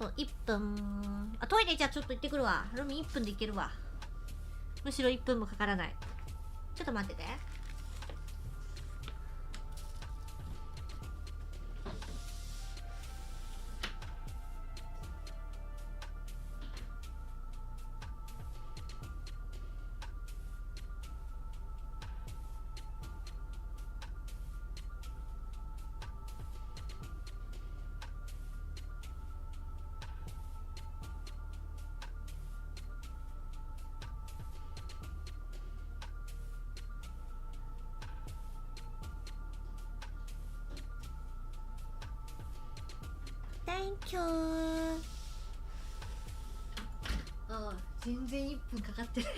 と1分。トイレじゃあちょっと行ってくるわ。ルミ1分で行けるわ。むしろ1分もかからない。ちょっと待ってて。Thank you。 全然1分かかってない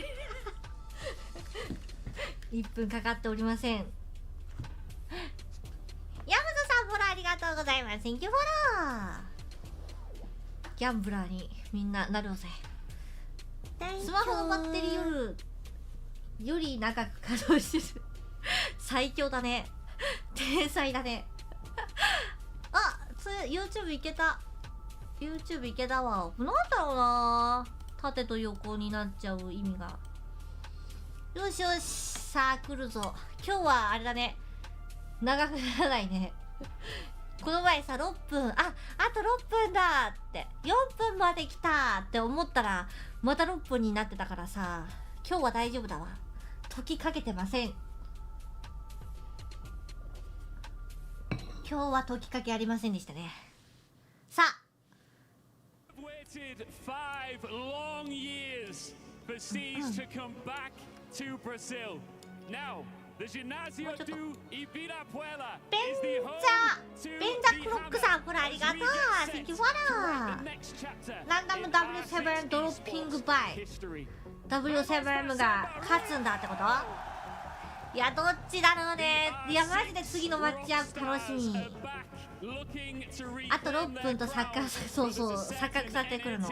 1分かかっておりません。ヤムザさんフォローありがとうございます。 Thank you フォロー。ギャンブラーにみんななるぜ。スマホのバッテリーより長く稼働してる最強だね。天才だね。YouTube いけた。YouTube いけたわ。なんだろうな、縦と横になっちゃう意味が。よしよし、さあ来るぞ。今日はあれだね、長くならないねこの前さ6分、あと6分だって4分まで来たって思ったらまた6分になってたからさ、今日は大丈夫だわ。時かけてません。今日は時かけありませんでしたね。さあ、ベンザクロックさん、これありがとう。Thank you for that。ランダム W7 ドロッピングバイ W7M が勝つんだってこと？いや、どっちだろうね。いや、マジで次のマッチアップ楽しみ。あと6分と錯覚させてくるの。あ、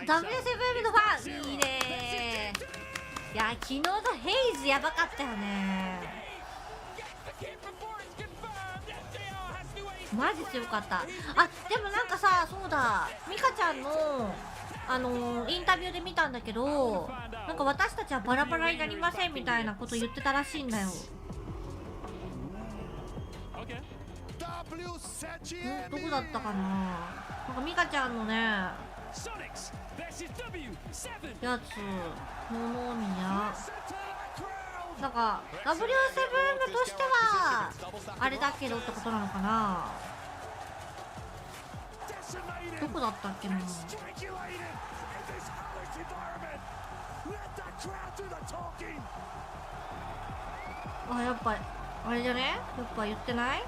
W7M のファンいいね。いや、昨日のヘイズやばかったよね。マジ強かった。でもなんかさ、そうだ、ミカちゃんのインタビューで見たんだけど、なんか私たちはバラバラになりませんみたいなこと言ってたらしいんだよ。どこだったかな。なんかミカちゃんのねやつのみや、なんか W7M としてはあれだけどってことなのかな。どこだったっけな。やっぱあれじゃね、やっぱ言ってない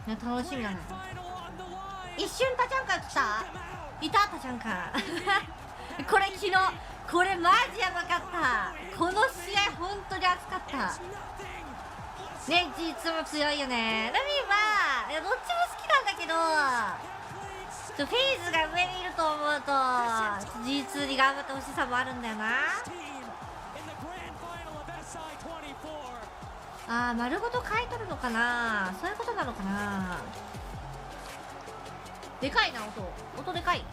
ね。楽しみだね。一瞬タチャンカいたタチャンカこれ昨日、これマジやばかった。この試合本当に熱かったね。G2 も強いよね。ルミはどっちも好きなんだけど、フェイズが上にいると思うと G2 に頑張ってほしさもあるんだよな。丸ごと買い取るのかな。そういうことなのかな。でかいな、音でかい。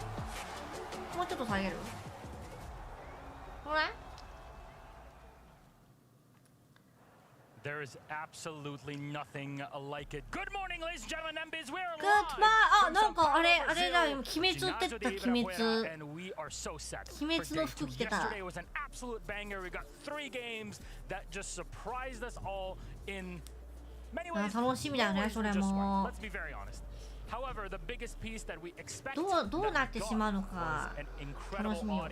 もうちょっと下げる。これThere is absolutely nothing like it. Good morning, ladies and gentlemen. MBs, we are live. なんかあれだよ。鬼滅売ってた。鬼滅の服着てた。Yesterday was an absolute banger. We got 3 games that just surprised us all in many ways. 楽しみだよね、それも。 Let's be very honest. However, the biggest piece that we expect どうなってしまうのか楽しみよ。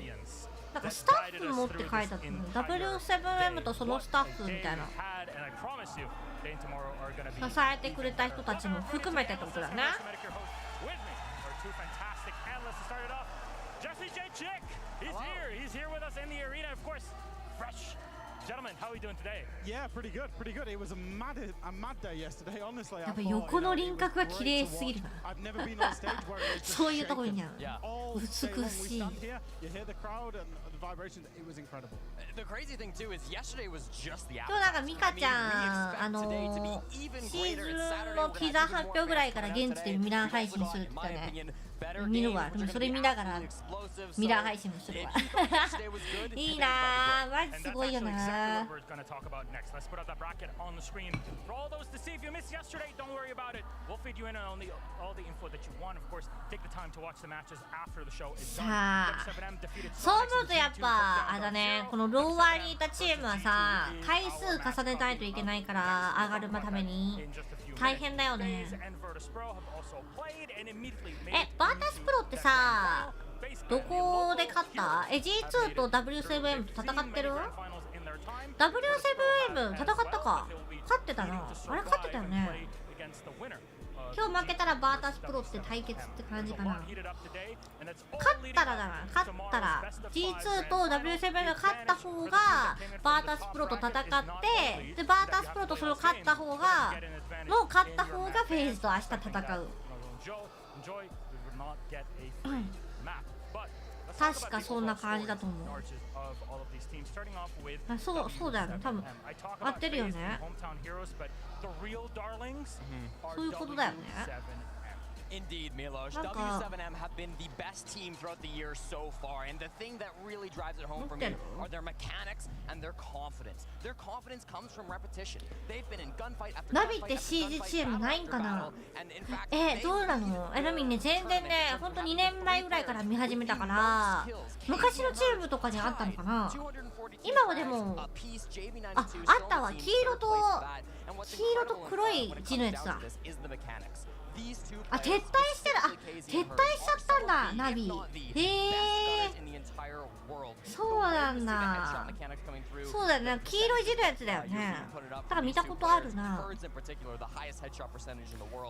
なんかスタッフもって書いてあった。 W7M とそのスタッフみたいな、支えてくれた人たちも含めてってことだね。Gentlemen, how are we doing today? Yeah, pretty good, pretty good. It was a mad day yesterday, honestly. やっぱ横の輪郭が綺麗すぎるな。I've never been on stage where it was just そういうとこいいんや。 all 美 day when we しい。 stand here, you hear the crowd and the vibrations. It was incredible. The crazy thing too is yesterday was just the 今日なんかミカちゃん、シーズンのティザー発表ぐらいから現地でミラー配信するって言ったね。見るわ。でもそれ見ながらミラー配信もするわ。いいなぁ、マジすごいよな。さあ、そう思うとやっぱあれだね、このローワーにいたチームはさ、回数重ねないといけないから上がるために大変だよね。バータスプロってさ、どこで勝った？G2 と W7M と戦ってる？ W7M 戦ったか？勝ってたな。あれ勝ってたよね。今日負けたらバータスプロって対決って感じかな。勝ったらだな。勝ったら G2 と W7M が勝った方がバータスプロと戦って、でバータスプロとそれを勝った方がフェーズと明日戦う。確かそんな感じだと思う。そうだよね。多分合ってるよね。そういうことだよね。Indeed, Milos. W7M have been the best team throughout the year so far, and the thing that really drives it home for me are their mechanics and their confidence. Their confidence comes from repetition. They've been in gunfight after gunfight. ナビって CG チームないんかな？どうなの？ナビね、全然ね、ほんと2年前ぐらいから見始めたから、昔のチームとかにあったのかな？今はでも、あったわ。黄色と黒い字のやつだ。あ、撤退してる。あ、撤退しちゃったんだ、ナビ。そうなんだ。そうだよね、黄色い字のやつだよね。だから見たことあるな。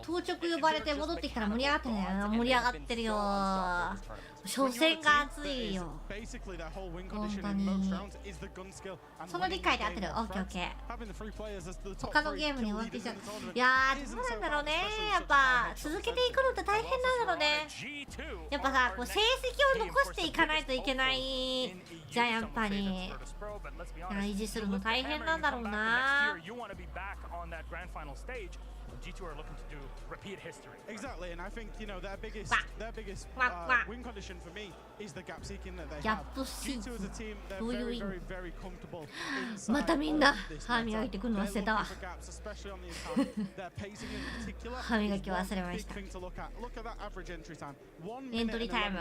当直呼ばれて戻ってきたら盛り上がってね。盛り上がってるよ。初戦が熱いよ。本当に。その理解で合ってる。オッケーオッケー。他のゲームに終わってきちゃう。いやー、どうなんだろうね。やっぱ続けていくのって大変なんだろうね。やっぱさ、こう成績を残していかないといけないじゃん、やっぱり。維持するの大変なんだろうな。G2 are looking to do repeat history. Exactly, and I think their biggest win condition for me is the gap seeking that they have. G2 is a team they're very, very, very comfortable. またみんな歯磨いてくるの忘れたわ。歯磨き忘れました。エントリータイム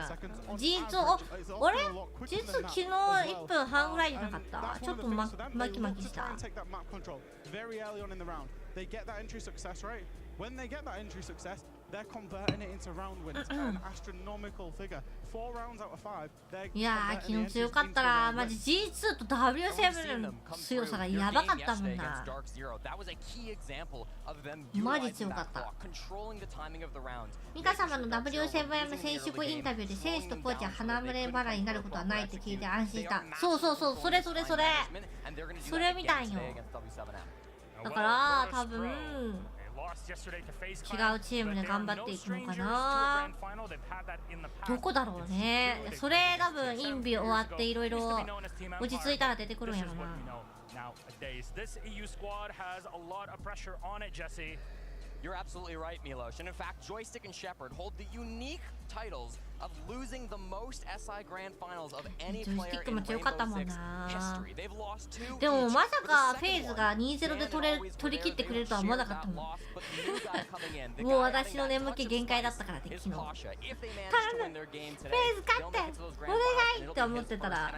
G2 あれ G2 昨日1分半ぐらいじゃなかった？ちょっと巻き巻きした。They get that entry success rate. When they get that entry success, they're converting it into round wins. An astronomical figure. 4 rounds out of 5. いやー、昨日強かったら、マジ G2 と W7 の強さがやばかったもんな。マジ強かった。ミカ様の W7M 選手後インタビューで選手とコーチは離れ離れになることはないって聞いて安心した。そう、それみたいよ。だから多分違うチームで頑張っていくのかな。どこだろうね。それ多分インビ終わっていろいろ落ち着いたら出てくるんやろな。You're absolutely right, Milos. And in fact, Joystick and Shepard hold the unique titles of losing the most SI Grand Finals of any player in Rainbow Six history. They've lost 2. でもまさかフェーズが 2-0 で取り切ってくれるとは思わなかったもん。もう私の眠気限界だったからね、昨日。頼む、フェーズ勝ってお願いって思ってたら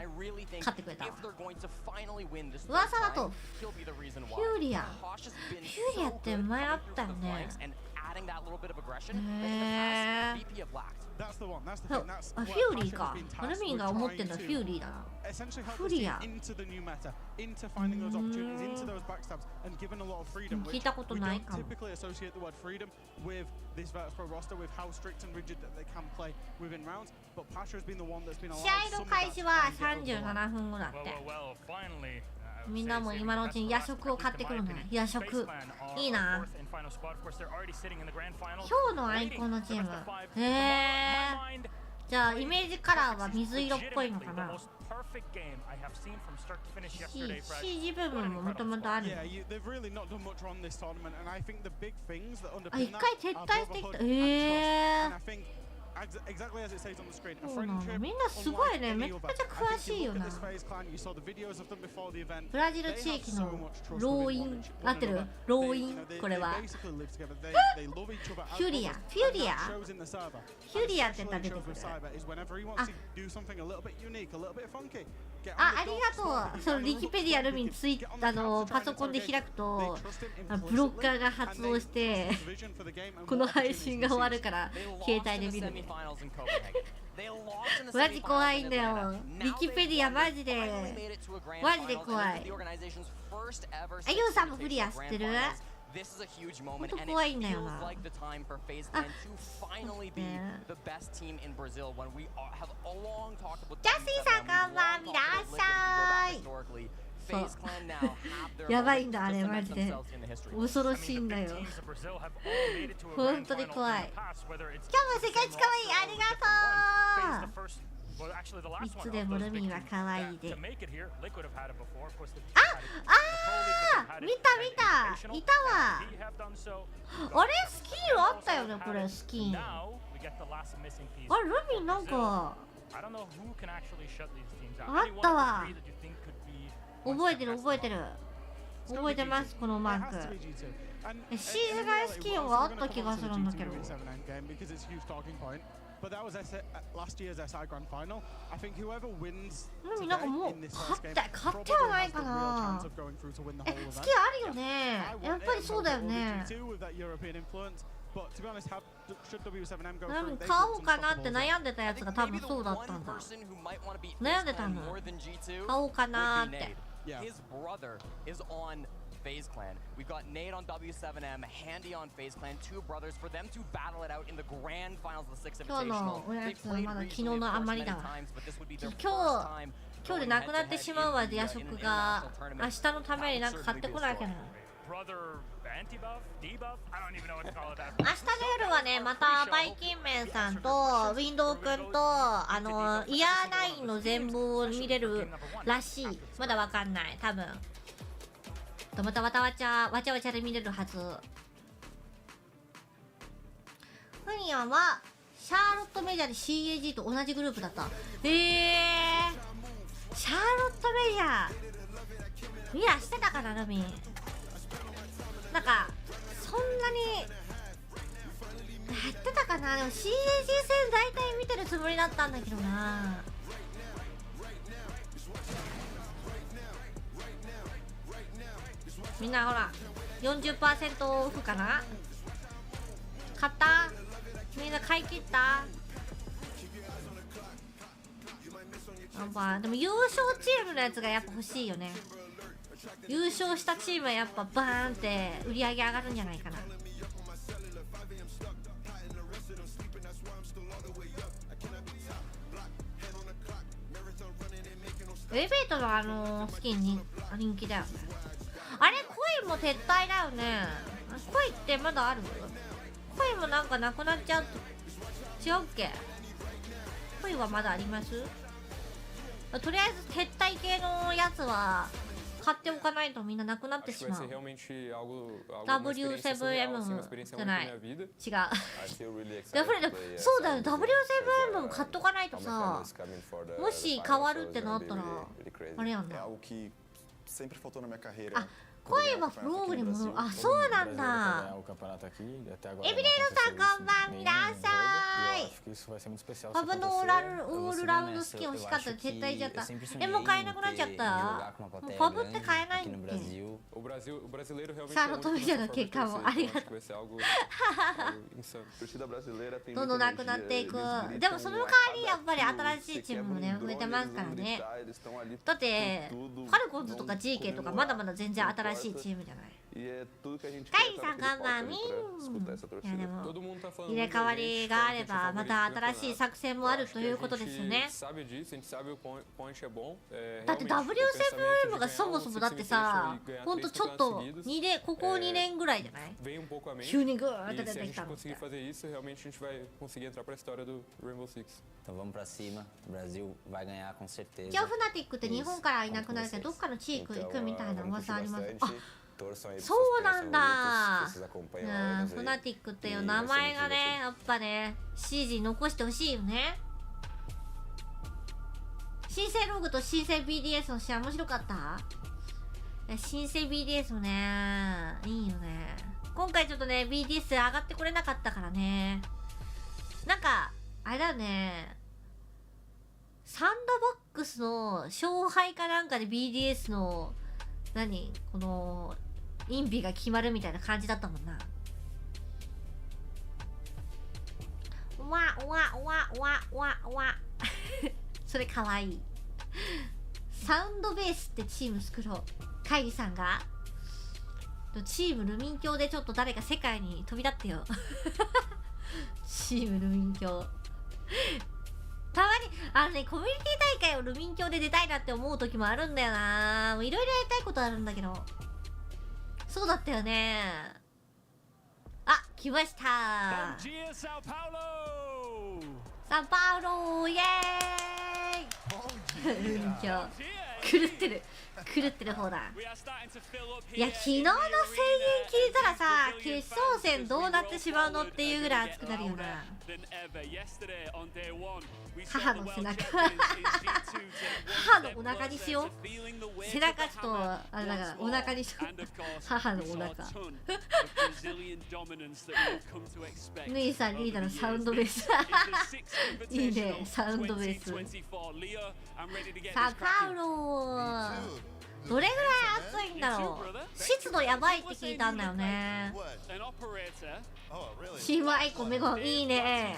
勝ってくれたわ。噂だとフューリアって前あったよね。フューリーか。アルミンが思ってんのはフューリーだな。フリア。聞いたことないかも。試合の開始は37分後だって。みんなも今のうちに夜食を買ってくるね。夜食いいな。今日のアイコンのチーム、じゃあイメージカラーは水色っぽいのかな。CG 部分ももともとある。あ、一回撤退してきた。そうなの。みんなすごいね。めっちゃ詳しいよな。ブラジル地域のローイン、合ってる？ローイン、これは。フュリアって出てくる。ありがとう。そのリキペディアルミンツイパソコンで開くとブロッカーが発動してこの配信が終わるから携帯で見る。マジ怖いんだよ。リキペディアマジで怖い。あ、ユウさんもフリア知ってる？ほんと怖いんだよな。あ、ジャスティさんこんばんいらっしゃい。そうやばいんだあれマジで。恐ろしいんだよ。本当に怖い。今日も世界一可愛い。ありがとう。いつでもルミンは可愛いで。見たいたわ。あれスキンあったよね。これスキンあれルミンなんかあったわ。覚えてます。このマークシーズナースキンがあった気がするんだけど。なんかもう買ってはないかな。スキンあるよね。やっぱりそうだよね。買おうかなって悩んでたやつが多分そうだったんだ。悩んでたんだ。買おうかなって。FaZe Clan. We've got Nate on W7M, Handy on FaZe Clan, two brothers for them to battle it out in the grand finals of the Six Invitational. They played recently the first many times, but this would be their first time. 今日でなくなってしまうわ。夜食が明日のためになんか買ってこなきゃな。明日の夜はね、またバイキンメンさんとウィンドウくんとイヤーナインの全貌を見れるらしい。まだわかんない。多分またわちゃわちゃで見れるはず。フニアはシャーロットメジャーで CAG と同じグループだった。シャーロットメジャーミラしてたかな。ルミンなんかそんなにやってたかな。でも CAG 戦大体見てるつもりだったんだけどな。みんなほら 40% オフかな。買った？みんな買い切った？でも優勝チームのやつがやっぱ欲しいよね。優勝したチームはやっぱバーンって売り上げ上がるんじゃないかな。エレベートのスキンに人気だよね。あれコインも撤退だよね。コインってまだある？コインもなんかなくなっちゃうと違うっけ？コインはまだあります？とりあえず撤退系のやつは買っておかないとみんななくなってしまう。W7M じゃない。違う。そうだよ。W7M も買っとかないとさ、もし変わるってなったらあれやんだ。あ、声はフローグに戻る。あ、そうなんだ。エビレイドさんこんばんいらっしゃい。パブのオールラウンドスキン欲しかったら撤退しちゃった。もう買えなくなっちゃった。もうパブって買えないんだっけ。シャーロットメジャーの結果もありがとう。どんどんなくなっていく。でもその代わりやっぱり新しいチームもね増えてますからね。だってファルコンズとか GK とかまだまだ全然新しいチームじゃない。カイリさんこんばんみん。いやでも入れ替わりがあればまた新しい作戦もあるということですよね。だって W7M がそもそもだってさ、ほんとちょっとここ2年ぐらいじゃない？急にグーって出てきたのって。一応フナティックって日本からいなくなるけどどっかの地域行くみたいな噂あります。あ、そうなんだ。フナティックっていう名前がね、やっぱね CG 残してほしいよね。新生ログと新生 BDS の試合面白かった？新生 BDS もねいいよね。今回ちょっとね BDS 上がってこれなかったからね。なんかあれだね、サンドボックスの勝敗かなんかで BDS のこのインビが決まるみたいな感じだったもんな。わそれかわいい。サウンドベースってチーム作ろう。カイリさんがチームルミン教でちょっと誰か世界に飛び立ってよ。チームルミン教たまにコミュニティ大会をルミン教で出たいなって思う時もあるんだよな。いろいろやりたいことあるんだけど。そうだったよね。あ、来ました。サンパウロイエーイ。ルミン教狂ってる方だ。いや、昨日の声援聞いたらさ、決勝戦どうなってしまうのっていうぐらい熱くなるよな。母の背中母のお腹にしよう。背中ちょっとあれだからお腹にしよう。母のお腹。ヌイさんリーダーのサウンドベース。いいね、サウンドベース。さあパウロどれぐらい暑いんだろう。湿度やばいって聞いたんだよね。シーマイコメゴンいいね。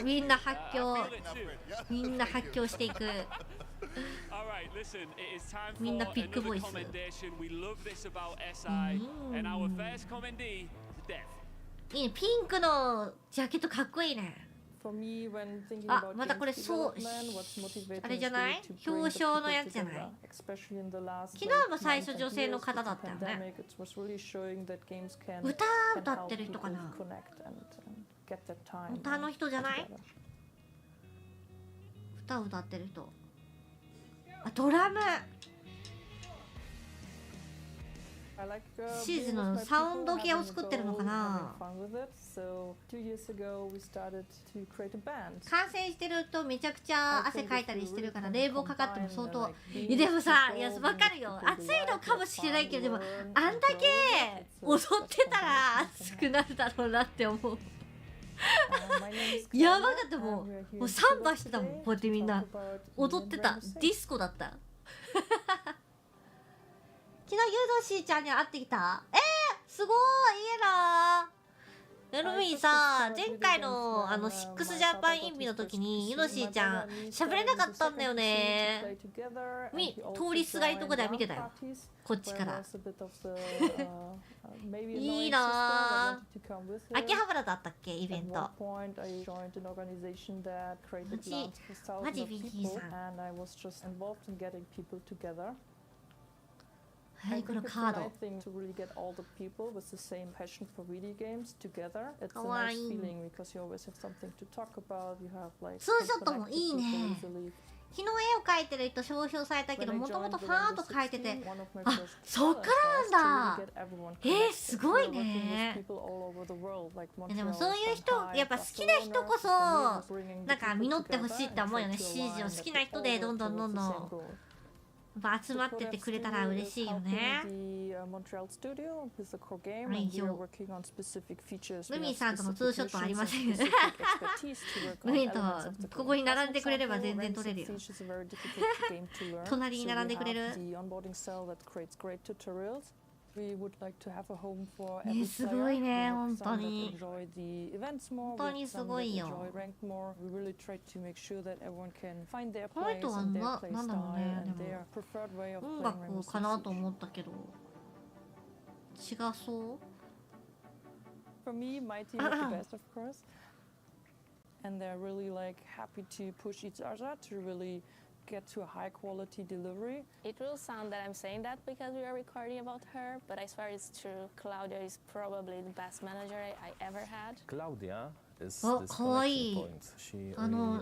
みんな発狂していく。みんなピックボイス。いいね、ピンクのジャケットかっこいいね。あ、またこれそうあれじゃない？表彰のやつじゃない？昨日も最初女性の方だったよね。歌ってる人かな？歌の人じゃない？歌ってる人。あ、ドラム。シーズンのサウンド系を作ってるのかな。観戦してるとめちゃくちゃ汗かいたりしてるから冷房かかっても相当。でもさ、いや分かるよ、暑いのかもしれないけど、でもあんだけ踊ってたら暑くなるだろうなって思う。やばかった。もうサンバしてたもん。こうやってみんな踊ってた。ディスコだった。昨日ユードシーちゃんに会ってきた。すごい、いいな。ルミーさ、前回のシックスジャパンインビの時にユードシーちゃん喋れなかったんだよね。通りすがりとかでは見てたよ、こっちから。いいな。秋葉原だったっけ、イベント。マジビギーさん。はい、このカード。かわいい。ツーショットもいいね。昨日絵を描いてる人表彰されたけど、もともとファーンと描いてて、あ、そっからなんだ。すごいね。でもそういう人、やっぱ好きな人こそなんか実ってほしいって思うよね。CG を好きな人でどんどん集まっててくれたら嬉しいよね。ルミさんとのツーショットありません。ルミとここに並んでくれれば全然撮れるよ。隣に並んでくれる。すごいね、本当に。本当にすごいよ。この人はなんだろうね、でも音楽かなと思ったけど。違そう。 For me, my team is the best, of course. And they're really like happy to push each other to really get to a high quality delivery. It will sound that I'm saying that because we are recording about her, but I swear it's true. Claudia is probably the best manager I ever had. Claudia is Oh, this kawaii. connection point. She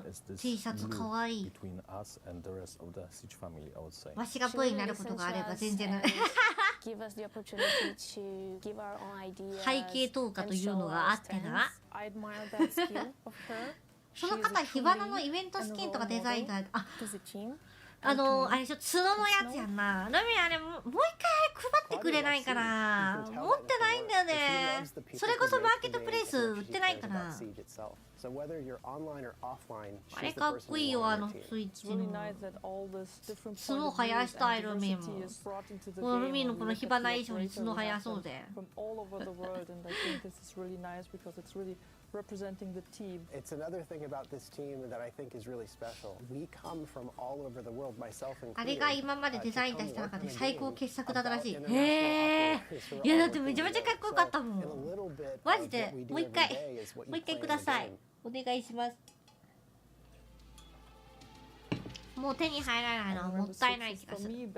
is this T シャツ glue かわいい。 between us and the rest of the Siege family, I would say. わしが V になることがあれば全然ない。 Give us the opportunity to give our own ideas. 背景投下というのがあってな。 I admire that skill of her. その方、火花のイベントスキンとかデザインだ。あ、 To the team. あれでしょ、角のやつやんな。ルミあれもう一回配ってくれないかな。持ってないんだよね。それこそマーケットプレイス売ってないかな。あれかっこいいよ、スイッチの。角生やしたいルミも。このルミのこの火花衣装に角生やそうぜ。Representing the team. It's another thing about this team that I think is really special. We come from all over the world, myself included. あれが今までデザイン出した中で最高傑作だったらしい。へえ。いやだってめちゃめちゃかっこよかったもん。マジでもう一回ください。お願いします。もう手に入らないのはもったいない気がする。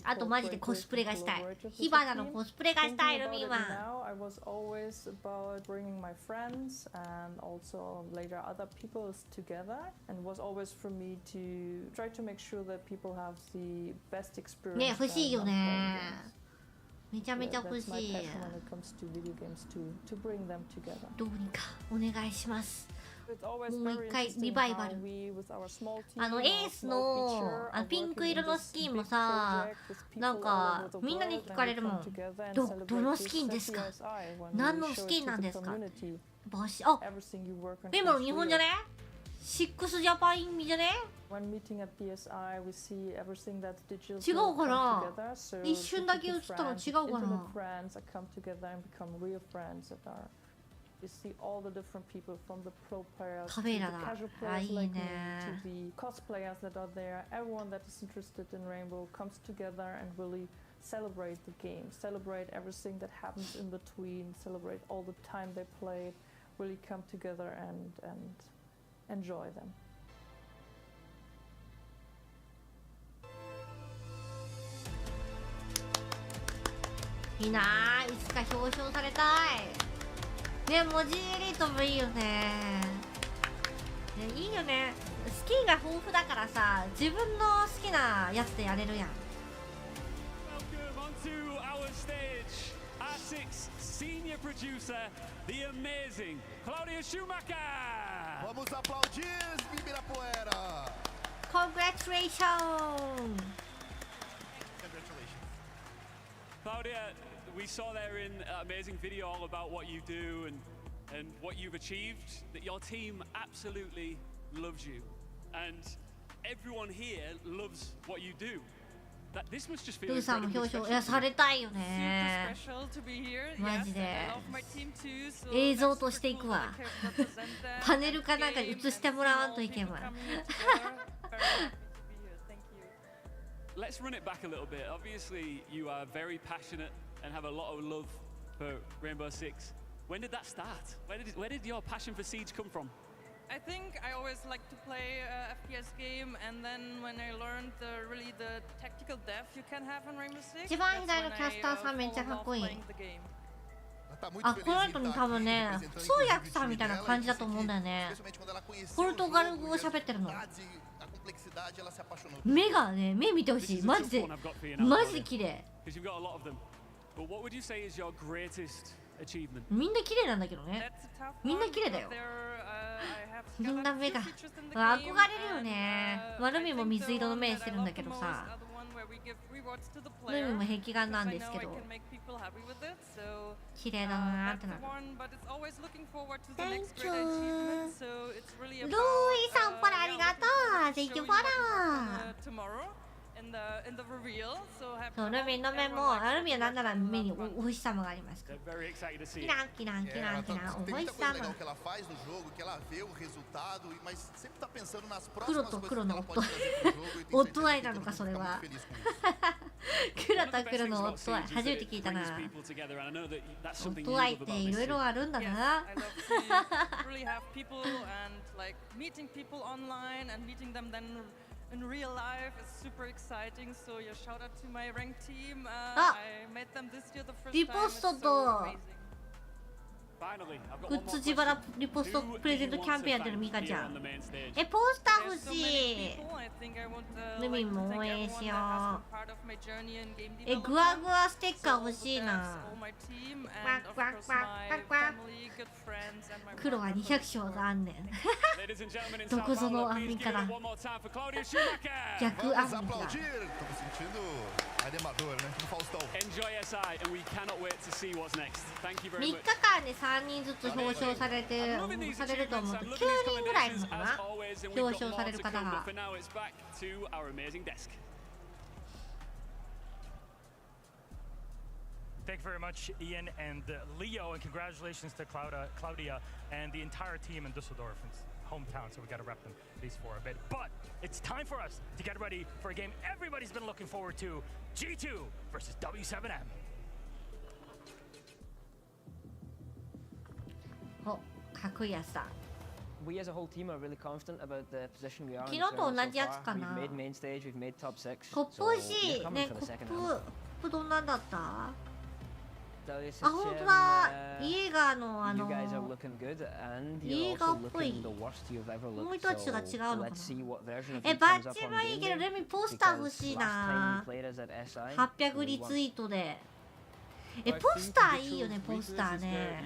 あとマジでコスプレがしたい。火花のコスプレがしたいルミは。I was always about bringing my friends and also later other people together, and was always for me to try to make sure that people have the best experience. ね、欲しいよね。めちゃめちゃ欲しい。どうにかお願いします。もう一回リバイバル。エースのピンク色のスキンもさ、なんかみんなに聞かれるもん。どのスキンですか？何のスキンなんですか？バシ、あ、でも日本じゃね？シックスジャパン意味じゃね？違うかな？一瞬だけ映ったの違うかな？You see all the different people from the pro players to the casual players like me to the cosplayers that are there. Everyone that is interested in Rainbow comes together and really celebrate the game, celebrate everything that happens in between, celebrate all the time they played, really come together and enjoy them. いいなぁ、いつか表彰されたい。ね、文字エリートもいいよね。ね、いいよね。スキンが豊富だからさ、自分の好きなやつでやれるやん。Welcome onto our stage, R6 Senior Producer, the amazing Claudia Schumacher. Vamos aplaudir, Ibirapuera. Congratulations. Claudia, we saw there in an amazing video all about what you do and what you've achieved, that your team absolutely loves you. And everyone here loves what you do. That this must just feel ルーさんも表彰、いや、されたいよね。マジで。映像としていくわ。パネルかなんかに映してもらわんといけんわ。Let's run it back a little bit. Obviously, you are very passionate and have a lot of love for Rainbow Six. When did that start? Where did your passion for Siege come from? I think I always liked to play a FPS game, and then when I learned the tactical depth you can have in Rainbow Six, 一番左のキャスターさんめっちゃかっこいい。あ、この人多分ね、通訳さんみたいな感じだと思うんだよね。ポルトガル語を喋ってるの。目がね、目見てほしい。マジで綺麗。みんな綺麗なんだけどね。みんな綺麗だよ。みんな目が憧れるよね。ルミも水色の目してるんだけどさ、ルミも壁眼なんですけど綺麗だなーってなる。Thank you。ルーイさん、パラありがとう。Thank you for that。そう、ルミの目も、ルミはなんなら目にお星様がありますから。キランキランキランキラン、お星様。黒と黒の夫。夫愛なのか、それは。クラとクラの夫愛初めて聞いたな。夫愛っていろいろあるんだな。In real life is super exciting, so yeah, shout out to my ranked team. I met them this year the first time. リポストとグッズ自腹リポストプレゼントキャンペーンやってるミカちゃん。ポスター欲しい。ルミンも応援しよう。グワグワステッカー欲しいな。ワクワクワクワクワク。黒は200勝があんねん。どこぞのアンミカだ。逆アンミカだ。3日間で3人ずつ表彰されると思うと9人ぐらいいるのかな、表彰される方が。Thank you very much, Ian and Leo, and congratulations to Claudia and the entire team in Düsseldorf. It's hometown, so we got to rep them these for a bit. But it's time for us to get ready for a game everybody's been looking forward to: G2 versus W7M. お、かっこいいやつだ。We as a whole team are really confident about the position we are. 昨日と同じやつかな。We've made main stage, we've made top 6. コップ欲しいね。コップどんなんだった？あ、本当だ。イエガーのイエガーっぽい。もう一つが違うのかな。バッチもいいけどレミポスター欲しいな。800リツイートで。ポスターいいよね、ポスターね。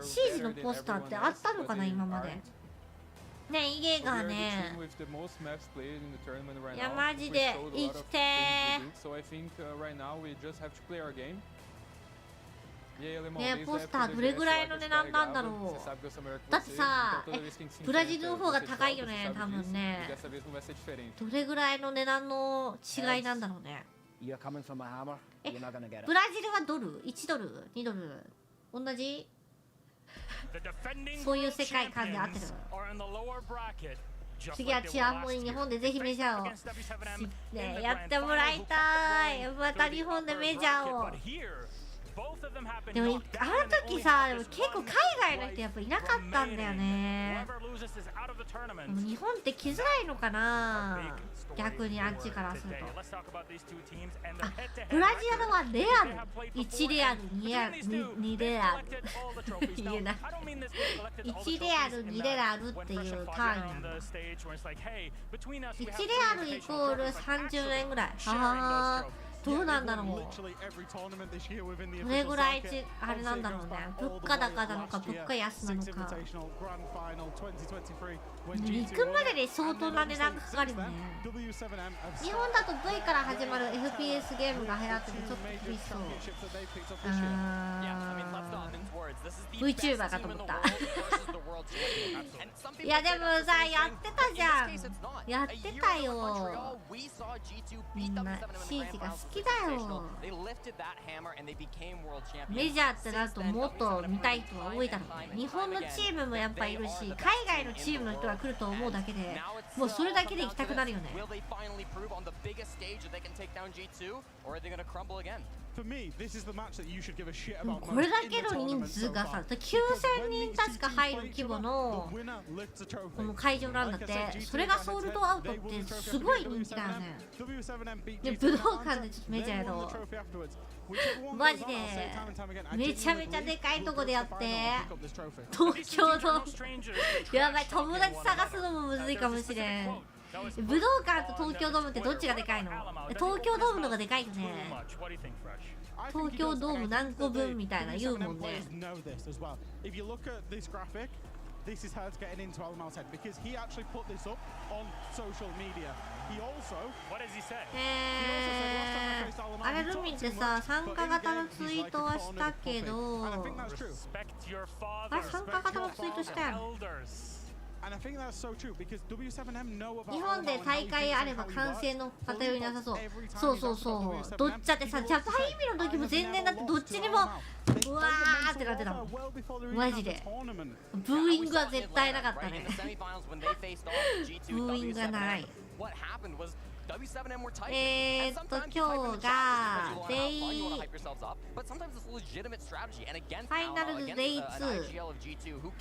シージのポスターってあったのかな、今まで。ね、イエガーね。いや、マジで生きてね、ポスターどれぐらいの値段なんだろう。だってさ、ブラジルの方が高いよね、多分ね。どれぐらいの値段の違いなんだろうね。ブラジルはドル ?1 ドル ?2 ドル同じそういう世界観で合ってる。次はチアモン日本でぜひメジャーを、ね、やってもらいたい。また日本でメジャーを。でもあの時さ、でも結構海外の人やっぱいなかったんだよね。でも日本って来づらいのかな、逆にあっちからすると。あ、ブラジルはレアル1レアル2レアル言えない1レアル2レアルっていう単位なんだ。1レアルイコール30円ぐらい。はあ、どうなんだろう。どれぐらいあれなんだろうね。物価高なのか物価安なのか。行くまでで相当な値段がかかるよね。日本だと V から始まる FPS ゲームが流行っててちょっと厳しそう。Vtuber かと思ったいやでもさ、やってたじゃん。やってたよ。みんなシージが好きだよ。メジャーってなるともっと見たい人は多いだろうね。日本のチームもやっぱいるし、海外のチームの人が来ると思うだけでもうそれだけで行きたくなるよね。これだけの人数がさ、9000人確か入る規模のこの会場なんだって。それがソールドアウトってすごい人気だよね。で武道館でちょっとメジャーやろう。マジでめちゃめちゃでかいとこでやって。東京のやばい、友達探すのもむずいかもしれん。武道館と東京ドームってどっちがでかいの？東京ドームのがでかいよね。東京ドーム何個分みたいな言うもんね。This is how it's getting into Almal's head because he actually put this up on social media. He also, what does he say? あれルミってさ、参加型のツイートはしたけど、あれ参加型のツイートしたやん。日本で大会あれば歓声の偏りなさそう。そうそうそう。どっちだってさ、ジャパン意味の時も全然だってどっちにもうわーってなってたもんマジで。ブーイングは絶対なかったね。ブーイングがない。今日がデイファイナルズデイ2、フ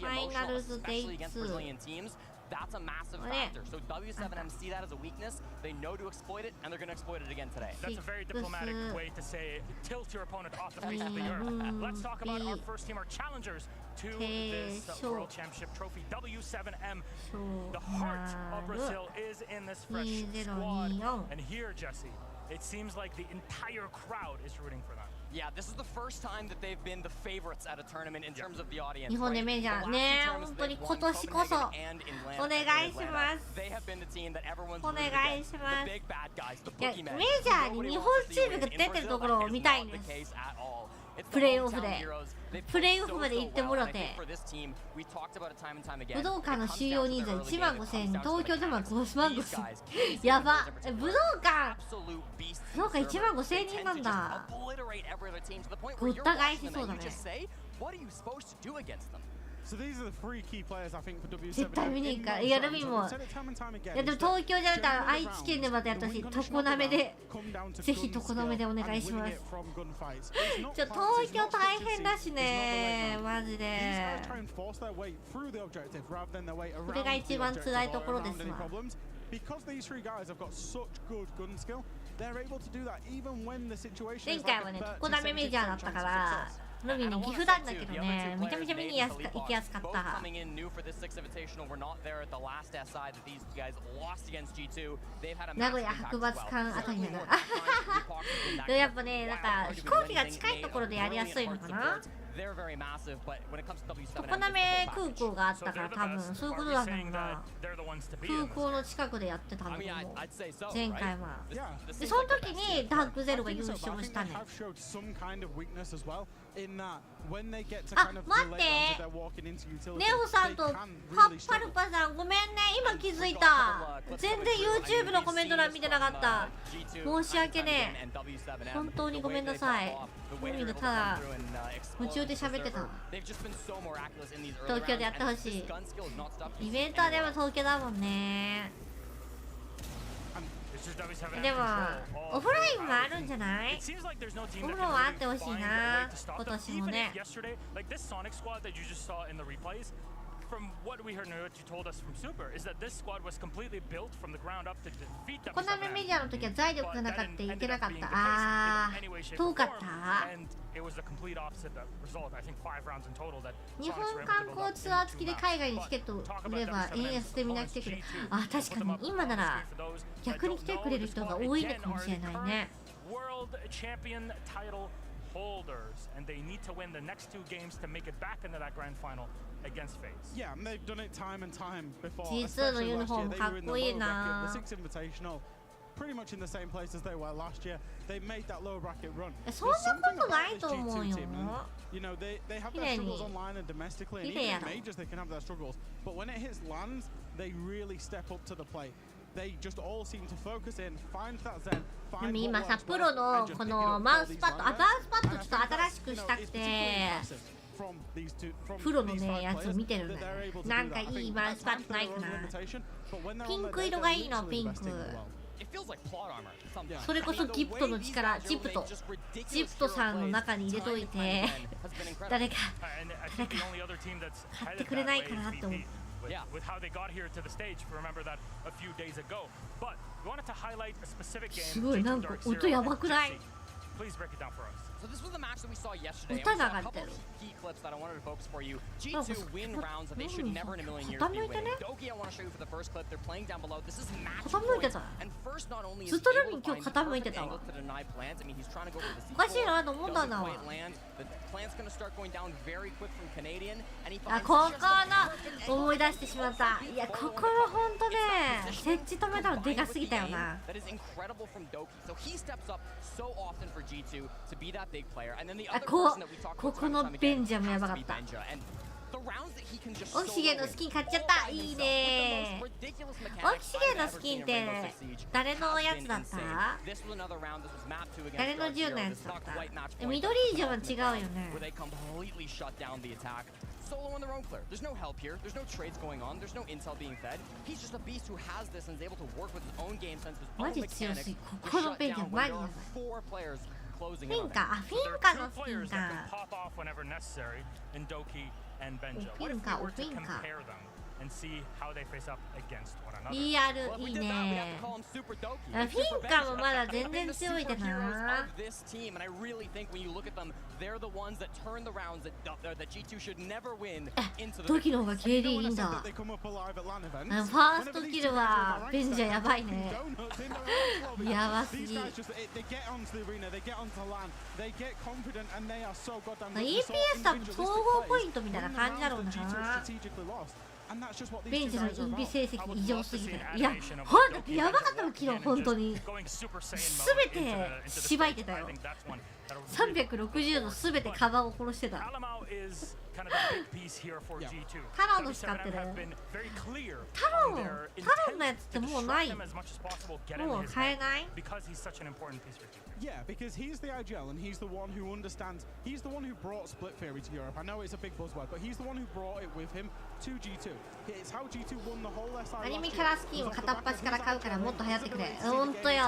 ァイナルズデイ2。That's a massive factor. So W7M see that as a weakness. They know to exploit it, and they're going to exploit it again today. That's a very diplomatic way to say tilt your opponent off the face of the earth. Let's talk about our first team, our challengers to this World Championship trophy. W7M, the heart of Brazil, is in this fresh squad. And here, Jesse, it seems like the entire crowd is rooting for them. Yeah, this is the first time that they've been the favorites at a tournament in terms of the audience. 日本でメジャーね、本当に今年こそお願いします。お願いします。いや、メジャーに日本チームが出てるところを見たいんです。プレーオフでまで行ってもらって武道館の収容人数15000人、東京でも55000やば。武道館15000人なんだ。ごった返しそうだね。絶対見に行くから。いや、ルビンも、いやでも東京じゃなくて愛知県でまたやったし、常滑で、ぜひ常滑でお願いします。東京大変だしね、マジで。これが一番辛いところですわ。前回はね、常滑メジャーだったから、ルビーね、岐阜なんだけどね、めちゃめちゃ見に行きやすかった。名古屋博物館あたりだな。でもやっぱね、なんか飛行機が近いところでやりやすいのかな。常滑空港があったから多分そういうことだと思うな。空港の近くでやってたのも前回は。でその時にダークゼロが優勝したね。あ、待って、ネオさんとパルパさんごめんね、今気づいた。全然 YouTube のコメント欄見てなかった。申し訳ねえ、本当にごめんなさい。海がただ夢中で喋ってた。東京でやってほしい。イベントはでも東京だもんね。でもオフラインもあるんじゃない？オフロはあってほしいな、今年もね。From what we heard and what you told us from Super is that this squad was completely built from the ground up to defeat them. このメジャーの時は財力がなかったいけなかった。あー、遠かった。日本観光ツアー付きで海外にチケットを売れば円安でみんな来てくれる。あ、確かに今なら逆に来てくれる人が多いのかもしれないね。Holders and they need to win the next two games to make it back into that grand final against FaZe. Yeah, and they've done it time and time before. G2 のユニフォームかっこいいな。The Six Invitational, pretty much in the same place as they were last year. They made that lower bracket run. そんなことないと思うよ。You know, they have their struggles online and domestically, and even in majors they can have their struggles. But when it hits lands, they really step up to the plate. They just all seem to focus in, find that zen. でも今さ、プロのこのマウスパッド、マウスパッドちょっと新しくしたくてプロのねやつを見てるんだよ。なんかいいマウスパッドないかな。ピンク色がいいの、ピンク。それこそギプトの力、ジプトさんの中に入れといて誰か買ってくれないかなって思う。Yeah, with how they got here to the stage, remember that a few days ago. But we wanted to highlight a specific game. すごい、なんか音やばくない？ Please break it down for us. So this was the match that we saw yesterday. We saw a couple of key clips that I wanted to focus for you. G2 win rounds that they should never in a million years be winning. Doki, I want to show you for the first clip. They're playing down below. This is match point. And first, not only is he able to find the angle to deny plants. I mean, he's trying to go for the Z4. Doesn't quite land. The plant's going to start going down very quick from Canadian. And he finds ここの思い出してしまった。いや、ここの本当ね、設置止めたのでかすぎたよな。That is incredible from Doki. So he steps up so often for G2 to be that big player. And then the other person that we talked about ここのベンジャもやばかった。オキシゲンのスキン買っちゃった。いいね。オキシゲンのスキンって誰のやつだった？誰の銃のやつだった？緑以上は違うよね。Solo on their own clear. There's no help here. There's no trades going on. There's no intel being fed. He's just a beast who has this and is able to work with his own game sense, his own mechanics to shut down when there are 4 players closing in on him. フィンカのスキンか。Pop off whenever necessary in Doki and Benja. What if we were to compare them and see how they face up against one another? リアルいいね。フィンカもまだ全然強いでな。ドキの方が KD いいんだ。ファーストキルはベンジャやばいね。やばすぎ。EPS 多分総合ポイントみたいな感じだろうな。ベンチのインビ成績異常すぎて、いや、ほんとやばかったの昨日、本当にすべてしばいてたよ。360度すべてカバーを殺してた。タロンの使ってる。タロンのやつってもうない。もう買えない。Yeah, because he's the IGL and he's the one who understands. He's the one who brought Split Theory to Europe. I know it's a big buzzword, but he's the one who brought it with him to G2. It's how G2 won the whole SI. アニメキャラスキンを片っ端から買うからもっと流行ってくれ。ほんとよ。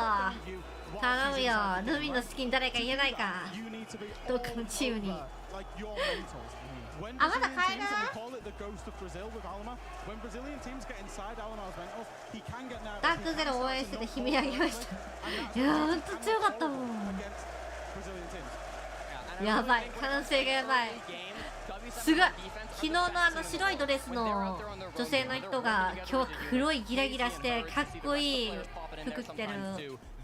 頼むよ。ルミのスキン誰か言えないか。どっかのチームに。あ、まだ買える？ダークゼロ応援してて悲鳴あげました。いやー、ほんと強かったもん。やばい、可能性がやばい。すごい。昨日の白いドレスの女性の人が今日黒いギラギラしてかっこいい服着てる。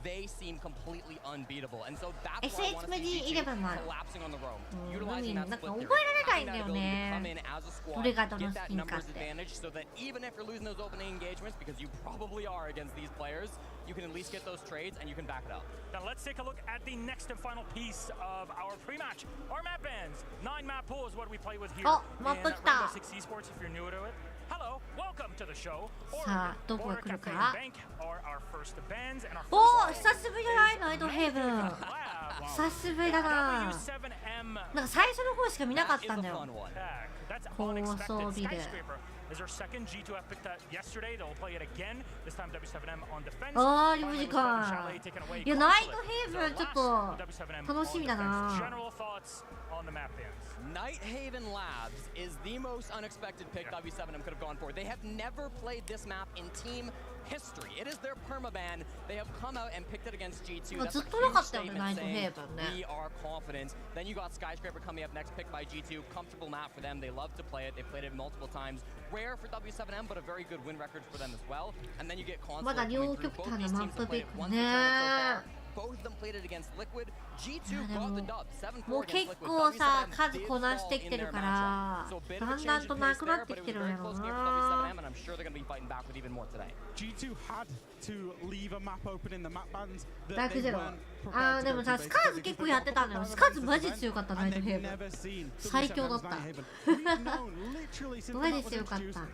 SHMG11 もある。なんか覚えられないんだよね。どれがどのスキンかって。You can at least get those trades and you can back it up. Now let's take a look at the next and final piece of our pre-match. Our map bands. 9 map pool is what we play with here in Rainbow Six Esports if you're new to it. Hello, welcome to the show. さあ、どこが来るか。おお、久しぶりじゃないナイトヘイブン。久しぶりだな。なんか最初の方しか見なかったんだよ。高層ビル。Is our second G2F picked up yesterday. They'll play it again. This time W7M on defense. あー、リムジか。いや、ナイトヘイブンちょっと楽しみだな。General thoughts on the map bands. Nighthaven Labs is the most unexpected pick W7M could have gone for. They have never played this map in team history. It is their permaban. They have come out and picked it against G2. That's a huge statement saying we are confident. Then you got Skyscraper coming up next, picked by G2. Comfortable map for them. They love to play it. They played it multiple times. Rare for W7M, but a very good win record for them as well. And then you get Console coming through. Both these teams have played it once so far. Both of them played it against Liquid. G2 got the dub. 7-4 もう結構さ、数こなしてきてるからだんだんとなくなってきてるんやろうな。G2 had to leave a map open in the map bands. ダークゼロ。あー、でもさ、スカーズ結構やってたのよ。スカーズマジ強かった。ナイトヘイブン最強だった。マジ強かった。あ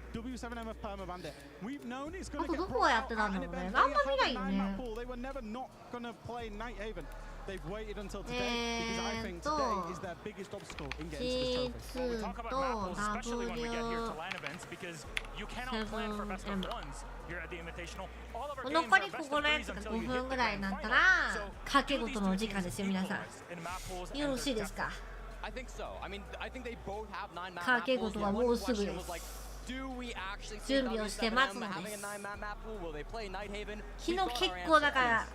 とどこがやってたんだろうね。あんま見ないよね。They've waited until today because I think today is their biggest obstacle in getting to this trophy. We talk about maps, especially when we get here to LAN events, because you cannot plan for best of ones here at the Invitational. All of our games are best of threes until you hit the grand final. So, 賭け事のお時間ですよ、皆さん。よろしいですか。I think so. I mean, I think they both have 9 map 賭け事はもうすぐです。準備をして待つのです。昨日結構だから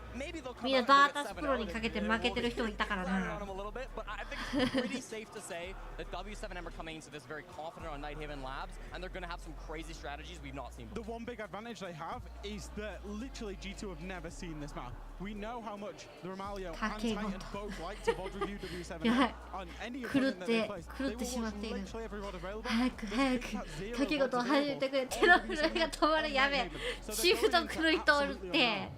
みんなバータスプロにかけて負けてる人もいたからな。The one big advantage they have is that literally G2 have never seen this map. We know how much the Romalio and Titan both like to VOD review W7M on any opponent that they play. They will watch literally every VOD available. 早く早く賭け事を始めてくれ。手の震えが止まる。やべえ、中毒の人おるって。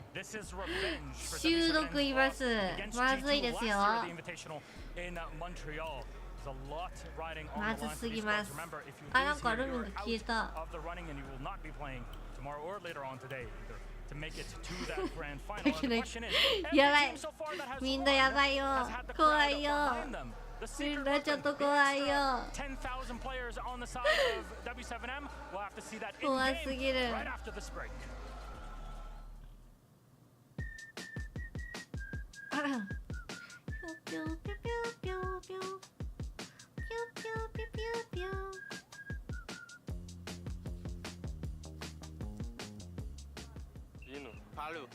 中毒います。まずいですよ。まずすぎます。あ、なんかルミが消えた。やばい、みんなやばいよ、怖いよ、みんなちょっと怖いよ、怖すぎる。ピューピューピューピューピューピューピューピューピュー。Valeu.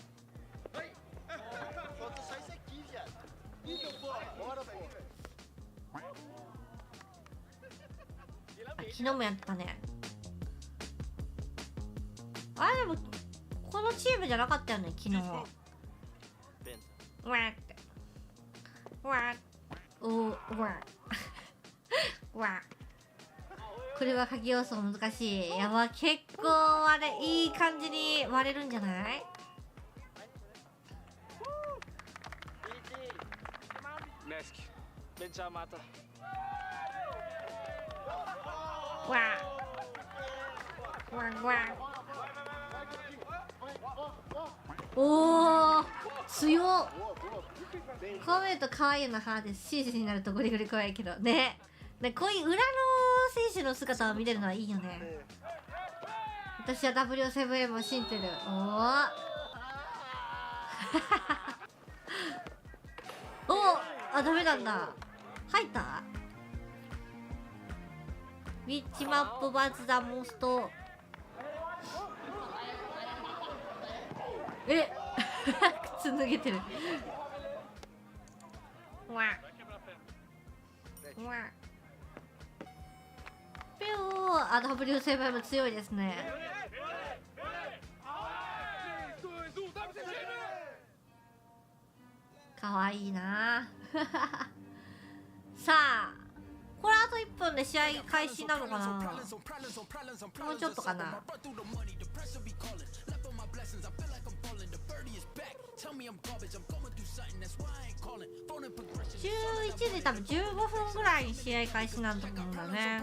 Falta só isso aqui, viado. Bora, pô. 昨日もやってたね。あれでもこのチームじゃなかったよね、昨日。わーってわーおーわーわー。これは鍵要素難しい。やば、結構あれいい感じに割れるんじゃない？わーわおー、強っ。こう見ると可愛いの派です。シーズになるとゴリゴリ怖いけどね。でこういう裏の選手の姿を見れるのはいいよね。私は W7M を信じてる。おおあ、ダメなんだ。入った？ウィッチマップバズザモンスト。え靴脱げてる。わわピュー。あ、W7M 強いですね。かわいいなさあ、これあと1分で試合開始なのかな。もうちょっとかな。11時多分15分ぐらいに試合開始なんだと思うんだね。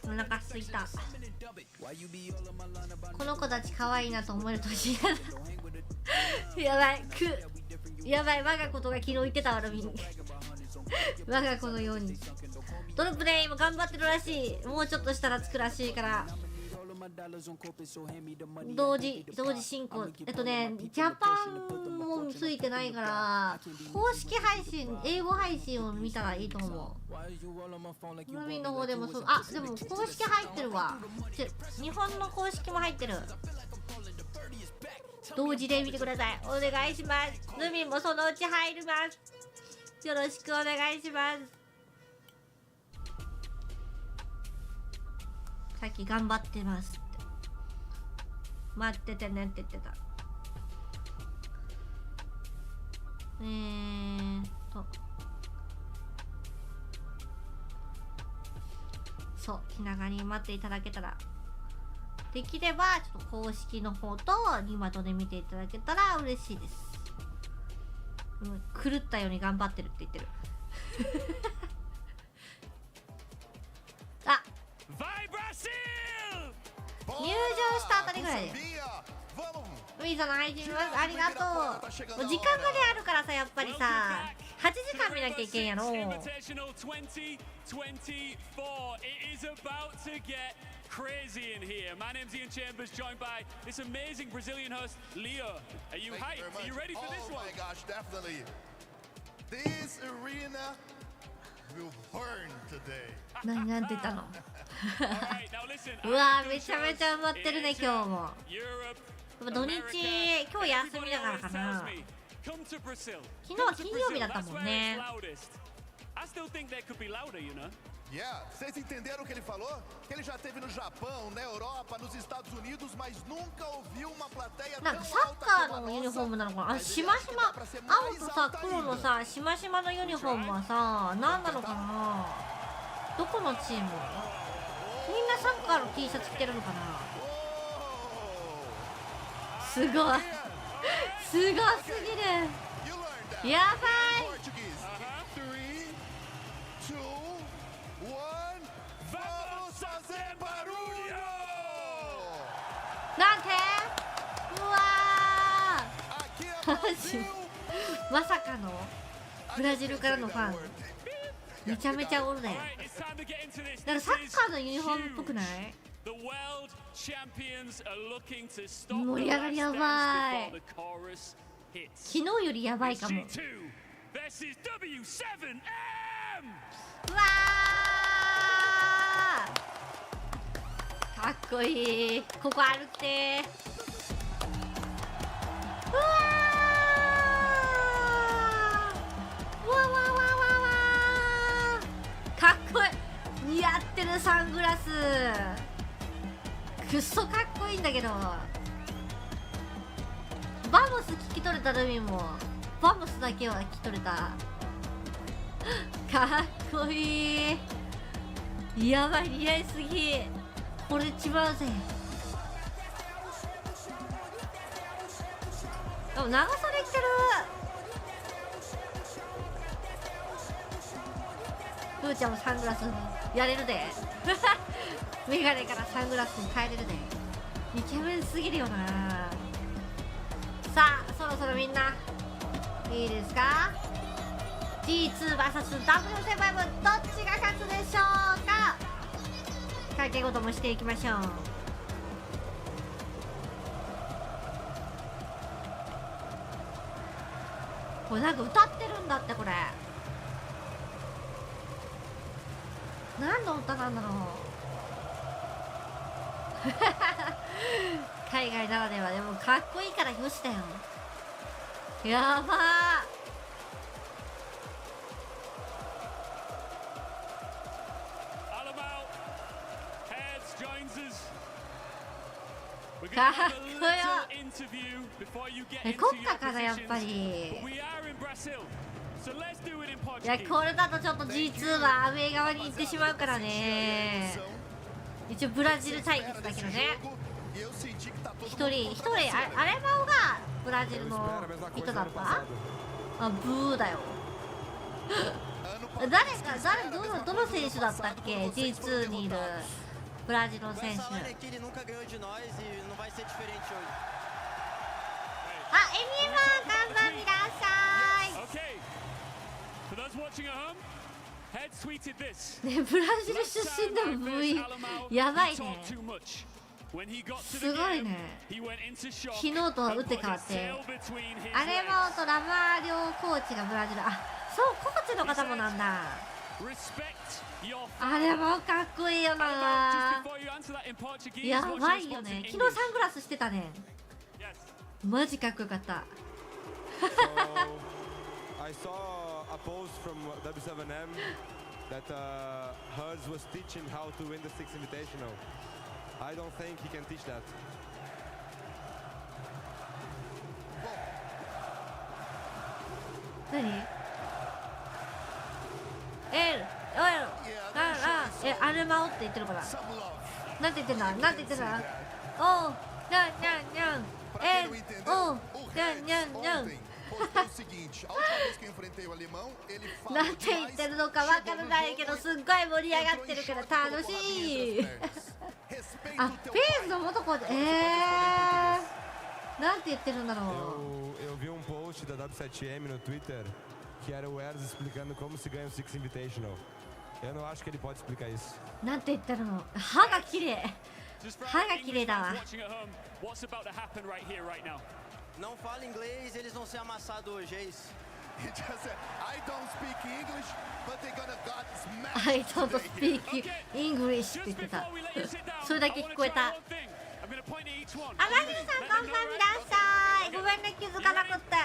お腹すいた。この子たち可愛いなと思える年やばい、やばい、我がことが昨日言ってたわ、ルミン我が子のように。ドロップで今頑張ってるらしい。もうちょっとしたらつくらしいから。同時進行。ジャパンもついてないから公式配信、英語配信を見たらいいと思う。ルミンの方でもそう。あ、でも公式入ってるわ。日本の公式も入ってる。同時で見てください。お願いします。ルミンもそのうち入ります。よろしくお願いします。さっき頑張ってますって待っててねって言ってた。そう気長に待っていただけたら、できればちょっと公式の方と2マトで見ていただけたら嬉しいです。狂ったように頑張ってるって言ってるあ、入場したあたりぐらいでウィーザの配信ます。ありがとう。もう時間まであるからさ、やっぱりさ8時間見なきゃいけんやろ。Crazy in here. My name's Ian Chambers, joined by this amazing Brazilian host, Leo. Are you hyped? Are you ready for this one? Oh my gosh, definitely. This arena will burn today. なんて言ったのうわー、めちゃめちゃ埋まってるね、今日も。土日、今日休みだからかな。昨日は金曜日だったもんね。I still think there could be louder, you know? Yeah, vocês entenderam o que ele falou? Que ele já esteve no Japão, na Europa, nos Estados Unidos, mas nunca ouviu uma plateia tão alta. なんかサッカーのユニフォームなのかな。あ、しましま、青とさ黒のさしましまのユニフォームはさ何なのかな。どこのチーム？見みんなサッカーの T シャツ着てるのかな。すごいすごすぎる。やばい。なんて、うわーまさかのブラジルからのファンめちゃめちゃおるね。だからサッカーのユニフォームっぽくない？盛り上がりやばい。昨日よりやばいかも。うわーかっこいい。ここ歩って。うわーわわわわわーかっこいい。似合ってるサングラス。くっそかっこいいんだけど。バモス聞き取れたルミもバモスだけは聞き取れた。かっこいい。やばい、似合いすぎ。これちまうぜ。でも長袖着てる。ふーちゃんもサングラスやれるでメガネからサングラスに変えれるで。イケメンすぎるよな。さあそろそろみんないいですか。 G2vs.W7 どっちが勝つでしょうか。掛け事もしていきましょう。これなんか歌ってるんだって。これ何の歌なんだろう海外ならでは。でもかっこいいからよしだよ。やばー。かっこよ。国歌かなやっぱり。いやこれだとちょっと G2 はアウェー側に行ってしまうからね。一応ブラジル対決だけどね。一人アレマオがブラジルの人だった。あ、ブーだよどの選手だったっけ。 G2 にいるブラジルの選手。あ、エミエマン看板見らっしゃい。ね、ブラジル出身でも V やばいね。すごいね。昨日とは打って変わってアレマオとラマー両コーチがブラジル。あ、そうコーチの方もなんだ。あれもかっこいいよな。やばいよね。昨日サングラスしてたね。マジかっこよかった。I saw a post from W7M that Hers was teaching how to win the Six Invitational. I don't think he can teach that. 何？アルマオって言ってるから。なんて言ってんだ。なんて言ってんだ。おう、にゃんにゃんにゃん。おう、にゃんにゃんにゃん。なんて言ってるのかわからないけど、すっごい盛り上がってるから楽しい。あ、フェーズの元子で、なんて言ってるんだろう。Eu vi post da W7M no Twitter que era o Eros explicando como se ganha o Six Invitational. Eu não acho que ele pode explicar isso. なんて言ったの。歯が綺麗。歯が綺麗だわ。Não fala inglês, eles vão ser amassados hoje, é isso? I don't speak English, but they're gonna got smashed. I don't speak English って言ってた。それだけ聞こえた。あ、マギルさんこんばんいらっしゃい。ごめんね、気づかなくって。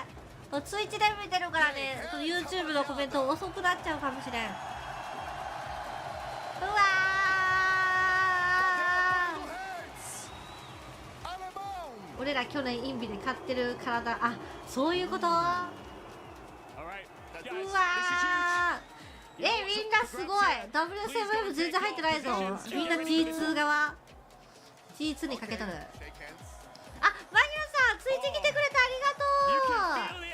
ツイッチで見てるからね、YouTube のコメント遅くなっちゃうかもしれん。うわー、俺ら去年インビで買ってる体。あ、そういうこと。うわー、みんなみんなすごい。 W7M 全然入ってないぞ。みんな G2 側 G2 にかけとる。あ、マギノさんついてきてくれてありがとう。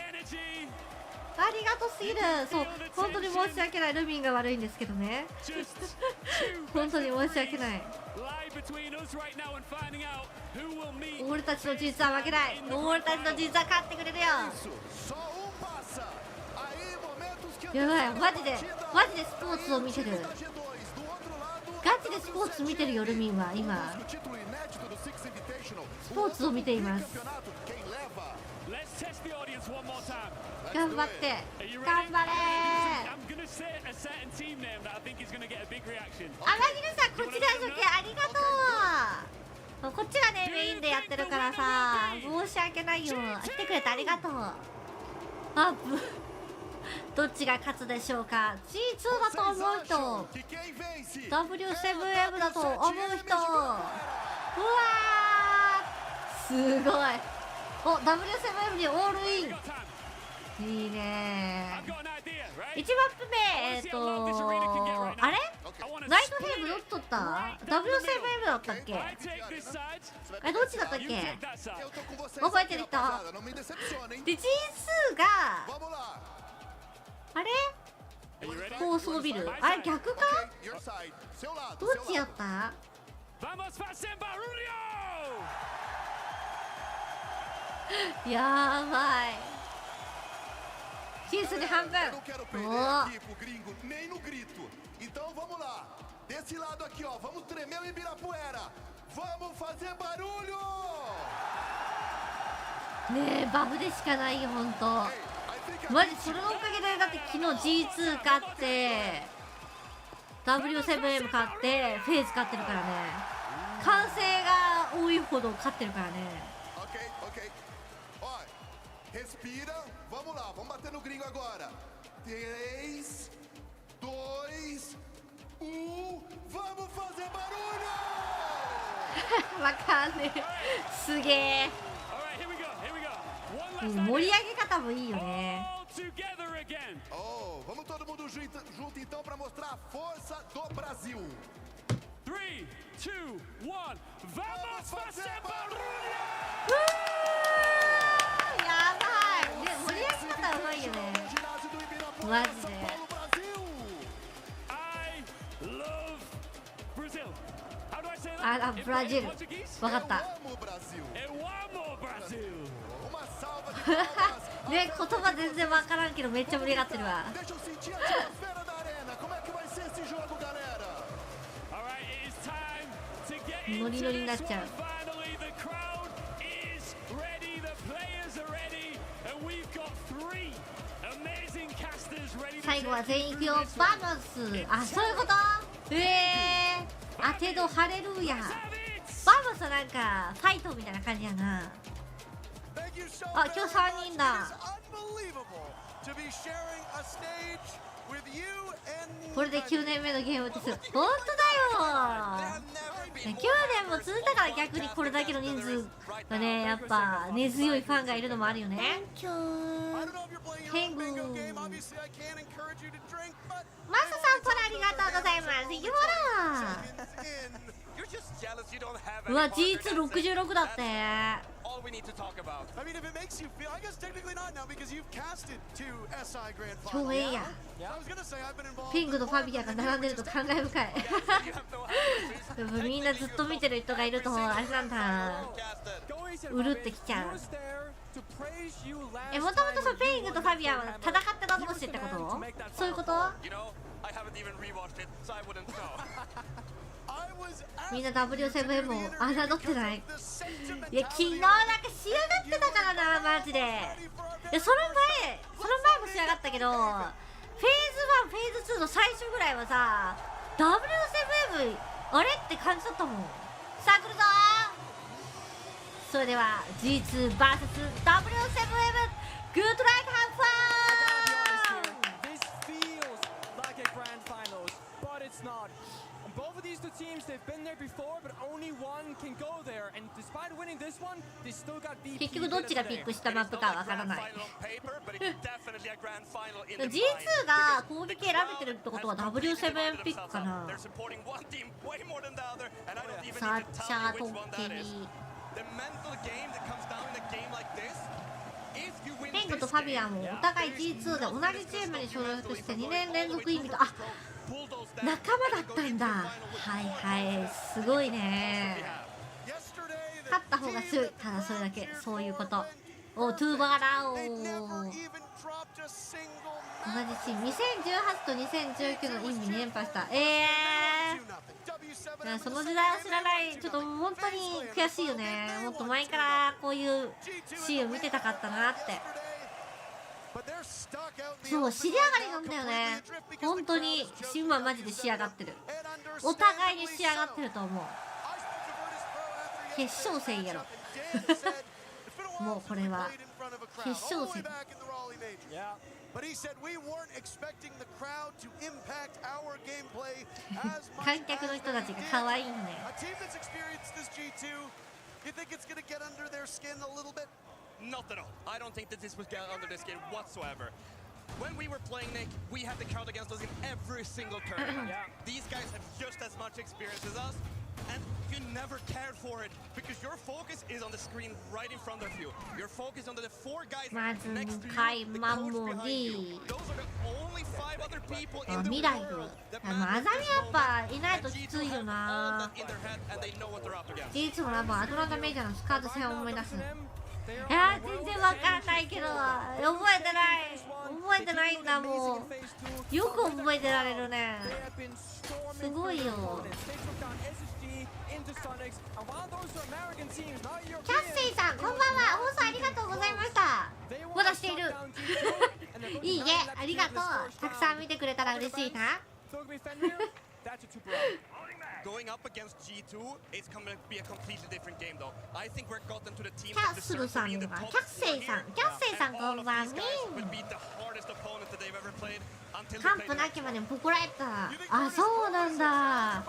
ありがとうすぎる。そう、本当に申し訳ない。ルミンが悪いんですけどね。本当に申し訳ない。俺たちの実は負けない。俺たちの実は勝ってくれるよ。やばい、マジでスポーツを見てる。ガチでスポーツ見てるよ。ルミンは今スポーツを見ています。頑張って頑張れー。あ、マギルさんこっちで初見ありがとう。こっちがねメインでやってるからさ、申し訳ないよ。来てくれてありがとう。あ、どっちが勝つでしょうか。 G2 だと思う人、 W7M だと思う人。うわーすごい。お、W7M にオールイン。いいねー。1マップ目あれナイトヘイブどっとった ?W7M だったっけ。どっちだったっけ。覚えてる人で G2 があれ高層ビル、あれ逆か。どっちやった。やばい。ヒースに半分。おお。ねえ、バフでしかないよ、ほんと。マジそれのおかげで、だって昨日 G2 勝って W7M 勝ってフェイズ勝ってるからね。歓声が多いほど勝ってるからね。Respira, vamos lá, vamos bater no gringo agora. 3, 2, 1, vamos fazer barulho! わかんねえ。すげえ。盛り上げ方もいいよね。Oh, vamos todo mundo junto então para mostrar a força do Brasil. 3, 2, 1, vamos fazer barulho! やばい。で盛り上げ方うまいよね。マジで。あ、ブラジル。わかった。ね、言葉全然わからんけどめっちゃ盛り上がってるわ。ノリノリになっちゃう。最後は全員行くよ。バーマス。あ、そういうこと。当てどハレルヤ。バーマスはなんかファイトみたいな感じやな。あ、今日3人だ。これで9年目のゲームです。本当だよ。9年も続いたから逆にこれだけの人数がね、やっぱ根強いファンがいるのもあるよね。ヘングマサさん、これありがとうございます。いきうわ、G266 だって。競泳や。ピンクとファビアが並んでると感慨深い。みんなずっと見てる人がいるとあれなんだ、うるってきちゃう。もともとそのペイングとファビアは戦ってた同士ってこと？そういうこと？みんな W7M を侮ってない？いや、昨日なんか仕上がってたからな、マジで。いや、その前も仕上がったけど、フェーズ1、フェーズ2の最初ぐらいはさ、W7M あれって感じだったもん。さあ来るぞー。それでは G2vs W7M、 Good luck, have fun! This feels like a grand finals, but it's not. Both of these two teams, they've been there before, but only one 結局どっちがピックしたマップかわからない。G2 が攻撃選べてるってことは W7 ピックかな。サッチャートッケリペングとファビアンもお互い G2 で同じチームに所属して2年連続インビト。あ、仲間だったんだ。はいはい、すごいね。勝った方が強い。ただそれだけ、そういうこと。お、トゥーバーラオー同じチーム2018と2019のインビ2連覇した。その時代は知らない。ちょっと本当に悔しいよね。もっと前からこういうシーンを見てたかったなって。そう、仕上がりなんだよね。本当にシンはマジで仕上がってる。お互いに仕上がってると思う。決勝戦やろ。もうこれは決勝戦。観客の人たちが可愛いね。Not at all. I don't think that this was under the skin whatsoever. When we were playing, Nick, we had the crowd against us in every single tournament. These guys have just as much experience as us, and you never cared for it because your focus is on the screen right in front of you. Your focus on the 4 guys next to you, the coach behind you. Those are the only 5 other people in the world that manage to focus on all that in their head, and they know what they're up against. 事実もラボアトランタメジャーのスカート戦を思い出す。いやー、全然わかんないけど覚えてないんだもん。よく覚えてられるね。すごいよ。キャッセイさん、こんばんは。放送ありがとうございました。まだしている。いいね、ありがとう。たくさん見てくれたら嬉しいな。Going up against G2 is going to be a completely different game, though. I think we're gotten to the team キャッスルさんがキャッセイさん、キャッセイさんこんばんは。完膚なきまでポコラやった。あ、そうなんだ。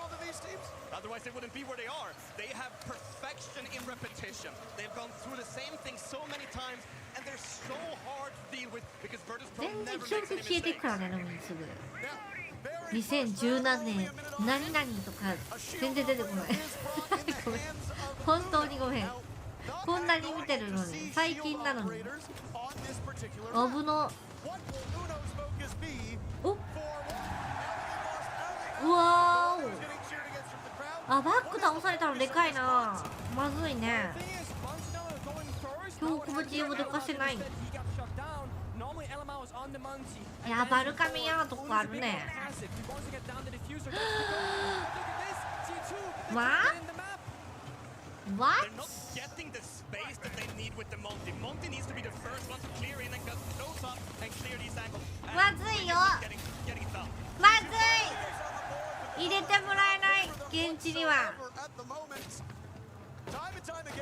Otherwise, they wouldn't be where they are. They have perfection in repetition. They've gone through the same thing so many times, and they're so hard to deal with because Virtus.Pro 全然 never 記 makes 憶 any 消えていくからね、飲みにすぐ。2010何年何々とか全然出てこない。ごめん、本当にごめん。こんなに見てるのに最近なのに。アブのお、うわーお、あ、バック倒されたのでかいな。まずいね。今日小口呼ぶとかしてない。いや、バルカミヤーとかあるね。わ？What？ まずいよ。まずい。入れてもらえない。現地には。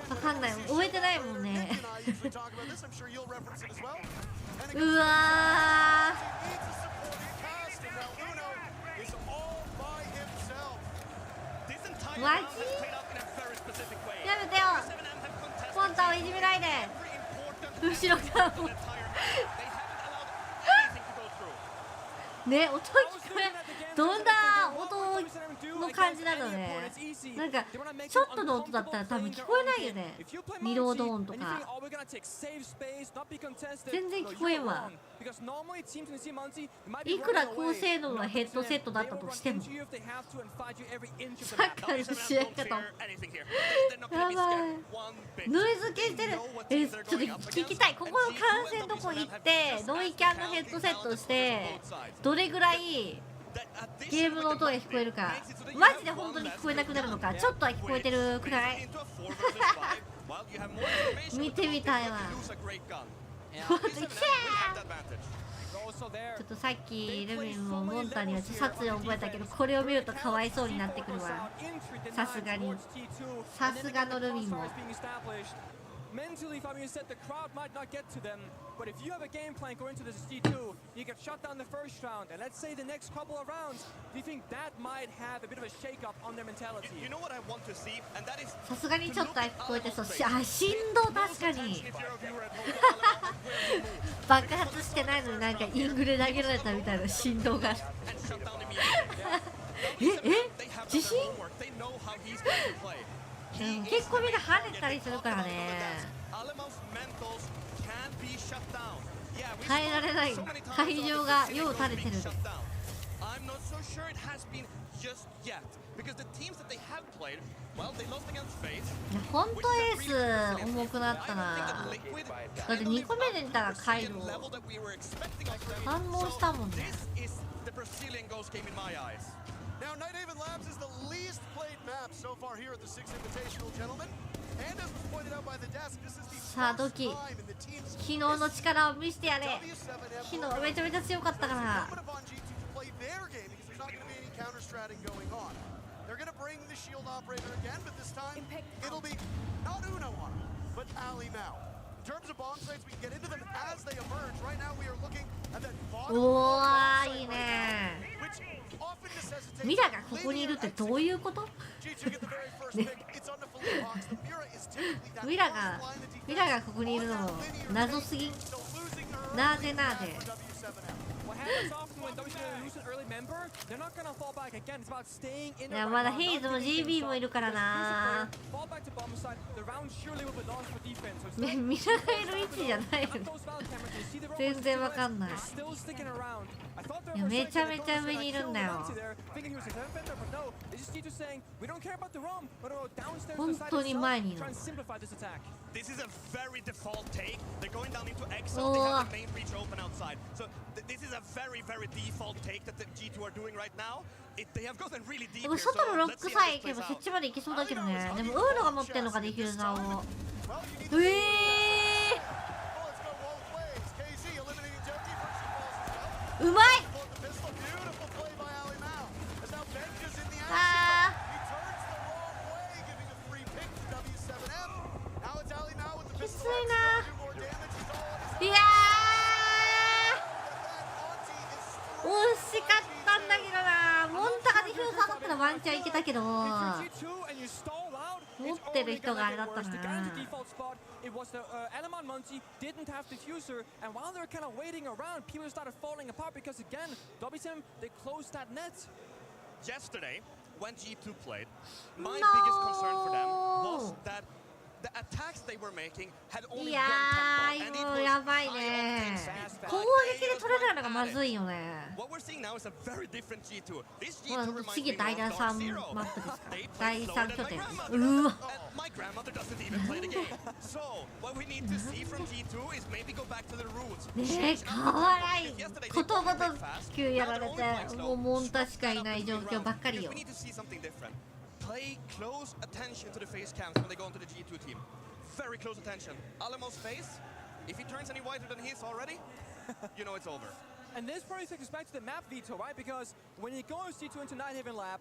わかんない。覚えてないもんね。うわー、マジ？やめてよ。ポンタをいじめないで。後ろからもね、音聞こえ、どんな音の感じなのね。なんかちょっとの音だったら多分聞こえないよね。リロード音とか全然聞こえんわ。いくら高性能なヘッドセットだったとしても。サッカーの試合かと。やばい、ノイズ消してる。ちょっと聞きたい。ここの観戦どこ行ってノイキャンのヘッドセットしてどれぐらいゲームの音が聞こえるか。マジで本当に聞こえなくなるのか。ちょっとは聞こえてるくらい。見てみたいわ。ちょっとさっきルミンもモンタには殺意を覚えたけど、これを見るとかわいそうになってくるわ。さすがに、さすがのルミンも。But if you have a game plan going into this G2, you get shut down the first round, and let's say the next couple of rounds, do you think that might have a bit of a shake-up on their mentality? You know what I want to see, and that is さすがにちょっと聞こえてそう。あ、振動確かに爆発してないのになんかイングレ投げられたみたいな振動が地震結構みんな跳ねたりするからね。耐えられない。会場がよう垂れてる。ほんとエース重くなったな。だって2個目で見たらカイロ反応したもんね。Now, Nighthaven Labs is the least played map so far here at the Six Invitational, gentlemen. And as was pointed out by the desk, this is the first time in the team's 昨日の力を見せてやれ。昨日めちゃめちゃ強かったから。They're going to bring the shield operator again, but this time it'll be not Uno on him, but Ali Mao. In terms of bomb sites, we can get into them as they emerge. Right now, we are looking at that bottom. おー、いいね。ミラがここにいるってどういうこと？ミラがここにいるの謎すぎ。なぜなぜ。いやまだヘイズも GB もいるからな。ミラがいる位置じゃないよね。全然わかんない。いやめちゃめちゃ上にいるんだよ。本当に前にいる。This is a very default take. They're going down into Exo. They have the main breach open outside. So this is a very, very default take that the G2 are doing right now. They have gotten really deep. でも外のロックさえ行けばそっちまで行けそうだけどね。でもウーロが持ってるのかディフューザーを。うまい。あー。きついな。いやー惜しかったんだけどな。モンタがディフューザーだったらワンチャンいけたけど持ってる人があれだったな。Yesterday, when G2 played, my biggest concern for them was that the attacks they were making had only one tempo, and it was high octane fast. 攻撃で取れないのがまずいよね。What we're seeing now is a very different G2. This G2 reminds 次 me 第3 of マップですか。 they 第 play 3 slower 拠 than 点。 my うわ。 My grandmother doesn't even play the game. So what we need to see from G2 is maybe go back to the roots. ねえ、かわいい。ことごとくやられて、もうモンタしかいない状況ばっかりよ。 We need to see something different. Pay close attention to the face cams when they go into the G2 team. Very close attention. Alamo's face, if he turns any whiter than he is already, you know it's over. And this probably takes us back to the map veto, right? Because when you go C2 into Nighthaven Lab,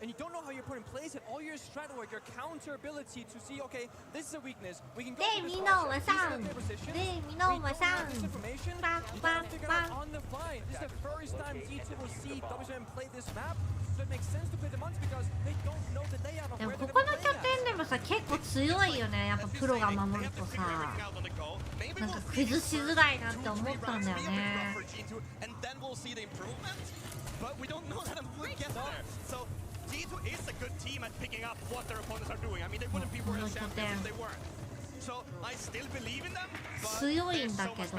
and you don't know how you're put in place it, all your strat work, your counter ability to see, okay, this is a weakness. We can go to this position. We know this information. You can figure out on the fly. This is the first time G2 will see WM play this map. So it makes sense to play the months because they don't know the layout of でも where こ they're こ going の to 拠 play 点でもさ結構強いよね。やっぱプロが守るとさなんか崩しづらいなって思ったんだよね。G2 is a good team at picking up what their opponents are doing. I mean, they wouldn't be world champions if they weren't. So I still believe in them, but 強いんだけど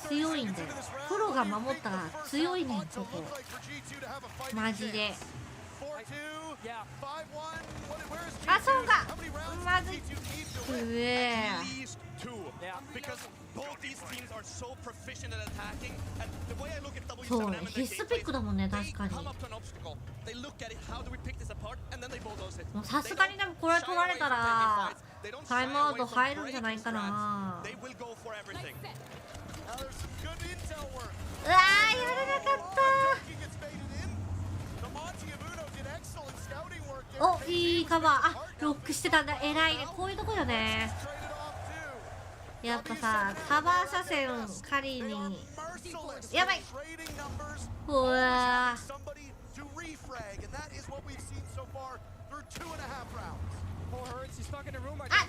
強いんだよ。プロが守ったら強いねんここ。マジで。あ、そうか。まずい。うえ。そうね、必須ピックだもんね、確かに。もうさすがにでもこれ取られたらタイムアウト入るんじゃないかな。うわー、やらなかった。お、いいカバー。あ、ロックしてたんだ。偉いね。こういうとこよね。やっぱさカバー車線仮にやばい。うわあ、ネ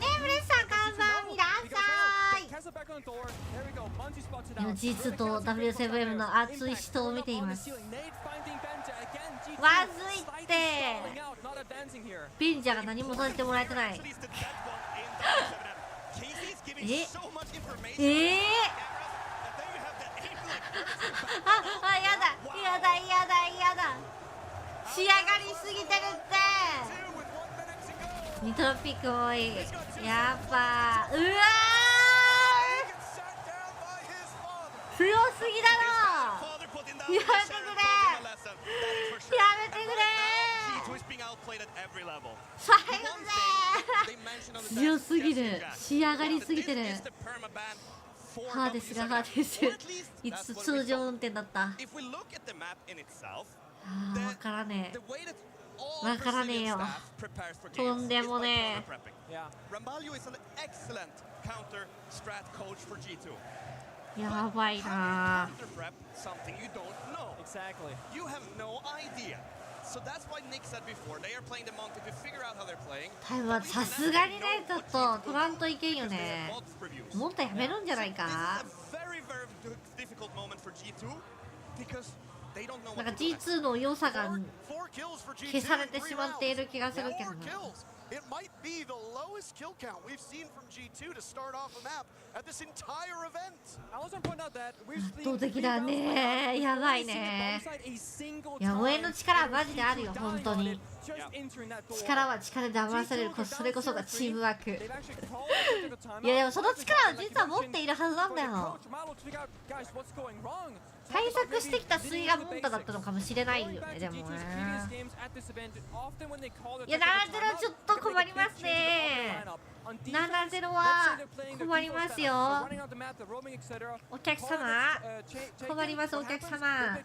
ームレスさんこんばんみなさい。今 G2 と W7M の熱い死闘を見ています。まずいって、ビンジャーが何もさせてもらえてない。あ、やだやだやだやだ、仕上がりすぎてるって。ニトロピック多い。やっぱうわー強すぎだろ。やめてくれやめてくれ。最後で強すぎる。仕上がりすぎてる。ハーデスがハーデスいつ通常運転だった。わからねえわからねえよ。とんでもねえ。やばいな。タイムはさすがにねちょっと取らんといけんよね。もっとやめるんじゃないか。なんか G2 の良さが消されてしまっている気がするけどな。It might be the lowest kill count we've seen from G2 to start off a map at this entire event. I also point out that we've seen 圧倒的だね。やばいね。いや応援の力はマジであるよ本当に。力は力で騙らされる、それこそがチームワーク。いやでもその力は実は持っているはずなんだよ。対策してきた水がモンタだったのかもしれないよね。でもねいや 7-0 ちょっと困りますね。7-0 は困りますよ。お客様困ります。お客様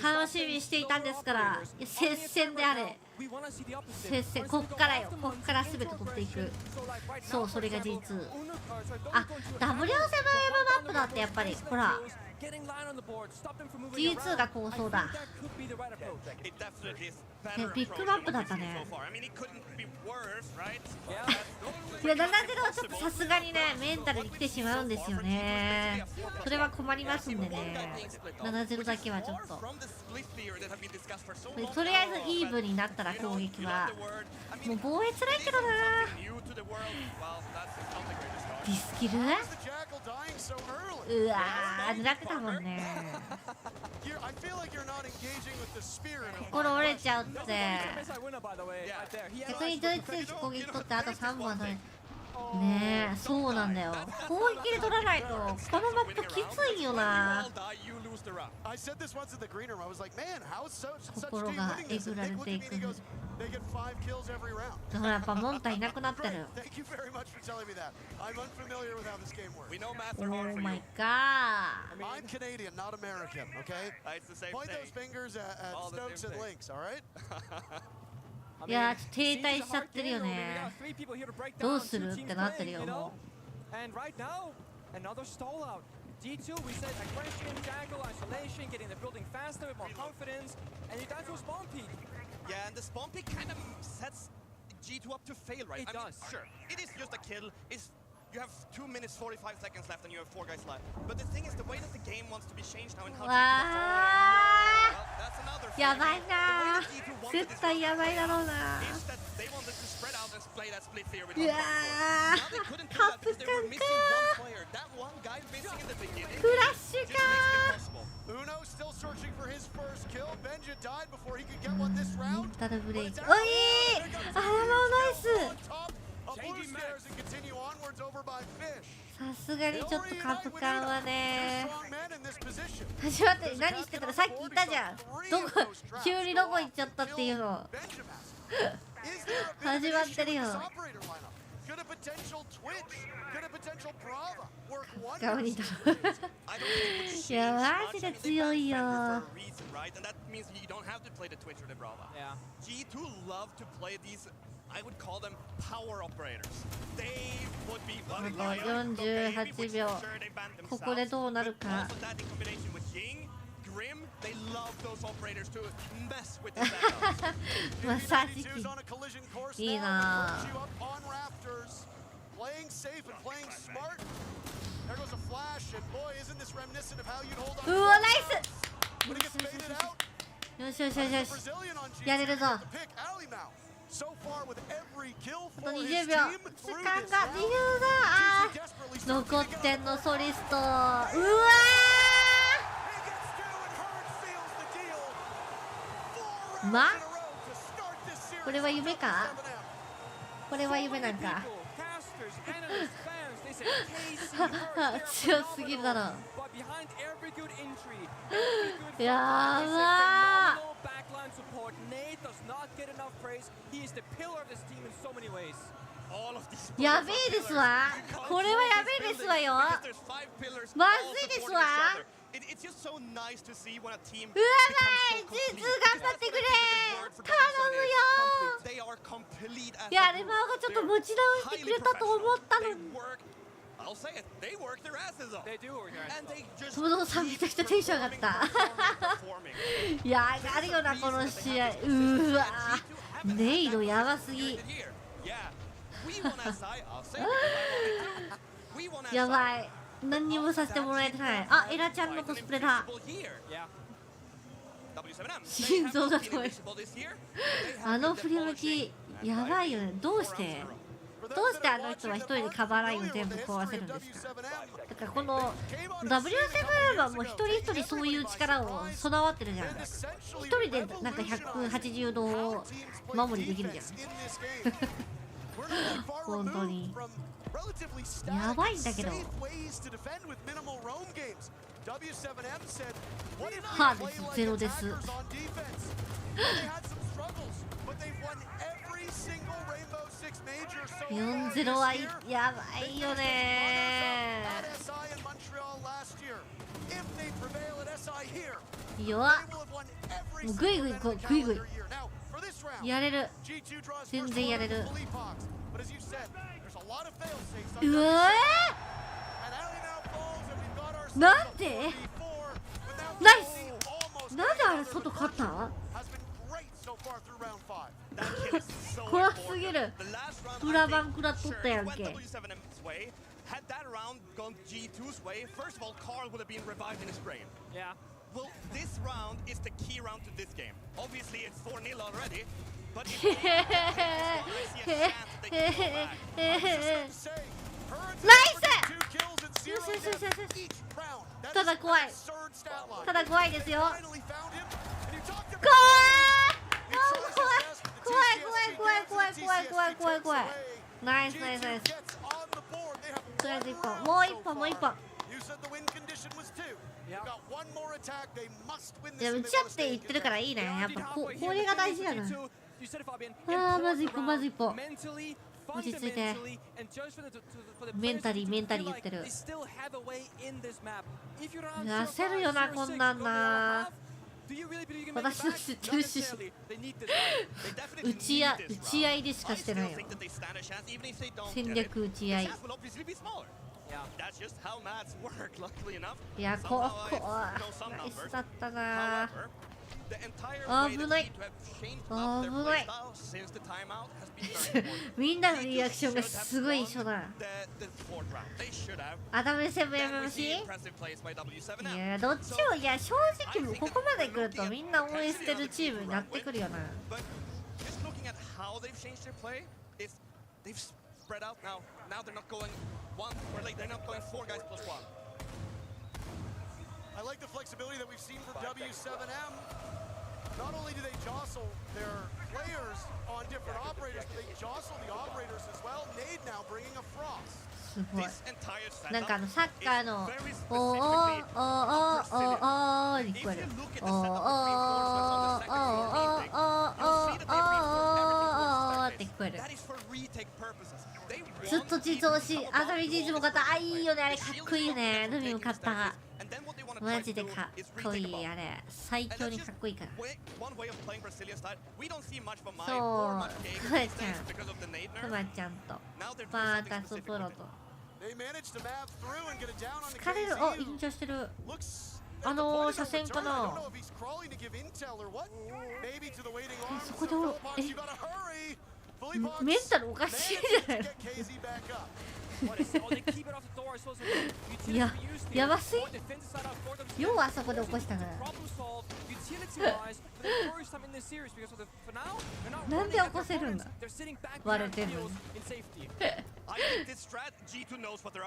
楽しみにしていたんですから。接戦であれ接戦。こっからよ、こっから全て取っていく。そう、それが G2。 あ、W7M マップだって。やっぱりほらG2 が構想だ。ビッグマップだったね。いや 7-0 はちょっとさすがにねメンタルに来てしまうんですよね。それは困りますんでね。7-0 だけはちょっととりあえずイーブンになったら攻撃はもう防衛つらいけどな。ディスキルうわー狙ってたもんね。心折れちゃうって。逆にドイツ選手攻撃取ってあと3本ねえ、そうなんだよ。攻撃で取らないとこのマップきついよな。心がえぐられていく。だからやっぱモンタいなくなってる。オーマイガー。いやー停滞しちゃってるよね。どうするってなってるよもう。G2, we said aggression, tackle, isolation, getting the building faster with more confidence, and you're down to a spawn peak. Yeah, and the spawn peak kind of sets G2 up to fail, right? It does. Sure, it is just a kill. You have 2 minutes 45 seconds left and you have 4 guys left. But the thing is, the way that the game wants to be changed now and how G2 that's another thing. やばいな。絶対やばいだろうな。いやーカップ感かクラッシュか。メンタルブレイク。おいあらナイス。さすがにちょっとカップ感はね。始まって何してたらさっき言ったじゃん。どこ急にどこ行っちゃったっていうの始まってるよ。顔にいやマジで強いよ。means you don't have to play the Twitch or the Brava. Yeah. G2 love to play these, I would call them power operators. They would be 48秒。ここでどうなるか。Also that in combination with Ying, Grim, they love those operators to mess with the backups. マッサージ機。いいなぁ。Playing safe and playing smart. There goes a flash, and boy, isn't this reminiscent of how you'd hold on. うわ、ナイス。When he gets baited out. よしよしよしよし。やれるぞ。あと20秒。時間が20だ。あー、残ってんのソリスト。うわー。ま？これは夢か？これは夢なんか。強すぎるだろ。やばー。やべえですわ。これはやべえですわよ。まずいですわ。うわない、G2 頑張ってくれ。頼むよ。いや、レバーがちょっと持ち直してくれたと思ったのに。友野さんめちゃくちゃテンション上がった。いや、上がるよなこの試合。うわー、ネイロやばすぎ。やばい、何にもさせてもらえてない。あ、エラちゃんのコスプレだ。心臓が遠い。あの振り向きやばいよね。どうしてあの人は一人でカバーラインを全部壊せるんですか。だからこの W7 はもう一人一人そういう力を備わってるじゃん。一人でなんか180度を守りできるじゃん。本当にやばいんだけど。ハーです、ゼロです。4-0 はやばいよねー。弱っ。もうグイグイこう、グイグイやれる。全然やれる。うわー、なんでナイス。なんであれ外勝った？怖すぎる。裏番食らっとったやんけ。Had that round gone G2's way, first of all, Carl would have been revived in his brain. Yeah. Well, this round is the key round to this game. Obviously, it's 4-0 already, but if I see a chance that they can go back. Nice! よしよしよしよし。ただ怖い。ただ怖いですよ。怖い。怖い。ナイス。とりあえず1本。もう1本。いや、打ち合って言ってるからいいね。やっぱこれが大事だな。あー、まず1本。落ち着いて。メンタリー言ってる。焦るよな、こんなんな。私の知ってるし、打ち合いでしかしてないよ。戦略打ち合い。いや、こナイスだったな。危ない。みんなのリアクションがすごい一緒だ。W7 やめまし。いや、どっちを、いや、正直もうここまで来るとみんな応援してるチームになってくるよな。I like the flexibility that we've seen from W7M. Not only do they jostle their players on different operators, but they jostle the operators as well. Nade now bringing a frost. すごい。なんかサッカーのおーに聞こえる。って聞こえる。ずっと地図押し、アザミジーズも勝った。あ、いいよね、あれかっこいいよね。ルミも勝った。マジでかっこいいあれ最強にかっこいいからそうクマちゃんクマちゃんとバータスプロと疲れるお緊張してる車線かなそこでメンタルおかしいじゃないいや、やばすぎようあそこで起こしたからなんで起こせるんだ割れてるのに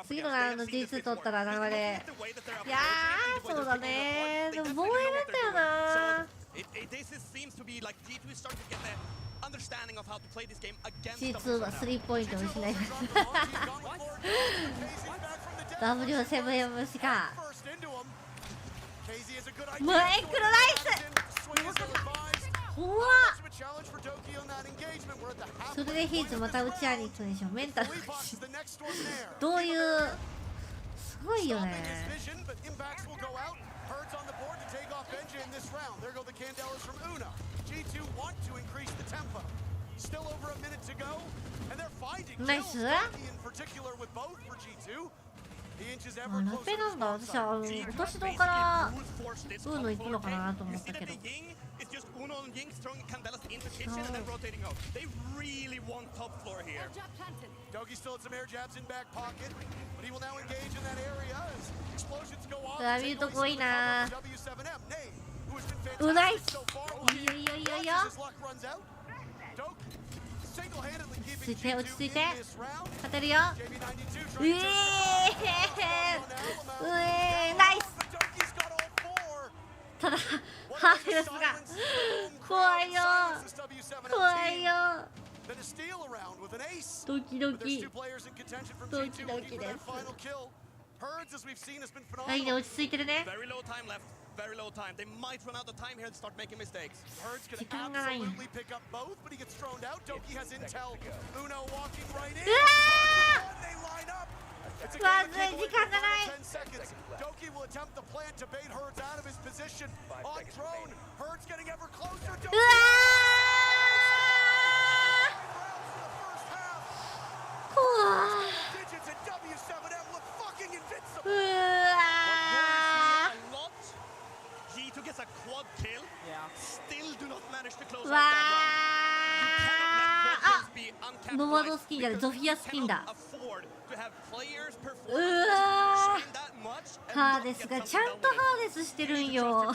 次のラウンド G2 取ったら流れいやーそうだねでも防衛なんだよなG2 は3ポイントを失いました W7M しかマイクロライス怖っそれでヒーツまた打ち合いに行くんでしょメンタルどういうすごいよねナイスラペなんだ私は落とし戸からウーノ行くのかなと思ったけど見るとこいいなナイスいいよいいよいいよいいよ落ち着いて勝てるよナイスただハーレスが怖いよ怖いよドキドキドキドキですいいね落ち着いてるねvery low time. They might run out of time here and start making mistakes. Herd's gonna absolutely pick up both, but he gets thrown out. Doki has intel. Uno walking right in. They line up. It's a game of kick away for 10 seconds. Doki will attempt the plant to bait Herd's out of his position. On drone. Herd's getting ever closer. Doki. Digits and W7M look fucking invincible. G2 gets a quad kill. Still do not manage to close out that round. You cannot let quad kills be uncapped. ノマドスキンじゃないゾフィアスキンだハーデスがちゃんとハーデスしてるんよ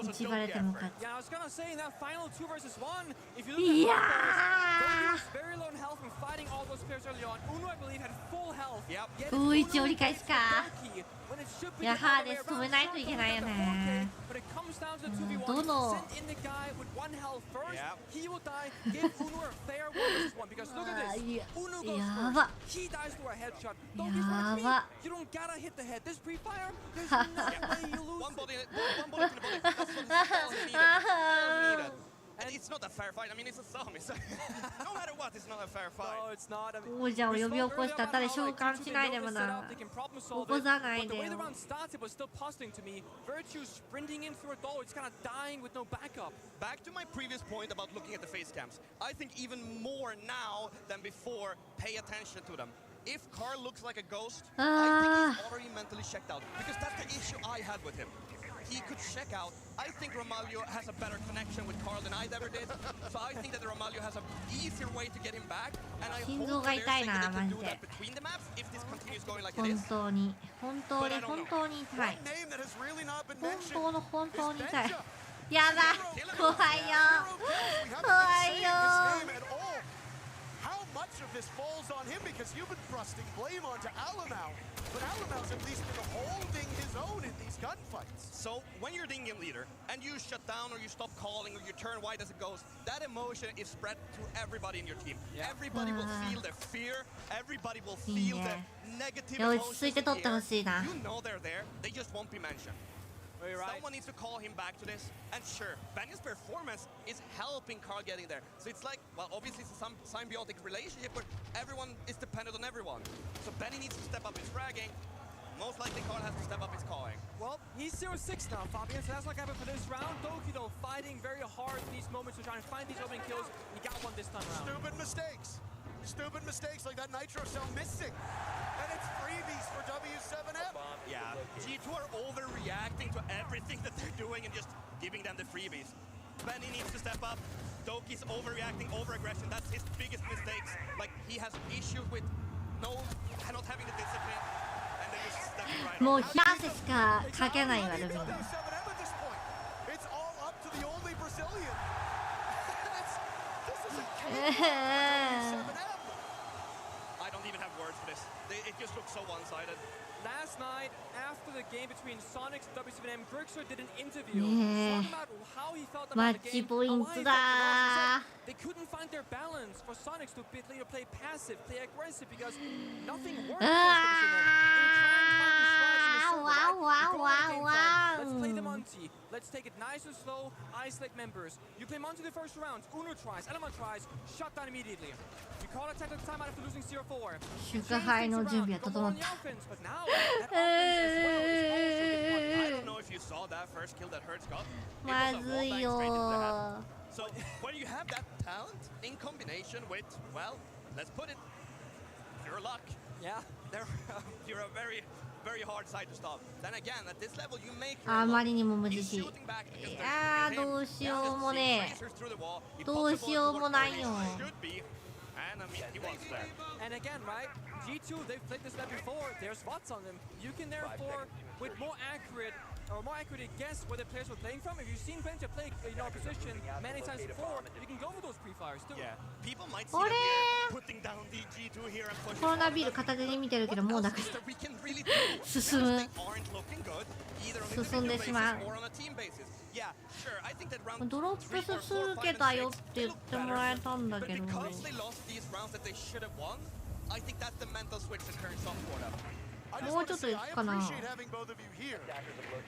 一バレても勝ついやー5-1折り返すかいやハーデス止めないといけないよねどのやばやばAnd it's not a fair fight. I mean, it's a zombie, so no matter what, it's not a fair fight. No, it's not. I mean, 王者を呼び起こしたただ召喚しないでもな起こさないでよ the way the round started was still puzzling to me. Virtue sprinting in through a door, it's kind of dying with no backup. Back to my previous point about looking at the face cams. I think even more now than before, pay attention to them. If Carl looks like a ghost, I think he's already mentally checked out. Because that's the issue I had with him. He could check out. I think Romalio has a better connection with Carl than I ever did. So I think that Romalio has an easier way to get him back. And I hope that there's things that they can do that between the maps if this continues going like it is. 本当に痛い本当に痛いやば怖いよ怖いよHow much of this falls on him because you've been thrusting blame onto Alamau, but Alamau's at least been holding his own in these gunfights. So when you're the in-game leader and you shut down or you stop calling or you turn white as it goes, that emotion is spread to everybody in your team. Everybody will feel the fear. Everybody will feel the negative emotions in the air. You know they're there. They just won't be mentioned. Someone needs to call him back to this. And sure, Benny's performance is helping Carl getting there. So it's like, well, obviously it's a symbiotic relationship where everyone is dependent on everyone. So Benny needs to step up his fragging. Most likely Carl has to step up his calling. Well, he's 0-6 now, Fabian, so that's not gonna happen for this round. Doki, though, fighting very hard in these moments to try and find these opening kills. He got one this time around. Stupid mistakes. Stupid mistakes like that Nitro cell missing. And it's freebies for W7M. Yeah, G2 are overreacting to everything that they're doing and just giving them the freebies. Benny needs to step up. Doki's overreacting, over-aggression. That's his biggest mistakes. Like, he has issues with not having the discipline. And then just stepping right もう冷や汗しかかけないわルビン。It's all up to the only Brazilian. This is a chaos. I don't even have words for this. It just looks so one-sided. Last night, after the game between Sonics and W7M, Grixer did an interview talking about how he felt about the game, and why he felt lost. They couldn't find their balance for Sonics to play passive, play aggressive, because nothing worked against W7M. Let's play the Monty. Let's take it nice and slow, isolate members. You play Monty the first round, Uno tries, Element tries, shut down immediately. You call a tactical timeout after losing 0-4. 祝杯の準備は整った。 I don't know if you saw that first kill that Hertz got.まずいよ。 So when you have that talent in combination with, well, let's put it, pure luck. Yeah, you're a very, very hard side to stop. Then again, at this level, you make your あまりにも無慈悲。いやーどうしようもねえ。どうしようもないよ。 And I mean, he was there. And again, right? G2, they've played this map before. There's spots on them. You can therefore, with more accurate guess where the players were playing from. If you've seen players play, a position many times before, you can go for those pre-fires too. Yeah, people might see that we're putting down the G2 here and pushing. コロナビール片手に見てるけどもうだから進む。進んでしまう。ドロップス続けたよって言ってもらえたんだけど。 もうちょっといくかな。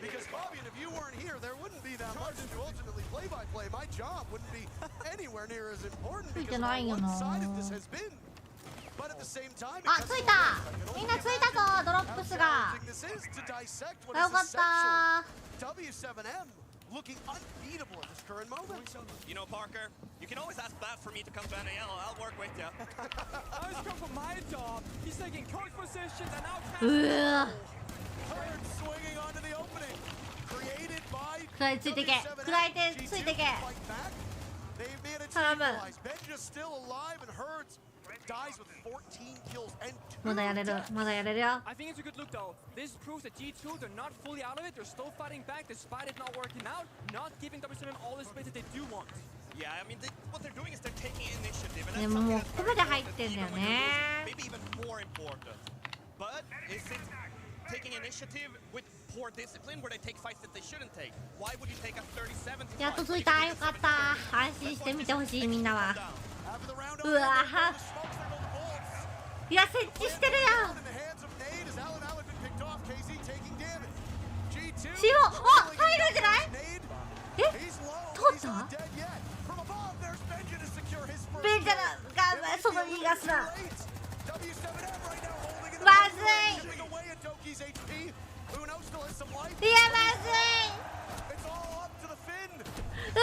Because Fabian, if you weren't here, there wouldn't be that much to ultimately play-by-play. My job wouldn't be anywhere near as important because of how one-sided this has been. But at the same time, あ、ついた。みんなついたぞ、ドロップスが。よかった。 W7M looking unbeatable at this current moment. You know, Parker, you can always ask that for me to come to NAL. I'll work with you. I was come for my job. He's taking coach positions and now Herd swinging onto the opening. Created by 食らいついてけ。食らいてついてけ。頼む。 まだやれる。まだやれるよ。 I think it's a good look though. This proves that G2, they're not fully out of it. They're still fighting back despite it not working out, not giving W7M all the space that they do want. Yeah, I mean, what they're doing is they're taking initiative, and でももうここまで入ってんだよね。 maybe even more important. But is it taking initiative with poor discipline where they take fights that they shouldn't take? Why would you take a 37? やっとついた。よかった。安心して見てほしいみんなは。うわは。いや設置してるやん。しよう。あ、入るんじゃない？え？通った？ベンジャラがその逃がすな。まずい。いやまずい。うわ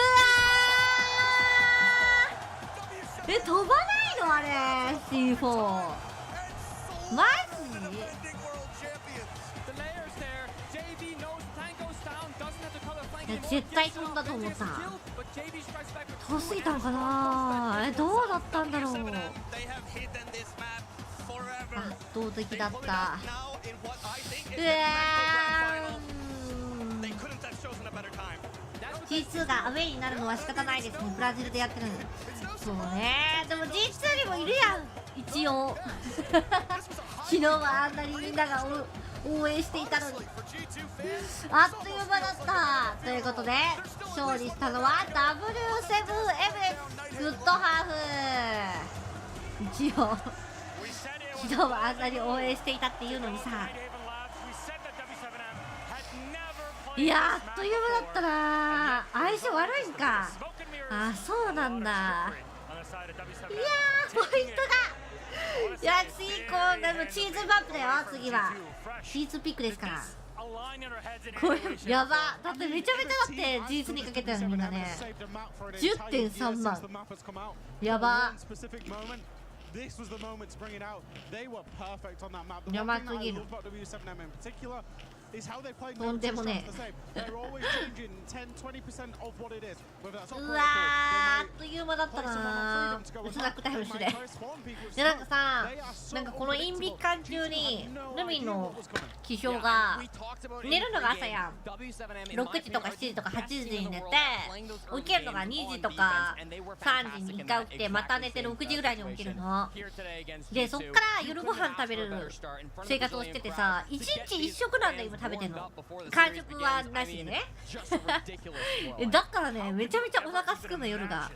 ー。え、飛ばないのあれ C4。マジ？いや絶対飛んだと思った。遠すぎたのかな。え、どうだったんだろう。圧倒的だった。うわG2 がアウェイになるのは仕方ないですね。ブラジルでやってるの。そうね。でも G2 にもいるやん一応。昨日はあんなにみんなが応援していたのにあっという間だった。ということで勝利したのは W7M です。グッドハーフ。一応昨日はあんなに応援していたっていうのにさ。いやあっという間だったな。相性悪いんか。あ、そうなんだ。いやーポイントがいや次でもチーズバンプだよ。次はチーズピックですから。これやば。だってめちゃめちゃだって G2 にかけてるみんなね。 10.3 万やば。やばすぎる。とんでもねえ。うわー、あっという間だったなー。スナックタイムしてで、なんかさ、なんかこのインビ間中にルミの起床が寝るのが朝やん。6時とか7時とか8時に寝て、起きるのが2時とか3時に1回起きて、また寝て6時ぐらいに起きるので、そっから夜ご飯食べる生活をしててさ、1日1食なんだ今食べてんの。間食はなしでねだからね、めちゃめちゃお腹すくの夜が。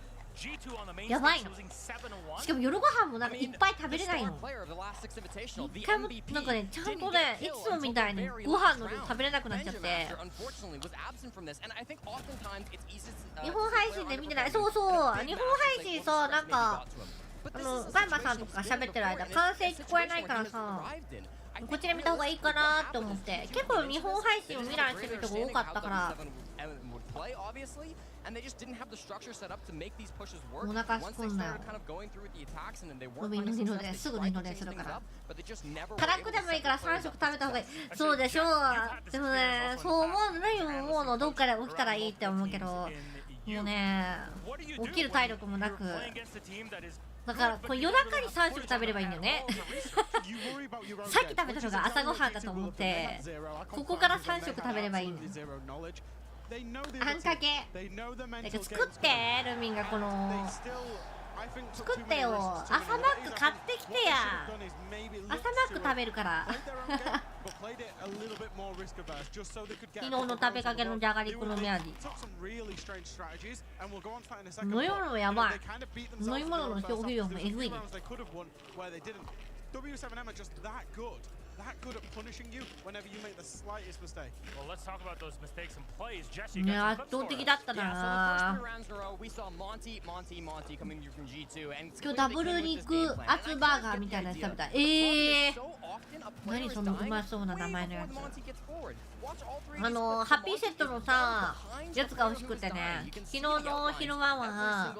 やばいの。しかも夜ご飯もなんかいっぱい食べれないの。一回もなんかね、ちゃんとね、いつもみたいにご飯の量食べれなくなっちゃって。日本配信で見てない。そうそう、日本配信さ、なんかバイマさんとか喋ってる間完成聞こえないからさ、こっちで見た方がいいかなって思って、結構日本配信を見られてる人が多かったから。お腹すくんなよ。飲みのですぐ二のでするから。辛くでもいいから3食食べた方がいい。そうでしょう。でもね、そう思う何も思うの。どっかで起きたらいいって思うけど、もうね、起きる体力もなく。だからこれ夜中に3食食べればいいんだよねさっき食べたのが朝ごはんだと思って、ここから3食食べればいいんだよ。あんかけなんか作ってルミンがこの作ってよ。朝マック買ってきてや。朝マック食べるから昨日の食べかけのじゃがりこの目味。飲み物もやばい。飲み物の消費量もえぐいです。ね、圧倒的だったな。今日ダブル肉厚バーガーみたいなやつ食べた。何そのうまそうな名前のやつ。ハッピーセットのさやつが欲しくてね、昨日の昼間はハ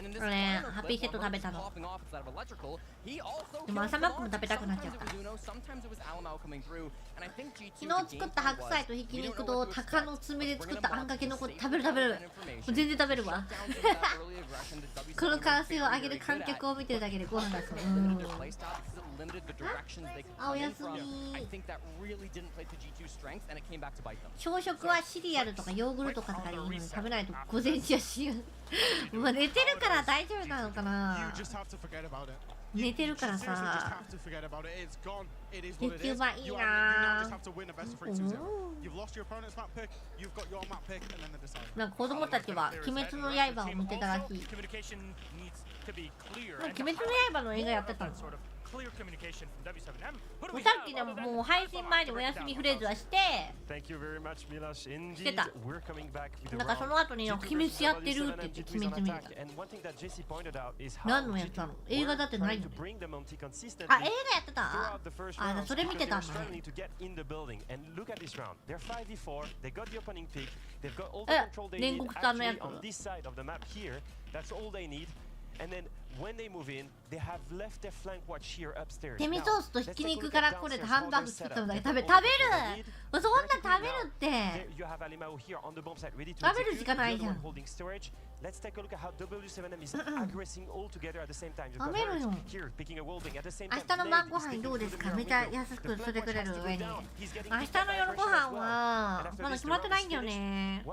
ッピーセット食べたの。でも朝マックも食べたくなっちゃった。昨日作った白菜とひき肉と鷹の爪で作ったあんかけの子食べる全然食べるわこの歓声を上げる観客を見てるだけでご飯がそう。あ、おやすみ。朝食はシリアルとかヨーグルトとかいいのに食べないと午前中は死ぬもう寝てるから大丈夫なのかな。寝てるからさ。Vtuberいいなぁ。なんか子供たちは鬼滅の刃を見てたらしい。鬼滅の刃の映画やってたの。さっきでももう配信前にお休みフレーズはしてた。なんかその後に鬼滅やってるって言って鬼滅見てた。何のやつなの。映画だってないのね。あ、映画やってた。あ、それ見てたんだね。煉獄さんのやつ。デミソースとひき肉からこれでハンバーグ作ったのだけ食べる。そんな食べるって食べるしかないじゃん。食べるよ。明日の晩ご飯どうですか。めちゃ安くしてくれる上に。明日の夜ご飯はまだ決まってないんだよね。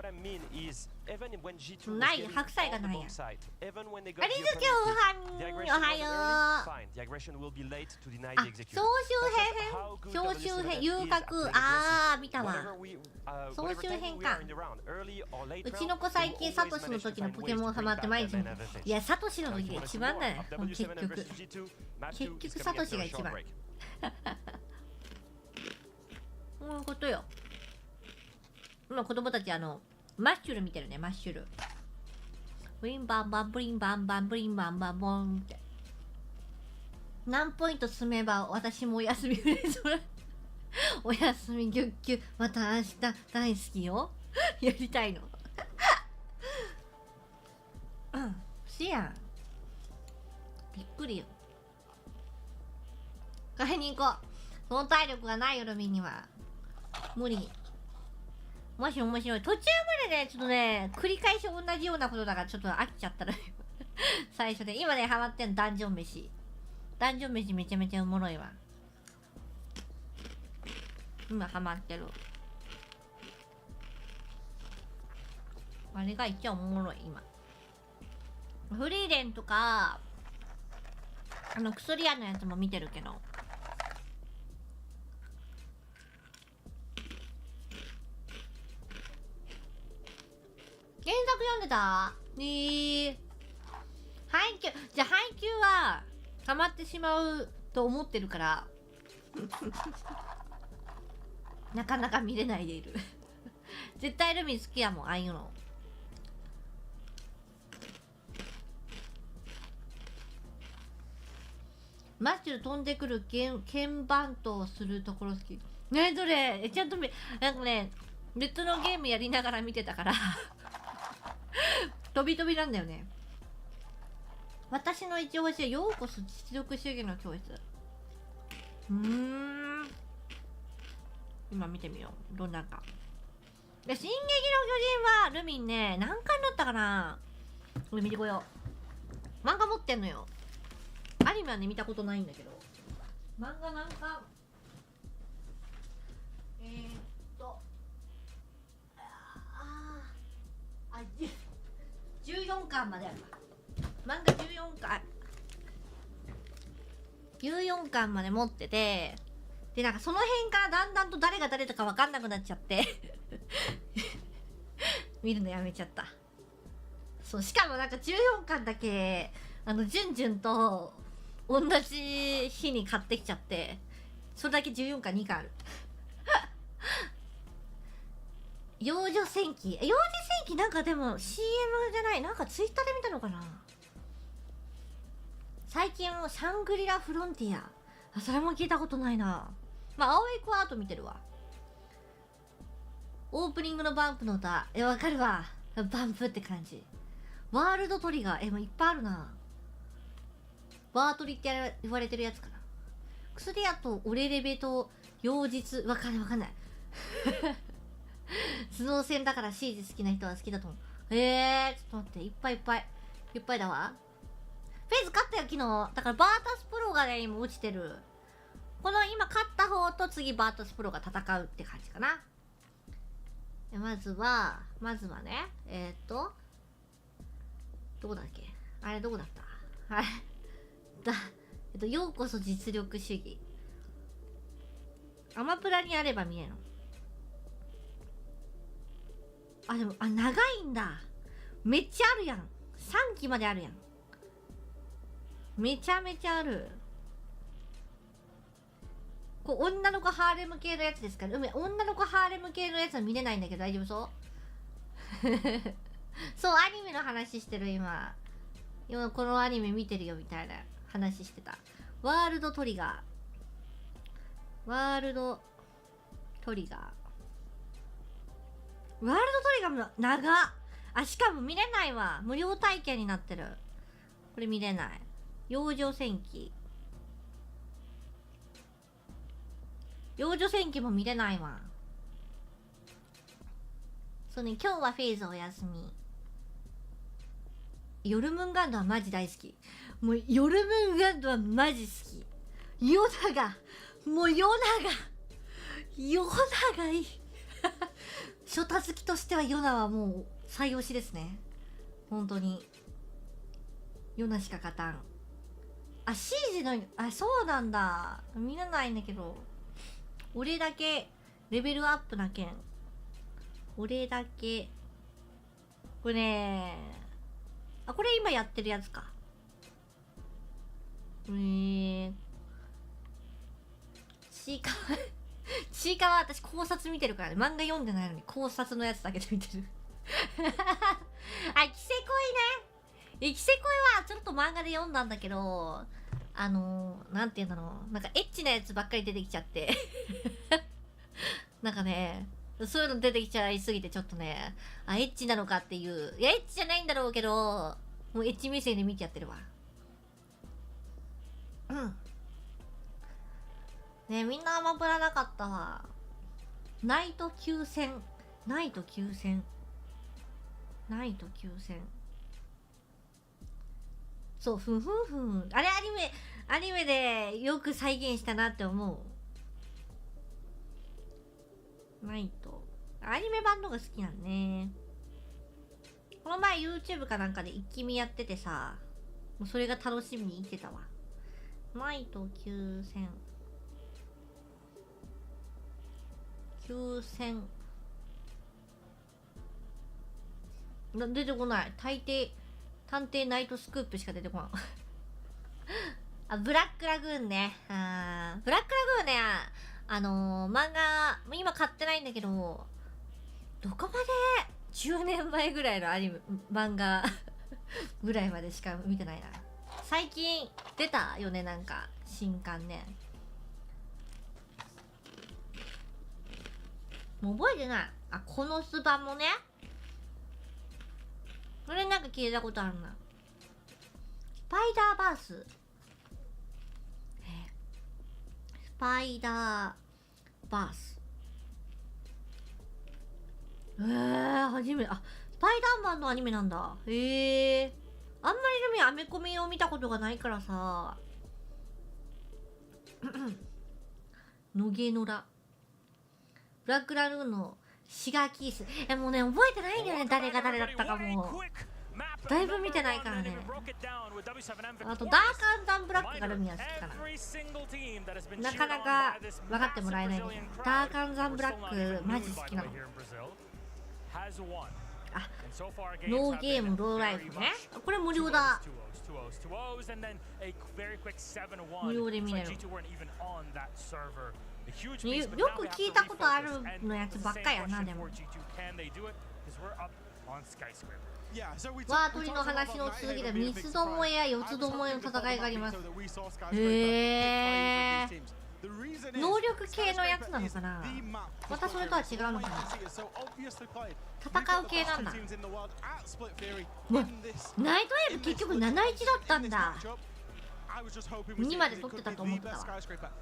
ない、白菜がないや。ありがとう、おはよう。あ、総集編、遊郭、見たわ。総集編か。うちの子最近サトシの時のポケモンハマって毎日。いや、サトシの時が一番だよ。結局サトシが一番。こういうことよ。今子供たちマッシュル見てるね。マッシュルブリンバンバンブリンバンバンブリンバンバンボンって。何ポイント積めば私もお休みフレーズお休みぎゅっぎゅっまた明日大好きよやりたいのしやんびっくりよ。買いに行こう。その体力がないよルミには無理。もし面白い途中までねちょっとね繰り返し同じようなことだからちょっと飽きちゃったら最初で今ねハマってんのダンジョン飯。ダンジョン飯めちゃめちゃおもろいわ。今ハマってる。あれが一番おもろい今。フリーレンとかクソリアのやつも見てるけど原作読んでた？配給じゃあ配給はハマってしまうと思ってるからなかなか見れないでいる絶対ルミ好きやもんああいうの。マッシュ飛んでくる鍵盤とするところ好きね。どれちゃんとなんかね別のゲームやりながら見てたから飛び飛びなんだよね。私の一押しはようこそ実力主義の教室。今見てみようどんなんか。で進撃の巨人はルミンね何回だったかな。これ見てこよう。漫画持ってんのよ。アニメはね見たことないんだけど漫画なんか14巻まであるわ。漫画14巻まで持っててでなんかその辺からだんだんと誰が誰だか分かんなくなっちゃって見るのやめちゃった。そうしかもなんか14巻だけジュンジュンと同じ日に買ってきちゃってそれだけ14巻2巻ある幼女戦記なんかでも CM じゃないなんかツイッターで見たのかな。最近シャングリラフロンティアそれも聞いたことないな。まあ青い子アート見てるわ。オープニングのバンプの歌わかるわ。バンプって感じ。ワールドトリガーもういっぱいあるな。ワートリって言われてるやつかな。薬屋とオレレベと妖実わかんない頭脳戦だからシージ好きな人は好きだと思う。ちょっと待っていっぱいだわ。フェイズ勝ったよ昨日。だからバータスプロがね今落ちてる。この今勝った方と次バータスプロが戦うって感じかな。まずはねどこだっけあれどこだったあれようこそ実力主義。アマプラにあれば見えるの。でも長いんだ。めっちゃあるやん。3期まであるやん。めちゃめちゃある。こう女の子ハーレム系のやつですから。女の子ハーレム系のやつは見れないんだけど大丈夫そうそうアニメの話してる今このアニメ見てるよみたいな話してた。ワールドトリガーも長っ。しかも見れないわ。無料体験になってる。これ見れない。幼女戦記も見れないわ。そうね今日はフェーズお休み。ヨルムンガンドはマジ大好き。もうヨルムンガンドはマジ好き。ヨナがいい初太好きとしてはヨナはもう最推しですね本当に。ヨナしか勝たん。シージのそうなんだ。見れないんだけど俺だけレベルアップなけん。俺だけこれねこれ今やってるやつか。ちいかわ私考察見てるからね。漫画読んでないのに考察のやつだけで見てるキセコイね。キセコイはちょっと漫画で読んだんだけどなんていうんだろう、なんかエッチなやつばっかり出てきちゃってなんかね、そういうの出てきちゃいすぎてちょっとね、あ、エッチなのかっていう、いやエッチじゃないんだろうけど、もうエッチ目線で見ちゃってるわ。ね、みんなアマプラなかったわ。ナイト9000そう、あれアニメでよく再現したなって思う。ナイトアニメ版のが好きなんね。この前 YouTube かなんかで一気見やっててさ、もうそれが楽しみに生きてたわ。ナイト9000出てこない。探偵ナイトスクープしか出てこないあ、ブラックラグーンね。ブラックラグーンね、漫画今買ってないんだけど、どこまで10年前ぐらいの漫画ぐらいまでしか見てないな。最近出たよね、なんか新刊ね。もう覚えてない。あ、このス版もね、これなんか聞いたことあるな。スパイダーバース、スパイダーバース、初め、あ、スパイダーマンのアニメなんだ。あんまりでもアメコミを見たことがないからさ野毛野良、ブラックラルーンのシガーキース、もうね覚えてないんだよね、誰が誰だったか。もうだいぶ見てないからね。あとダークアンダンブラックがルミは好きかな。なかなか分かってもらえないけど、ダークアンダンブラックマジ好きなの。あ、ノーゲームローライフね、これ無料だ。無料で見れる。よく聞いたことあるのやつばっかやな。でもワートリの話の続きで三つどもえや四つどもえの戦いがあります。へー、能力系のやつなのかな。またそれとは違うのかな。戦う系なんだ。ナイトウェーブ結局7-1だったんだ。2まで取ってたと思ってたわ。わかる？ダークアン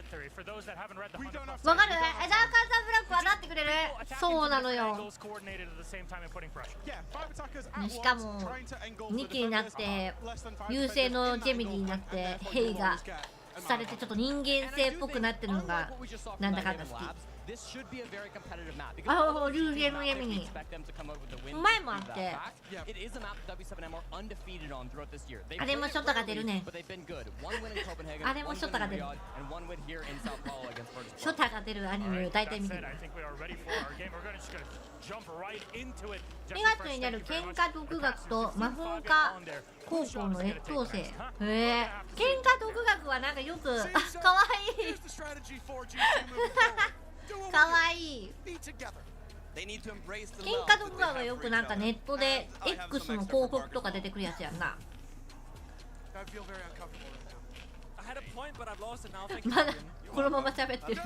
ダンブラックはなってくれる？そうなのよ。しかも2期になって優勢のジェミニーになってヘイがされてちょっと人間性っぽくなってるのがなんだかんだ好き。あ、ルーゲームゲームに前もあって、あれもショタが出るね。あれもショタが出る。ショタが出るアニメを大体見てる。2月になる喧嘩独学と魔法科高校の劣等生。喧嘩独学はなんかよく、あ、かわいいかわいい。喧嘩独学はよくなんかネットで X の広告とか出てくるやつやんな。まだこのまま喋ってる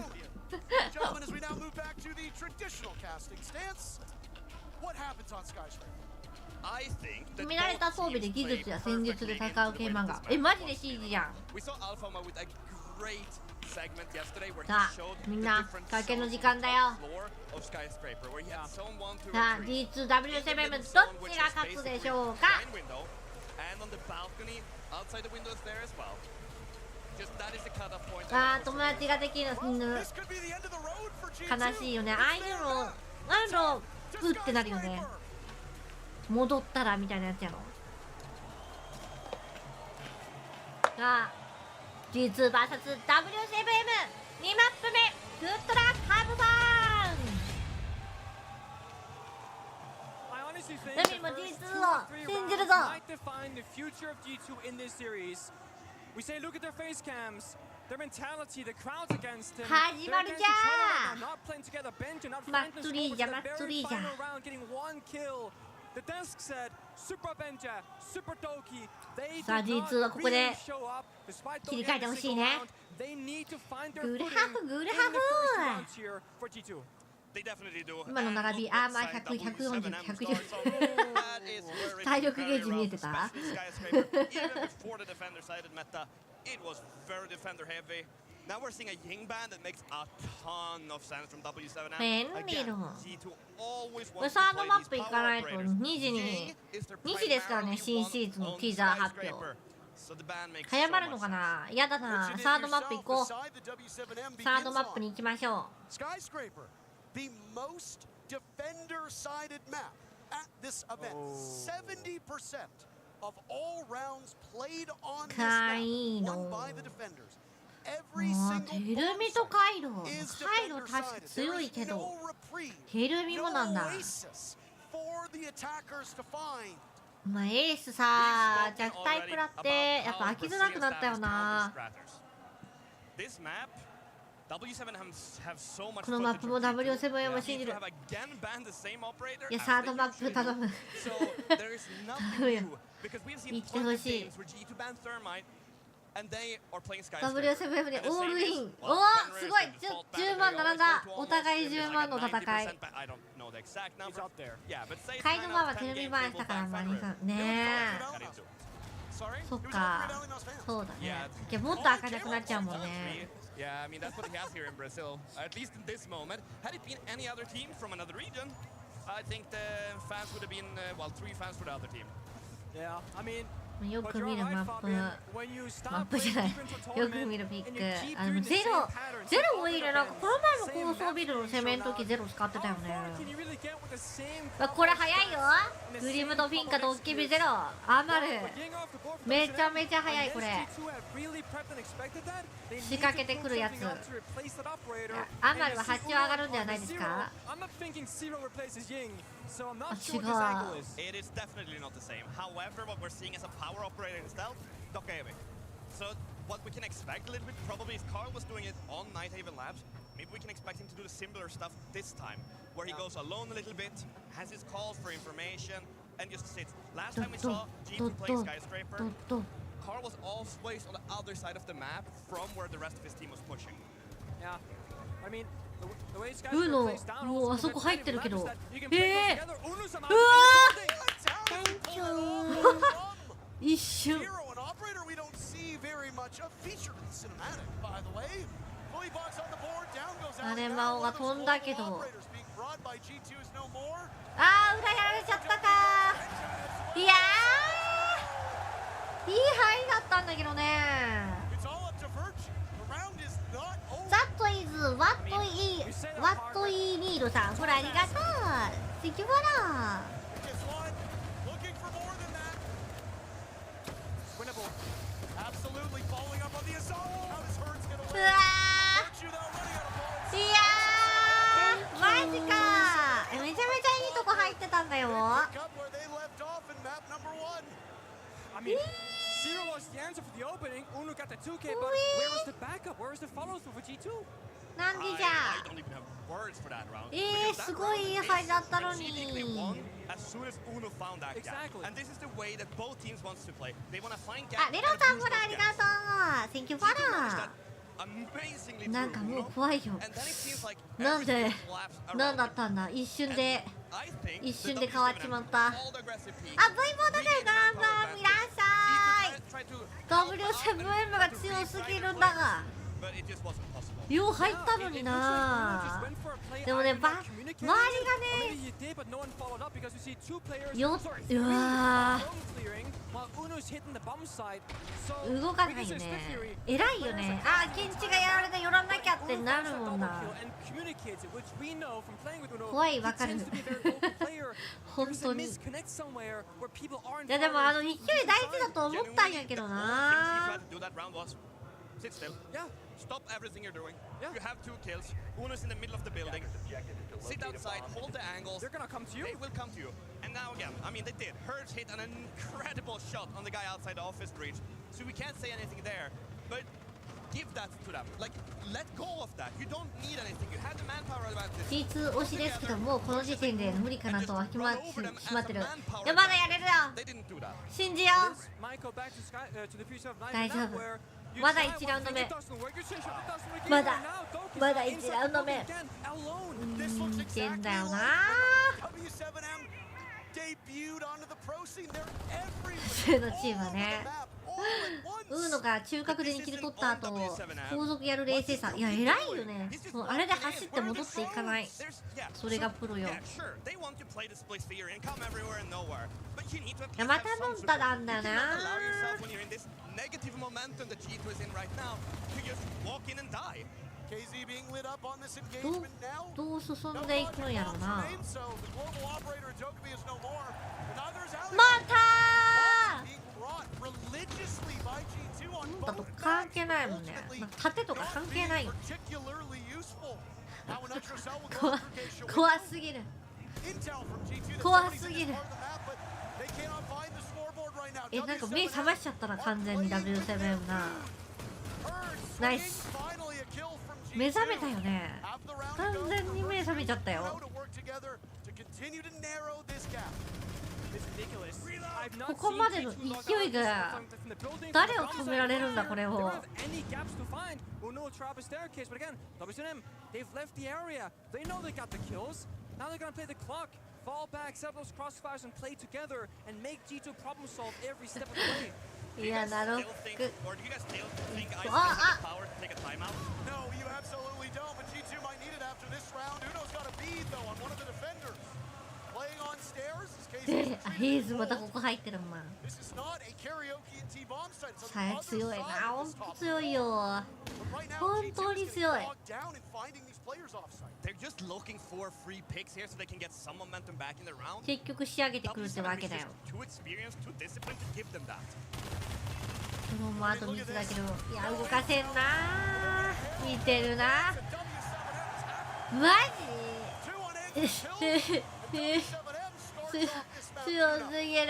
決められた装備で技術や戦術で戦う系漫画。マジで CG じゃん。さあみんな会見の時間だよ。さあ D2W7 どっちが勝つでしょうか。あー、友達ができるの悲しいよね。ああいうのうってなるよね。戻ったらみたいなやつやろ。さあG2 vs WCVM 2マップ目、グッドラックハブファン。ルミも G2 を信じるぞ。始まるじゃー。祭りじゃ祭りじゃ。The desk said Super Benja, Super Doki. They さあ did G2 は not ここで really show up despite 切り Doki 替えて having ほ a しい single ね。 round. They need to find their グル footing ハフグル in the ハ first フ round here for G2. They definitely do. 今の並びあーまあ100、140、110体力ゲージ見えてた Even before the defender-sided meta, it was very defender-heavy. Now we're seeing a Ying ban that makes a ton of sense from W7M. 便利 Again, だ G2 always これ wants サ to ード play マッ these プ行 power かないと operators. 2時に Ying is their 2時ですからね primarily 新シーズンの one ティ on ザー発表 skyscraper. So the ban makes 早 so まるの much か sense. な嫌だなサードマップ行こうサードマップに行きましょ Skyscraper, the most defender-sided map at this event. 70% of all rounds played on this map won by the defenders. う Every もう single テルミとカイロカイロ確か defender-sided. 強 There い is けど no reprieve, テルミも no なんだ oasis for the attackers to find. まあエースさ弱体食らってやっぱ飽きづらくなったよな This map, W7 have so much このマップも W7M も信じる have again banned the same operator いや as サー they ドマップ usually 頼む do. So there is 頼むよ nothing new because we've seen 行って plenty ほ of しい games where G2 banned Thermite and they are playing Skyscraper. W7M で And the オー same ル is, イン well, おお Fenrir す is ごい the default 10 banner. 万 They 並ん always だ go to お almost 互い there's 10 like 万 a の戦い 90% I don't know the exact number. It's up there. Yeah, but say カイド 9マン out は of テレ 10 ビ games 前 they し will たから ban マリ Fenrir. さんね Sorry? そっかそうだねいやもっと開かなくなっちゃうもんね Yeah, I mean, that's what he has here in Brazil, at least in this moment. Had it been any other team from another region, I think the fans would have been, well, 3 fans for the other team. Yeah, I mean, よ but く you're 見る right, マップ Fabian. When you マッ start プじゃ playing ない deep into よく tournament 見るピッ and ク you keep あでも doing the ゼ same ロ patterns ゼロ多いねなんかこの前 same の高層ビルの攻めの時ゼロ使ってたよ how ね far can you really get with the same まあこれ早いよグリムとフィンカドッキビゼロアマル Getting off the board for めちゃ W7M, めちゃ早いこれ unless G2 have really prepped and expected that, they 仕 need 掛 to けて put くるやつ something up to replace that operator. アマ And ルは you see 8上がるんではないです Zero. か I'm not thinking Zero replaces Ying, so I'm not あ sure 違 what his angle う is. It is definitely not the same. However, what we're seeing is a power operator in stealth, Dokkaevi. So what we can expect a little bit probably is Carl was doing it on Nighthaven Labs. Maybe we can expect him to do the similar stuff this time, where he goes alone a little bit, has his calls for information, and just sits. Last time we saw G2 playing Skyscraper, Carl was always on the other side of the map from where the rest of his team was pushing. Yeah, I mean, the way ウ Skyscraper の plays down もう also あそこ prevents 入って any るけ labs ど that you can play together. Uno-sama うわ Thank you 一瞬 Hero, an operator we don't see very much of, featured in the cinematic, by the way. Fully box on the board, down goes あ out. れ Now 魔王 one が of those 飛んだけ global ど operators being brought by G2 is no more. あー裏やられちゃったかいやーいい範囲だったんだけどね It's all up to Virtue. The round is not over. That is what we need さんほらありがとう関原 Guess what? Looking for more than that. Winnable. Absolutely following up on the assault. How does Hurts get う away? わ Virtue though running out of balls. ーいやーマジかめちゃめちゃいいとこ入ってたんだよ Pick up where they left off in map number 1. I mean, Zero was the answer for the opening. Uno got the 2K, but where was the backup? Where was the follow-through for G2? なんでじゃ I don't even have words for that round. すごいいい範囲だったのに They won as soon as Uno found that gap. Exactly. And this is the way that both teams wants to play. They want to find あ gaps. レロさんほらありがとう Thank you for that Amazingly なん through かもう Uno. 怖いよ And then it seems like なんで everything collapsed なん around だ them. ったんだ一瞬で I think 一 the 瞬で変わっちまった W7M all the aggressive peaks. あ V ボードでガンガンいらっしゃい Tried to W7M が強すぎるんだが but it just wasn't possible. よう入ったのになでもね周りがねようわー動かないよね偉いよねあーケンチがやられて寄らなきゃってなるもんな怖いわかる本当にいやでもあの勢い大事だと思ったんやけどな Sit still. Yeah. Stop everything you're doing. Yeah. You have 2 kills. Uno's in the middle of the building. Sit outside, hold the angles. They're gonna come to you. They will come to you. And now again, I mean, they did. Hurts hit an incredible shot on the guy outside the office breach. So we can't say anything there. But G2 推しですけど、もうこの時点で無理かなとは決まってる。いや、まだやれるよ。信じよう。大丈夫。まだ1ラウンド目。まだ1ラウンド目。いけんだよな。普通のチームはね、ウーノが中核で2キル取った後後続やる冷静さ、いや偉いよね。もうあれで走って戻っていかない、それがプロよ。いや、またモンタなんだよな。どう進んでいくんやろな。モンタだと関係ないもんね。盾とか関係ないよ。怖すぎる。怖すぎる。なんか目覚ましちゃったな、完全に W7M な。ナイス。目覚めたよね。完全に目覚めちゃったよ。ここまでの勢いが誰を止められるんだこれを。いや、ナロック。で、ヘイズまたここ入ってるもん。さあ、強いな。ほんと強いよ。本当に強い。結局仕上げてくるってわけだよ。そのままあと3つだけど、いや、動かせんな。見てるな。マジ強すぎる。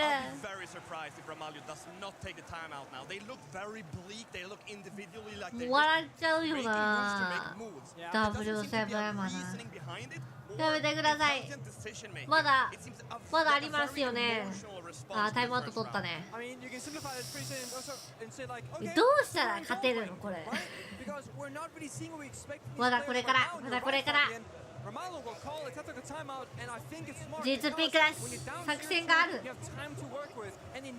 もう笑っちゃうよな。W7M な。やめてください。まだありますよね。あ、タイムアウト取ったね。どうしたら勝てるのこれ。まだこれから。G2 ピンクだし、作戦がある。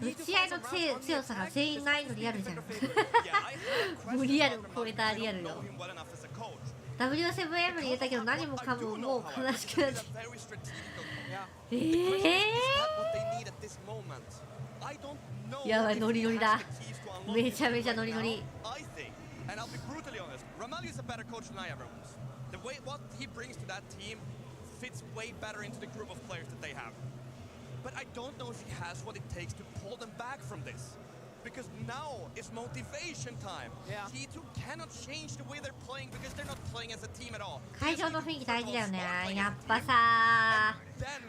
打ち合いの強さが全員ないのリアルじゃん。もうリアルを超えたリアルよ。W7M に入れたけど何もかももう悲しくなっちゃう。やばい、ノリノリだ。めちゃめちゃノリノリ。What he brings to that team fits way better into the group of players that they have. But I don't know if he has what it takes to pull them back from this. Because now it's motivation time. T2 cannot change the way they're playing because they're not playing as a team at all. 会場の雰囲気大事だよね。やっぱさ、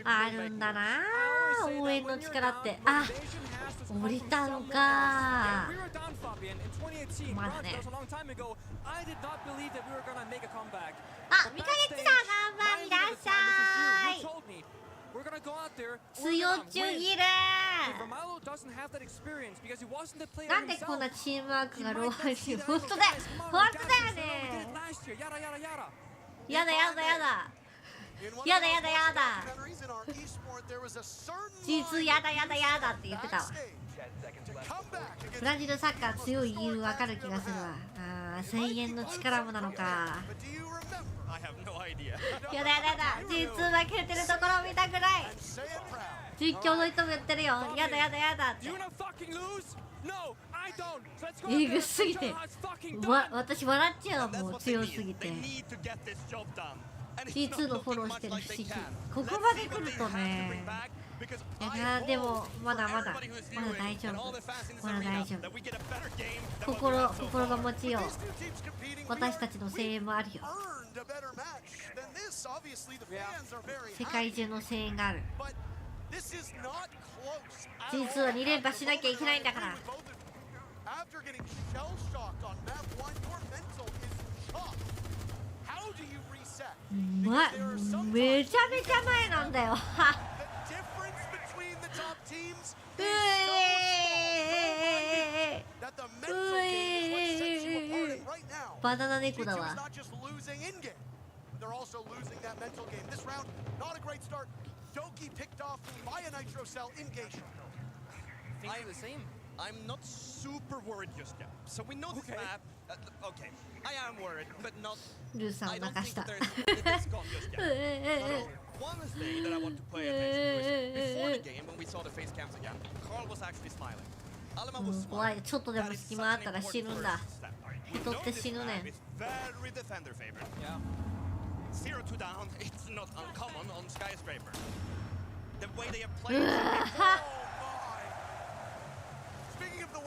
あるんだな、応援の力って。あ、降りたのか。まだね。あ、みかげちさん、こんばんいらっしゃい。強すぎる。なんでこんなチームワークがローハイに。本当だよね。やだ。実やだって言ってたわ。ブラジルサッカー強い理由わかる気がするわ。ああ、声援の力もなのか。やだ。実負けてるところ見たくない。実況の人も言ってるよ。やだってえぐすぎて私笑っちゃう。もう強すぎて。T2 のフォローしてるし、ここまで来るとね。いや、でもまだ大丈夫。心が持ちよう。私たちの声援もあるよ。世界中の声援がある。G2 は2連覇しなきゃいけないんだから。After getting shell-shocked on map 1, your mental is chopped. How do you reset? めちゃめちゃ前なんだよ。The difference between the top teams is so small that the mental game is what sets you apart. And right now, バナナ猫だ G2 is わ。 not just losing in-game. They're also losing that mental game. This round, not a great start. Doki picked off by a Nitro Cell in-game. I think the same. I'm not super worried just yet. So we know this map. Okay, I am worried, but not. ルーさんを I 泣 don't かし think た。 that it's gone just yet. One thing that I want to pay attention to is before the game when we saw the face cams again, Carl was actually smiling. Alema was 怖い。 smiling. ちょっとでも隙間あったら死ぬんだ。 We 人 know って this 死ぬね map is very defender favorite. Yeah. 0-2 down. It's not uncommon on Skyscraper. The way they have played.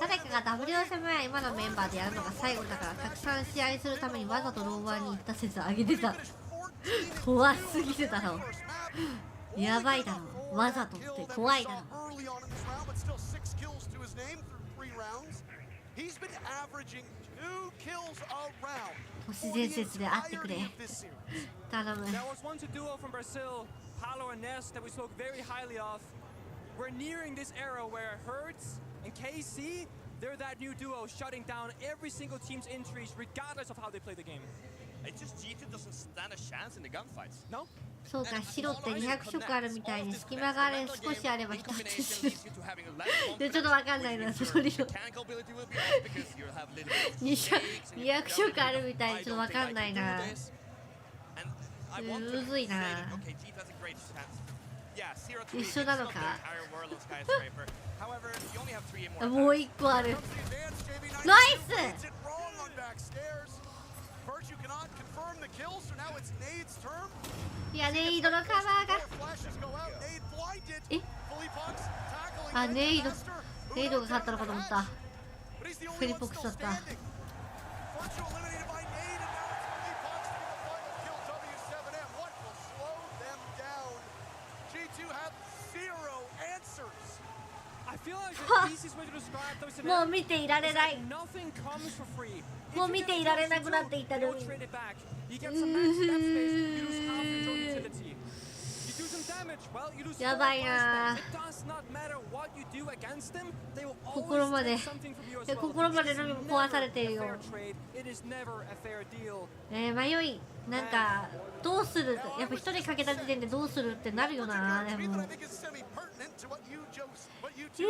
誰かが W7 や今のメンバーでやるのが最後だからたくさん試合するためにわざとローバーに行った説上げてた。怖すぎるだろ。やばいだろ。わざとって怖いだろ。 He's been averaging 2 kills a round. 都市伝説で会ってくれ。頼む。 There was once a duo from Brazil, Paulo and Ness, that we spoke very highly of. We're nearing this era where Hertz and KC, they're that new duo shutting down every single team's entries regardless of how they play the game. It's just G2 doesn't stand a chance in the gunfights. No? そうか、白って200色あるみたいに隙間が少しあれば一つ死ぬ。でちょっとわかんないな、それの。200色あるみたいにちょっとわかんないな。むずいな。一緒なのか。もう一個ある。ナイス。 いや、ネイドのカバーが。えあ、ネイドが勝ったのかと思った。フェリポックスだった。もう見ていられない。もう見ていられなくなっていたのに。やばいな。心までのみも壊されているよ。迷いなんかどうする、やっぱ一人かけた時点でどうするってなるよな。でもいや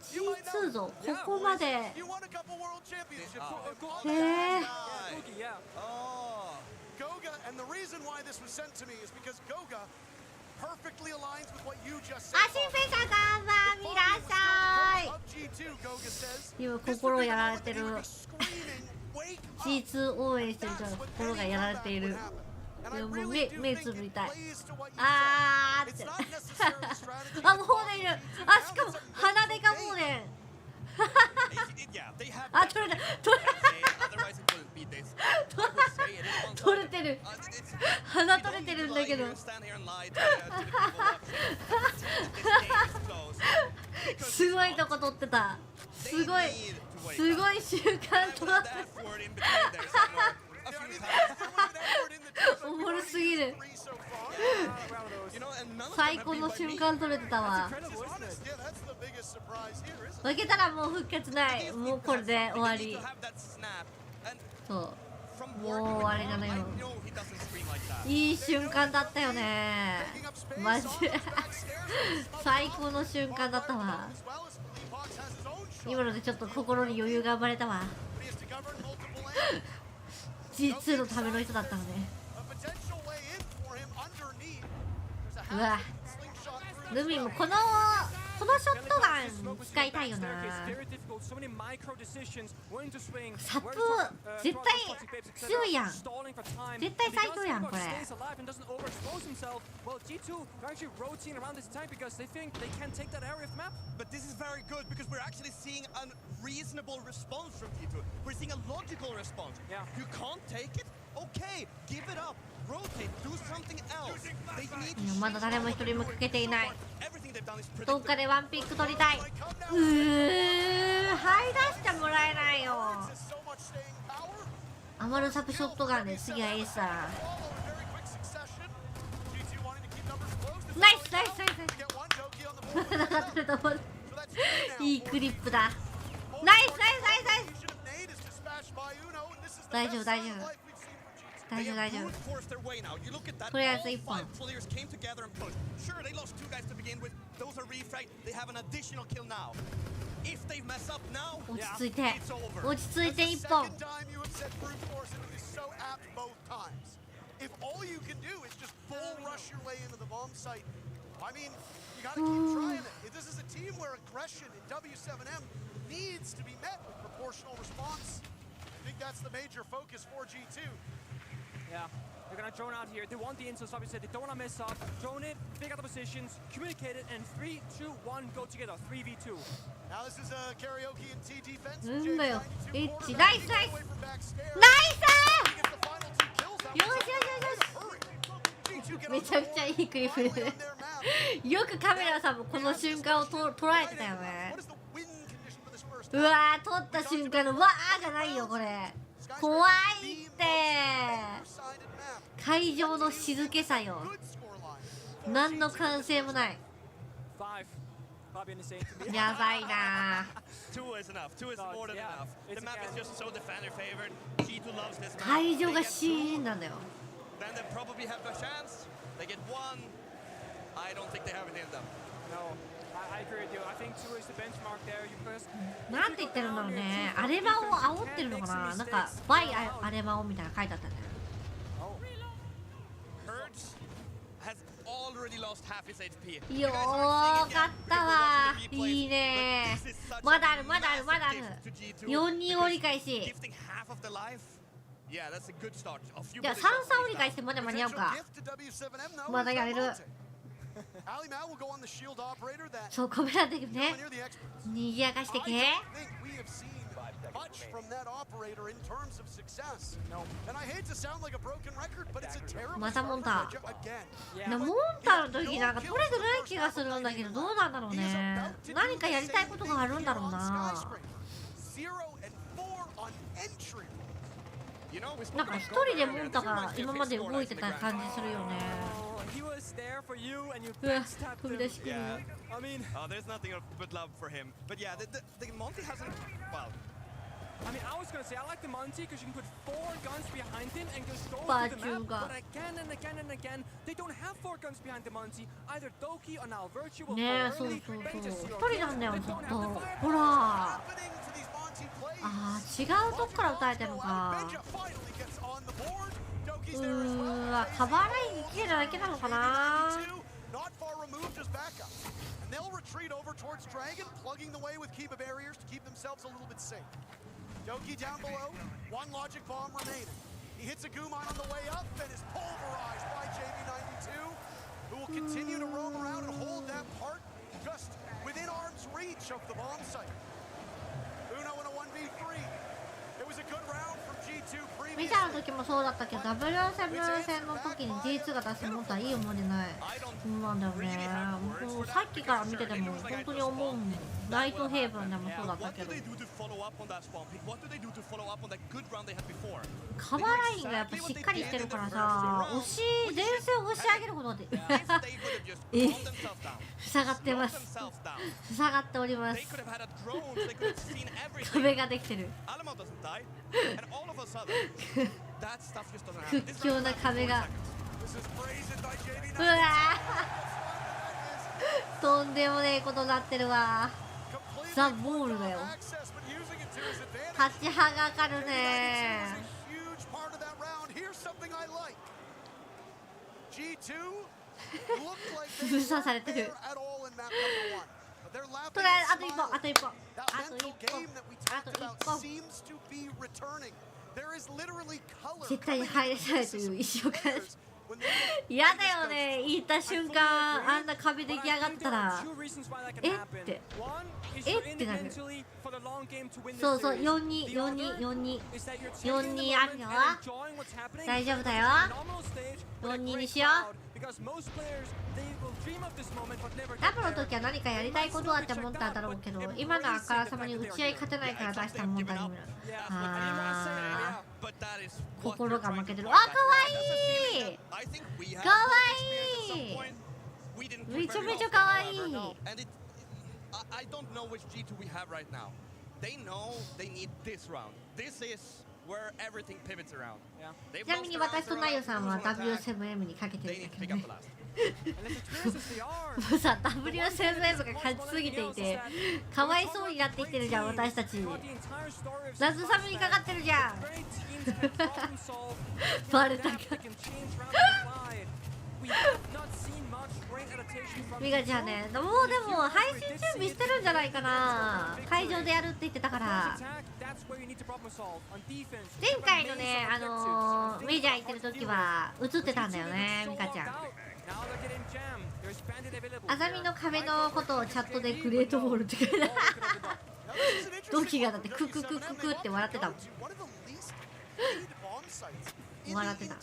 G2 ぞ、ここまで。Goga, and the reason why this was sent to me is because Goga perfectly aligns with what you just said. あ、新平さんこんばんみらっしゃい。今心やられてる。G2 応援してるから心がやられている。でももう目つぶりたい。あーって。あ、もうホーデンいる。あ、しかも鼻でかホーデン。あ、取れた。取れてる。鼻取れてるんだけど。すごいとこ取ってた。すごい習慣取っておもろすぎる。最高の瞬間取れてたわ。負けたらもう復活ない。もうこれで終わり。そうもう終わりなのよ。いい瞬間だったよね。マジで最高の瞬間だったわ。今のでちょっと心に余裕が生まれたわ。G2 のための人だったのね。うわ、ルミもこのショットガン使いたいよな。サップ絶対強いやん。絶対最強やんこれ。But this is very good because we're actually seeing a reasonable response from G2. We're seeing a logical response. Yeah. You can't take it? Okay, give it up. まだ誰も一人もかけていない。どっかでワンピック取りたい。入らしてもらえないよ。余るサプショットガンで次はエースだな。ナイスナイスナイスなかったと思う。いいクリップだ。ナイスナイスナイスナイス。大丈夫大丈夫大丈夫大丈夫。とりあえず1本。落ち着いて落ち着いて1本。If all you can do is just bull rush your way into the bomb site, I mean, you gotta keep trying it. This is a team where aggression in W7M needs to be met with proportional response. I think that's the major focus for G2. Yeah, they're gonna drone out here. They want the instance, obviously. They don't wanna mess up. Drone it, pick out the positions, communicate it, and 3, 2, 1, go together. 3v2. Now this is a karaoke and T defense. うんだよ。エッチナイスナイスナイス。よしよしよしよし。めちゃくちゃいいクリップでよくカメラさんもこの瞬間を捉えてたよね。うわー、撮った瞬間のわーがないよこれ。怖いって。会場の静けさよ。何の歓声もない。やばいな。会場がシーンなんだよ。Then they probably have a chance. They get one. I don't think they have it in them. No, I agree with you. I think 2 is the benchmark there. You first. なんて言ってるんだろうね。アレマを煽ってるのかな。なんかバイアレマをみたいな書いてあったね。よーかったわ。いいね。まだあるまだあるまだある。4-2折り返し。いや、3-3折り返してまだ間に合うか。まだやれる。そう、カメラでね。にぎやかしてけ。またモンター。モンターの時なんか取れてない気がするんだけど、どうなんだろうね。何かやりたいことがあるんだろうな。なんか一人でモンタが今まで動いてた感じするよね。うわ、飛び出しきる。I mean, I was gonna say I like the Monty because you can put 4 guns behind him and just go through the map. But again and again and again, they don't have 4 guns behind the Monty. Either Doki or now Virtue will fall early. 一人なんだよずっと。ほら。あー、違うとこから撃たれてるのか。わ、カバーラインに来てるだけなのかな。They'll retreat over towards Dragon, plugging the way with Kiba barriers to keep themselves a little bit safe. Doki down below, 1 logic bomb remaining. He hits a Gumon on the way up and is pulverized by JV92, who will continue to roam around and hold that part just within arm's reach of the bomb site. Uno in a 1v3. It was a good round from G2 previously. メジャーの時もそうだったけど、W7 戦の時に G2 が出すモンターいい思い出ない。そうなんだよね。もうさっきから見てても本当に思う。ライトヘイブンでもそうだったけど。カバーラインがやっぱしっかりしてるからさ、前線を押し上げることで塞がってます。塞がっております。壁ができてる。屈強な壁が。うわーとんでもねえことになってるわ。ザ・ボールだよ。立ちはがかるね。封鎖されてる。とりあえずあと1本あと1本あと1本あと1本。絶対に入れないという意思を感じ。嫌だよね、言った瞬間あんな壁出来上がったらえってなる。そうそう、42424242あるよ、大丈夫だよ、42にしよう。ダブの時は何かやりたいことはって思ったんだろうけど、今のあからさまに打ち合い勝てないから出したもんだに。あー、心が負けてる。あ、かわいいかわいい、めちゃめちゃかわいい。ちなみに私とナヨさんは W7M にかけてるんだけどね。もうさ、W7M が勝ちすぎていてかわいそうになってきてるじゃん、私たち。夏サムにかかってるじゃん。バレたか。ミカちゃんね、もうでも配信準備してるんじゃないかな。会場でやるって言ってたから。前回のね、メジャー行ってる時は映ってたんだよね、ミカちゃん。あざみの壁のことをチャットでグレートボールって書いてた。ドキがだってクククククって笑ってたもん。笑ってた。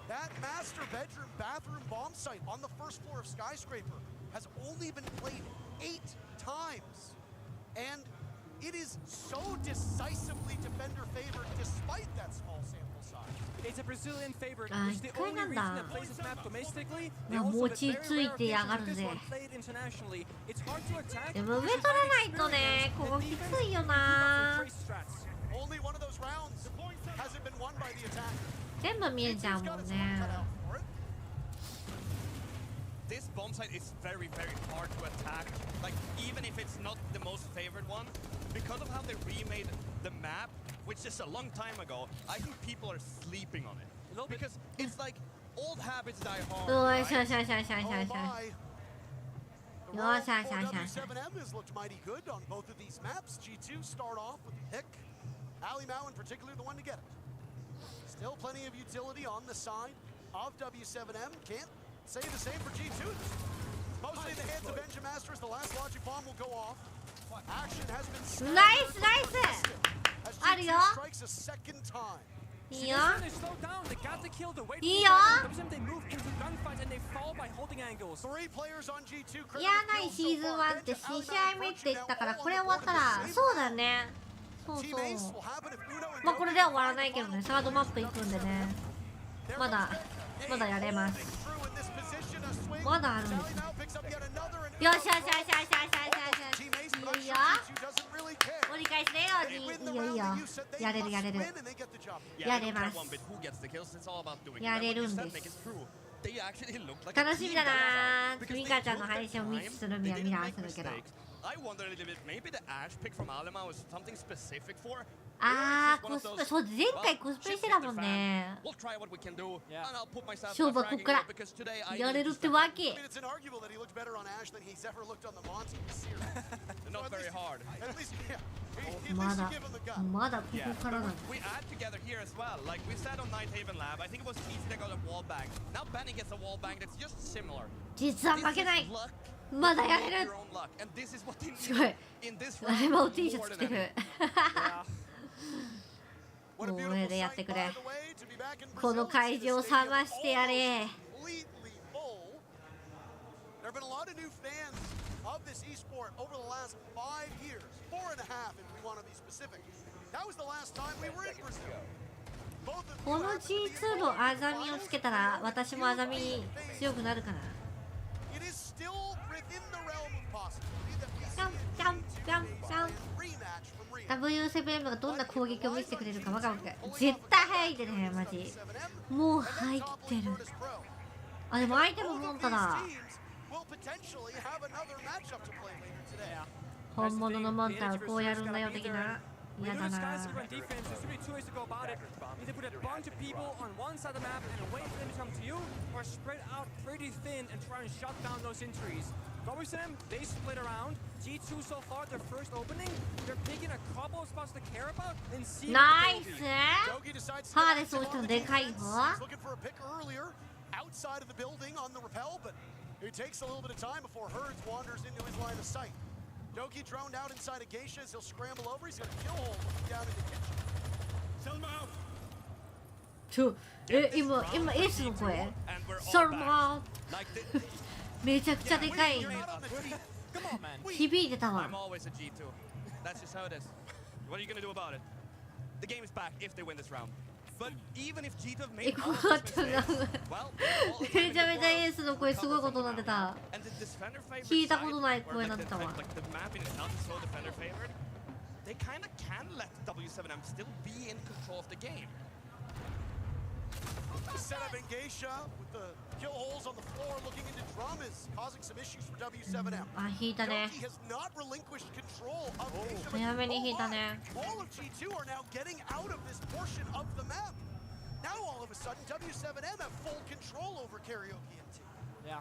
That master bedroom bathroom bomb site on the first floor of Skyscraper has only been played 8 times. And it is so decisively defender favored despite that small sample size. It's a Brazilian favorite. It's the only reason that plays this map domestically. They also have a very rare version of this one played internationally. It's hard to attack. でも上取らないとね、ここきついよな。 Only one of those rounds hasn't been won by the attack. 全部見えちゃうもんね。 This bomb site is very, very hard to attack. Like, even if it's not the most favored one, because of how they remade the map, which is a long time ago, I think people are sleeping on it. Because it's like old habits die hard. Right? W7M has looked mighty good on both of these maps. G2 start off with the pick. Ali Mao in particular, the one to get it. Still plenty of utility on the side of W7M. Can't say the same for G2. Mostly in the hands of Engine Master as the last logic bomb will go off. Action has been Nice. As G2 strikes a second time. いいよ。いいよ。嫌ないシーズン1って2試合目って言ったから、これ終わったらそうだね。そうそう。まあこれでは終わらないけどね、サードマップ行くんでね。まだやれます。まだあるんです。よし。いいよ。折り返しだよ。いいよ。やれる。やれます。やれるんです。楽しみだなー。ミカちゃんの配信をミスするミラーするけど。あー、コスプレ、そう、前回コスプレしてたもんね。勝負はこっからやれるってわけ。まだここからなんだ。実は負けない。まだやれる。すごい。ライバー T シャツ着てる。もう上でやってくれ。この会場を冷ましてやれ。この G2 のアザミをつけたら私もアザミ強くなるかな。W7M がどんな攻撃を見せてくれるかわかんない。絶対早いでね、マジ。もう入ってる。あ、でも相手もモンタだ。本物のモンタはこうやるんだよ的な。When you do the sky secret defense, there's really two ways to go about it. Either put a bunch of people on one side of the map and wait for them to come to you, or spread out pretty thin and try and shut down those entries. WSM, they split around. G2 so far, their first opening, they're picking a couple of spots to care about and see. Nice! Doki decides to Hard is also the kind He's looking for a pick earlier outside of the building on the rappel, but it takes a little bit of time before Herds wanders into his line of sight. Doki droned out inside of Geisha's. He'll scramble over. He's got a kill hole looking down in the kitchen. Sell him out. 今エースの声ソルマーめちゃくちゃでかい響いてたわ I'm always a G2. That's just how it is. What are you gonna do about it? The game is back if they win this round. But even if G2 have made all these mistakes, well, めちゃめちゃエースの声すごいことになってた and the defender favored 聞いたことない side, 声になってたわ like the map in itself is so defender favored, they kind of can let W7M still be in control of the game. The setup in Geisha with the kill holes on the floor looking into drum is causing some issues for W7M. あ引いたね Doki has not relinquished control of Geisha. 早めに引いたね All of G2 are now getting out of this portion of the map. Now all of a sudden W7M have full control over Karaoke MT. Yeah,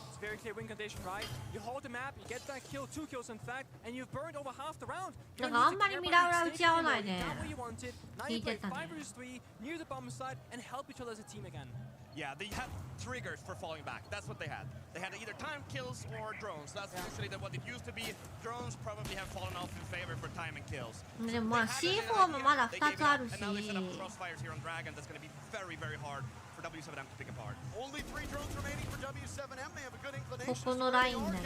it's very clear win condition, right? You hold the map, you get that kill, 2 kills in fact, and you've burned over half the round. なんかあんまりミラー裏打ち合わないね You got what you wanted. Now 引 you いて play たね 5 vs 3 near the bomb side and help each other as a team again. Yeah, they had triggers for falling back. That's what they had. They had either time kills or drones. That's usually what it used to be. Drones probably have fallen off in favor for time and kills. でもまあ C4 もまだ2つあるし And now they set up crossfires here on Dragon. That's going to be very, very hard for W7M to pick apart. Only 3 drones remaining for W7M. They have a good こ inclination. このラインだね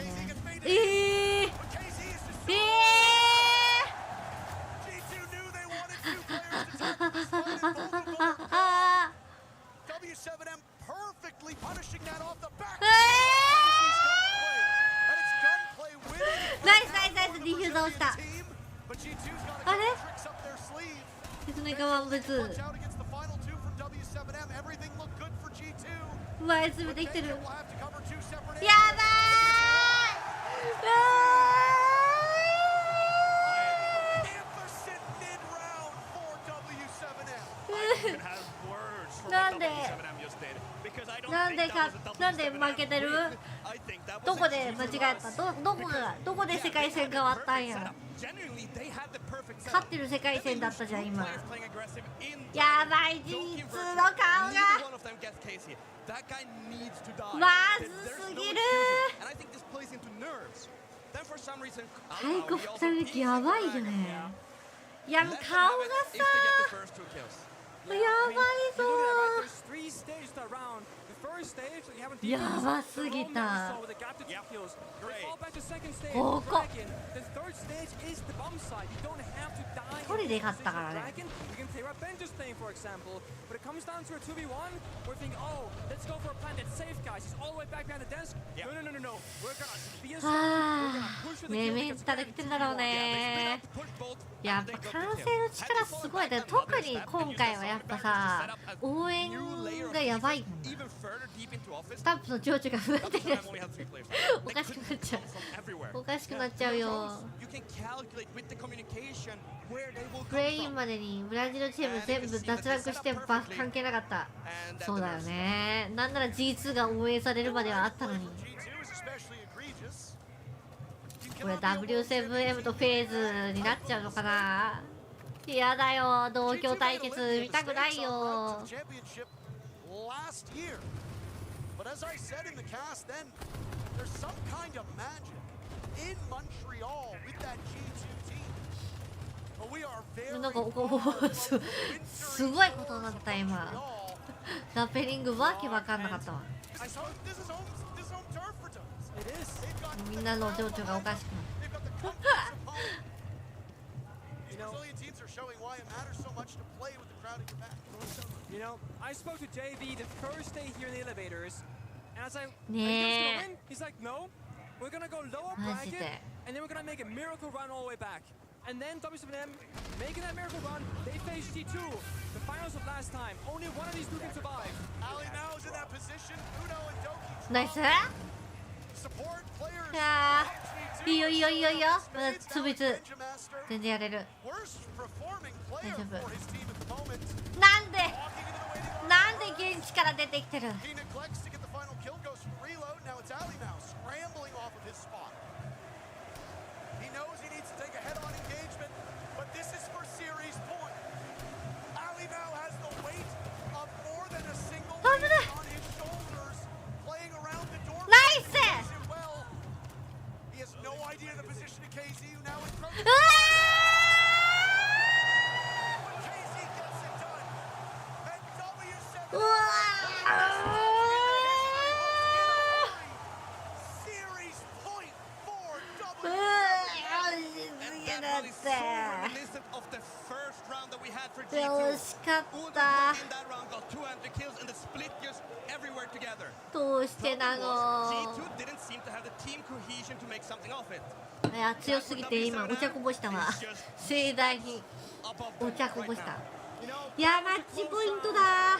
KZ G2 knew they wanted 2 players to tackle this one and both of them were caught. W7M perfectly punishing that off the back. And it's gunplay winning. ナイスナイスナイスディフューザー落ちた But G2's got a あ couple れ tricks up their sleeve. 説明が万別 Watch out against the final 2 from W7M. Everything looked good for G2. うわ詰めてきてる We'll have to cover 2 separate やばMagnificent mid-round for W7M. I don't even have words for なん what で W7M just did. Because I don't なんで think か that was a なんで W7M 負けてる I think that was ど a こで間違 G2 えたどこで世界線変わったんや Genuinely, they had the perfect 勝 setup. ってる世界線だったじゃん今 Players playing aggressive in やばい G2 の顔が Neither one of them gets Casey. That guy needs to die. ま There's ず no すぎる excuses. And I think this plays into nerves. Then for some reason, 太鼓 he 2 also 人抜きやばいよねいやもう Let them 顔 have が it if they get the first 2 kills. さやばい You look at it, right? ぞ There's 3 stages to that round. The first stage, you haven't やばすぎた with a gap to 2 kills. Great. Fall back to second stage. ここ Dragon. The third stage is the bomb side. You don't have to die. 一人で勝ったからね Dragon, you can play what Ben just playing, for example. But it comes down to a 2v1. We're thinking, oh, let's go for a plan that's safe, guys. He's all the way back behind the desk. No, no, no, no, no. We're gonna be a あ We're gonna push for the ー kill メン because タルきてんだろうね Push both. やっぱ歓声の力すごいだよ特に今回はやっぱさ応援がやばいもん Even further deep into offense. スタンプの情緒が増えてる W7M only had 3 players. おかしくなっちゃ From everywhere. うおかしくなっちゃうよ You can calculate with the communication where they will プレイインまでにブラジルチーム全部脱落してば関係なかったそうだよねなんなら G2 が応援されるまではあったのに G2 is especially egregious. これ W7M とフェーズになっちゃうのかな嫌だよ同郷対決見たくないよ Championship last year. But as I said in the cast then, there's some kind of magic in Montreal with that G2 team. But we are very なんかすごいことになった今ラペリングわけわかんなかったわ I saw this is home turf for Dogs. It is. They've got みんなの情緒がおかしくなる they've got the confidence of home. These Brazilian teams are showing why it matters so much to play with the crowd at your back. You know, I spoke to JV the first day here in the elevators, and I was like, "Are you guys ね gonna win?" He's like, "No, we're gonna go lower マジ bracket, で and then we're gonna make a miracle run all the way back." And then W7M making that miracle run, they faced G2, the finals of last time. Only one of these two can survive. Ali now is in that position. Uno and Doki ナイス support players. いや G2 いいよいいよいいよいいよ。まだつぶいつ全然やれる。大丈夫。なんで現地から出てきてる。危ない。ナイス。うわーうわ惜しかった。どうしてなの。いや強すぎて今お茶こぼしたわ。盛大にお茶こぼした。いやマッチポイントだ。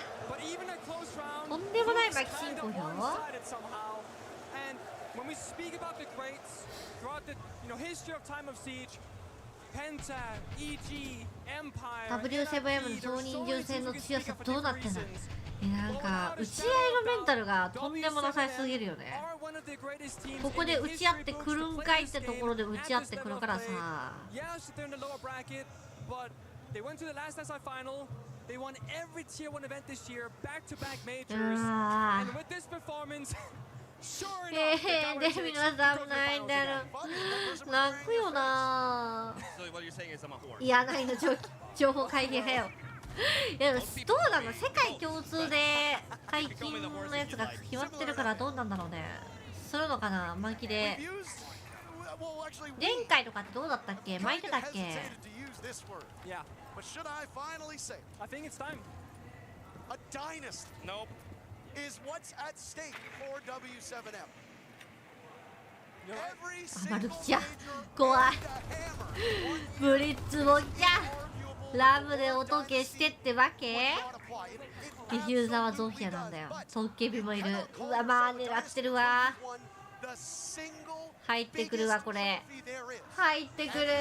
とんでもない巻き進行よ。W7M の総人数戦の強さどうなってんだ。なんか打ち合いのメンタルがとんでもなさすぎるよね。ここで打ち合ってくるんかいってところで打ち合ってくるからさ。で皆さんないんだよ。泣くよな。いやないの情報解禁はよ。いやどうなの。世界共通で解禁のやつが決まってるからどうなんだろうね。するのかな巻きで。前回とかってどうだったっけ。巻いてたっけ。マルキちゃん怖い。ブリッツボンちゃんラブで音消してってわけ。ディフューザーはゾフィアなんだよ。トッケビもいる。うわまあ狙ってるわ。入ってくるわこれ。入ってくる。は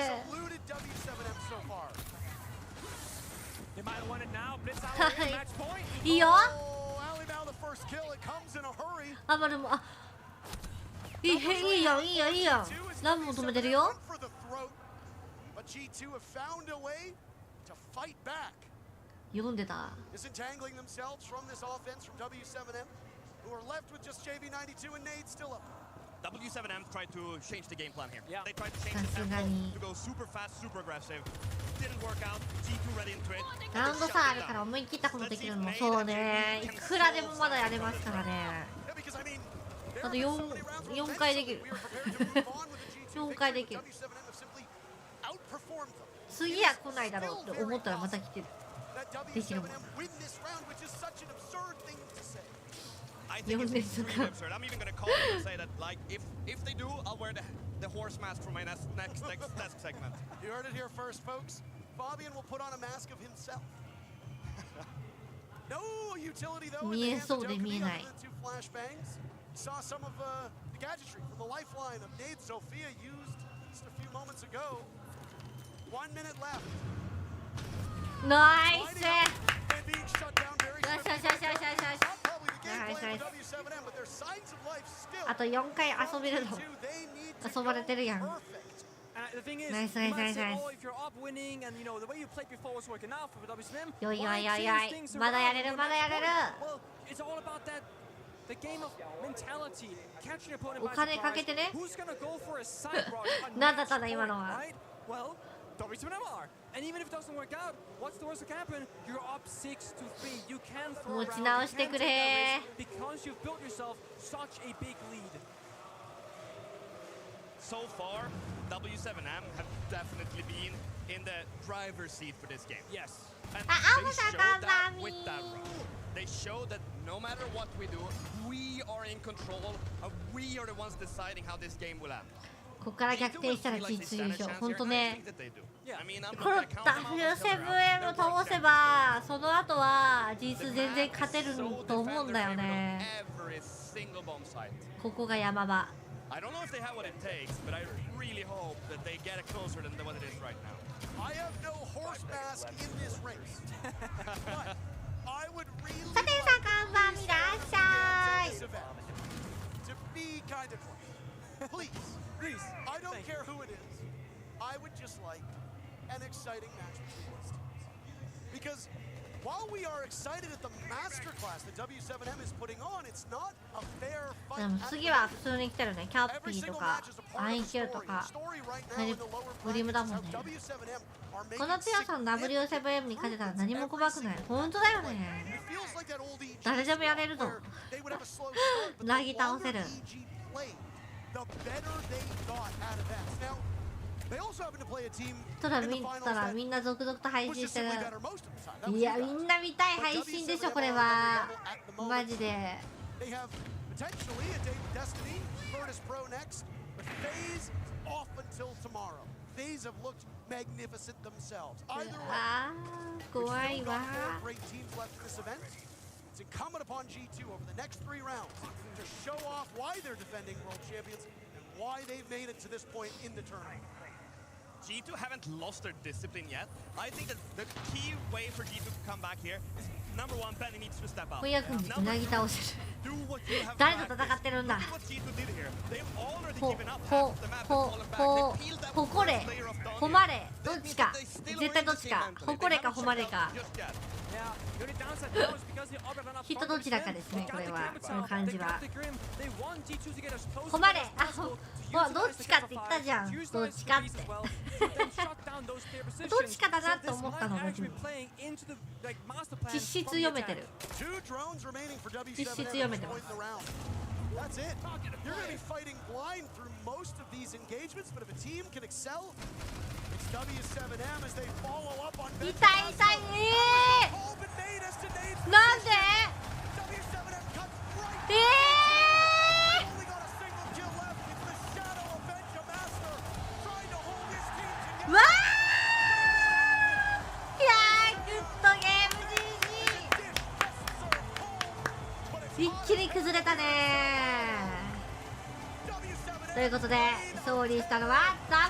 いいいよ。あまるもいいよいいよいいよ。ラブも止めてるよ。読んでた。W7M tried to change the game plan here. Yeah. They tried to change the tempo to go super fast, super aggressive. Didn't work out. G2 read into it. ラウンド差あるから思い切ったことできるのもそうね。いくらでもまだやれますからね。あと4回できる。4回できる。次は来ないだろうって思ったらまた来てる。できるもん。4連続。I'm even gonna call it and say that, like, if they do, I'll wear the horse mask for my next segment. You heard it here first, folks. Fabian will put on a mask of himself. No utility though. 見えそうで見えない。Saw some of the gadgetry from the lifeline of Nade Sophia used just a few moments ago. 1 minute left. ナイス。よし。あと4回遊べるの。遊ばれてるやん。ナイス。よい。まだやれる。お金かけてね。なんだったんだ今のは。持ち直してくれ。So far, W7M have definitely been in the driver's seat for this game. Yes. And they showed that with that run. They showed that no matter what we do, we are in control and we are the ones deciding how this game will end. ここから逆転したらG2優勝。ほんとね。この W7M 倒せばその後は G2 全然勝てると思うんだよね。ここが山場。I don't know if they have what it takes, but I really hope that they get it closer than what it is right now. I have no horse mask in this race. But I would really さてさんこんばんいらっしゃい。 to be kind of close. Please, I don't care who it is. I would just like an exciting match between these teams. Because while we are excited at the masterclass that W7M is putting on, it's not a fair fight. でも次は普通に来てるね。キャッピーとかアイキューとかグリムだもんね。この強さの W7M に勝てたら何も怖くない。本当だよね。誰でもやれるぞ。なぎ倒せる。ただ見たらみんな続々と配信してる。いやみんな見たい配信でしょこれは。マジで。あー怖いわ。It's incumbent upon G2 over the next 3 rounds to show off why they're defending world champions and why they've made it to this point in the tournament. G2 haven't lost their discipline yet. I think that the key way for G2 to come back here is number one, Penny needs to step up. 翻訳になぎ倒せる。誰と戦ってるんだ。誇れ、誉れ、どっちか。絶対どっちか。誇れか誉れか。きっとどちらかですね、これは。この感じは。誉れ、あ、もうどっちかって言ったじゃん。どっちかって。どっちかだなって思ったのが自分。実質読めてる。実質読めてます。That's it. You're going to be fighting blind through most of these engagements, but if a team can excel, it's W7M as they follow up on 痛い痛いなんでうわーいやーグッドゲーム GG 一気に崩れたねーということで勝利したのは W7M です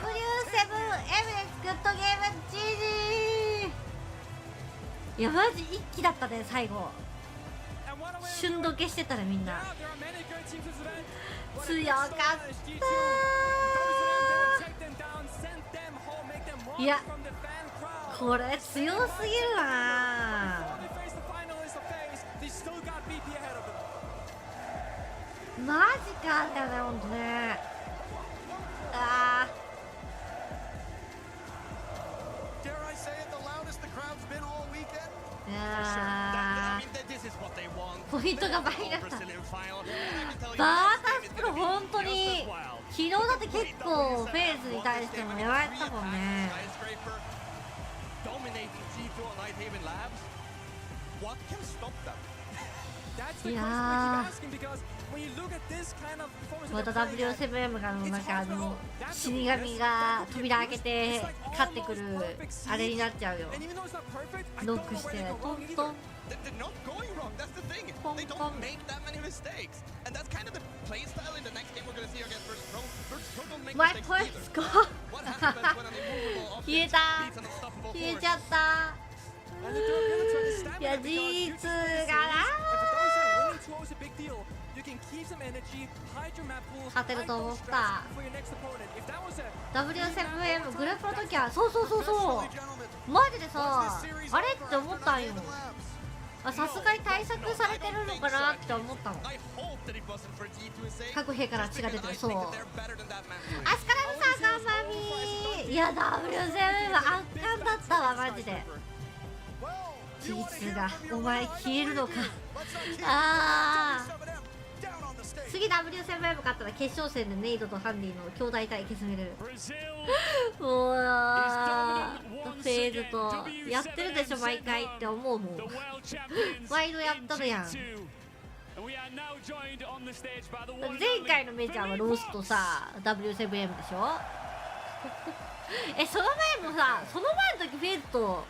グッドゲーム GG いやマジ一気だったね最後瞬時計してたらみんな強かったいやこれ強すぎるなマジかだよねほんとねあポイントが倍だったバーサスプロ本当に昨日だって結構フェーズに対してもやられたもんねいやまた W7M がなんか死神が扉開けて勝ってくるあれになっちゃうよノックしてトントンポンポンマイポイント消えた消えちゃったいやG2がな勝てると思った W7M グループの時はそうマジでさあれって思ったんよさすがに対策されてるのかなって思ったの各兵から血が出てるそうアスカラムさん頑張りいや W7M 圧巻だったわマジでG2がお前消えるのかあー次 W7M 勝ったら決勝戦でネイドとハンディの兄弟対決見れるうわーフェーズとやってるでしょ毎回って思うもん毎度やったるやん前回のメジャーはロースとさ W7M でしょその前もさその前の時フェーズと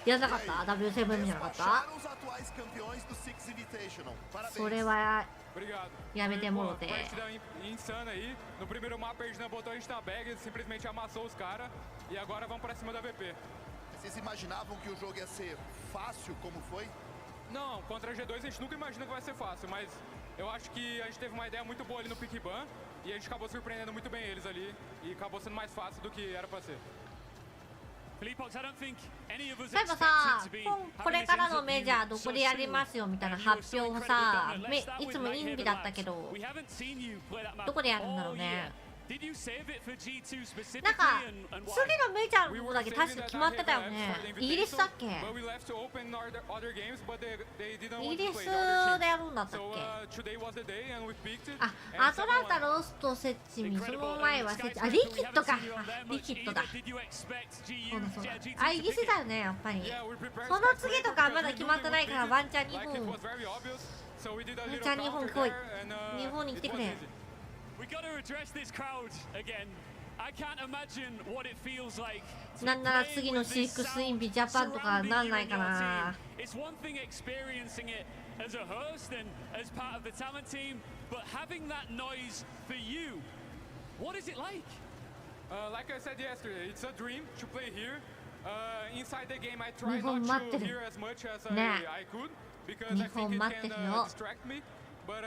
やんなかった W7M じゃなかったそれはやめてもろて。insana aí. No primeiro mapa a gente não botou a gente na bag, ele simplesmente amassou os caras e agora vamos para cima da VP. Vocês imaginavam que o jogo ia ser fácil como foi? Não, contra a G2 a gente nunca imagina que vai ser fácil, mas eu acho que a gente teve uma ideia muito boa ali no pick ban e a gente acabou surpreendendo muito bem eles ali e acabou sendo mais fácil do que era para ser. 例えばさ、これからのメジャーどこでやりますよみたいな発表をさ、いつもインビだったけど、どこでやるんだろうね。なんか次のメジャーのとこだけ確か決まってたよね。イギリスだっけ？イギリスでやるんだったっけ？あ、アトランタ、ロースト、セッチミ、その前はセッチ、あ、リキッドか。リキッドだ。そうだそうだ。あ、イギリスだよね、やっぱり。その次とかまだ決まってないからワンチャン日本。ワンチャン日本来い。日本に来てくれ。We got to address this crowd again. I can't imagine what it feels like. なんなら次の6インビジャパンとかなんないかな。It's one thing experiencing it as a host and as part of the talent team, but having that noise for you, what is it like? Like I said yesterday, it's a dream to play here. Inside the game, I try not to hear as much as I could because I think it can distract me. But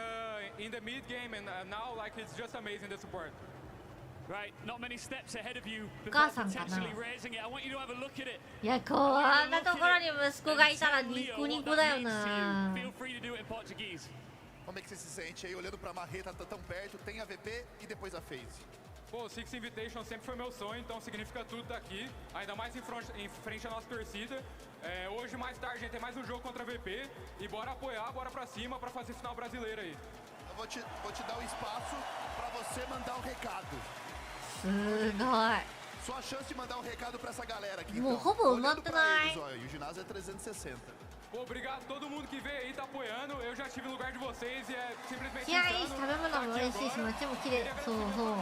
in the mid game and now, like, it's just amazing the support. Right, not many steps ahead of you before potentially raising it. I want you to have a look at it. いや、こんなところに息子がいたらニコニコだよな。 Feel free to do it in Portuguese. Como é que você se sente aí olhando para a marreta tão perto? Tem a VP e depois a FaZe. Pô, o Six Invitational sempre foi meu sonho, então significa tudo daqui. Ainda mais em frente à nossa torcida. Hoje, mais tarde, a gente tem mais um jogo contra a VP. E bora apoiar, bora pra cima pra fazer final brasileiro aí. Eu vou te dar o espaço pra você mandar um recado. すごい。 Sua chance de mandar um recado pra essa galera aqui. もうほぼ埋まってない。 E o ginásio é 360. Pô, obrigado a todo mundo que veio aí, tá apoiando. Eu já estive no lugar de vocês e é simplesmente いや、いいし、食べ物も美味しいし、街も綺麗。そうそう。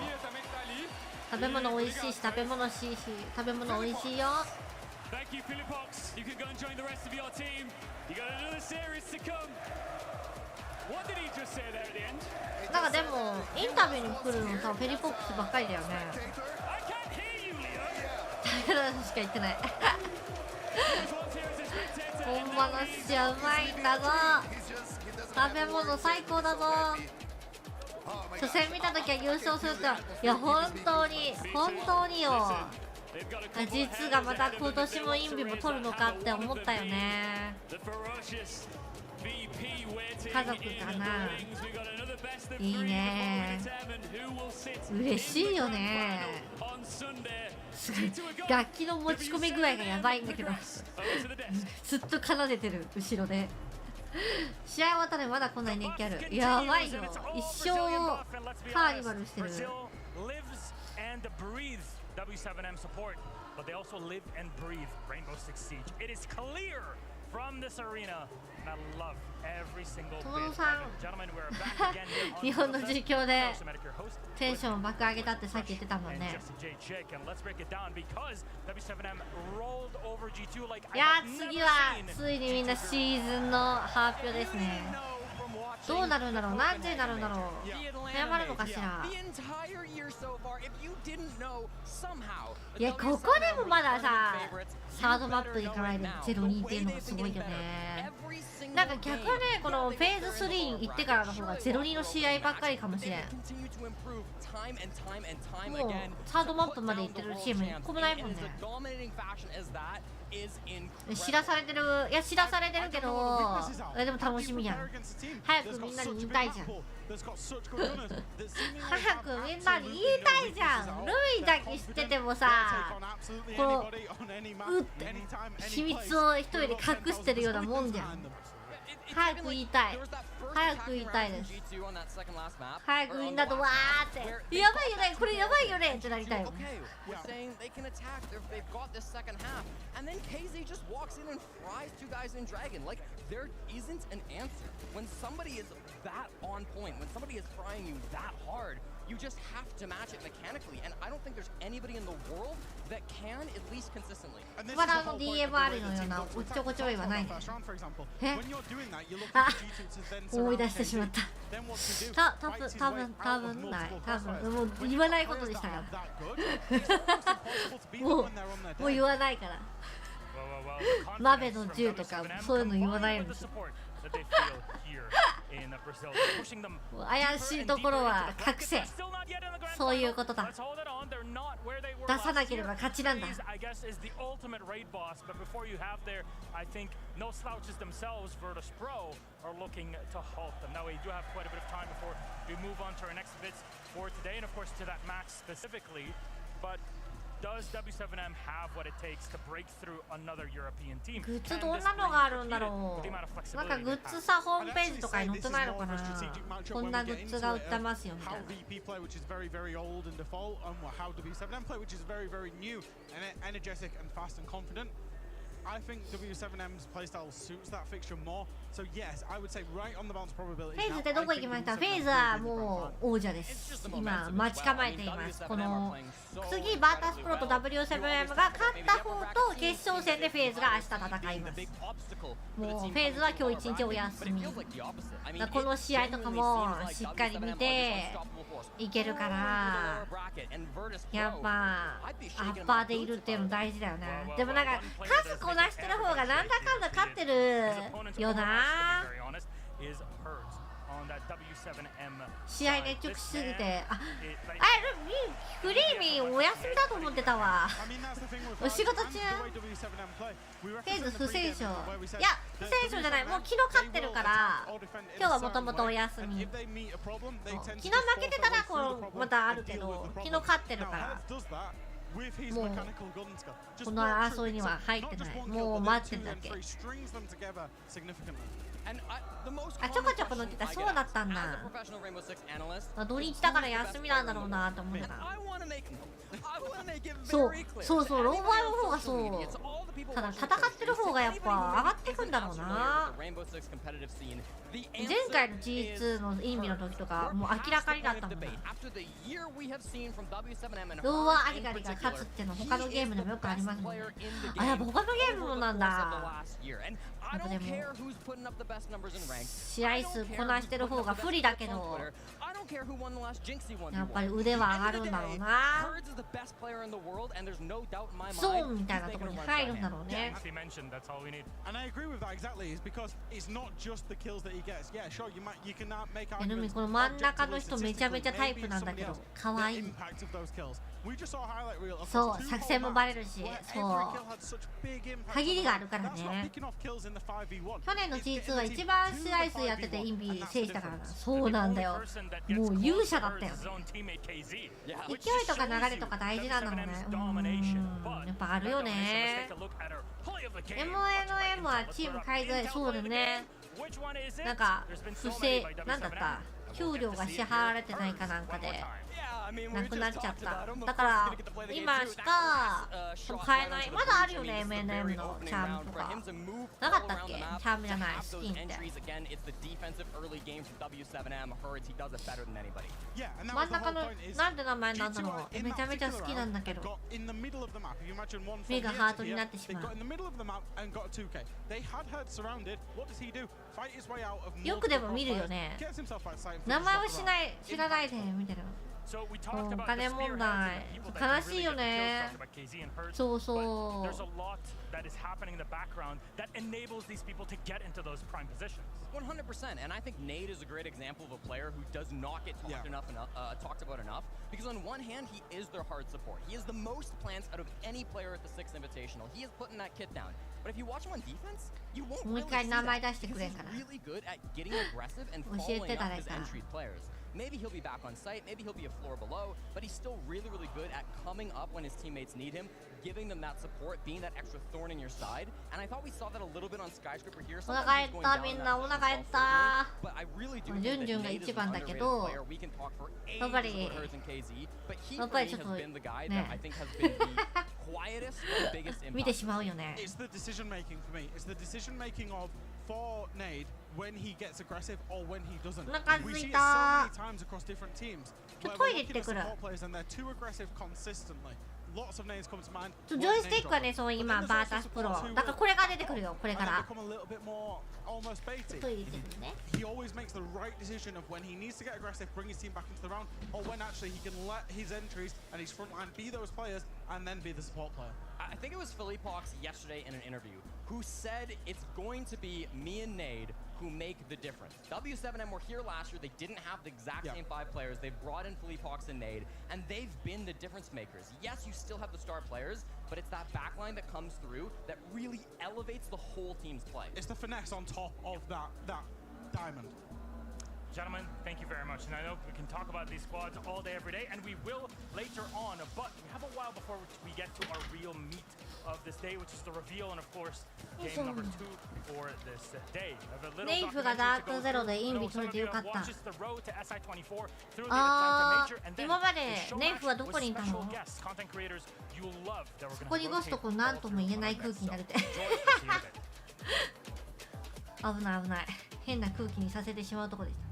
食べ物美味しいし、食べ物美味しいし、食べ物美味しいよ。 Thank you, Philippox. You can go and join the rest of your team. You got another series to come. What did he just say there at the end? なんかでもインタビューに来るのさ、フェリポックスばっかりだよね。I can't hear you, Leo. 食べ物しか言ってない。本場の寿司はうまいんだぞ。食べ物最高だぞ。初戦見た時は優勝すると、いや本当によ。実がまた今年もインビも取るのかって思ったよね。家族かな。いいね。嬉しいよね。楽器の持ち込み具合がやばいんだけどずっと奏でてる後ろで。試合終わったらまだこんなに熱気ある。やばいよ。一生カーニバルしてる。 W7M support, but they also live and breathe Rainbow Six Siege. It is clear from this arena, and I love every single bit. Gentlemen, we're back again here on 日本の実況でテンション爆上げたってさっき言ってたもんね。いや次はついにみんなシーズンの発表ですね。どうなるんだろう、何時になるんだろう、早まるのかしら。いや、ここでもまださ、サードマップに行かないで0-2っていうのがすごいよね。なんか逆にね、このフェーズ3に行ってからの方が0-2の試合ばっかりかもしれん。もうサードマップまで行ってるチーム1個もないもんね。知らされてる、いや知らされてるけど、でも楽しみやん。早くみんなに言いたいじゃん。早くみんなに言いたいじゃん。ルイだけ知っててもさ、このって秘密を一人で隠してるようなもんじゃん。早く言いたい。早く言いたいです。早くみんなとわーってやばいよね、これやばいよねってなりたいよ。You just have to match it mechanically, and I don't think there's anybody in the world that can at least consistently. まだDMR のようなおっちょこちょいはないね。え？あ、思い出してしまった。多分ない。多分もう言わないことにしたからもう言わないから鍋の銃とかそういうの言わないようにする怪しいところは隠せそういうことだ出さなければ勝ちなんだDoes W7M have what it takes to break through another European team? グッズどんなのがあるんだろうなんかグッズさホームページとかに載ってないのかなこんなグッズが売ってますよみたいな VP play which is very very old and default and how W7M play which is very very new and energetic and fast and confident I think W7M's playstyle suits that fixture more. So yes, I would say right on the bounce probability. フェイズってどこ行きました？フェイズはもう王者です。今待ち構えています。この次バータスプロと W7M が勝った方と決勝戦でフェイズが明日戦います。もうフェイズは今日一日お休み。この試合とかもしっかり見ていけるからやっぱアッパーでいるっていうの大事だよね。でもなんか数こなしてる方がなんだかんだ勝ってるよな試合熱中しすぎてフリーミーお休みだと思ってたわお仕事中フェイズ不戦勝いや不戦勝じゃないもう昨日勝ってるから今日はもともとお休み昨日負けてたらこうまたあるけど昨日勝ってるからもうこの争いには入ってないもう待ってるだけあちょこちょこ乗ってたそうだったんだ土日だから休みなんだろうなと思ったからそうローバーの方がそうただ戦ってる方がやっぱ上がってくんだろうな前回の G2 のインビの時とかもう明らかになったもんなローバーアリガリが勝つっての他のゲームでもよくありますもんねあやっぱ他のゲームもなんだでも試合数こなしてる方が不利だけどやっぱり腕は上がるんだろうなゾーンみたいなところに入るんだろうねでもこの真ん中の人めちゃめちゃタイプなんだけど可愛いそう作戦もバレるしそう限りがあるからね去年の G2 は一番試合数やっててインビ制したからなそうなんだよもう勇者だったよね勢いとか流れとか大事なんだろうねやっぱあるよね MNM はチーム改善そうだねなんか不正なんだった給料が支払われてないかなんかでなくなっちゃっただから今しか買えないまだあるよね MNM のチャームとかなかったっけチャームじゃないスキンって真ん中のなんで名前なんだろうめちゃめちゃ好きなんだけど目がハートになってしまうよくでも見るよね名前を知らないで見てるお金問題悲しいよねそうそう 100%, and I think Nate is a great example of a player who does not get talked about enough. Because on one hand, he is their hard support. He has the most plants out of any player at the Six Invitational. He is putting that kit down. But if you watch him on defense, you won't really see that. He's really good at getting aggressive and following up his entry players. Maybe he'll be back on site, maybe he'll be a floor below, but he's still really, really good at coming up when his teammates need him, giving them that support, being that extra thorn in your side. And I thought we saw that a little bit on Skyscraper here. Sometimes he's going down that support, but I really do think that Nate is an underrated player. We can talk for ages about Herds and KZ, but he for me has been the guy that I think has been the quietest and biggest impact. It's the decision making for me. It's the decision making of for Nade when he gets aggressive or when he doesn't. We see it so many times across different teams. ちょっとトイレ行ってくる。ジョイスティックはね、そう今バータスプロだからこれが出てくるよ、これから。トイレ行ってくるね。He always makes the right decision of when he needs to get aggressive, bring his team back into the round, or when actually he can let his entries and his front line be those players and then be the support player. I think it was Philippox yesterday in an interview who said it's going to be me and Nade who make the difference. W7M were here last year. They didn't have the exact same 5 players. They've brought in Philippox and Nade, and they've been the difference makers. Yes, you still have the star players, but it's that backline that comes through that really elevates the whole team's play. It's the finesse on top of that diamond. Gentlemen, thank you very much. And I know we can talk about these squads all day, every day, and we will later on, but we have a while before we get to our real meat of this day, which is the reveal, and of course, game number 2 for this day. ネイフがダークゼロでインビ取れてよかった。今までネイフはどこにいたの？ここにゴストこなんとも言えない空気になるって。危ない危ない。変な空気にさせてしまうとこでした。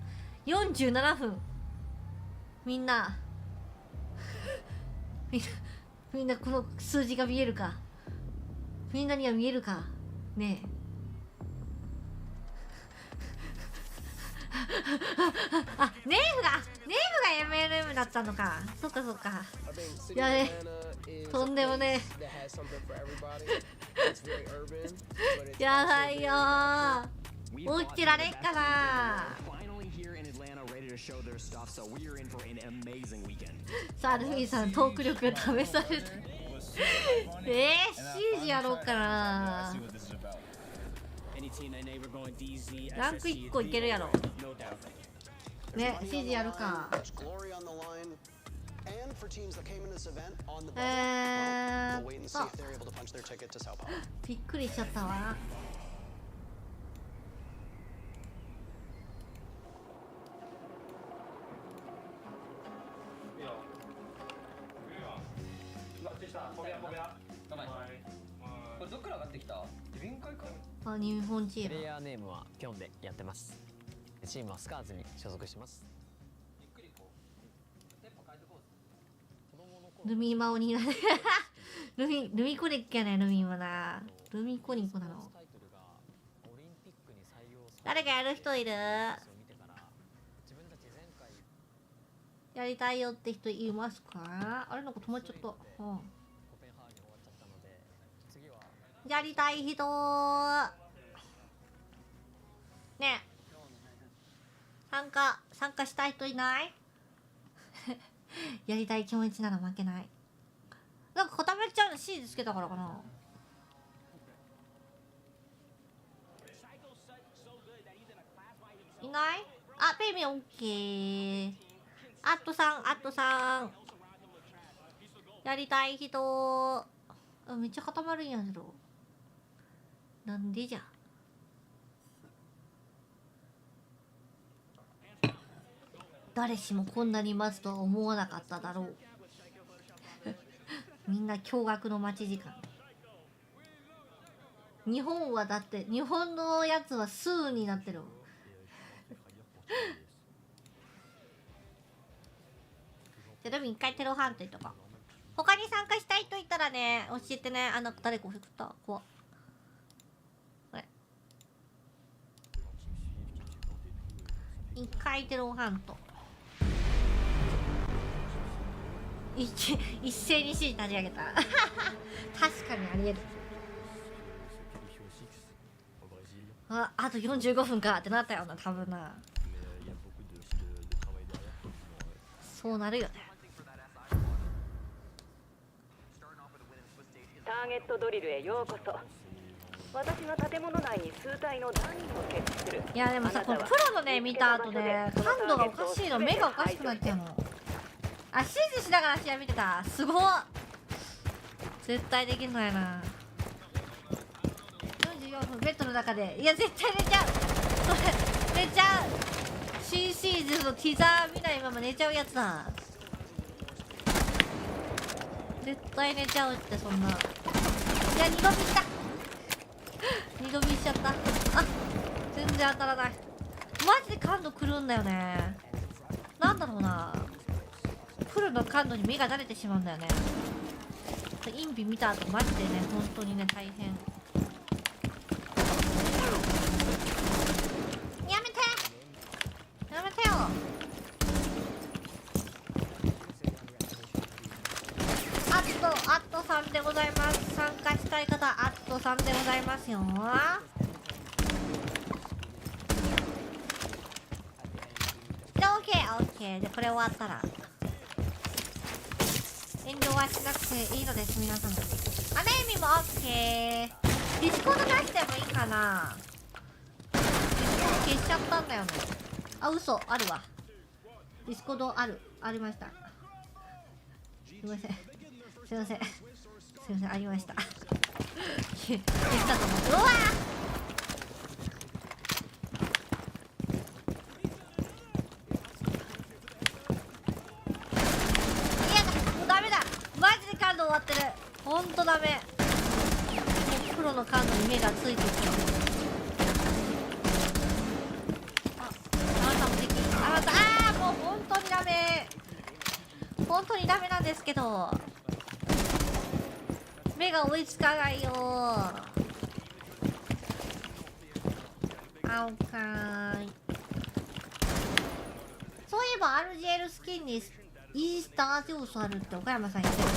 47分。みんなこの数字が見えるか？みんなには見えるか？ねえ。あ、ネイフが MLM だったのか。そっかそっか。いやね、とんでもねえ。やばいよー。起きてられっかな。さあルフィさんトーク力が試される。シージやろうかな。ランク1個いけるやろね。シージやるか。びっくりしちゃったわ。これどっから上がってきた？臨海か。あ、日本チーム。プレイヤーネームはピョンでやってます。チームはスカーズに所属します。ルミマオになる。ルミコニックやね、ルミマな。ルミコニックなの。誰かやる人いる？やりたいよって人いますか？あれなんか止まっちゃった。うん。やりたい人ねえ、参加したい人いない？やりたい気持ちなら負けない。なんか固めちゃうの C つけたからかな。いない？あ、ペイミーオッケー。アットさんやりたい人。あ、めっちゃ固まるんやけど。なんでじゃ。誰しもこんなに待つとは思わなかっただろう。みんな驚愕の待ち時間。日本はだって日本のやつは数になってる。じゃあルミ一回テロハントいとか。他に参加したい人いたらね教えてね。あ、なんか誰か送った怖っ。一回テロハント。一斉に C 立ち上げた。確かにありえる。あと45分かってなったよな、多分な。そうなるよね。ターゲットドリルへようこそ。私の建物内に数体のダミーを設置する。いやでもさ、このプロのね見た後ね、感度がおかしいの、目がおかしくなっちゃうの。あ、指示しながら試合見てた。すごっ。絶対できんのやな。44分ベッドの中で。いや絶対寝ちゃう。それ寝ちゃう。新シーズンのティザー見ないまま寝ちゃうやつだ。絶対寝ちゃうって。そんな。いや二度見した。二度見しちゃった。あ、全然当たらない。マジで感度くるんだよね。なんだろうな。黒の感度に目が慣れてしまうんだよね。インビ見た後マジでね本当にね大変。やめてやめてよ。アットさんでございます。参加したい方アットさんでございますよ。で OK でこれ終わったら遠慮はしなくていいのです皆さん。あ、レイミも OK。 ディスコード出してもいいかな。ディスコード消しちゃったんだよね。あ、嘘あるわ。ディスコードありました。すいませんすいませんありました消したと思って。うわ終わってる。ほんとダメ。もう黒の感度に目がついてきた。あなたもできる。もうほんとにダメ。ほんとにダメなんですけど目が追いつかないよ。あおかーい。そういえば RGL スキンにイースター要素あるって岡山さん言ってる。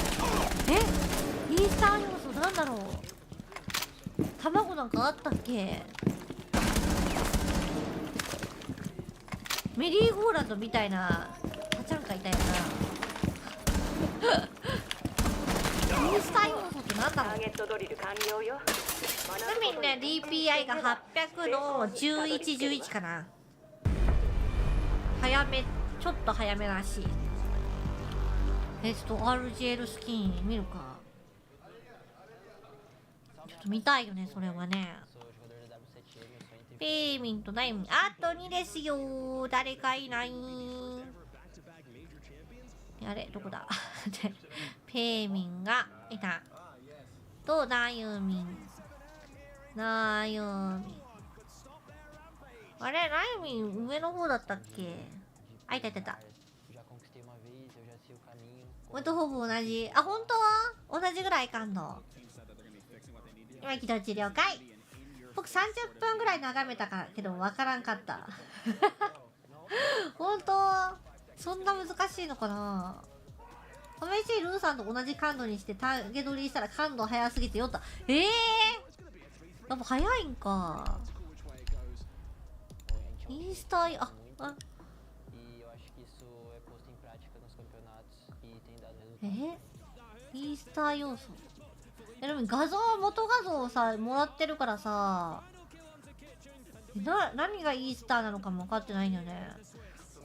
イースター要素なんだろう。卵なんかあったっけ。メリーゴーランドみたいなパチャンカいたよなイースター要素ってなんだろう。ちなみにね DPI が800の1111かな。早め、ちょっと早めらしい。ちょっと RGL スキン見るか。ちょっと見たいよねそれはね。ペーミンとナイミンあと2ですよ。誰かいない。あれどこだペーミンがいたとナユミンあれナユミン上の方だったっけ。あいたほんとほぼ同じ。あ、本当は同じぐらい感度。今起動治療会。僕30分ぐらい眺めたけど分からんかった本当そんな難しいのかな。試しルーさんと同じ感度にしてタゲ取りしたら感度早すぎて酔った。やっぱ早いんか。インスタイイースター要素。でも元画像をさもらってるからさ何がイースターなのかも分かってないんだよね。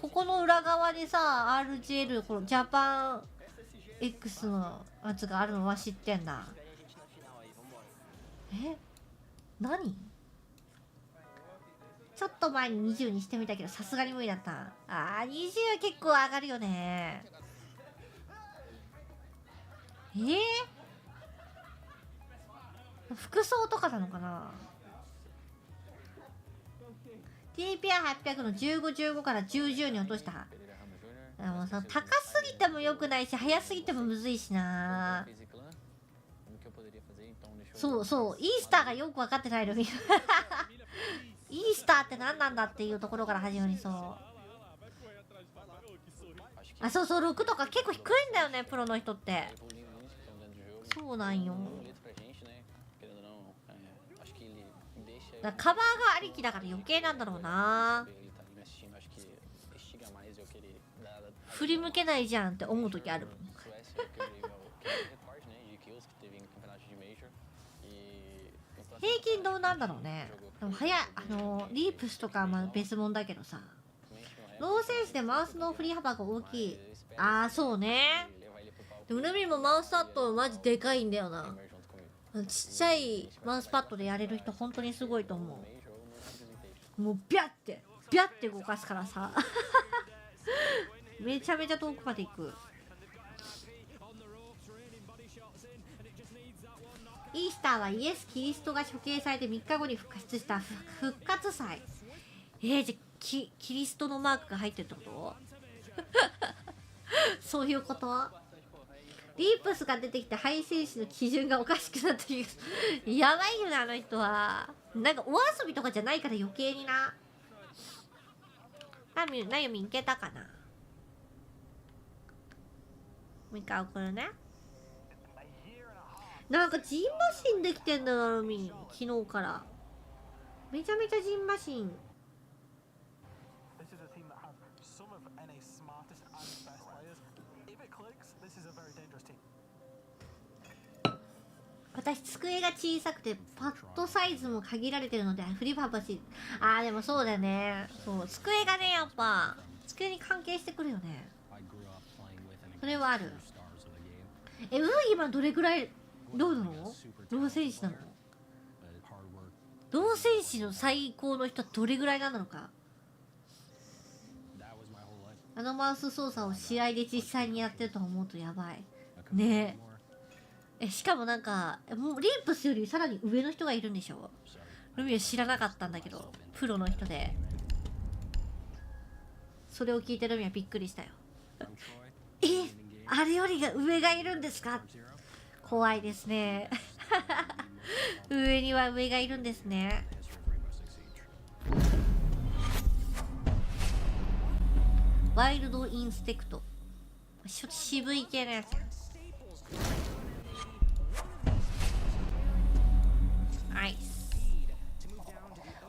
ここの裏側にさ RGL このジャパン X のやつがあるのは知ってんだ。何ちょっと前に20にしてみたけどさすがに無理だった。20は結構上がるよね。服装とかなのかな。 TPI800 の1515から1010に落とした。もうさ高すぎても良くないし早すぎてもむずいしな。そうイースターがよく分かってないのにイースターって何なんだっていうところから始まりそう。そう6とか結構低いんだよねプロの人って。そうなんよ。だカバーがありきだから余計なんだろうな。振り向けないじゃんって思う時ある平均どうなんだろうね。でもリープスとかは別物だけどさ、ローセンスでマウスの振り幅が大きい。そうね。でもルミもマウスパッドマジでかいんだよな。ちっちゃいマウスパッドでやれる人本当にすごいと思う。もうビャって動かすからさめちゃめちゃ遠くまで行く。イースターはイエス・キリストが処刑されて3日後に復活した復活祭。じゃキリストのマークが入ってるってことそういうこと。リープスが出てきてハイ選手の基準がおかしくなってる。やばいよなあの人は。なんかお遊びとかじゃないから余計にな。なよみんけたかな。もう一回送るね。なんかジンマシンできてんだなるみん、昨日からめちゃめちゃジンマシン。私机が小さくてパッドサイズも限られてるのでフリファブし、あーでもそうだよね。そう机がねやっぱ机に関係してくるよね。それはある。今どれぐらいどうなの？同戦士なの？同戦士の最高の人はどれぐらいなのか。あのマウス操作を試合で実際にやってると思うとやばいね。しかもなんかもうリープスよりさらに上の人がいるんでしょ。ルミは知らなかったんだけどプロの人で、それを聞いてルミはびっくりしたよ。あれよりが上がいるんですか。怖いですね。上には上がいるんですね。ワイルドインスペクト、ちょっと渋い系のやつ。はい、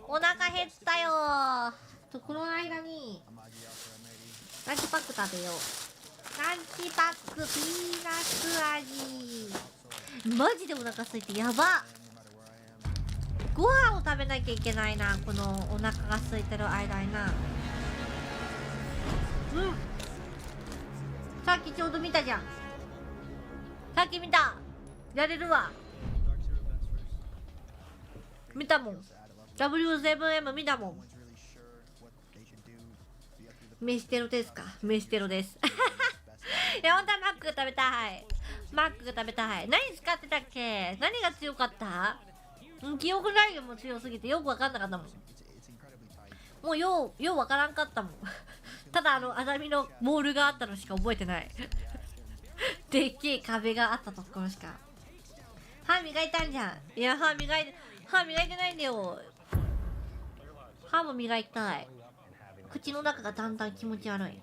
お腹減ったよー。この間にランチパック食べよう。ランチパックピーナッツ味。マジでお腹空いてやば。ご飯を食べなきゃいけないな、このお腹が空いてる間にな。さっきちょうど見たじゃん。さっき見た。やれるわ。見たもん。 W7M 見たもん。飯テロですか。飯テロです。いや、ほんとはマックが食べたい。マックが食べたい。何使ってたっけ。何が強かった？記憶ないよ。もう強すぎてよく分かんなかったもん。もうよう分からんかったもん。ただアザミのモールがあったのしか覚えてない。でっけえ壁があったところしか。歯磨いたんじゃん。いや、歯磨いてないんだよ。歯も磨いたい。口の中がだんだん気持ち悪い。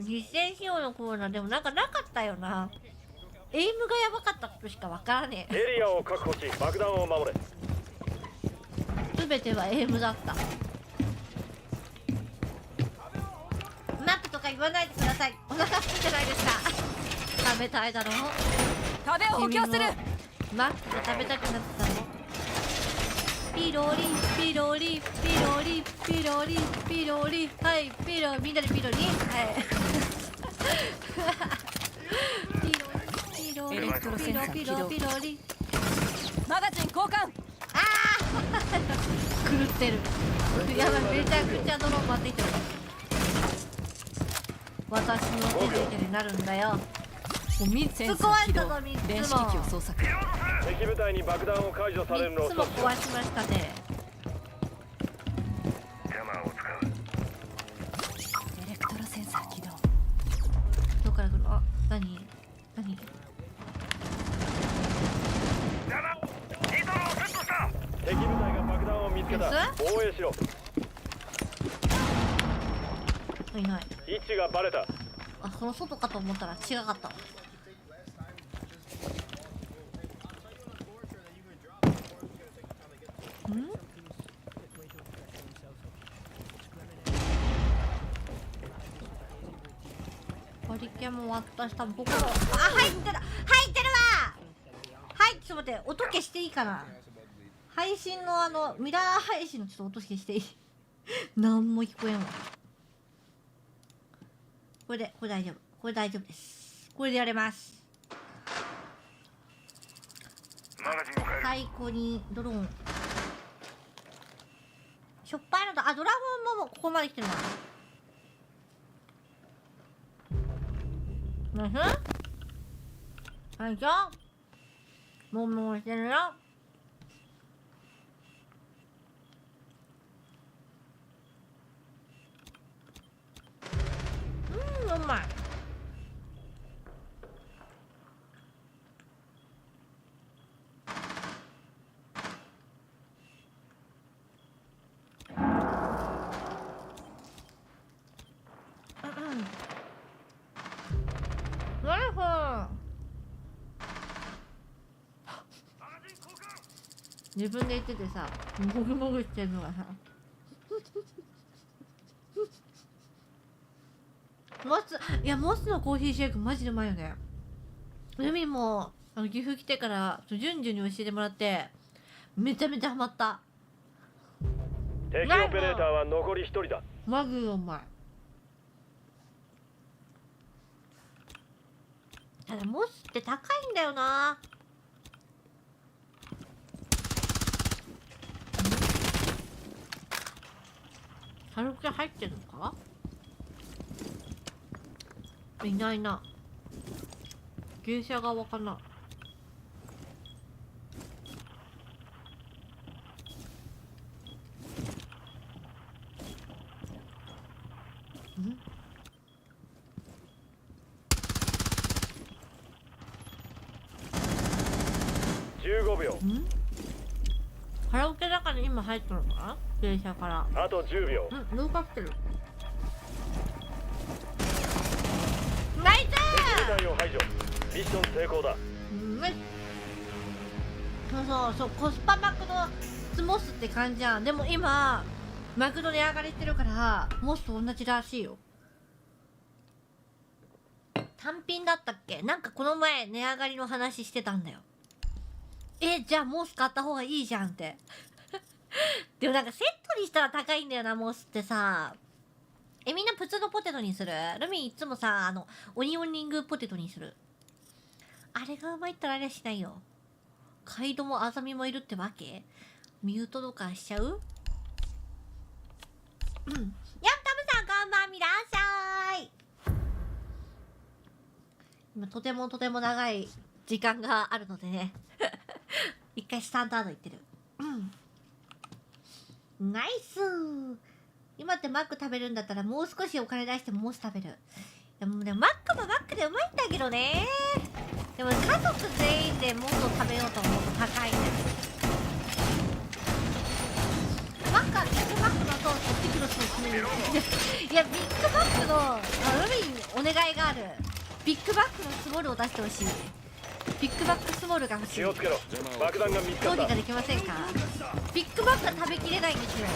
実践仕様のコーナーでもなんかなかったよな。エイムがやばかったことしかわからねえ。エリアを確保し爆弾を守れ。全てはエイムだった。マックとか言わないでください。お腹空いてないですか。食べたいだろ。食べを補強する。マックが食べたくなってたの。ピロリピロリピロリピロリピロリ、はいピロ、みんなでピロリ、はいピロリピロリピロピロリ。マガジン交換。狂ってる。やばい、めちゃくちゃドローン回ってきてる。私の手でになるんだよ。もう3つ壊したぞ。3つも敵部隊に爆弾を解除されるのを3つも壊しましたね。エレクトロセンサー起動。どっから来るの。あ、何敵部隊が爆弾を見つけた。防衛しろ。いない。位置がバレた。あ、その外かと思ったら違かった。バリケンも渡した。ここも入ってるわ。はい、ちょっと待って、音消していいかな。配信のミラー配信のちょっと音消していい。なんも聞こえんわ。これ大丈夫。これ大丈夫です。これでやれます。最高にドローン。しょっぱいのと、ドラゴンもここまで来てるな。はい、じゃあもうしてるよ。自分で言っててさ、もぐもぐしてんのがさモスのコーヒーシェイクマジでうまいよね。海も岐阜来てからジュンジュンに教えてもらってめちゃめちゃハマった。敵オペレーターは残り1人だ。マグロうまい。ただモスって高いんだよな。軽く入ってるのか。いないな。芸者側かな。15秒。カラオケの中に今入ったのかな、芸者から。あと10秒。廊下来てる。ナイスー。敵部隊を排除。ミッション成功だ。そうコスパマクドスモスって感じじゃん。でも今マクド値上がりしてるからモスと同じらしいよ。単品だったっけ。なんかこの前値上がりの話してたんだよ。じゃあモス買った方がいいじゃんってでもなんかセットにしたら高いんだよな、モスってさ。みんな普通のポテトにする？ルミいつもさオニオンリングポテトにする。あれがうまいったらあれはしないよ。カイドもアザミもいるってわけ？ミュートとかしちゃう？ヤンタムさんこんばんみらっしゃい。今とても長い時間があるのでね一回スタンダードいってる。ナイスー。今ってマック食べるんだったらもう少しお金出してもモス食べる。でもマックもマックでうまいんだけどね。でも家族全員でモスを食べようと思うと高いんだよ。マックはビッグマックのソースとピクルスを決めるいやビッグマックの海にお願いがある。ビッグマックのスモールを出してほしい。ビッグマックスモールが欲しい。気をつけろ。爆弾が見つかった。どうにかできませんか。ビッグマックが食べきれないんですよ。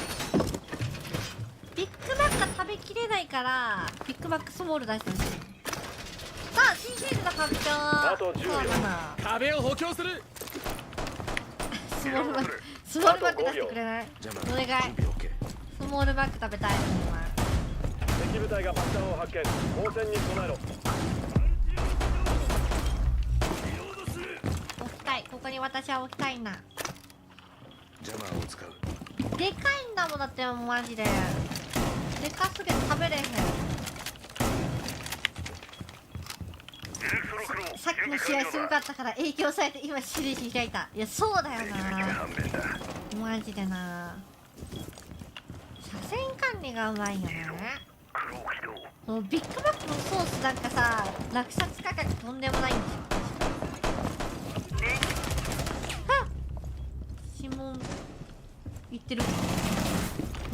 ビッグマックが食べきれないからビッグマックスモール出してほしい。さあ新シーズンの拡張。あと10秒。壁を補強する。スモールマック出してくれない？お願い。スモールマック食べたい。敵部隊が爆弾を発見。応戦に備えろ。置きたい。ここに私は置きたいな。ジャマーを使う。でかいんだもんだってマジで。でかすぎて食べれへん。さっきの試合すごかったから影響されて今シリーズ開いた。いやそうだよなマジでな。車線管理がうまいよね。ビッグマックのソースなんかさ落札価格とんでもないんですよ。指紋いってる。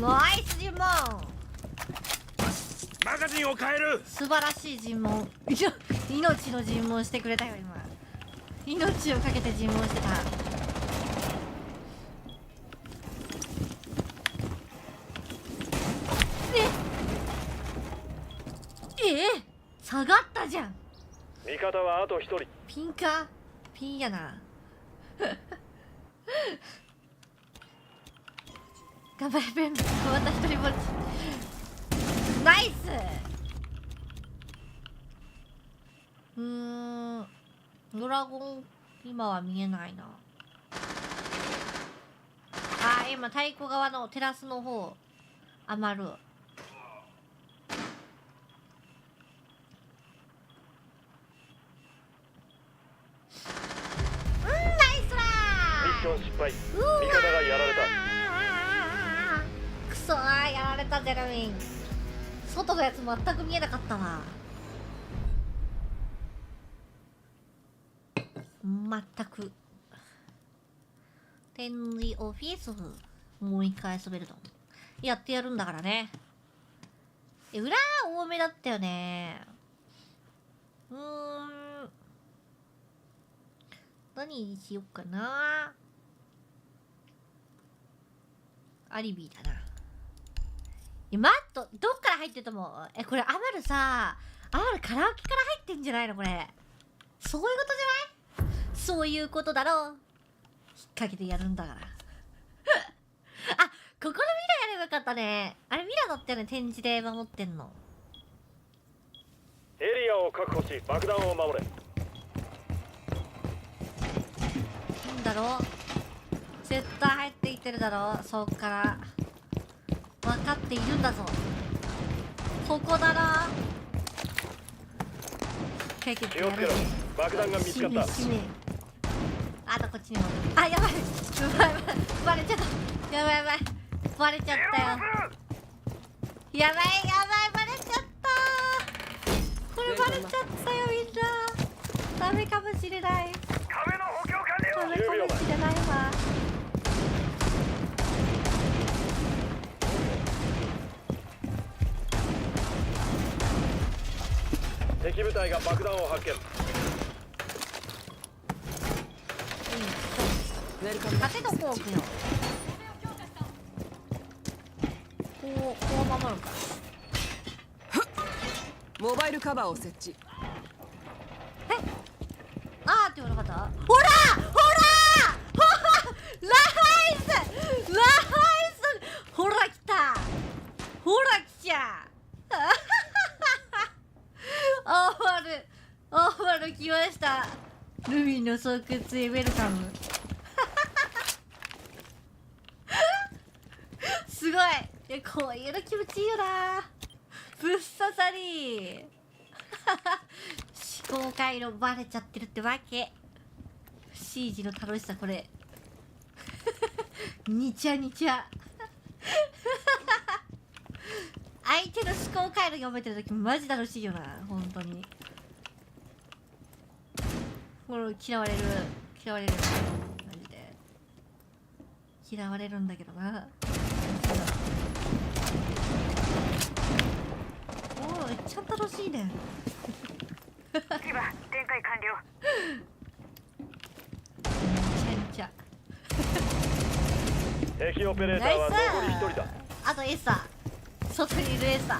ナイス尋問。マガジンを変える。素晴らしい尋問。命の尋問してくれたよ今。命をかけて尋問してた。下がったじゃん。味方はあと1人。ピンか。ピンやな頑張れベン。また一人ぼっち。ナイス。ドラゴン今は見えないな。今太鼓側のテラスの方余る。ミッション失敗。味方がやられた。くそー、やられた。ジェルミン外のやつ全く見えなかったわ。全く。展示オフィスもう一回遊べるとやってやるんだからね。裏多めだったよね。何にしよっかな。アリビーだな。マットどっから入ってると思う？これアマルさ、アマルカラオケから入ってんじゃないのこれ。そういうことじゃない？そういうことだろう。引っ掛けてやるんだから。あ、ここのミラやればよかったね。あれミラだったよね、展示で守ってんの。エリアを確保し爆弾を守れ。なんだろう、絶対入ってきてるだろう。そっから分かっているんだぞ。ここだな。解決やる。爆弾が見つかった。あとこっちにも。あ、やばい、バレちゃった。やばいバレちゃったよ。やばいバレちゃった。これバレちゃったよみんな。ダメかもしれない。壁の補強完了。ダメかもしれないわ。敵部隊が爆弾を発見。縦のフォークよ。こう守るか。モバイルカバーを設置。あーって言わなかった？ほらライスほら来た。ほら来ちゃオーバル来ました。ルビーの巣窟へウェルカム。すごい。こういうの気持ちいいよな。ぶっ刺さり思考回路バレちゃってるってわけ。シージの楽しさこれにちゃにちゃ相手の思考回路読めてる時マジ楽しいよな。本当にこれ嫌われるマジで嫌われるんだけどな。おお、めっちゃ楽しいね。展開完了。めちゃ敵オペレーターは残り1人だ。あとエッサー、外にいるエッサー。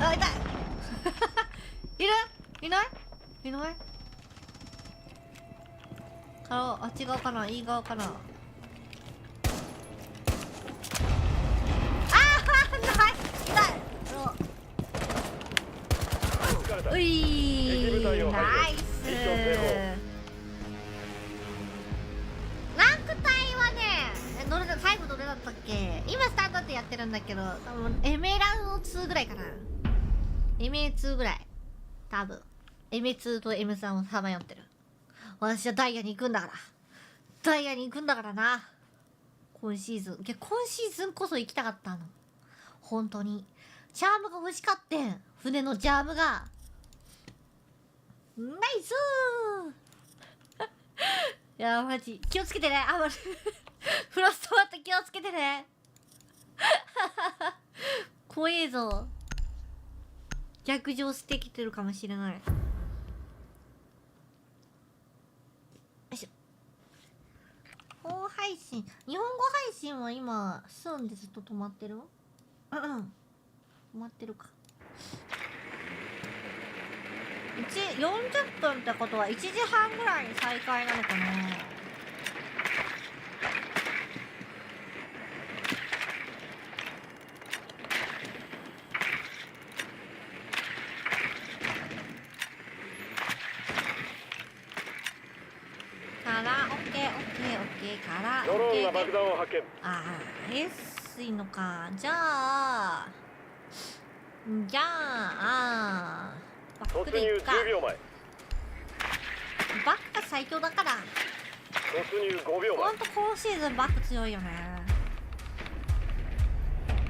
あ、痛いいないあっち側かな、いい側かな。ういナイス。ランク帯はね、最後どれだったっけ。今スタートってやってるんだけど、エメラルド2ぐらいかな。エメ2ぐらい多分。エメ2と M3 をさまよってる。私はダイヤに行くんだからな。今シーズンこそ行きたかったの。本当にチャームが欲しかってん。船のチャームがナイスいやマジ気をつけてね。あ、まフロストマット気をつけてね怖えぞ。逆上してきてるかもしれない。よいしょ。日本語配信は今住んでずっと止まってる？止まってるか。40分ってことは1時半ぐらいに再開なのかな。からオッケーからドローンが爆弾を発見。ああ安いのか。じゃあ突入10秒前。バックが最強だから。突入5秒前。ほんと今シーズンバック強いよね。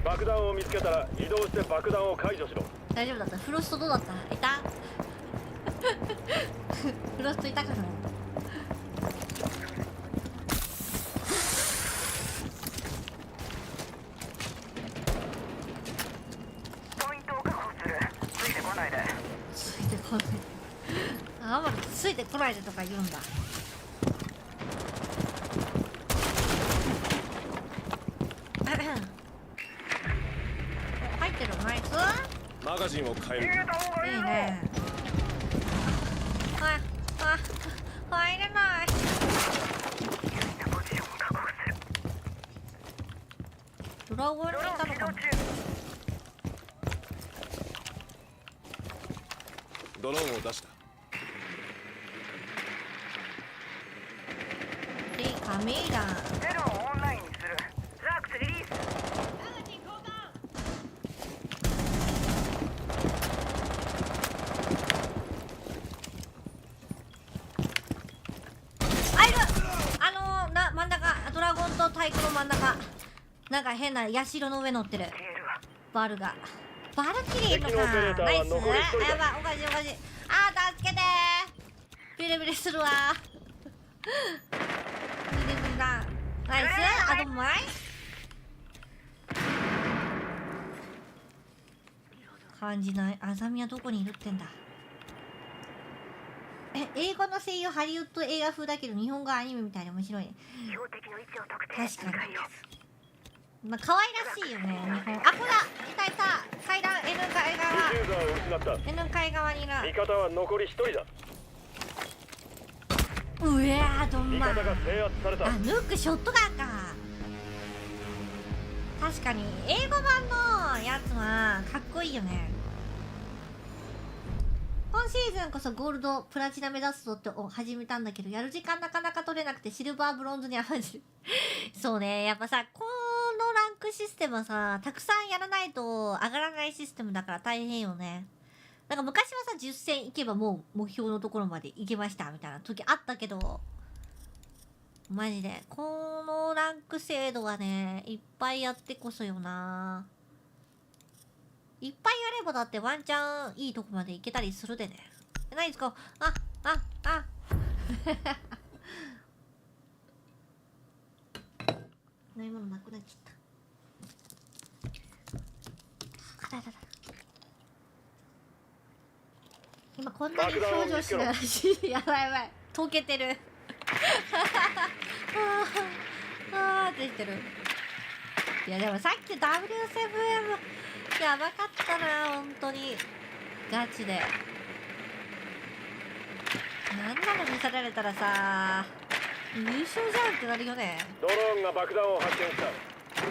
爆弾を見つけたら移動して爆弾を解除しろ。大丈夫だった。フロストどうだった？いたフロストいたかな。ついてこないでとか言うんだ。マガジンを変える。いいね。入れない。ドラゴンにいたのかな。ドローンを出した。で、カメラ。ゼロをオンラインにする。ザークスリリース。真ん中、ドラゴンと太鼓の真ん中。なんか変な社の上乗ってる。バルが。バルキリーのか。ナイス。やばい、おかしいおかしい。あー、助けてー。ビリビリするわ。ビリビリだ。ナイス。あともうい。感じない。アザミはどこにいるってんだ。英語の声優ハリウッド映画風だけど日本語アニメみたいで面白いね。確かに。まあ可愛らしいよね、日本。あ、こら、いたいた。階段 N 階側。N 階側にいる。味方は残り1人だ。うえー、どんま。あ、味方が制圧された。ヌークショットガンか。確かに英語版のやつはかっこいいよね。今シーズンこそゴールドプラチナ目指すぞって始めたんだけど、やる時間なかなか取れなくてシルバーブロンズに甘んじる。そうね、やっぱさ、このランクシステムはさ、たくさんやらないと上がらないシステムだから大変よね。なんか昔はさ、10戦いけばもう目標のところまで行けましたみたいな時あったけど、マジでこのランク制度はね、いっぱいやってこそよな。いっぱいやればだってワンチャンいいとこまで行けたりするでね。何ですか。飲み物なくなっちゃった。今こんなに表情しないし、やばいやばい。溶けてる。あーってしてる。いやでもさっき W7Mやばかったな、本当にガチで。なんなの見せられたらさ、優勝じゃんってなるよね。ドローンが爆弾を発見した。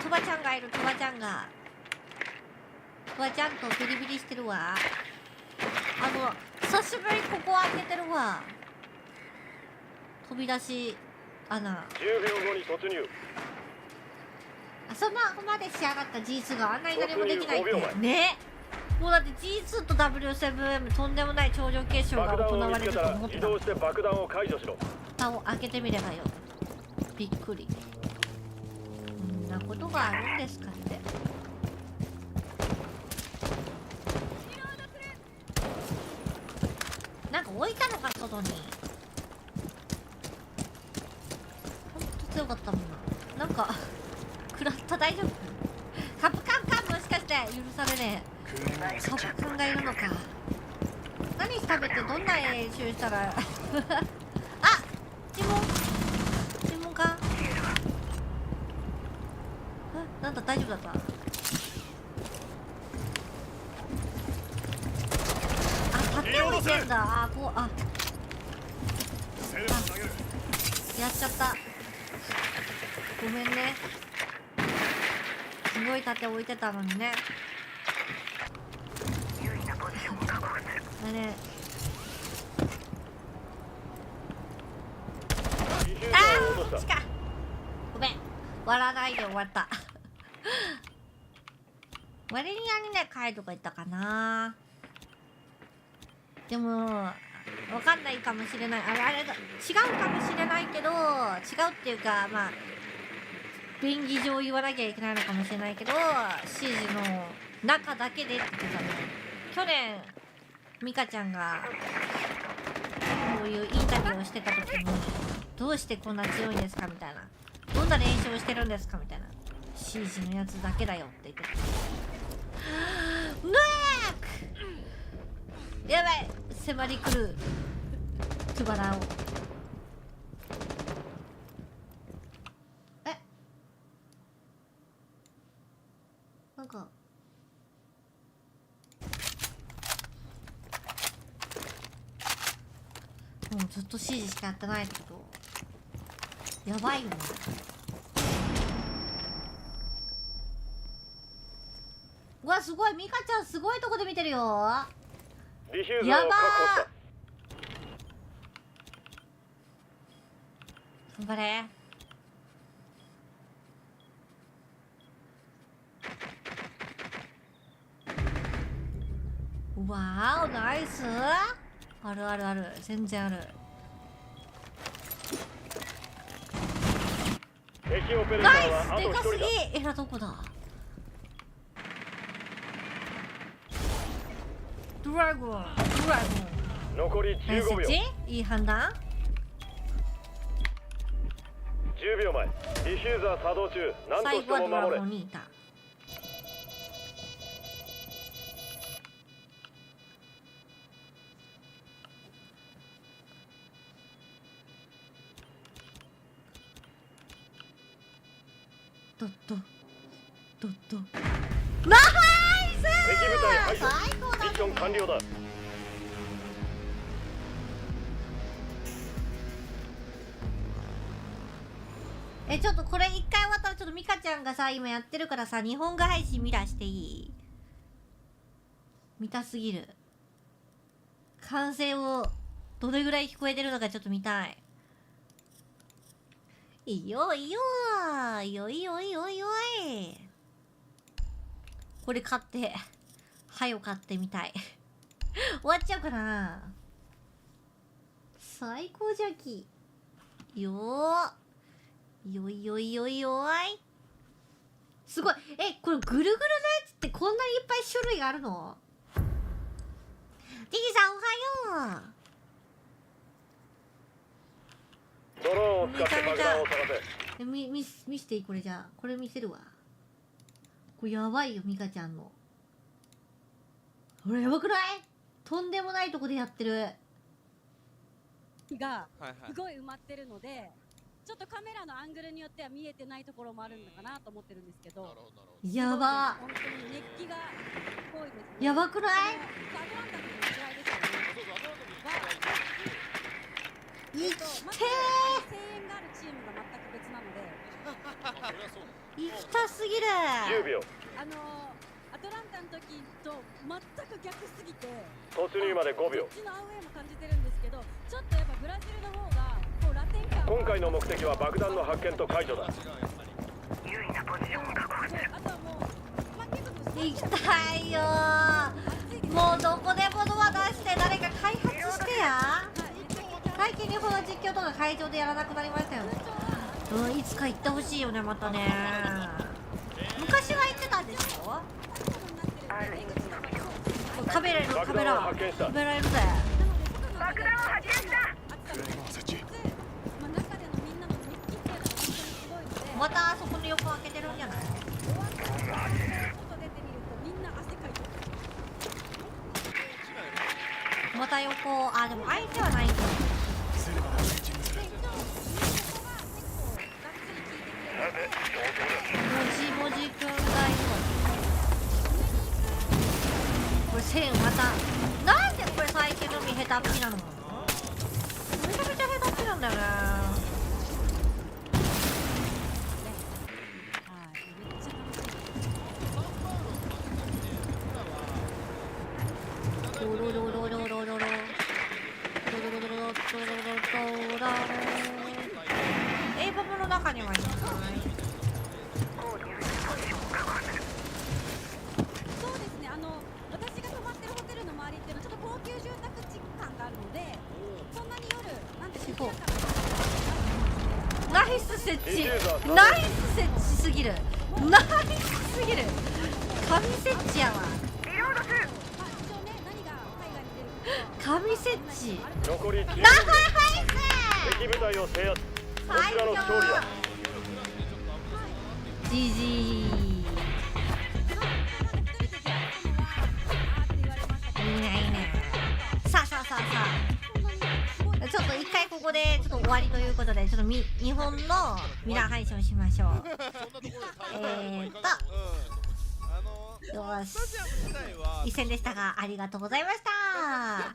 トバちゃんがいる。トバちゃんがトバちゃんとビリビリしてるわ。久しぶりここ開けてるわ。飛び出し穴。10秒後に突入。そんなまで仕上がった G2 があんなに何もできないってね。もうだって G2 と W7M とんでもない頂上決勝が行われると思ってた。移動して爆弾を解除しろ。蓋を開けてみればよ。びっくり。こんなことがあるんですかって。なんか置いたのか外に。ほんと強かったもんな。なんか食らった。大丈夫。カプカンかもしかして許されねえ。カプカンがいるのか。何食べてどんな練習したらあ、尋問か。なんだ大丈夫だった。盾置いてんだ。やっちゃった。ごめんね。すごい盾置いてたのにね。あれ。こっちか。ごめん。割らないで終わった。割にやにね、帰るとか言ったかな。でもわかんないかもしれない。あれが違うかもしれないけど、違うっていうか、まあ便宜上言わなきゃいけないのかもしれないけど、シージの中だけでって言ってたね。去年ミカちゃんがこういうインタビューをしてた時に、どうしてこんな強いんですかみたいな、どんな練習をしてるんですかみたいな、シージのやつだけだよって言ってた。ヌークやばい、迫り来るトゥバラを。なんかもうずっと指示しかやってないってことやばいよね。うわすごい、ミカちゃんすごいとこで見てるよ。ディフューザーを確保した。頑張れ。わーお、ナイス。あるあるある、全然ある。敵オペレータナイーはあとス、でかす1人だ。ぎ。えらどこだ。ドラゴン、ドラゴン。残り15秒。いい判断。10秒前。ディフューザー作動中。何として最後はドラも守れ。ゴンにいた。ドッドドッドナイス。敵部隊排除。最高だね。ミッション完了だ。ちょっとこれ一回終わったらちょっとミカちゃんがさ今やってるからさ日本語配信見らしていい？見たすぎる。歓声をどれぐらい聞こえてるのかちょっと見たい。いいよいいよいいよいいよいいよいいよい。これ買ってはよ買ってみたい終わっちゃうかな。最高じゃきよーよいよいよいよい。すごい。これぐるぐるのやつってこんなにいっぱい種類があるの？ディギさんおはよう。ドローンを使って爆弾を探せ。見していい？これじゃあこれ見せるわ。これやばいよミカちゃんの。これやばくない？とんでもないとこでやってる。がすごい埋まってるので、ちょっとカメラのアングルによっては見えてないところもあるんだかなと思ってるんですけど。やば。本当に熱気が多いですね。やばくない？生きてー。声援があるチームが全く別なので。行きたすぎる。10秒。アトランタの時と全く逆すぎて突入まで5秒。こっちのアウェーも感じてるんですけど、ちょっとやっぱブラジルの方がこうラテン感。今回の目的は爆弾の発見と解除だ。優位なポジションを確保して。あとはもう行きたいよー。もうどこでもドア出して誰か開発してや。最近日本の実況とか会場でやらなくなりましたよね。いつか行ってほしいよねまたね。昔は行ってたんでしょ？カメラいるカメラいるぜ。爆弾を発見した。またあそこの横開けてるんじゃない？また横、あでも相手はないんだ。もじもじくんがいるわ。これ線またなんでこれ最近のみ下手っぴなの？めちゃめちゃ下手っぴなんだよね。エイバムの中にはいない。そうですね、私が泊まってるホテルの周りっていうのはちょっと高級住宅地感があるので、そんなに夜なんですごい。ナイス設置、ナイス設置すぎる、ナイスすぎる、神設置やわ。神設置。残り10秒。ナイス。敵部隊を制圧。こちらの勝利だ。GG。いいねいいね。さあちょっと一回ここでちょっと終わりということで、ちょっと日本のミラー配信をしましょう。よし、一戦でしたがありがとうございました。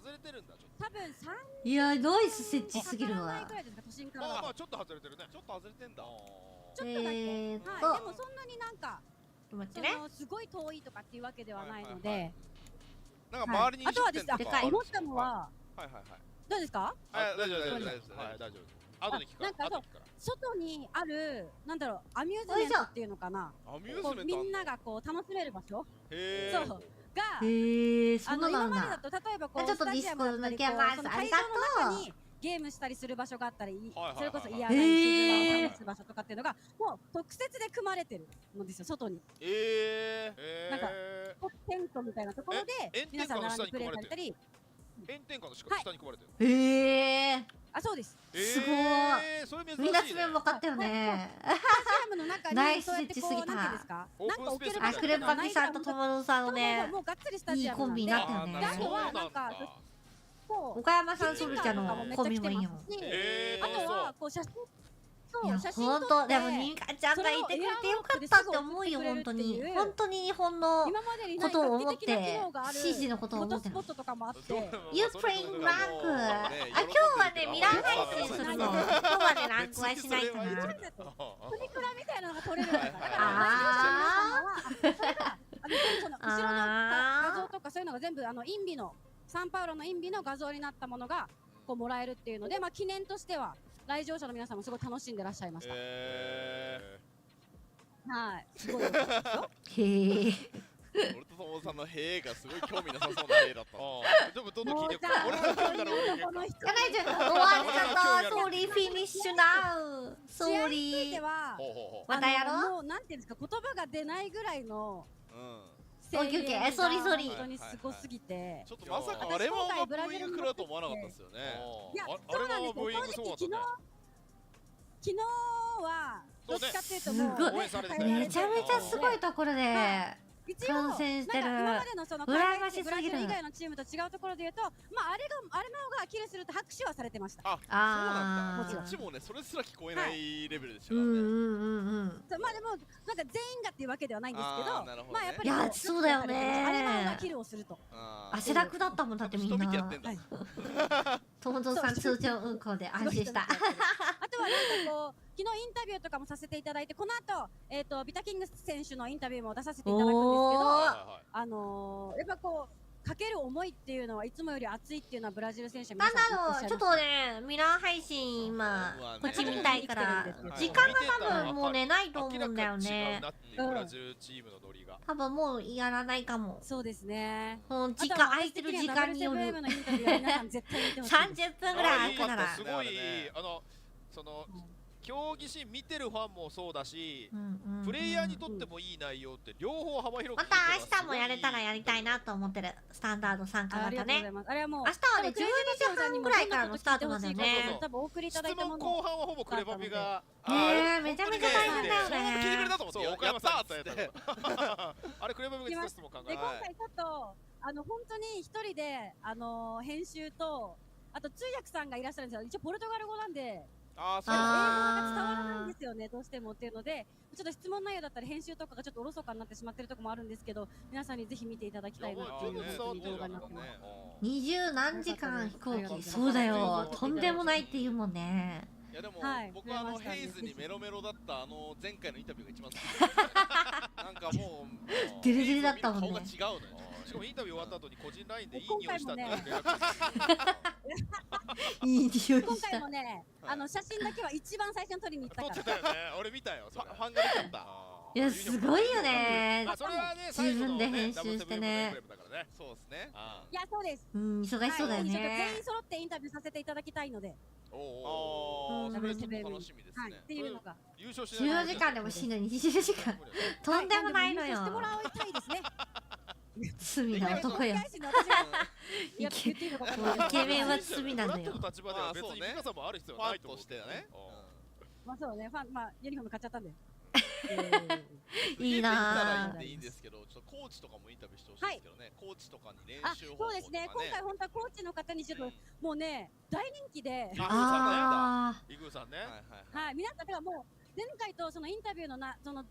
外れてるんだちょっと。多分3。いやノイズ設置すぎるわ。まあまあちょっと外れてるね。ちょっと外れてんだ。ちょっとだけ。はい。でもそんなになんかすごい遠いとかっていうわけではないので。なんか周りにあとはですね、思ったのは、はい。どうですか？大丈夫。後で聞くから。外にあるなんだろうアミューズメントっていうのかな。みんながこう楽しめる場所。そうが。今までだと例えばこうスタジアムだったりこうその会場の中にゲームしたりする場所があったり、それこそイヤーラインを試す場所とかっていうのがもう特設で組まれてるのですよ外に。なんかテントみたいなところで皆さん並んでプレイされたり。炎天下の下に組まれてる。あ、そうです。すごい。みんなそれ分かったよね。ナイス設置すぎた。あ、クレパキさんと友野さんのね、いいコンビになったよね。岡山さんソルチャのコンビもいいよ。あとはこう写真。いや本当でもニカちゃんがいてくれてよかったって思うよ本当に日本のことを思ってシージのことを思ってる。You playing rank。あ今日はねミラー配信するの。今日はねランクはしないかな。プリクラみたいなのが撮れるんだから。その後ろの画像とかそういうのが全部インビのサンパウロのインビの画像になったものがこうもらえるっていうので、まあ記念としては。来場者の皆さんもすごい楽しんでらっしゃいました。はい、すごい。へえ。俺と友さんのへえがすごい興味なさそうなへえだった。でもどんどん聞いてくる。俺の興味なら俺が。終わっちゃった。ソーリーフィニッシュナウ。ソーリー。またやろう。もうなんていうんですか言葉が出ないぐらいの。オッケーオッケー。ソリソリ。本当にすごすぎて。ちょっとまさかあれもブーイング食らうと思わなかったですよね。いや、そうなんですよ。正直昨日はどっちかっていうともうめちゃめちゃすごいところで観戦してる。今までのそのブラジル以外のチームと違うところで言うと、まああれの方がキルすると拍手はされてました。あ、そうなんだ。こっちもねそれすら聞こえないレベルでしたからね。まあでもなんか全員がっていうわけではないんですけど、まあやっぱりいやそうだよね。あれの方がキルをすると。汗だくだったもんだってみんな。友蔵さん通常運行で安心した。あとはなんかこう昨日インタビューとかもさせていただいて、この後ビタキング選手のインタビューも出させていただくんですけど、やっぱこうかける思いっていうのはいつもより熱いっていうのはブラジル選手皆さんなんだろうちょっとねミラー配信今こっち見たいから時間が多分もうねないと思うんだよね。ブラジルチームのノリが多分もうやらないかも。そうですね。時間空いてる時間による。30分ぐらい空くなら。すごいその競技シーン見てるファンもそうだし、プレイヤーにとってもいい内容って両方幅広く。また明日もやれたらやりたいなと思ってる。スタンダード参加型ね。あれはもう明日はね12時半ぐらいからのスタートなんだよね。多分お送りいただいたもの。質問後半はほぼクレバピが。めちゃめちゃ大変だよね。聞いてくれたと思って。やったーって言って。あれクレバピが質問考えて。今回ちょっと本当に一人で編集とあと通訳さんがいらっしゃるんですよ。一応ポルトガル語なんで。英語が伝わらないんですよねどうしてもっていうのでちょっと質問内容だったり編集とかがちょっとおろそかになってしまってるところもあるんですけど皆さんにぜひ見ていただきたいなっていう動画になってます。20何時間飛行機そうだよとんでもないっていうもんね。いやでも僕はヘイズにメロメロだった前回のインタビューが一番好き。なんかもうデレデレだったもんね。顔が違うのよ。しかもインタビュー終わった後に個人ラインでいい匂いしたっていい匂いした。今回もね写真だけは一番最初に撮りに行ったから。撮ってたよね。俺見たよ。ファンが出ちゃった。いやすごいよね。それはね自分で編集してね。そうですね。いやそうです。忙しそうだよね。全員揃ってインタビューさせていただきたいので。おお。それちょっと楽しみですね。っていうのが。優勝し10時間でも死ぬ20時間。とんでもないのよ。してもらいたいですね。罪な男よ。イケメンは罪なんだよ。立場では別に深さもある必要ないとしてね。まあそうね。ユニフォーム買っちゃったんで。いいなぁ。いいんですけど、ちょっとコーチとかもインタビューしてほしいですけどね。コーチとかに練習方法とかね。そうですね。今回本当はコーチの方にちょっともうね大人気で。イグーさんね。はい。皆さんがもう前回とそのインタビューのその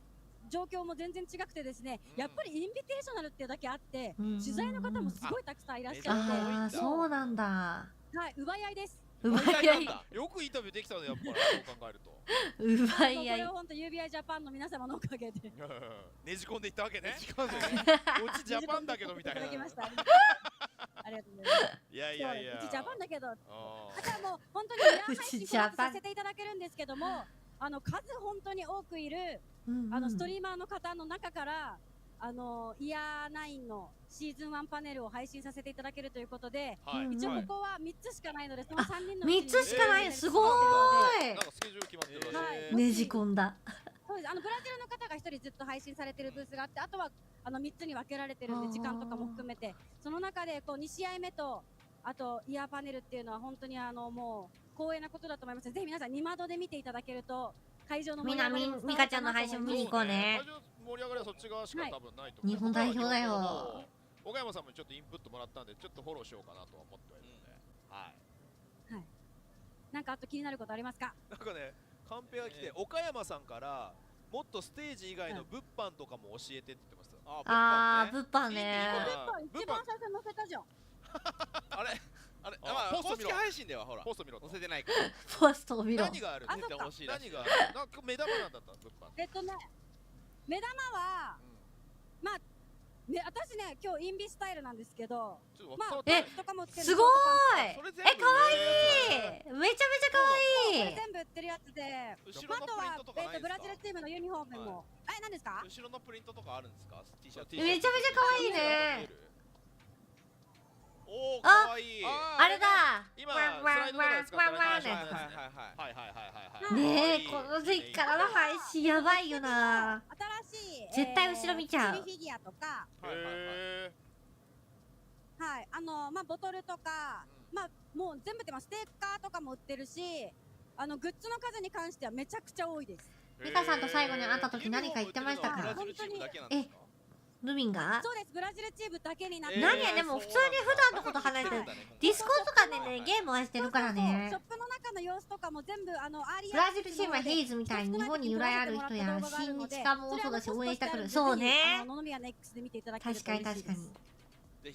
状況も全然違くてですね、やっぱりインビテーショナルっていうだけあって、取材の方もすごいたくさんいらっしゃって、ああ、そうなんだ。はい、奪い合いです。奪い合い。よくインタビューできたね、やっぱりそう考えると。奪い合い。これは本当 UBI ジャパンの皆様のおかげで。ねじ込んでいったわけね。こっちジャパンだけどみたいな。ありがとうございます。いやいやいや。うちジャパンだけど。あとはもう本当に裏配信させていただけるんですけども、数本当に多くいるストリーマーの方の中から。イヤー9のシーズン1パネルを配信させていただけるということで、一応ここは3つしかないので、その3人の3つしかない、すごーい。なんかスケジュール決まってるらしい。ねじ込んだ。そうです。ブラジルの方が1人ずっと配信されてるブースがあって、あとは3つに分けられてるんで、時間とかも含めて、その中で2試合目とあとイヤーパネルっていうのは本当にもう光栄なことだと思います。ぜひ皆さん2窓で見ていただけると。会場のみかちゃんの配信見に行こうね。盛り上がりはそっち側しか多分ないと思う。日本代表だよ。岡山さんもちょっとインプットもらったんで、ちょっとフォローしようかなとは思ってはいるので。はい。はい。なんかあと気になることありますか？なんかね、カンペが来て、岡山さんからもっとステージ以外の物販とかも教えてって言ってました。ああ、物販ね。一番最初に載せたじゃん。あれ。あれ、公式配信ではほら、ポスト見ろ。載せてないから。ポストを見ろ。何がある？見てほしい。何がある？なんか目玉なんだった物販。目玉はまあ私ね今日インビスタイルなんですけど、まあとかもすごーい。可愛い。めちゃめちゃ可愛い。全部売ってるやつで、あとはブラジルチームのユニフォームも。何ですか？後ろのプリントとかあるんですか？T シャツ。めちゃめちゃ可愛いね。おー、かわいい。あれだ。今スライドとか使ってる。はい。ねえ、この時からの配信やばいよな。新しい。絶対後ろ見ちゃう。フィギュアとか。はい、まあボトルとか、まあもう全部でステッカーとかも売ってるし、グッズの数に関してはめちゃくちゃ多いです。ミカさんと最後に会った時何か言ってましたか？本当に。ルミンがそうです、ブラジルチームだけになって。何や、でも普通に普段のこと話してる。ディスコとかでね、ゲームはしてるからね。ショップの中の様子とかも全部アーリー。ブラジルチームはヘイズみたいに日本に由来ある人や新日韓もそうだし応援したくる。そうね。確かに。ぜひ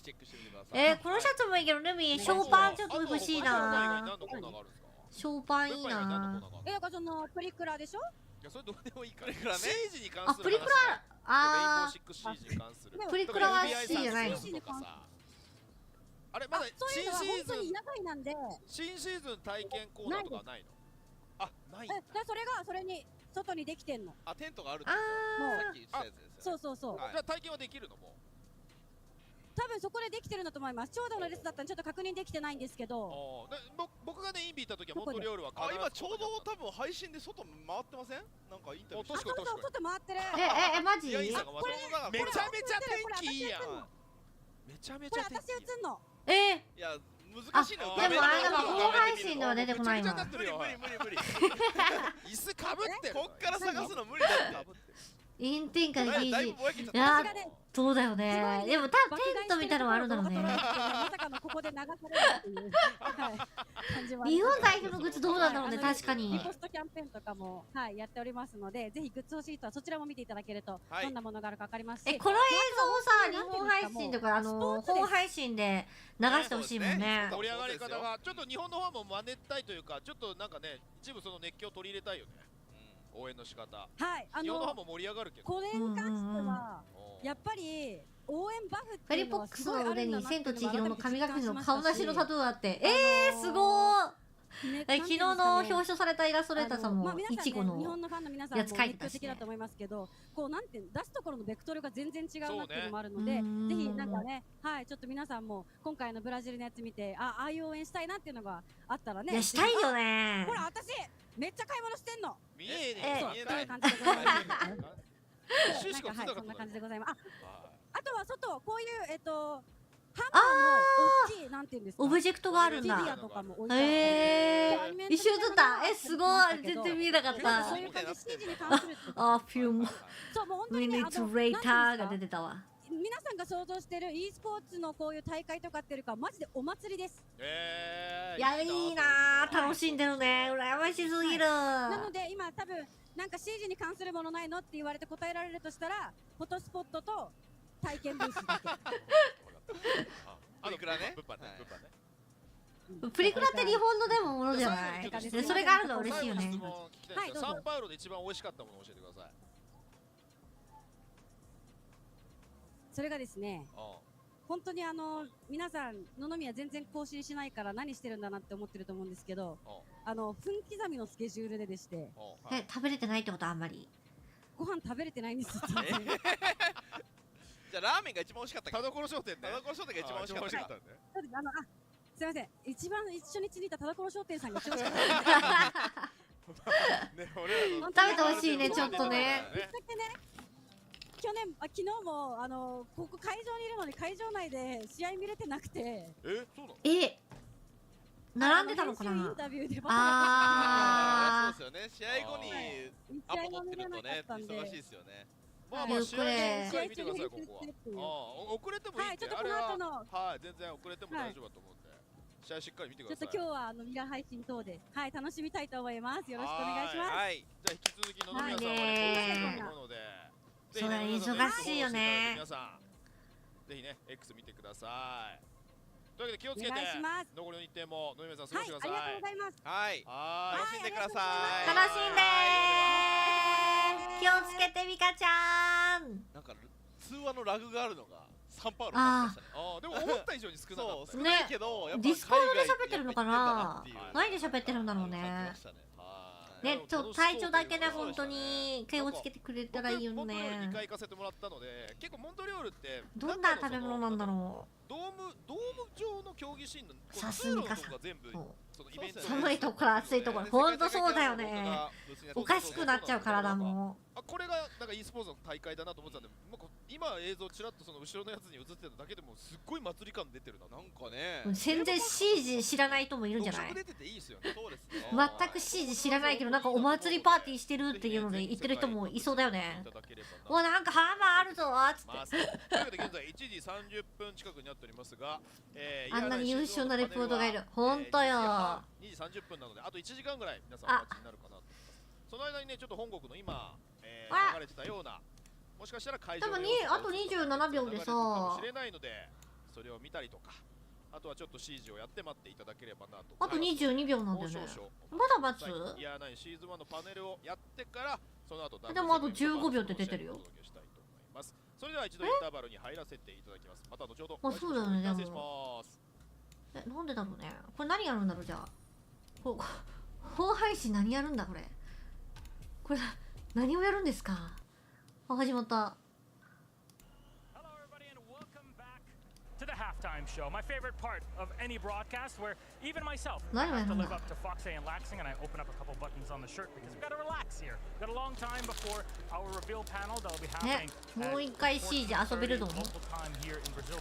チェックしてみてください。このシャツもいいけど、ルミンショーパンちょっと欲しいな。ショーパンいいな。なんかそのプリクラでしょ？いや、それどうでもいいから。シージに関する。プリクラ。レインボーシックスシージに関する。プリクラは C じゃないの？あれまだ新シーズン長いなんで。新シーズン体験コーナーとかないの？あ、ない。それに外にできてんの。あ、テントがあるってこと？さっき言ったやつですよ。そう。じゃあ体験はできるのも？多分そこでできてるんだと思います。ちょうどの列だったらちょっと確認できてないんですけど。僕がねインビ行った時はモントリオールは今ちょうど多分配信で外回ってません？なんかインタビュー。そう外回ってる。マジ？めちゃめちゃ天気いいやん。めちゃめちゃ天気いい。これ私映んの。いや難しいな。でもあれだから本配信では出てこないわ。無理。椅子かぶってこっから探すの無理だって。インテンカでいいし。いやそうだよね。でも多分テントみたいなのはあるだろうね。まさかのここで流されるっていう感じは。日本代表のグッズどうなんだろうね、確かに。リポストキャンペーンとかもやっておりますので、ぜひグッズ欲しい人はそちらも見ていただけるとどんなものがあるかわかりますし。この映像をさ、日本配信とか本配信で流してほしいもんね。盛り上がり方がちょっと日本の方も真似たいというか、ちょっとなんかね、一部その熱狂を取り入れたいよね。応援の仕方。はい。日本の方も盛り上がるけど。これに関してはやっぱり応援バフっていうのはすごいあるんだなっていうのが。千と千尋の神隠しの顔なしのタトゥーあって、すごー。昨日の表彰されたイラストレーターさんもいちごのやつ書いてたし、的だと思いますけど、こうなんて出すところのベクトルが全然違うなっていうのもあるので、ぜひなんかね、ちょっと皆さんも今回のブラジルのやつ見て、ああいう応援したいなっていうのがあったらね。いやしたいよね。ほら私めっちゃ買い物してんの。見えねえ。そういう感じでございます。そんな感じでございます。あとは外こういうハンマーの大きいなんていうんですか。オブジェクトがあるんだ。フィギュアとかも置いてあって。一瞬映った。すごい。全然見えなかった。そういう感じで CG に関する。あ、フィルム。そうもう本当にミニッツレーターが出てたわ。見皆さんが想像してる e スポーツのこういう大会とかっていうかマジでお祭りです。いや、いいな、楽しんでるね、羨ましすぎる。なので今多分なんか CG に関するものないのって言われて答えられるとしたら、フォトスポットと体験ブースだけ。プリクラね。物販ね。プリクラって日本のでもものじゃない。それがあるの嬉しいよね。はい、どうぞ。サンパウロで一番美味しかったものを教えてください。それがですね、本当に皆さん野々宮全然更新しないから何してるんだなって思ってると思うんですけど、分刻みのスケジュールででして、食べれてないってこと？あんまりご飯食べれてないんですよ。じゃあラーメンが一番美味しかった。田所商店ね。田所商店が一番美味しかったんだよね。そうです。すいません、一番初日にいた田所商店さんが一番美味しかったです。食べてほしいね、ちょっとね。昨日もここ会場にいるのに会場内で試合見れてなくて。そうなの？並んでたのかな。インタビューでそうですよね。試合後にアポ取ってるとね、忙しいですよね。まあ試合中見てください、ここは。遅れてもいいって。あれははい、全然遅れても大丈夫だと思うんで、試合しっかり見てください。ちょっと今日はミラー配信等で楽しみたいと思います。よろしくお願いします。はい。じゃあ引き続き野々宮さんはね、こういうので。そうだね、忙しいよね。皆さんぜひね X 見てください。というわけで気をつけて残りの日程も野々宮さん過ごしてください。ありがとうございます。はい。楽しんでください。楽しんでー。気をつけてミカちゃん。なんか通話のラグがあるのがサンパウロ感じましたね。でも思った以上に少なかった。少ないけどディスコードで喋ってるのかな。何で喋ってるんだろうね。ね、体調だけで本当に気をつけてくれたらいいよね。モントリオール2回行かせてもらったので、結構モントリオールってどんな食べ物なんだろう。ドーム上の競技シーンのさすがかさ。寒いところ暑いところ、本当そうだよね。おかしくなっちゃう体も。これがなんか e スポーツの大会だなと思ってたんで、今映像ちらっとその後ろのやつに映ってただけでもすっごい祭り感出てるな。なんかね。全然 CG 知らない人もいるんじゃない？全く CG 知らないけどなんかお祭りパーティーしてるっていうので言ってる人もいそうだよね。お、なんかハンマーあるぞーっつって。というわけで現在1時30分近くになっておりますが、あんなに優秀なレポートがいる。本当よ。2時30分なのであと1時間ぐらい皆さんお待ちになるかなと思います。その間にねちょっと本国の今流れてたようなもしかしたら会場のあと27秒でさかもしれないのでそれを見たりとか、あとはちょっと CG をやって待っていただければなと。あと22秒なんだよね。まだ待つ？いやないシーズン1のパネルをやってからその後でもあと15秒って出てるよ。それでは一度インターバルに入らせていただきます。また後ほど。そうだよね。失礼します。なんでだろうね。これ何やるんだろうじゃあ。本配信何やるんだこれ。これ何をやるんですか。始まった。To the halftime show, my favorite part of any broadcast, where even myself have to live up to Fox and Laxing, and I open up a couple buttons on the shirt because we've got to relax here. We've got a long time before our reveal panel that'll be happening. もう一回 CG 遊べるの？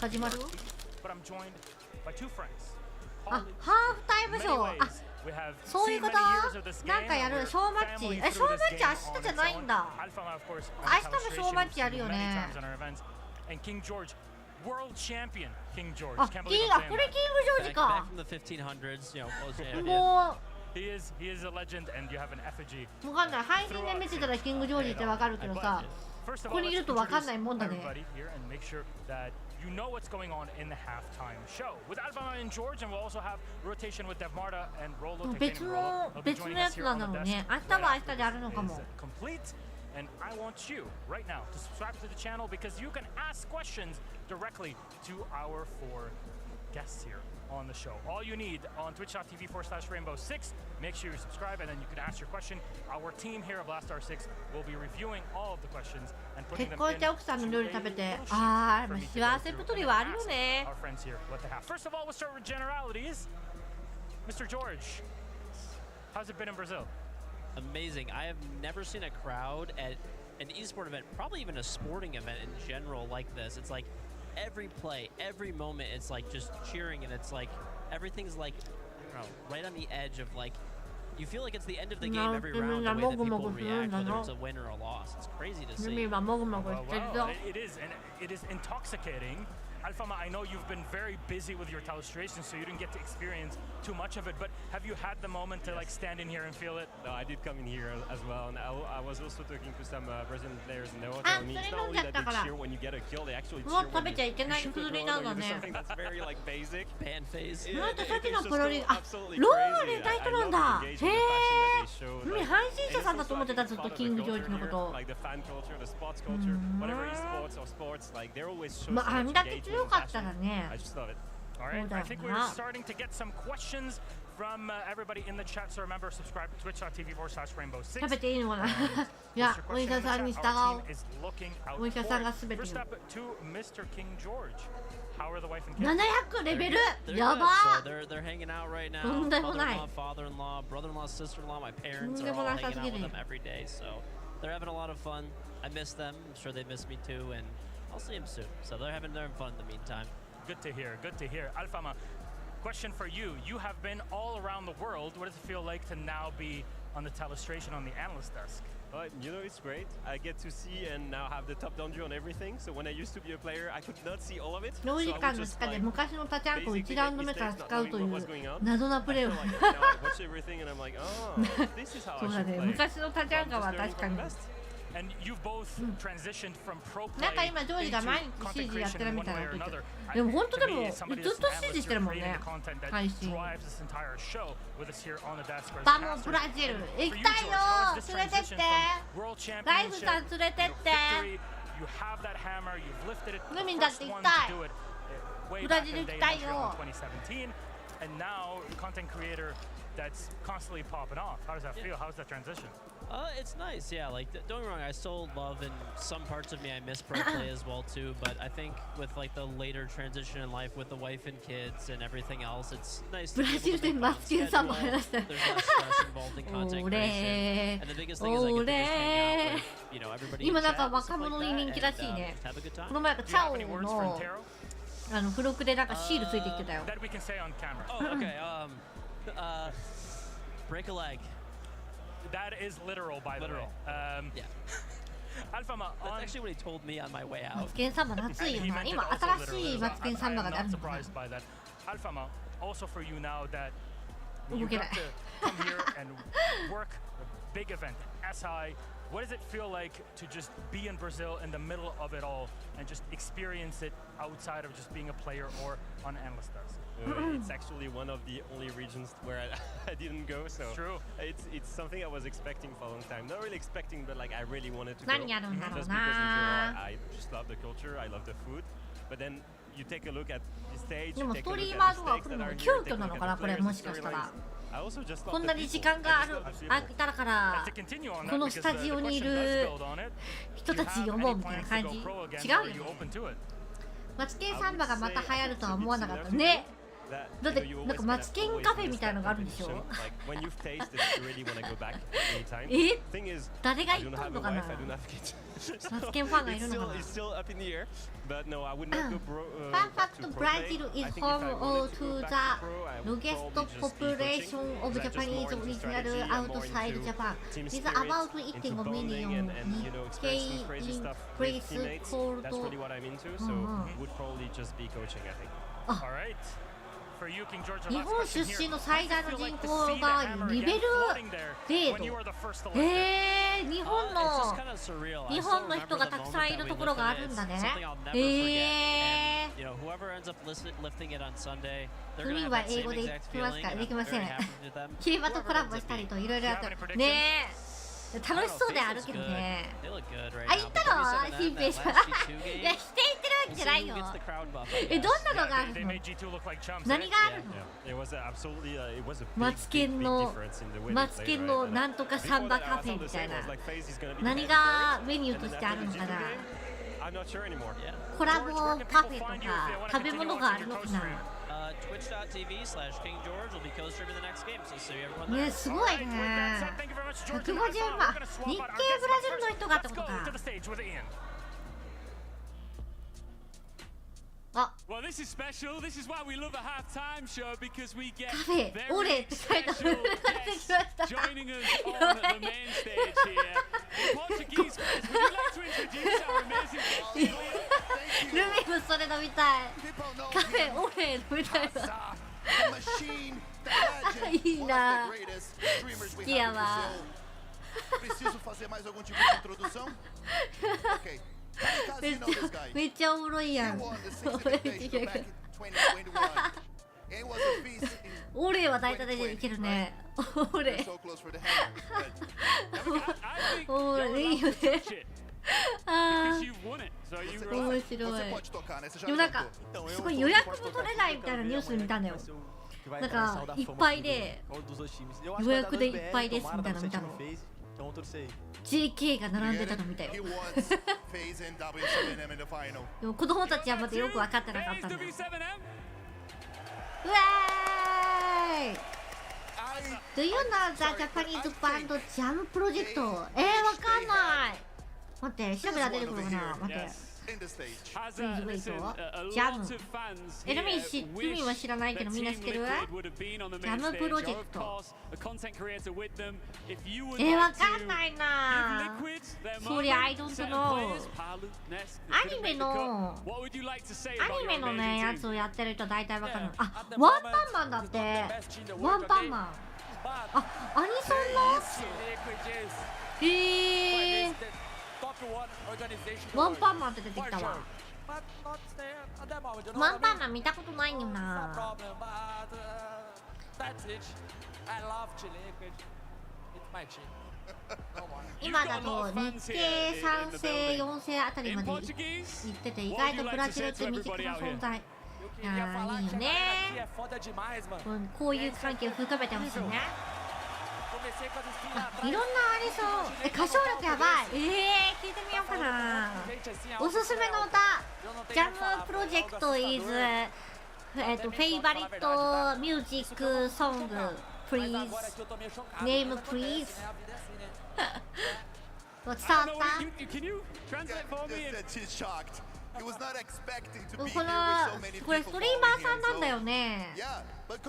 始まる？ But I'm joined by two friends. ハーフタイムショー。そういうこと？なんかやるショーマッチ。ショーマッチ明日じゃないんだ。明日もショーマッチやるよね。World champion King George. これキングジョージか。もう。He is a legend, and you have an effigy. わかんない。配信で見てたらキングジョージってわかるけどさ、ここにいるとわかんないもんだね。You know what's going on in the halftime show with Albana and George, and we'll also have rotation with Dev Marta and Rolo. 別のやつなんだろうね。明日は明日であるのかも。And I want you right now to subscribe to the channel because you can ask questions directly to our four guests here on the show. All you need on twitch.tv/rainbow6, make sure you subscribe and then you can ask your question. Our team here at Blast R6 will be reviewing all of the questions and putting them in. 奥さんの料理食べて、ああ、幸せ太りはあるよね。 Our friends here, what they have. First of all, we'll start with generalities. Mr. George, how's it been in Brazil? Amazing. I have never seen a crowd at an esport event, probably even a sporting event in general like this. It's like every play, every moment, it's like just cheering, and it's like everything's like, I don't know, right on the edge of like you feel like it's the end of the game every round, the way that people react, whether it's a win or a loss. It's crazy to see. It is, and it is intoxicating. Alfama, I know you've been very busy with your illustration, so you didn't get to experience too much of it, but have you had the moment to like stand in here and feel it? No, I did come in here as well, and I was also talking to some Brazilian players, and they were telling me it's not only that they cheer when you get a kill, they actually cheer when you shoot the ball, or you do something that's very like basic. Pan phase. Yeah, it's just absolutely crazy. I love the engagement, the passion that they show. Like the fan culture, the sports culture, whatever esports or sports, like they're always showing so much engagement. I just love it. All right, I think we're starting to get some questions from everybody in the chat. So remember, subscribe to twitch.tv/rainbow6. 食べていいのかな。いや、お医者さんに従おう。お医者さんがすべて言う。700レベルやばー。 They're hanging out right now. とんでもない。 Father-in-law, brother-in-law, sister-in-law, my parents are all hanging out with them every day. So they're having a lot of fun. I miss them. I'm sure they miss me too, and I'll see them soon. So they're having fun in the meantime. Good to hear. Good to hear. Alfama, question for you. You have been all around the world. What does it feel like to now be on the telestration on the analyst desk? You know, it's great. I get to see and now have the top-down view on everything. So when I used to be a player, I could not see all of it. 4時間の中で昔のタチャンコを1ラウンド目から使うという謎なプレーを。そうだね。昔のタチャンカは確かに。なんか今ジョージが毎日指示やってるみたいなこと言ってる。でも本当でもずっと指示してるもんね。配信。バモブラジル行きたいよ。連れてって。ライフさん連れてって。ルミンだって行きたい。ブラジル行きたいよ。That's constantly popping off. How does that feel? How's that transition? It's nice, yeah. Like, don't get me wrong, I still love, and some parts of me I miss pro play as well too. But I think with like the later transition in life with the wife and kids and everything else, it's nice to be able to make my schedule. There's less stress involved in content creation, and the biggest thing is I get to just hang out with, you know, everybody. 今なんか若者に人気らしいね。この前チャオの付録でなんかシールついてきてたよ。 Break a leg. That is literal, by the way. Yeah. Alfama, that's actually what he told me on my way out. マツケンサンバ夏いよな。今新しいマツケンサンバがあるのかな。 Alfama, also for you now that you get to come here and work a big event, SI. What does it feel like to just be in Brazil in the middle of it all and just experience it outside of just being a player or on analyst desk? It's actually one of the only regions where I didn't go, so it's something I was expecting for a long time. Not really expecting, but like I really wanted to go. Just because in general, I just love the culture, I love the food. But then you take a look at the stage, you take a look at the stakes that are here, take a look at the players, the storylines. こんなに時間があったからこのスタジオにいる人たち思うみたいな感じ違うよね。マツケンサンバがまた流行るとは思わなかったね。だってなんかマツケンカフェみたいなのがあるんでしょ。え？誰が行ったのかな。マツケンファンがいるのかな。But no, I would not go Fun fact, Brazil is home to the largest population of Japanese original outside Japan. With about 1.5 million Nikkei in place called... That's really what I'm into, so would probably just be coaching, I think. Alright. 日本出身の最大の人口がレベル0度。日本の人がたくさんいるところがあるんだね。海は英語できますか？できません。キリバとコラボしたりといろいろやってる。ねえ。楽しそうであるけどね。あ、行ったの？新平さん。いや、否定言ってるわけじゃないよ。どんなのがあるの？何があるの？マツケンのなんとかサンバカフェみたいな。何がメニューとしてあるのかな？コラボカフェとか食べ物があるのかな？ね、すごいね。150万。日系ブラジルの人がってことか。Well, this is special. This is why we love a halftime show because we get カフェオレって書いてある。 joining us on the main stage here. In Portuguese, would you like to introduce our amazing guest? ルミもそれ飲みたい。カフェオレ飲みたいわ。いいな。好きやわ。 Preciso fazer mais algum tipo de introdução? Ok. めっちゃおもろいやん。オレは大体でいけるね。オレ。オレいいよね。ああ、面白い。でもなんかすごい予約も取れないみたいなニュース見たんだよ。なんかいっぱいで予約でいっぱいですみたいなの見たの。JK が並んでたの見たよ。でも子供たちはまだよく分かってなかったんだよ。うわーい。Do you know the Japanese band Jam Project? わかんない。待って、調べたら出てくるかな。待って。ジャム。ルミは知らないけどみんな知ってる？ジャムプロジェクト。わかんないな。そりゃ I don't know。アニメのねやつをやってる人は大体わかる。あ、ワンパンマンだって。ワンパンマン。あ、アニソンの？ワンパンマンって出てきたわ。ワンパンマン見たことないんよな。今だと日系3世4世あたりまで行ってて、意外とブラジルって身近な存在。いやー、いいよね。こういう関係を深めてほしいね。いろんなアニソン、歌唱力やばい。聞いてみようかな。おすすめの歌、ジャムプロジェクト is favorite music song please name please 伝わった？これストリーマーさんなんだよね。は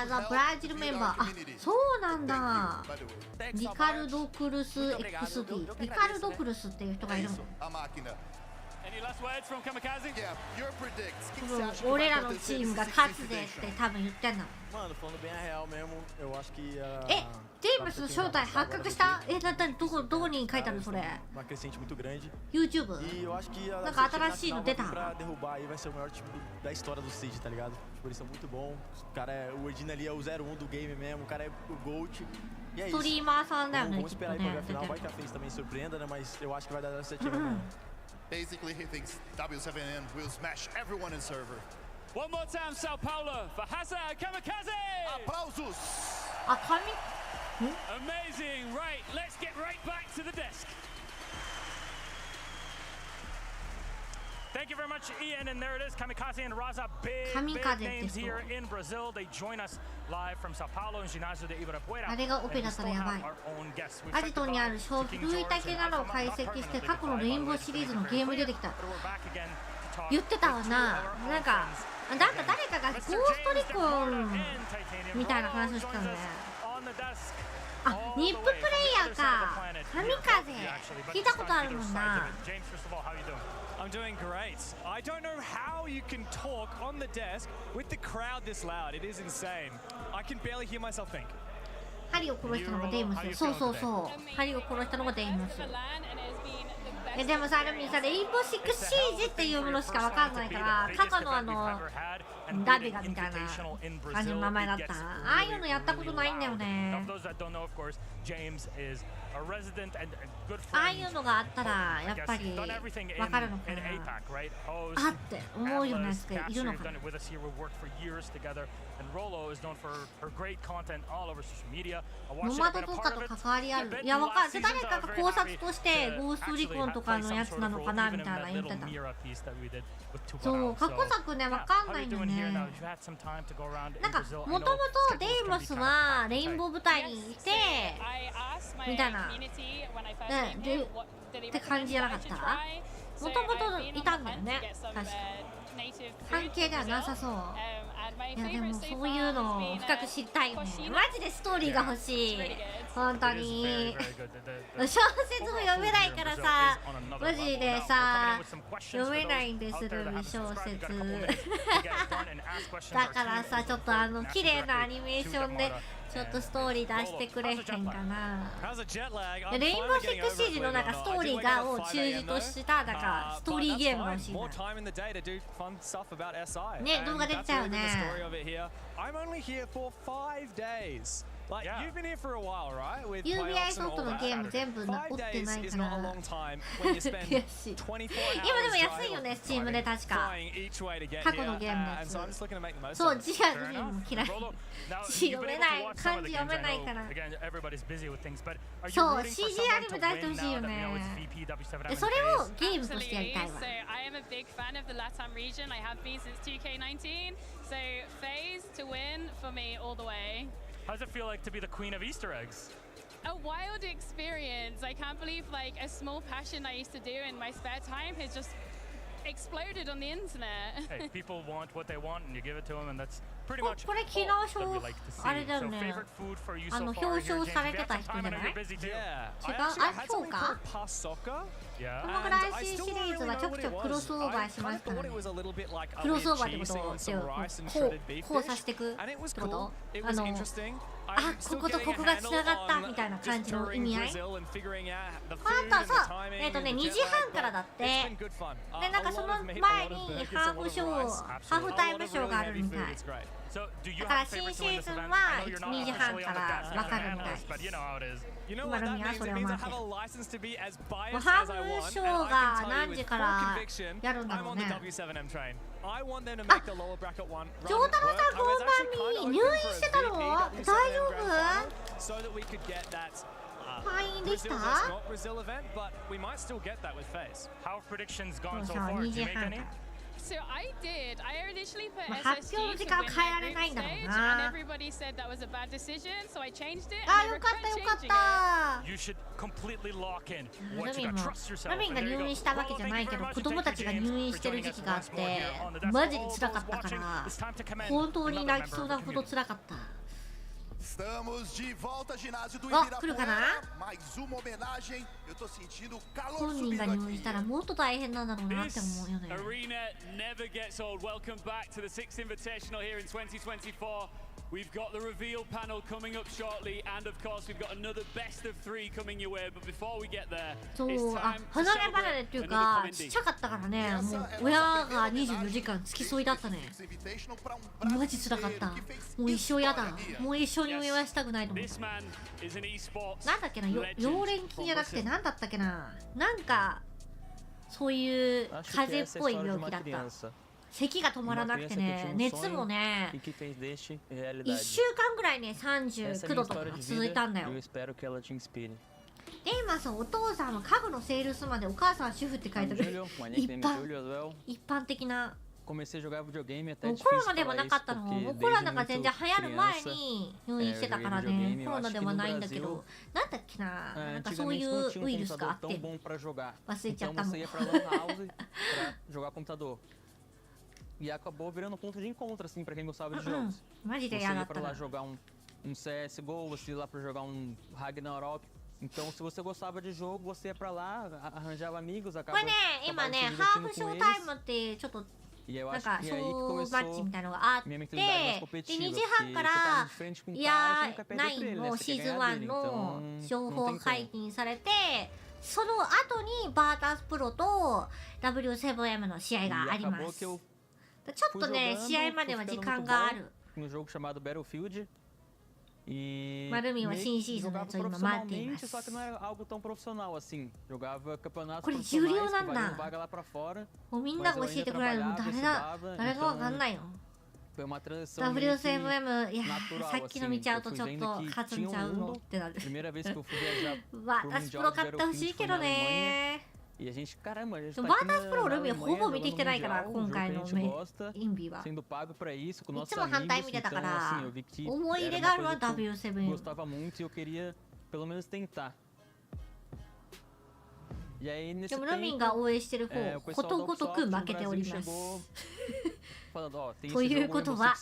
ざブラジルメンバー。あ、そうなんだ。リカルド・クルス XD。リカルド・クルスっていう人がいるの。俺らのチームが勝つでって多分言ってんの。ジェームスの正体発覚した？どこに書いてあるそれ？ YouTube？ なんか新しいの出た？ストリーマーさんだよね、きっとね。Basically, he thinks W7M will smash everyone in server. One more time, Sao Paulo for Hazard Kamikaze! Aplausos! Amazing! Right, let's get right back to the desk. Thank you very much, Ian. And there it is, Kamikaze and Raza, big names here in Brazil. They join us live from Sao Paulo and Ginásio de Ibirapuera. あれがオペだったらやばい。アジトにある古い竹などを解析して過去のレインボーシリーズのゲームに出てきた。言ってたわな。なんか誰かがゴーストリコンみたいな話をしてたのね。あ、ニッププレイヤーか。神風聞いたことあるもんな。I'm doing great. I don't know how you can talk on the desk with the crowd this loud. It is insane. I can barely hear myself think. ハリを殺したのがデイムス。そうそうそう。ハリを殺したのがデイムス。でもさ、レインボーシックスシージっていうものしかわかんないから、過去のダビガみたいな感じの名前だった。ああいうのやったことないんだよね。ああいうのがあったらやっぱりわかるのかな。あって思うようなやつがいるのかな。ノマドとかと関わりある。いや、わかる。誰かが考察としてゴーストリコンとかのやつなのかなみたいな言ってた。そう、過去作ね、わかんないのね。なんかもともとデイモスはレインボー舞台にいてみたいなって感じじゃなかった？もともといたんだよね、確か。関係ではなさそう。いやでもそういうのを深く知りたいよね。マジでストーリーが欲しい。本当に小説も読めないからさ、マジでさ読めないんですルミ小説だからさ、ちょっと綺麗なアニメーションでちょっとストーリー出してくれへんかな。レインボーシックスシージのなんかストーリーがを中止としたなんかストーリーゲームが欲しいな。ね、動画出てたよね。UBI ソフトのゲーム全部追ってないから悔しい。今でも安いよね、スチームで確か。過去のゲームのやつ。そう、字が読むのも嫌い。字読めない、漢字読めないから。そう、CG アニメ出してほしいよね。それをゲームとしてやりたいわ。How does it feel like to be the queen of Easter eggs? A wild experience. I can't believe like a small passion I used to do in my spare time has just exploded on the internet. Hey, people want what they want and you give it to them, and that's pretty muchこれ昨日あれだよね。表彰されてた人じゃない？違う？あ、そうか？このぐらい C シリーズはちょくちょくクロスオーバーしますからね。クロスオーバーってことをこうさしていくってこと？あ、こことここがつながったみたいな感じの意味合い。あとそう、2時半からだって。で、なんかその前にハーフタイムショーがあるみたい。だから新シーズンは2時半から分かるみたい。今のみはそれを待ってる。ハーフショーが何時からやるんだろうね。あ、丈太郎さんこんばんみ。入院してたの？大丈夫？退院でした？2時半から。So I did. I initially put 発表の時間を変えられないんだろうな。and everybody said that was a bad decision, so I changed it. あ、よかったよかった。You should completely lock in. ラミンが入院したわけじゃないけど、子供たちが入院してる時期があって、マジで辛かったから、本当に泣きそうなほど辛かった。あ、来るかな？本人が入院したらもっと大変なんだろうなって思うよね。We've got the reveal panel coming up shortly, and of course we've got another best of 3 coming your way. But before we get there, そう、あ、離れ離れっていうかちっちゃかったからね、もう親が24時間付き添いだったね。マジ辛かった。もう一生やだ。もう一生にお祝いしたくないと思った。なんだっけな、溶連菌じゃなくてなんだったっけな、なんかそういう風邪っぽい病気だった。咳が止まらなくてね、熱もね、1週間ぐらいね、39度とかが続いたんだよ。で、今さ、お父さんは家具のセールスマンでお母さんは主婦って書いてる。一般的な。もうコロナではなかったの。もうコロナが全然流行る前に入院してたからね、コロナではないんだけど、なんだっけな、なんかそういうウイルスがあって、忘れちゃったもん。E acabou virando ponto de encontro, assim, pra quem gostava de jogos. Você ia pra lá jogar um CSGO, você ia lá pra jogar um Ragnarok. Então, se você gostava de jogo, você ia pra lá, arranjava amigos, acabava se divertindo com eles. E eu acho que é aí que começou minha mentalidade mais competitiva, porque você tá de frente com um cara, você não quer perder pra ele, né? Você quer ganhar dele, então não tem como. その後にバータスプロと W7M の試合があります。ちょっとね、試合までは時間がある。マルミは新シーズンのやつを今待っています。これ有料なんだ。もうみんなが教えてくれるの誰がわかんないよ。W7M、いやさっきの見ちゃうとちょっと勝つんちゃうのってなる。バータスプロ買ってほしいけどね。バータスプロルミほぼ見てきてないから今回のインビは。いつも反対見てたから思い入れがあるわ W7M。でもルミンが応援してる方、ことごとく負けております。ということは、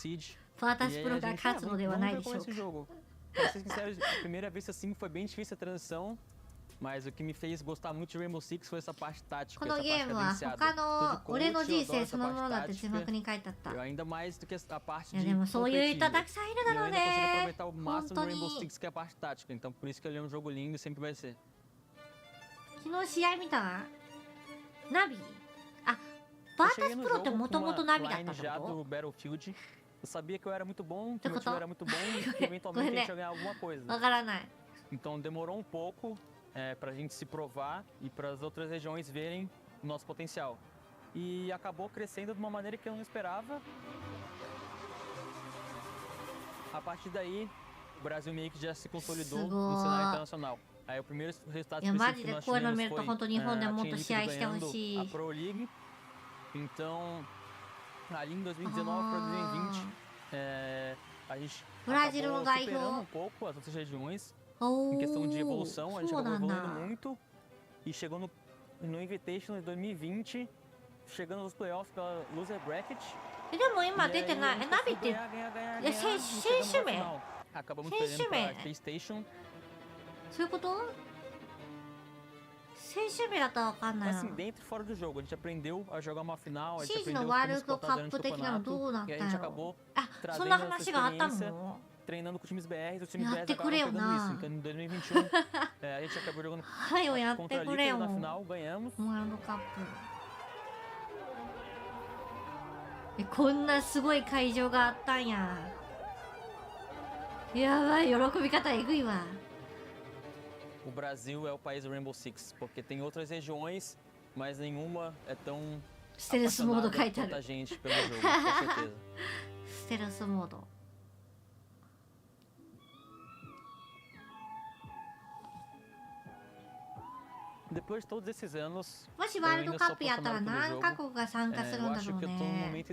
パータスプロが勝つのではないでしょうか。Pra ser sincero, a primeira vez assim foi bem difícil a transição, mas o que me fez gostar muito de Rainbow Six foi essa parte tática, essa parte cadenciada. Ainda mais do que a parte de competir. Eu ainda consigo aproveitar o máximo do Rainbow Six, que é a parte tática, então por isso que ele é um jogo lindo e sempre vai ser. 昨日試合見た？ナビ？あ、バータスプロってもともとナビだったってこと？ Eu sabia que eu era muito bom, que meu time era muito bom e que eventualmente a gente ia ganhar alguma coisa. Então demorou um pouco pra gente se provar e para as outras regiões verem o nosso potencial. E acabou crescendo de uma maneira que eu não esperava. A partir daí, o Brasil meio que já se consolidou no cenário internacional. Aí o primeiro resultado específico que nós tivemos foi a Team Liquid ganhando a Pro League. Então, ali em 2019 para 2020, a gente acabou superando um pouco as outras regiões em questão de evolução. A gente acabou evoluindo muito e chegou no Invitational em 2020, chegando nos playoffs pela Loser Bracket. でも今出てない。ナビって選手名？ Acabamos perdendo para a PlayStation. そういうこと？選手名だとわかんない。 Assim, dentro e fora do jogo, a gente aprendeu a jogar uma final, a gente aprendeu como disputar durante o campeonato, e a gente acabou trazendo essa experiência, treinando com times BR, os times BR acabaram pegando isso. Então, em 2021, a gente acabou jogando contra a Liquid na final, ganhamos. こんなすごい会場があったんや。やばい、喜び方えぐいわ。 O Brasil é o país do Rainbow Six, porque tem outras regiões, mas nenhuma é tão apaixonada quanto a gente pelo jogo, com certeza. Stealth Mode. Depois de todos esses anos, もしワールドカップやったら何カ国が参加するんだろうね。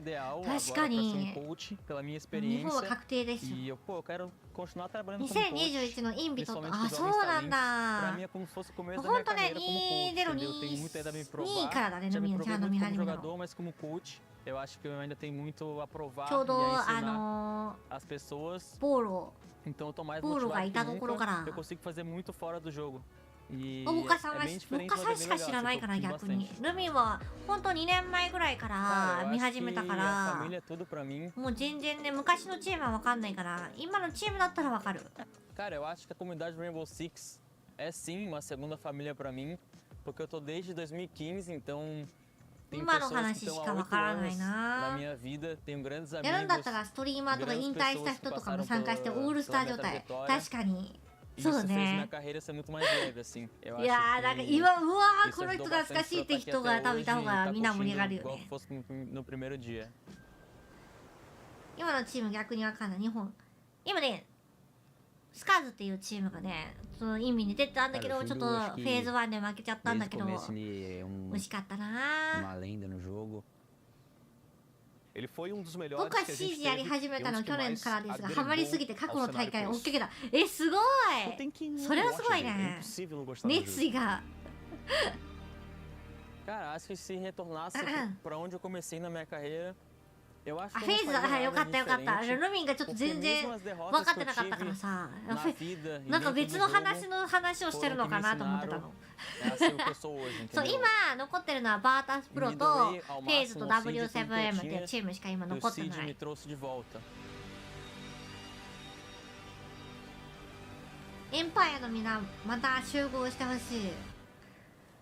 確かに。日本は確定ですよ。2021のインビトと、あ、そうなんだ。本当ね、2022からだね、飲み始めたの。ちょうどボーロがいたところから。岡さんしか知らないから逆に。ルミは本当2年前ぐらいから見始めたから、もう全然ね、昔のチームは分かんないから、今のチームだったら分かる。Cara, eu acho que a comunidade do Rainbow Six é sim uma segunda família pra mim, porque eu tô desde 2015, então tem pessoas que estão há 8 anos na minha vida, tenho grandes amigos. やるんだったらストリーマーとか引退した人とかも参加してオールスター状態。確かに。 そうね。いやー、なんか今、うわー、この人懐かしいって人が多分いた方がみんな盛り上がるよね。今のチーム逆にわかんない。日本。今ね、スカーズっていうチームがね、その意味に出てたんだけど、ちょっとフェーズ1で負けちゃったんだけど、惜しかったなー。 僕はシージやり始めたの去年からですが、ハマりすぎて過去の大会を追っかけた。すごい。それはすごいね。熱意が。Cara, acho que se retornasse para onde eu comecei na minha carreira, eu acho フェーズだ。よかったよかった。ルミンがちょっと全然分かってなかったからさ、なんか別の話をしてるのかなと思ってたの。そう、今残ってるのはバータスプロとフェーズと W7M っていうチームしか今残ってない。エンパイアのみんなまた集合してほしい。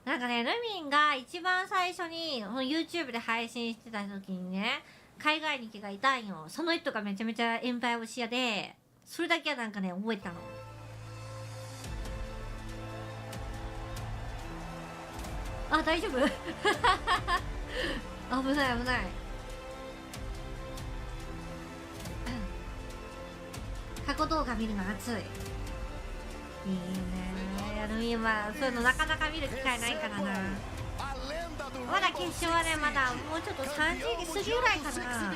なんかね、ルミンが一番最初に YouTube で配信してた時にね、海外にがいたんよ。その人がめちゃめちゃエンパイア推し屋で、それだけはなんかね覚えてたの。あ、大丈夫？危ない危ない。過去動画見るの熱い。いいね。ルミンはそういうのなかなか見る機会ないからな。まだ決勝はね、まだもうちょっと3時過ぎぐらいかな。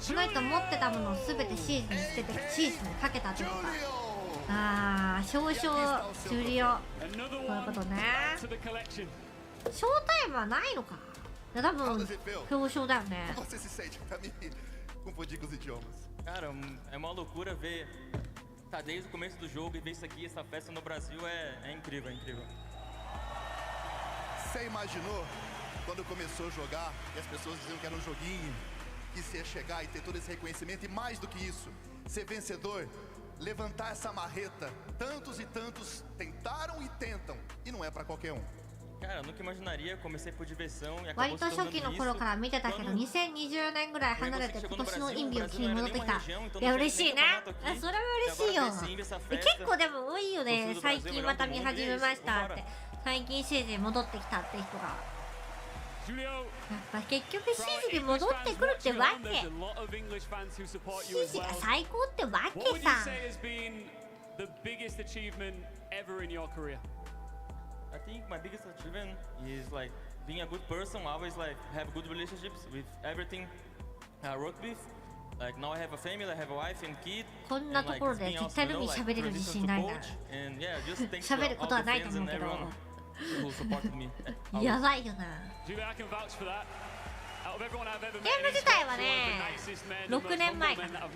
この人持ってたものを全てシーズンに捨ててシーズンにかけたというか。ああ、少々ジュリオ。そういうことね。ショータイムはないのか。多分表彰だよね。Cara, é uma loucura ver. Tá desde o começo do jogo e ver isso aqui, essa festa no Brasil é incrível, é incrível. Você imaginou quando começou a jogar e as pessoas diziam que era um joguinho, que você ia chegar e ter todo esse reconhecimento e mais do que isso, ser vencedor, levantar essa marreta. Tantos e tantos tentaram e tentam e não é pra qualquer um. Cara, eu nunca imaginaria, comecei por diversão e acabou 割と初期の頃から見てたけど、2020年ぐらい離れて今年のインビを気に戻ってきた。いや嬉しいね。それは嬉しいよ。結構でも多いよね。最近また見始めましたって。最近シーズン戻ってきたって人が。やっぱ結局シーズンに戻ってくるってわけ。シーズンが最高ってわけさ。I think my biggest achievement is like being a good person, always like have good relationships with everything I work with. Like now I have a family, I have a wife and kid. こんなところで絶対に喋れる自信ないな。喋ることはないと思うけど。やばいよな。ゲーム自体はね、6年前かな。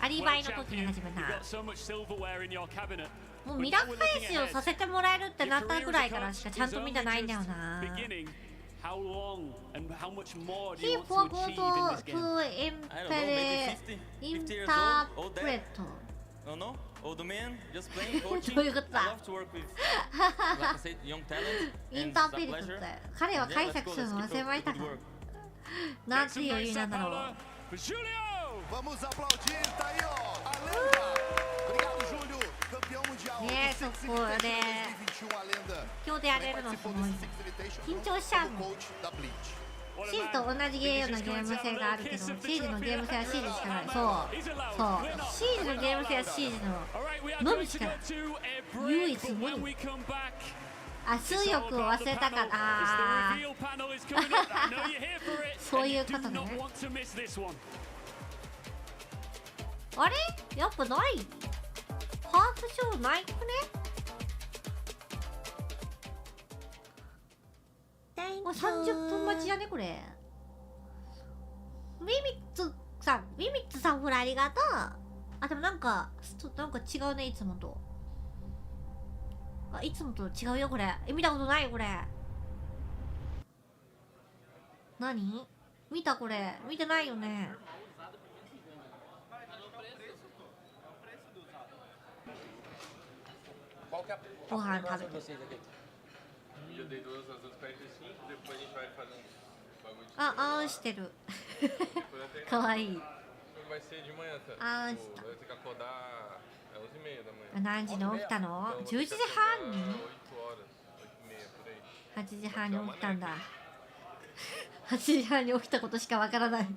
アリバイの時に始めた。もうミラー配信をさせてもらえるってなったぐらいからしかちゃんと見てないんだよな。He forgot to interpret. Old man, just playing どういうことだ。インタープレットって彼は解釈するの忘れましたか。なんていう意味なんだろう。ねえ、そこね。今日でやれるのすごい。緊張しちゃうの。シーズと同じようなゲーム性があるけど、シーズのゲーム性はシーズしかない。そうそう。シーズのゲーム性はシーズのみしかない。唯一無二。あ、数欲を忘れたかった。あそういうことね。あれやっぱない。ハーフショーないくね。もう30分待ちだねこれ。ウィミッツさんほらありがとう。あ、でもなんか違うね、いつもと。あ、いつもと違うよこれ。見たことないよこれ。何見たこれ。見てないよね。ご飯食べて。あ、あんしてる。かわいい。あんした。何時に起きたの ?11 時半に ?8 時半に起きたんだ。8時半に起きたことしかわからない。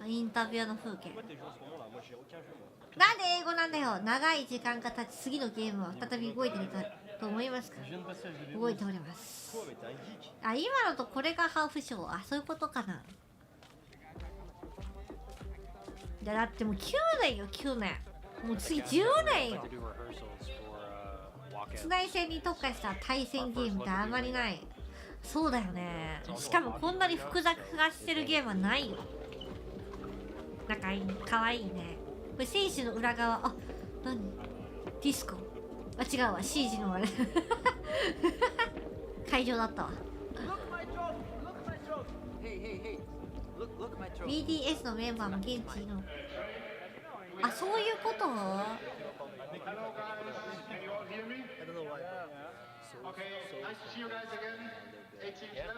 インタビューの風景。なんで英語なんだよ。長い時間が経ち次のゲームは再び動いていたと思いますか。動いております。あ、今のとこれがハーフショー。あ、そういうことかな。だってもう9年よ、9年。もう次10年よ。つない戦に特化した対戦ゲームってあんまりない。そうだよね。しかもこんなに複雑化してるゲームはないよ。なんかかわいいね。これ選手の裏側。あ、何ディスコ。あ、違うわ、シージのあれ会場だったわ。BDS のメンバーも現地の。あ、そういうこと。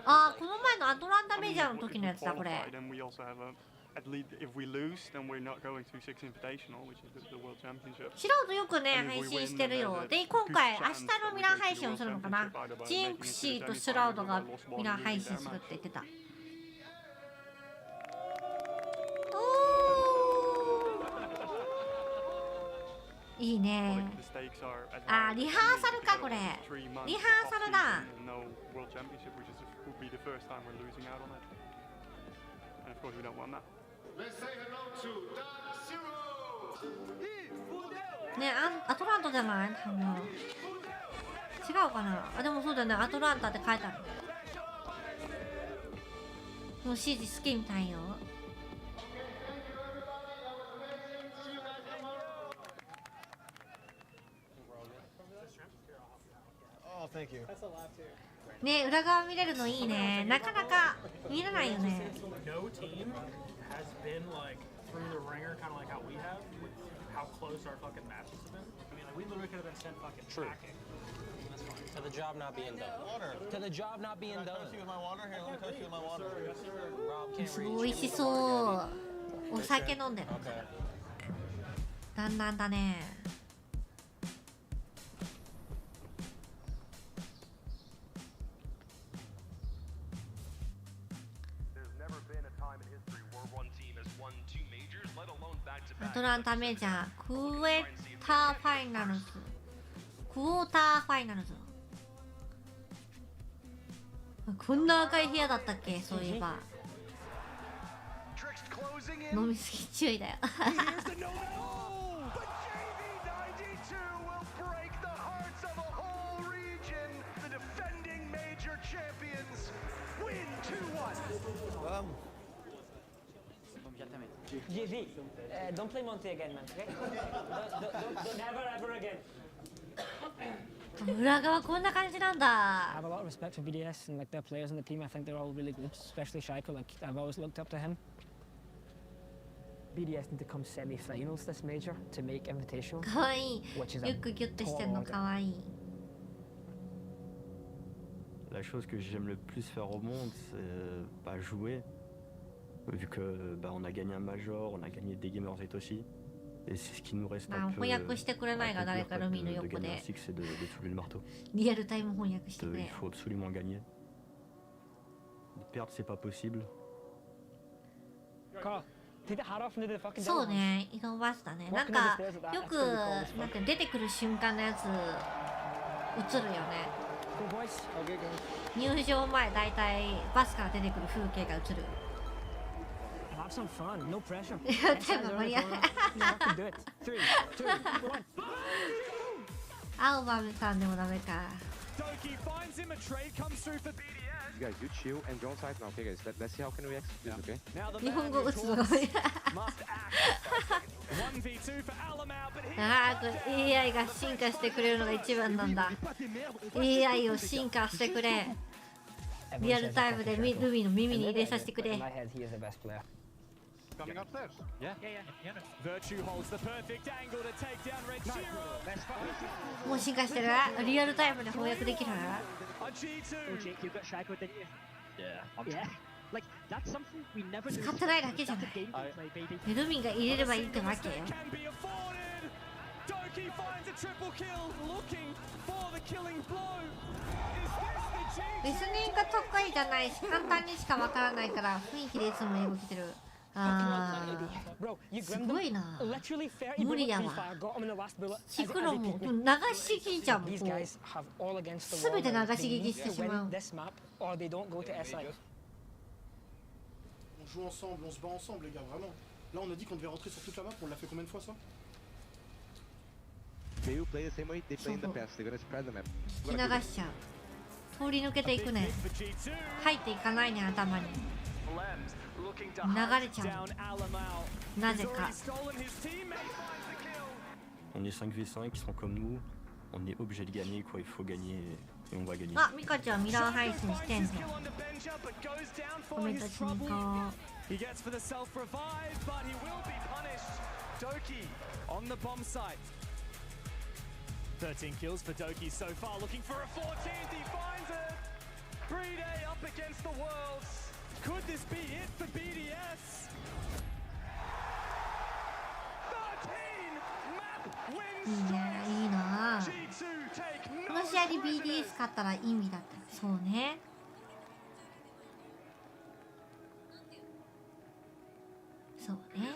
あ、この前のアトランタメジャーの時のやつだこれ。素人よくね配信してるよ。で今回明日のミラー配信をするのかな。ジンクシーとシュラウドがミラー配信するって言ってた。いいね。あ、リハーサルかこれ。リハーサルだ。of course we don't want that. ね、アトランタじゃない？多分違うかなあ、でもそうだよね、アトランタって書いてある。もうシージ好きみたいよ。ね、裏側見れるのいいね。なかなか見れないよね。No team has been like through the ringer, kind of like how we have, with how close our fucking matches have been. I mean, like we literally could have been sent fucking tracking. That's fine. To the job not being done. To the job not being done. Can I coach you with my water? Here, let me coach you with my water. Yes, sir. Rob can't すごい美味しそう。お酒飲んでる。だんだんだね。アトランタメジャークォーターファイナルズ、クォーターファイナルズ。こんな赤い部屋だったっけ、そういえば。飲みすぎ注意だよ。JV, don't play Monty again, man. Okay? Never ever again. 裏側こんな感じなんだ。I have a lot of respect for BDS and like their players in the team. I think they're all really good, especially Shaiko. Like I've always looked up to him. BDS need to come semi-finals this major to make Invitational. かわいい。よくギュッとしてんのかわいい。La chose que j'aime le plus faire au monde, c'est jouer. Vu que on a gagné un major, on a gagné des gamers aussi, et c'est ce qui nous reste un peu. 翻訳してくれないが誰かルミの横で。リアルタイム翻訳してくれ。Il faut absolument gagner. Perdre, c'est pas possible. そうね、イガンバスだね。なんかよくなんて出てくる瞬間のやつ映るよね。入場前だいたいバスから出てくる風景が映る。Have some fun, no pressure. 青葉さんでもダメか。You guys, you chill and go on site now. Okay, guys, let's see how can we execute this, okay? 日本語打つのがああ、これ AI が進化してくれるのが一番なんだ。AI を進化してくれ。リアルタイムでルミの耳に入れさせてくれ。Coming upstairs. Yeah. Virtue holds the perfect angle to take down Red Zero. もう進化してる。リアルタイムで翻訳できる。使ってないだけじゃない。ルミが入れればいいってわけ。リスニングが得意じゃないし、簡単にしかわからないから雰囲気でいつも英語来てる。あー、すごいな。無理やわ。シクロも流し聞きじゃん。すべて流し聞きしてしまう。On joue ensemble, on se bat ensemble, les gars, vraiment. Là, on a dit qu'on devait rentrer sur toute la map, on l'a fait combien de fois ça? They will play the same way they play in the past. They're gonna spread the map. 聞き流しちゃう。通り抜けていくね。入っていかないね、頭に。流れちゃう。なぜか。On est 5v5 qui sont comme nous. On est obligé de gagner, quoi. Il faut gagner et on va gagner. あ、ミカちゃんミラー配信してんの。コメントしに行こう。He gets for the self-revive, but he will be punished. Doki on the bomb site. 13 kills for Doki so far, looking for a 14th. He finds it. Pre-day up against the worlds. Could this be it for BDS? 13 map wins. いいね、いいな。この試合で BDS 勝ったら意味だった。そうね。そうね。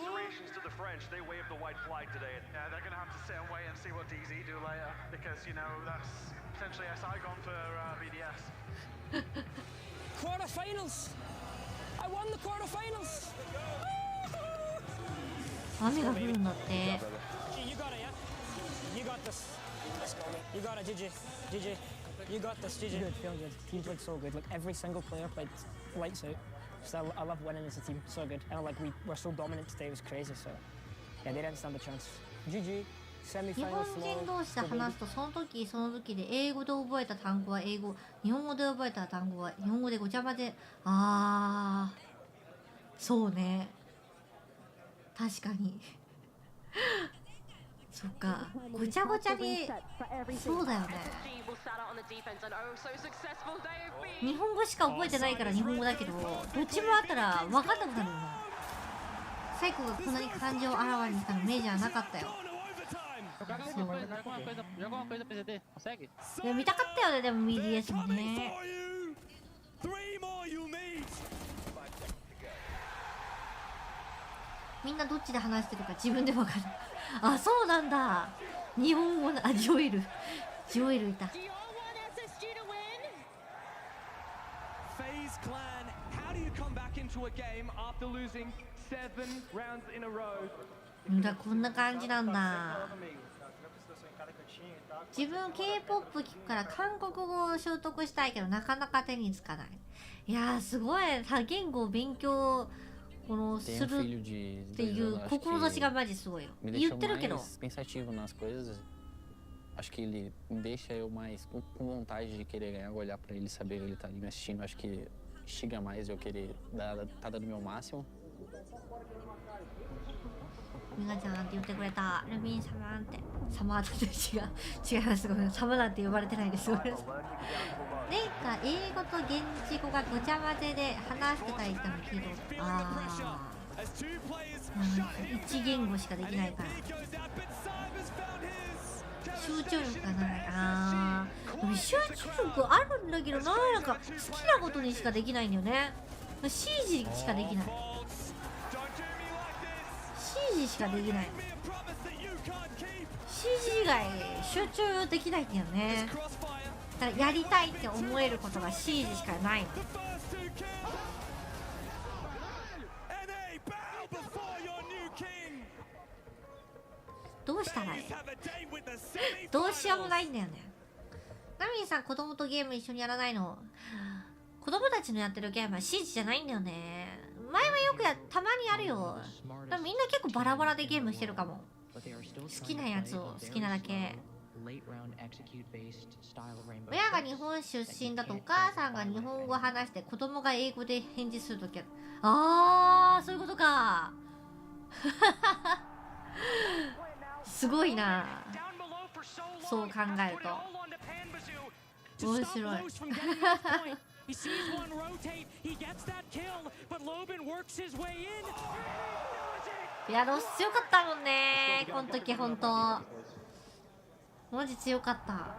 To the French, they waved the white flag today. Yeah, they're going to have to sit and wait and see what DZ do later because, you know, that's essentially a Saigon for BDS. Quarterfinals! I 雨が降るんだって。You got it, GG. GG. You got this, GG. Good, feeling good. Team played so good. Like every single player played lights out. So I love winning as a team. So good. And like we were so dominant today. It was crazy. So yeah, they didn't stand a chance. GG. 日本人同士で話すとその時その時で英語で覚えた単語は英語、日本語で覚えた単語は日本語でごちゃ混ぜ。ああ、そうね。確かに。そっか、ごちゃごちゃに。そうだよね。日本語しか覚えてないから日本語だけど、どっちもあったら分かんなくなるよな。サイコがこんなに感情をあらわにしたのメジャーなかったよ。いや見たかったよね、でも BDS もね。みんなどっちで話してるか自分で分かる。あ、そうなんだ。日本語の、あ、ジョエルいた。だ、こんな感じなんだ。自分 K-POP 聞くから韓国語を習得したいけどなかなか手につかない。いやーすごい、多言語を勉強このするっていう志がマジすごいよ。言ってるけど。Acho que ele deixa eu mais com vontade de querer ganhar, olhar pra ele, saber que ele tá ali me assistindo. Acho que instiga mais eu querer tá dando o meu máximo. みがちゃんって言ってくれた。ルビン様ってサマーと違います。ごめん、サマなんて呼ばれてないです。ごめんなさい。レイか英語と現地語がごちゃ混ぜで話してたりしたの聞いたこと。ああ、一言語しかできないから集中力がない。ああ、でも集中力あるんだけどなんか好きなことにしかできないんだよね。シージしかできない。シージしかできない。シージ以外集中できないんだよね。だからやりたいって思えることがシージしかないの。どうしたらいい？どうしようもないんだよね。ナミンさん、子供とゲーム一緒にやらないの？子供たちのやってるゲームはシージじゃないんだよね。前はよくたまにやるよ。でもみんな結構バラバラでゲームしてるかも。好きなやつを好きなだけ。親が日本出身だとお母さんが日本語を話して子供が英語で返事するときあー、そういうことか。すごいな。そう考えると面白い。いや、ロス強かったもんね、この時。ほんとマジ強かった。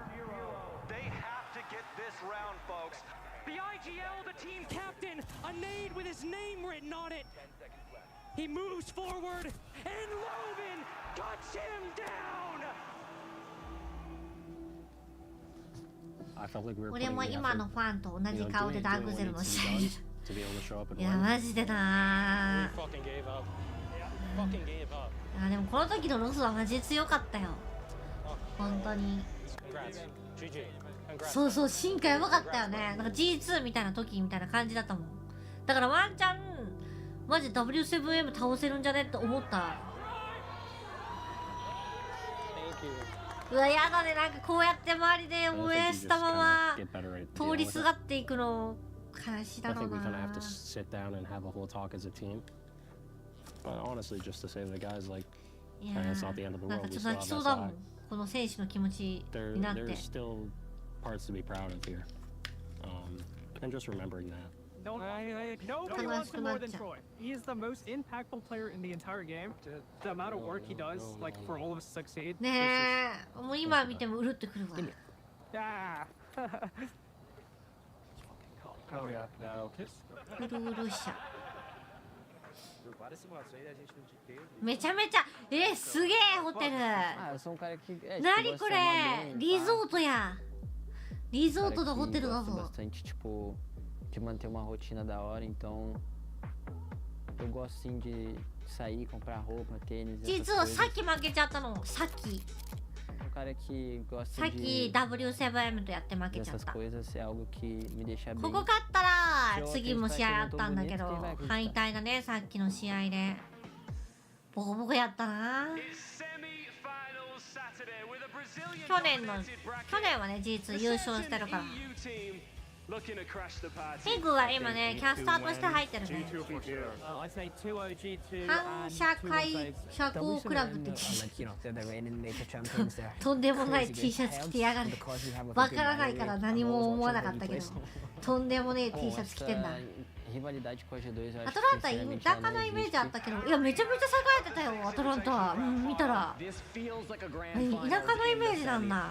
俺も今のファンと同じ顔でダークゼロの試合いやマジでなー。あ、でもこの時のロスはマジ強かったよ本当に。そうそう、進化やばかったよね。なんか G2 みたいな時みたいな感じだったもん。だからワンチャンマジ W7M 倒せるんじゃねって思った。うわ、やだね。なんかこうやって周りで応援したまま通りすがっていくの悲しいだろうな。なんかちょっと泣きそうだもん、この選手の気持ちになって。悲しくなっちゃう。He is the most impactful player in the entire game. The amount of work he does, like for all of us to succeed. ねえ、もう今見てもうるってくるわ。うるうるしゃ。めちゃめちゃ、すげえホテル。何これ、リゾートや。リゾートのホテルだぞ。De manter uma rotina da hora, então Eu gosto assim de sair, comprar roupa, tênis. 実はさっき負けちゃったの。さっき。Um cara que gosta さっき W7M とやって負けちゃっ dessas た。 coisas é algo que me deixa こ bem. こ勝ったら次も試合あったんだけど敗退だね。さっきの試合でボコボコやったな。去年はねG2優勝してるから。ピグは今ねキャスターとして入ってるね。反社会社交クラブってとんでもない T シャツ着てやがる。わからないから何も思わなかったけどとんでもねえ T シャツ着てんだ。アトランタ田舎のイメージあったけど、いやめちゃめちゃ栄えてたよアトランタは。見たら田舎のイメージなんだ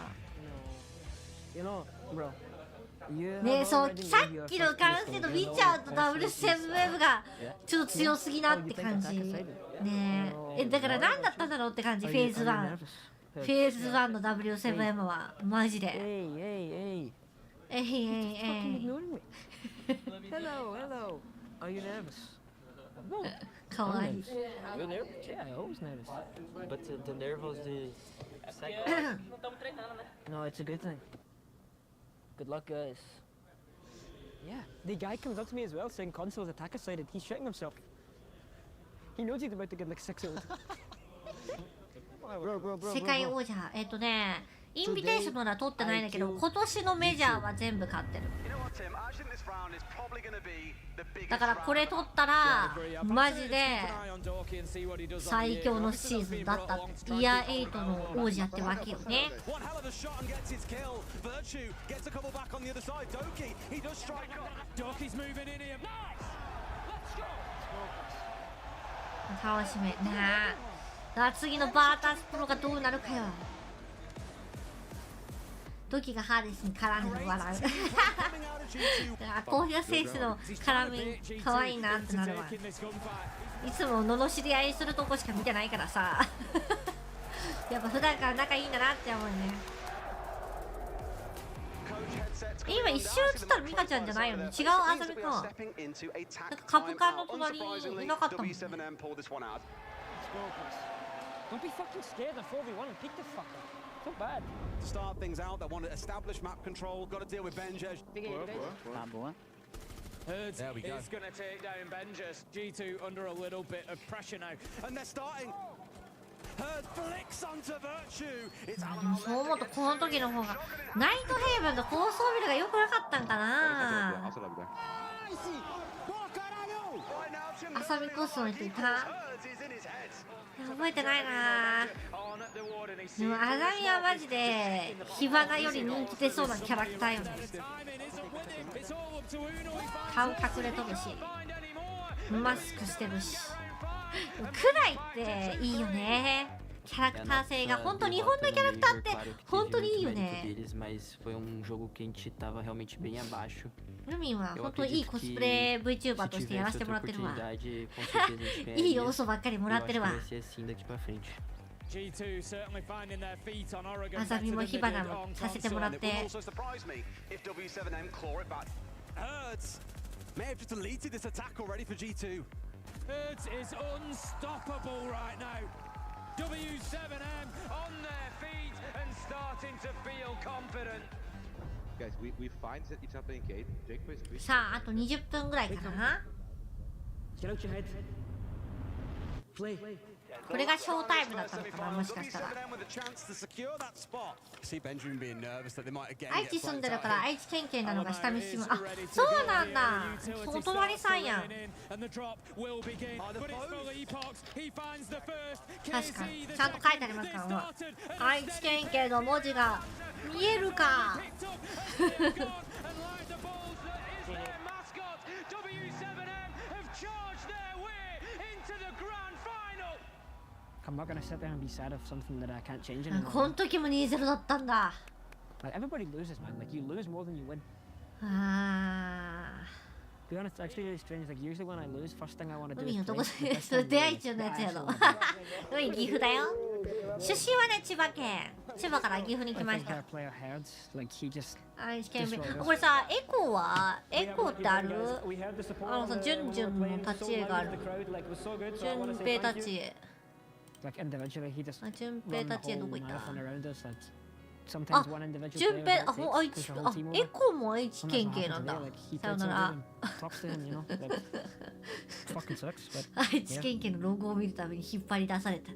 ね。そうさっきの関係のビチャーと W7M がちょっと強すぎなって感じね。だから何だったんだろうって感じ。フェーズ1の W7M はマジでHello. Are you nervous? No. かわいい。 You're nervous? Yeah, I always nervous. But the nervous is No, it's a good thing. Good luck, guys. Yeah, the guy comes up to me as well saying console's attacker sided. He's shitting himself. He knows he's about to get like 6-0. 世界王者インビテーショナルは取ってないんだけど今年のメジャーは全部勝ってる。だからこれ取ったらマジで最強のシーズンだったってイヤー8の王者ってわけよね。楽しみね。次のバータスプロがどうなるかよ。ドキがハーデスに絡んで笑う。コーヒー選手の絡み可愛いなってなるわ。いつも罵り合いするとこしか見てないからさ。やっぱ普段から仲いいんだなって思うね。今一瞬映ったらミカちゃんじゃないよね。違うあさみか。なんか株価の隣にいなかったもんね。Don't be fucking scared of 4v1 and pick the fucker. So bad. To start things out, they want to establish map control. Got to deal with Benja. There we go. He's going to take down Benjas. G2 under a little bit of pressure now. And they're starting. Herd flicks onto Virtue. It's そう思うとこの時の方がナイトヘイブンと高層ビルが良くなかったんかな。アサミコスの人いた？覚えてないな。でもアザミはマジで火花より人気出そうなキャラクターよね。顔隠れとるしマスクしてるし。くらいっていいよね。キャラクター性が本当日本のキャラクターって本当にいいよね。ルミンは本当にいいコスプレ Vtuber としてやらせてもらってるわ。いい要素ばっかりもらってるわ。あざみも火花もさせてもらって。Hertz is unstoppable right now. W7M on their feet and starting to feel confident. Guys, we find that each other in gate. Jake plays. さああと20分ぐらいかな。これがショータイムだったのかな、もしかしたら。愛知住んでるから愛知県警なのが下見しても、あ、そうなんだ。その隣さんやん。確かにちゃんと書いてありますから、愛知県警の文字が見えるか。I'm not gonna sit there and be sad of something that I can't change anymore. この時も 2-0 だったんだ。Like everybody loses, man. Like you lose more than you win. あ be honest, actually really strange. Like usually when I lose, first thing I want to do 海 is のとこ play. それ出会い中のやつやろ海岐阜だよ出身はね千葉県千葉から岐阜に来ました Like he just 愛知県弁これさエコーはエコーってあるあのさジュンジュンの立ち絵があるジュンペイ立ち絵 like individually he just ジュンペイ立ち絵どこ行った around us. あ Sometimes one individual ジュンペイ player あほ愛知あエコーも愛知県警なんださよなら talks to him, you know, like fucking sucks. But 愛知県警のロゴを見るために引っ張り出された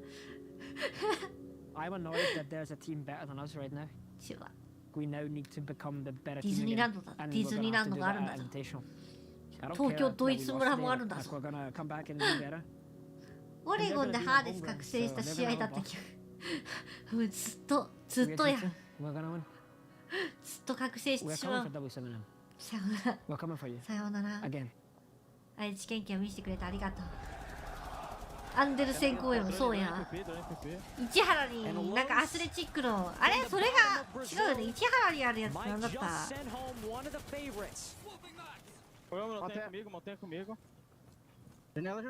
I'm annoyed that there's a team better than us right now. 千葉 We now need to become the better ディズ team ニーラ again. ンドだ And ディ we're ズニー gonna ラ have ン to ド do があるん that だ at ぞ Invitational. I don't 東京 care ド that イ we ツ lost 村も today. あるんだ Like ぞ we're gonna come back and do better. オレゴンでハーデス覚醒した試合だった気がもうずっとや We're gonna win. ずっと覚醒して We're しま coming う for W7M. さよなら We're coming for you. さようなら Again. 愛知県警を見せてくれてありがとうアンデルセン公園もそうや市原になんかアスレチックのあれそれが違うよね市原にあるやつなんだった船橋か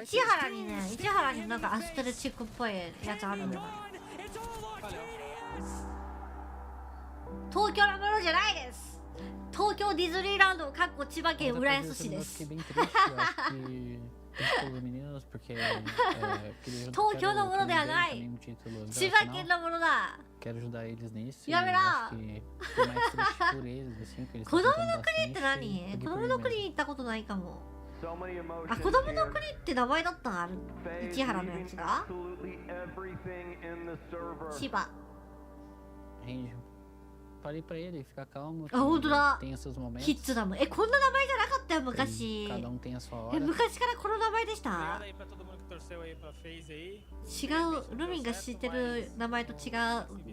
市原にね市原になんかアスレチックっぽいやつあるんだ東京のものじゃないです東京ディズニーランドかっこ千葉県浦安市です東京のものではない千葉県のものだやめろ子供の国って何子供の国に行ったことないかもあ子供の国って名前だった市原のやつが千葉Falei pra ele ficar calmo. あ、本当だ Tem seus momentos. キッズだもんこんな名前じゃなかったよ昔 Cada tem a sua hora. 昔からこの名前でした違うルミンが知ってる名前と違う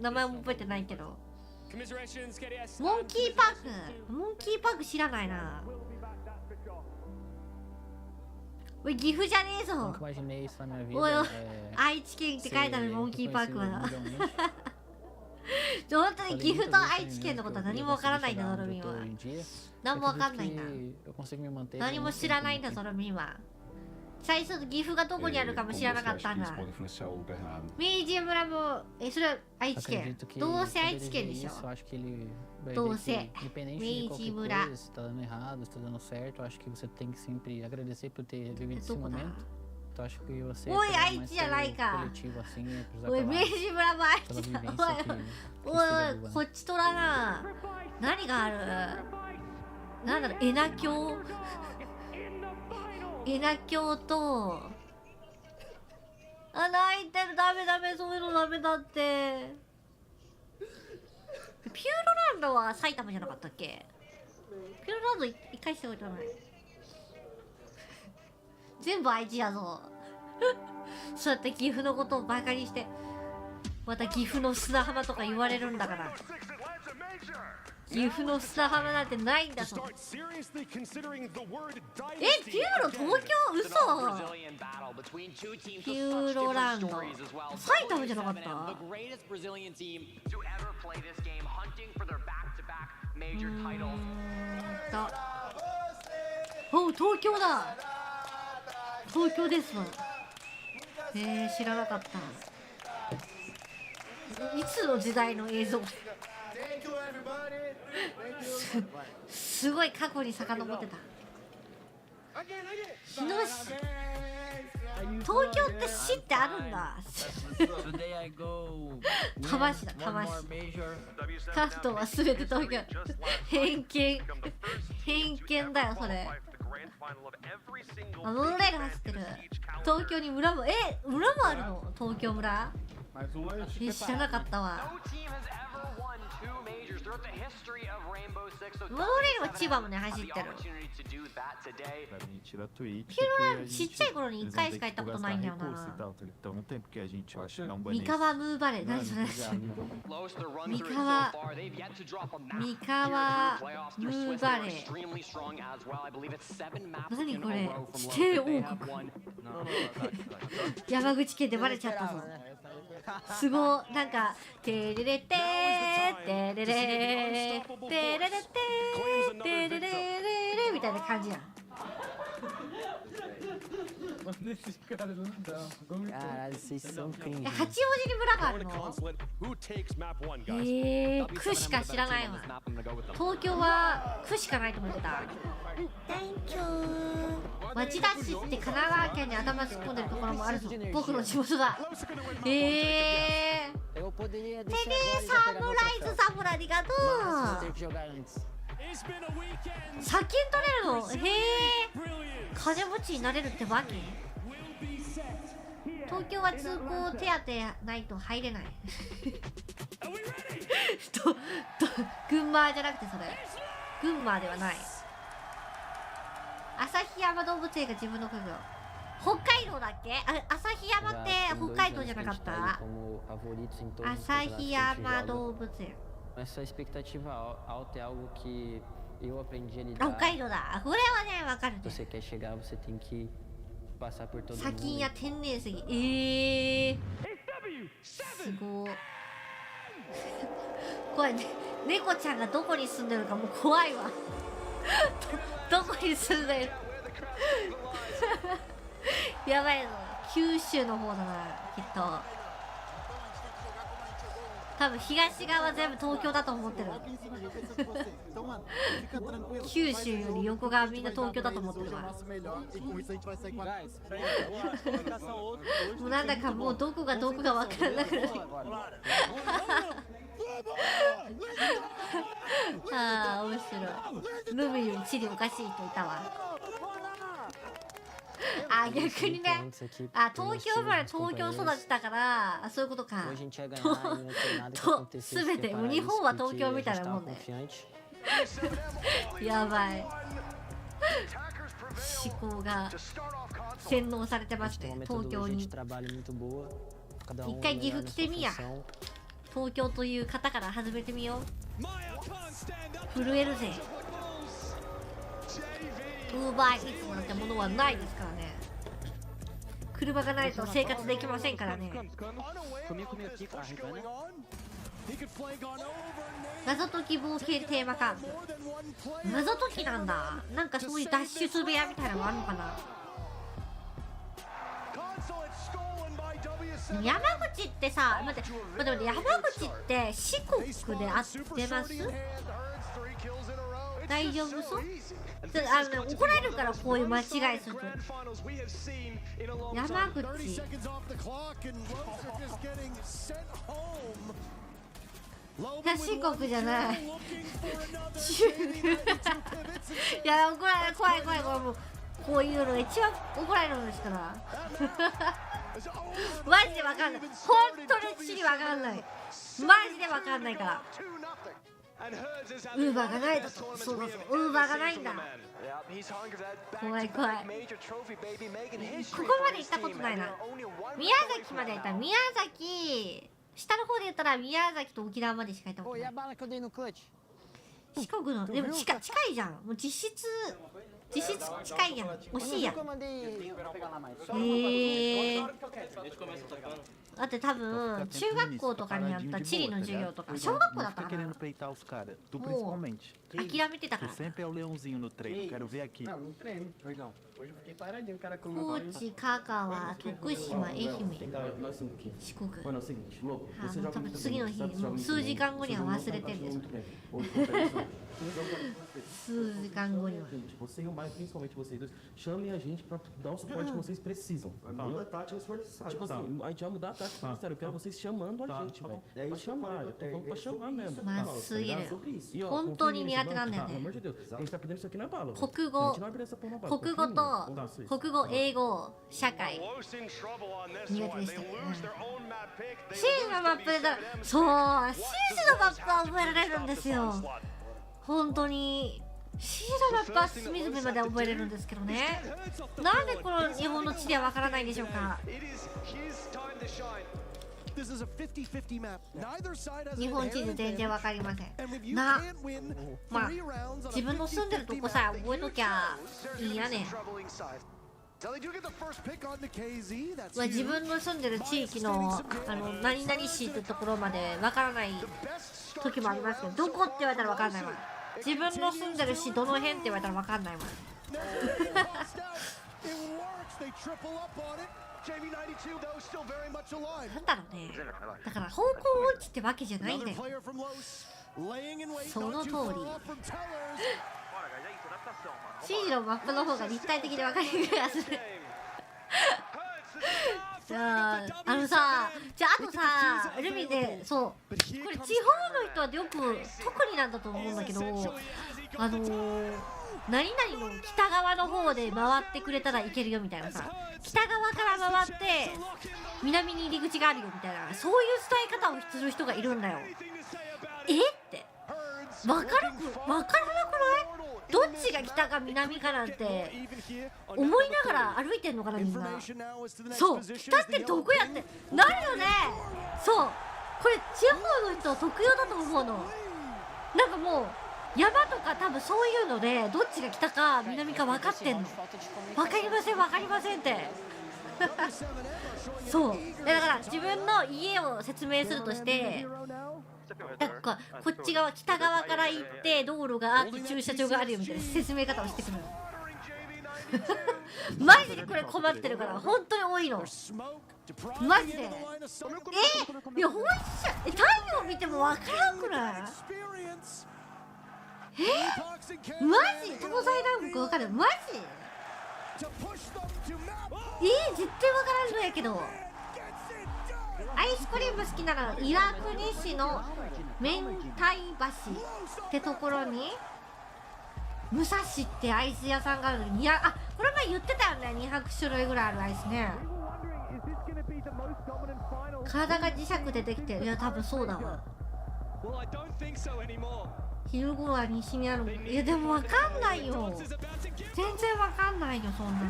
名前も覚えてないけどモンキーパーク知らないなおい岐阜じゃねえぞ Nunca imaginei isso na minha vida. おいおい愛知県って書いてあるモンキーパークは本当に岐阜と愛知県のことは何もわからないんだぞルミンは何もわかんないんだ何も知らないんだぞルミンは最初岐阜がどこにあるかも知らなかったんだ明治村もそれは愛知県どうせ愛知県でしょどうせ明治村おい愛知じゃないかおい明治村も愛知だおいこっちとらな何があるなんだろう恵那峡とあ泣いてるダメそういうのダメだってピューロランドは埼玉じゃなかったっけピューロランド一回しておいたない全部愛知やぞそうやって岐阜のことをバカにしてまた岐阜の砂浜とか言われるんだから岐阜の砂浜なんてないんだぞピューロ東京嘘ピューロランド埼玉じゃなかったお東京だ東京ですわ知らなかったいつの時代の映像すごい過去に遡ってた日野市東京って市ってあるんだ多摩市だ多摩市関東は全て東京偏見だよそれモノレール走ってる東京に村も村もあるの東京村知らなかったわモノレールは千葉もね走ってるピューロはちっちゃい頃に1回しか行ったことないんだよな三河ムーバレー何それ三河ムーバレー何これ地底王国山口県でバレちゃったぞすごいなんかテレレテーテレレテレレテーテレレレみたいな感じやん。Caralho, vocês são cringe. 八王子に村があるの？区しか知らないわ。東京は区しかないと思ってた。Thank you。町田市って神奈川県に頭突っ込んでるところもあるぞ。僕の地元だ。テレサムライズサムラありがとう。先に取れるの？へえ。金持ちになれるってわけ？東京は通行手当ないと入れない。群馬じゃなくてそれ。群馬ではない。旭山動物園が自分の国土。北海道だっけ？旭山って北海道じゃなかった？旭山動物園。Essa expectativa alta é algo que eu aprendi a lidar. 北海道だ。これはね、わかるね。Você quer chegar, você tem que passar por todo mundo. 砂金や天然石。すごい。怖いね。猫ちゃんがどこに住んでるかもう怖いわ。どこに住んでるやばいぞ。九州の方だな、きっと。多分東側は全部東京だと思ってる。九州より横側みんな東京だと思ってるわ。もうなんだかもうどこがどこか分からなくなる。ああ面白い。ルミよりチリおかしいと言ったわ。あ、逆にね。あ、東京生まれ東京育ちだからそういうことか。すべて日本は東京みたいなもんね。やばい。思考が洗脳されてますね、東京に。一回岐阜来てみや。東京という方から始めてみよう。震えるぜ。ウーバーイーツなんてものはないですからね。車がないと生活できませんからね。謎解き冒険テーマカード。謎解きなんだ。なんかそういう脱出部屋みたいなのがあるのかな。山口ってさ、待って、山口って四国で合ってます？大丈夫そう？怒られるからこういう間違いすると。山口四国じゃない。いや怒られる。怖い怖い怖い。もうこういうのが一番怒られるんですからマジでわかんない。本当に地理わかんない。マジでわかんないから。ウーバーがないだと。そうそう、ウーバーがないんだ。怖い怖い。ここまで行ったことないな。宮崎まで行った。宮崎下の方で言ったら宮崎と沖縄までしか行ったことない。四国のでも近いじゃん。もう実質近いやん。惜しいやん。だって多分中学校とかにあった地理の授業とか小学校だったからもう諦めてたから。高知、香川、徳島、愛媛、四国。多分次の日もう数時間後には忘れてるんです。数時間後には。Chamem a gente para dar o suporte que vocês precisam. Muda a tática se for necessário. Tipo assim, a gente vai mudar a tática, sério. Eu quero vocês chamando a gente, velho. É pra chamar, eu tô falando pra chamar mesmo. まっすぎる。本当に苦手なんだよね。Pelo amor de Deus, a gente tá perdendo isso aqui na bala. 国語と国語、英語、社会苦手でしたね。シーズのマップでそう、シーズのマップは覚えられるんですよ。本当にシードマップは隅々まで覚えれるんですけどね。なんでこの日本の地ではわからないんでしょうか。日本地図全然わかりませんな。まあ自分の住んでるとこさえ覚えときゃいいやね。自分の住んでる地域の何々市ってところまでわからない時もありますけど、どこって言われたらわかんないわ。自分の住んでる市どの辺って言われたらわかんないわ。なんだろうね。だから方向音痴ってわけじゃないんだよ。その通り。CG のマップの方が立体的で分かりにくい気がする。じゃああとさ、ルミでそうこれ地方の人はよく特になんだと思うんだけど、何々の北側の方で回ってくれたらいけるよみたいなさ、北側から回って南に入り口があるよみたいな、そういう伝え方をする人がいるんだよ。って分からなくない？どっちが北か南かなんて思いながら歩いてんのかなみんな。そう、北ってどこやってなるよね。そう、これ地方の人特有だと思うの。なんかもう山とか多分そういうのでどっちが北か南か分かってんの。分かりません分かりませんってそうだから自分の家を説明するとして、だからこっち側北側から行って道路があって駐車場があるよみたいな説明方をしてくるのマジでこれ困ってるから本当に多いのマジで。いやほんと太陽見ても分からんくない？マジ東西南北分かる？マジ？絶対分からんのやけど。アイスクリーム好きなら岩国市の明太橋ってところに武蔵ってアイス屋さんがあるのに、これ前言ってたよね。200種類ぐらいあるアイスね。体が磁石でできてる。いや多分そうだわ。昼頃は西にある。いやでも分かんないよ、全然分かんないよそんなの。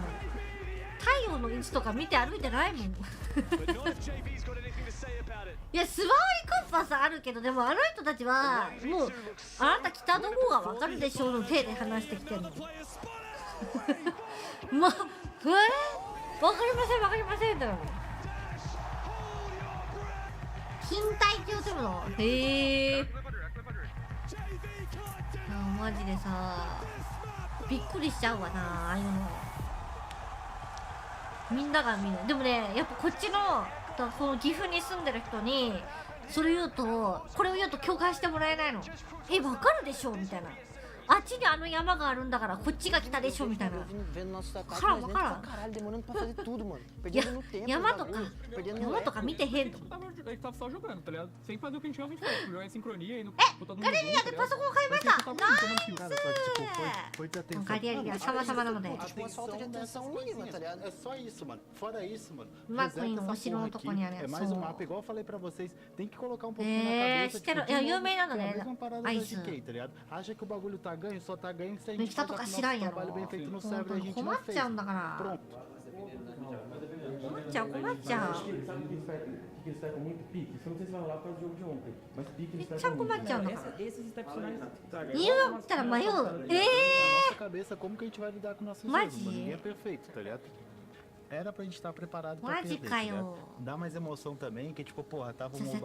太陽の位置とか見て歩いてないもんいやスマホにコンパスあるけど、でもあの人たちはもうあなた北の方が分かるでしょうの手で話してきてるの分かりません分かりませんだよ。勤怠って言ってるの？マジでさびっくりしちゃうわな、ああいうのみんなが見る。でもねやっぱこっちのこの岐阜に住んでる人にそれ言うと、これを言うと共感してもらえないの。わかるでしょみたいな。あっちにあの山があるんだからこっちが来たでしょみたいな。分からん分からん。いや山とか見てへんと。ガリリアでパソコン買いました。ナイス。ガリリア様々なのでうまくいいの、お城のとこにあるやつ。知ってる。いや有名なのねアイス。北とか知らんやろ。困っちゃうんだから。困っちゃう。めっちゃ困っちゃうんだから。理由が来たら迷う。マジ？Era pra gente estar preparado pra perder, dá mais emoção também, que tipo, porra, tava um muito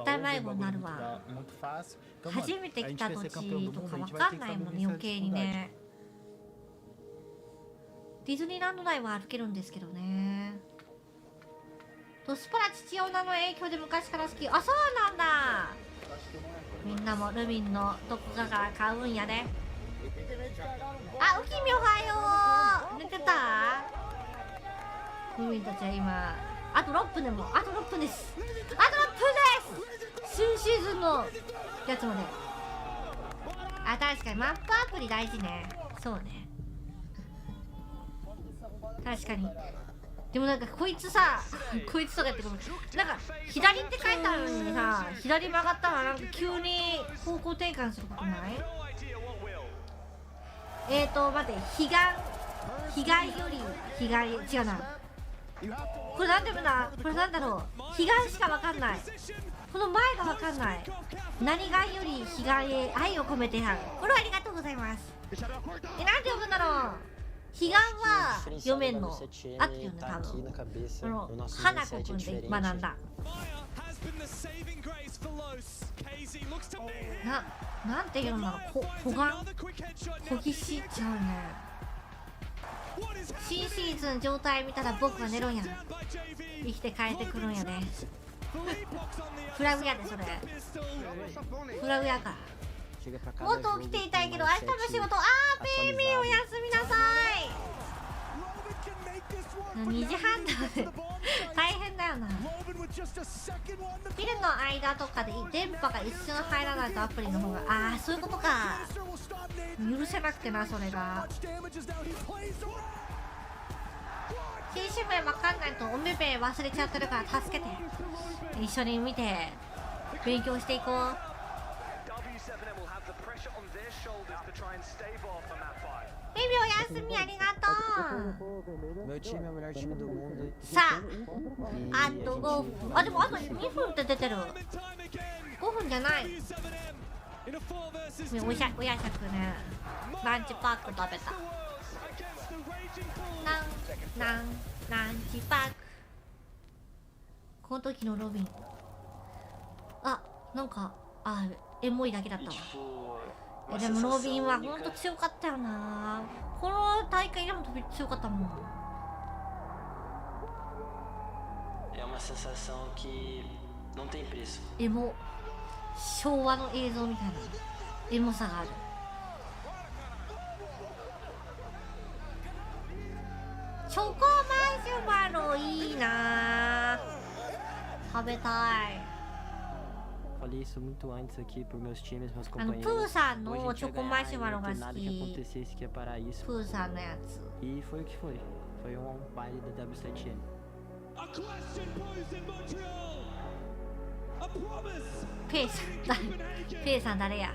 fácil. Então, mano, a gente quer ser campeão do mundo, a gente vai ter que saber vencer a dificuldade. ディズニーランド内は歩けるんですけどね。スプラ父親の影響で昔から好き。あ、そうなんだ。みんなもルミンのどこかから買うんやね。あ、ウキミおはよう。寝てた？ルミンたちは今あと6分でもあと6分です。あと6分です。新シーズンのやつまで。あ、確かにマップアプリ大事ね。そうね、確かに。でもなんかこいつさこいつとかってなんか左って書いてあるのにさ、左曲がったらなんか急に方向転換することない？待って、被害より違うな。これなんでもな、これなんだろう。被害しかわかんない。この前がわかんない。何がより被害へ愛を込めてやる。これはありがとうございます。なんて呼ぶんだろう。彼岸は読めんの合ってるよね多分。花子くんで学んだ。なんて言うんだろう、小ぎしちゃうね。新シーズン状態見たら僕は寝ろんや。生きて帰ってくるんやね。フラグやでそれ。フラグやから。もっと起きていたいけど明日の仕事。ペイミーおやすみなさい。2時半だね。大変だよな。昼の間とかで電波が一瞬入らないとアプリの方が。そういうことか。許せなくてなそれが。新種名わかんないとおめめ忘れちゃってるから助けて。一緒に見て勉強していこう。ベビおやすみありがとう。さあ、あと5分。でもあと2分って出てる。5分じゃない。おやしゃくね。ランチパック食べた。ランチパック。この時のロビン。なんかエモいだけだったわ。でもロビンはほんと強かったよな。この大会でも強かったもん。エモ、昭和の映像みたいなエモさがある。チョコマシュマロいいな。食べたい。プーさんのチョコマシュマロが好き。プーさんのやつ。ペイさん誰や。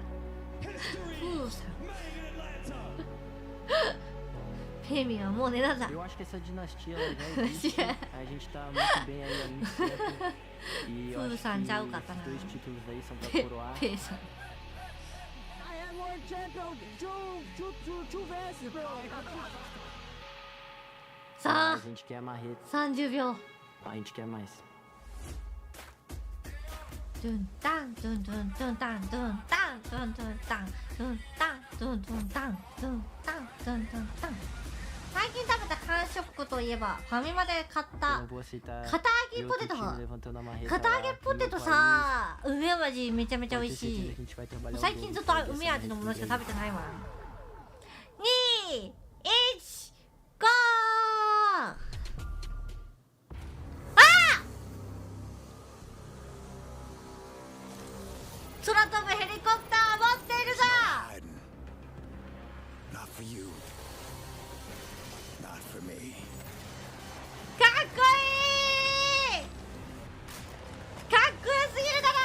プーさん。ペミはもう寝たんだ。プーさんちゃうかったな。ペイさん。さあ30秒。ドゥンタンドゥンドゥンドゥンタンドゥンタンドゥンドゥンタンドゥンタンドゥンドゥンタンドゥンタンドゥンドゥンタン。最近食べた完食といえばファミマで買った堅揚げポテト。堅揚げポテトさ、梅味めちゃめちゃ美味しい。最近ずっと梅味のものしか食べてないわ。2、1、ゴー。空飛ぶヘリコプター持っているぞ。かっこいい。かっこよすぎるだろ。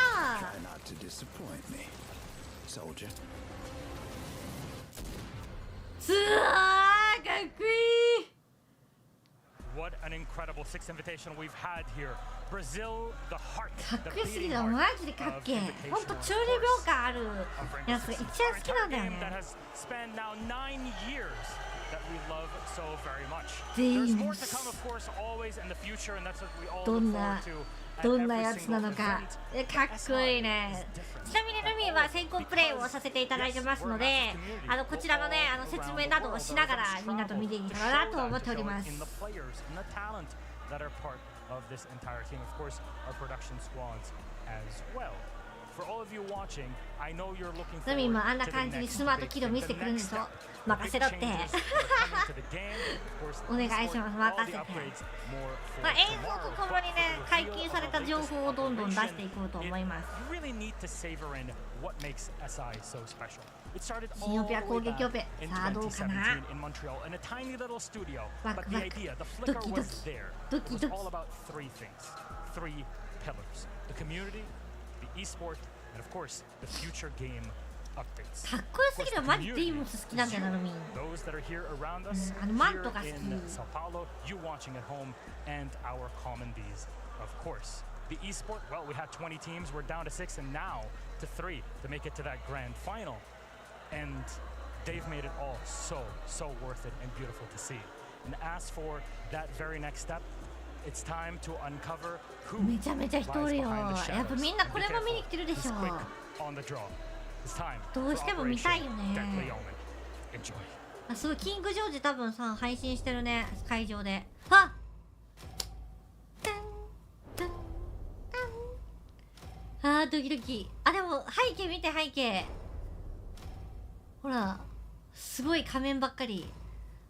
すごいかっこいい。What an incredible Six Invitational we've had here. Brazil, the heart. かっこよすぎだ、マジでかっけえ。ほんと中二病感あるやつが一番好きなんだよね。全員どんなやつなのかかっこいいね。ちなみにルミは先行プレイをさせていただいてますので、こちらのね説明などをしながらみんなと見ていけたらなと思っております。Of this entire team, of course, our production squads as well. For all of you watching, I know you're looking forward to the next. ルミもあんな感じにスマートキル見せてくるんでしょ。任せろって。お願いします。任せて。映像とともにね、解禁された情報をどんどん出していこうと思います。新オペは攻撃オペ。さあどうかな。ワクワクドキドキドキドキ。かっこよすぎる。マジディーモス好きなんだよな、ルミン。マントが好き。The esport, well, we had 20 teams. We're down to 6 and now to 3 to make it to that grand final. And they've made it all so worth it and beautiful to see. And as for that very next step, it's time to uncover who めちゃめちゃ人おるよ。 lies behind the やっぱ shadows. みんなこれも見に来てるでし This ょ。 quick on the draw. It's time どうしても見たいよ for ね。 Operation Deadly Omen. Enjoy. あ、すごいキングジョージ多分さ配信してるね、会場で。あ、あードキドキ。あ、でも背景見て、背景ほらすごい仮面ばっかり。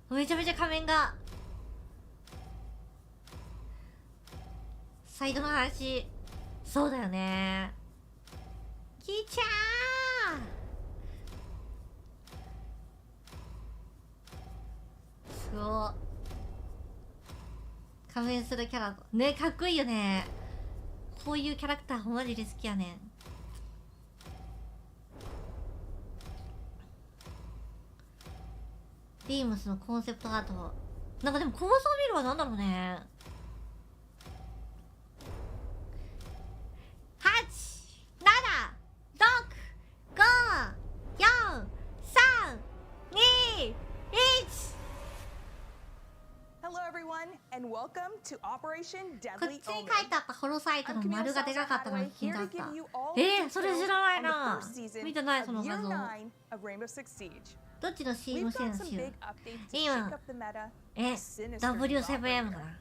めちゃめちゃ仮面が。サイドの話、そうだよね。キーちゃんすごい仮面するキャラね、かっこいいよね。こういうキャラクターマジで好きやねん。ディームスのコンセプトアート、なんかでも構想ビルは何だろうね。8、7、6、5、4、3、2、1。 Hello everyone and welcome to Operation こっ Deadly ちに書いてあったホロサイトの丸がでかかったのが気になった。それ知らないな。見てないその画像。どっちのチーム選手？今W7M かな。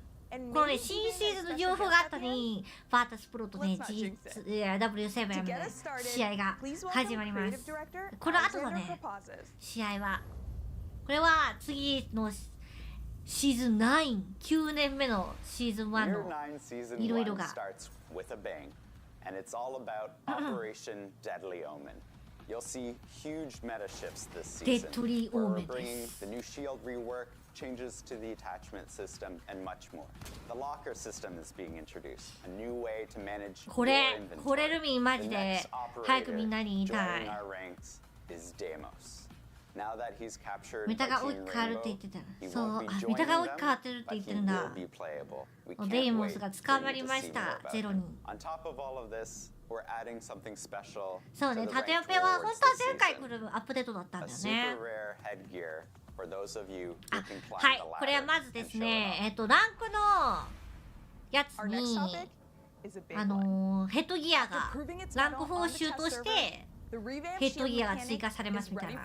このね、新シーズンの情報があったにバータスプロとね、W7M で試合が始まります。この後だね、試合は。これは次のシーズン9、9年目のシーズン1のいろいろが。And it's all about Operation Deadly Omen. You'll see huge meta shifts this season. We're bringing the new shield rework, changes to the attachment system, and much more. The locker system is being introduced, a new way to manage your inventory. これルミンマジ The で next 早くみんな operator に言いた joining い。 our ranks is Deimos. Now that he's captured メタ by が大き Team く変わるって言 Rainbow, ってた。 he そう、 won't be あ、メタ joining が大きく them, 変わってるって but 言って he るんだ。 will be playable. We デ can't イモ wait スが for 捕 you まり to ま see し more た。 about ゼロ him. に。 On top of all of this, we're adding something special そう to ね、 the タテオ ranked ペは本 rewards 当は this 前回 season. 来るアップデートだったん A だよ super ね。 rare headgear for those of you who can は climb い the、これは ladder まずで and す show it ね、 off. ランクのやつに、ヘッドギアがランク4周としてヘッドギアが追加されますみたいな。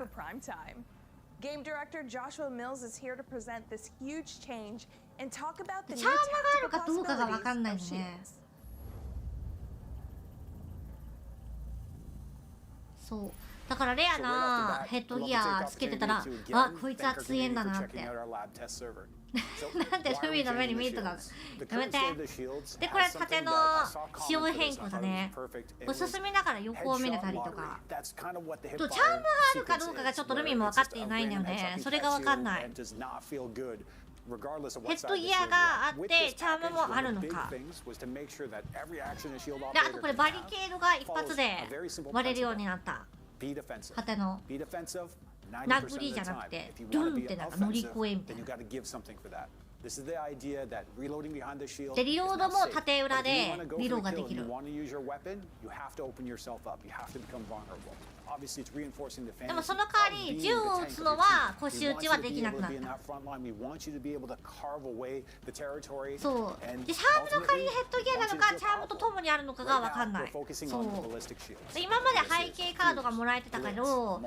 Game director Joshua Mills is here to present this huge change and talk about the チ new ャームがある tactical かどうかがわかんない possibilities の of ね。 shields. そう。だからレアなヘッドギアつけてたら、あ、こいつは強いんだなって。なんでルミの目に見えたの？やめて。で、これ縦の仕様変更だね。進みながら横を見れたりとか。とチャームがあるかどうかがちょっとルミも分かっていないんだよね。それが分かんない。ヘッドギアがあってチャームもあるのか。で、あとこれバリケードが一発で割れるようになった。縦の殴りじゃなくてドンってなんか乗り越えみたいな。で、リロードも縦裏でリローができる。でもその代わり銃を撃つのは腰撃ちはできなくなった。そうで、チャームの仮にヘッドギアなのかチャームとともにあるのかが分かんない。そうで、今まで背景カードがもらえてたけど、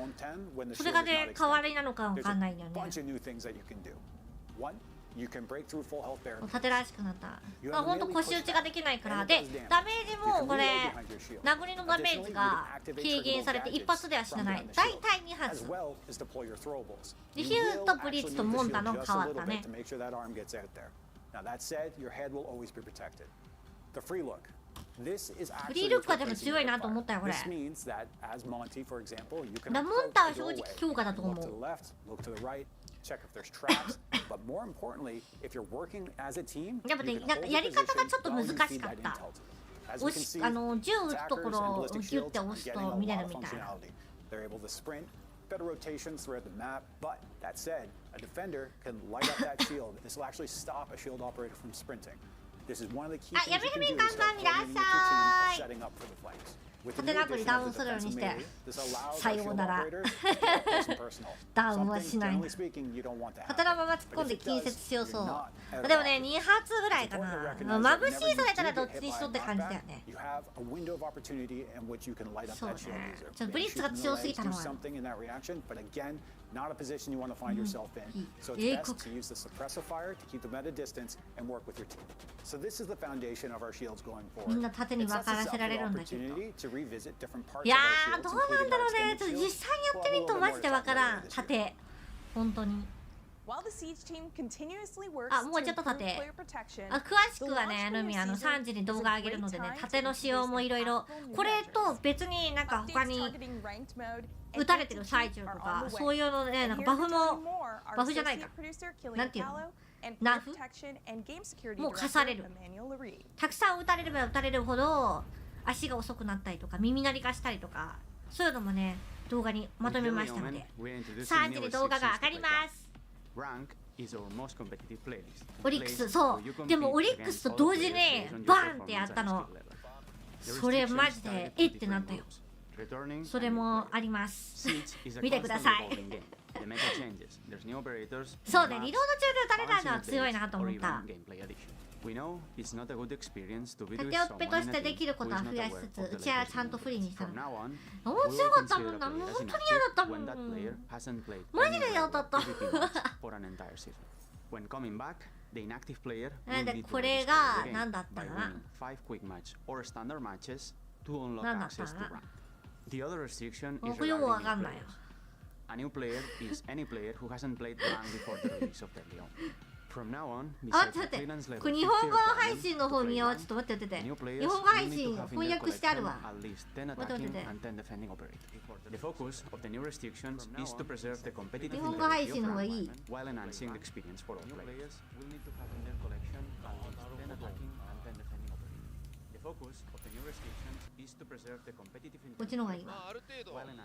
それがね代わりなのか分かんないんだよね。縦らしくなった。まあ、ほんと腰打ちができないから。で、ダメージもこれ殴りのダメージが軽減されて一発では死なない。大体2発で、ヒューとブリッツとモンタの変わったね。フリールックはでも強いなと思ったよこれ。モンタは正直強化だと思う。check if there's traps, but more importantly, if you're working as a team, やっぱね、なんかやり方がちょっと難しかった。銃撃つところをギュッて押すと見れるみたいな。They're able to sprint, better rotations throughout the map, but that said, a defender can light up that shield. This will actually stop a shield operator from sprinting. This is one of the key things you can do to start coordinating your team or setting up for the flanks. 縦のアプリダウンするようにしてさようならダウンはしない縦のまま突っ込んで近接しようそう。でもね2発ぐらいかな。眩しいされたらどっちにしろって感じだよね。そうね。ちょっとブリッツが強すぎたのはNot a position you want to find yourself in. So it's best to use the suppressive fire to keep them at a distance and work with your team. So this is the foundation of our shields going forward. みんな縦に分からせられるんだけど。いやー、どうなんだろうね。ちょっと実際にやってみるとマジで分からん。縦。本当に。あ、もうちょっと縦。詳しくはね、ルミ3時に動画上げるのでね、縦の仕様もいろいろ。これと別になんか他に撃たれてる最中とか、そういうのね、なんかバフじゃないか。なんていうの？ナーフもう課される。たくさん撃たれれば撃たれるほど足が遅くなったりとか、耳鳴りがしたりとか、そういうのもね、動画にまとめましたので、3時に動画が上がります。オリックス、そうでもオリックスと同時にバーンってやったの。それマジでえってなったよ。それもあります。見てください。そうね、リロード中で打たれたのは強いなと思った。縦オペとしてできることは増やしつつ、うちはちゃんとフリーにしたの。面白かったもんな、もう本当に嫌だったもん。マジで嫌だった。なんでこれが何だったかな。何だったかな。僕よくわかんないよ。あ、ちょっと待って、これ日本語配信の方見よう。ちょっと待って待って。日本語配信翻訳してあるわ。待って待って。日本語配信の方がいい。こっちの方がいいわ。ある程度やっぱり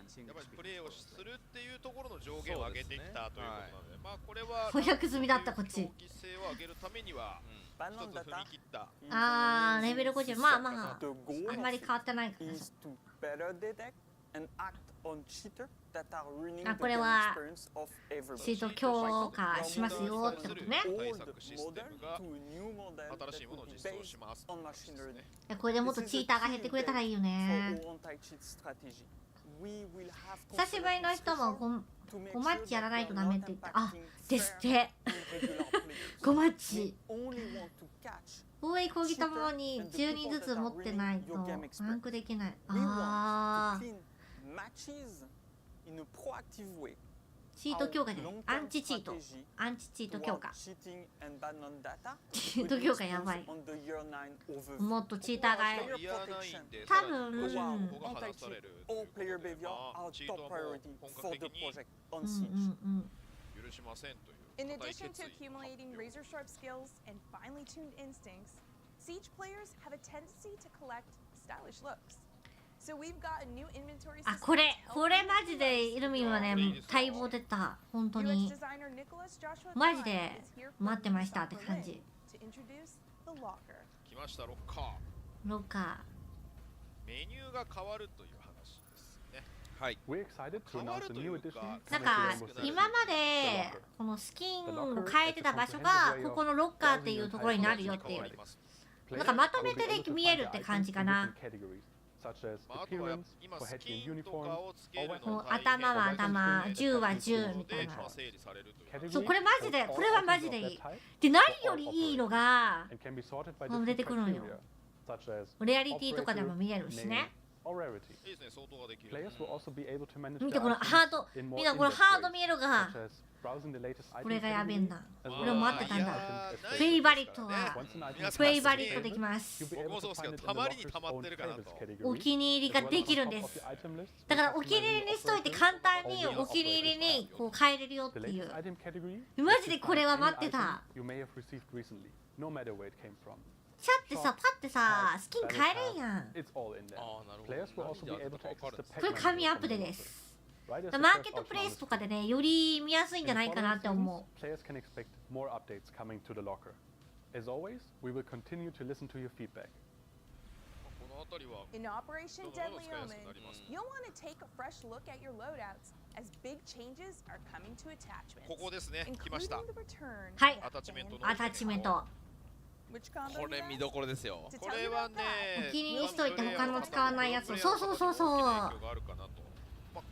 プレーをするっていうところの上限を上げてきたということなので、まあこれは翻訳済みだったこっち。競技性を上げるためには一つ踏み切った。あー、レベル50、まあまああんまり変わってないから。あ、これはチート強化しますよってことね。対策システムが新しいものを実装します。これでもっとチーターが減ってくれたらいいよね。久しぶりの人も5マッチやらないとダメって言った。あ、ですって5マッチ防衛攻撃ともに12ずつ持ってないとランクできない。あー、チート強化じゃない、アンチチート、アンチチート強化。チート強化やばい。もっとチーターが多分許しませんという。In addition to accumulating razor-sharp skills and finely tuned instincts, Siege players have a tendency to collect stylish looks. So we've got a new inventory system. あ、これマジでイルミンはね、待望出た。本当にマジで待ってましたって感じ。来ましたロッカー。ロッカー。メニューが変わるという話ですね。はい。なんか今までこのスキンを変えてた場所がここのロッカーっていうところになるよっていう。なんかまとめてで見えるって感じかな。頭は頭、銃は銃みたいな。そう、これマジで、これはマジでいい。で、何よりいいのが出てくるのよ。レアリティとかでも見えるしね。見てこのハード、みんなこのハード見えるが、これがやべえんだ。これを待ってたんだ。フェイバリットはフェイバリットできます。僕もそうですけど、たまりにたまってるかなと。お気に入りができるんです。だからお気に入りにしといて簡単にお気に入りにこう変えれるよっていう。マジでこれは待ってた。シャってさ、パってさ、スキン変えれんやん。これ紙アップデです。マーケットプレイスとかでね、より見やすいんじゃないかなって思う。この In Operation Deadly Omen, you'll want to take a fresh look at your loadouts as big changes are coming to attachments, ここですね。来ました。 including the return はい、 アタッチメントのアタッチメント。 Which combo これ見どころですよ。これはね、お気に入りにしといて他の使わないやつを。そうそうそうそう。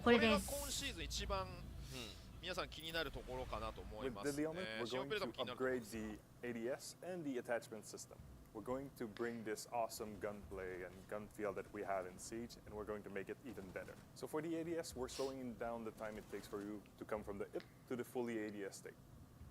これです。今シーズン一番皆さん気になるところかなと思います。 With Deadly Omen, we're going to upgrade the ADS and the attachment system. We're going to bring this awesome gunplay and gun feel that we have in Siege, and we're going to make it even better. So for the ADS, we're slowing down the time it takes for you to come from the IP to the fully ADS state.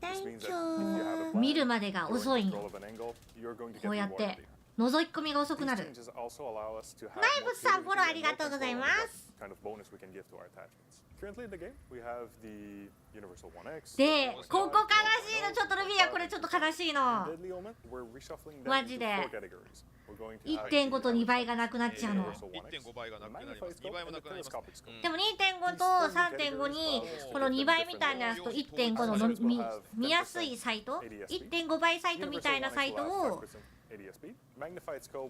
This means that if you have a plan, 見るまでが遅いん control よ。 of an angle, you're going to こ get うやっ rewarded て later. 覗き込みが遅くな These る。 changes also allow us to have ナイブスさんフォローありがとうございます。 kind of bonus we can give to our attachments. Currently in the game, we have the Universal 1X. で、ここ悲しいの。ちょっとルビーはこれちょっと悲しいの。 Deadly Omen, we're reshuffling them マジ into で 4 categories. We're going to have 1.5 と2倍がなくなっちゃうの。 1.5 倍がなくなります。2倍もなくなります。でも 2.5 と 3.5 にこの2倍みたいなやつと 1.5 の見やすいサイト 1.5 倍サイトみたいなサイトを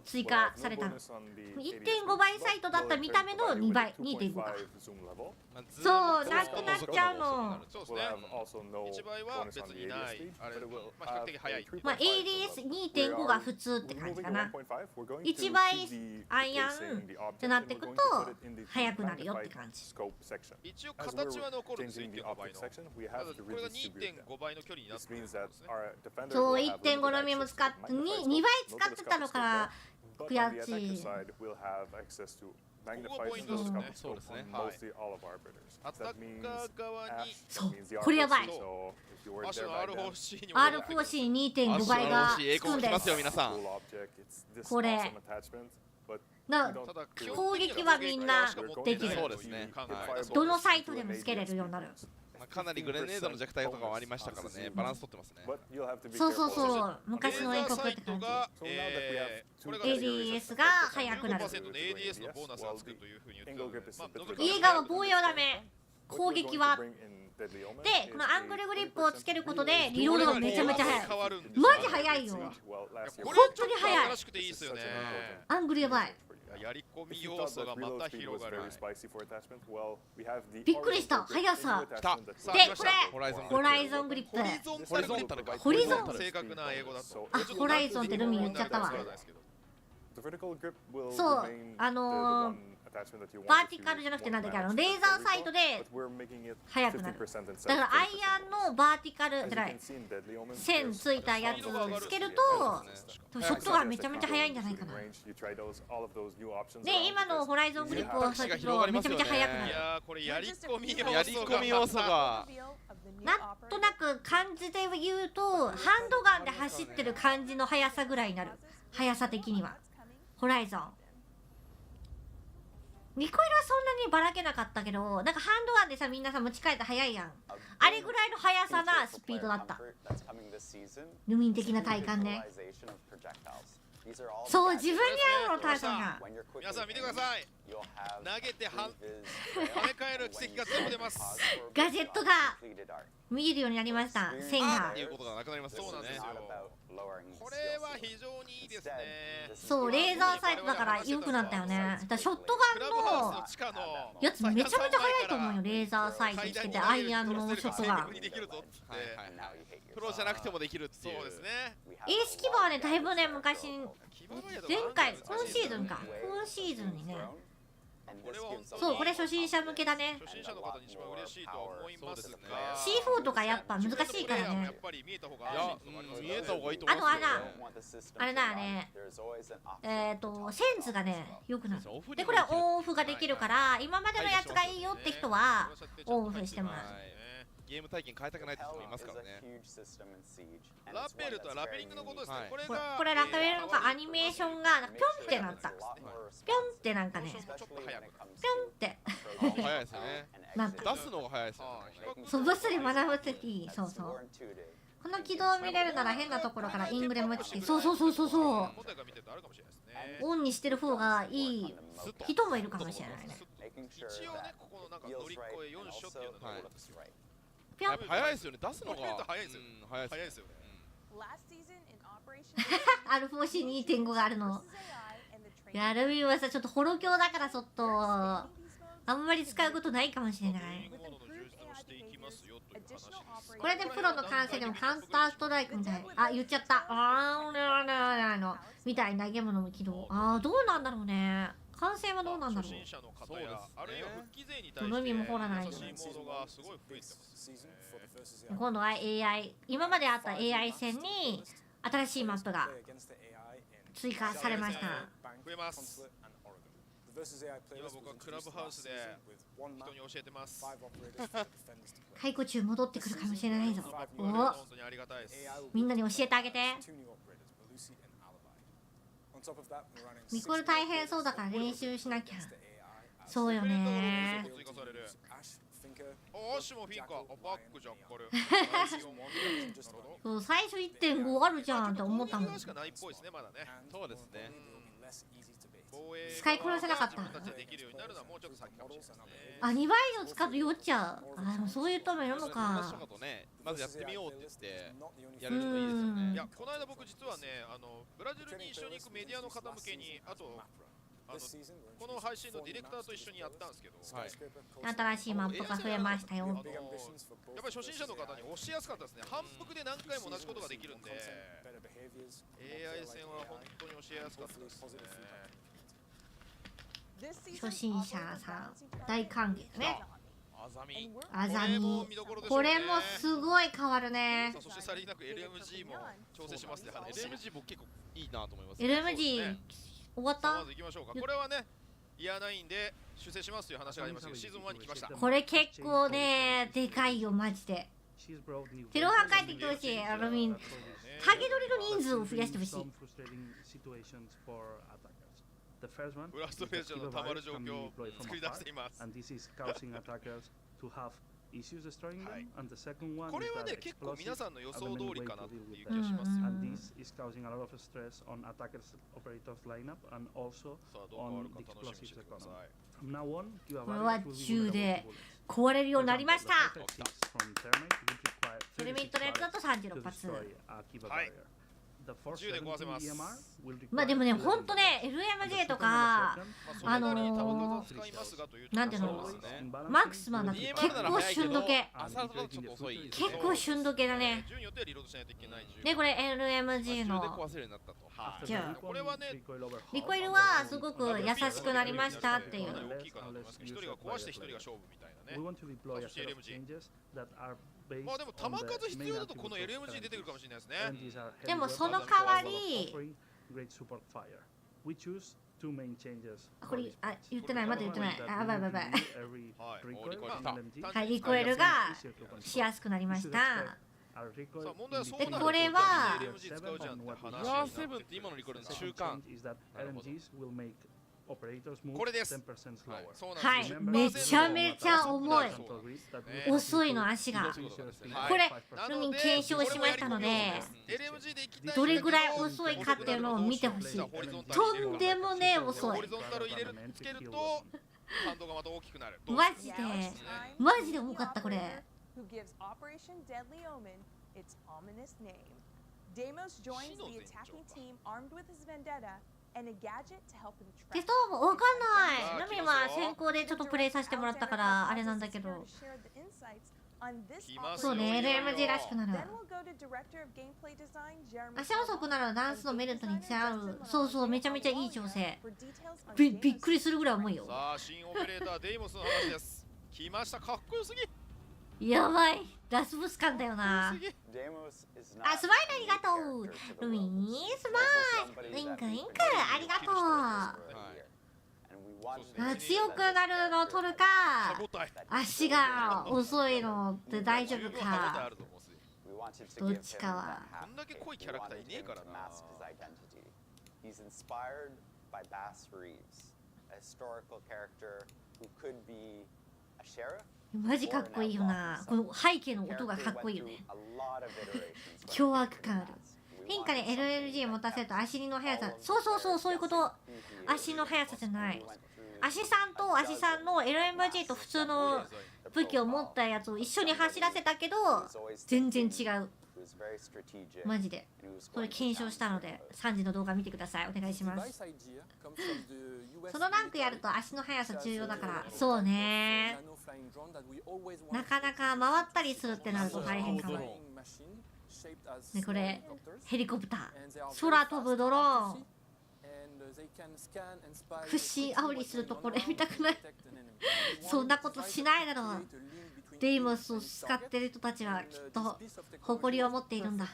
追加されたの。 1.5 倍サイトだった見た目の2倍 2.5 か。そうなくなっちゃうの。そうですね。1倍は別にない。あれ比較的早い。まあ ADS2.5 が普通って感じかな。1倍アイアンってなってくと速くなるよって感じ。一応形は残るんですよ。 1.5 倍の。ただこれが 2.5 倍の距離になってくるんですね。そう 1.5 の目も使って2倍使ってたのから悔しい。ここがポイントですね。そうですね。はい。アタッカー側に。そう。これやばい。R4C に 2.5 倍がつくんです。これ。攻撃はみんなできる。どのサイトでもつけれるようになる。かなりグレネードの弱体とかもありましたからね、バランス取ってますね。そうそうそう、昔の英国って感じ。ADS が速くなる。家側防衛はダメ。攻撃は。で、このアングルグリップをつけることでリロードがめちゃめちゃ速い。マジ速いよ。本当に速い。アングルやばい。やり込み要素がまた広がる。びっくりした。速さ。で、これホライゾングリップ。ホリゾン。正確な英語だと。あ、ホライゾンってルミ言っちゃったわ。そう、バーティカルじゃなくてなんだっけ、レーザーサイトで速くなる。だからアイアンのバーティカルじゃない、線ついたやつをつけるとショットがめちゃめちゃ速いんじゃないかな。で、今のホライゾングリップをするとめちゃめちゃ速くなる。いやー、これやり込み要素がなんとなく感じで言うとハンドガンで走ってる感じの速さぐらいになる。速さ的にはホライゾンリコイルはそんなにばらけなかったけど、なんかハンドガンでさ、みんなさ持ち帰って速いやん。あれぐらいの速さなスピードだった。ルミン的な体感ね。そう、自分に合うのタイプが。皆さん見てください。投げて跳ね返る奇跡が全部出ます。ガジェットが見えるようになりました。線が。いうことがなくなります。そうなんですよ。これは非常にいいですね。そう、レーザーサイトだから良くなったよね。だからショットガンのやつめちゃめちゃ速いと思うよ。レーザーサイトつけてアイアンのショットガン。プロじゃなくてもできるっていう。そうですね。エースキバーはね、だいぶね、昔前回今シーズンか、今シーズンにね。そう、これ初心者向けだね。初心者の方に一番嬉しいと思いますが、 C4 とかやっぱ難しいからね。やっぱり見えた方がいいと思います。あとあれだね、センスがね良くなる。で、これはオンオフができるから、今までのやつがいいよって人はオンオフしてもらう。ゲーム体験変えたくないって人もいますからね。ラペルとはラペリングのことですね。これラペルのかアニメーションがピョンってなった。ピョンってなんかね、ピョンって早いですよね。出すのが早いですよね。そう、物理学ぶとき、そうそう。この軌道を見れるなら変なところからイングレムつけ、そうそうそうそうそう。オンにしてる方がいい人もいるかもしれないね。一応ね、ここのなんか乗り越え4所っていうのがあるんですよ。早いですよね。出すのが早いですよ。早いですよね。R4C2.5 があるの。いやルミンはさちょっとホロ強だからちょっとあんまり使うことないかもしれない。これでプロの完成でもカウンターストライクみたいな、あ言っちゃった、みたいな投げ物も起動。どうなんだろうね、完成はどうなんだろう。ルミンも掘らないよ。今度は AI、 今まであった AI 戦に新しいマップが追加されました。増えます。今僕はクラブハウスで人に教えてます。解雇中戻ってくるかもしれないぞ。おみんなに教えてあげて。ミコル大変そうだから練習しなきゃ。そうよね。そう、最初 1.5 あるじゃんって思ったもん。そうですね。使いこなせなかった。2倍以上使うと酔っちゃう。でもそういう人もいるのか。まずやってみようって言ってやれるのいいですよね。いやこの間僕実はねブラジルに一緒に行くメディアの方向けにあとこの配信のディレクターと一緒にやったんですけど、新しいマップが増えましたよ。やっぱり初心者の方に教えやすかったですね。反復で何回も同じことができるんで AI 戦は本当に教えやすかったですね。初心者さん大歓迎ね。あざみ、これもすごい変わるね。そしてさりげなく LMG も調整しますね。LMG 僕結構いいなと思います。LMG 終わった。まず行きましょうか。これはねイヤー9で修正しますという話がありますけど、シーズン1に来ました。これ結構ねでかいよマジで。テロハン帰ってきてほしい。ハゲ取りの人数を増やしてほしい。フラストレーションのたまる状況を作り出しています。これはね結構皆さんの予想通りかなっていう気がします。これは銃で壊れるようになりました。ヘルメットのやつだと36発。銃で壊せます。まあでもね、ほんとね、LMJ とかなんていうの、マックスマンだと結構旬時計。結構旬時計だね。で、これ LMG の銃。リコイルはすごく優しくなりましたっていう。一人が壊して一人が勝負みたいなね。そして LMG。まあでも球数必要だとこの LMG 出てくるかもしれないですね。でもその代わりこれ言ってない、まだ言ってない。やばいやばい。はい、リコイルがしやすくなりました。でこれは7って今のリコイルの中間。これです。はい、めちゃめちゃ重い。遅いの足が。これルミン検証しましたので、どれぐらい遅いかっていうのを見てほしい。とんでもねえ遅い。マジで重かったこれ。テストもわかんない。ルミンは先行でちょっとプレイさせてもらったからあれなんだけど。そうね、LMG らしくなる。足遅くならダンスのメリットに違う。そうそう、めちゃめちゃいい調整。びっくりするぐらい重いよ。さあ、新オペレーターデイモスの話です。来ました、かっこよすぎ。やばい、ラスボス感だよな。スマイルありがとう。ルミンスマイル、インクありがとう。強くなるのを取るか、足が遅いのって大丈夫か、どっちかは。こんだけ濃いキャラクターいねえからな。マジかっこいいよな。この背景の音がかっこいいよね。凶悪感ある。変化で LLG 持たせると足の速さ。そういうこと。足の速さじゃない。足さんと足さんの LMG と普通の武器を持ったやつを一緒に走らせたけど全然違う。マジでそれ検証したので3時の動画見てください。お願いします。そのランクやると足の速さ重要だから。そうね、なかなか回ったりするってなると大変かもね。これヘリコプター、空飛ぶドローン、屈伸煽りするとこれ見たくないそんなことしないだろう。デイモスを使ってる人たちはきっと誇りを持っているんだ。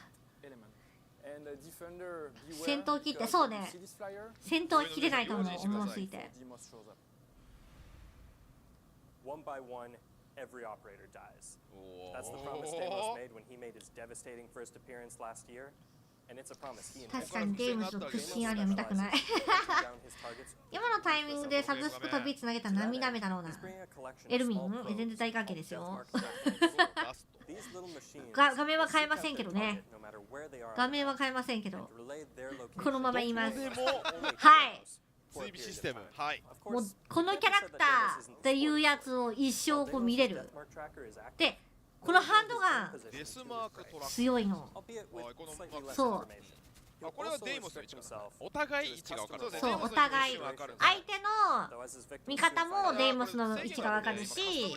戦闘機って、そうね、戦闘は切れないと思う、重すぎて。One by one, every operator dies. That's the promise Deimos made when he made his devastating first appearance last year. And it's a promise he 確かにデイムスの屈伸ありは見たくない今のタイミングでサブスクとビーツ投げたら涙目だろうな。エルミン全然大関係ですよ画面は変えませんけどね。画面は変えませんけどこのまま言います。はい追尾システム、はい、もうこのキャラクターっていうやつを一生こう見れる。でこのハンドガン強いの。そう。これはデイモスの位置か。お互い位置が分かる。そう、お互い相手の味方もデイモスの位置が分かるし、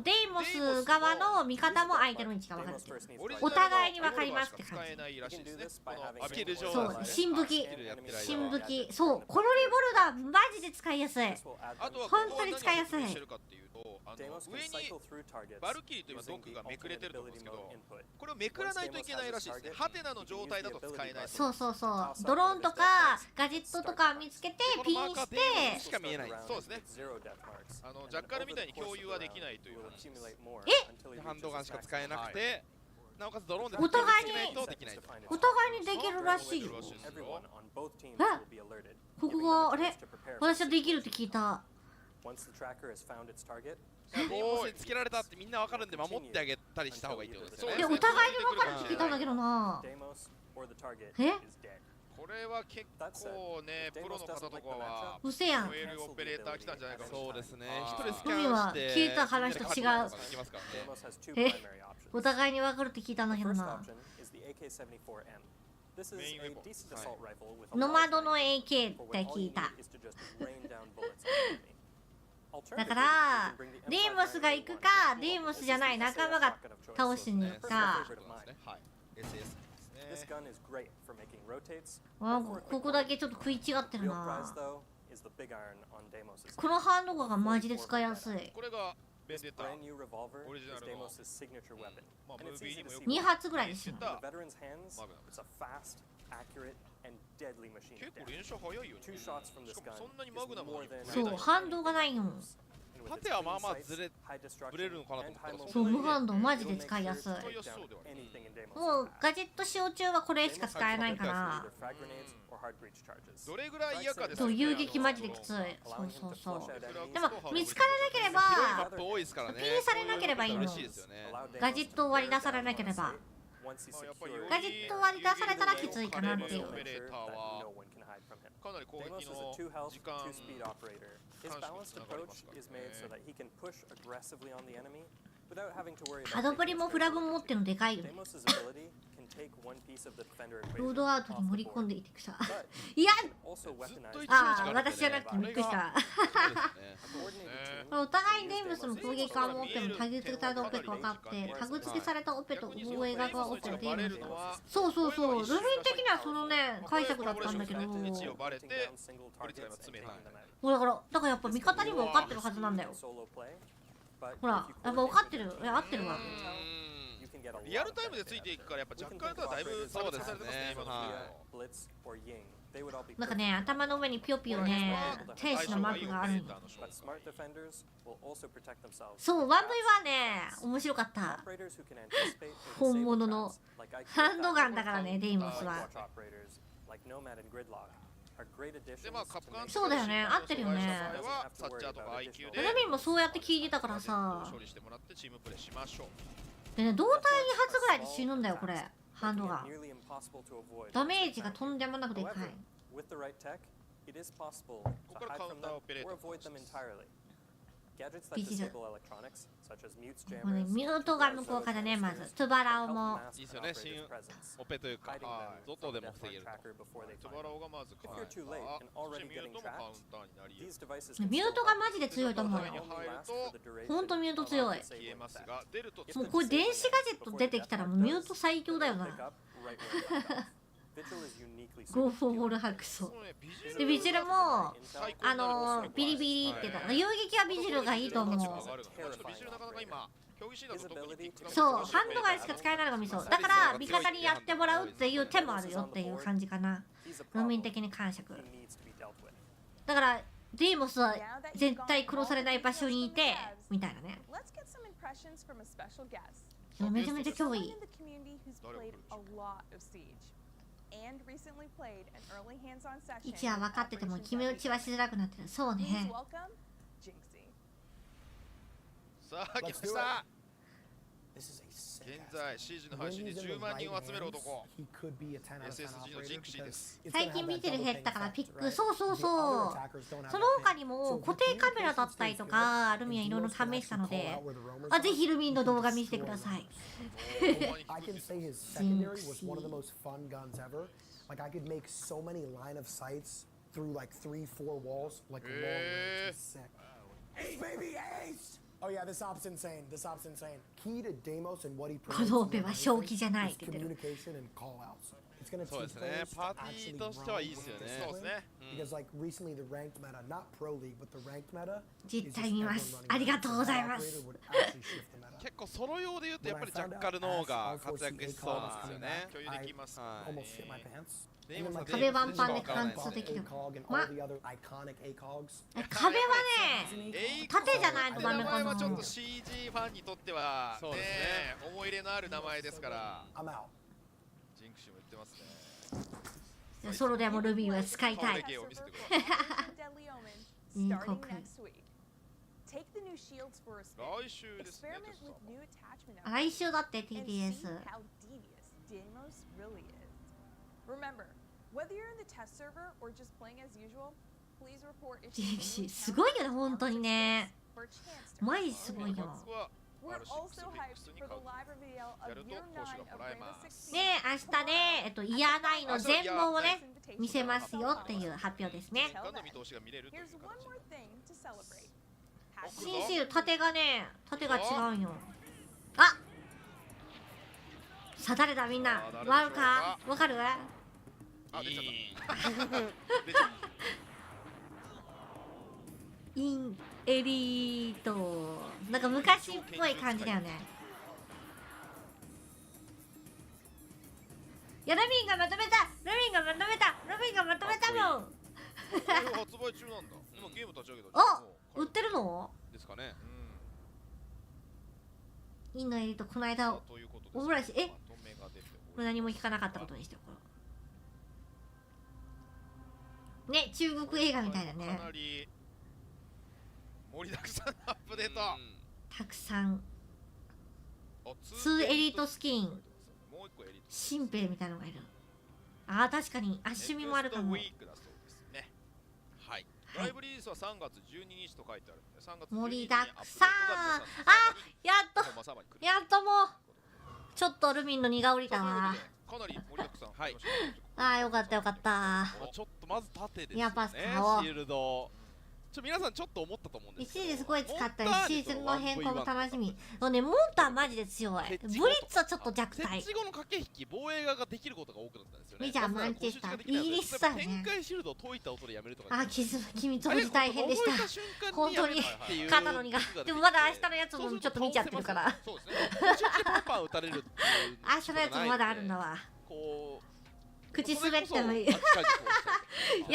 デイモス側の味方も相手の位置が分かる。お互いに分かりますって感じ。そう、新武器、新武器、そう、このリボルダーマジで使いやすい。本当に使いやすい。上にバルキリーという毒がめくれてると思うんですけど、これをめくらないといけないらしいですね。ハテナの状態だと使えない。そうそうそう、ドローンとかガジェットとか見つけてピンしてしか見えない。そうですね。ジャッカルみたいに共有はできないという話です。ハンドガンしか使えなくて、なおかつドローンでお互いにできるらしいよ。ここがあれ、私はできるって聞いた。もうつけられたってみんなわかるんで守ってあげたりした方がいいってことですよね。お互いに分かるって聞いたんだけどな。これは結構ね、プロの方とかはうせやん。オペレーター来たんじゃないかも。そうですね。一人スキ海は聞いた話と違う。お互いに分かるって聞いたんだけどな。ノマドの AK って聞いた。だからデイモスが行くかデイモスじゃない仲間が倒しに行くか。ここだけちょっと食い違ってるな。このハンドガンがマジで使いやすい。これがベンデッタオリジナルの2発ぐらいですよ。結構連射早いよね。しかもそんなにマグナム。そう、反動がないの。縦はまあまあブレるのかなと思った。そう、無反動マジで使いやすい。もうガジェット使用中はこれしか使えないから。どれぐらい嫌かですか。遊撃マジできつい。そうそうそう。でも見つからなければピンされなければいいの。ガジェットを割り出されなければ。ガジェット割り出されたらきついかなっていう。かなり攻撃の時間ハドブリもフラグも持ってるのでかいよね。ロードアウトに盛り込んでいてくさ。いや、ああ、私じゃなくてびっくりした。お互いにデイムスの攻撃を持ってもタグ付けされたオペと分かって、タグ付けされたオペと防衛側がオペのデイムス。そうそうそう、ルフィ的にはそのね解釈だったんだけど。だからやっぱ味方にも分かってるはずなんだよ。ほら、やっぱ分かってる。合ってるわ。リアルタイムでついていくからやっぱ若干とはだいぶ差別されてますね。なんかね、頭の上にピヨピヨね、天使のマークがある。そう、1V はね、面白かった。本物のハンドガンだからね、デイモスは。そうだよね、合ってるよね。ルミンもそうやって聞いてたからさ。でね、胴体2発ぐらいで死ぬんだよ、これ。ハンドガン。ダメージがとんでもなくでかい。ビジル。これミュートが無効化だね、まず。トゥバラオも。いいですよね、新オペというか、ゾトでも防げると。トゥバラオがまず変わった。ミュートもカウンターになり得る。ミュートがマジで強いと思うよ。ほんとミュート強い。もうこれ電子ガジェット出てきたらもうミュート最強だよな。ゴーフォーボールハクソでビジルもビリビリって言ったら遊撃はビジルがいいと思う。そうハンドガイしか使えないのがミソだから味方にやってもらうっていう手もあるよっていう感じかな。農民的に感触だからデーモスは絶対殺されない場所にいてみたいなね。めちゃめちゃ脅威。位置は分かってても決め打ちはしづらくなってる。そうね。さあ来ました。現在シージの配信に10万人を集める男 SSG のジンクシーです。最近見てる減ったからピックそうそうそうその他にも固定カメラだったりとかルミはいろいろ試したのでぜひルミンの動画見せてください。Like I could make so many line of sights through like 3-4 walls, like long range. Sick. Ace, baby, ace! Oh yeah, this op's insane. This op's insane. Key to Deimos and what he promotes is communication and call-outs. It's gonna teach players to actually run because like recently the ranked meta, not pro league, but the ranked meta. 実態見ます。ありがとうございます。結構ソロ用で言うとやっぱりジャッカルの方が活躍しそうなんですよね。共有できます。壁ワンパンで貫通できる。ま、壁はね、縦じゃないとダメかな。名前はちょっと CG ファンにとってはね、思い入れのある名前ですから。ジンクシーも言ってますね。ソロでもルビーは使いたい。いい国。来週だって TDS。ジンクシーすごいよね本当にね。マジすごいよ。ね明日ねイヤー9の全貌をね見せますよっていう発表ですね。新シール縦がね縦が違うんよ。あさあ誰だみんなわるかわかる？インエリートなんか昔っぽい感じだよね。いやルミンがまとめたルミンがまとめたルミンがまとめたもん。発売中なんだ。今ゲーム立ち上げた。あ売ってるの？ですかね。インのエリートこの間オムライスこれ何も聞かなかったことにしておこう。ね中国映画みたいだね。かなり盛りだくさんのアップデート。たくさん。2エリートスキン。新兵みたいなのがいる。ああ確かに足見もあるかも。ライブリリースは3月12日と書いてあるんで、3月盛りだくさん。やっともうちょっとルミンの荷が下りたわ。かなり盛りだくさん。はい。よかったよかった。ちょっとまず縦ですね。やっぱシールド。皆さんちょっと思ったと思うんですけど。1位ですごい使ったりシーズンの変更も楽しみ。モンターマジで強い。ブリッツはちょっと弱体。設置後の駆け引き防衛側ができることが多くなったんですよね。メジャーマンチェスターイギリスだよね。展開シールドを解いた音でやめるとか。君当時大変でした。本当に肩の荷が。でもまだ明日のやつもちょっと見ちゃってるから。そうですね。パンパン打たれる。明日のやつもまだあるんだわ。口滑ってもいい。や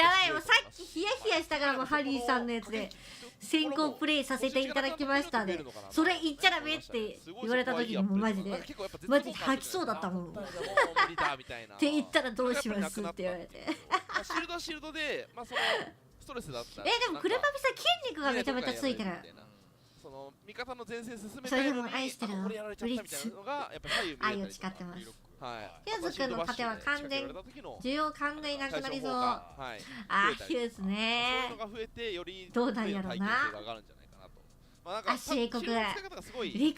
ばいもうさっきヒヤヒヤしたからもハリーさんのやつで先行プレイさせていただきましたでそれ言っちゃダメって言われた時にもマジで吐きそうだったもん。って言ったらどうしますって言われて。シールドはシールドでまあそのストレスだったら。でもクレパピさん筋肉がめちゃめちゃついてる。その味方の前線進めたいのに愛してるブリッツ愛を誓ってます。ヒューズ君の盾は完全需要完全になくなりそう。ヒューズねどうなんやろうな。足英国リコイルできる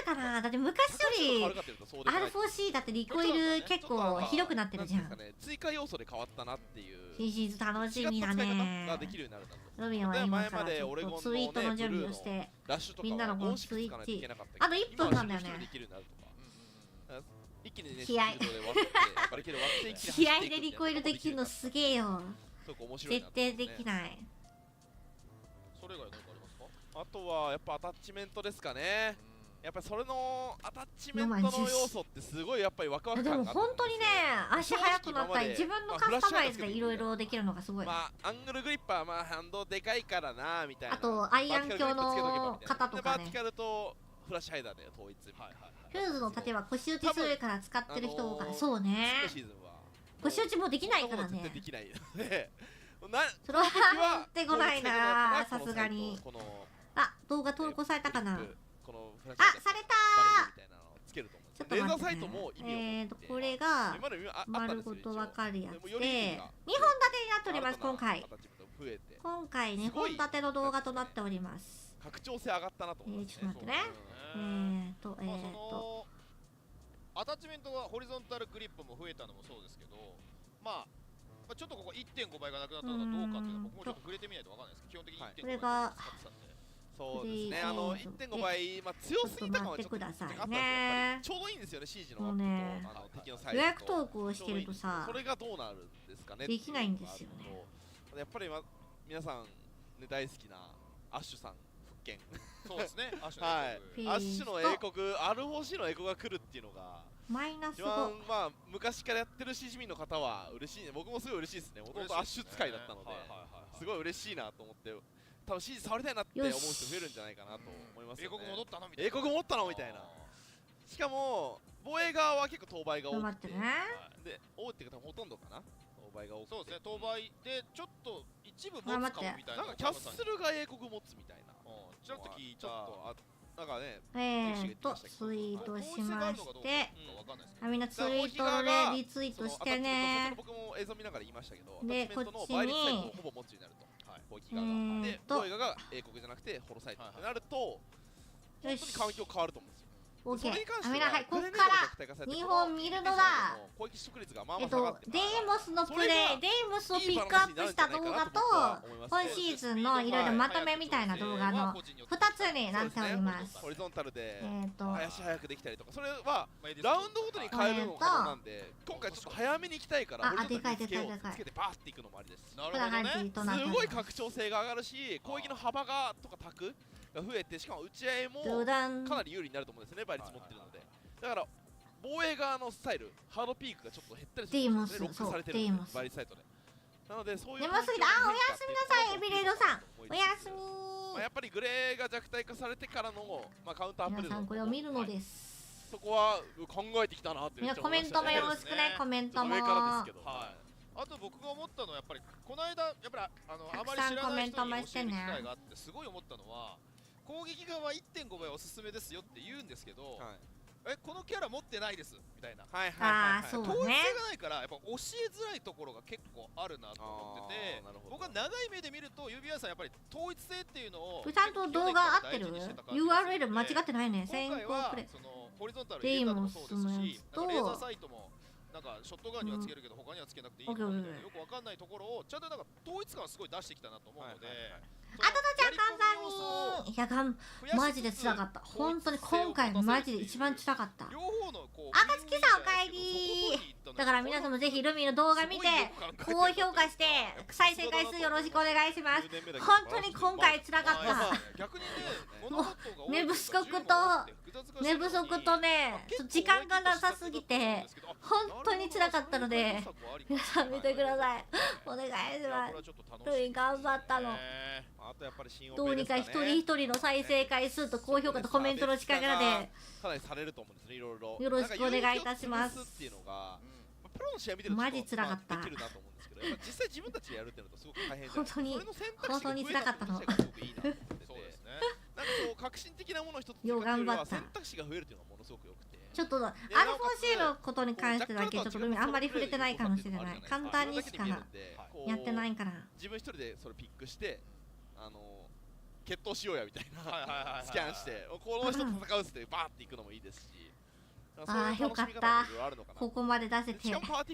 かな。だって昔より R4C だってリコイル結構ひどくなってるじゃん。追加要素で変わったなっていう。新シーズン楽しみだね。ロビンは今からちょっとツイートの準備をしてみんなのこのツイッチあと1分なんだよね。気合気合でリコイルできるのすげえよ。絶対できない。それ以外何かありますか？あとはやっぱアタッチメントですかね。やっぱりそれのアタッチメントの要素ってすごいやっぱりワクワク感があって。でも本当にね、足速くなったり自分のカスタマイズでいろいろできるのがすごい。まあアングルグリッパーはまあハンドでかいからなみたいな。あとアイアン鏡の型とかね。バーティカルとフラッシュハイダーで統一。フューズの盾は腰打ちするから使ってる人多かった。そうね。腰打ちもできないからね。できない。それは持ってこないな、さすがに。あ、動画投稿されたかな。あ、されたー。ちょっと待ってね。これが丸ごとわかるやつで2本立てになっております。今回2本立ての動画となっております。拡張性上がったなと思います。ちょっと待ってね。アタッチメントはホリゾンタルグリップも増えたのもそうですけど、まあちょっとここ 1.5 倍がなくなったのかどうかっていうのは僕もちょっと触れてみないとわかんないですけど、基本的に 1.5 倍が使ってたんで。そうですね、1.5倍、まあ強すぎたかはちょっとあったんですけど、ちょうどいいんですよね、シージのアップと敵のサイズと。予約投稿してるとさ、それがどうなるんですかね。できないんですよね。やっぱり皆さんね大好きなアッシュさん復権。そうですね。アッシュの英国、R4C の英国が来るっていうのが。マイナス5。まあ昔からやってるシージ民の方は嬉しいね。僕もすごい嬉しいですね。もともとアッシュ使いだったので、すごい嬉しいなと思って。多分シージ触りたいなって思う人増えるんじゃないかなと思いますよね。英国戻ったのみたいな。英国戻ったのみたいな。しかも防衛側は結構当倍が多くて、で多いって方ほとんどかな。当倍が多くて。そうですね。当倍でちょっと一部持つかもみたいな。なんかキャッスルが英国持つみたいな。ちょっと聞いた。なんかね、ツイートしまして、みんなツイートでリツイートしてね。僕も映像見ながら言いましたけど、でこっちにほぼ持つになると。攻撃側がで、防衛側が英国じゃなくてホロサイトってなると、本当に環境変わると思うんですよ。オッケー。はい、こっから2本見るのだ。デイモスのプレイ、デイモスをピックアップした動画と今シーズンのいろいろまとめみたいな動画の2つになっております。ホリゾンタルで足早くできたりとか、それはラウンドごとに変えるの可能なんで、今回ちょっと早めに行きたいからホリゾンタルにつけてバーっていくのもありです。なるほどね。すごい拡張性が上がるし、攻撃の幅がとかタクが増えて、しかも打ち合いもかなり有利になると思うんですね、倍率持ってるので。だから防衛側のスタイル、ハードピークがちょっと減ったりするんですね、ロックされてるんで、倍率サイトで。なのでそういう眠すぎた。おやすみなさいエビレードさん、おやすみ。やっぱりグレーが弱体化されてからのカウンターアップデート、皆さんこれを見るのです。そこは考えてきたなってみんなコメントもよろしくね。コメントも。あと僕が思ったのはやっぱりこの間やっぱりあまり知らない人に教える機会があってすごい思ったのは、攻撃側は 1.5 倍おすすめですよって言うんですけど、このキャラ持ってないですみたいな、統一性がないからやっぱ教えづらいところが結構あるなと思ってて、僕は長い目で見ると指輪さんやっぱり統一性っていうのをちゃんと動画合ってる URL 間違ってないね。先行プレイホリゾンタル入れたのもそうですし、レーザーサイトもなんかショットガンにはつけるけど他にはつけなくていいのかみたいなよくわかんないところをちゃんとなんか統一感をすごい出してきたなと思うので。あたたちゃん簡単に。いやマジで辛かった。本当に今回マジで一番辛かった。あかつきさんおかえり。だから皆さんもぜひルミーの動画見て高評価して再生回数よろしくお願いします。本当に今回辛かった。もう寝不足とね時間がなさすぎて本当に辛かったので皆さん見てください。お願いします。ルミー頑張ったの。どうにか一人一人の再生回数と高評価とコメントの力でかなりされると思うんですね。いろいろよろしくお願いいたします。プロの試合見てるとマジ辛かった。できるなと思うんですけど、実際自分たちでやるっていうのとすごく大変じゃないですか。本当に辛かったの。そうですね。なんかそう革新的なもの一つよう頑張った。選択肢が増えるっていうのはものすごく良くて。ちょっと R4C のことに関してだけちょっとルミあんまり触れてないかもしれない。簡単にしかやってないから。自分一人でそれピックして決闘しようやみたいなスキャンしてこの人と戦うっつってバーっていくのもいいですし。ああよかった、ここまで出せてよかっ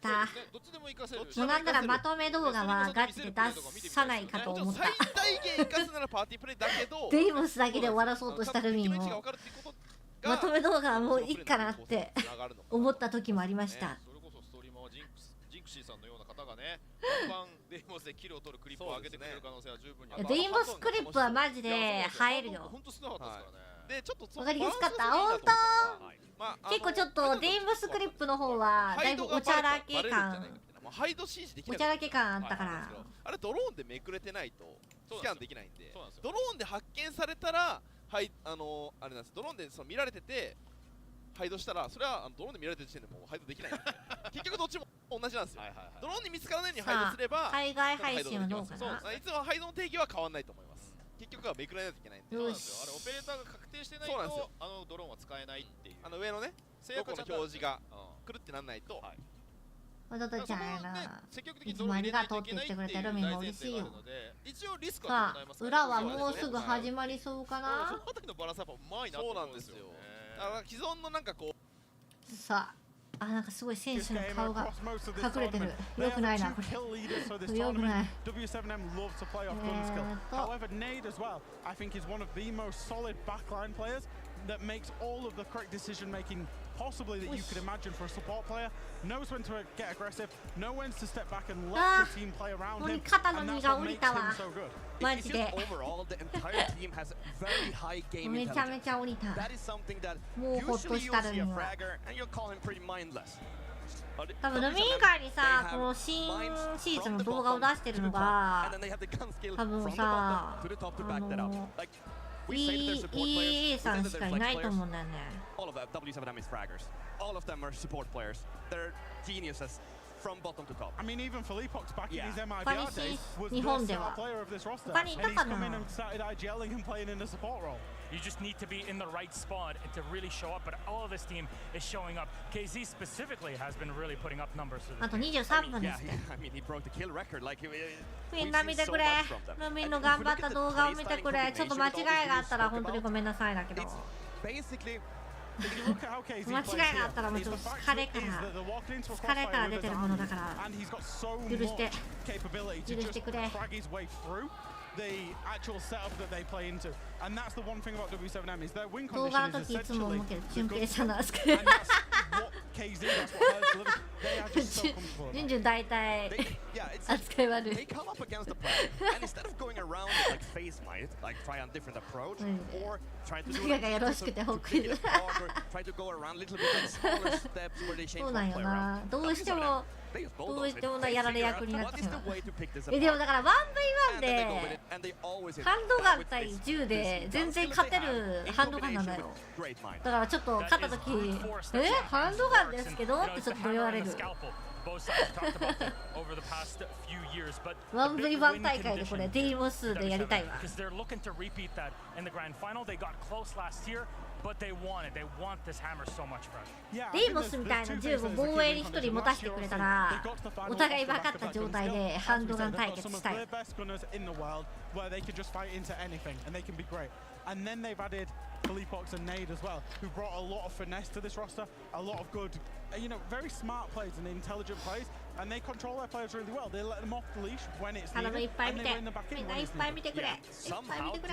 た。もうなんならまとめ動画はガチで出さないかと思った。最大限生かすならパーティープレイだけどデイモスだけで終わらそうとしたルミンをまとめ動画はもういいかなって思った時もありました。それこそストリーマーはジンクシーさんのような方がね、デイモスでキルを取るクリップを上げてくれる可能性は十分にある。デイモスクリップはマジで映えるよ。本当少なかったですからね。でちょっとわかりやすかった。本当結構ちょっとデイモスクリップの方はだいぶおちゃらけ感おちゃらけ感あったから、あれドローンでめくれてないとスキャンできないんで、ドローンで発見されたらあれなんです、ドローンで見られててハイドしたらそれはドローンで見られてる時点でもうハイドできないんで結局どっちも同じなんですよ。ドローンに見つからないようにハイドすれば海外配信はどうかな。いつもハイドの定義は変わらないと思います。結局はめくらないといけないんで。そうなんですよ。あれオペレーターが確定してないとドローンは使えないっていう。上のねどこの表示がくるってなんないと。おととちゃんやな、いつもありがとうって言ってくれてるみんも嬉しいよ。さあ裏はもうすぐ始まりそうかな。その辺りのバランスやっぱうまいな。そうなんですよ。既存のなんかこうさあなんかすごい選手の顔が隠れてる。よくないなこれ。よくない。However, Nade as well, I think is one of the most solid backline players that makes all of the correct decision making possibly that you could imagine for a support player. Knows when to get aggressive, knows when to step back and let the team play around him, and that's what makes him so good. マジで Overall, the entire team has very high game めちゃめちゃ降りた。 That is something that もうほっと usually し you'll たる see に a は。 fragger and you'll call him pretty mindless. 多分ルミ以外にさこの新シーズンの動画を出してるのが多分さEA さんしかいないと思うんだよね。 All of W7M is fraggers. All of them are support players. They're geniuses from bottom to top. I mean, even Philippox back in his MIBR days was the star player of this roster. 他にい And た he's か come in な。 and started IGLing and playing in the support role. You just need to be in the right spot and to really show up. But all of this team is showing up. KZ specifically has been really putting up numbers. あと23分です。 I mean, he broke the kill record. Like みんな見てくれ。ルミの頑張った動画を見てくれ。ちょっと間違いがあったら本当にごめんなさいだけど。 Basically, 間違いがあったらもうちょっと疲れから出てるものだから許してくれ。 The actual setup that they play into, and that's the one thing about W7M is their win 動画 condition の is 時いつも思うけど、純 essentially 平さんの扱い。 and that's what KZ, that's what Hurts delivered. They are just so comfortable. 順々大体扱い悪い。 they come up against the player, and instead of going around with, like face might, like try a different approach, or trying to do がよろしくてホックイズ。 try to go around a little bit like smaller steps where they change そうなんよ one player な。 out. どうしても They use どうして bulldozing. もやられ役になっ What て is しま the う。 way to pick this でも apart? だから 1v1 で And they always hit ハンドガン対銃で全然勝てるハンドガンなんだよ。だからちょっと勝った時ハンドガンですけどってちょっと言われる。 1v1 大会でこれデイモスでやりたいわ。 But they want it. They want this hammer so much fresh. デイモスみたいな銃を防衛に1人持たせてくれたらお互い分かった状態でハンドガン対決したい。 And then they've added Philippox and Nade as well, who brought a lot of finesse to this roster, a lot of good, very smart plays and intelligent plays, and they control their players really well. They let them off the leash when it's needed, and they bring them back in when it's needed. Somehow, during the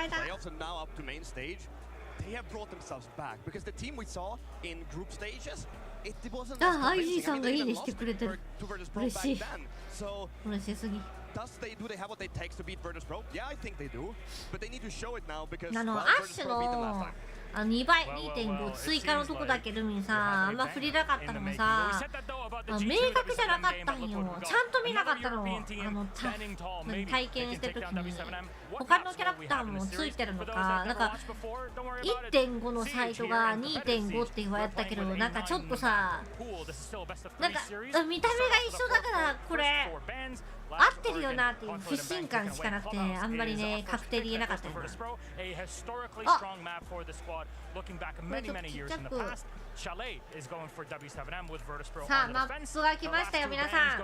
playoffs and now up to main stage, they have brought themselves back because the team we saw in group stages, it wasn't as convincing. I mean, they even lost to Virtus Pro back then. So, do they have what it takes to beat Virtus Pro? Yeah, I think they do, but they need to show it now because Virtus Pro beat them last time. 2倍 2.5 追加のとこだけルミンさあんま振りなかったのもさ明確じゃなかったんよ。ちゃんと見なかったの。体験してる時に他のキャラクターもついてるのかなんか 1.5 のサイトが 2.5 って言われたけどなんかちょっとさなんか見た目が一緒だからこれ合ってるよなっていう不信感しかなくてあんまりね確定で言えなかったよな。あ squad looking back many years in the past. Chalet is going for W7M with Virtus.pro さあマップが来ましたよ皆さん。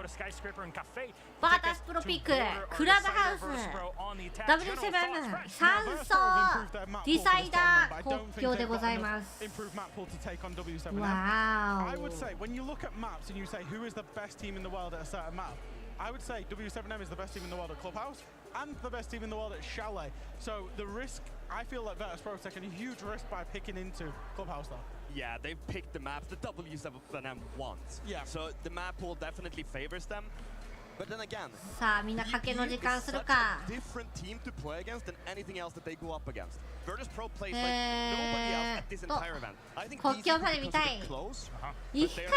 バータスプロピッククラブハウス W7M 3層ディサイダー国境でございます。わー I would say when you look at maps and you say who is the best team in the world at a certain map, I would say W7M is the best team in the world at Clubhouse and the best team in the world at Chalet. So the risk, I feel like Virtus.pro have taken a huge risk by picking into Clubhouse though. Yeah, they've picked the maps the W7M wants. Yeah. So the map pool definitely favors them. But then again, さあみんな賭けの時間するか。 different team to play against than anything else that they go up against. Virtus.pro plays like nobody else at this entire event. I think 国境まで見たい。 close. 行くかな。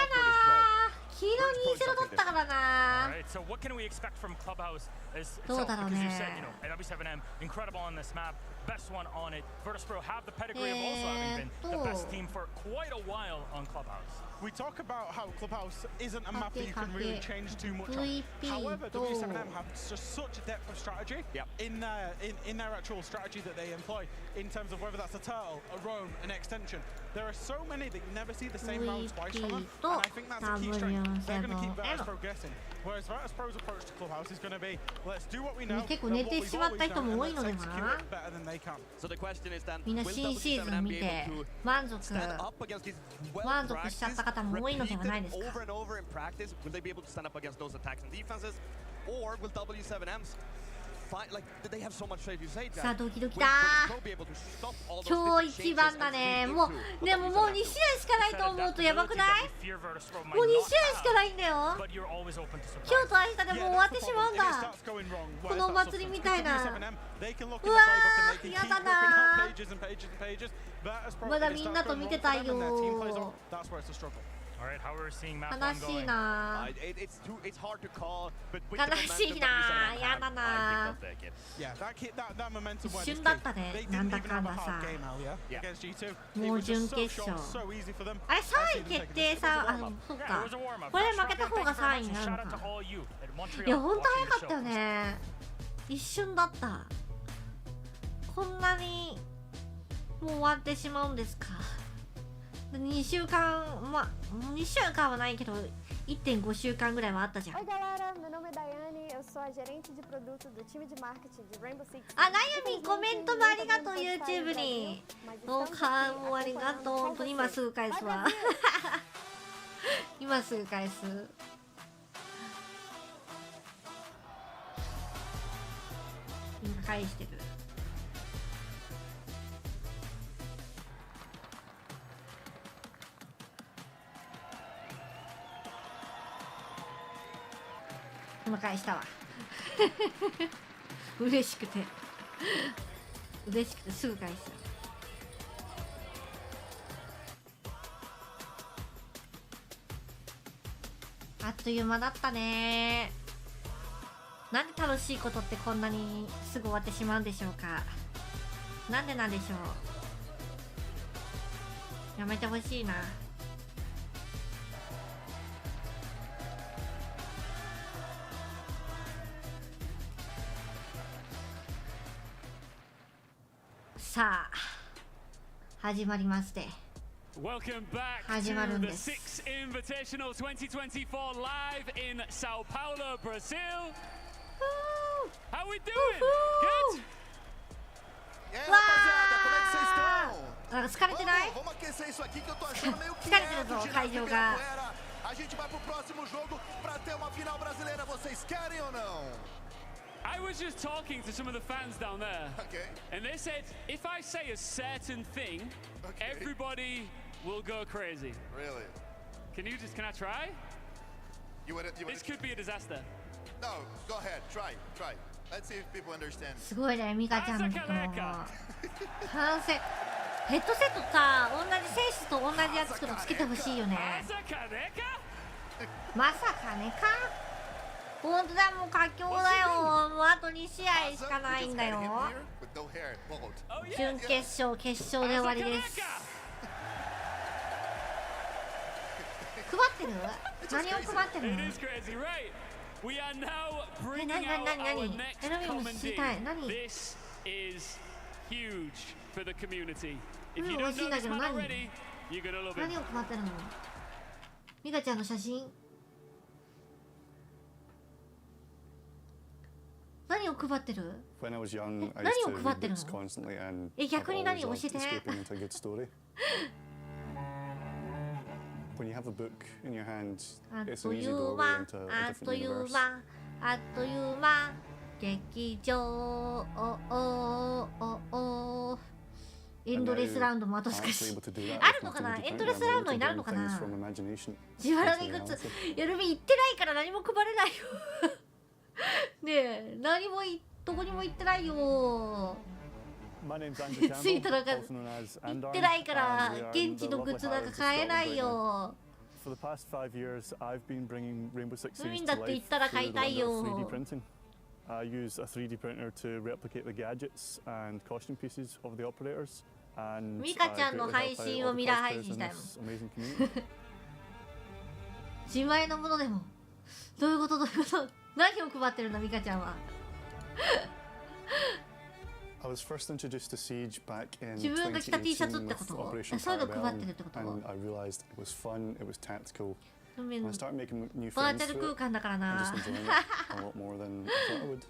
黄色に2-0取ったからな。 Alright, so what can we expect from Clubhouse? Is どうだろうね。 because you said, you know, W7M incredible on this map, best one on it. Virtus.pro have the pedigree of also having been the best team for quite a while on Clubhouse. We talk about how Clubhouse isn't a map that you can really change too much on. However, W7M have just such a depth of strategy in their actual strategy that they employ in terms of whether that's a turtle, a roam, an extension. There are so many that you never see the same rounds twice from them, and I think that's a key strength. They're going to keep Virtus.pro guessing. Whereas Virtus.pro's approach to Clubhouse is going to be, let's do what we know, but what we've always done, and let's execute it better than they can. So the question is then, みんな will 新シーズン見 W7M be て able to 満足 stand up against these 満足しちゃった方も多いのではないですか。 over and over in practice? Will they be able to stand up against those attacks and defenses? Or will W7M's like did they have so much trade you say? さあドキドキだ。今日一番だね。もうでももう2試合しかないと思うとやばくない？もう2試合しかないんだよ。今日と明日でもう終わってしまうんだ。このお祭りみたいな。うわーやだな。まだみんなと見てたいよ。Alright, how are we seeing map 悲 1しい going? な。 It's hard to call, but 悲しいな。やだな。 Yeah, that momentum 一瞬だったね。なんだかんださ。もう準決勝。あれ3位決定さ、そうか。これ負けた方が3位になるのか。いや、ほんと早かったよね。一瞬だった。こんなにもう終わってしまうんですか。2週間、まあ、2週間はないけど 1.5 週間ぐらいはあったじゃん。 Oi galera, meu nome é Daiane, eu sou a gerente de produto do time de marketing de Rainbow Six. あ、なやみコメントもありがとう YouTube に。どうかもありがとう。本当に今すぐ返すわ。今すぐ返す。今返してる。今返したわ。嬉しくてすぐ返した。あっという間だったね。なんで楽しいことってこんなにすぐ終わってしまうんでしょうか。なんでなんでしょう。やめてほしいな。さあ始まりますで。 Welcome back to the Six Invitational 2024 live in Sao Paulo, Brazil. How we doing? Good? わー、疲れてない？疲れてるぞ会場が。 A gente vai pro próximo jogo para ter uma final brasileira. Vocês querem ou não? I was just talking to some of the fans down there, and they said if I say a certain thing, everybody will go crazy. Really? Can I try? This could be a disaster. No, go ahead, try. Let's see if people understand. すごいね、ミカちゃんの反省。ヘッドセットさ、同じ選手と同じやつつけてほしいよね。まさかねか。本当だ、もう佳境だよ。もうあと2試合しかないんだよ。準決勝、決勝で終わりです。配ってる？何を配ってるの？何？選びも知りたい。何？ huge for the community. 欲しいんだけど何を配ってるの？ミカちゃんの写真。何を配ってる？何を配ってるの？逆に何を教えて。When you have a book in your hand, あっ it's と an い easy う doorway 間 into あ a っと different いう universe. 間あっという間劇場エンドレスラウンドもあと少しあるのかな。エンドレスラウンドになるのかな。自腹でグッズやるべ行ってないから何も配れないよねえ、何もどこにも行ってないよついたらか行ってないから現地のグッズなんか買えないよ。For the past 5 years, I've been bringing Rainbow Six Siege だ to って言っ life たら through 買い the たい wonder よ。 of 3D printing. I use a 3D printer to replicate the gadgets and costume pieces of the operators. And ミカちゃんの配信をミラー配信したいもん。自前のものでも。どういうことどういうこと。何を配ってるんだミカちゃんは。I was first introduced to Siege back in 自分が着た T シャツってこと？ Operation そういうの配ってるってこと？ and I realized it was fun, it was tactical. When I started making new バー friends チャル through 空間だから it, I な。 just enjoyed it a lot more than I thought I would.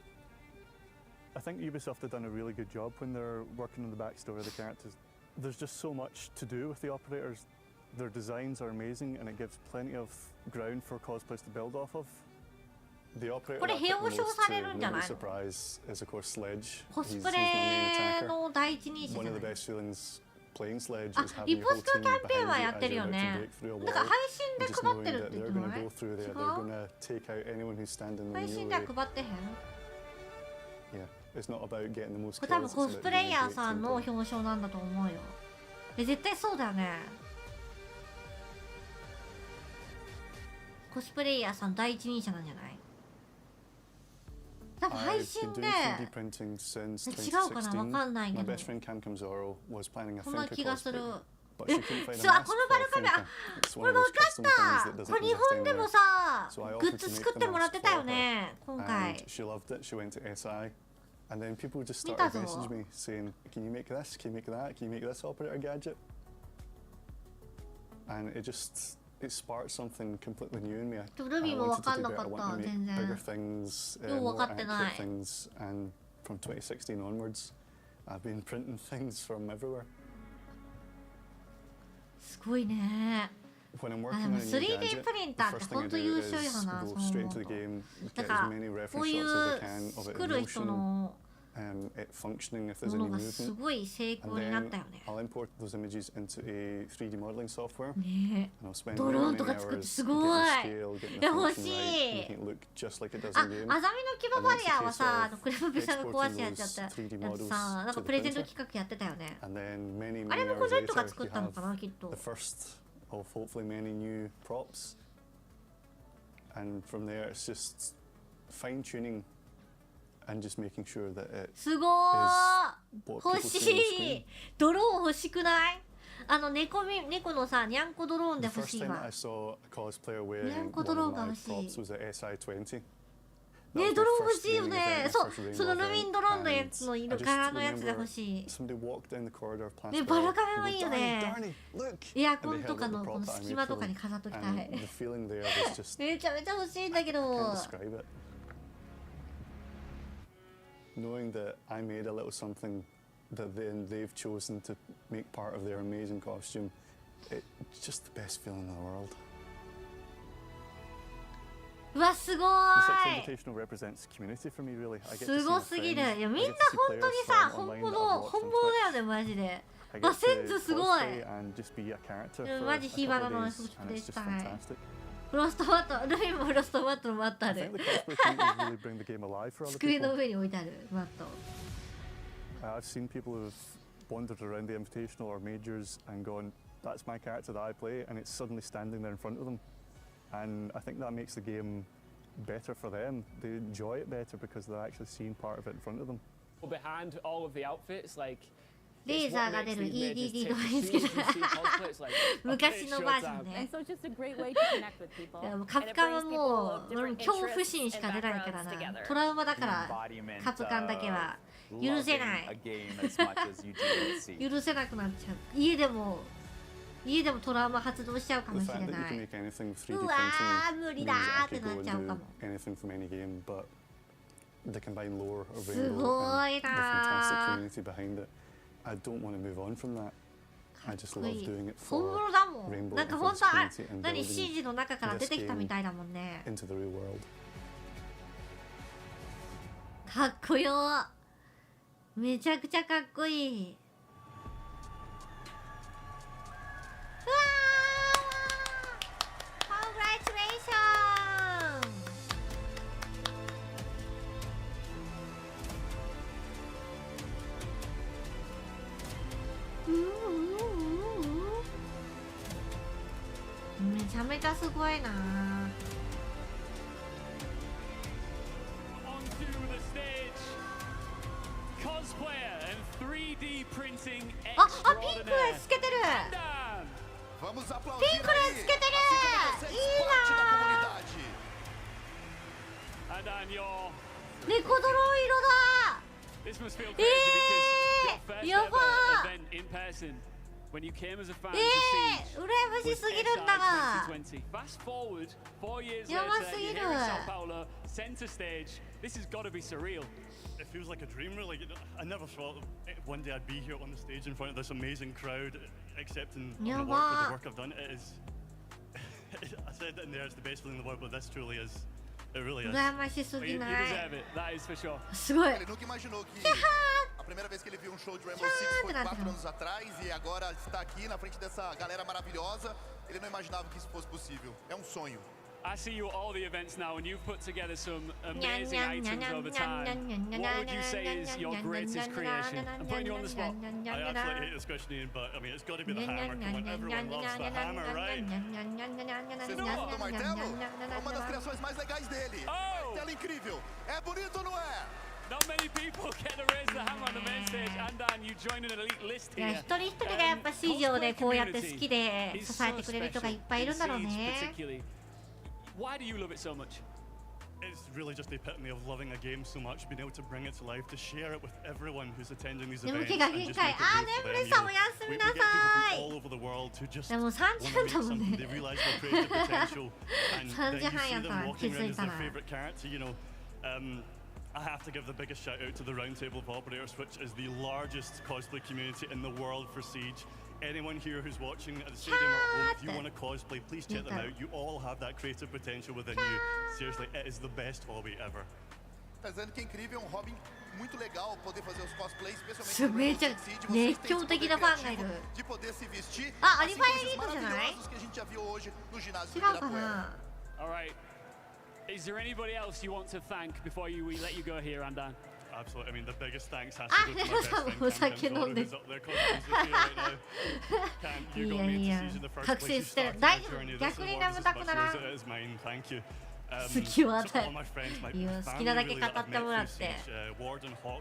I think Ubisoft have done a really good job when they're working on the backstory of the characters. There's just so much to do with the operators. Their designs are amazing and it gives plenty of ground for cosplays to build off of. The operator これ that I picked 表 the 彰 most されるんじゃ to ない really の？ surprise is of course Sledge. コ He's ス my プ main レ attacker. の第一人者 One じゃ of な the い？ best feelings playing Sledge あ is、having リ your ポ whole スト team キャンペーンは behind や you っ as てる you're よ about to ね。 break through a だから wall. 配信で Just 配って knowing るっ that て言っ they're てな going to い？ go through there, 違 they're う？ going to take out anyone who's standing in 配 your 信では way. 配ってへん？ Yeah, it's not about getting the most これ多 kills, 分 it's コス about プレ being イ a ヤー great さん team の player. 表彰なんだと思うよ。絶対そうだよね。コスプレイヤーさん第一人者なんじゃない？多分配信で違うかなわかんないけど。そんな気がする。そう、このバルカメラ、これ分かった。これ日本でもさ、グッズ作ってもらってたよね、今回。And then people just 見 started たぞ。 messaging me saying, "Can you make this? Can you make that? Can you make this operator gadget?" And it sparked something completely new in me. I ルビーも分 wanted か to ん do なか better. I っ want た、 to make 全然。 bigger things, よう分 more かってな accurate い。 things. And from 2016 onwards, I've been printing things from everywhere. すごいね。 When I'm あ、で working も on a new3D gadget, プリンター the って first thing 本 I 当 do 優 is 秀よな、 go そう straight 思 into う the と。 game, だ get か as ら many こう reference い shots う as I can of it 作 in る人 motion, の it functioning if there's も any のがす movement. ごい成功 And になっ then たよね。 I'll import those images into a 3D modeling software. ね And I'll spend ドローン many, と many か作って hours すごい。 getting the scale, getting い the や、欲 function し right, い。 making it look just like it does あ、 in アザミ game. のキババリアはさ、クレムペさんが壊 exporting してやっちゃった those 3D やつ models さ、なんか to プ the レゼント printer. 企画やってたよね。 And then many, あれ many もこ hours の人が later, 作っ you たの have かな、きっと。 the first of hopefully many new props. And from there, it's just fine tuning and just making sure that it すごー。 what 欲 people し see on the screen. い。ドローン欲しくない？猫のさ、にゃんこドローンで The 欲 first しい time わ that I。saw a cosplayer にゃん wearing こ one ドロー of ンが my 欲しい。 props was a SI-20. ね、ドローン欲しいよね。そう、そのルミンドローンのやつの色柄のやつが欲しい。ね、バラカメもいいよね。エアコンとかのこの隙間とかに飾っときたい。めちゃめちゃ欲しいんだけど。Knowing that I made a little something that then they've chosen to make part of their amazing costume, it's just the best feeling in the world. うわ、すごーい。すごすぎる。いや、みんな本当にさ、本物だよね、マジで。あ、センスすごい。マジ火花の服でしたい。フロストマット、ルミもフロストマットのマットある。机の上に置いてあるマット。I've seen people who've wandered around the Invitational or majors and gone, that's my character that I play, and it's suddenly standing there in front of them. And I think that makes the game better for them. They enjoy it better because they're actually seeing part of it in front of them. Behind all of the outfits, like レーザーが出る EDD とか見つけた昔のバージョンね。カプカンはもう恐怖心しか出ないからな。トラウマだからカプカンだけは。許せない。許せなくなっちゃう。家でもトラウマ発動しちゃうかもしれない。うわー無理だーってなっちゃうかも。すごいなー。本物だもん。なんか本当は何シージの中から出てきたみたいだもんね。かっこよー。めちゃくちゃかっこいい。うわー Congratulations。 めちゃめちゃすごいなー。あ、ピンクのやつつけてる。ピンクのやつつけてる。いいなー。レコドロ色だ。やばー。羨ましすぎるんだが。やばすぎる。It feels like a dream, really. I never thought one day I'd be here on the stage in front of this amazing crowd, accepting the work I've done. It is. I said it in there, it's the best feeling in the world, but this truly is. It really is. 羨ましすぎない。 That is for sure. すごい。 Ele nunca imaginou que a primeira vez que ele viu show de Rainbow Six foi 4 anos atrás e agora está aqui na frente dessa galera maravilhosa. Ele não imaginava que isso fosse possível. É sonho. I see you at all the events now, and you've put together some amazing items over time. What would you say is your greatest creation? I'm putting you on the spot. I absolutely hate this question, Ian, but I mean, it's got to be the hammer. Come on, everyone loves the hammer, right? Vocês não gostam do martelo? É uma das criações mais legais dele. Martelo incrível. É bonito ou não é? Not many people get to raise the hammer on the main stage, and Dan, you join an elite list here. 一人一人がやっぱ市場でこうやって好きで支えてくれる人がいっぱいいるんだろうね。 Why do you love it so much? It's really just the epitome of loving a game so much, being able to bring it to life, to share it with everyone who's attending these events. And just make it great for them. We get people from all over the world who just want to make something. They realize their creative potential, and then you see them walking around as their favorite character. You know, I have to give the biggest shout out to the Roundtable of Operators, which is the largest cosplay community in the world for Siege. Anyone here who's watching at the stadium or at home, if you want to cosplay, please check them out. You all have that creative potential within you. Seriously, it is the best hobby ever. Tá dizendo que é incrível, um hobby muito legal poder fazer os cosplays, especialmente de poder se vestir. Assim como esses maravilhosos que a gente já viu hoje no ginásio do Ibirapuera. All right. Is there anybody else you want to thank before we let you go here, Andan? Absolutely. I mean, the biggest thanks has to go to my best friend, who's up there cosplaying right now. Cam, you got me into Siege in the first place. You started the journey. This award is as much yours as it is mine. Thank you. 好きは好きなだけ語ってもらって、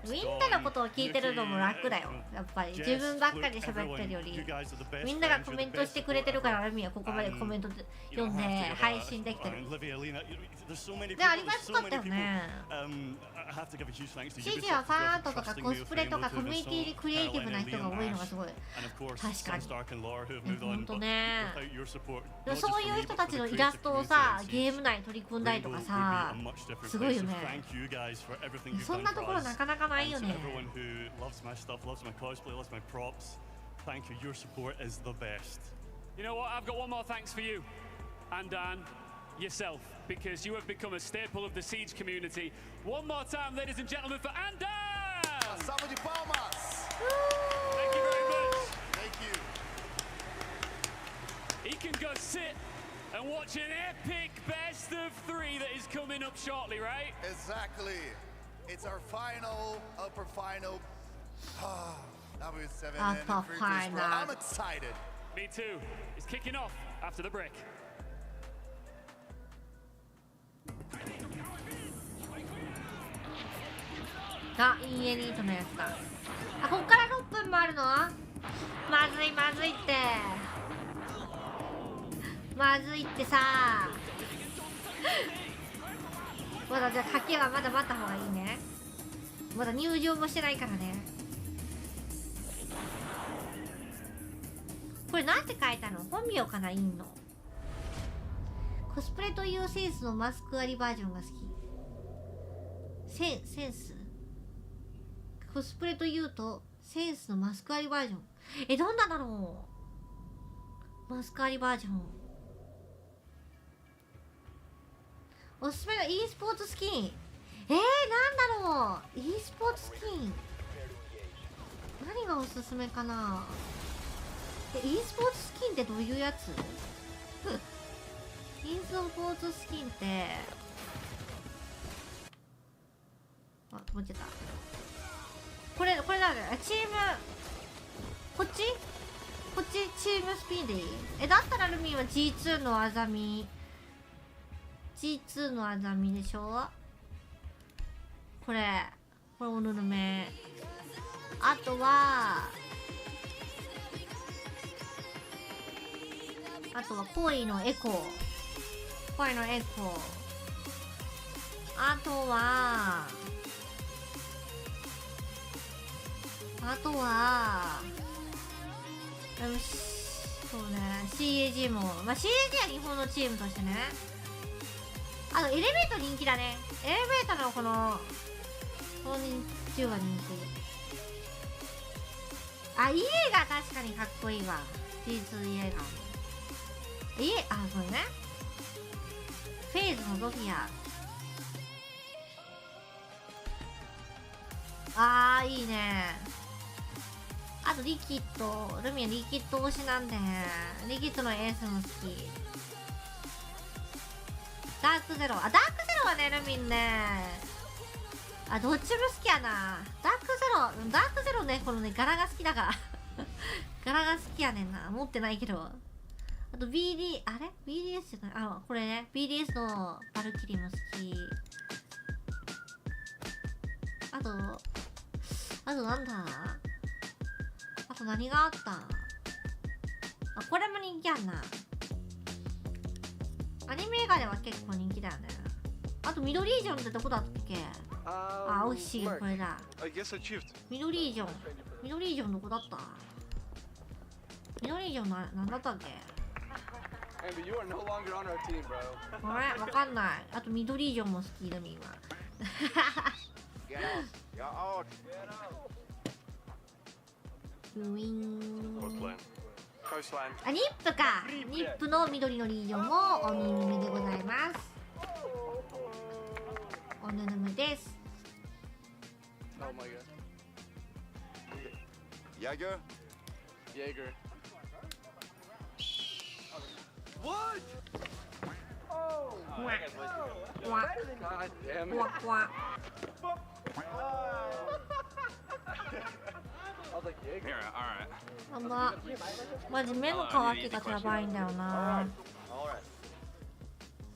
みんなのことを聞いてるのも楽だよ。やっぱり自分ばっかり喋ってるより、みんながコメントしてくれてるから、レミはここまでコメント読んで配信できてる。で、ありがたかったよね。シジはファンとかコスプレとかコミュニティクリエイティブな人が多いのがすごい。確かに。本当ね。でもそういう人たちのイラストをさ、ゲーム内に取り組んだりとかさ、すごいよね。そんなところなかなかないよね。Thank you. Your support is the best. You know what? I've got one more thanks for you, and Dan, yourself, because you have become a staple of the Siege community. One more time, ladies and gentlemen, for Andan! Uma salva de palmas! Thank you very much. Thank you. He can go sit and watch an epic best of 3 that is coming up shortly, right? Exactly. It's our final, upper final. W7 and I'm excited. Me too. It's kicking off after the break. あ、いいエリートのやつだ。あ、こっから6分もあるの？まずいまずいって。まずいってさ。まだじゃあ賭けはまだ待った方がいいね。まだ入場もしてないからね。これなんて書いたの？本名かな、インの。コスプレというセンスのマスクありバージョンが好き。センス？コスプレというとセンスのマスクありバージョン。どんなだろう？マスクありバージョン。おすすめの e スポーツスキン。なんだろう？ e スポーツスキン。何がおすすめかな？e スポーツスキンってどういうやつ？e スポーツスキンって、あ、止まっちゃった。これなんだよ。チーム、こっちチームスピンでいい？だったらルミンは G2 のあざみ。G2 のあざみでしょ？これおぬるめ。あとは恋のエコー。あとはそうね、CAG も、まあ CAG は日本のチームとしてね。あとエレベート人気だね。エレベーターのこの人は人気。家が確かにかっこいいわ。G2 家が。これね。フェーズのドフィア。いいね。あとリキッド。ルミはリキッド推しなんで。リキッドのエースも好き。ダークゼロ。ダークゼロはね、ルミンね。どっちも好きやな。ダークゼロね、このね、柄が好きだから。柄が好きやねんな。持ってないけど。あと BD、BDS じゃない。これね。BDS のバルキリーも好き。あとなんだ？あと何があった？これも人気やんな。アニメ映画では結構人気だよね。あとミドリージョンってどこだったっけ？美味しい、これだ。ミドリージョンどこだった？ミドリージョンなんだったっけ？あれわかんない。あとミドリージョンも好きだみんな。ウィン。ニップか。ニップの緑のリージョンもお耳目でございます。おぬぬむです。Jaeger? What? Oh! God damn it. I was like, Jaeger? Alright. マジ目の乾きがやばいんだよな。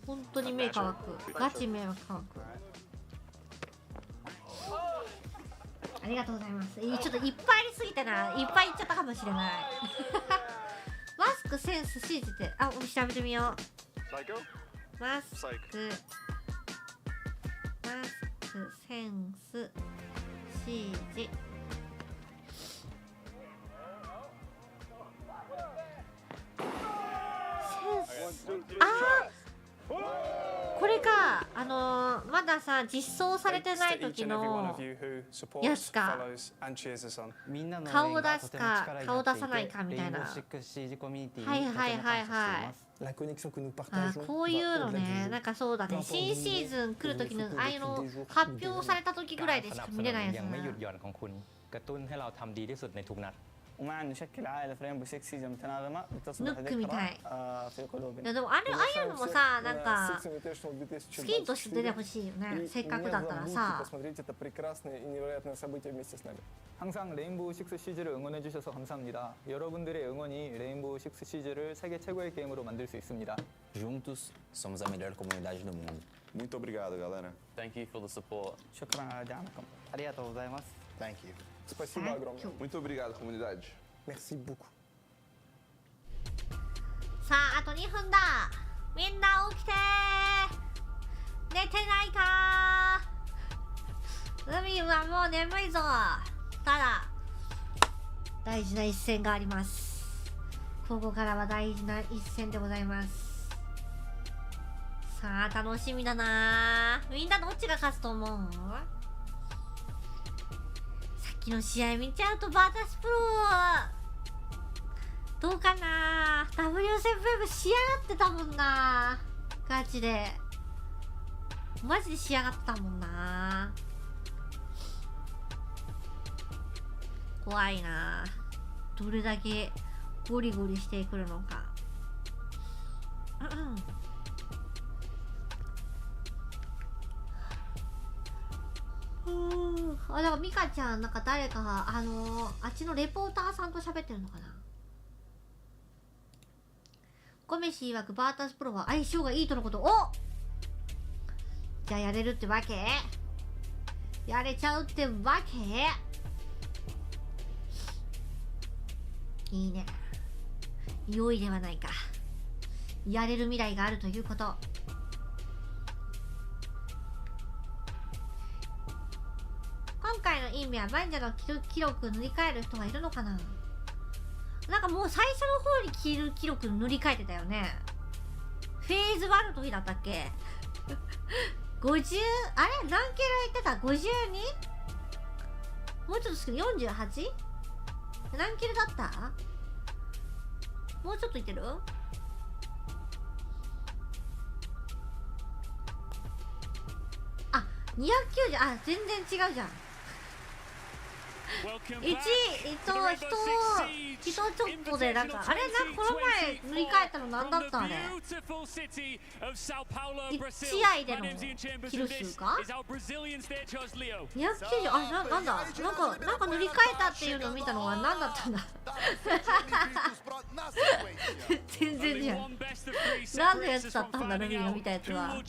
本当に目乾く。ガチ目が乾く。ありがとうございます。ちょっといっぱいありすぎたな。いっぱいいっちゃったかもしれない。マスクセンスシージって、調べてみよう。マスクセンスシージ。これか。まださ実装されてない時のやつか。顔出すか顔出さないかみたいな。こういうのね、なんかそうだね。新シーズン来る時の発表された時ぐらいでしか見れないやつね。ヌックみたい。でもああいうのもさ、なんかスキンとして出てほしいよね。せっかくだったらさ。 항상 레인보우 식스 시즈를 응원해주셔서 감사합니다. 여러분들의 응원이 레인보우 식스 시즈를 세계 최고의 게임으로 만들 수 있습니다. Juntos somos a melhor comunidade do mundo. Muito obrigado, galera. Thank you for the support. شكرا على دعمكم. arigatou gozaimasu. Thank you. Спасибо огромное. Muito obrigado, comunidade. Merci beaucoup. さあ、あと2分だ。みんな起きてー。寝てないかー。海はもう眠いぞ。ただ大事な一戦があります。ここからは大事な一戦でございます。さあ楽しみだな。みんなどっちが勝つと思う？さっきの試合見ちゃうとバータスプロどうかな。 W7 仕上がってたもんな。ガチでマジで仕上がってたもんな。怖いな。どれだけゴリゴリしてくるのか。あ、だからミカちゃんなんか誰かあっちのレポーターさんと喋ってるのかな。コメシ曰くバータスプロは相性がいいとのこと。お、じゃあやれるってわけ？やれちゃうってわけ？いいね。良いではないか。やれる未来があるということ。今回の意味はバンジャの記録塗り替える人がいるのかな。なんかもう最初の方に記録塗り替えてたよね。フェーズ1の時だったっけ50、あれ何キロ言ってた？ 52？ もうちょっと少ない。 48？ 何キロだった？もうちょっといってる？あ、290。あ、全然違うじゃん。人ちょっとでなんかあれ、なんかこの前塗り替えたの何だったあれ。1試合でのキル数か290。あ、なんだ、なんか塗り替えたっていうのを見たのは何だったんだ全然じゃん。何のやつだったんだ、ルビーが見たやつは。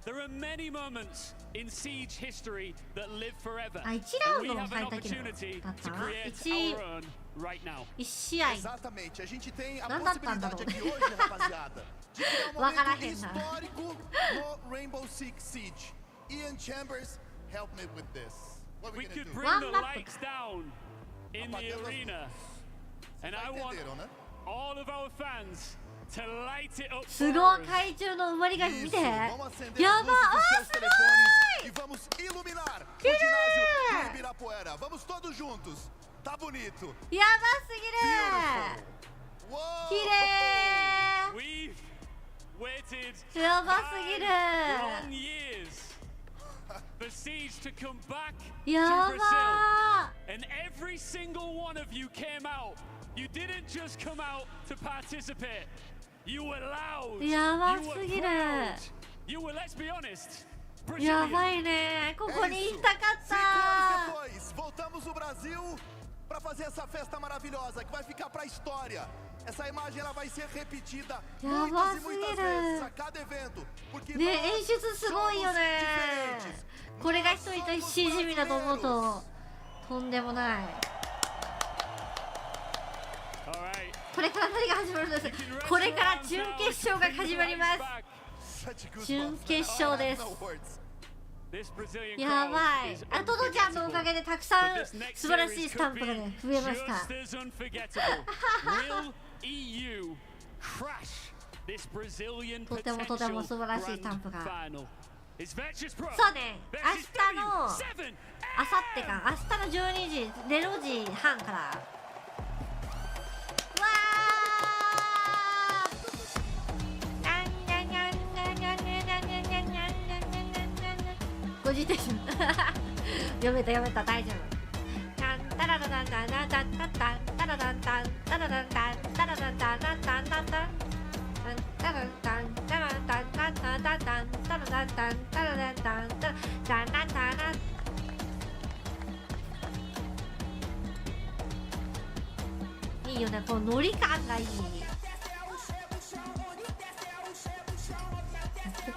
There are many moments in Siege history that live forever. 1ラウンドの最多記録だったな。1試合何だったんだろう分からへんな。Rainbow Six Siege. Ian Chambers, help me with this. What are we We could gonna do? bring the lights down in the arena, and I want all of our fans to light it up. すごい、海中の埋まりが見て。やば。あ、すごい。E vamos iluminar o ginásio do Ibirapuera. Vamos todos juntos. Tá bonito. やばすぎる。綺麗。 We've waited やばすぎる。 long years for Siege to come back to や Brazil, ば。 and every single one of you came out. You didn't just come out to participate. You were loud. やば You す were ぎる。 proud. You were, let's be honest, や Brazilian. ばいね。ここに行きたかっ 5 anos た。 depois, voltamos ao Brasil para fazer essa festa maravilhosa que vai ficar para a história. Essa imagem ela vai ser repetida muitas e muitas vezes a cada evento, porque ね、 nós 演出すごいよ somos ね。 diferentes. これが一人としじみだと思うととんでもない。 これから何が始まるんです。これから準決勝が始まります。準決勝です。やばい。あ、トドちゃんのおかげでたくさん素晴らしいスタンプがね増えました。とてもとても素晴らしいスタンプが。そうね、明日のあさってか、明日の12時0時半から。ご自転車読めた大丈夫。タンタララタンタンタンタンタンタラタンタンタラタンタンタラタンタンタンタンタンタンタラタンタラタンタンタンタンタンタラタンタンタラタンタンタラタンタラいいよね、このノリ感がいい。こ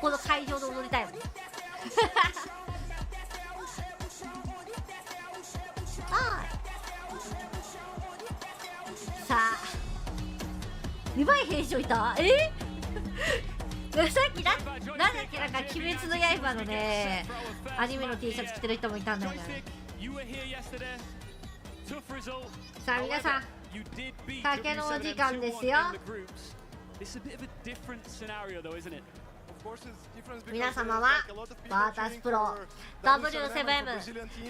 この会場で踊りたいもんさあ、2倍編集いた。さっきなんだっけ、なんか鬼滅の刃のねアニメの T シャツ着てる人もいたんだよね。さあ皆さん、酒のお時間ですよ。皆様はバータスプロ W7M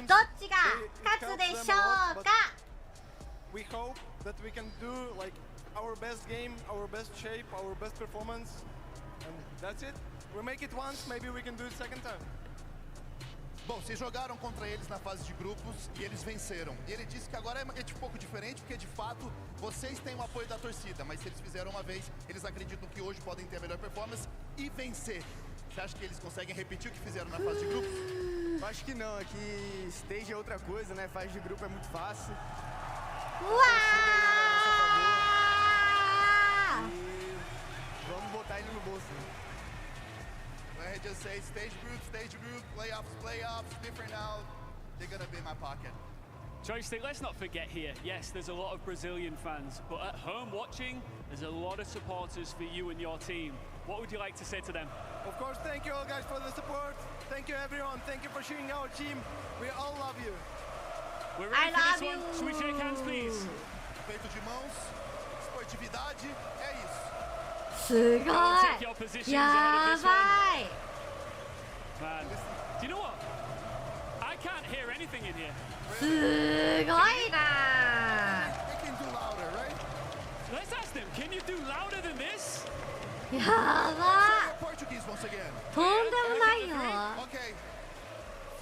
どっちが勝つでしょうか。 We hope that we can do like our best game, our best shape, our best performance, and that's it. We make it once, maybe we can do it second time. Bom, vocês jogaram contra eles na fase de grupos e eles venceram. E ele disse que agora é um pouco diferente, porque de fato vocês têm o apoio da torcida, mas se eles fizeram uma vez, eles acreditam que hoje podem ter a melhor performance e vencer. Você acha que eles conseguem repetir o que fizeram na fase de grupos? Eu acho que não, aqui stage é outra coisa, né? Fase de grupo é muito fácil. Vamos botar ele no bolso. I just say stage group, playoffs, different now. They're gonna be in my pocket. Joystick, let's not forget here, yes, there's a lot of Brazilian fans, but at home watching, there's a lot of supporters for you and your team. What would you like to say to them? Of course, thank you all guys for the support. Thank you everyone. Thank you for cheering our team. We all love you. We're ready for this one. Should we shake hands, please? Feito de mãos, esportividade, é isso. すごい。やばい。 Man, do you know what? I can't hear anything in here. すごいな。 They can do louder, right? Let's ask them. Can you do louder than this? やば。 Portuguese once again. とんでもないよ。 Okay.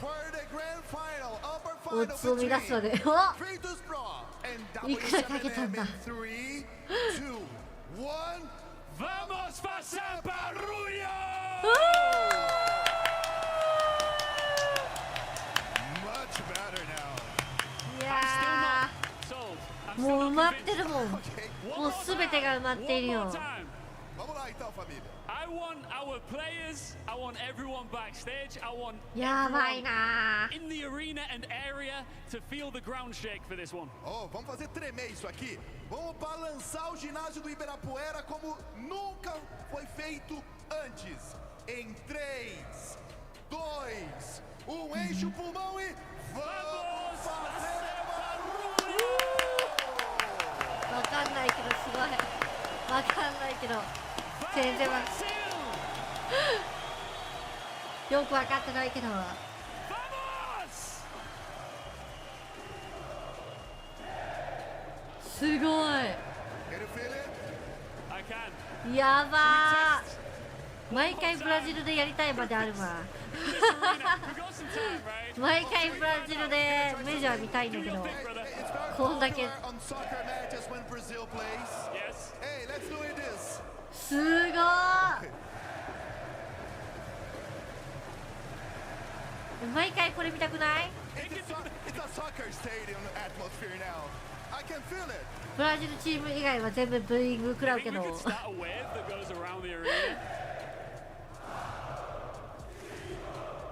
For the grand final, upper お final つを乱すまで。お、 Vtuber and いくらかけたん W7M だ。 in 3, 2, 1. Vamos fazer barulho! Much better now. いやー、もう埋まってるもん。もうすべてが埋まっているよ。 Vamos lá então, família. I want our players, I want everyone backstage, I want やばい everyone な。 in the arena and area to feel the ground shake for this one. Oh, vamos fazer tremer isso aqui. Vamos balançar o ginásio do Ibirapuera como nunca foi feito antes. Em 3, 2, 1, enche o pulmão e vamos fazer barulho! わかんないけどすごい。わかんないけど全然よくわかってないけど。すごい。やばー。毎回ブラジルでやりたいまであるわ。毎回ブラジルでメジャー見たいんだけど、こんだけすごー。毎回これ見たくない？ブラジルチーム以外は全部ブーイング食らうけど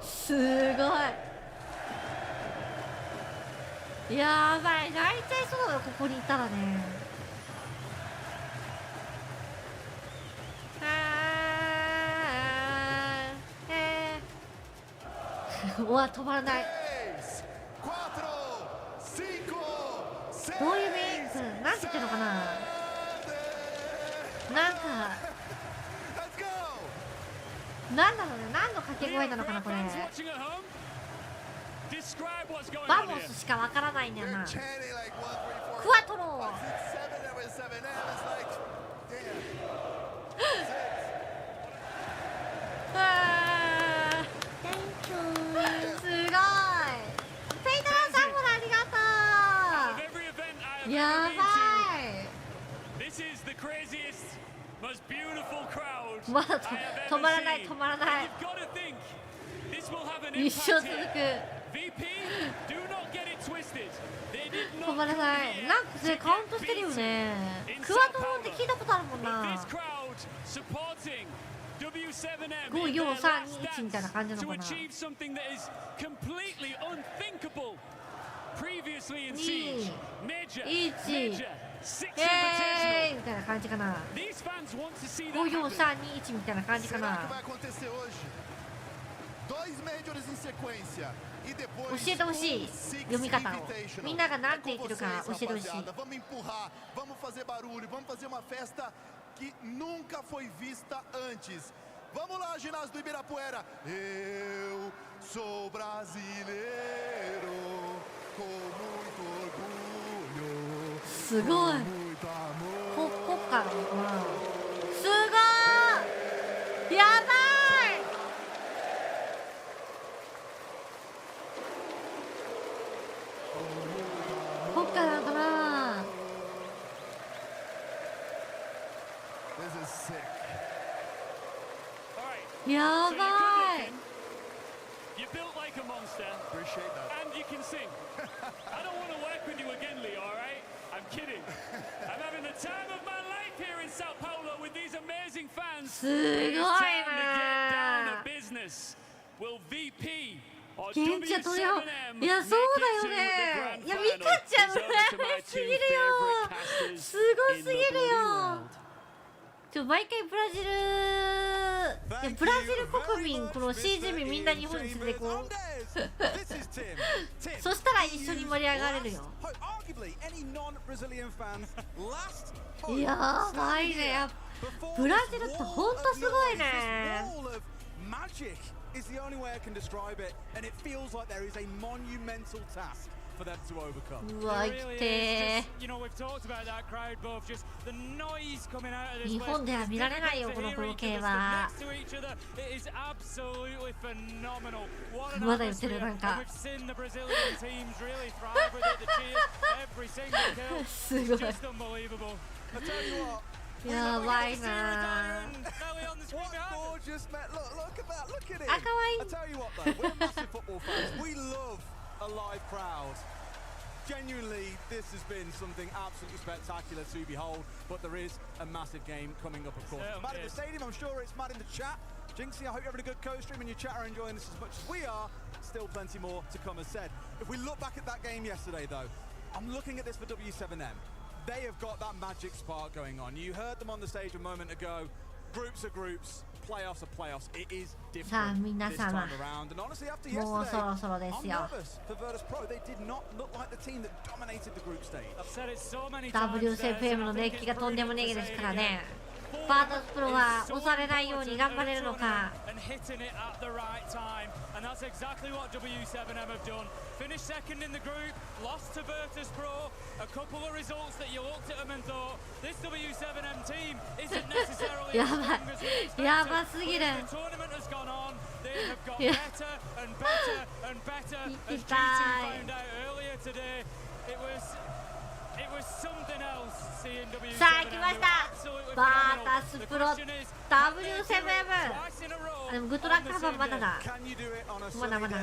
すごい。やばい、大体そうだよ、ここにいたらね。うわ、止まらない。どういう意味？なんて言ってんのかな。なんかなんだろうね、何の掛け声なのかなこれ。バモスしかわからないんだよな。クワトロすごい。ペイトラさんもありがとう。やばい。まだ止まらない止まらない。一生続く。止まらない。なんかそれカウントしてるよね。クワトロって聞いたことあるもんな。5、4、3、2、1みたいな感じなのかな。2、1、みたいな感じかな。54321みたいな感じかな。教えてほしい、読み方を。みんなが何て言ってるか教えてほしい。Vamos lá, ginásio do Ibirapuera. Eu sou brasileiro com muito orgulho. すごい。国歌なのかな。すごい。やばい。国歌なのかな。This is sick. やばい。You built like a monster. Appreciate that. And you can sing. I don't want to work with you again, Leo, all right? I'm kidding. I'm having the time of my life here in Sao Paulo with these amazing fans. すごいな。Will VP or 現地は取り合う。いや、そうだよね。いや、ミカちゃん羨ましすぎるよ。すごすぎるよ。毎回ブラジル、いやブラジル国民、この CG 民みんな日本に連れてこう。そしたら一緒に盛り上がれるよ。いやばいね。ブラジルってほんとすごいね。うわ、生きてー。日本では見られないよ、この光景は。まだ言ってる、なんかすごい。やばいな。あ、かわいい。A live crowd. Genuinely, this has been something absolutely spectacular to behold, but there is a massive game coming up, of course. It's mad in the stadium, I'm sure it's mad in the chat. Jinxie, I hope you're having a good co-stream and your chat are enjoying this as much as we are. Still plenty more to come, as said. If we look back at that game yesterday, though, I'm looking at this for W7M. They have got that magic spark going on. You heard them on the stage a moment ago. Groups are groups. Playoffs are playoffs. It is different this time around. And honestly, after yesterday, I'm nervous for Virtus Pro. They did not look like the team that dominated the group stage. I've said it so many times. WCFM の熱気がとんでもねえですからね。バータスプロは押されないように頑張れるのか。And that's exactly what W7M have done. Finished second in the group, lost to Virtus Pro. A couple of results that you looked at them and thought, this W7M team isn't necessarily as strong as we expected. But as the tournament has gone on, they have got better and better and better. As G2 found out earlier today, it was something else seeing W7M. さあ来ました。バータスプロ W7M。でもグッドラックハバンまだだ。まだまだ。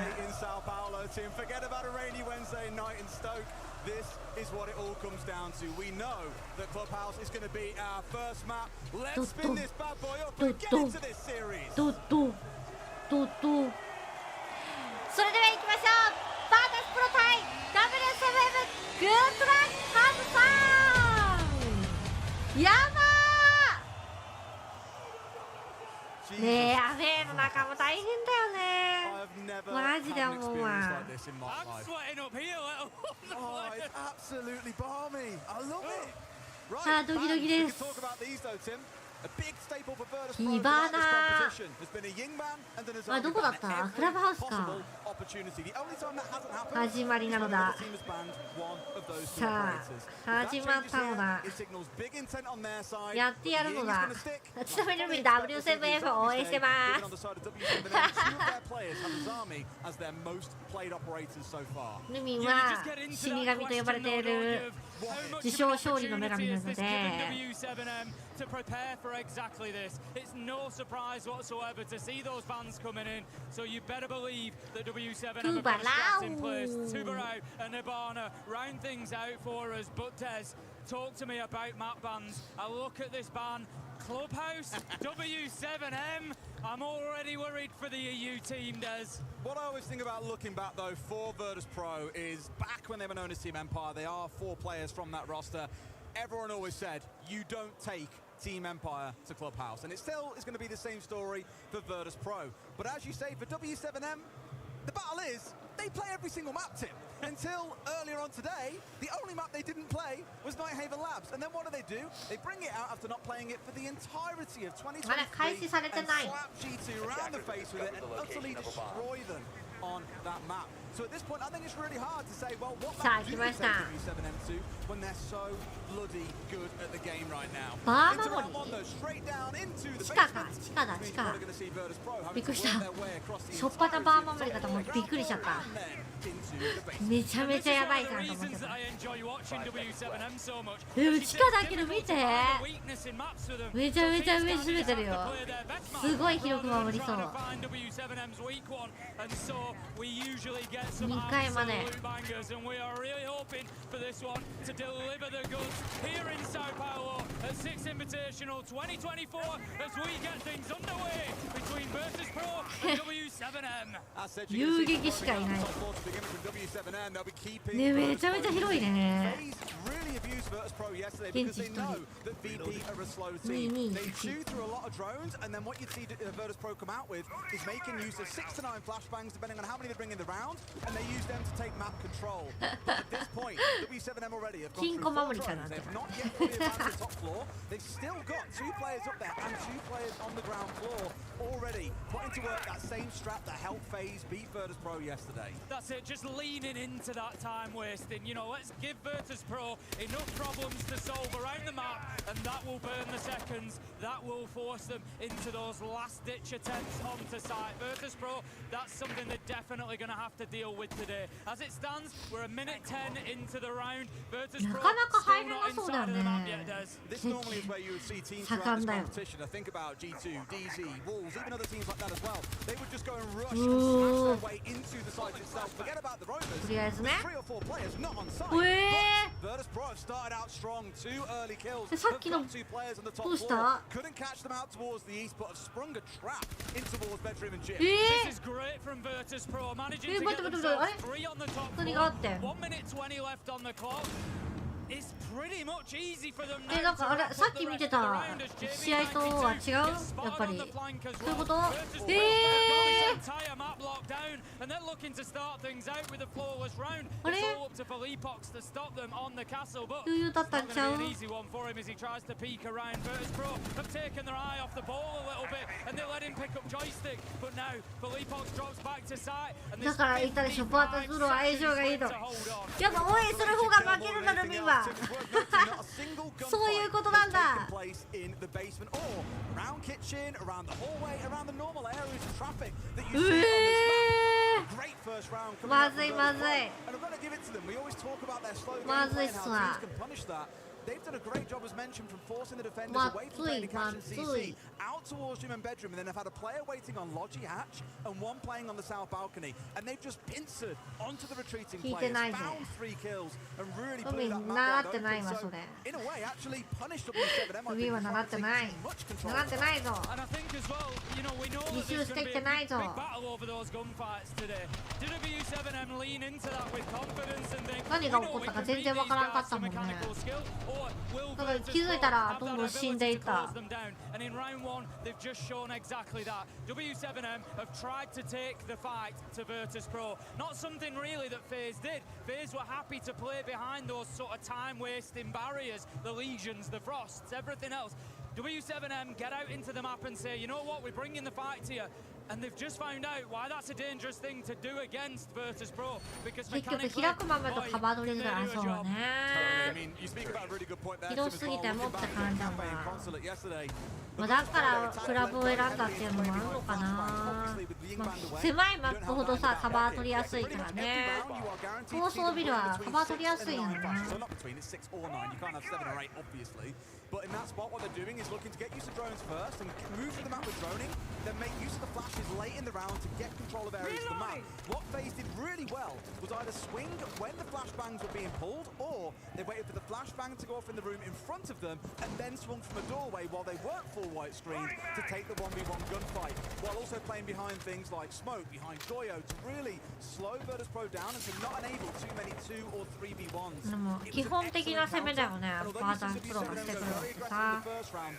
This is what it all comes down to. We know that Clubhouse is going to be our first map. Let's spin this bad boy up and get into this series. それでは行きましょう。バータスプロ対 W7M グッドラックハブファン。やばー。ねえ、アウェーの中も大変だよね。マジで思うわ。さあ、ドキドキです。火花。あ、どこだった？クラブハウスか。始まりなのだ。さあ、始まったのだ。やってやるのだ。ちなみにW7F を応援してます。ルミンは死神と呼ばれている自称勝利の女神なので。To prepare for exactly this. It's no surprise whatsoever to see those bans coming in, so you better believe that W7 have got straps in place. Tubarao and Nibbana round things out for us, but Des, talk to me about map bans. I look at this ban, Clubhouse, W7M, I'm already worried for the EU team, Des. What I always think about looking back, though, for Virtus Pro is back when they were known as Team Empire, they are 4 players from that roster. everyone always said, you don't take Team Empire to Clubhouse. And it still is going to be the same story for Virtus Pro. But as you say, for W7M, the battle is, they play every single map, Tim. Until earlier on today, the only map they didn't play was Nighthaven Labs. And then what do? They bring it out after not playing it for the entirety of 2023 and slap G2 around the face with it and utterly destroy them on that map. So at this point, I think it's really hard to say, well, what map do you take W7M2 when they're so bloody good at the game right now? Into round one, though, straight down into the basement. Means we're going to see Virtus Pro having to work their way across the entire groundめちゃめちゃやばいじゃんと思ってた。地下だけど見て、めちゃめちゃ上締めてるよ。すごい広く守りそう。2回まで。遊撃しかいない。ね、めちゃめちゃ広いね。現地1人。221。金庫守りかなって。That's it, just leaning into that time wasting. You know, let's give Virtus Pro enough problems to solve around the map, and that will burn the seconds. That will force them into those last-ditch attempts onto site. Virtus Pro, that's something they're definitely going to have to deal with today. As it stands, we're a minute 10 into the round. Virtus Pro still not inside of the map yet, Des. This normally is where you would see teams throughout this competition. I think about G2, DZ, Wolves, even other teams like that as well. They would just go and rush and smash their way into the site itself. Forget about the Rovers. There's 3 or 4 players not on site. But Virtus Pro have started out strong. 2 early kills. They've got 2 players on the top floor. Couldn't catch them out towards the east, but have sprung a trap in towards bedroom and gym. This is great from Virtus Pro, managing to get themselves 3 on the top floor. 1 minute 20 left on the clock. It's pretty much easy for them now. なんかあれさっき見てた試合とは違う？やっぱりそういうこと？あれ？余裕だったんちゃう？だから言ったでしょ、バータスローは相性がいいと。やっぱ応援する方が負けるんだろ、みんな。そういうことなんだ。まずいまずい。まずいっすわ。They've done a great job, as mentioned, from forcing the defenders away from Bailey Cash and CC out towards gym and bedroom, and then they've had a player waiting on Logi Hatch and 1 playing on the south balcony, and they've just pincered onto the retreating players, found 3 kills, and really blew that map wide open. So, in a way, actually punished W7M. I think much control. And I think as well, you know, we know that there's going to be a big battle over those gunfights today. Did W7M lean into that with confidence and think, 何が起こったか全然わからんかったもんね。だから気づいたらどんどん死んでいった。And in round 1, they've just shown exactly that. W7M have tried to take the fight to Virtus Pro. Not something really that FaZe did. FaZe were happy to play behind those sort of time-wasting barriers, the Legions, the Frosts, everything else. W7M get out into the map and say, you know what, we're bringing the fight to you. And they've just found out why that's a dangerous thing to do against Virtus Pro. Because mechanically, I mean, you speak about a really good point there. 広すぎてもって感じだな。まあだからクラブを選んだっていうのもあるのかな。まあ、狭いマップほどさカバー取りやすいからね。高層ビルはカバー取りやすいんやな。But in that spot, what they're doing is looking to get use of drones first and move through the map with droning, then make use of the flashes late in the round to get control of areas of the map. What FaZe did really well was either swing when the flashbangs were being pulled, or they waited for the flashbang to go off in the room in front of them and then swung from a doorway while they worked forward white screen to take the 1v1 gunfight, while also playing behind things like smoke, behind Goyo, to really slow Virtus.pro down and to not enable too many 2 or 3v1s. でも基本的な攻めだよね。バータープロがしてくるのってさ。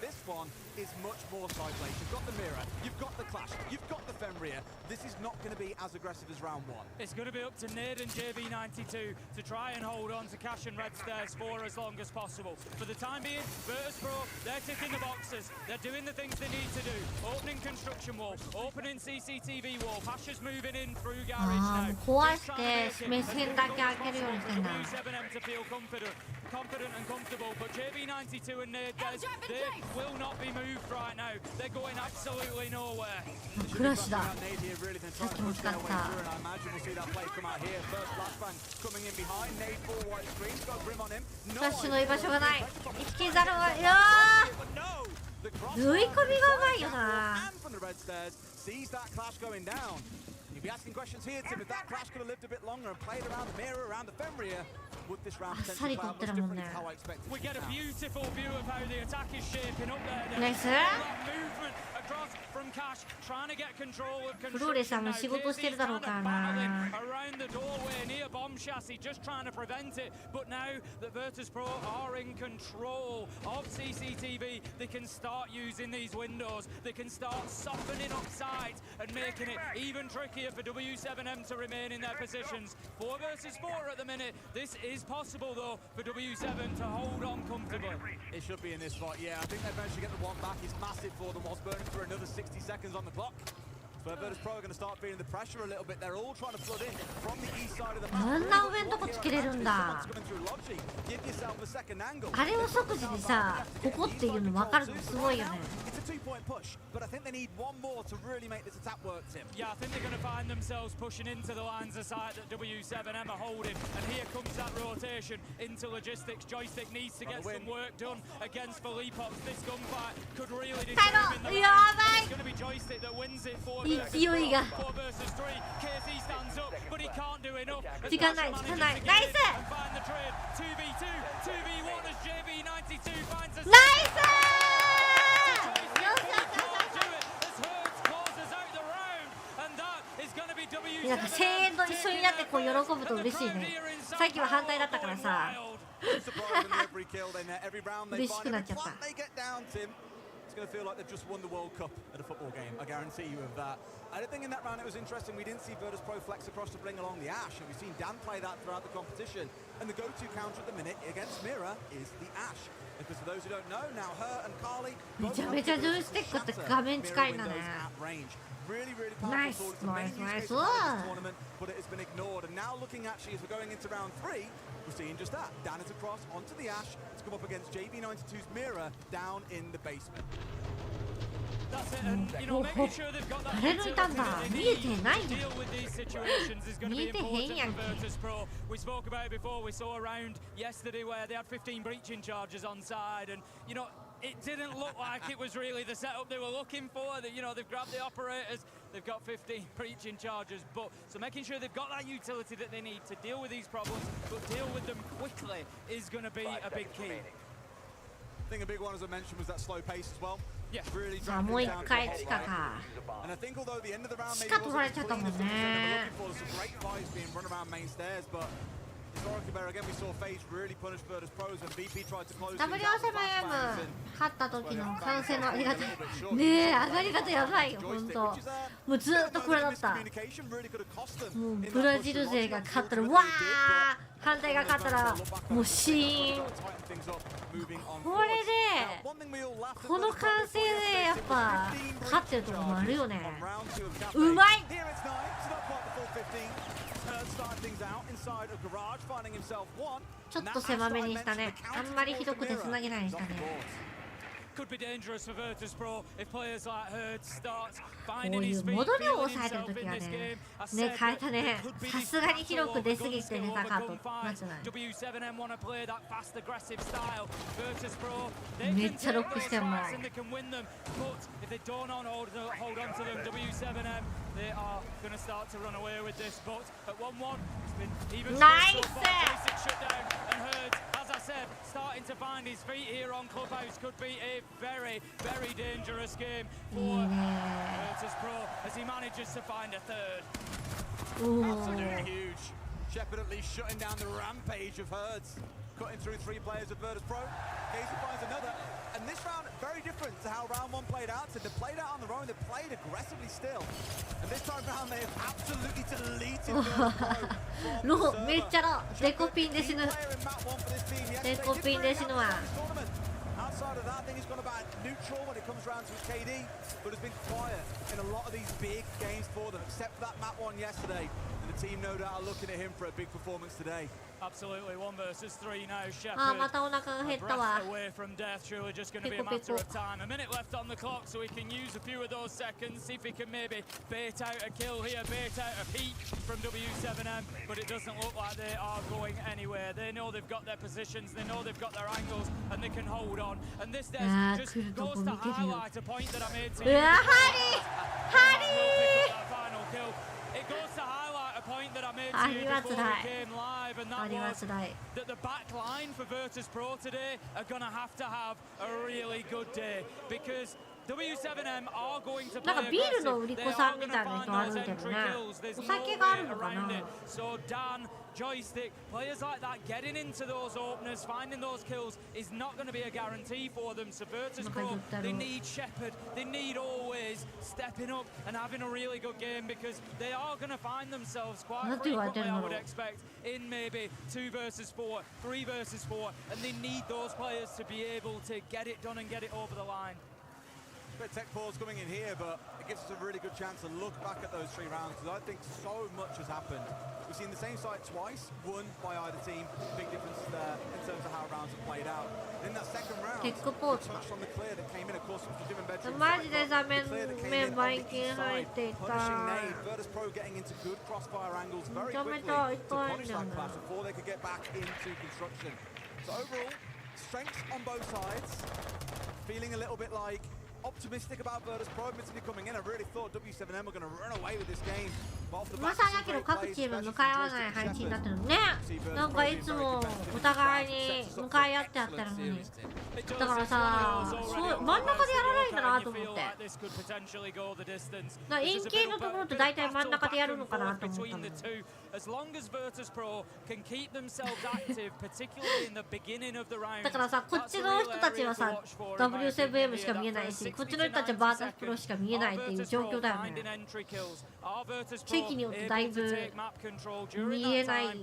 This one is much more side play. You've got the mirror, you've got the clash, you've got the Fenrir. This is not going to be as aggressive as round 1. It's going to be up to Nid and JV92 to try and hold on to Cash and Red Stairs for as long as possible. For the time being, Virtus.pro, they're ticking the boxes. They're doing the things they need to do. Opening construction wall, opening CCTV wall. Pasha's moving in through garage now. 壊して目線だけ開けるようにしてんだ。 W7M to feel confident and comfortable, but JV92 and Nid, they will not be moved right now. They're going absolutely nowhere. クラッシュだ。さっきも使った。クラッシュの居場所がない。生きざるは、いやー、縫い込みがうまいよな。You'd be asking questions here, Tim, if that clash could have lived a bit longer and played around the mirror, around the Fenrir, would this round potentially play out much different to how I expected? We get a beautiful view of how the attack is shaping up there. Nice. Movement across from Cash, trying to get control of construction. フローレさんも仕事してるだろうからな。 Around the doorway near bomb chassis, just trying to prevent it. But now that Virtus.pro are in control of CCTV, they can start using these windows. They can start softening up sides and making it even trickier for W7M to remain in their positions. 4 versus 4 at the minute. This is possible though for W7 to hold on comfortably. It should be in this spot, yeah. I think they've managed to get the one back. It's massive for them. Whilst burning for another 60 seconds on the clock. So Virtus.pro are going to start feeling the pressure a little bit. They're all trying to flood in from the east side of the map. あんな上のとこつけれるんだ。あれを即時にさ、ここっていうの分かるのすごいよね。 2-point push, but I think they need one more to really make this attack work, Tim. Yeah, I think they're going to find themselves pushing into the lines of sight that W7M are holding, and here comes that rotation into logistics. Joystick needs to get some work done against Felipox. This gunfight could really determine the round. It's going to be Joystick that wins it 4 versus 3. KC stands up, but he can't do enough. 時間ない、時間ない。ナイス！ Find the trade. 2v2, 2v1 as JV92 finds us. ナイス！ なんか声援と一緒になってこう喜ぶと嬉しいね。さっきは反対だったからさ。嬉しくなっちゃった。 It's going to feel like they've just won the World Cup at a football game. I guarantee you of that. I don't think in that round it was interesting. We didn't see Virtus.pro flex across to bring along the Ash, and we've seen Dan play that throughout the competition. And the go-to counter at the minute against Mira is the Ash. Because for those who don't know, now her and Carly both have the really, really powerful tool. It's the main use case of this tournament, but it has been ignored. And now looking actually as we're going into round 3, we're seeing just that. Dan is across onto the Ash to come up against JB92's Mira down in the basement. That's it, and you know, making sure they've got that utility that they need to deal with these situations is going to be important for Virtus.pro. We spoke about it before. We saw a round yesterday where they had 15 breaching charges on side, and you know, it didn't look like it was really the setup they were looking for. That, you know, they've grabbed the operators, they've got 15 breaching charges, but so making sure they've got that utility that they need to deal with these problems, but deal with them quickly is going to be a big key. I think a big one, as I mentioned, was that slow pace as well. Yeah. Really さあもう一回来たか。And I think although the end of the round しか取られちゃったもんね。 some great fires being run around main stairs, but historically better again we saw FaZe really punish Virtus.pros and VP tried to close W7M 勝った時の歓声の上がり方ねえ上がり方やばいよ本当。もうずっとこれだった。もうブラジル勢が勝ったらわー反対が勝ったらもうシーン。これでこの歓声でやっぱ勝ってるとこもあるよね。うまい。ちょっと狭めにしたね。あんまりひどくてつなげないにしたね。Could be dangerous for Virtus.pro if players like Herd start こう finding い his う feet, 戻りを feeling 抑えてる himself 時 in は this ね game. ね変えたね。さすがに広く出過ぎて出たかとなってない。 W7M want to play that fast aggressive style. Virtus.pro めっちゃロックしてんもん。 and they can win them, but if they don't hold on to them, W7M they are going to start to run away with this. But at 1-1, it's been even nice. shut down and Herd has as I said, starting to find his feet here on Clubhouse could be a very, very dangerous game for Virtus Pro as he manages to find a third. Absolutely huge. Shepard at least shutting down the rampage of Herds. Cutting through 3 players of Virtus Pro. Casey finds another. And this round, very different to how round 1 played out. So they played out on their own, they played aggressively still. And this time round, they have absolutely deleted Virtus Pro. ローめっちゃローデコピンで死ぬデコピンで死ぬわ Outside of that, I think he's gone about neutral when it comes round to his KD, but has been quiet in a lot of these big games for them, except for that map 1 yesterday. And the team no doubt are looking at him for a big performance today. Absolutely, 1 versus 3 now. Shepard, あーまたお腹が減ったわ away from death, surely just going to be a matter of time. A minute left on the clock, so he can use a few of those seconds, see if he can maybe bait out a kill here, bait out a peek from W7M, but it doesn't look like they are going anywhere. They know they've got their positions, they know they've got their angles, and they can hold on. And this just goes to highlight a point that I made to you. Final kill. It goes to highlight a point that I made to you before we came live, and that was that the back line for Virtus Pro today are going to have a really good day, because W7M are going to play aggressive. They are going to find those entry kills. There's no way around it. So Dan, Joystick, players like that getting into those openers, finding those kills is not going to be a guarantee for them. So Virtus Pro, they need Shepard, they need Always stepping up and having a really good game, because they are going to find themselves quite frequently, I would expect, in maybe 2 versus 4, 3 versus 4, and they need those players to be able to get it done and get it over the line. Tech pause coming in here, but it gives us a really good chance to look back at those 3 rounds, because I think so much has happened. We've seen the same site twice, won by either team. Big difference there in terms of how rounds have played out. In that second round, the touch on the clear that came in, of course, was the Jim and Bedroom. The clear that came in on the east side, punishing Nade. Virtus Pro getting into good crossfire angles very quickly to punish that clash before they could get back into construction. So overall, strengths on both sides. Feeling a little bit like optimistic about Virtus Pro admittedly coming in. I really thought W7M were going to run away with this game. 噂だけど各チーム向かい合わない配置になってるのね。なんかいつもお互いに向かい合ってあったのに。だからさ、そう真ん中でやらないんだなと思って。円形のところって大体真ん中でやるのかなと思ったの。だからさ、こっちの人たちはさ、W7M しか見えないし、こっちの人たちはバータスプロしか見えないっていう状況だよね。地域によってだいぶ見えないよね。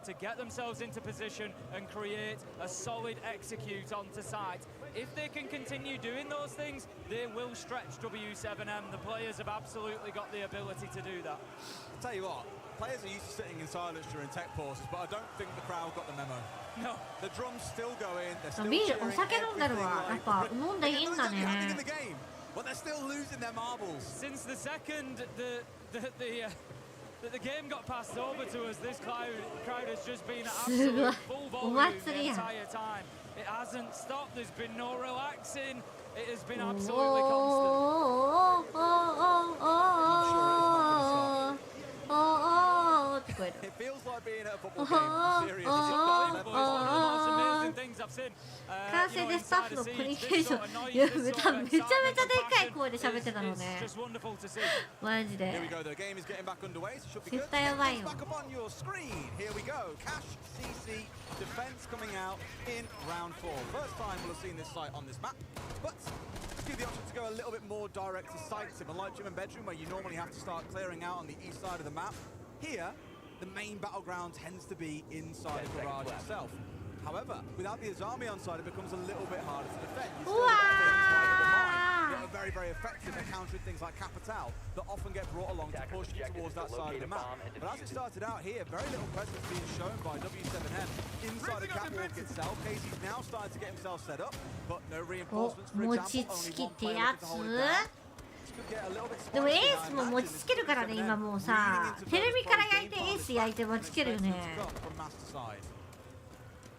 To get themselves into position and create a solid execute onto site. If they can continue doing those things, they will stretch W7M. The players have absolutely got the ability to do that. I'll tell you what, players are used to sitting in silence during tech pauses, but I don't think the crowd got the memo. No. The drums still going, they're still ビールお酒飲んでるわ。やっぱ飲んでいいんだね。But they're still losing their marbles. Since the second the game got passed over to us, this crowd has just been absolute full volume the entire time. It hasn't stopped, there's been no relaxing, it has been absolutely constant. It feels like being at a football game. Seriously. Things I've seen. 完成でスタッフのコミュニケーションいやめちゃめちゃでっかい声で喋ってたのねマジで絶対やばいよ Here we go. Cash CC defense coming out in round 4. First time we'll have seen this site on this map, but let's give the option to go a little bit more direct to site sim, unlike Gym and Bedroom where you normally have to start clearing out on the east side of the map. Here, the main battleground tends to be inside the garage itself. However, without the Azami on side, it becomes a little bit harder to defend. You still have things like the mine that are very, very effective at countering things like Capital that often get brought along to push you towards that side of the map. But as it started out here, very little presence being shown by W7M inside the catwalk itself. Casey's now starting to get himself set up, but no reinforcements, for example, only one player to hold it down. でもエースも持ちつけるからね今もうさテレビから焼いてエース焼いて持ちつけるよね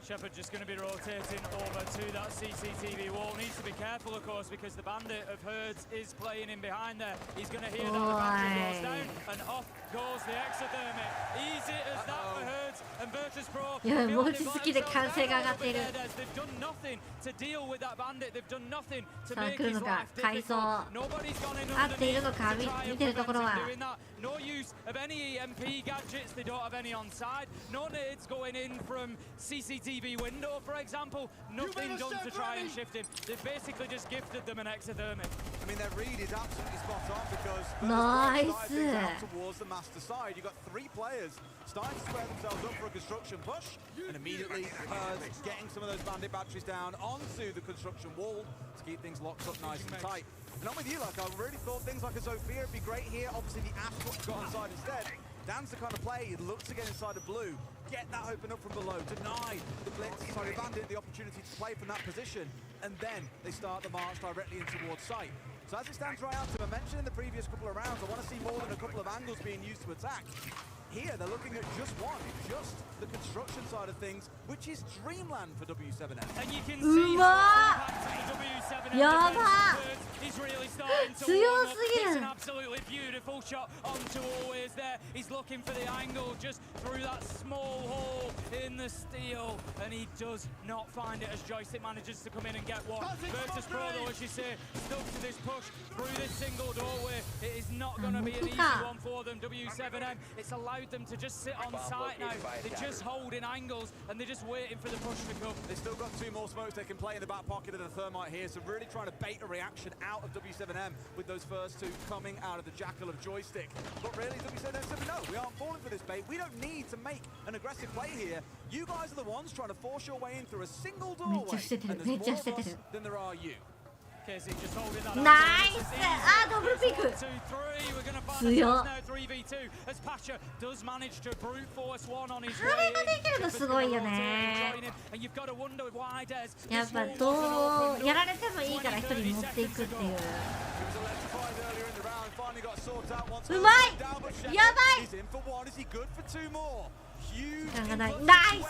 Shepard just going to be rotating over to that CCTV wall. Needs to be careful, of course, because the bandit of Herds is playing in behind there. He's going to hear that the battery goes down, and off goes the exothermic. Easy as that for Herds and Virtus Pro. いや、文字好きで歓声が上がっている。 They've done nothing to deal with that bandit. They've done nothing to さあ make 来る his のか life 階層 difficult. Nobody's gone in 合っているのか 見てるところは doing that. No use of any EMP gadgets. They don't have any on side. No nades going in from CCTV window, for example. Nothing done to try and shift him. They've basically just gifted them an exothermic. I mean, their read is absolutely spot on because Nice. out towards the master side. You've got 3 players starting to square themselves up for a construction push, and immediately getting some of those bandit batteries down onto the construction wall to keep things locked up nice and tight. And I'm with you, like I really thought things like a Zofia would be great here. Obviously the Ash got inside instead. Dan's the kind of play, he looks to get inside the blue, get that open up from below, deny the blitz, sorry, bandit the opportunity to play from that position, and then they start the march directly in towards sight. So as it stands right out, Tim, I mentioned in the previous couple of rounds, I want to see more than a couple of angles being used to attack. Here, they're looking at just one, just the construction side of things, which is dreamland for W7M. And you can see W7M he's really starting to warm up. It's an absolutely beautiful shot onto Always there. He's looking for the angle just through that small hole in the steel, and he does not find it as Joystick manages to come in and get one. Virtus Pro, though, as you say, stuck to this push through this single doorway. It is not going to be an easy one for them. W7M, it's allowed them to just sit on site now. They're just holding angles and they're just waiting for the push to come. They've still got 2 more smokes they can play in the back pocket of the thermite here, so really trying to bait a reaction out of W7M with those first 2 coming out of the jackal of Joystick. But really, W7M said, no, we aren't falling for this bait. We don't need to make an aggressive play here. You guys are the ones trying to force your way in through a single doorway, and there's more of us than there are you. Nice! あー、ダブルピーク強っ。あれができるのすごいよね。やっぱどうやられてもいいから一人持っていくっていう。うまい、やばい。なんかない。ナイス。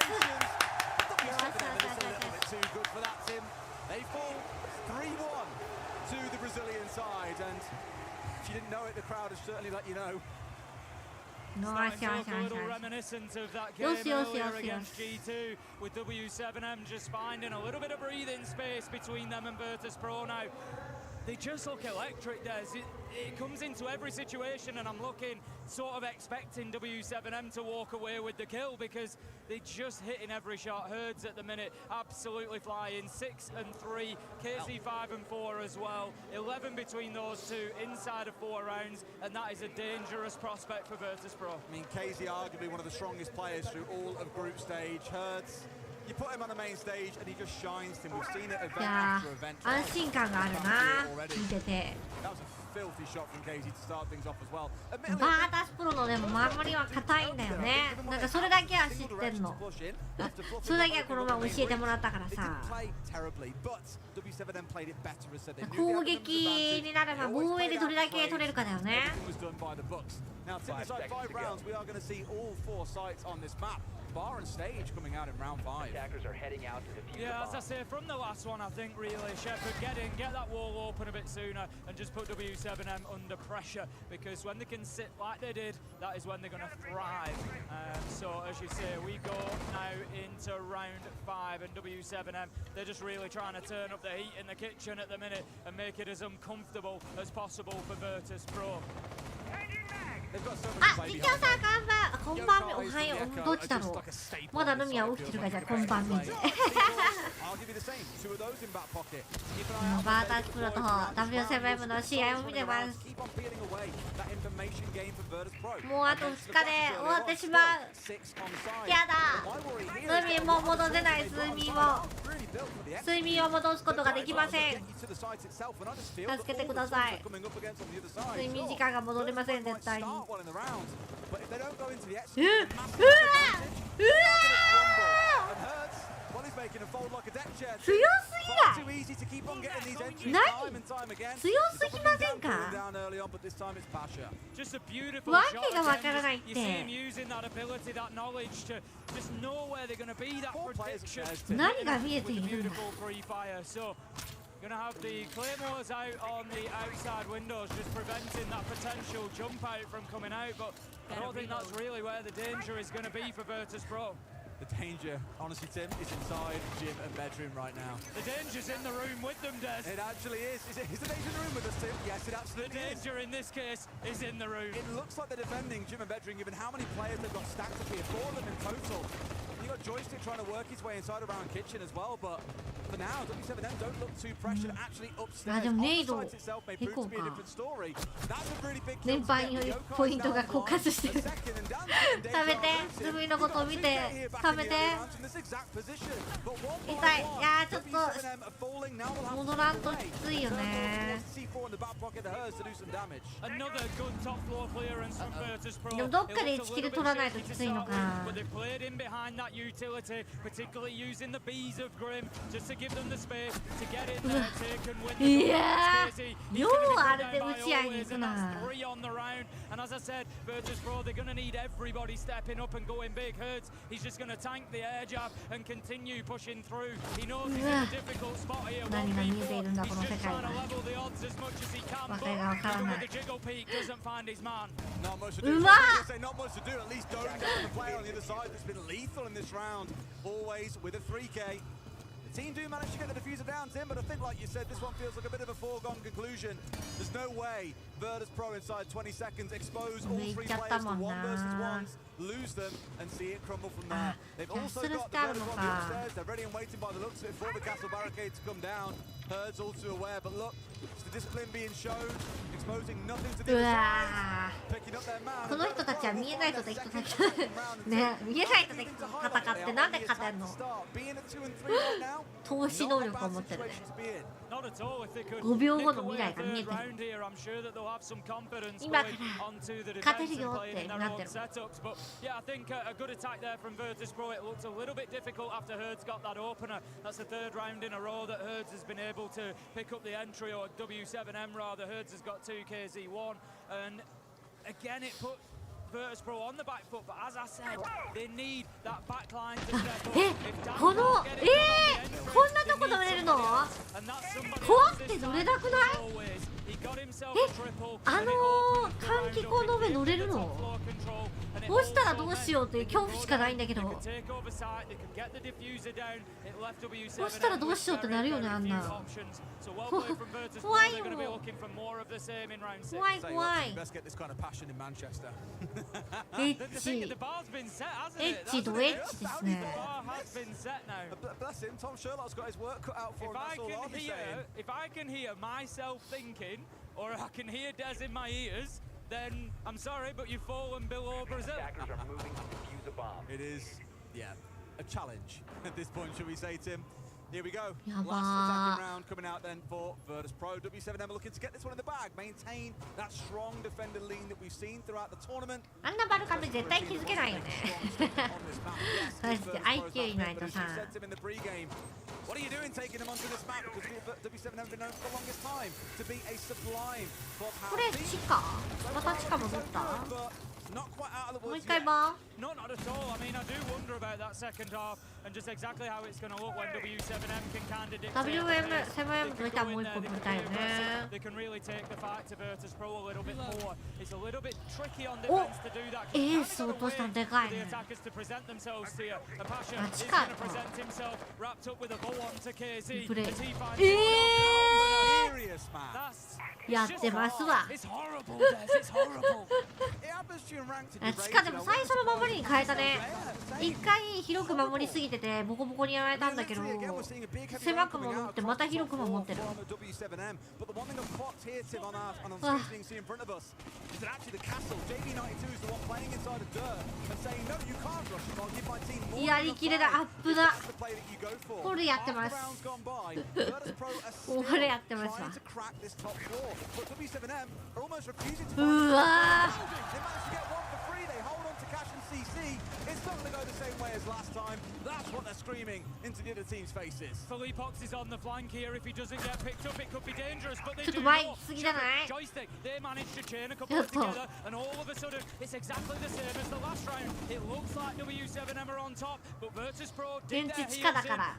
To the Brazilian side, and if you didn't know it, the crowd has certainly let you know. Nice. A little reminiscent of that game earlier against G2, with W7M just finding a little bit of breathing space between them and Virtus Pro now. They just look electric, Des. It comes into every situation, and I'm looking, sort of expecting W7M to walk away with the kill because they're just hitting every shot. Herds at the minute, absolutely flying. 6 and 3, KZ 5 and 4 as well. 11 between those 2 inside of 4 rounds, and that is a dangerous prospect for Virtus Pro. I mean, KZ arguably one of the strongest players through all of group stage. Herds, you put him on the main stage and he just shines him. We've seen it event after event. 安心感があるな、見てて。 That was a filthy shot from KZ to start things off as well. バータスプロのでも守りは硬いんだよね。なんかそれだけは知ってんの。それだけはこの前教えてもらったからさ。攻撃になれば防衛でどれだけ取れるかだよね。Now, to the side 5 rounds, we are going to see all 4 sites on this map. Bar and stage coming out in round 5. Attackers are heading out to defuse the bomb. Yeah, as I say, from the last one, I think really Shepard get that wall open a bit sooner and just put W7M under pressure, because when they can sit like they did, that is when they're going to thrive. So as you say, we go now into round 5, and W7M, they're just really trying to turn up the heat in the kitchen at the minute and make it as uncomfortable as possible for Virtus Pro. あ、みきゃんさんこんばんおはよう。どっちだろう。まだルミは起きてるから、じゃあこんばんみ。バータスプロと W7M の試合を見てます。もうあと2日で終わってしまう。やだ。ルミも戻せない。睡眠を戻すことができません。助けてください。睡眠時間が戻りません、絶対に。強すぎない？何？強すぎませんか？わけがわからないって。何が見えているんだ？Gonna have the claymores out on the outside windows, just preventing that potential jump out from coming out. But I don't think that's really where the danger is going to be for Virtus.Pro. The danger, honestly, Tim, is inside gym and bedroom right now. The danger's in the room with them, Des. It actually is. Is the danger in the room with us, Tim? Yes, it absolutely is. The danger in this case is in the room. It looks like they're defending gym and bedroom, given how many players they've got stacked up here. 4 of them in total. You got Joystick trying to work his way inside around kitchen as well, but for now, W7M don't look too pressured. Actually, upstairs, on the site itself may prove to be a different story. That's a really big kill. 年配のポイントが枯渇してる。食べて、ズミのことを見て、食べて。痛い。いやーちょっと戻らんときついよね。でもどっかで1キル取らないときついのか。いやー、ようあれで打ち合いに行くな。And as I said, Virtus.Pro, they're going to need everybody stepping up and going big. Hertz, he's just going to tank the air jab and continue pushing through. He knows he's in a difficult spot here. 何が見えているんだこの世界は。 わけがわからない。 Not much to do. Not much to do. At least don't down the player on the other side that's been lethal in this round. Always with a 3K. The team do manage to get the diffuser down, Tim, but I think, like you said, this one feels like a bit of a foregone conclusion. There's no way Virtus.Pro inside 20 seconds expose all 3 players to 1 versus 1s, lose them, and see it crumble from there. They've also got the veteran on the upstairs. They're ready and waiting by the looks of it for the castle barricade to come down. Herd's all too aware, but look, it's the discipline being shown, exposing nothing to the other side, picking up their man. この人たちは見えないと敵と戦うね、見えないと敵と戦ってなんで勝てんの？投資能力を持ってるね。5秒後の未来が見えてる。今から勝てるよってなってる。Yeah, I think a good attack there from Virtus.Pro. It looked a little bit difficult after Hertz got that opener. That's the 3rd round in a row that Hertz has been able to pick up the entry, or W7M rather. Hertz has got 2KZ1, and again it put Virtus.Pro on the back foot, but as I said, they need that backline to step up. このこんなとこ乗れるの？怖くて乗れなくない？換気口の上乗れるの？落ちたらどうしようっていう恐怖しかないんだけど。落ちたらどうしようってなるよね、あんな。怖いよ。怖い怖い。エッチ。エッチとエッチですね。If I can hear myself thinking, or I can hear Des in my ears, then I'm sorry, but you've fallen below Brazil. It is, yeah, a challenge at this point, should we say, Tim? Here we go. Yaba. Last attacking round coming out then for Virtus.Pro. W7M are looking to get this one in the bag, maintain that strong defender lean that we've seen throughout the tournament. あんなバルカンで絶対気づけないよね。マジで IQ いないとさ。What are you doing taking them onto this map? Because W7M have been known for the longest time to be a sublime clubhouse. これ地下？また地下戻った？もう一回バー？ No, not at all. I mean, I do wonder about that second half and just exactly how it's going to look when W7M can kind of dictate. WM7M といったらもう一個取りたいよね。 They can really take the fight to Virtus.Pro a little bit more. It's a little bit tricky on defense to do that. エース落としたのでかいね。 The attackers to present themselves to you. And Pasha is going to present himself wrapped up with a bow on to KZ. As he finds serious man. やってますわ。 It's horrible, Des. It's horrible. 地下でも最初の守りに変えたね。一回広く守りすぎててボコボコにやられたんだけど、狭く戻ってまた広く守ってる。やりきれだ、アップだ。これやってます。これやってますわ。うわー。FCC, it's not going to go the same way as last time. That's what they're screaming into the other team's faces. Philippox is on the flank here. If he doesn't get picked up, it could be dangerous, but they do ちょっと前 not. すぎじゃない Joystick, they managed to chain a couple of together, and all of a sudden, it's exactly the same as the last round. It looks like W7M are on top, but Virtus.pro did their heels in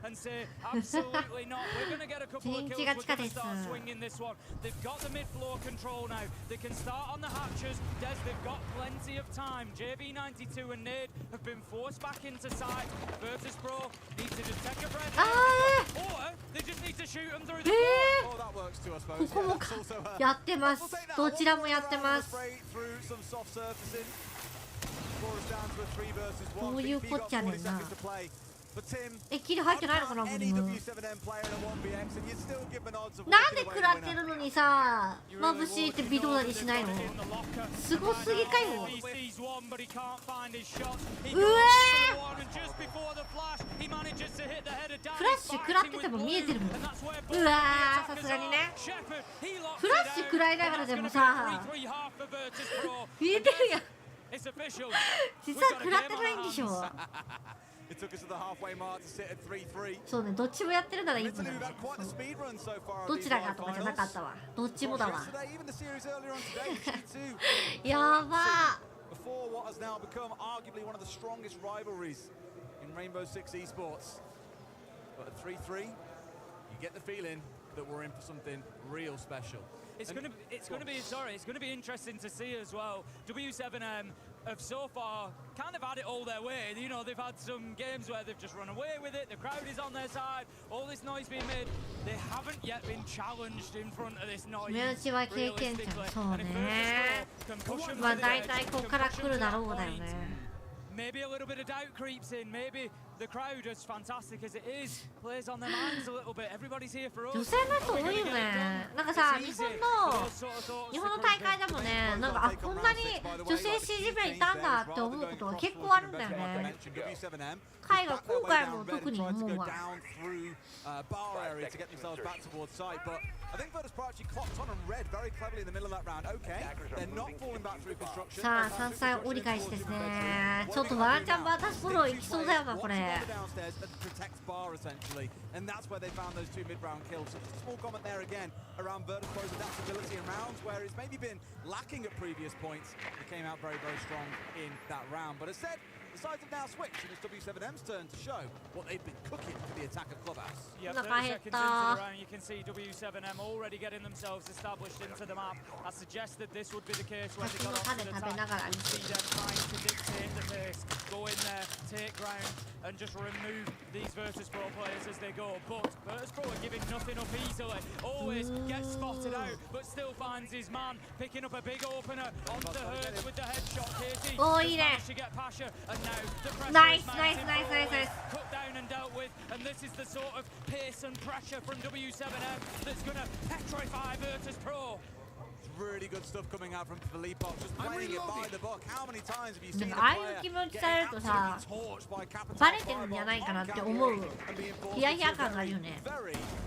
and say, absolutely not. We're going to get a couple of kills. We're going to start swinging this one. They've got the mid-floor control now. They can start on the hatches. Des, they've got plenty of time. JV92 and Nade have been forced back into side. Virtus.pro need to just take a breath, or they just need to shoot them through the floor. Oh, that works too, I suppose. ここもやってます。どちらもやってます。どういうこっちゃねんな。キル入ってないのかな、ボリューム。なんで食らってるのにさ、眩しいって微動だにしないの。すごすぎかよ。うえフラッシュ食らってても見えてるもん。うわー、さすがにね。フラッシュ食らいながらでもさ、見えてるやん。実は食らってないんでしょ。そうね、どっちもやってるならいいんだね。どちらがとかじゃなかったわ。どっちもだわ。やばBefore what has now become arguably one of the strongest rivalries in Rainbow Six Esports. But at 3-3, you get the feeling that we're in for something real special. It's going to be interesting to see as well. W7M have so far kind of had it all their way. You know, they've had some games where they've just run away with it. The crowd is on their side. All this noise being made. They haven't yet been challenged in front of this noise. 目打ちは経験者。そうね。まあ大体ここから来るだろうだよね。Maybe a little bit of doubt creeps in. Maybe the crowd, as fantastic as it is, plays on their minds a little bit. Everybody's here for us. 女性の人多いよね。なんかさ、日本の大会でもね、なんかこんなに女性支持名いたんだって思うことが結構あるんだよね。海外、今回も特に思うわ。さあ、3歳折り返しですね。ちょっとワランちゃんバータスフォローいきそうだよな、これ。And that's where they found those two mid-round kills. So just a small comment there again around Virtus.pro's adaptability in rounds where it's maybe been lacking at previous points. It came out very, very strong in that round. But as said, the sides have now switched, and it's W7M's turn to show what they've been cooking for the attack of Clubhouse. Yeah, 30 seconds into the round, you can see W7M already getting themselves established into the map. I suggested this would be the case when they got onto the attack. You see them trying to dictate the pace, go in there, take ground, and just remove these Virtus.pro players as they go. But Virtus.pro are giving nothing up easily. Always gets spotted out, but still finds his man, picking up a big opener onto Hertz with the headshot. Katie managed to get Pasha, and now the pressure is nice. Cut down and dealt with, and this is the sort of pace and pressure from W7M that's going to petrify Virtus.pro. Really good stuff coming out from Filippo, just playing it by the book. How many times have you seen a player get absolutely torched by Capital? Very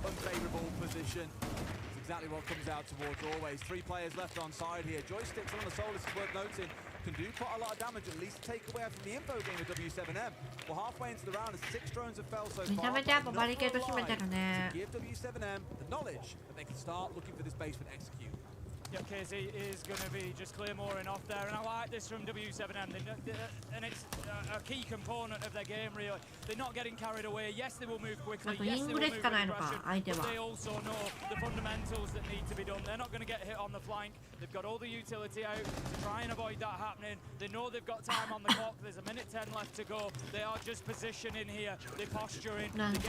unfavorable position. It's exactly what comes out towards always. 3 players left on side here. Joysticks on the Solus is worth noting. Can do quite a lot of damage, at least take away from the info game of W7M. We're halfway into the round as 6 drones have fell so far. To give W7M the knowledge that they can start looking for this basement execute. Yeah, KZ is going to be just claymoring off there, and I like this from W7M, and it's a key component of their game, really. They're not getting carried away. Yes, they will move quickly. Yes, they will move with aggression, but they also know the fundamentals that need to be done. They're not going to get hit on the flank. They've got all the utility out to try and avoid that happening. They know they've got time on the clock. There's a minute 10 left to go. They are just positioning here. They're posturing. They're this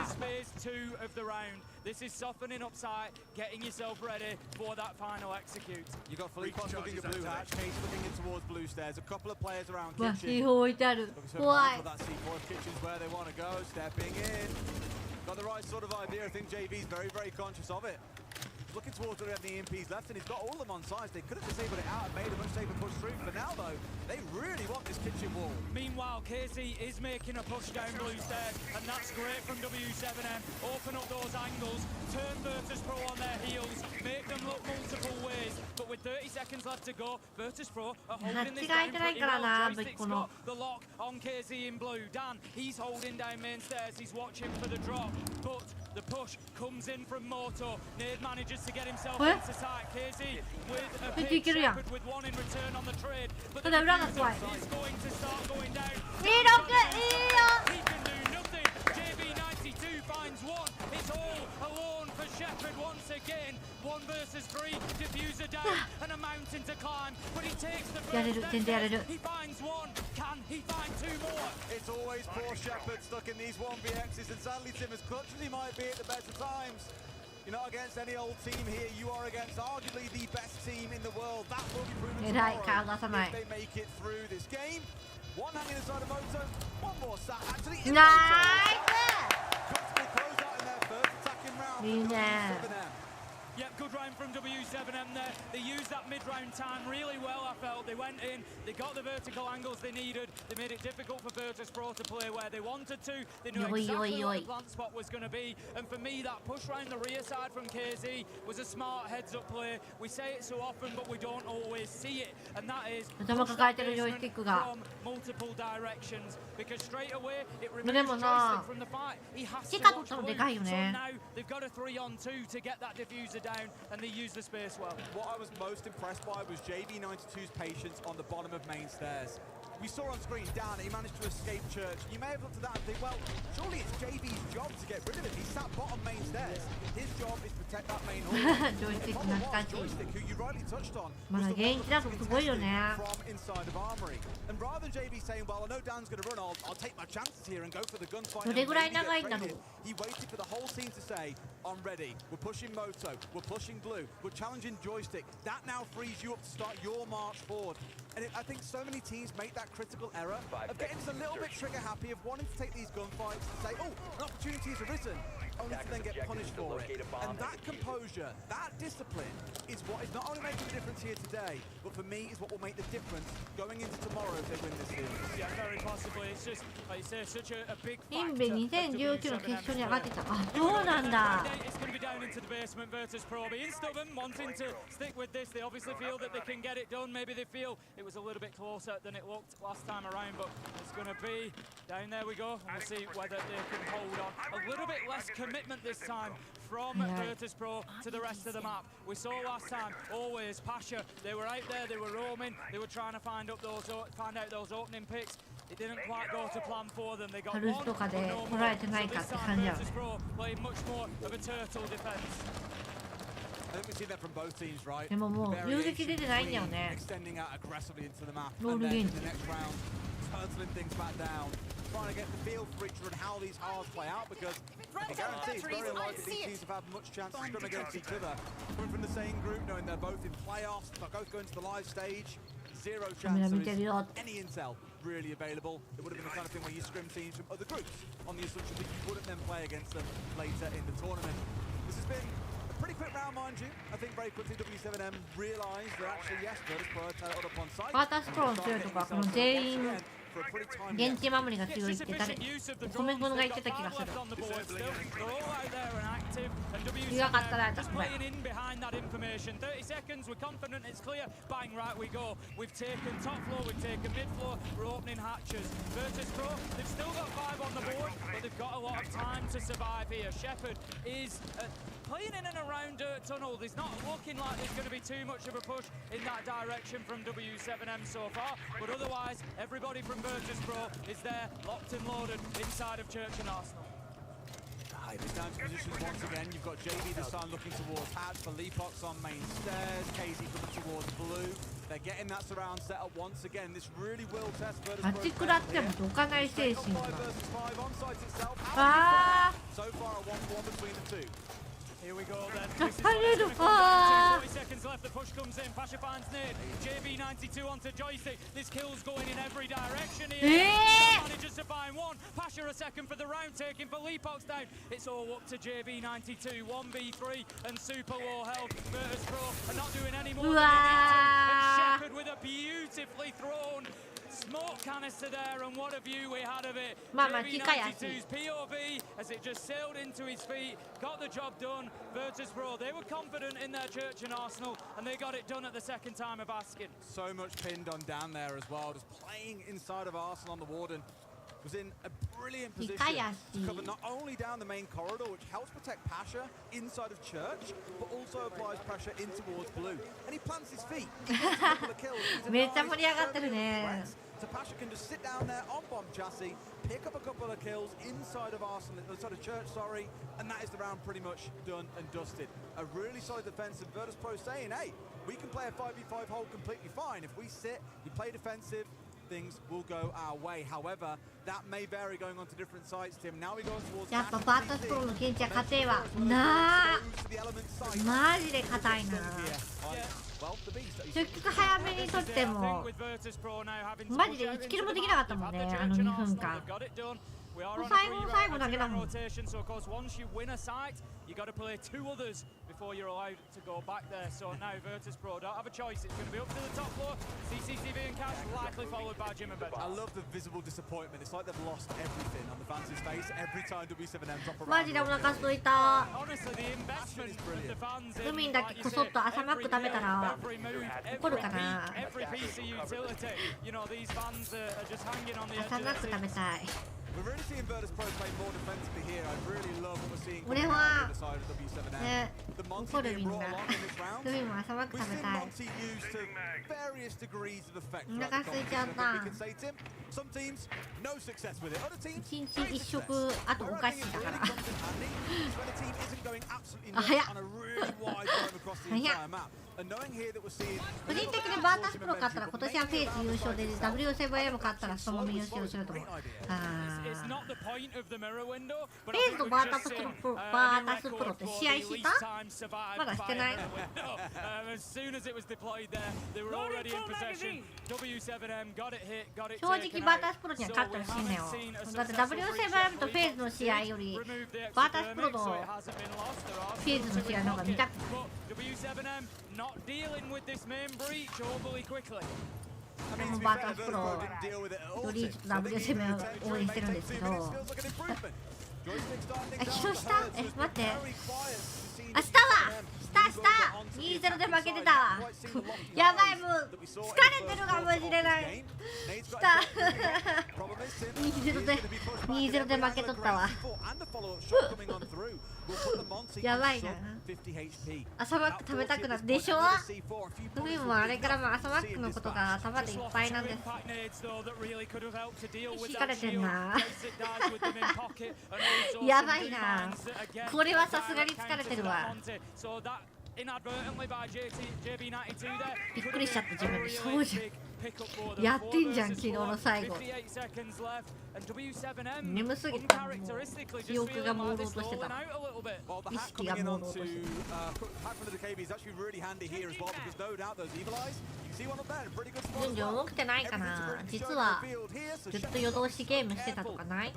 is phase 2 of the round. This is softening up sight, getting yourself ready for that final execute. You got Filippo looking at blue hatch, Case looking in towards blue stairs. A couple of players around Why? kitchen. Why? That C4 kitchen's where they want to go. Stepping in. Got the right sort of idea. I think JV's very, very conscious of it. Looking towards where the EMPs left, and he's got all of them on sides. They could have disabled it out and made a much safer push through. For now, though, they really want this kitchen wall. Meanwhile, KZ is making a push down blue stairs, and that's great from W7M. Open up those angles, turn Virtus.pro on their heels, make them look multiple ways. But with 30 seconds left to go. Virtus Pro are 間 holding this 違 down えてない pretty から well. な、ぶっ Joystick's この got the lock on KZ in blue. Dan, he's holding down main stairs. He's watching for the drop, but the push comes in from Moto. Nade manages to get himself into sight. KZ with a pick, Shepherd with one in return on the trade. But the diffuser is going to start going down. He can do nothing. JB92 finds one. It's all alone for Shepherd once again. 1 versus 3. Diffuser down and a mountain to climb. But he takes the first step. He finds one. Can he find 2 more? It's always poor Shepherd stuck in these 1vx's, and sadly Tim, as clutch as he might be at the best of times, you're not against any old team here. You are against arguably the best team in the world. That will be proven tomorrow if they make it through this game. One hanging inside of Moto, one more sat actually in comfortable close out in their first attacking round for W7M. Yeah, good round from W7M there. They used that mid-round time really well, I felt. They went in, they got the vertical angles they needed. They made it difficult for Virtus Pro to play where they wanted to. They knew exactly what the plant spot was going to be. And for me, that push round the rear side from KZ was a smart heads-up play. We say it so often, but we don't always see it. And that is from multiple directions. Because straight away, it removes joystick from the fight. He has to watch blue. So now, they've got a 3-on-2 to get that diffuser down, and they use the space well. What I was most impressed by was JB92's patience on the bottom of main stairs. We saw on screen Dan, he managed to escape Church. You may have looked at that and think, well, surely it's JB's job to get rid of him. He sat bottom main stairs. His job is to protect that main hall. Joystick, who you rightly touched on, was the one from inside of Armory. And rather than JB saying, well, I know Dan's going to run, I'll take my chances here and go for the gunfight. He waited for the whole team to say, I'm ready. We're pushing Moto. We're pushing Blue. We're challenging Joystick. That now frees you up to start your march forward. And I think so many teams make that critical error of getting just a little bit trigger happy, of wanting to take these gunfights and say, oh, an opportunity has arisen, only to then get punished for it. And that composure, that discipline is what is not only making the difference here today, but for me is what will make the difference going into tomorrow if they win this series. Yeah, very possibly. It's just, like you say, such a big factor. 2019の決勝に上がってた。あ、そうなんだ。 It's going to be down into the basement. Virtus Pro being stubborn, wanting to stick with this. They obviously feel that they can get it done. Maybe they feel it was a little bit closer than it looked last time around, but it's going to be down there we go. We'll see whether they can hold on. A little bit less commitment this time from Virtus Pro to the rest of the map. We saw last time, always Pasha, they were out there, they were roaming, they were trying to find out those opening picks. It didn't quite go to plan for them. They got one, but no more. So this time Virtus Pro played much more of a turtle defense. I think we've seen that from both teams, right? でももう遊撃出てないんだよね。 Extending out aggressively into the map, ロー and ル then ゲー in ム。 the next round, turtling things back down, trying to get the feel for each other and how these halves play out, because I can guarantee it's very unlikely these teams have had much chance to scrum against each other. Coming from the same group, knowing they're both in playoffs, they're both going to the live stage, zero chance there is any intel really available. It would have been the kind of thing where you scrim teams from other groups on the assumption that you wouldn't then play against them later in the tournament. This has been pretty quick round, mind you. I think very quickly W7M realised that actually, yes, Virtus Pro had it up on site. バータスプロの強いとか、この全員現地守りが強いって誰コメントが言ってた気がする。苦かったらだこれ。 30 seconds, we're confident it's clear. Bang, right we go. We've taken top floor, we've taken mid floor, we're opening hatches. Virtus Pro, they've still got 5 on the board, but they've got a lot of time to survive here. Shepherd is playing in and around Dirt Tunnel. There's not looking like there's going to be too much of a push in that direction from W7M so far, but otherwise, everybody from Virtus Pro is there, locked and loaded inside of Church and Arsenal. This down to positions once again. You've got JB this time looking towards Hatch, for Leapox on main stairs, KZ coming towards Blue. They're getting that surround set up once again. This really will test Virtus Pro. 8食らってもどかない精神が。 So far a 1-1 between the two. Here we go then. 20 seconds left. The push comes in. Pasha finds Nade. JB92 onto Joystick. This kill's going in every direction here. Manages to find one. Pasha a second for the round, taking for Leapox down. It's all up to JB92. 1v3 and super low health. Virtus Pro are not doing any more than and Shepherd with a beautifully thrown smoke canister there, and what a view we had of it. まあまあ機械足 JB92's POV as it just sailed into his feet, got the job done. Virtus.pro, they were confident in their church and Arsenal, and they got it done at the second time of asking. So much pinned on down there as well, just playing inside of Arsenal on the Warden. Was in a brilliant position to cover not only down the main corridor, which helps protect Pasha inside of Church, but also applies pressure in towards Blue. And he plants his feet. He gets a couple of kills. So Pasha can just sit down there on bomb chassis, pick up a couple of kills inside of Arsenal, inside of Church, sorry, and that is the round pretty much done and dusted. A really solid defense, and Virtus.pro saying, hey, we can play a 5v5 hold completely fine. If we sit, we play defensive, things will go our way. However, that may vary going on to different sites, Tim. Now we go towards やっぱバータスプロの現地は硬いわなあマジで硬いな結局早めに取ってもマジで1キルもできなかったもんねあの2分間最後の最後だけだもんYou got to play two others before you're allowed to go back there. So now Virtus.pro don't have a choice. It's going to be up to the top floor. CCTV and Cash likely followed by Jim and Ben. I love the visible disappointment. It's like they've lost everything on the fans' face every time W7M drop around. マジでお腹空いた Honestly, the investment of the fans グミンだけこそっと朝マック食べたら怒るかな every piece of utility. You know, these fans are just hanging on the edge. 朝マック食べたい We're really seeing Virtus.pro play more defensively here. I really love what we're seeing. 俺は W7M. ね怒るみんなグミンも朝マック食べたい Various degrees of effect. お腹空いちゃった Some teams no success with it. Other teams 1日1食あとお菓子だから あ早っ個人的にバータスプロ勝ったら今年はフェイズ優勝で W7M 勝ったらそのまま優勝すると思うあフェイズとバータスプロって試合したまだしてない正直バータスプロには勝ってほしいんだよだって W7M とフェイズの試合よりバータスプロとフェイズの試合の方が見たくないでもバータスプロよりちょっと W7M を応援してるんですけど起床した待って明日は2-0で負けてたわやばいもう疲れてるかもしれない2-0で負けとったわやばいな朝マック食べたくなるでしょグミもあれからも朝マックのことが頭でいっぱいなんです疲れてんなやばいなこれはさすがに疲れてるわびっくりしちゃった自分でそうじゃんやってんじゃん昨日の最後眠すぎてもう記憶が朦朧としてた意識が朦朧として順序重くてないかな実はずっと夜通しゲームしてたとかない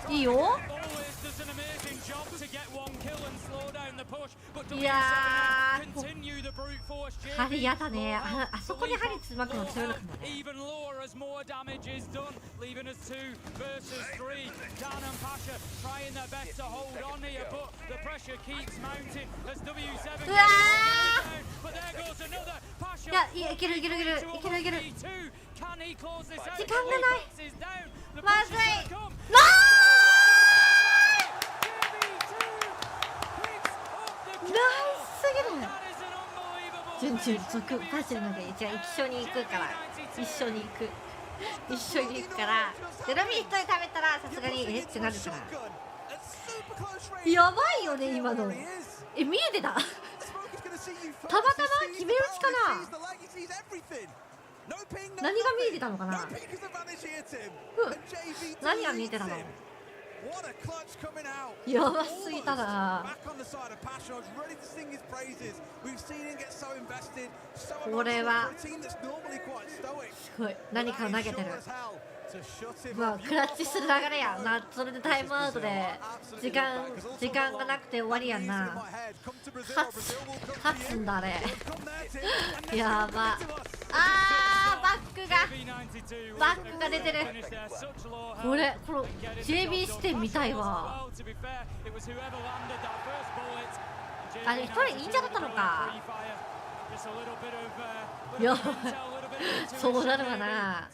いいよいやーハリやだねあそこにハリつまくの強いのかもねうわーいやいける時間がないまずいナイスすぎる順続パスのでじゃあ一緒に行くからゼロミートで食べたらさすがにってなるからやばいよね今の見えてたたまたま決め打ちかな何が見えてたのかな何が見えてたのやばすぎたなこれはすごい何かを投げてるまあクラッチする流れやんな。それでタイムアウトで時間がなくて終わりやんな。勝つんだあれ。やば。バックが出てる。この JB 視点見たいわ。あれ一人忍者だったのか。いやそうなるわな。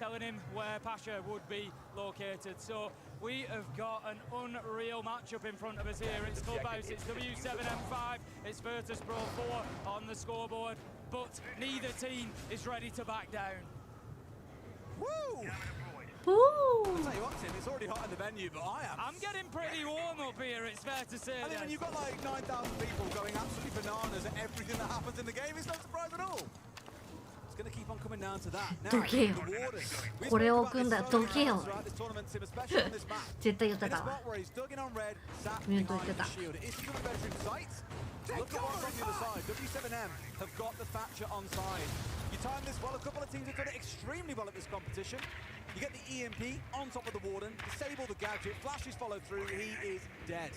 We have got an unreal matchup in front of us here. It's Clubhouse, it's W7M5, it's Virtus Pro 4 on the scoreboard, but neither team is ready to back down. Woo! Woo! I'll tell you what, Tim, it's already hot in the venue, but I'm getting pretty warm up here, it's fair to say. I mean, when you've got like 9,000 people going absolutely bananas at everything that happens in the game, it's no surprise at all. It's going to keep on coming down to that. Now, どけよ。これを置くんだ。どけよ。絶対言ってたわ。ミュート言ってた。Look at what's on the other side. W7M have got the Thatcher on side. You time this well. A couple of teams have done it extremely well at this competition. You get the EMP on top of the Warden, disable the gadget, flashes follow through, he is dead.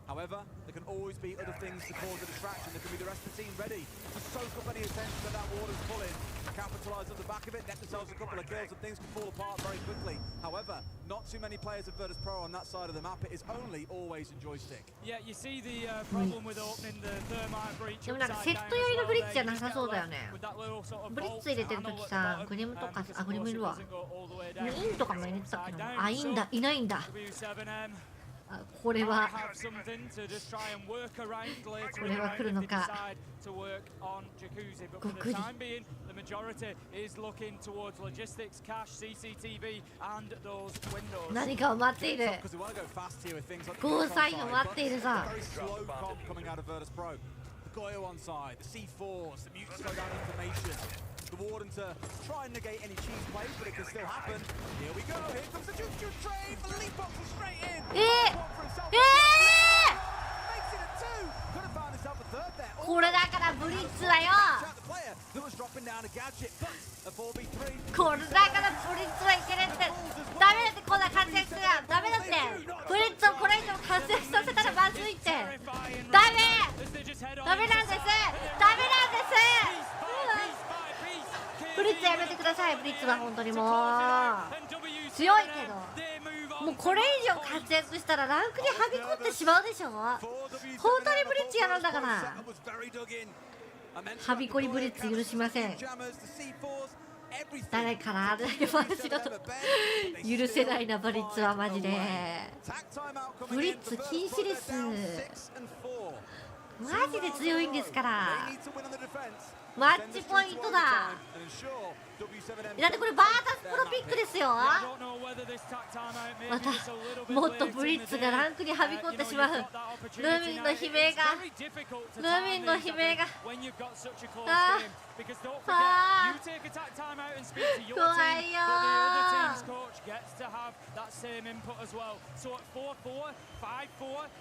However, there can always be other things to cause a distraction. There can be the rest of the team ready to soak up any attention that Warden's pulling, capitalise on the back of it, net themselves a couple of kills, and things can fall apart very quickly. However, not too many players of Virtus Pro on that side of the map. It is only always in joystick. Yeah, you see the problem with opening the thermite breach. でもなんかセット寄りのブリッジじゃなさそうだよね。ブリッジ入れてるときさ、グリムとか、グリムいるわ。インとかも入れてたけど、いないんだ。これは来るのか。極理。何かを待っている。ゴーサインを待っているぞ。The Warden to try and negate any cheese plays, but it can still happen. Here we go. Here comes the choo-choo train. The leap boxes straight in. Makes it a 2. Could have found himself a third there. これだからブリッツだよ。That was dropping down a gadget, but a 4v3. これだからブリッツはいけないって。ダメだってこんな活躍するやん。ダメだって。ブリッツをこれ以上活躍させたらまずいって。ダメなんです。ダメなんです。ブリッツやめてください。ブリッツは本当にもう強いけど、もうこれ以上活躍したらランクにはびこってしまうでしょ。本当にブリッツやるんだから。はびこりブリッツ許しません。誰から許せないな。ブリッツはマジで。ブリッツ禁止です。マジで強いんですから。マッチポイントだ。だってこれバータスプロピックですよ。またもっとブリッツがランクにはびこってしまう。ルミンの悲鳴が怖いよ。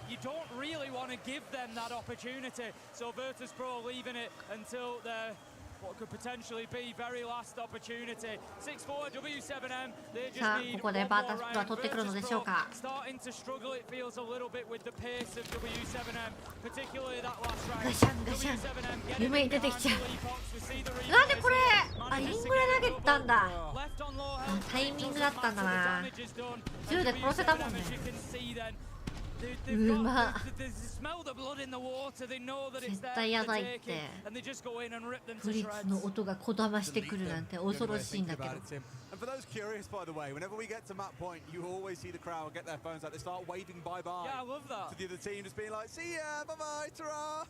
You don't really want to give them that opportunity. So Virtus Pro leaving it until their what could potentially be very last opportunity. 6-4 W7M. They just need ここでバータスプロは取ってくるのでしょうか。 Starting to struggle, it feels a little bit with the pace of W7M, particularly that last round. ガシャンガシャン。夢に出てきちゃう。なんでこれイングラ投げたんだ。タイミングだったんだな。銃で殺せたもんね。うま。絶対やばいって。ブリッツの音がこだましてくるなんて恐ろしいんだけど。And for those curious, by the way, whenever we get to map point, you always see the crowd get their phones out. They start waving bye-bye. Yeah, I love that. To the other team, just being like, "See ya, bye-bye, ta-ra."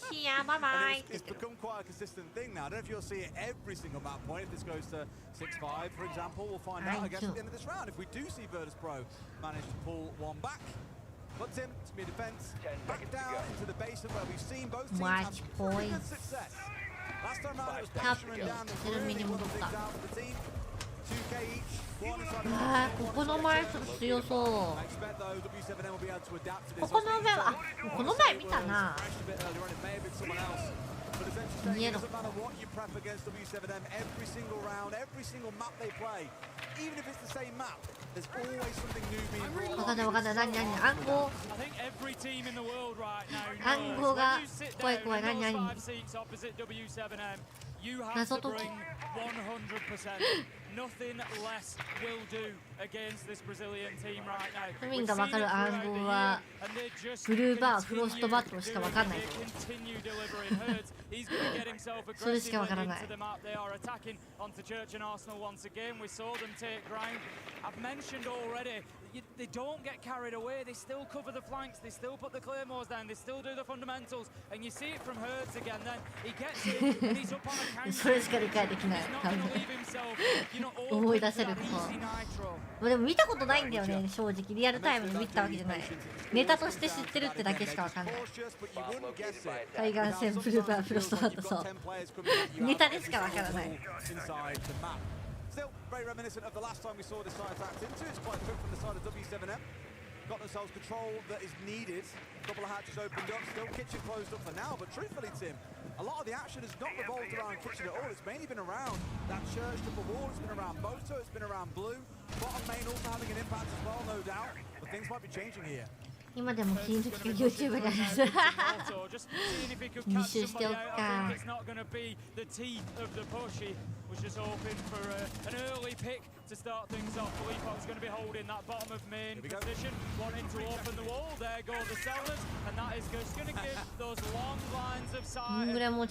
See ya, bye-bye. It's become quite a consistent thing now. I don't know if you'll see it every single map point. If this goes to 6-5, for example, we'll find out, I guess, at the end of this round. If we do see Virtus Pro manage to pull one back. But Tim, to be a defense, back down into the basin where we've seen both teams have pretty good success. Last time round, it was pressuring down the things out for the team. ここの前強そう。ここの前はこの前見たな。But essentially saying it doesn't matter what you prep against W7M, every single round, every single map they play, even if it's the same map, there's always something new being brought. わかんないわかんない。何何暗号。暗号が怖い怖い。何何。謎解き。Nothing less will do against this Brazilian team right now. 市民が分かる暗号はブルーバー、フロストバトルしか分かんない。それしか分からない。I've mentioned already, they don't get carried away. They still cover the flanks. They still put the claymores down. They still do the fundamentals. And you see it from Hertz again. Then he gets it and he's up on a counter. それしか理解できない。思い出せること。でも見たことないんだよね。正直リアルタイムで見たわけじゃない。ネタとして知ってるってだけしかわかんない。海岸線ブルーバーフロストバトル、そう。ネタでしかわからない。Still very reminiscent of the last time we saw this side attacked into. It's quite quick from the side of W7M. Got themselves control that is needed. A couple of hatches opened up. Still kitchen closed up for now. But truthfully, Tim, a lot of the action has not revolved around kitchen at all. It's mainly been around that church triple wall. It's been around Boto. It's been around Blue. Bottom main also having an impact as well, no doubt. But things might be changing here. 今でも金月が YouTube にある。2周しておくか。Was just hoping for an early pick to start things off. Leapog's going to be holding that bottom of main position, wanting to open the wall. There go the sellers, and that is just going to give those long lines of sight. A little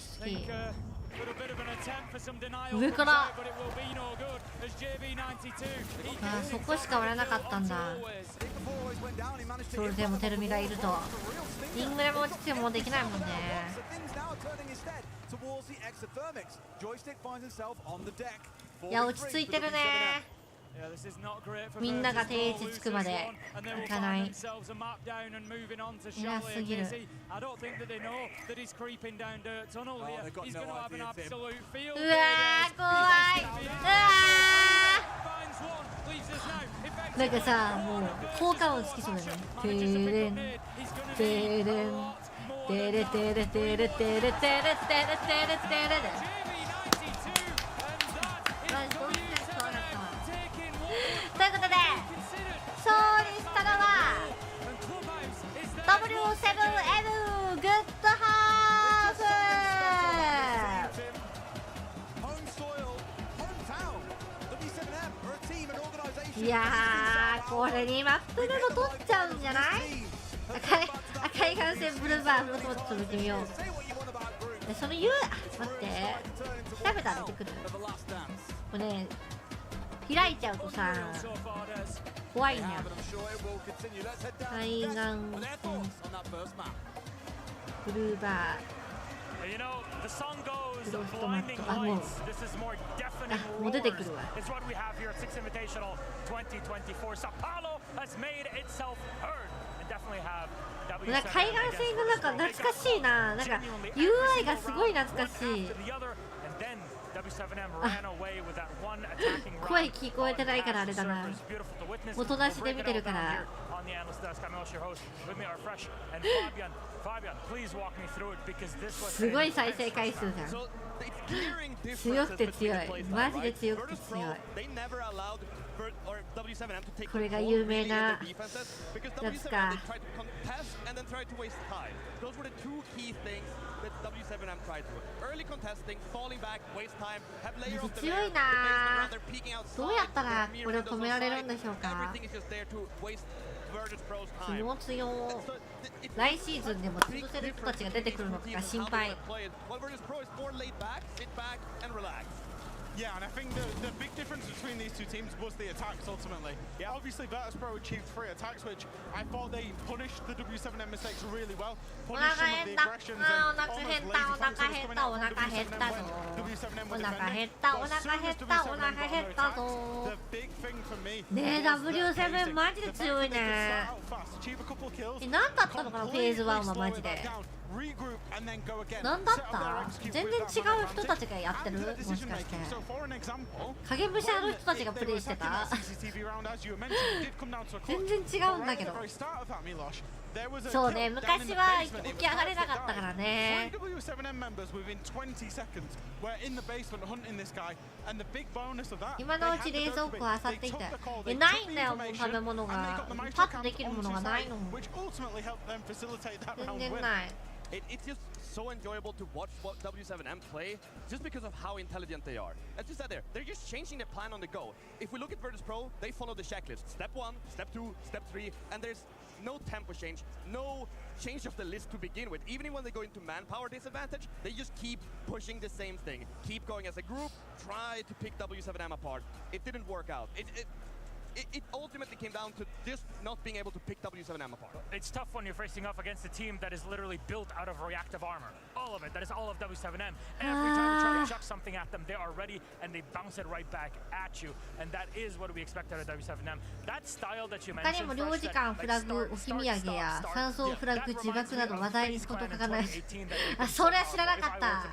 bit of an attempt for some denial, but it will be no good as JV92. あ、そこしか割らなかったんだ。それでもテルミがいるとイングラム落ちてもできないもんね。いや、落ち着いてるね。みんなが定位置つくまでいかない。偉すぎる。うわー、怖い。うわー、なんかさ、もう効果音つきそうだね。テレンテレンテレテレテレテレテレテレテレテレで。ということで勝利したのは W7M グッドハーフ。いやー、これにマップでも取っちゃうんじゃない？赤い幹線ブルーバーフロストバトル見てみよう。その待って調べたら出てくる。これね、開いちゃうとさ怖いんだよ。海岸線ブルーバーフロストマット。あ、もう出てくるわ。なんか海岸線の中懐かしいな。なんか UI がすごい懐かしい。声聞こえてないからあれだな。音出しで見てるから。すごい再生回数じゃん。強くて強い。マジで強くて強い。これが有名なやつか。強いな。どうやったらこれを止められるんでしょうか。気持ちよ。来シーズンでも潰せる人たちが出てくるのか心配。Yeah, and I think the big difference between these two teams was the attacks ultimately. Yeah, obviously Virtus.pro achieved 3 attacks, which I thought they punished the W7M mistakes really well. Punished some of the aggressions and almost lazy flanks coming out from W7M when W7M was defending. But as soon as W7M got under attack, the big thing for meねえ、W7 マジで強いね。何だったのかな、フェーズ1はマジで。何だった？全然違う人たちがやってる？もしかして。影武者の人たちがプレイしてた全然違うんだけど。そうね、昔は起き上がれなかったからね。今のうち冷蔵庫あさっていて、ないんだよ、もう食べ物が。パッとできるものがないの。全然ない。It's just so enjoyable to watch W7M play just because of how intelligent they are. As you said there, they're just changing their plan on the go. If we look at Virtus Pro, they follow the checklist. Step 1, Step 2, Step 3, and there's no tempo change, no change of the list to begin with. Even when they go into manpower disadvantage, they just keep pushing the same thing. Keep going as a group, try to pick W7M apart. It didn't work out. It ultimately came down to just not being able to pick W7M apart. It's tough when you're facing off against a team that is literally built out of reactive armor. All of it. That is all of W7M. Every time we try to chuck something at them, they are ready and they bounce it right back at you. And that is what we expect out of W7M. That style that you mentioned. 他にも領事館フラグ置き土産や酸素フラグ自爆など話題にこと書かない。あ、それは知らなかった。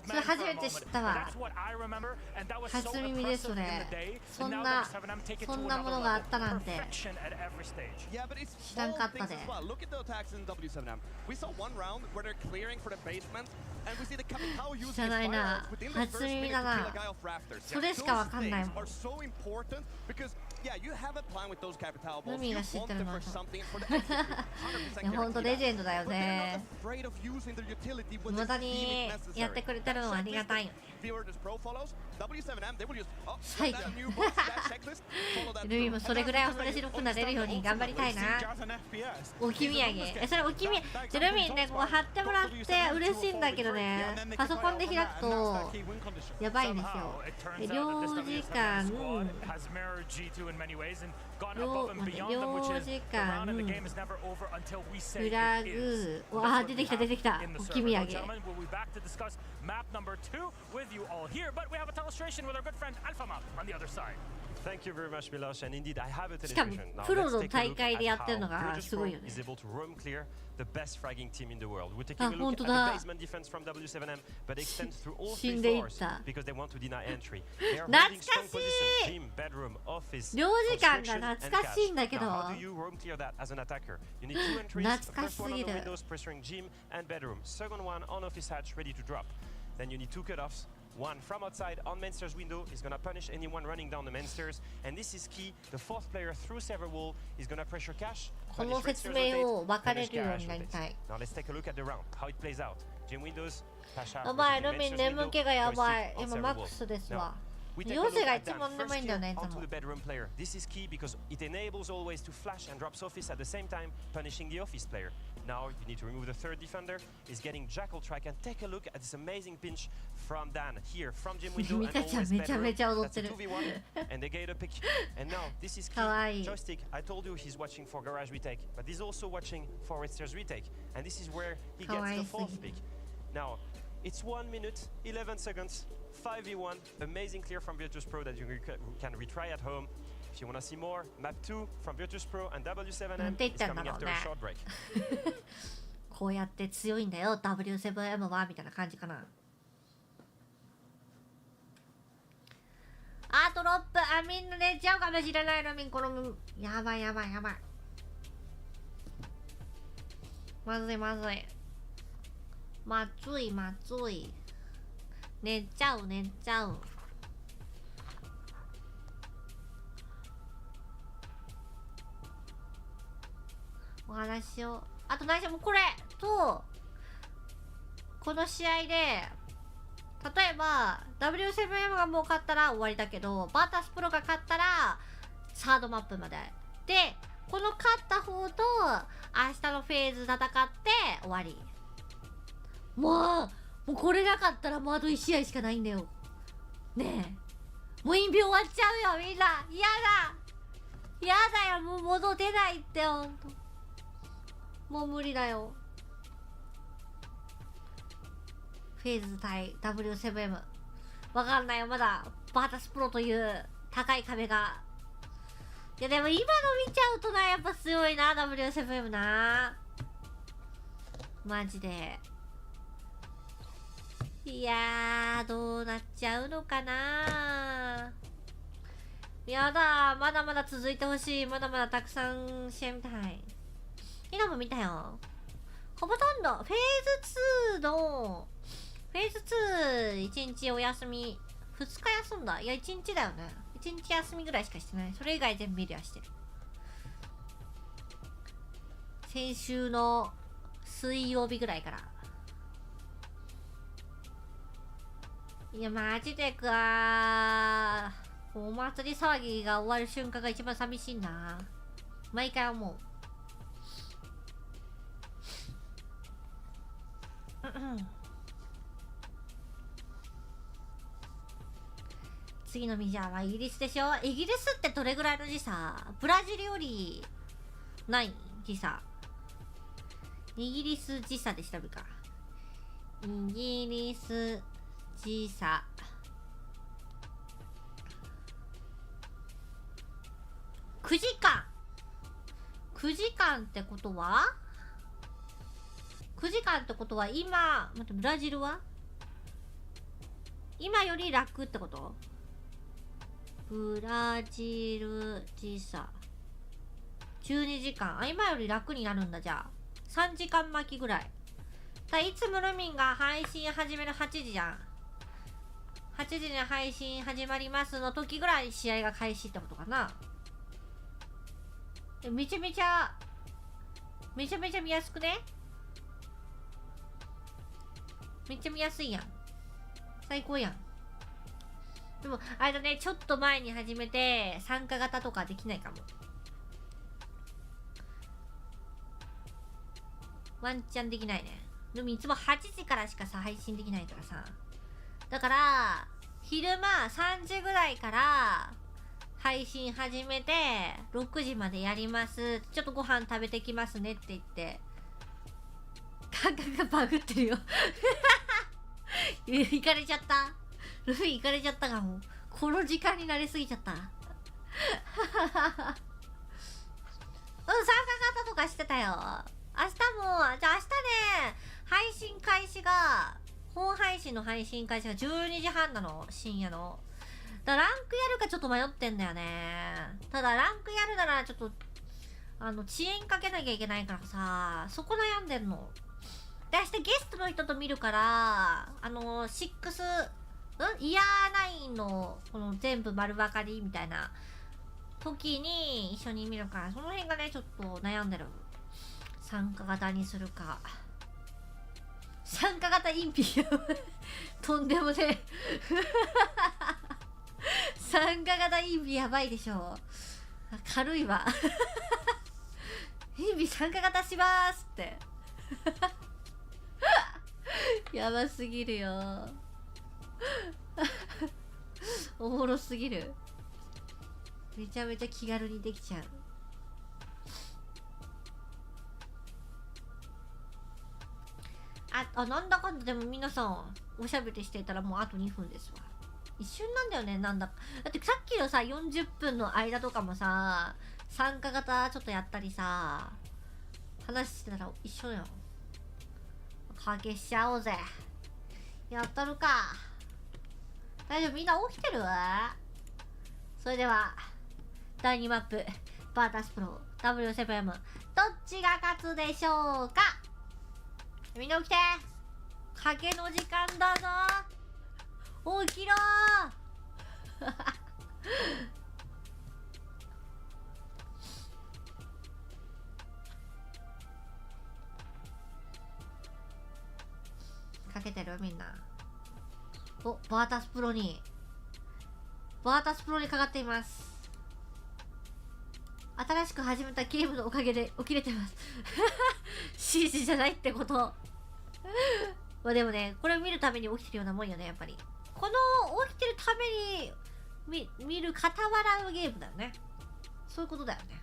それ初めて知ったわ。初耳ですそれ。そんなものがあったなんて知らんかったで。知らないな。初耳だな。それしかわかんないもん。ルミが知ってるのはいや、ほんとレジェンドだよね。無駄にやってくれてるのはありがたいよね。最後ルミもそれぐらい面白くなれるように頑張りたいな。置き土産、それ置き土産ルミね、こう貼ってもらって嬉しいんだけどね、パソコンで開くとやばいんですよ。領事館フラグ、わあ出てきた出てきた、置き土産。しかもプロの大会でやってるのがすごいよね。the best fragging team in the world. We're taking あ、 a look 本 at 当 the だ。 basement defense from W7M, but extends through all 死 three んでいっ floors た。 because they want to deny entry. They are 懐 holding か strong し position, い。 gym, bedroom, office, 領事館 construction, が and 懐かしいんだけ cash. ど。 Now, how do you roam clear that as an attacker? You need two entries. 懐か First し one す on ぎ the る。 windows, pressuring gym and bedroom. Second one on office hatch, ready to drop. Then you need two cutoffs. One from outside on main stairs window is going to punish anyone running down the main stairs. And this is key. The fourth player through server wall is going to pressure cash. この説明を分かれるようになりたい。 Now let's take a look at the round, how it plays out. Gym windows, Pasha. やばい、ルミン眠気がやばい。今マックスですわ。ヨセが一番眠いんだよね、いつも。 Onto the bedroom player. This is key because it enables always to flash and drops office at the same time, punishing the office player. Now you need to remove the third defender. Is getting jackal track and take a look at this amazing pinch from Dan here from gym window and always bedroom. That's a 2v1 and they get a pick. And now this is key. Joystick. I told you he's watching for garage retake, but he's also watching for red stairs retake. And this is where he gets the fourth pick. Now it's 1 minute 11 seconds. 5v1, amazing clear from Virtus Pro that you can retry at home. If you want to see more, map 2 from Virtus Pro and W7M is coming after a short break. こうやって強いんだよ W7M はみたいな感じかな。あ、ドロップ、あ、みんな寝ちゃうかもしれないのみんこのやばいやばいやばい。まずいまずい。まずいまずい。寝ちゃう寝ちゃう。お話をあと何してもこれとこの試合で例えば W7M がもう勝ったら終わりだけどバータスプロが勝ったらサードマップまででこの勝った方と明日のフェーズ戦って終わり。もうこれなかったらもうあと1試合しかないんだよねえ。もうインビ終わっちゃうよみんな。やだよもう戻出ないってほんともう無理だよ。フェーズ対 W7M わかんないよまだバータスプロという高い壁が。いやでも今の見ちゃうとなやっぱ強いな W7M なマジで。いやー、どうなっちゃうのかな。やだ、まだまだ続いてほしい。まだまだたくさん試合見たい。今も見たよ。ほとんどフェーズ2のフェーズ2 1日お休み、2日休んだ。いや1日だよね。1日休みぐらいしかしてない。それ以外全部見るやしてる。先週の水曜日ぐらいから。いやマジでかー、お祭り騒ぎが終わる瞬間が一番寂しいな。毎回思う。次のメジャーはイギリスでしょ。イギリスってどれぐらいの時差？ブラジルよりない時差。イギリス時差で調べるか。イギリス時差。9時間。9時間ってことは9時間ってことは今、待って、ブラジルは今より楽ってこと？ブラジル時差12時間。あ、今より楽になるんだ。じゃあ3時間巻きぐらいだ。いつムルミンが配信始める8時じゃん。8時に配信始まりますの時ぐらい試合が開始ってことかな。めちゃめちゃ見やすくね。めっちゃ見やすいやん。最高やん。でもあれだね、ちょっと前に始めて参加型とかできないかも。ワンチャンできないね。でもいつも8時からしかさ配信できないからさ。だから昼間3時ぐらいから配信始めて6時までやります。ちょっとご飯食べてきますねって言って。感覚がバグってるよ。行かれちゃった。ルフィ行かれちゃったかも。この時間になりすぎちゃった。参加型とかしてたよ。明日も、じゃあ明日ね、配信開始が、本配信の配信開始が12時半なの、深夜の。だからランクやるかちょっと迷ってんだよね。ただランクやるならちょっと、遅延かけなきゃいけないからさ、そこ悩んでんの。で、明日ゲストの人と見るから、イヤー9の、この全部丸分かりみたいな時に一緒に見るから、その辺がね、ちょっと悩んでる。参加型にするか。参加型インピとんでもねえ。参加型インピやばいでしょ。軽いわ。インピ参加型しますって。やばすぎるよ。おもろすぎる。めちゃめちゃ気軽にできちゃう。なんだかんだでも皆さんおしゃべりしていたらもうあと2分ですわ。一瞬なんだよね。なんだってさっきのさ40分の間とかもさ参加型ちょっとやったりさ話してたら一緒よ。かけしちゃおうぜ。やったるか。大丈夫、みんな起きてる？それでは第2マップバータスプロ W7M どっちが勝つでしょうか。みんな起きて。賭けの時間だぞ。起きろー。かけてるみんな。お、バータスプロにかかっています。新しく始めたゲームのおかげで起きれてます。指示じゃないってこと。まあでもね、これを見るために起きてるようなもんよね、やっぱり。この起きてるために見る傍らのゲームだよね。そういうことだよね。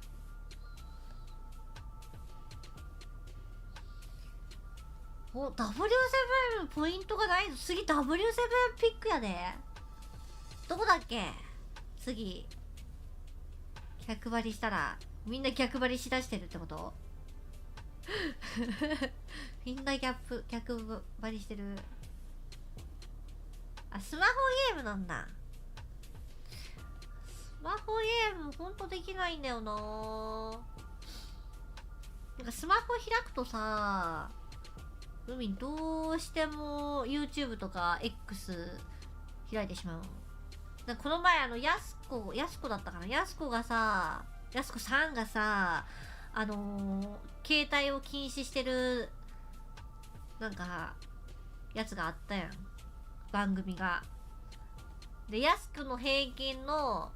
お、W7 ポイントがないぞ。次 W7 ピックやで。どこだっけ次。逆張りしたら、みんな逆張りしだしてるってことみんな逆張りしてる。あ、スマホゲームなんだ。スマホゲームほんとできないんだよな。なんかスマホ開くとさ、海どうしても YouTube とか X 開いてしまう。なんかこの前やすこだったかな、やすこさんがさ、携帯を禁止してるなんかやつがあったやん、番組が。で、やすくの平均の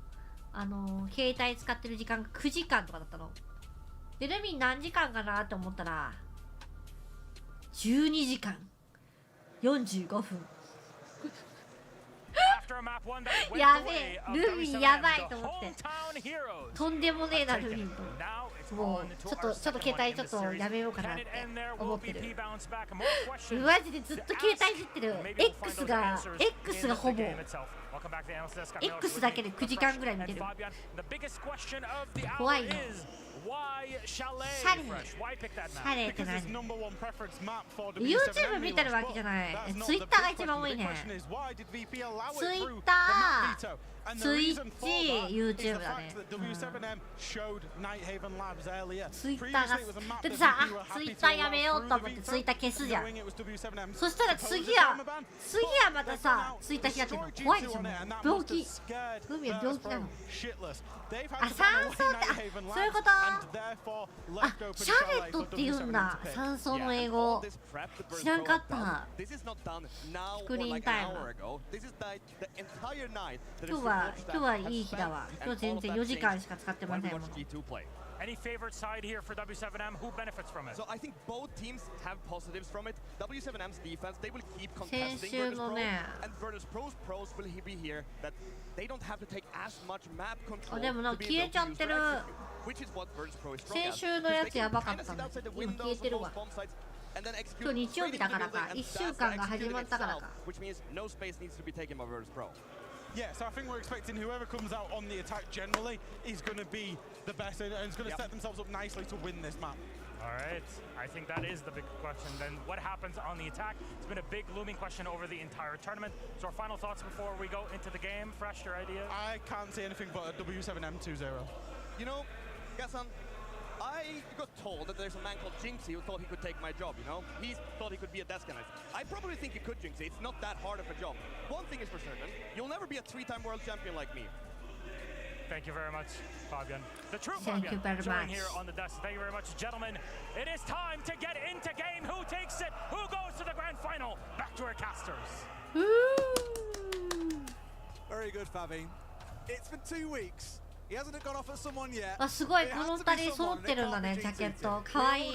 携帯使ってる時間が9時間とかだったの。で、ルミン何時間かなって思ったら12時間45分やべえ、ルミンやばいと思って、とんでもねえなルミンと。もうちょっと携帯ちょっとやめようかなって思ってる。マジでずっと携帯いじってる。 X がほぼ X だけで9時間ぐらい見てる。怖いよ。シャレって何？ YouTube 見てるわけじゃない。Twitter が一番多いね。Twitch、YouTube だね。Twitter がだってさ、Twitter やめようと思って Twitter 消すじゃん。そしたら次はまたさ Twitter 開いてるの怖いでしょ。もう病気、海は病気なの。あ、酸素って、あ、そういうこと。あ、シャレットって言うんだ、酸素の英語。知らんかった。スクリーンタイム。今日はいい日だわ。今日全然4時間しか使ってませんもの。Any favorite side here for W7M? Who benefits from it? So I think both teams have positives from it. W7M's defense, they will keep contesting Virtus Pro, and Virtus pros will be here that they don't have to take as much map control. でもなんか消えちゃってる。 Which is what Virtus Pro is strong 先週のやつやばかったんだけど、今消えてるわ。今日日曜日だからか、1週間が始まったからか。 Which means no space needs to be taken by Virtus Pro. Yeah, so I think we're expecting whoever comes out on the attack generally is going to be the best and is going to set themselves up nicely to win this map. All right, I think that is the big question. Then what happens on the attack? It's been a big looming question over the entire tournament. So our final thoughts before we go into the game. Fresh, your idea? I can't say anything but a W7M 2-0. You know, Gassan, I got told that there's a man called Jinxie who thought he could take my job, you know? He thought he could be a desk analyst. I probably think he could, Jinxie. It's not that hard of a job. One thing is for certain, you'll never be a 3-time world champion like me. Thank you very much, Fabian. The true Thank you very Fabian much. Here on the desk. Thank you very much, gentlemen. It is time to get into game. Who takes it? Who goes to the grand final? Back to our casters. Very good, Fabi. It's been 2 weeks. He hasn't gone off at someone yet. あ、すごい、この二人揃ってるんだね、ジャケット。かわいい。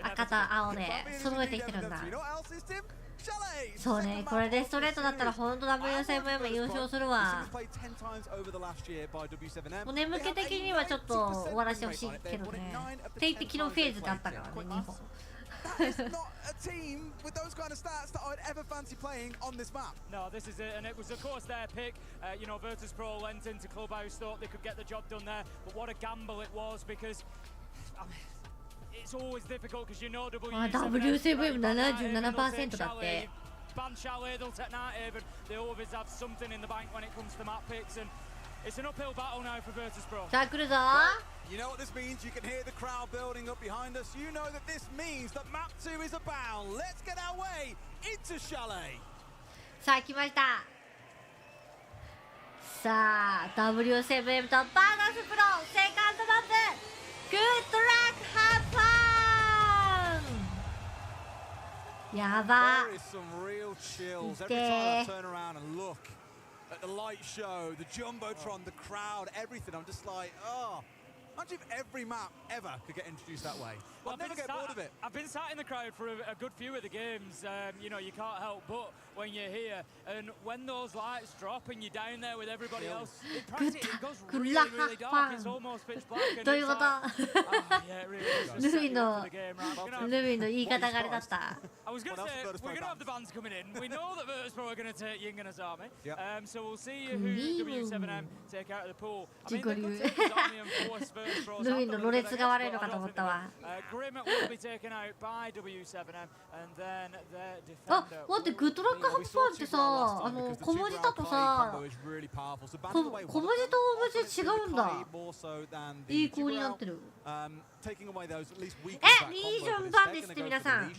赤と青で揃えてきてるんだ。そうね、これでストレートだったら本当 W7M 優勝するわ。もう眠気的にはちょっと終わらせてほしいけどね。って言って昨日フェーズがあったからね、2本。That is not a team with those kind of stats that I'd ever fancy playing on this map. No, this is it, and it was of course their pick. You know, Virtus Pro went into Clubhouse, thought they could get the job done there, but what a gamble it was because I mean, it's always difficult because you know W7M77% だって。Ban Chalet, they'll take that even. They always have something in the bank when it comes to map picks, and it's an uphill battle now for Virtus Pro. さあ来るぞ。 You know what this means? You can hear the crowd building up behind us. You know that this means that map 2 is abound. Let's get our way into Chalet. さあ来ました。さあ W7M とバーガスプロセカンドマップ。Good luck, have fun. やば。 There is some real chills every time I turn around and look at the light show, the jumbotron, the crowd, everything. I'm just like, oh. Imagine if every map ever could get introduced that way. I'd never get bored of it. I've been sat in the crowd for a good few of the games. You know, you can't help but when you're here. And when those lights drop and you're down there with everybody else, it goes really, really dark. It's almost pitch black. どういうこと？ ルミの言い方があれだった。 I was going to say, we're going to have the bands coming in. We know that Virtus Pro are going to take Ying and Azami. So we'll see who W7M take out of the pool. I mean, they could take Azami and force ルミンのろれつが悪いのかと思ったわ。あ、待って、グッドラックハンパンってさ、小文字だとさ、小文字と大文字違うんだ。いい子になってる。リージョン版ですって皆さん。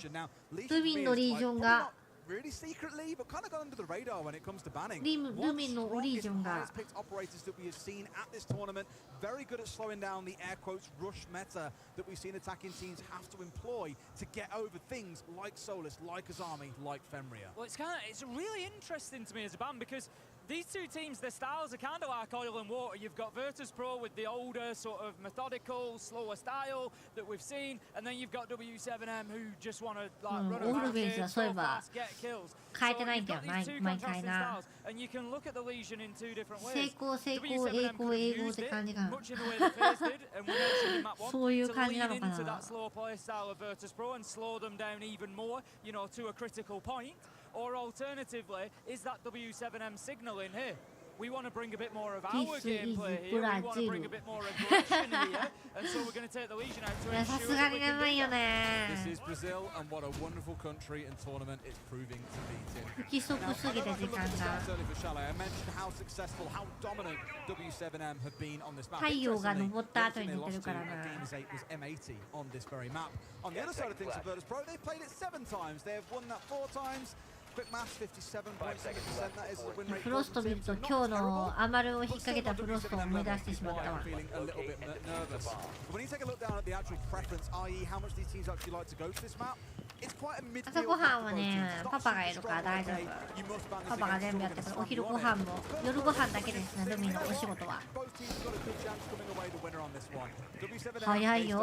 ルミンのリージョンが。Really secretly, but kind of gone under the radar when it comes to banning. ルミンのリージョンが。Picked operators that we have seen at this tournament, very good at slowing down the air quotes rush meta that we've seen attacking teams have to employ to get over things like Solus, like Azami, like Fenrir. Well, it's really interesting to me as a ban because these two teams, their styles are kind of like oil and water. You've got Virtus Pro with the older, sort of methodical, slower style that we've seen, and then you've got W7M who just want to like run around, so fast, get kills. So you've got these two contrasting styles, and you can look at the Legion in two different ways. W7M could have used it much in the way that FaZe did, and we mentioned in map 1 to lean into that slow play style of Virtus Pro and slow them down even more, you know, to a critical point. Or alternatively, is that W7M signaling here? We want to bring a bit more of our gameplay here. We want to bring a bit more aggression here, and so we're going to take the Legion out to ensure that we can do that. This is Brazil, and what a wonderful country and tournament it's proving to be. 不規則すぎて時間が。 I mentioned how successful, how dominant W7M have been on this map. 太陽が昇った後に寝てるからな。 was M80 on this very map. On the other side of things, for Virtus Pro, they've played it 7 times. They have won that 4 times. Quick maths, 57.7%. That is the win rate. フロスト見ると今日のアマルを引っ掛けたフロストを思い出してしまったわ。 Feeling a little bit nervous. But when you take a look down at the actual preference, i.e., how much these teams actually like to go to this map, it's quite a mid-tier. 朝ごはんはね、パパがいるから大丈夫。パパが全部やってくる。お昼ご飯も夜ご飯だけですね、ルミのお仕事は。早いよ。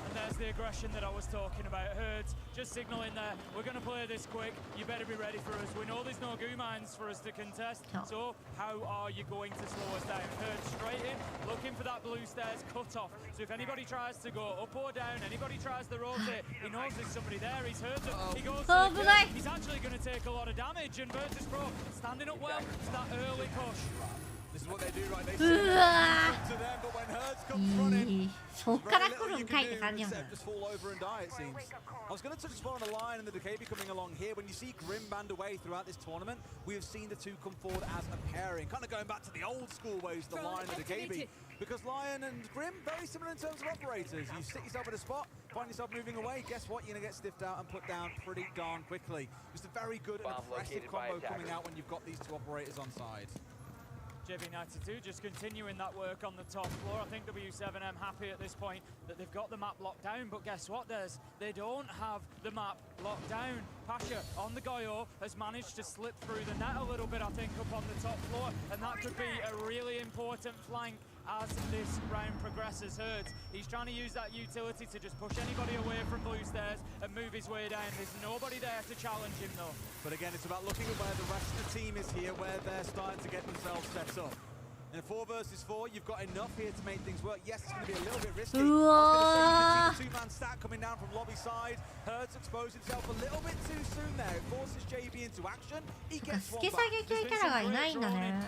And there's the aggression that I was talking about. Herds just signaling there. We're going to play this quick. You better be ready for us. We know there's no goo mines for us to contest. So how are you going to slow us down? Herds straight in, looking for that blue stairs cut off. So if anybody tries to go up or down, anybody tries to rotate, he knows there's somebody there. He's heard them. He goes to the kill. He's actually going to take a lot of damage. And Virtus Pro standing up well to that early push. This is what they do, right? They send it to them, but when Herds comes running, そっから来るんかいって感じやん。 just fall over and die, it seems. I was going to touch upon the line and the Decay coming along here. When you see Grim band away throughout this tournament, we have seen the two come forward as a pairing, kind of going back to the old school ways, the Lion and the Decay. Because Lion and Grim, very similar in terms of operators. You sit yourself at a spot, find yourself moving away, guess what? You're going to get stiffed out and put down pretty darn quickly. Just a very good and aggressive combo coming out when you've got these two operators on side. JV92 just continuing that work on the top floor. I think W7M happy at this point that they've got the map locked down, but guess what, they don't have the map locked down. Pasha on the Goyo has managed to slip through the net a little bit, I think, up on the top floor, and that could be a really important flank as this round progresses. Herds, he's trying to use that utility to just push anybody away from blue stairs and move his way down. There's nobody there to challenge him though. But again, it's about looking at where the rest of the team is here, where they're starting to get themselves set up. In 4 versus 4, you've got enough here to make things work. Yes, it's going to be a little bit risky. I was going to say, you can see the 2-man stack coming down from lobby side. Herds exposed himself a little bit too soon there. It forces JB into action. He gets one back.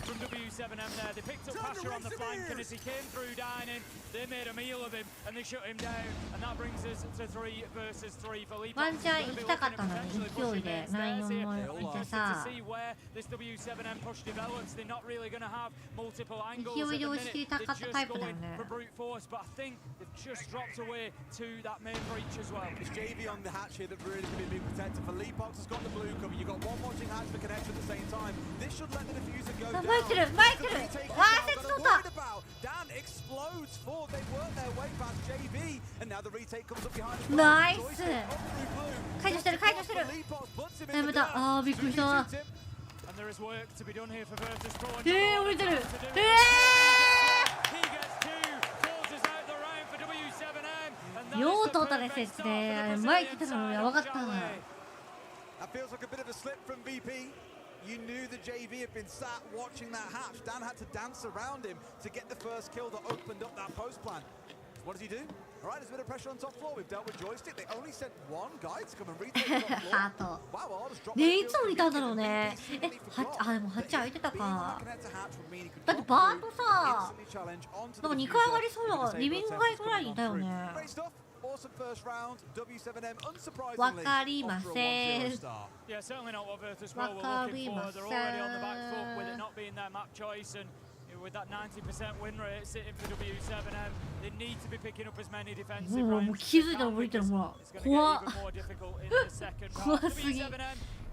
From W7M there. They picked up Pasha on the flank, and as he came through dining, they made a meal of him, and they shut him down. And that brings us to 3 versus 3 for Lee. ワンチャン行きたかったのに勢いで9-4もいてさ。 See where this W7M push develops. They're not really going to have multiple angles 勢いで押し切りたかったタイプだよね。 for brute force, but I think they've just dropped away to that main breach as well. It's JV on the hatch here that really has been being protected. For Leapox has got the blue cover. You've got one watching hatch for connection at the same time. This should let the diffuser go down. 前来てる前来てる。わあ、接取った。 Dan explodes for they work their way past JV, and now the retake comes up behind. ナイス。解除してる解除してる。やめた。ああびっくりした。 And there is work to be done here for Virtus Pro. 降りてる。よう取ったね、設定。前来てたのやばかったな。 That feels like a bit of a slip from VP. You knew the JV had been sat watching that hatch. Dan had to dance around him to get the first kill that opened up that post plan. What does he do? All right, there's a bit of pressure on top floor. We've dealt with joystick. They only sent one guy to come and retake the top floor. ハート Wow, Artist dropped ねいつ降りたんだろうねでも8開いてたかだってバートさなんか2階上がりそうだからリビング街ぐらいにいたよね Awesome first round. W7M unsurprisingly わかりません Yeah, certainly not what Virtus Pro were looking for. They're already on the back foot with it not being their map choice, and with that 90% win rate sitting for W7M, they need to be picking up as many defensive rounds. もう気づいたら降りてるほら It's going to get 怖っ even more difficult in the second 怖 round. すぎ W7M,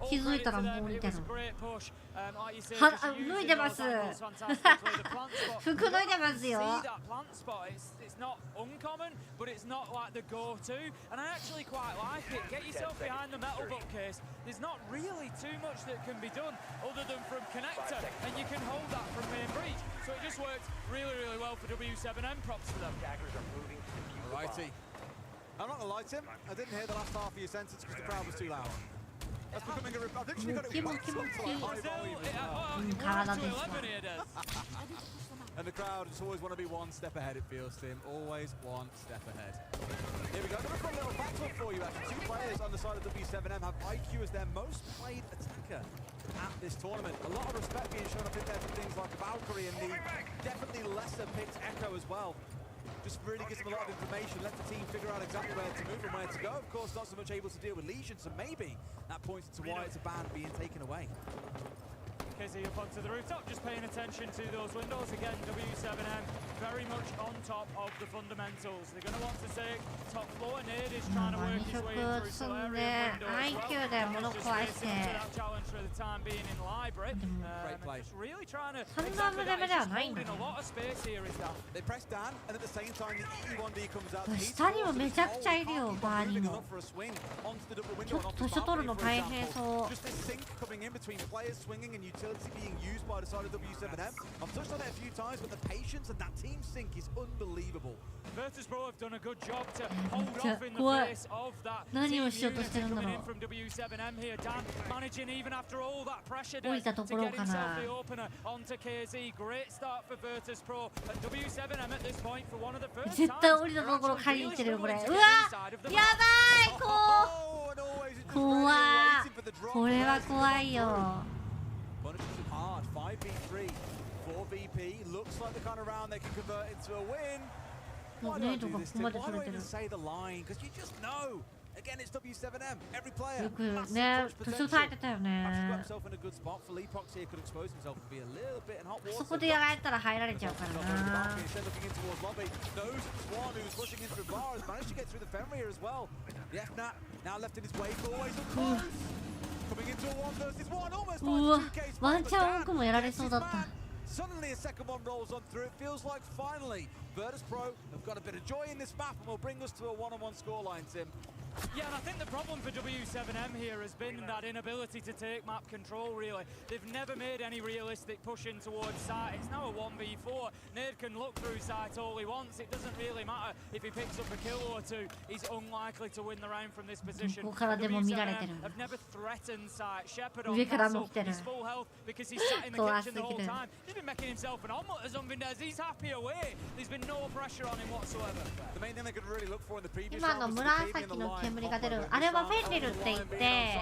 all 気づい credit たら to もう them. 降り It てる was a great push. Like you say, は just 脱い using でます those angles fantastically. The plant spot. 服脱いでますよ See that plant spot? It's not uncommon, but it's not like the go-to. And I actually quite like it. Get yourself behind the metal bookcase. There's not really too much that can be done other than from connector, and you can hold that from main breach. So it just worked really, really well for W7M. Props to them. Righty. I'm not gonna lie, Tim. I didn't hear the last half of your sentence because the crowd was too loud. That's becoming a I've literally got it Mochi, mochi, mochi. And the crowd just always want to be one step ahead, it feels, Tim. Always one step ahead. Here we go. Another fun little battle for you, actually. Two players on the side of W7M have IQ as their most played attacker at this tournament. A lot of respect being shown up in there for things like Valkyrie and the definitely lesser picked Echo as well. Just really gives them a lot of information, let the team figure out exactly where to move and where to go. Of course, not so much able to deal with Legion, so maybe that points to why it's a ban being taken away. KZ up onto the rooftop, just paying attention to those windows. Again, W7M very much on top of the fundamentals. They're going to want to take top floor. Nade is trying to work his way through Solarium window as well. Just facing into that challenge for the time being in library. Great play. Just really trying to... Exactly that, he's just holding a lot of space here, is that. They press down, and at the same time, the E1D comes out. 下にもめちゃくちゃいるよバーにも For a swing onto the double ちょ window っ and と off 図書 the 取るの balcony, 大 for 変 example. そう Just this sync coming in between players swinging and utility being used by the side of W7M. I've touched on it a few times, but the patience and that team sync is unbelievable. Virtus Pro have done a good job to hold off in the face of that 何をしようとしてるんだろう coming in from W7M here. Dan managing even after all that pressure 降りたと to ころ get か himself な the opener onto KZ. Great start for Virtus Pro and W7M at this point for one of the first 絶対 times. 降りたところ借りに行ってるよこれうわ They're やばい怖っこれは怖いよ Punishes him hard. 5v3 4VP looks like the kind of round they can convert into a win. Why do I do this, Tim? Why do I even say the line? Because you just know. Again, it's W7M. Every player. よくね図書されてたよね himself in a good spot. Leaprox here could expose himself and be a little bit in hot water. そこでやられたら入られちゃうからな Looking in towards lobby. Knows Swan, who's pushing in through bar, has managed to get through the Fenrir as well. The FNAT now left in his wake, always up close. Coming into a 1 versus 1, almost うわ finds 2K ワンチャン奥もやられそうだった Suddenly a second one rolls on through. It feels like finally Virtus Pro have got a bit of joy in this map and will bring us to a 1-on-1 scoreline, Tim. Yeah, and I think the problem for W7M here has been that inability to take map control, really. They've never made any realistic push in towards site. It's now a 1v4. Nade can look through site all he wants. It doesn't really matter if he picks up a kill or two. He's unlikely to win the round from this position. ここからでも見られてる W7M have never threatened site. Shepard on 上からも castle. 来てる He's full health because he's sat in the kitchen the whole time. He's been making himself an omelette as Unbindez. He's happy away. There's been no pressure on him whatsoever. The main thing they could really look for in the previous 今 round の was the 紫の煙が出るあれはフェンリルって言って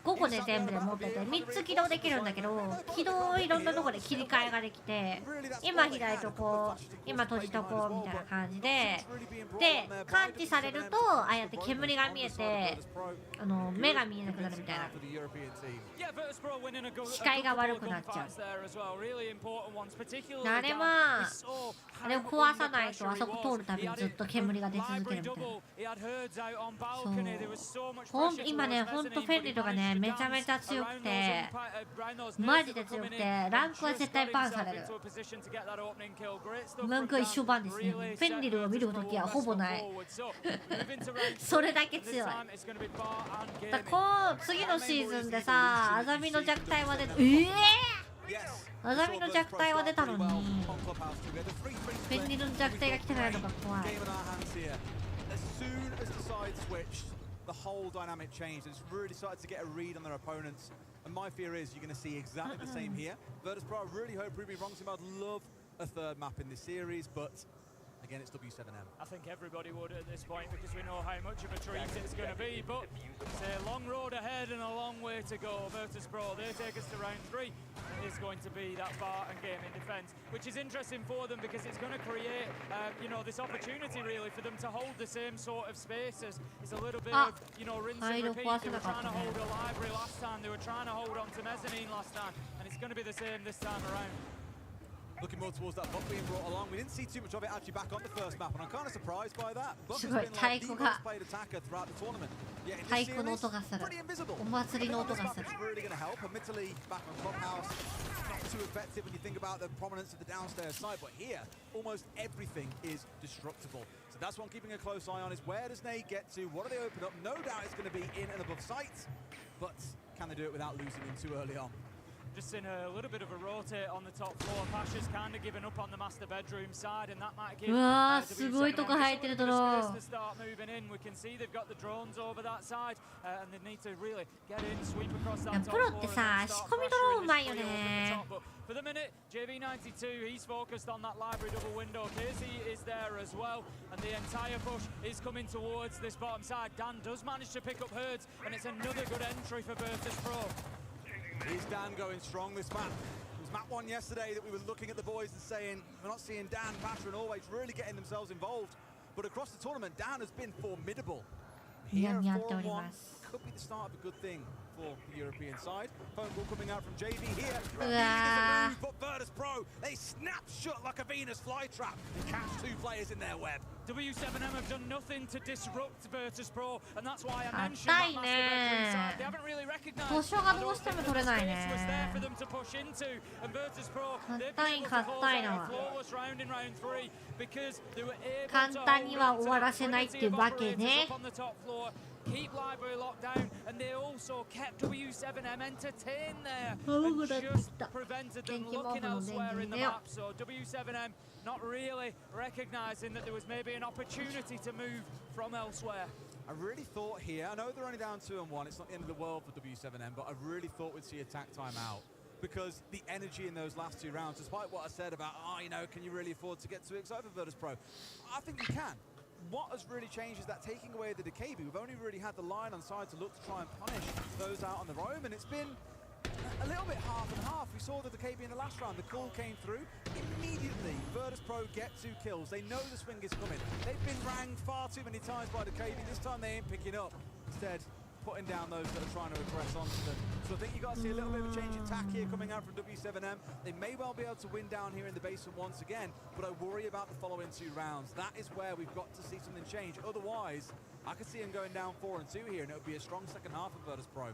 5個で全部で持ってて3つ起動できるんだけど起動をいろんなとこで切り替えができて今開いとこう今閉じとこうみたいな感じで感知されるとああやって煙が見えて目が見えなくなるみたいな視界が悪くなっちゃうあれはあれを壊さないとあそこ通るたびにずっと煙が出続けるみたいなそう今ねほんとフェンリルがねめちゃめちゃ強くてマジで強くてランクは絶対バンされるランクは一生バンですねフェンリルを見るときはほぼないそれだけ強いだ次のシーズンでさアザミの弱体は出たアザミの弱体は出たのにフェンリルの弱体が来てないのが怖いThe whole dynamic changed. It's really started to get a read on their opponents. And my fear is you're going to see exactly the same here. Virtus Pro, I really hope Ruby wrongs him. I'd love a third map in this series, but against W7M. I think everybody would at this point because we know how much of a treat it's going to be. But it's a long road ahead and a long way to go. Virtus Pro, they take us to round 3. It is going to be that Barton game in defense, which is interesting for them because it's going to create, you know, this opportunity really for them to hold the same sort of spaces. It's a little bit of, you know, rinse and repeat. They were trying to hold a library last time. They were trying to hold on to mezzanine last time, and it's going to be the same this time around. Looking more towards that Buck being brought along. We didn't see too much of it actually back on the first map, and I'm kind of surprised by that. Buck has been like the most played attacker throughout the tournament. Yeah, in this series, pretty invisible. This map is really going to help. Admittedly, back on Clubhouse, not too effective when you think about the prominence of the downstairs side, but here, almost everything is destructible. So that's what I'm keeping a close eye on, is where does Nate get to? What do they open up? No doubt it's going to be in and above sight, but can they do it without losing him too early on? Just in a little bit of a rotate on the top floor. Pasha's kind of given up on the master bedroom side, and that might give W7M to start moving in. We can see they've got the drones over that side, and they need to really get in, sweep across that top floor. But for the minute, JV92, he's focused on that library double window. Casey is there as well, and the entire push is coming towards this bottom side. Dan does manage to pick up Herds, and it's another good entry for Virtus Pro. Is Dan going strong this map? It was map 1 yesterday that we were looking at the boys and saying, we're not seeing Dan, Pasha and Always really getting themselves involved. But across the tournament, Dan has been formidable. Here, 4-1 could be the start of a good thing for the European side. Phone call coming out from JV here. Move, but Virtus Pro, they snap shut like a Venus flytrap and catch 2 players in their web. W7M have done nothing to disrupt Virtus Pro, and that's why I mentioned that master bedroom side. They haven't really recognized the space was there for them to push into, and Virtus Pro, they've been able to close out a flawless round in round 3 because they were able to hold on to trinity of operators up on the top floor, keep library locked down, and they also kept W7M entertained there and just prevented them looking elsewhere in the map. So W7M not really recognizing that there was maybe an opportunity to move from elsewhere. I really thought here, I know they're only down 2-1, it's not the end of the world for W7M, but I really thought we'd see attack time out. Because the energy in those last 2 rounds, despite what I said about, oh, you know, can you really afford to get too excited for Virtus Pro? I think you can. What has really changed is that taking away the Decay, we've only really had the line on side to look to try and punish those out on the roam, and it's been a little bit half and half. We saw the Decay in the last round. The call came through. Immediately, Virtus Pro get 2 kills. They know the swing is coming. They've been ranged far too many times by Decay. This time they ain't picking up. Instead, putting down those that are trying to aggress onto them. So I think you've got to see a little bit of a change in tack here coming out from W7M. They may well be able to win down here in the basement once again, but I worry about the following 2 rounds. That is where we've got to see something change. Otherwise, I could see them going down 4-2 here, and it would be a strong second half of Virtus Pro.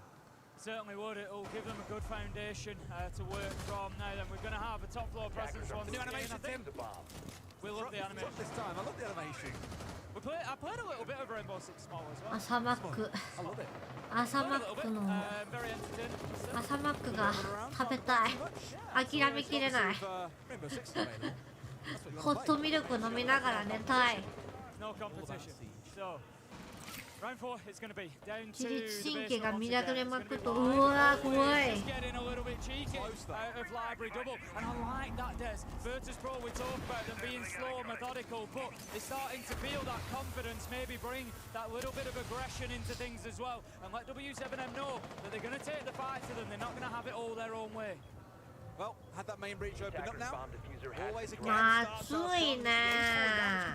Certainly would. It'll give them a good foundation to work from. Now then, we're going to have a top floor presence once again. Animation, Tim. We love the animation. This time, I love the animation. I played a little bit of Rainbow Six Small as well. 朝マック。朝マックの朝マックが食べたい。諦めきれない。ホットミルク飲みながら寝たい。No competition. So, round 4 is going to be down to 自律神経が乱れまくと、うわー怖い。getting a little bit cheeky out of library double, and I like that, Des. Virtus Pro, we talk about them being slow, methodical, but they're starting to feel that confidence, maybe bring that little bit of aggression into things as well, and let W7M know that they're going to take the fight to them. They're not going to have it all their own way. Well, had that main breach opened up now. Always again. 暑いね。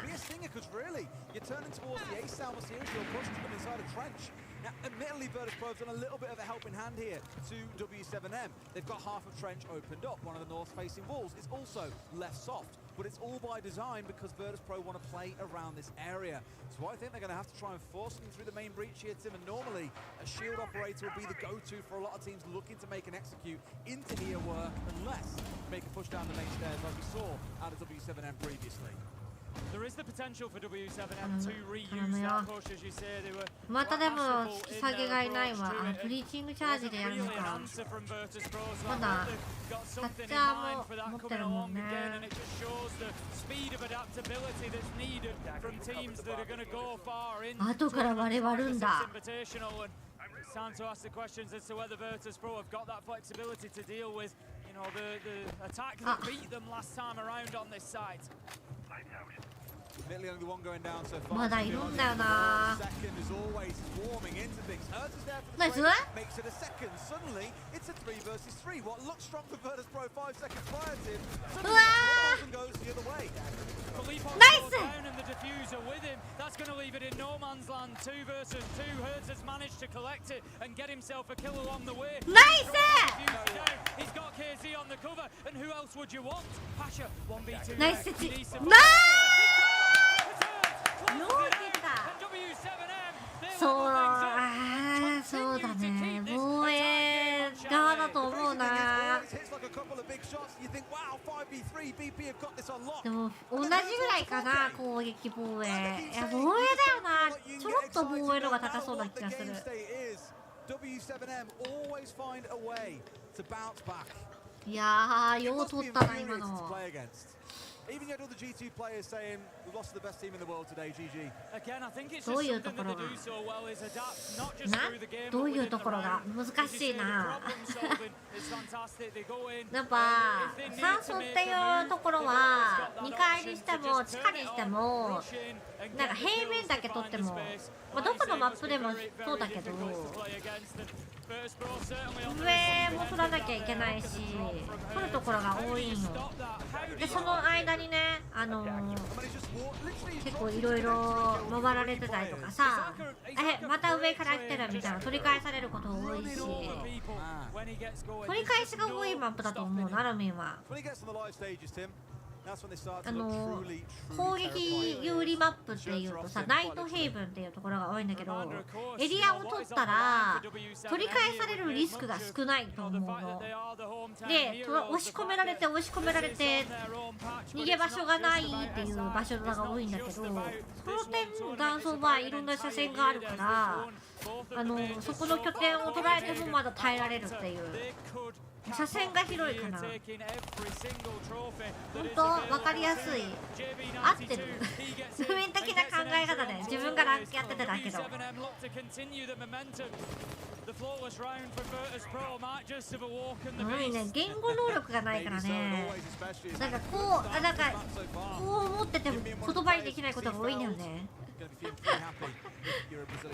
Be a stinger, because really, you're turning towards the ace down the series, you're pushing them inside a trench. Now, admittedly, Virtus Pro have done a little bit of a helping hand here to W7M. They've got half of trench opened up. One of the north-facing walls is also left soft, but it's all by design because Virtus Pro want to play around this area. So I think they're going to have to try and force them through the main breach here, Tim, and normally a shield operator will be the go-to for a lot of teams looking to make an execute into here work, unless make a push down the main stairs like we saw out of W7M previously. There is the potential for W7M to reuse that push, as you say. They were またでも引き下げがいないわ。ブリーチングチャージでやるのか。まだキャッチャーも持ってるもんね。後から割れ割るんだ。It's time to ask the questions as to whether Virtus Pro have got that flexibility to deal with, you know, the attack that beat them last time around on this site. まだいるんだよな。ナイス。うわナイス。ナイス。ナイス設置。ナイス。よう出た。そうそうだね。防衛側だと思うな。でも同じぐらいかな、攻撃防衛。いや防衛だよな。ちょろっと防衛のが高そうな気がする。いやー、よう取ったな今の。どういうところがどういうところが難しいな。やっぱ酸素っていうところは2階にしても地下にしてもなんか平面だけ取っても、まあ、どこのマップでもそうだけど上も取らなきゃいけないし取るところが多いんよ。でその間にね結構いろいろ回られてたりとかさ、また上から来てるみたいな取り返されること多いし、取り返しが多いマップだと思うな、ラミンは。攻撃有利マップっていうとさ、ナイトヘイブンっていうところが多いんだけど、エリアを取ったら取り返されるリスクが少ないと思うので、押し込められて逃げ場所がないっていう場所が多いんだけど、その点断層はいろんな車線があるからそこの拠点を捉えてもまだ耐えられるっていう車線が広いかな。本当分かりやすい。合ってる普遍的な考え方で自分がランクやってただけど。ね、言語能力がないからね。なんかこう思ってても言葉にできないことが多いんだよね。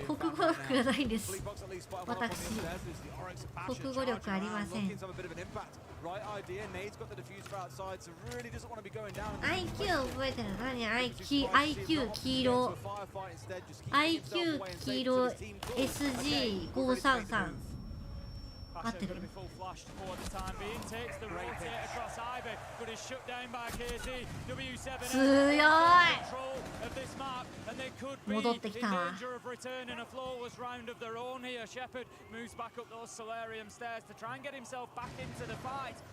国語力がないんです。私国語力ありません。IQ 覚えてる？何 IQ 黄色 IQ 黄色 SG533 合ってる？強い。戻ってきたわ。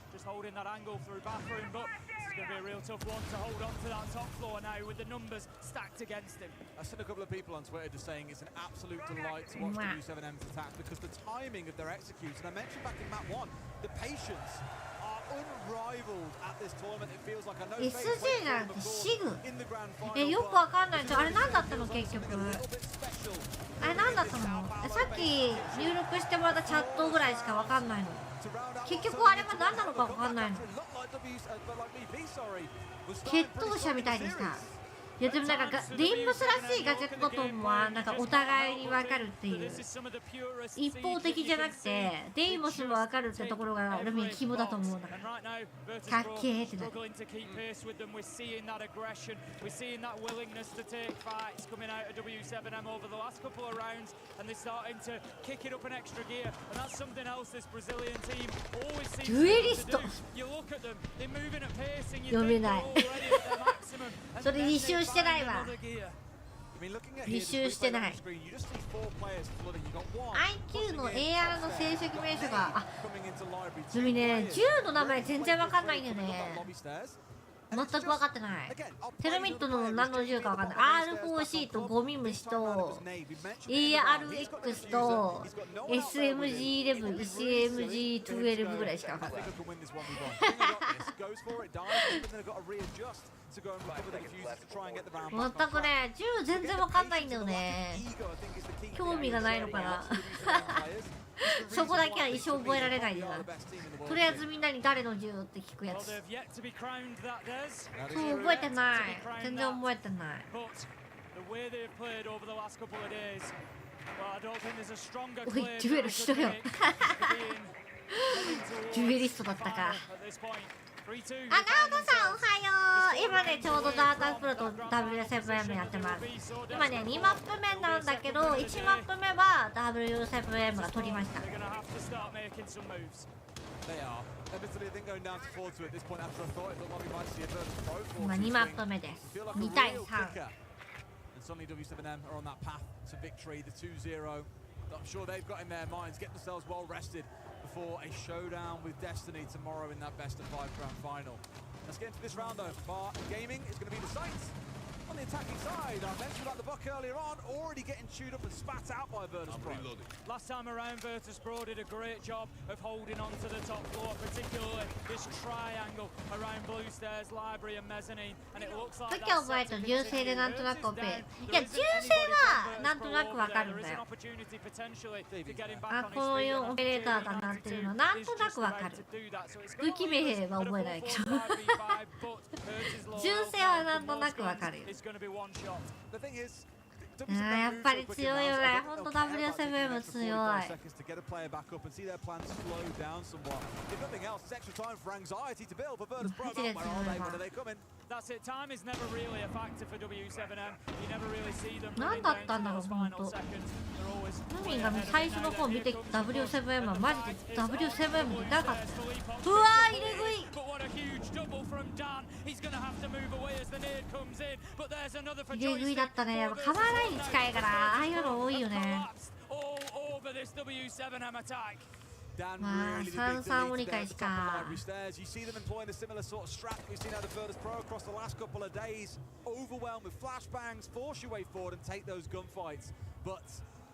Just holding that angle through bathroom, but this is going to be a real tough one to hold on to that top floor now with the numbers stacked against him. I've seen a couple of people on Twitter just saying it's an absolute delight to watch W7M's attack because the timing of their execution, I mentioned back in map 1, the patience are unrivaled at this tournament. It feels like I know SG なんてシグよくわかんない。あれ何だったの結局。あれ何だったの？さっき入力してもらったチャットぐらいしかわかんないの。結局あれは何なのか分かんないの。決闘者みたいでした。いやでもなんかデイムスらしいガジェットバトンはなんかお互いに分かるっていう一方的じゃなくてデイモスも分かるってところがルミン肝だと思うんだからかっけーってなる。デュエリスト読めないそれ履修してないわ。履修してない。IQ の AR の正式名称がそれね、銃の名前全然わかんないんだよね。全く分かってない。テルミットの何の銃か分かんない。R4C とゴミ虫と ARX と SMG11、SMG12 ぐらいしか分かんない to go and recover the diffusers to try and get the round 全 back くね、銃全然わかんないんだよね。興味がないのかな。そこだけは一生覚えられないんだな。とりあえずみんなに誰の銃って聞くやつ。そう、覚えてない。全然覚えてない。おい、デュエルしろよ。デュエリストだったか。あ、ナオトさんおはよう。今ね、ちょうどダータプロと W7M やってます。今ね、2マップ目なんだけど、1マップ目は W7M が取りました。今2マップ目です。2対3。Suddenly W7M are on that path to victory, the 2-0. I'm sure they've got in their minds, get themselves well rested before a showdown with Destiny tomorrow in that best-of-5 grand final. Let's get into this round though. Bar Gaming is going to be the sights. On the attacking side, I mentioned about the buck earlier on, already getting chewed up and spat out by Virtus Pro. Last time around, Virtus Pro did a great job of holding on to the top floor, particularly this triangle around Blue Stairs, Library and Mezzanine, and it looks like that's set to continue. Virtus is down. There is an opportunity potentially to get him back on his feet. He's just about to do that, so it's going to be a 4-5-5, but Virtus' is going to be one shot. The thing is, やっぱり強いよね。ほんと W7M 強い。That's it. Time is never really a factor for W7M. You never really see them 何だったんだろう、ほんと。ナミが最初の方見てきた W7M はマジで W7M でなかった。うわー、入れ食い。入れ食いだったね。カバーラインに近いから、ああいうの多いよね。まあ、3-3折り返しか。You see them employing a similar sort of strat that we've seen out of Virtus Pro across the last couple of days. Overwhelmed with flashbangs, force your way forward and take those gunfights. But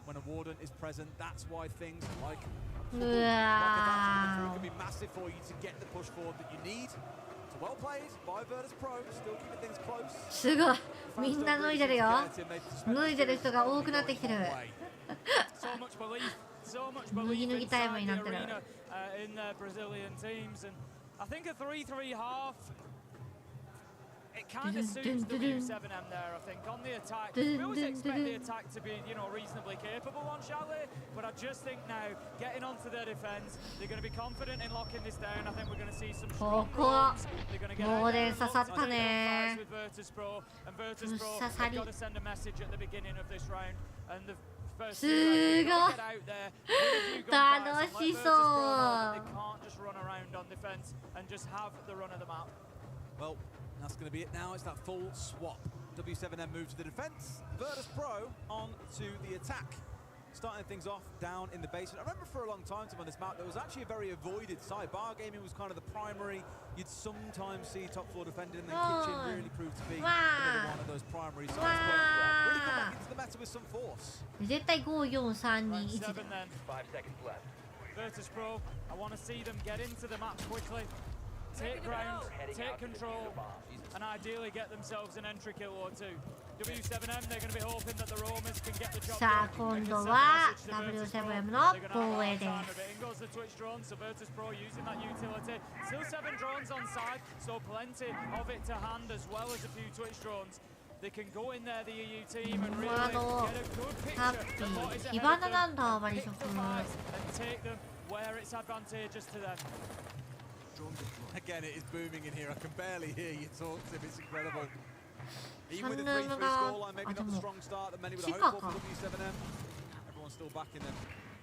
when a warden is present, that's why things like can be massive for you to get the push forward that you need. So well played by Virtus Pro, still keeping things close. すごい。みんな脱いでるよ。脱いでる人が多くなってきてる。脱ぎ脱ぎタイムになってる。In the Brazilian teams, and I think a 3-3 half. It kind of suits W7M there, I think, on the attack. We always expect the attack to be, you know, reasonably capable on Charlie, but I just think now, getting onto their defense, they're going to be confident in locking this down. I think we're going to see some strong runs. They're going to get out there with Virtus Pro, and Virtus Pro have got to send a message at the beginning of this round. And the firstすごい。楽しそう。They can't just run around on defense and just have the run of the map. Well, that's going to be it now. It's that full swap. W7M move to the defense. Virtus Pro on to the attack. Starting things off down in the basement. I remember for a long time on this map, there was actually a very avoided side. Bar Gaming was kind of the primary. You'd sometimes see top floor defending, and then Kitchen really proved to be another one of those primary sides. But really come back into the meta with some force. 絶対5-4-3-2-1だ。 Virtus Pro, I want to see them get into the map quickly. Take ground, take control, and ideally get themselves an entry kill or two. W7M, they're going to be hoping that the Romans can get the job done. さあ、今度は W7M の防衛です。 In goes the Twitch drone, so Virtus Pro using that utility. Still 7 drones on side, so plenty of it to hand as well as a few Twitch drones. They can go in there, the EU team, and really get a good picture of what is ahead of them. Pick the fights and take them where it's advantageous to them. Again, it is booming in here. I can barely hear you talk, Tim. It's incredible. Even with the 3-3 scoreline, maybe not the strong start that many would have hoped for W7M. Everyone's still back in them.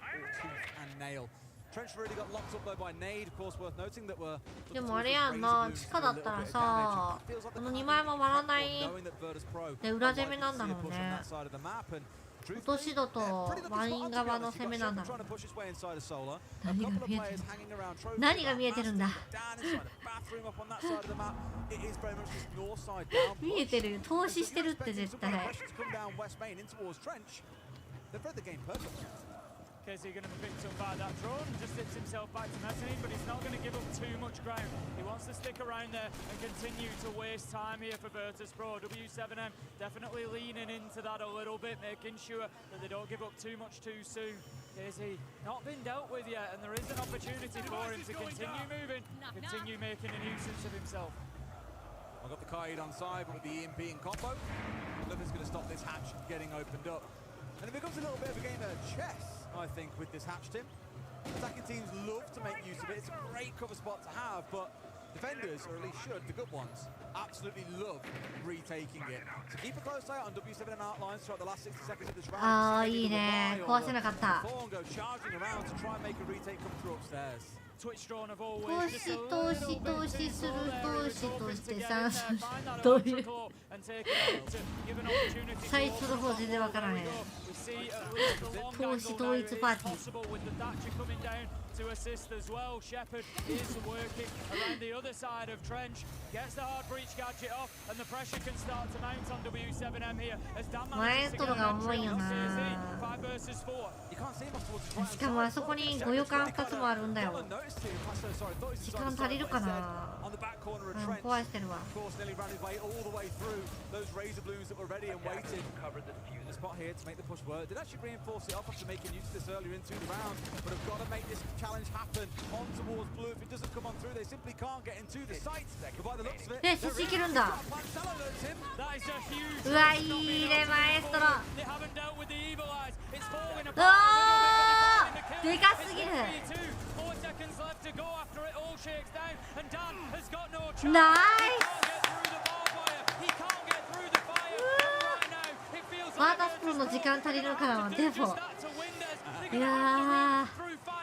All tooth and nail. Trench really got locked up though by Nade. Of course, worth noting that we're. でもあれやんな、地下だったらさ、この2枚も割らないで裏攻めなんだろうね。落とし戸とワイン側の攻めなんだろう。何が見えてるんだ。見えてるよ、投資してるって絶対。Casey going to be picked up by that drone, just dips himself back to Messini, but he's not going to give up too much ground. He wants to stick around there and continue to waste time here for Virtus.pro. W7M definitely leaning into that a little bit, making sure that they don't give up too much too soon. Casey not been dealt with yet, and there is an opportunity for him to continue moving, continue making a nuisance of himself. I got the Kaid on side, but with the EMP in combo, nothing's going to stop this hatch getting opened up. And it becomes a little bit of a game of chess, I think, with this hatch, Tim. Attacking teams love to make use of it. It's a great cover spot to have, but defenders, or at least should, the good ones, absolutely love retaking it. So keep a close eye on W7M outlines throughout the last 60 seconds of this round. ああ、いいね。壊せなかった。Go charging around to try and make a retake come through upstairs. 投資する投資としてさ、どういう最初の方全然わからない。投資統一パーティー。To assist as well. Shepard is working around the other side of Trench, gets the hard breach gadget off, and the pressure can start to mount on W7M here as Dan manages to get an entry. 5 versus 4. You can't see much towards the しかもあそこにご予感2つもあるんだよ。時間足りるかな。壊してるわ。Spot here to make the push work. Did actually reinforce it up after making use of this earlier into the round, but have got to make this challenge happen on towards blue. If it doesn't come on through, they simply can't get into the site. But by the looks of it, で、寿司いけるんだ。うわ、いいね、マエストロ。うわー、でかすぎる。ナイス。バータスプロの時間足りるのかな、でも。いやー、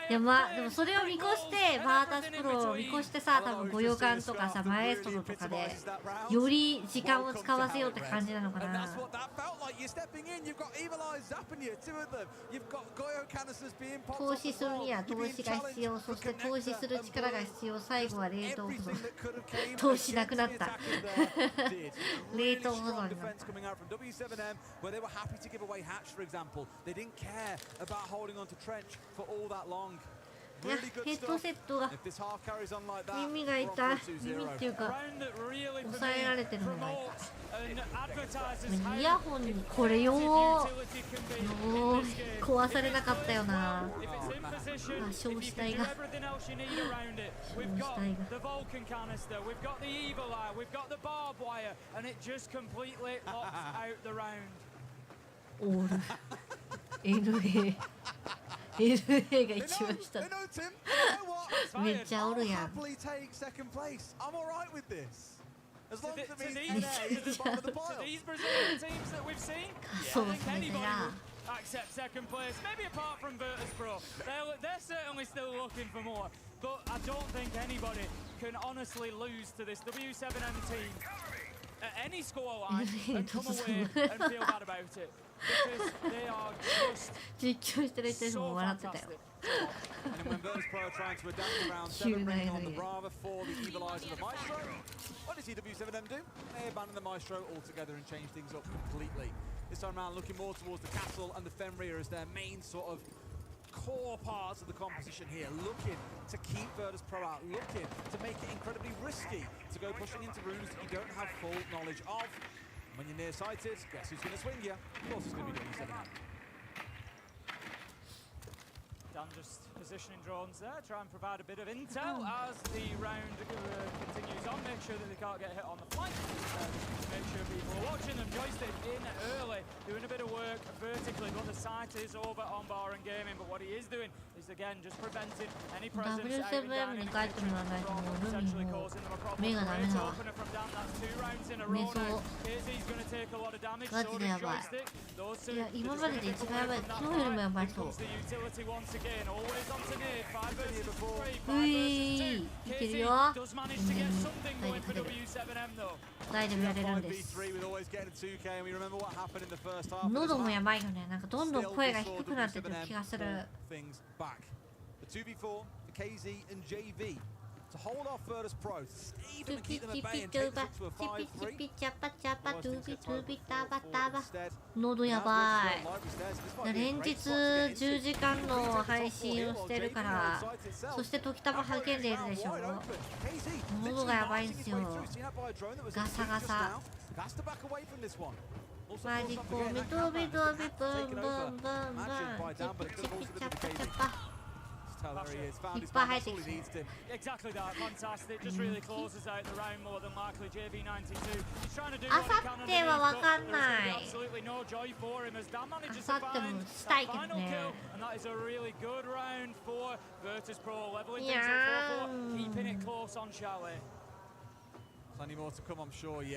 でもそれを見越して、バータスプロを見越してさ、多分ご予感とかさ、マエストロとかでより時間を使わせようって感じなのかな。投資するには投資が必要、そして投資する力が必要、最後は冷凍保存。投資なくなった。冷凍保存になった。いや、ヘッドセットが耳が痛い。耳っていうか抑えられてるのが痛い。イヤホンにこれよー壊されなかったよな。焼死体がオール NA LA が一番下。めっちゃおるやん。そうですね。Accept second place, maybe apart from Virtus.pro. They're certainly still looking for more, but I don't think anybody can honestly lose to this W7M team at any scoreline and come away and feel bad about it. Because they are just 実況してる人も笑ってたよ。And when Virtus.pro are trying to adapt around 7 bringing on the Brava for the evil eyes of the Maestro, what does W7M do? They abandon the Maestro altogether and change things up completely. This time around looking more towards the castle and the Fenrir as their main sort of core parts of the composition here, looking to keep Virtus.pro out, looking to make it incredibly risky to go pushing into rooms that you don't have full knowledge of. When you're nearsighted, guess who's going to swing you? Of course it's going to be W7M. Dan just positioning drones there, try and provide a bit of intel as the round continues on. Make sure that they can't get hit on the flank. Make sure people are watching them. Joystick in early, doing a bit of work vertically, but the sight is over on Bar and Gaming. But what he is doing is again just preventing any presence out and down. Potentially causing them a problem. Great opener from Dan. That's 2 rounds in a row now. Casey's going to take a lot of damage. So does Joystick. Those two. いや、今までで一番やばい。昨日よりもやばいそう。うい、いけるよ。大丈夫やれるんです。喉もやばいよね。なんかどんどん声が低くなってる気がする。to hold off Virtus Pro, save them and keep them at bay and チ take ピ them to a 5-3. チピチャパチャパトゥビトゥビタバタバ。喉やばい。連日10時間の配信をしてるから、そして時たま励んでいるでしょ。喉がやばいんですよ。ガサガサ。マジコミドビドビブンブンブンブン。チピチピチャパチャパ。いっぱい入ってきて。あさってはわかんない。あさってもしたいけどね。いやー。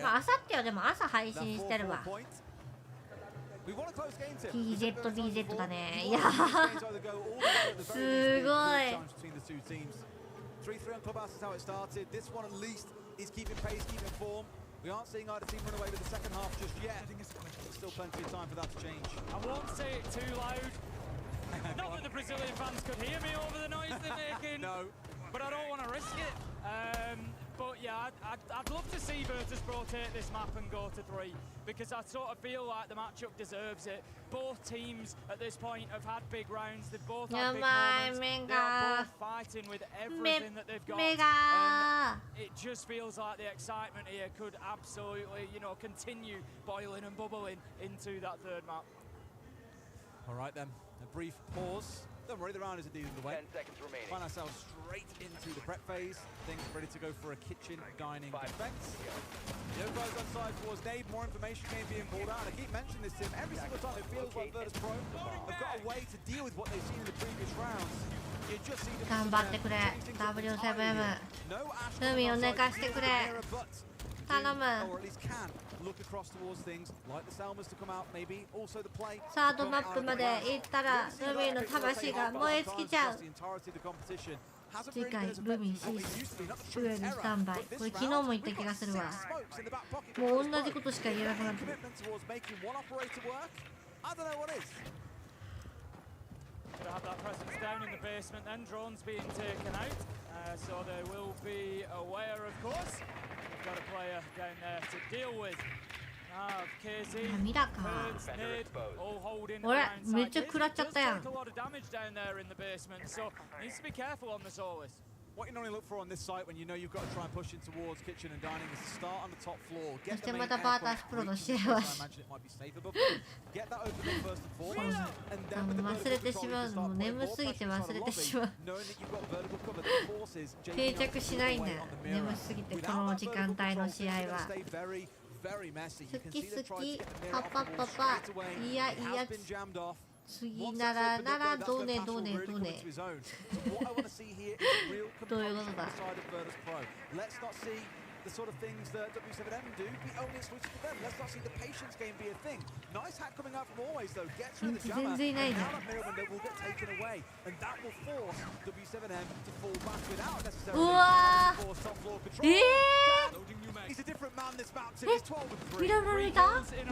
あさってはでも朝配信してるわ。TZBZ だね。いやーすごい。We aren't seeing either team run away with the second half just yet. There's still plenty of time for that to change. I won't say it too loud. Not that the Brazilian fans could hear me over the noise they're making. No. But I don't want to risk it. But yeah, I'd love to see Virtus Pro take this map and go to 3 because I sort of feel like the matchup deserves it. Both teams at this point have had big rounds. They've both had big moments. They are both fighting with everything that they've got. And it just feels like the excitement here could absolutely, you know, continue boiling and bubbling into that third map. All right then, a brief pause. Don't worry, the round isn't indeed underway. 10 seconds remaining. Find ourselves straight into the prep phase. Things ready to go for a kitchen dining defense. The other guys on side towards Dave. More information game being pulled out. And I keep mentioning this to him every single time. It feels like Virtus Pro have got a way to deal with what they've seen in the previous rounds. You just see them 頑張ってくれ W7M 海を寝かしてくれ頼む。サードマップまで行ったらルミの魂が燃え尽きちゃう。次回ルミシーズ上にスタンバイ。これ昨日も言った気がするわ。もう同じことしか言えなくなってる。To have that presence down in the basement, then drones being taken out, so they will be aware, of course. We've got a player down there to deal with. KZ, Kurtz, Nid, all holding around side. KZ does take a lot of damage down there in the basement, so needs to be careful on the Solus. What you normally look for on this site when you know you've got to try and push in towards kitchen and dining is to start on the top floor. Get the main aircraft reach, I imagine it might be safe above you. Get that open up first and foremost, and then with the vertical control, you can start playing more sites across the lobby, knowing that you've got vertical cover that forces JP to pull away on the mirror. Without that vertical control, it's going to stay very, very messy. You can see them trying to get the mirror off the wall straight away. It has been jammed off. 次ならどねどねどねどういうことだ。 The sort of things that W7M do be only exclusive to them. Let's not see the patience game be a thing. Nice hack coming out from Always though. Gets rid of the jammer. And now that mirror window will get taken away. And that will force W7M to fall back without necessarily force top floor control. He's a different man this map too. He's 12 and 3.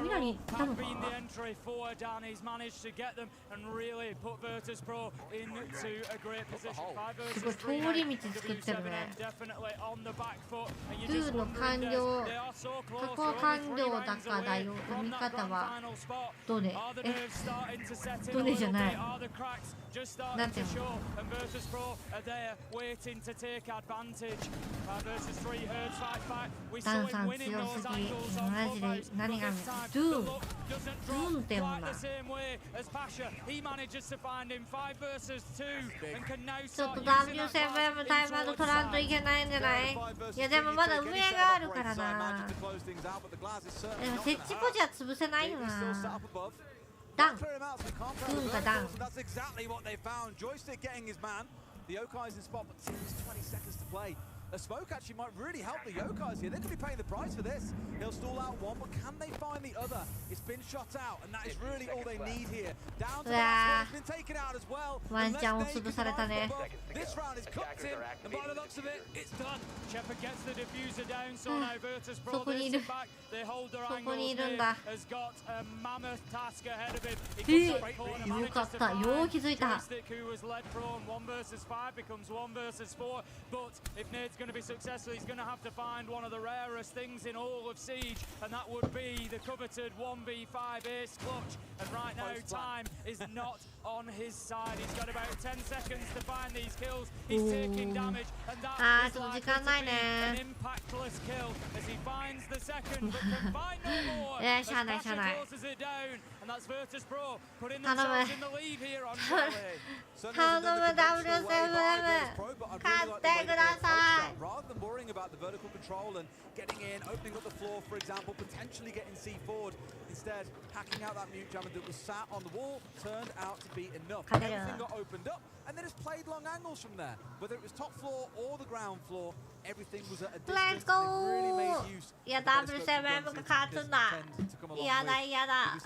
ミラにいたのか。 Been the entry for Dan. He's managed to get them and really put Virtus Pro into a great position. すごい通り道作ってるね。 Definitely on the back foot. 2の完了、加工完了だかだよ。読み方はどれ？どれじゃない。なんていうの？ダンさん強すぎ。マジで何がドゥーンって読むな。ちょっと W7M タイムアウト取らんといけないんじゃない？いやでもまだ上があるからな。でも設置ポジは潰せないよな。ダン。グーンかダン。The Okai is in spot, but seems 20 seconds to play. A smoke actually might really help the Yokais here. They're going to be paying the price for this. He'll stall out one, but can they find the other? It's been shot out, and that is really all they need here. Down to that, it's been taken out as well. This round is cooked in, and by the looks of it, it's done. Shepard gets the diffuser down, so now Virtus Pro, they sit back, they hold their angles here, has got a mammoth task ahead of him. He comes up corner, manages to find Joystick, who was led prone. 1 versus 5 becomes 1 versus 4, but if Nade's going to be successful, he's going to have to find one of the rarest things in all of Siege, and that would be the coveted 1v5 ace clutch. And right now, time is not on his side. He's got about 10 seconds to find these kills. He's taking damage, and that is likely to be an impactless kill as he finds the second, but can find no more. As Pasha closes it down, and that's Virtus Pro putting themselves in the lead here on Rally. Rather than worrying about the vertical control and getting in, opening up the floor, for example, potentially getting C forward, instead hacking out that mute jammer that was sat on the wall turned out to be enough. Everything got opened up, and they just played long angles from there. Whether it was top floor or the ground floor, everything was at a distance. Let's go! Yeah, W7M が勝つんだ。嫌だ嫌だ。さ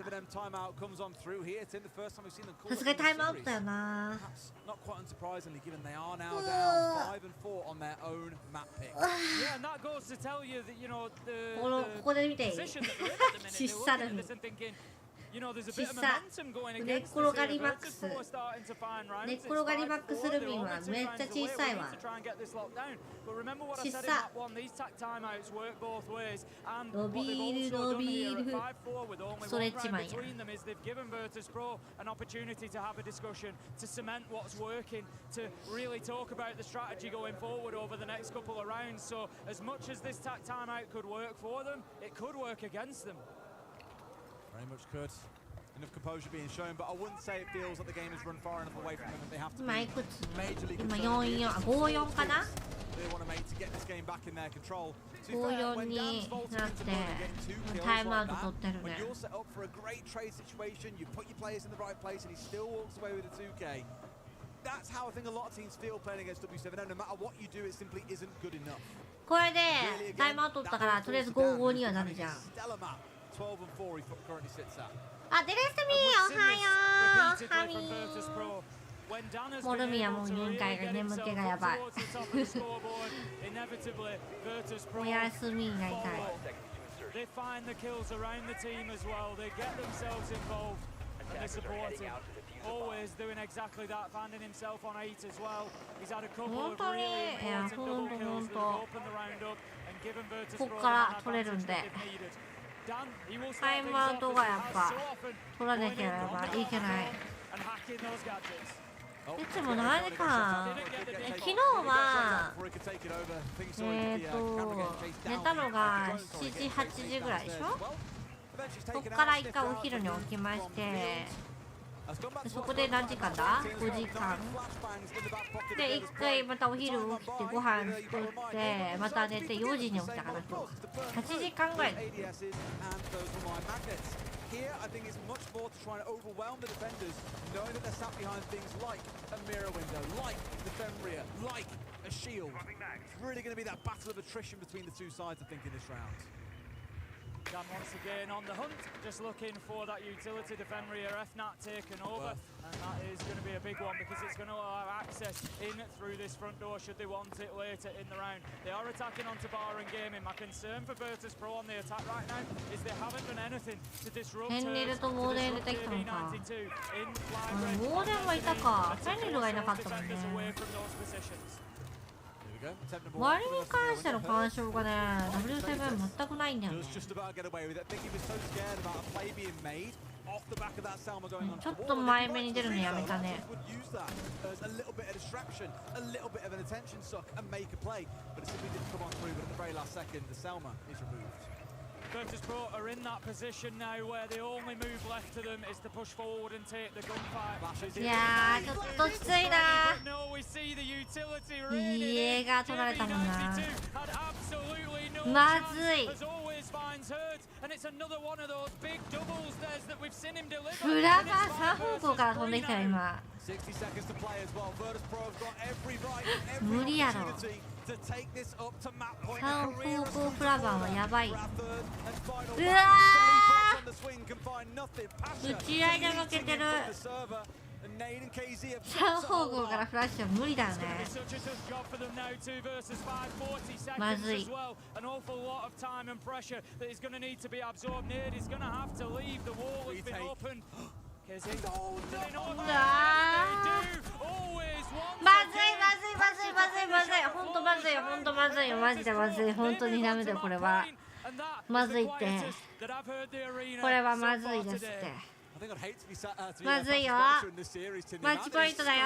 すがにタイムアウトだよな。Not quite unsurprisingly, given they are now down 5 and 4 on their own map pick. Yeah, and that goes to tell you that, you know, the position that they're in at the minute. They're looking at this and thinking, you know, there's a bit of momentum going against this here. Virtus Pro are starting to find rounds. It's 5-4. They're almost in round 2 away. We need to try and get this locked down. But remember what I said in that one, these timeouts work both ways. And what they've also done here at 5-4 with only one round between them is they've given Virtus Pro an opportunity to have a discussion, to cement what's working, to really talk about the strategy going forward over the next couple of rounds. So as much as this timeout could work for them, it could work against them. Very much could. Enough composure being shown, but I wouldn't say it feels like the game has run far enough away from them and they have to be majorly concerned. They want to make to get this game back in their control. To be fair, when Dan's vaulting into mode and getting 2 kills like that, when you're set up for a great trade situation, you put your players in the right place and he still walks away with a 2K. That's how I think a lot of teams feel playing against W7. No matter what you do, it simply isn't good enough. これでタイムアウト取ったからとりあえず5-5にはなるじゃん。12 and 4 he currently sits at. あ、デレスミおはよう。ハミー。モルミはもう限界が眠気がやばい。おやすみが痛い。They find the kills around the team as well. They get themselves involved and they support him. Always doing exactly that, finding himself on 8 as well. He's had a couple of really important double kills that have opened the round up and given Virtus Pro an advantage that they've needed. タイムアウトがやっぱ取らなきゃいけない。いつも何か昨日は寝たのが7時8時ぐらいでしょ。そこから一回お昼に起きまして、そこで何時間だ ?5 時間で一回またお昼起きてご飯作ってまた寝て4時に起きたかな。8時間ぐらい。Here, I think it's much more to try and overwhelm the defenders, knowing that they're sat behind things like a mirror window, like the Fenrir, like a shield. It's really going to be that battle of attrition between the two sides, I think, in this round. Dan once again on the hunt, just looking for that utility. The Fenrir FNAT taken over, and that is going to be a big one because it's going to allow access in through this front door should they want it later in the round. They are attacking onto Bar and Gaming. My concern for Virtus Pro on the attack right now is they haven't done anything to disrupt her. モーデン出てきたのか。モーデンはいたか。フェンリルがいなかったもんね。割に関しての干渉がね、W7 全くないんだよね。ちょっと前目に出るのやめたね。Virtus Pro are in that position now where the only move left to them is to push forward and take the gunfight. いやー、ちょっときついな。家が取られたもんな。まずい。フラが3方向から飛んできたよ今。無理やろ。3方向フラバーはやばい。うわー、打ち合いで負けてる。3方向からフラッシュは無理だよね。まずい。ほんとまずい、ほんとまずいよ、マジでまずい、本当にダメだよ、これは。まずいって。これはまずいですって。まずいよ。マッチポイントだよ。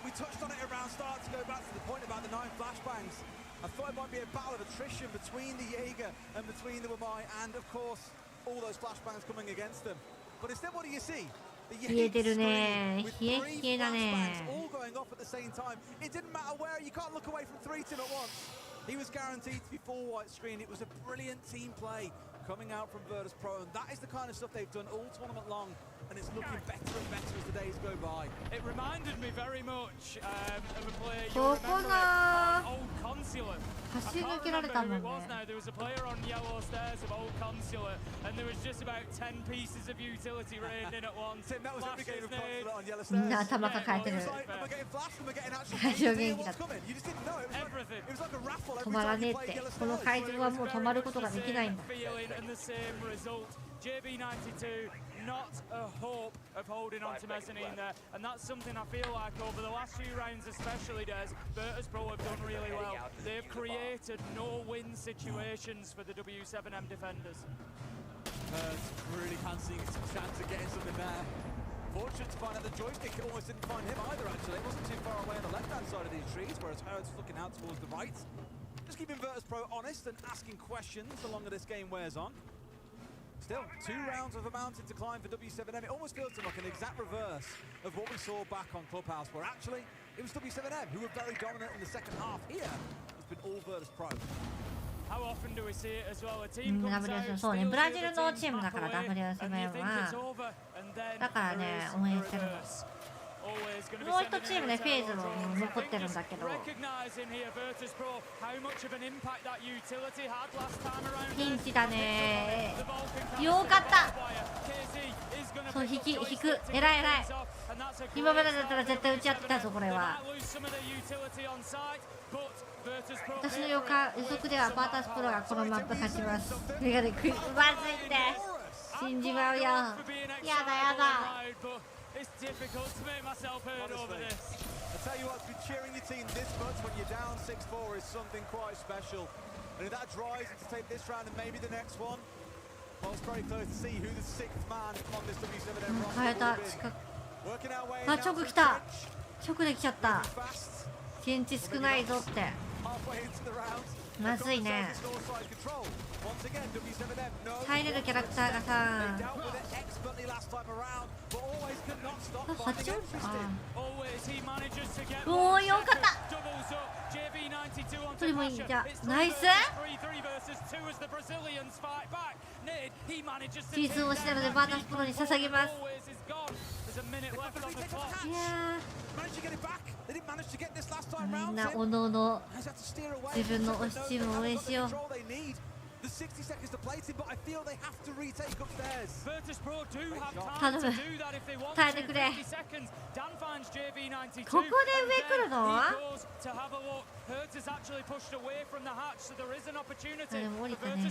We touched on it around start to go back to the point about the 9 flashbangs. I thought it might be a battle of attrition between the Jaeger and between the Wamai, and of course, all those flashbangs coming against them. But instead, what do you see? The Jaeger screen with 3 flashbangs all going off at the same time. It didn't matter where, you can't look away from 3 at once. He was guaranteed to be 4 white screen. It was a brilliant team play coming out from Virtus Pro, and that is the kind of stuff they've done all tournament long. And it's looking better and better as the days go by. It reminded me very much of a player you remember Old Consulate. I can't remember who it was now. There was a player on yellow stairs of Old Consulate, and there was just about 10 pieces of utility rained in at once. Tim, that was every game of Consulate on yellow stairs. みんな頭抱えてる。会場元気だった。止まらねえって。この会場はもう止まることができないんだ。JB92 not a hope of holding on to mezzanine there, and that's something I feel like over the last few rounds especially, Des, Virtus Pro have done really well. They've created no-win situations for the W7M defenders. Really fancying some chance of getting something there. Fortunate to find out the joystick almost didn't find him either, actually. It wasn't too far away on the left-hand side of these trees, whereas Herd's looking out towards the right. Just keeping Virtus Pro honest and asking questions the longer this game wears on. Still, 2 rounds of a mountain to climb for W7M. It almost feels to me like an exact reverse of what we saw back on Clubhouse, where actually it was W7M who were very dominant in the second half. Here, it's been all Virtus Pro. How often do we see it as well? A team comes out, そうね、ブラジルのチームだから W7M はだからね、応援してるの。もう一チームでフェーズも残ってるんだけど、ピンチだね。よかった。そう、引く、えらいえらい。今までだったら絶対打ち合ってたぞ、これは。私の予測ではバータスプロがこのマップ勝ちます。メガネクイズまずいって信じまうよ。やだやだ。It's difficult to make myself heard over this. I tell you what, to be cheering your team this much when you're down 6-4 is something quite special. And if that drives to take this round and maybe the next one, well, it's very close to see who the 6th man on this W7M roster will be. Working our way あ、直来た。直で来ちゃった。現地少ないぞって。まずいね。入れるキャラクターがさ、8おー、よかった。それもいいじゃん。ナイス。シーズンをしたのでバータスプロに捧げます。いやみんなおのおの自分の推しチームを応援しよう。頼む、耐えてくれ。ここで上来るの？でも降りたね。まず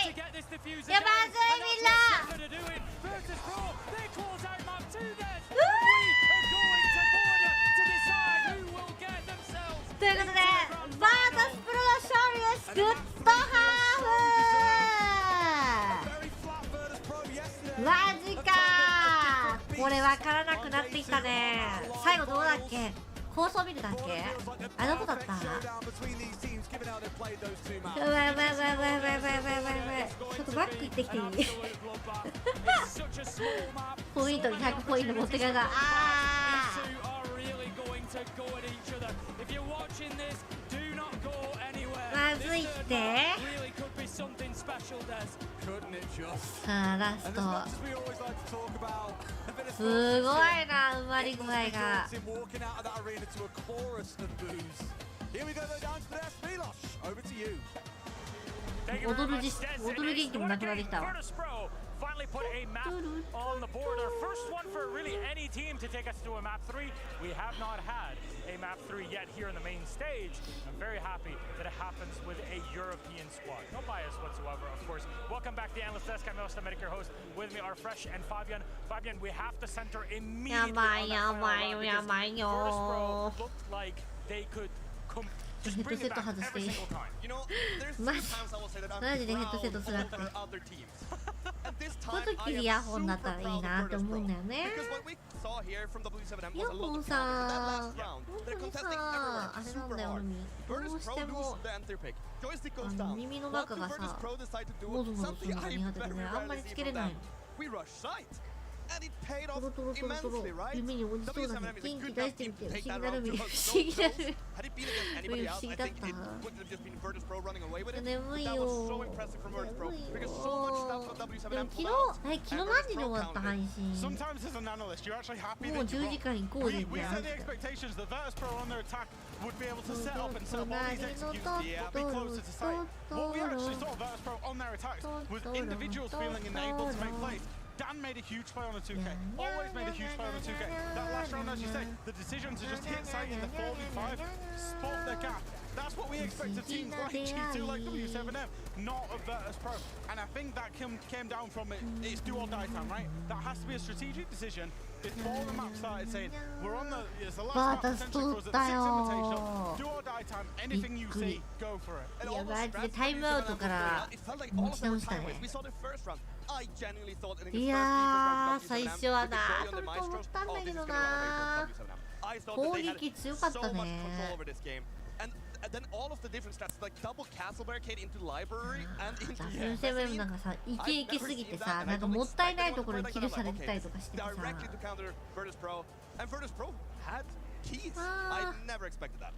い！いや、まずいみんな！ということで、バータスプロの勝利です。グッドハーフ！マジかー。これ分からなくなってきたね。最後どうだっけ？高層ビルだっけ？あ、どこだった？うわうわうわうわうわうわうわうわ。ちょっとバック行ってきていい？ポイント100ポイント持ってかれた。あー。まず続いてさあラストすごいな、埋まり具合が。踊る元気もなくなってきたわ。Finally put a map on the board. Our first one for really any team to take us to a map 3. We have not had a map 3 yet here in the main stage. I'm very happy that it happens with a European squad. No bias whatsoever, of course. Welcome back to the Analyst Desk. I'm Yoshida Medic, your host. With me are Fresh and Fabian. Fabian, we have to center immediately on that final because Virtus Pro looked like they could just bring it back every single time. You know, there's sometimes I will say that I'm proud over other teams. この時にイヤホンだったらいいなって思うんだよね。イヤホンさ、本当にさ、あれなんだよ、どうしても耳の中がさ、もぞもぞするのが苦手でね、あんまりつけれないの。トロトロトロトロ、夢に落ちそうだね。元気出してみて、不思議なるみ、不思議なる。不思議だった。眠いよ。眠いよ。でも昨日何時に終わった配信。もう10時間行こうでって話した。Dan made a huge play on the 2K. Always made a huge play on the 2K. That last round, as you say, the decision to just hit site in the 4v5, spot the gap. That's what we expect of teams like G2, like W7M, not of Virtus Pro. And I think that came down from it. It's do or die time, right? That has to be a strategic decision. Before the map started saying, we're on the, it's the last map potentially was at the 6 Invitational. Do or die time, anything you see, go for it. いや、マジでタイムアウトから持ち直したね。いやー、最初はなー、取ると思ったんだけどなー。攻撃強かったね。And then all of the different stats like double castle barricade into library and into W7M なんかさ、イケイケすぎてさ、なんかもったいないところにキルされてたりとかしててさ。Directly to counter Virtus Pro, and Virtus Pro had keys. I never expected that.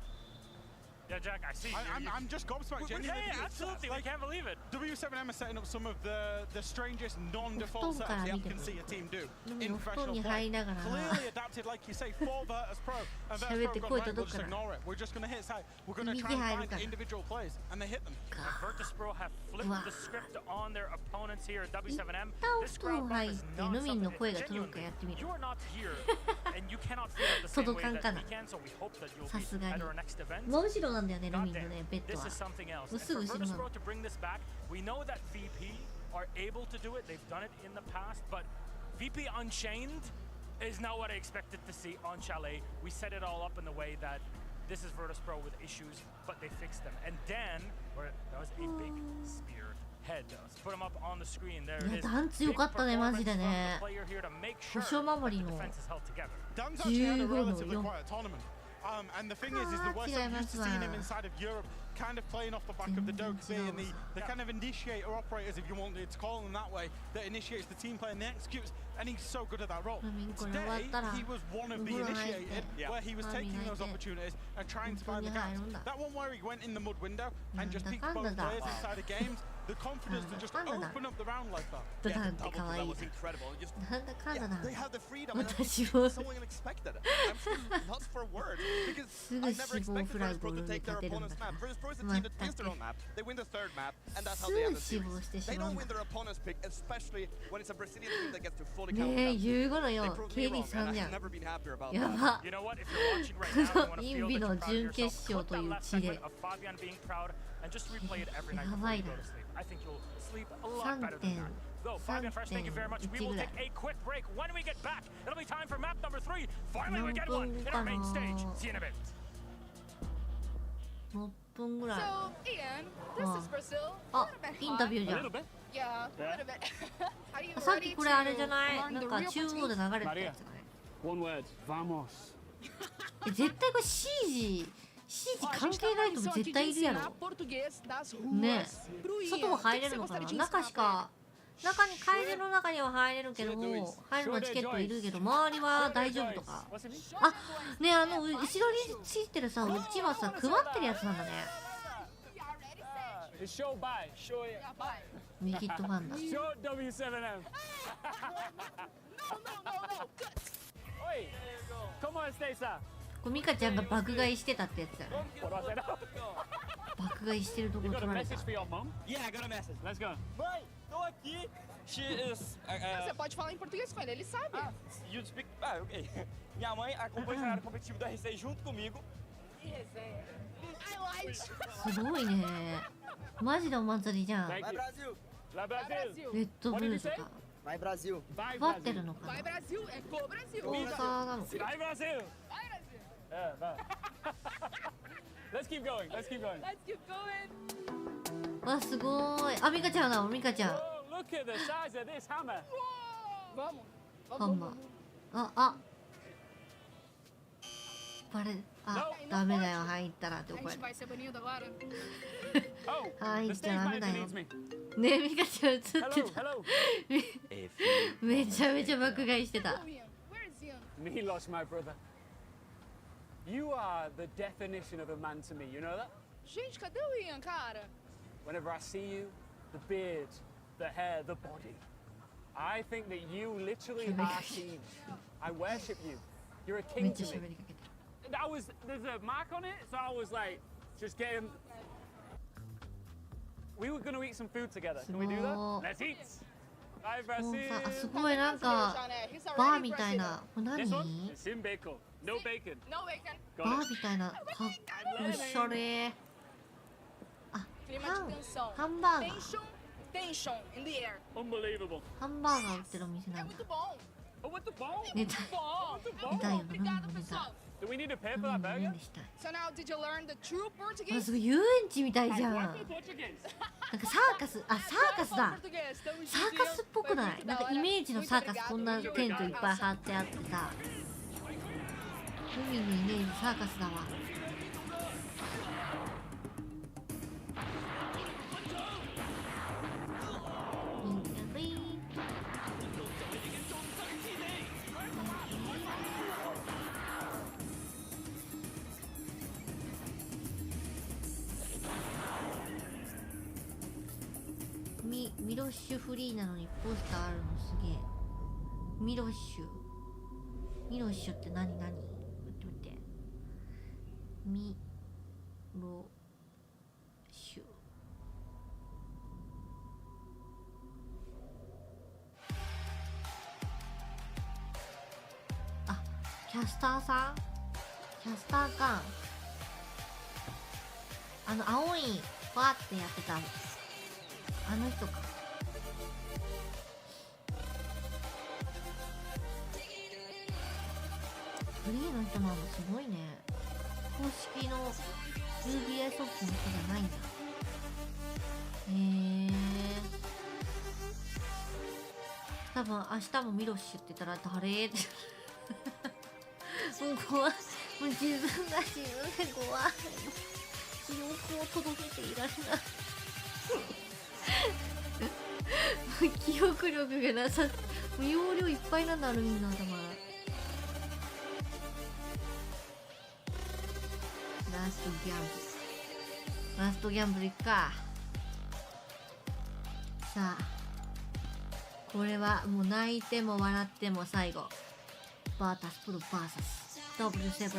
Yeah, Jack, I see. I'm just gobsmacked. Yeah, absolutely. We can't believe it. W7M is setting up some of the strangest non-default setups you can see a team do in professional play. Clearly adapted, like you say, for Virtus Pro. And Virtus Pro got we'll just ignore it. We're just going to hit side. We're going to try and find individual plays, and they hit them. Virtus Pro have flipped the script on their opponents here at W7M. This crowd bump is not something that's genuine. You are not here, and you cannot feel it the same way that we can, so we hope that you'll be at our next event. なんだよね、ロミンのね、ベッドは。すぐ後ろなの。We know that VP are able to do it. They've done it in the past, but VP Unchained is not what I expected to see on Chalet. We set it all up in the way that this is Virtus Pro with issues, but they fixed them. And Dan, that was a big spear head. Let's put him up on the screen. There it is. ダン強かったね、マジでね。保証守りの15の4。And the thing is we're so used to seeing him inside of Europe, kind of playing off the back of the Dokkaebi and the kind of initiator operators, if you wanted to call them that way, that initiates the team play and they executes, and he's so good at that role. Today, he was one of the initiated, where he was taking those opportunities and trying to find the gaps. That one where he went in the mud window and just picked both players inside of games, the confidence to just open up the round like that. Yeah, that was incredible. Just, they have the freedom, and so unexpected. I'm lost for words, because I never expected Virtus Pro to take their opponent's map. Virtus Pro is a team that wins their own map. They win the third map, and that's how they end the series. They don't win their opponent's pick, especially when it's a Brazilian team that gets to fully count them. They proved me wrong, and I've never been happier about that. You know what? If you're watching right now, you want to feel that you're proud of yourself. Click that last segment of Fabian being proud, and just replay it every night before you go to sleep. I think you'll sleep a lot better than that. Go, Fabian, Fresh, thank you very much. We will take a quick break. When we get back, it'll be time for map number 3. Finally, we get one in our main stage. See you in a bit. 6分ぐらい。So, Ian, this is Brazil. あ、インタビューじゃん。Yeah, a little bit. Are you さっきこれあれじゃない？なんか中央で流れてたやつじゃない？ One word, vamos. 絶対これ C 関係ないと絶対いるやろ。ねえ、外は入れるのかな。中に会場の中には入れるけども、入るのチケットいるけど周りは大丈夫とか。あ、ねえ、後ろについてるさ、うちはさ、配ってるやつなんだね。Show by. Show it. ミキッドファンだ。 Show W7M. No, no. Oi. Come on, stay, sir. これミカちゃんが爆買いしてたってやつだよね。 What do I say now? 爆買いしてるとこ You ろ got 取 a られた。 message for your mom? Yeah, I got a message. Let's go. Mãe, tô aqui. She is. Você pode falar em português com ele, ele sabe. You speak. Ah, ok. Minha mãe acompanha o cenário competitivo da R6 junto comigo. Que resenha. I lied. すごいね。マジでお祭りじゃん。 Thank Vai you. Brasil! La Brasil. レッドブ What did ル you と say? か。 Vai Brasil! Vai 配って Brasil. るのかな。 Vai Brasil, é go Brasil. スポンサーなの。 Vai Brasil. Vai Brasil. Yeah, vai. Let's keep going. Let's keep going. Let's keep going. わ、すごい。あ、ミカちゃんだ、ミカちゃん。 Oh, look at the size of this hammer. Vamos. ハンマー。あ。バレ、あ、ダメだよ、入ったらって A 怒ら gente れ vai ser banido agora. Oh, た。入 the っちゃ stage ダメだ manager よ。 needs me. ねえ、ミカちゃん映って Hello, た。 hello. めちゃめちゃ爆買いしてた。 Ian, where is Ian? Milos, my brother. You are the definition of a man to me, you know that? Gente, cadê o Ian, cara? Whenever I see you, the beard, the hair, the body, I think that you literally are Siege. I worship you. You're a め king っちゃ to 喋 me. りかけてる。 There's a mark on it, so I was like, just get him. We were gonna eat some food together. Can we do that? Let's eat. Bye, スポン Brazil. サー、あ、すごいなんかバーみたいな。これ何？ This バ one? It's in bacon. No bacon. No bacon. Got ー it. みたいな。おしゃれ。あ、 Clima ハ de ン tensão. ハンバーガー。 Tension in the air. Unbelievable. ハンバーガー売ってるお店なんだ。 Muito bom. Oh, what the ball? 寝たい。 Bom. 寝たいよ。飲む Obrigada, の寝たい。 pessoal. Do we need to pay 飲 for む that の burger? ねしたい。 So now, did you learn the true あ、 Portuguese? すごい遊園地みたいじゃん。なんか What Portuguese? サーカス、あ、サーカスだ。 Português. Estamos サーカスっぽくない？なんかイメージのサーカスこんなテントいっぱい張ってあってさ。海のイメージサーカスだわ。ミロッシュフリーなのにポスターあるのすげえ。ミロッシュって何？待ってミロッシュ。あ、キャスターさん？キャスターか。青いバーってやってたあの人か。フリーの人なんだ、すごいね。公式の UBI ソフトの人じゃないんだ。多分明日もミロッシュって言ったら誰ってもう怖い。もう自分が死ぬで怖い。記憶を届けていられない記憶力がなさ、容量いっぱいなんだ、あるみんな頭。ラストギャンブルいっか。さあこれはもう泣いても笑っても最後バータスプロ VSW7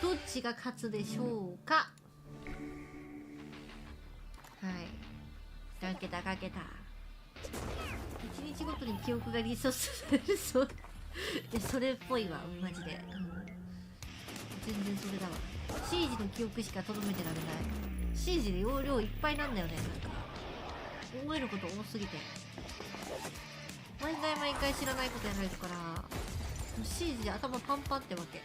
どっちが勝つでしょうか。はい、かけた一日ごとに記憶がリソースそうそれっぽいわマジで、全然それだわ。シージの記憶しかとどめてられない。シージで容量いっぱいなんだよね。なんか覚えること多すぎて毎回知らないことやられるからシージで頭パンパンってわけ。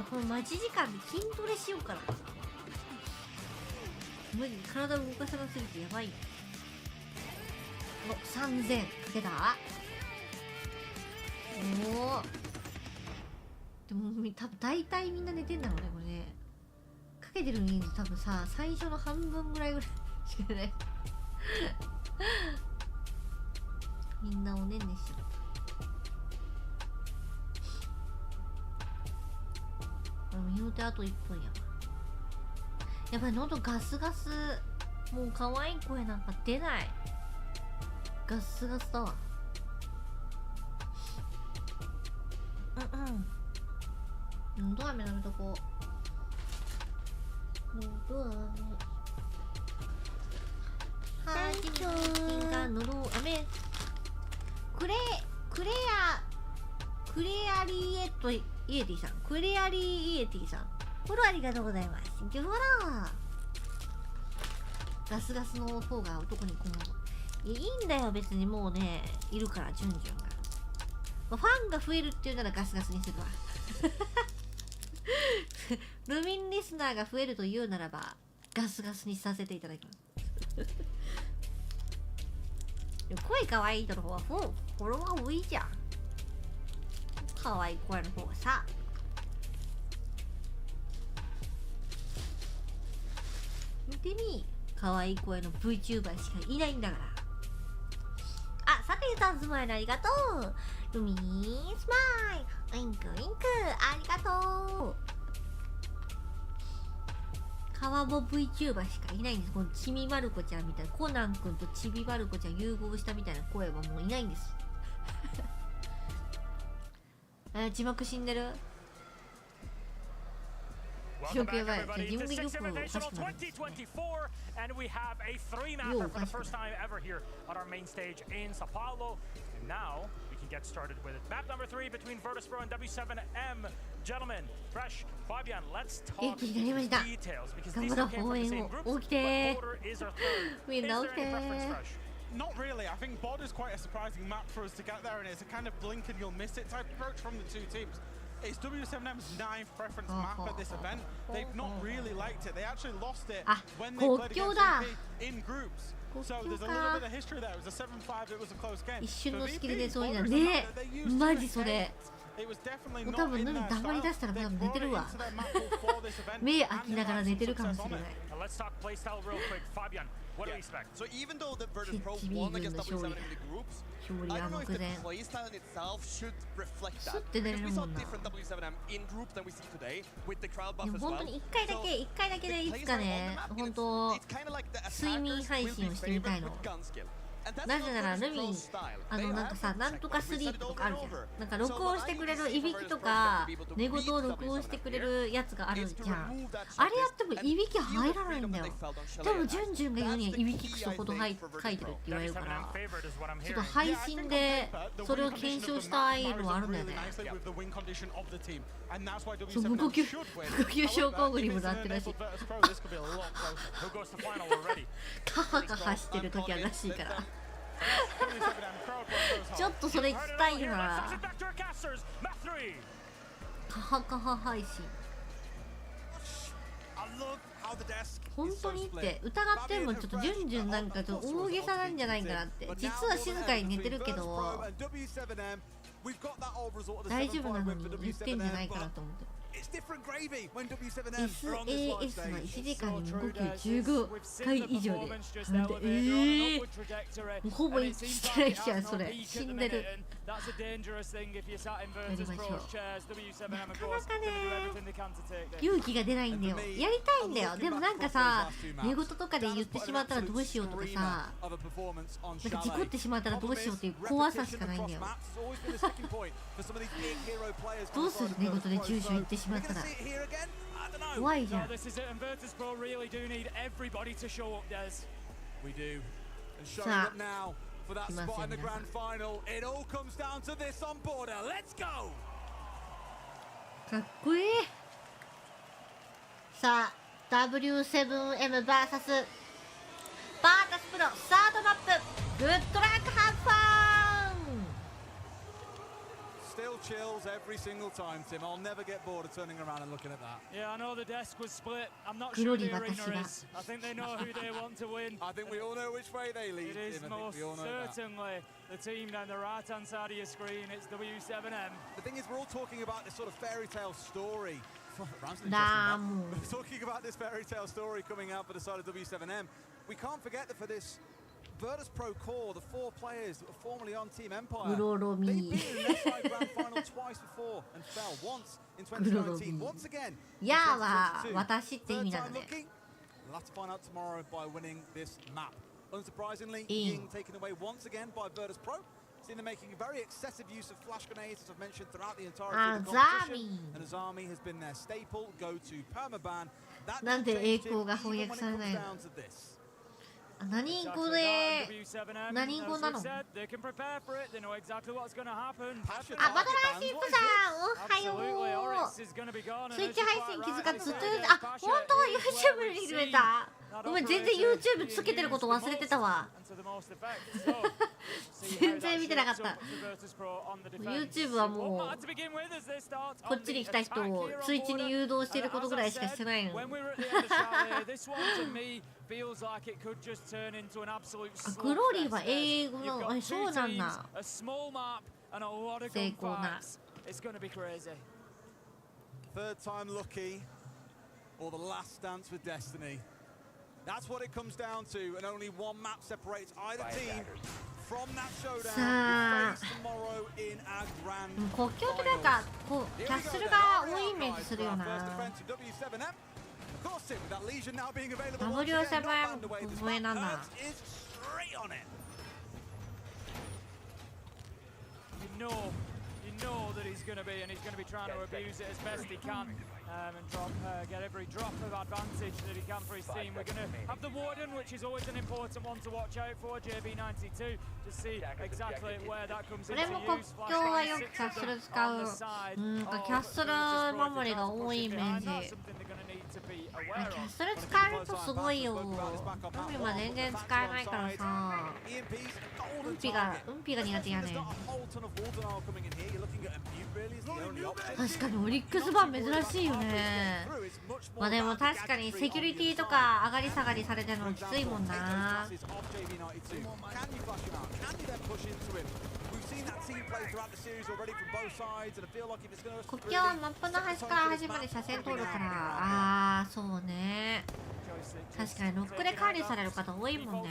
この待ち時間で筋トレしようかな。マジで体を動かさなすぎてやばい。3000かけた。おお。でも多分大体みんな寝てんだろうねこれね。かけてる人数多分さ最初の半分ぐらいしかないみんなおねんねしちゃう。見ようてあと1分やわ。やっぱり喉ガスガス。もう可愛い声なんか出ない。ガスガスだわ。喉飴舐めとこう。喉飴。はじめが喉飴。クレアリーエトイエティさん。クレアリーイエティさん。フォローありがとうございます。フォロー。ガスガスの方が男にこういいんだよ。別にもうねいるからジュンジュンが、ファンが増えるっていうならガスガスにするわルミンリスナーが増えるというならばガスガスにさせていただきます声可愛い人の方はフォロワー多いじゃん。可愛い声の方がさ。見てみ、可愛い声の Vtuber しかいないんだから。あ、さてさんスマイルありがとう。ルミースマイル、ウインクウインクありがとう。川ボ Vtuber しかいないんです。このちびまる子ちゃんみたいな、コナン君とちびまる子ちゃん融合したみたいな声はもういないんです字幕死んでる。記録やばい。自分でよくおかしくなるんですね。And we have a 3-mapper for the first time ever here on our main stage in Sao Paulo. And now we can get started with it. Map number 3 between Virtus.pro and W7M. Gentlemen, Fresh, Fabian, let's talk details because these two came from the same groups, but Border is our third. Is there any preference, Fresh? Not really. I think Border's quite a surprising map for us to get there, and it's a kind of blink and you'll miss it type approach from the two teams. It's W7M's 9th preference map at this event. They've not really liked it. They actually lost it when they played against VP in groups. So there's a little bit of history there. It was a 7-5. It was a close game. 一瞬の隙でそういうのね。マジそれ。もう多分黙り出したら多分寝てるわ。目開きながら寝てるかもしれない。Let's talk playstyle real quick. Fabian, what do we expect? So even though the Virtus.pro won against W7M in the groups, I don't know if the playstyle in itself should reflect that. Because we saw different W7M in group than we see today with the crowd buff as well. 本当に一回だけでいつかね、本当睡眠配信をしてみたいの。なぜならルミなんかさ、なんとかスリープとかあるじゃん。なんか録音してくれるいびきとか寝言を録音してくれるやつがあるじゃん。あれやってもいびき入らないんだよ。でもジュンジュンが言うにはいびきクソほど書いてるって言われるから、ちょっと配信でそれを検証したいのはあるんだよね。そう、無呼吸症候群にもなってるらしい。カハカハしてる時あるらしいからちょっとそれ聞きたいな。カハカハ配信本当にって疑ってもちょっとジュンジュンなんかちょっと大げさなんじゃないかなって。実は静かに寝てるけど大丈夫なのに言ってんじゃないかなと思って。SAS の1時間に無呼吸15回以上でなんでもうほぼ息してないじゃん。それ死んでる。やりましょう。なかなかね勇気が出ないんだよ。やりたいんだよ。でもなんかさ、寝言とかで言ってしまったらどうしようとかさ、なんか事故ってしまったらどうしようっていう怖さしかないんだよどうする寝言で住所言ってしまったら怖いじゃん。さあ来ますよ皆さん。かっこいい。さあ W7M vs バータスプロサードマップ。グッドラックハッファン。 Still chills every single time, Tim. I'll never get bored of turning around and looking at that. Yeah, I know the desk was split. I'm not sure the arena is. I think they know who they want to win. I think we all know which way they lead. It is most certainly the team down the right-hand side of your screen. It's W7M. The thing is, we're all talking about this sort of fairy tale story. We're talking about this fairy tale story coming out for the side of W7M. We can't forget that for this Virtus Pro core, the 4 players that were formerly on Team Empire, グロロミ they've been in an SI Grand Final twice before and fell once in 2019. Once again, やーは私って意味なのね。 We'll have to find out tomorrow by winning this map. Unsurprisingly, being taken away once again by Virtus Pro. Seen them making a very excessive use of flash grenades, as I've mentioned, throughout the entirety of the competition. And Azami has been their staple go-to permaban. That doesn't change too, even when it comes down to this. 何語で何語なの？あ、バトラーシップさん、おはよう。スイッチ配信気づかずずっとあ、本当 YouTube に入れた。ごめん、全然 YouTube つけてること忘れてたわ。全然見てなかった。YouTube はもうこっちに来た人をスイッチに誘導してることぐらいしかしてないの。グローリーは英語の、あ、そうなんだ。成功な。Third time lucky, or the last dance with destiny. That's what it comes down to, and only one map separates either team from that showdown. We face tomorrow in our grand 国境というか、こうキャッスルが多いイメージするよな。W7 上なんだ。You know that he's going to be, and he's going to be trying to abuse it as best he can, and get every drop of advantage that he can for his team. We're going to have the Warden, which is always an important one to watch out for, JB92, to see exactly where that comes into use. 国境はよくキャッスル使う。キャッスル守りが多いイメージ。キャッスル使えるとすごいよ。海は全然使えないからさ。運費が苦手やね。確かにオリックス版珍しいよね。まあでも確かにセキュリティとか上がり下がりされてるのきついもんな。国境はマップの端から端まで車線通るから、あーそうね。確かにロックで管理される方多いもんね。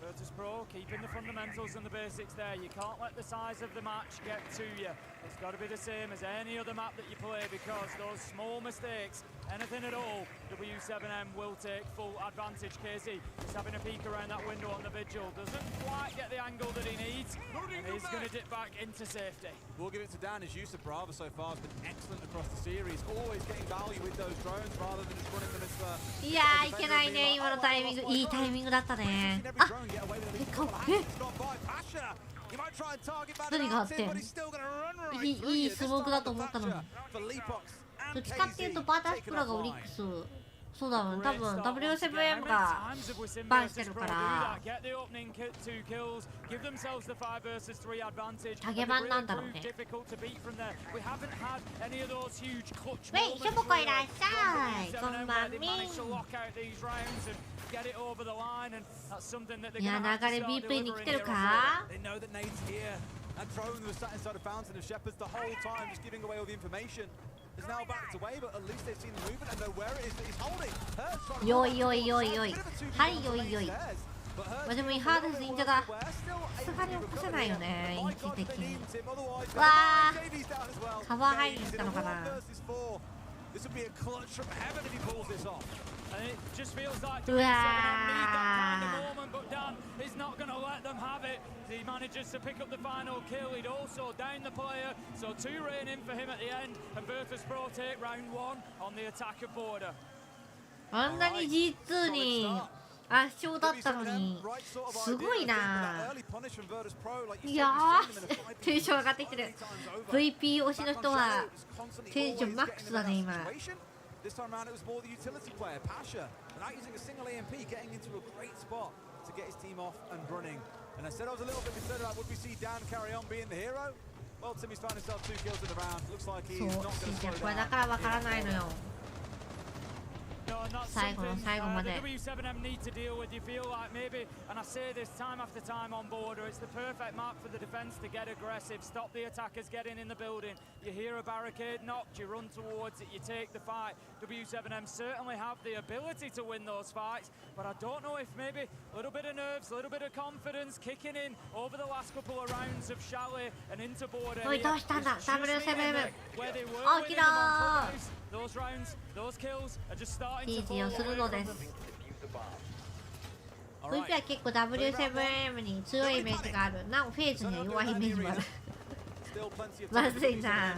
Virtus Pro keeping the fundamentals and the basics there. You can't let the size of the match get to you. It's got to be the same as any other map that you play, because those small mistakes, anything at all, W7M will take full advantage. KZ is having a peek around that window on the Vigil. Doesn't quite get the angle that he needs, and he's going to dip back into safety. We'll give it to Dan. His use of Brava so far has been excellent across the series. Always getting value with those drones rather than just running them into the... いやー、いけないね、今のタイミング。いいタイミングだったね。あ、何があっていいスモークだと思ったのに。どっちかっていうとバータスプロがオリックス。そうだろう、多分 W7M がバンしてるからタゲバンなんだろうね。ウェイ、ショボコいらっしゃい。こんばんみ。いや、流れ BP に来てるか。よいよいよいよい。はい、よいよい。まあでもハードス忍者がさすがに起こせないよね、位置的に。わあ、カバー入りにしたのかな。うわHe manages to pick up the final kill. He'd also downed the player, so 2 rain in for him at the end, and Virtus Pro take round 1 on the attacker border. あんなに G2 に圧勝だったのにすごいな。いやー、テンション上がってきてる。 VP 推しの人はテンションマックスだね今。This time around, it was more the utility player, Pasha, without using a single AMP, getting into a great spot to get his team off and running. And I said I was a little bit concerned about would we see Dan carry on being the hero? Well, Timmy's found himself 2 kills in the round. Looks like he's not going to slow down. これだからわからないのよ。No, 最後の最後まで。 W7M need to deal with. You feel like maybe, and I say this time after time on border, it's the perfect map for the defense to get aggressive, stop the attackers getting in the building. You hear a barricade knocked, you run towards it, you take the fight. W7M certainly have the ability to win those fights, but I don't know if maybe a little bit of nerves, a little bit of confidence kicking in over the last couple of rounds of Chalet and into border. おい、どうしたんだ W7M。 Where they were 起き winning ろ them on close. Those rounds, those kills are just starting to TG を fall する away ので from す。 them. VP は結構 W7M に強いイメージがある。なおフェーズに弱いイメージもある。まずいな。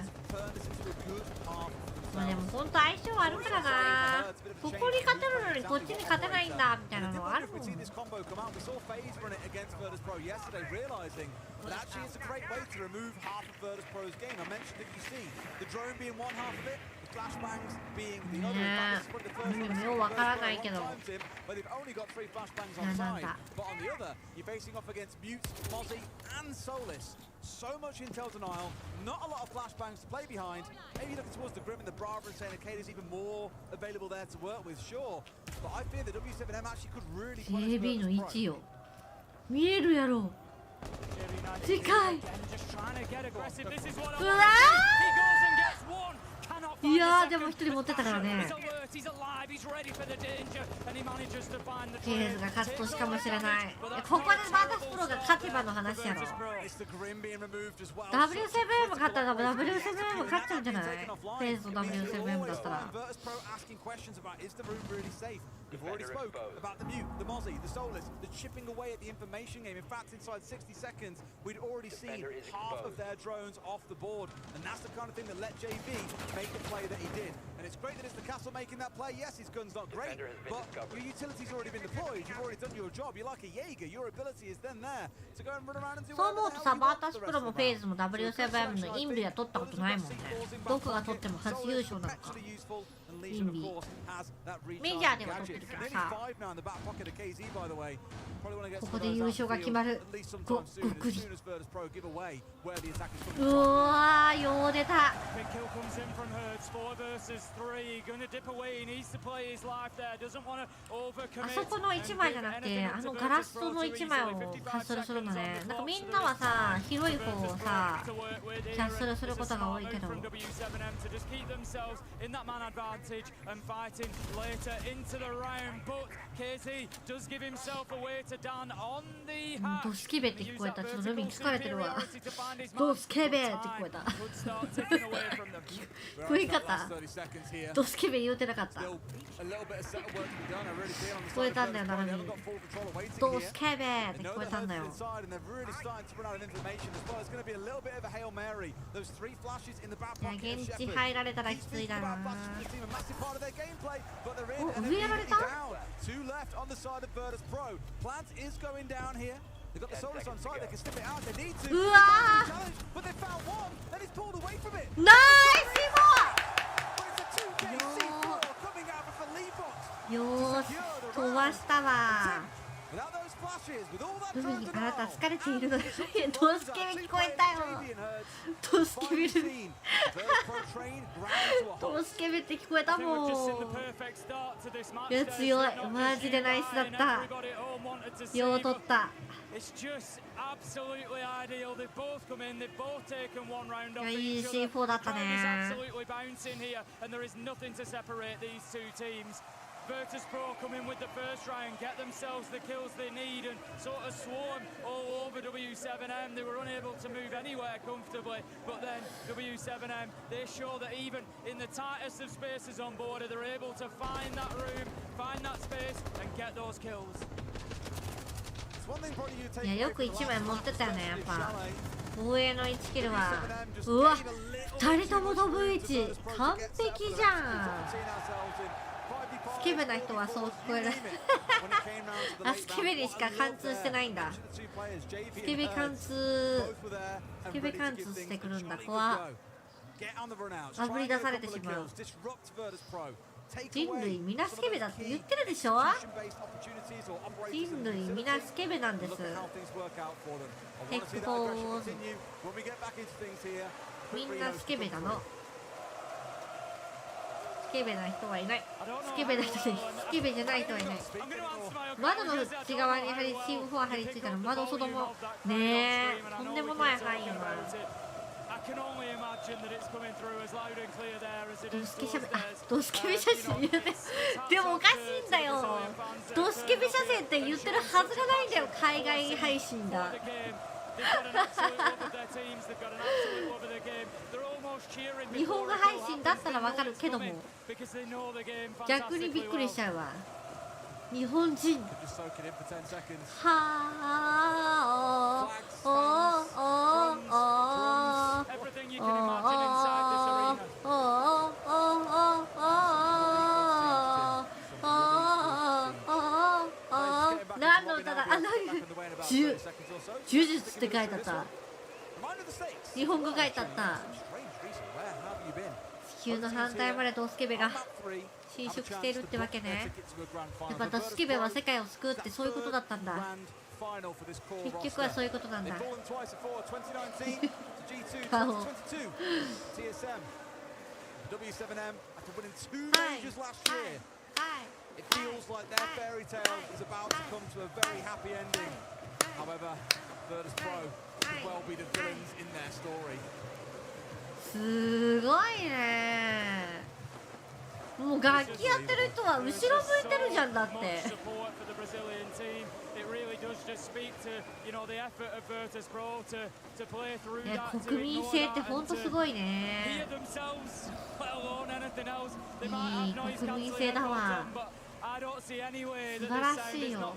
まあでも本当相性悪からな。ここに勝てるのにこっちに勝てないんだみたいなのはあるもん。 But actually, it's a great way to remove half of Virtus Pro's game. I mentioned that you see the drone being one half of it, the flashbangs being the other. That is probably the first time where they've only got 3 flashbangs on side. But on the other, you're facing off against Mute, Mozzie, and Solis. So much intel denial, not a lot of flashbangs to play behind. Maybe looking towards the Grim and the Brava and saying, okay, there's even more available there to work with, sure. But I fear that W7M actually could really punish JB の位 Virtus 置 Pro. よ。見えるやろ。でかい。うわー。いやーでも一人持ってたからね。フェーズが勝つ年かもしれない。ここでバータスプロが勝てばの話やろ。W7M 勝ったら W7M 勝っちゃうんじゃない？フェーズと W7M だったら。 We've already spoke about the Mute, the Mozzie, the Solis, the chipping away at the information game. In fact, inside 60 seconds, we'd already seen half of their drones off the board. And that's the kind of thing that let JV make the play that he did. And it's great that it's the Castle making that play. Yes, his gun's not great, but your utility's already been deployed. You've already done your job. You're like a Jaeger. Your ability is then there to go and run around and do そう思うとさ、バータスプロもフェーズも W7M のインビは取ったことないもんね。どこが取っても初優勝なのか。インビメジャーでは取ってるからさ。ここで優勝が決まる。ごっくり。うわー、よう出た。あそこの1枚じゃなくて、あのガラスの1枚をキャッスルするのね。なんかみんなはさ、広い方をさ、キャッスルすることが多いけど。and fighting later into the round, but KZ does give himself away to Dan on the hatch. ドスケベって聞こえた。ちょっとルミン疲れてるわ。ドスケベって聞こえた。聞こえんかった。ドスケベ言うてなかった。聞こえたんだよな、ルミン。ドスケベって聞こえたんだよ。いや、現地入られたらきついだな。お、上やられた？ They've got the Solis on side, they can snip it out if they need to. うわー。 But they found one, and he's pulled away from it. ナイスBut it's a 2K C4 coming out for Leapbox. よーし、飛ばしたわ。 Without those flashes, with all that ルミン、 drone あなた denial. 疲れているので、ドスケベ聞こえたよ。ドスケベル。ドスケベって聞こえたもん。いや、強い。マジでナイスだった。よう取った。 It's just absolutely ideal. They've both come in, they've both taken one round offいい each other. C4 だったね。 The crowd is absolutely bouncing here, and there is nothing to separate these two teams. Virtus Pro come in with the first round, get themselves the kills they need, and sort of swarm all over W7M. They were unable to move anywhere comfortably, but then W7M, they show that even in the tightest of spaces on board, they're able to find that room, find that space, and get those kills. いや、よく1枚持ってたよね、やっぱ。防衛の1キルは。うわ、2人とも飛ぶ位置。完璧じゃん。スケベな人はそう聞こえる。あ、スケベにしか貫通してないんだ。スケベ貫通。スケベ貫通してくるんだ。怖っ。あぶり出されてしまう。人類みなスケベだって言ってるでしょ。人類みなスケベなんです。テクポーズ。みんなスケベなの。スケベな人はいない。スケベな人でスケベじゃない人はいない。窓の内側にチーム4張り付いたの窓外もねえ、とんでもない範囲よな。ドスケ写真、ドスケベ写真言うてでもおかしいんだよ。ドスケベ写真って言ってるはずがないんだよ。海外配信だ日本語配信だったらわかるけども、逆にびっくりしちゃうわ。日本人はあおお何の歌だ。あ、呪術って書いてあった。日本語書いてあった。地球の反対までドスケベが侵食しているってわけね。やっぱドスケベは世界を救うってそういうことだったんだ。結局はそういうことなんだ。顔It feels like their fairy tale is about to come to a very happy ending. However, Virtus Pro could well be the villains in their story. すごいね。もう楽器やってる人は後ろ向いてるじゃんだって。国民性って本当すごいね。いい国民性だわ。素晴らしいよ。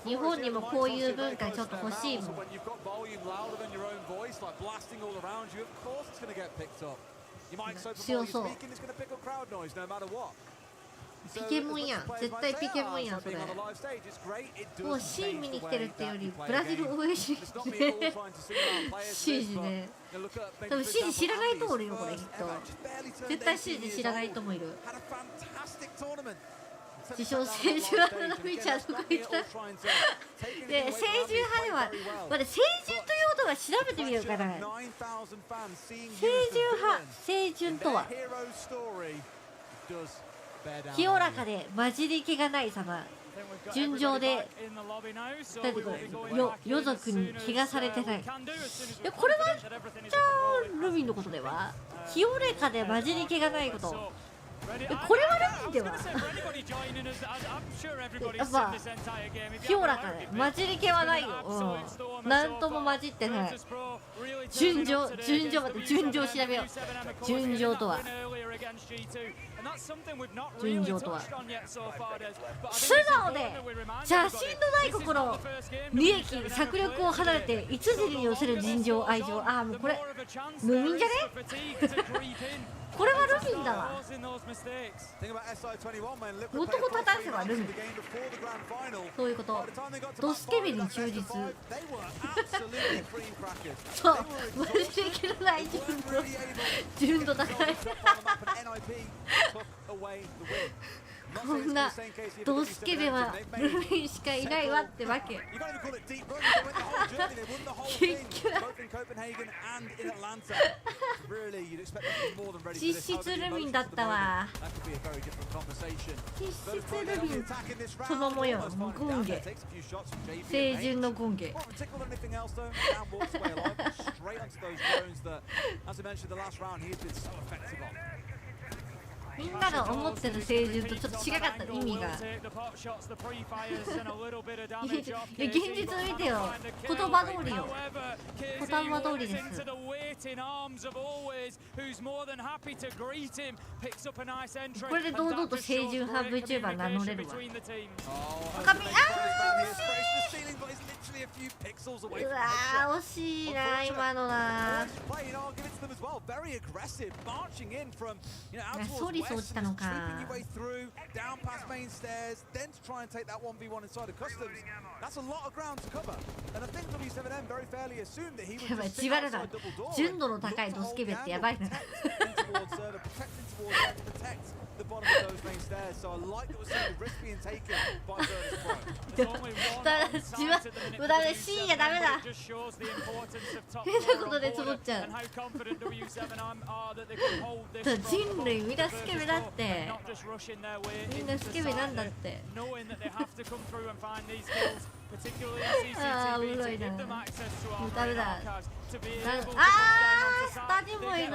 日本にもこういう文化ちょっと欲しいもん。強そう。ピケモンやん、絶対ピケモンやんそれ。もう C 見に来てるっていうよりブラジル応援しに来てシージね。多分シージ知らない人おるよこれきっと。絶対シージ知らない人もいる。自称清純派のみちゃんとか言ったで、清純派ではまだ清純ということは調べてみようかな。清純派、清純とは清らかで混じり気がない様、純情で世族に汚されてない。これはじゃあルミンのことでは清らかで混じり気がないこと。これはルミンではやっぱ清らかで混じり気はないよ。なんとも混じってない。純情待って、純情調べよう。純情とは純情とは素直で邪心のない心、利益策略を離れて一筋に寄せる人情愛情。ああもうこれルミンじゃねこれはルミンだわ。男たたせばルミン。そういうこと。ドスケベに忠実そうマジでいけない。純度高いこんなドスケベはルミンしかいないわってわけ。実質ルミンだったわ。実質ルミンその模様ゴンゲ、清純のゴンゲみんなが思ってる清純とちょっと違かった意味が。現実見てよ、言葉通りよ。言葉通りです。これで堂々と清純派 Vtuber 名乗れるわ。うわー惜しいな今のな。ソリス落ちたのか。やばい、千原だ。純度の高いドスケベってやばいな。無駄で深夜ダメだ。変なことで積もっちゃう。人類みんなスケベだって。みんなスケベなんだって。ああ、おもろいな。もうダメだ。スタジもいる。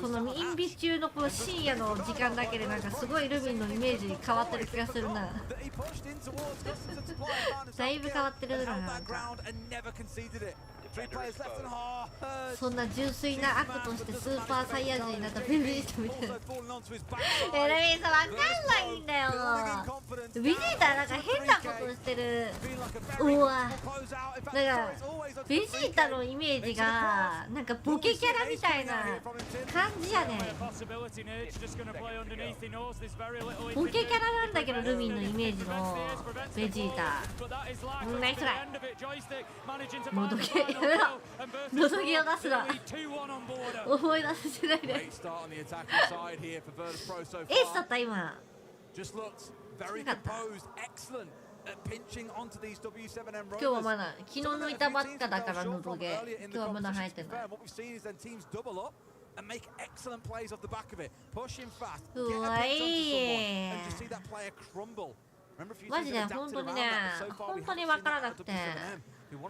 このインビ中のこの深夜の時間だけでなんかすごいルミンのイメージ変わってる気がするな。だいぶ変わってるな。なんかそんな純粋な悪としてスーパーサイヤ人になったベルギー人みたいな。ルミンさんわかんないんだよ。ビジーターなんか変なことしてる。うわ、なんかベジータのイメージがなんかボケキャラみたいな感じやね。ボケキャラなんだけどルミンのイメージのベジータ。ナイスライ。もどけやめろ。のぞきを出すな。思い出させないで。エースだった今。強かった。今日はまだ昨日抜いたばっかだからのどげ。今日はまだ生えてない。うわい。マジで本当にね、本当に分からなくて。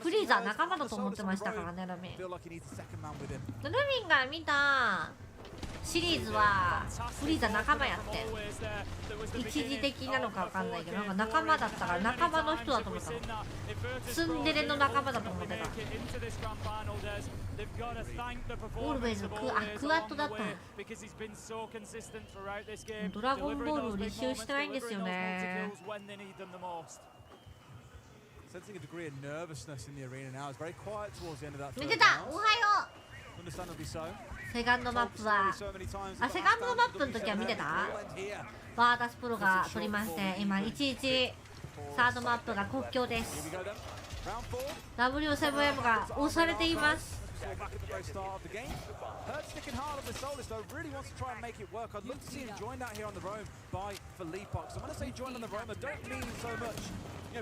フリーザ仲間だと思ってましたからね、ルミン。ルミンが見たシリーズはフリーザ仲間やって。一時的なのか分かんないけど、なんか仲間だったから仲間の人だと思ったの。ツンデレの仲間だと思ってた。オールウェイズクワッドだった。ドラゴンボールを履修してないんですよね。見てた。おはよう。セカンドマップはセカンドマップの時は見てた。バータスプロが取りまして今11サードマップが国境です。 W7M が押されています。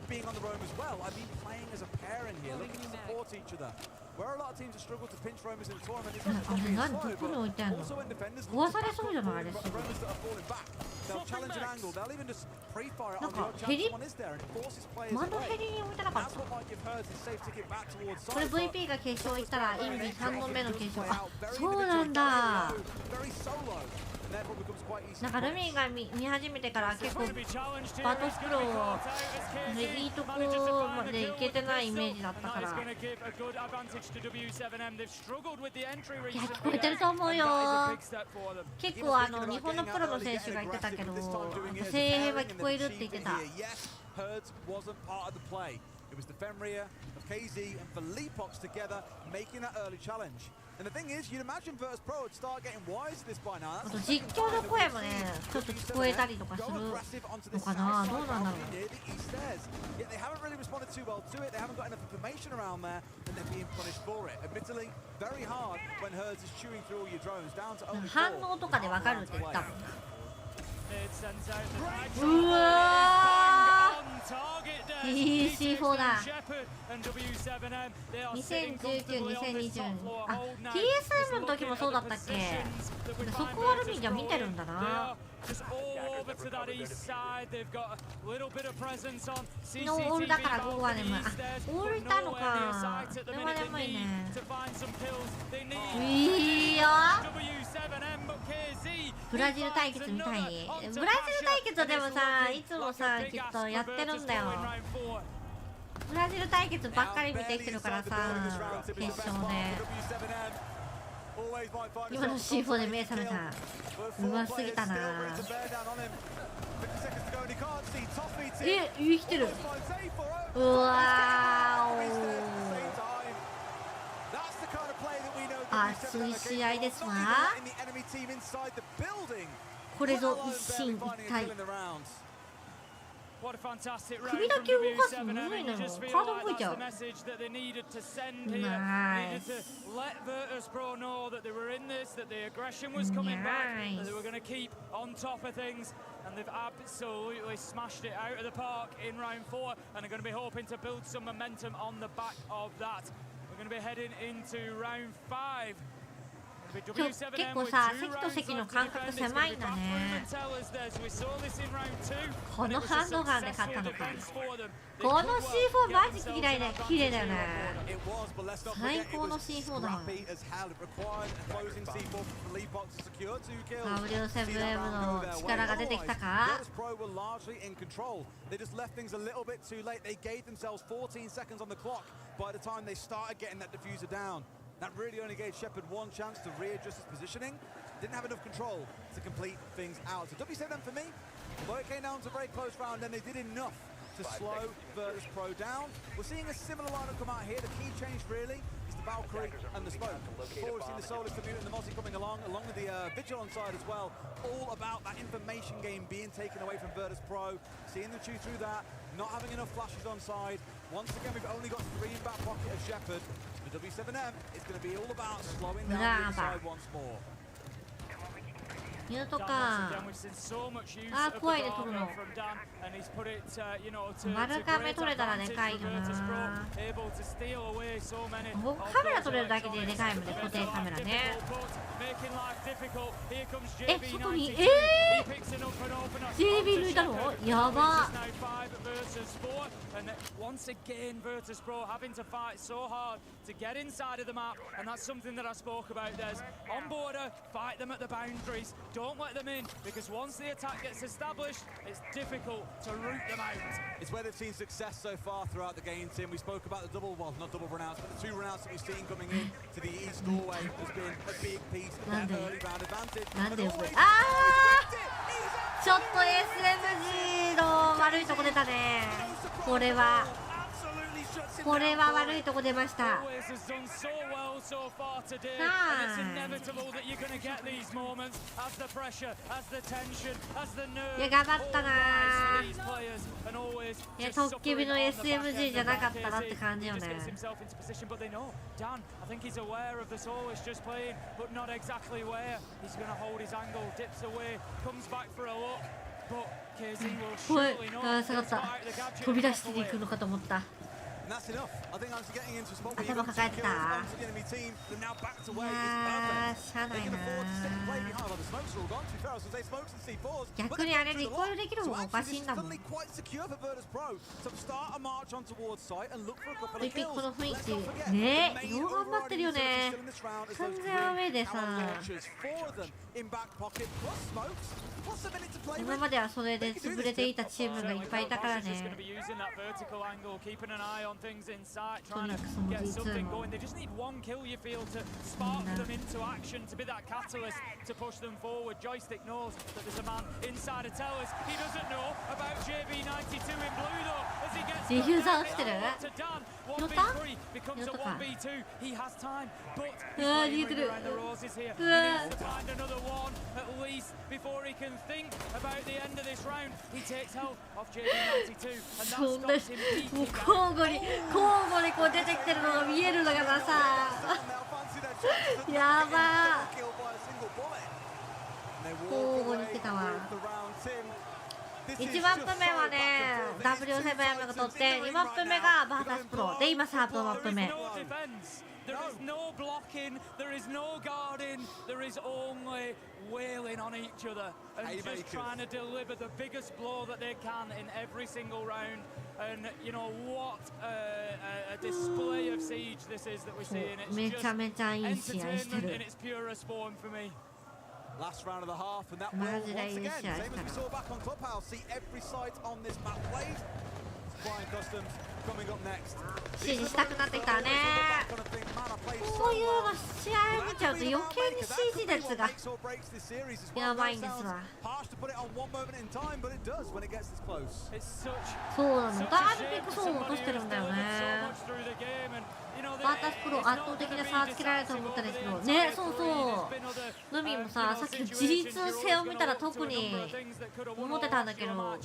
being on the roam as well. I mean, playing as a pair in here, looking to support each other. Where a lot of teams have struggled to pinch roamers in the tournament, it's not just also when defenders look to roamers that are falling back. They'll challenge an angle, they'll even just pre-fire it on the odd chance one is there, and it forces players away. That's what might give hers his safe ticket back towards side. これ VP が決勝行ったらインビ3度目の決勝。あ、そうなんだ。なんかルミンが見始めてから結構バトスプロいいとこまでいけてないイメージだったから。いや聞こえてると思うよ。結構日本のプロの選手が言ってたけど声援は聞こえるって言ってた。It was the Fenrir of KZ and Felipox together making that early challenge. And the thing is, you'd imagine Virtus Pro would start getting wise to this by now. 実況の声もね、ちょっと聞こえたりとかするのかな。どうなんだろう。Yet they haven't really responded too well to it. They haven't got enough information around there, and they're being punished for it. Admittedly, very hard when Herds is chewing through all your drones down to only 反応とかでわかるって言ったもん。うわー、いい C4 だ。2019-2020、あ、TSM の時もそうだったっけ。そこはルミンじゃ見てるんだな。昨日オールだから午後は眠い。あ、オールいたのか。それは眠いね。いいよ。ブラジル対決みたいに。ブラジル対決はでもさ、いつもさ、きっとやってるんだよ。ブラジル対決ばっかり見てきてるからさ、決勝で。今の C4 で目覚めた。うますぎたな。生きてる。うわー、熱い試合ですわ。これぞ一進一退。What a fantastic round 首だ from け動かす W7M, の無理 and な you の just feel 体動 like いち that's ゃ the う message that they needed to send here. Nice. Needed to let Virtus.pro know that they were in this, that the aggression was coming back, that they were going to keep on top of things, and they've absolutely smashed it out of the park in round 4, and are going to be hoping to build some momentum on the back of that. We're going to be heading into round 5. 今日結構さ、席と席の間隔狭いんだね。このハンドガンで勝ったのか。この C4 マジ嫌いで綺麗だよね。最高の C4 だな。W7M の力が出てきたか。That really only gave Shepard one chance to readjust his positioning. Didn't have enough control to complete things out. So W7M for me, although it came down to a very close round, then they did enough to slow Virtus.pro down. We're seeing a similar lineup come out here. The key change really is the Valkyrie and the Smoke. Before we've seen the Solus Commute and the Mozzie coming along with the Vigil on side as well. All about that information game being taken away from Virtus.pro. Seeing them chew through that, not having enough flashes on side. Once again, we've only got 3 in back pocket of Shepard. The W7M is going to be all about slowing down the inside once more. ミュートか。あー、怖いね、取るの。丸カメ取れたらでかいよな。僕カメラ取れるだけででかいもんね、固定カメラね。え、外にJB 抜いたのやば。Once again, Virtus.pro having to fight so hard to get inside of the map, and that's something that I spoke about. There's on border, fight them at the boundaries. Don't let them in, because once the attack gets established, it's difficult to root them out. It's where they've seen success so far throughout the game, Tim. We spoke about the double, well, not double run-outs, but the 2 run-outs that we've seen coming in to the east doorway has been a big piece of that early round advantage. なんであー、ちょっと SMG の悪いとこ出たね。これは悪いとこ出ました。いや、頑張ったな。いや、トッケビの SMG じゃなかったなって感じよね。怖い。あー、下がった。飛び出していくのかと思った。頭抱えてた。いやー、しゃあないな。逆にあれリコールできる方がおかしいんだもん。リピこの雰囲気ねえ、よう頑張ってるよね。完全アウェーでさ、今まではそれで潰れていたチームがいっぱいいたからね。トニックスも G2 も。ディフューザー落ちてる？乗った？乗ったか。うわー、逃げてる。うわー。そんな、もう交互にこう出てきてるのが見えるのがさやばー。交互に来たわ。1マップ目はね W7M が取って、2マップ目がバータスプロで、今3マップ目。There is no blocking, there is no guarding, there is only wailing on each other and just trying to deliver the biggest blow that they can in every single round. And you know what a display of siege this is that we're seeing. It's just entertainment in its purest form for me. Last round of the half, and that will once again, same as we saw back on Clubhouse, see every site on this map played. Brian Customs 支持したくなってきたね。こういうの試合見ちゃうと余計に CG 熱がやばいんですわ。そうなの、だいぶピック層を落としてるんだよね。バータスプロ圧倒的な差をつけられると思ったんですけどね。そうそう、ルミもさ、さっきの自立性を見たら特に思ってたんだけど、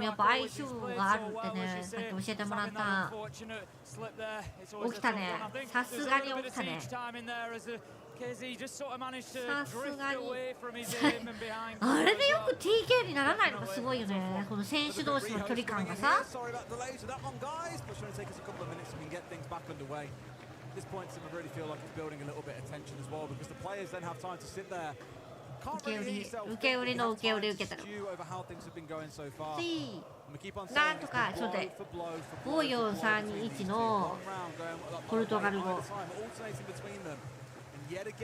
やっぱ相性があるってね、さっき教えてもらった。起きたね、さすがに起きたね。さすがにあれでよく TK にならないのがすごいよね。この選手同士の距離感がさ。受け売りの受け売り受けたの。なんとかそうで54321のポルトガル語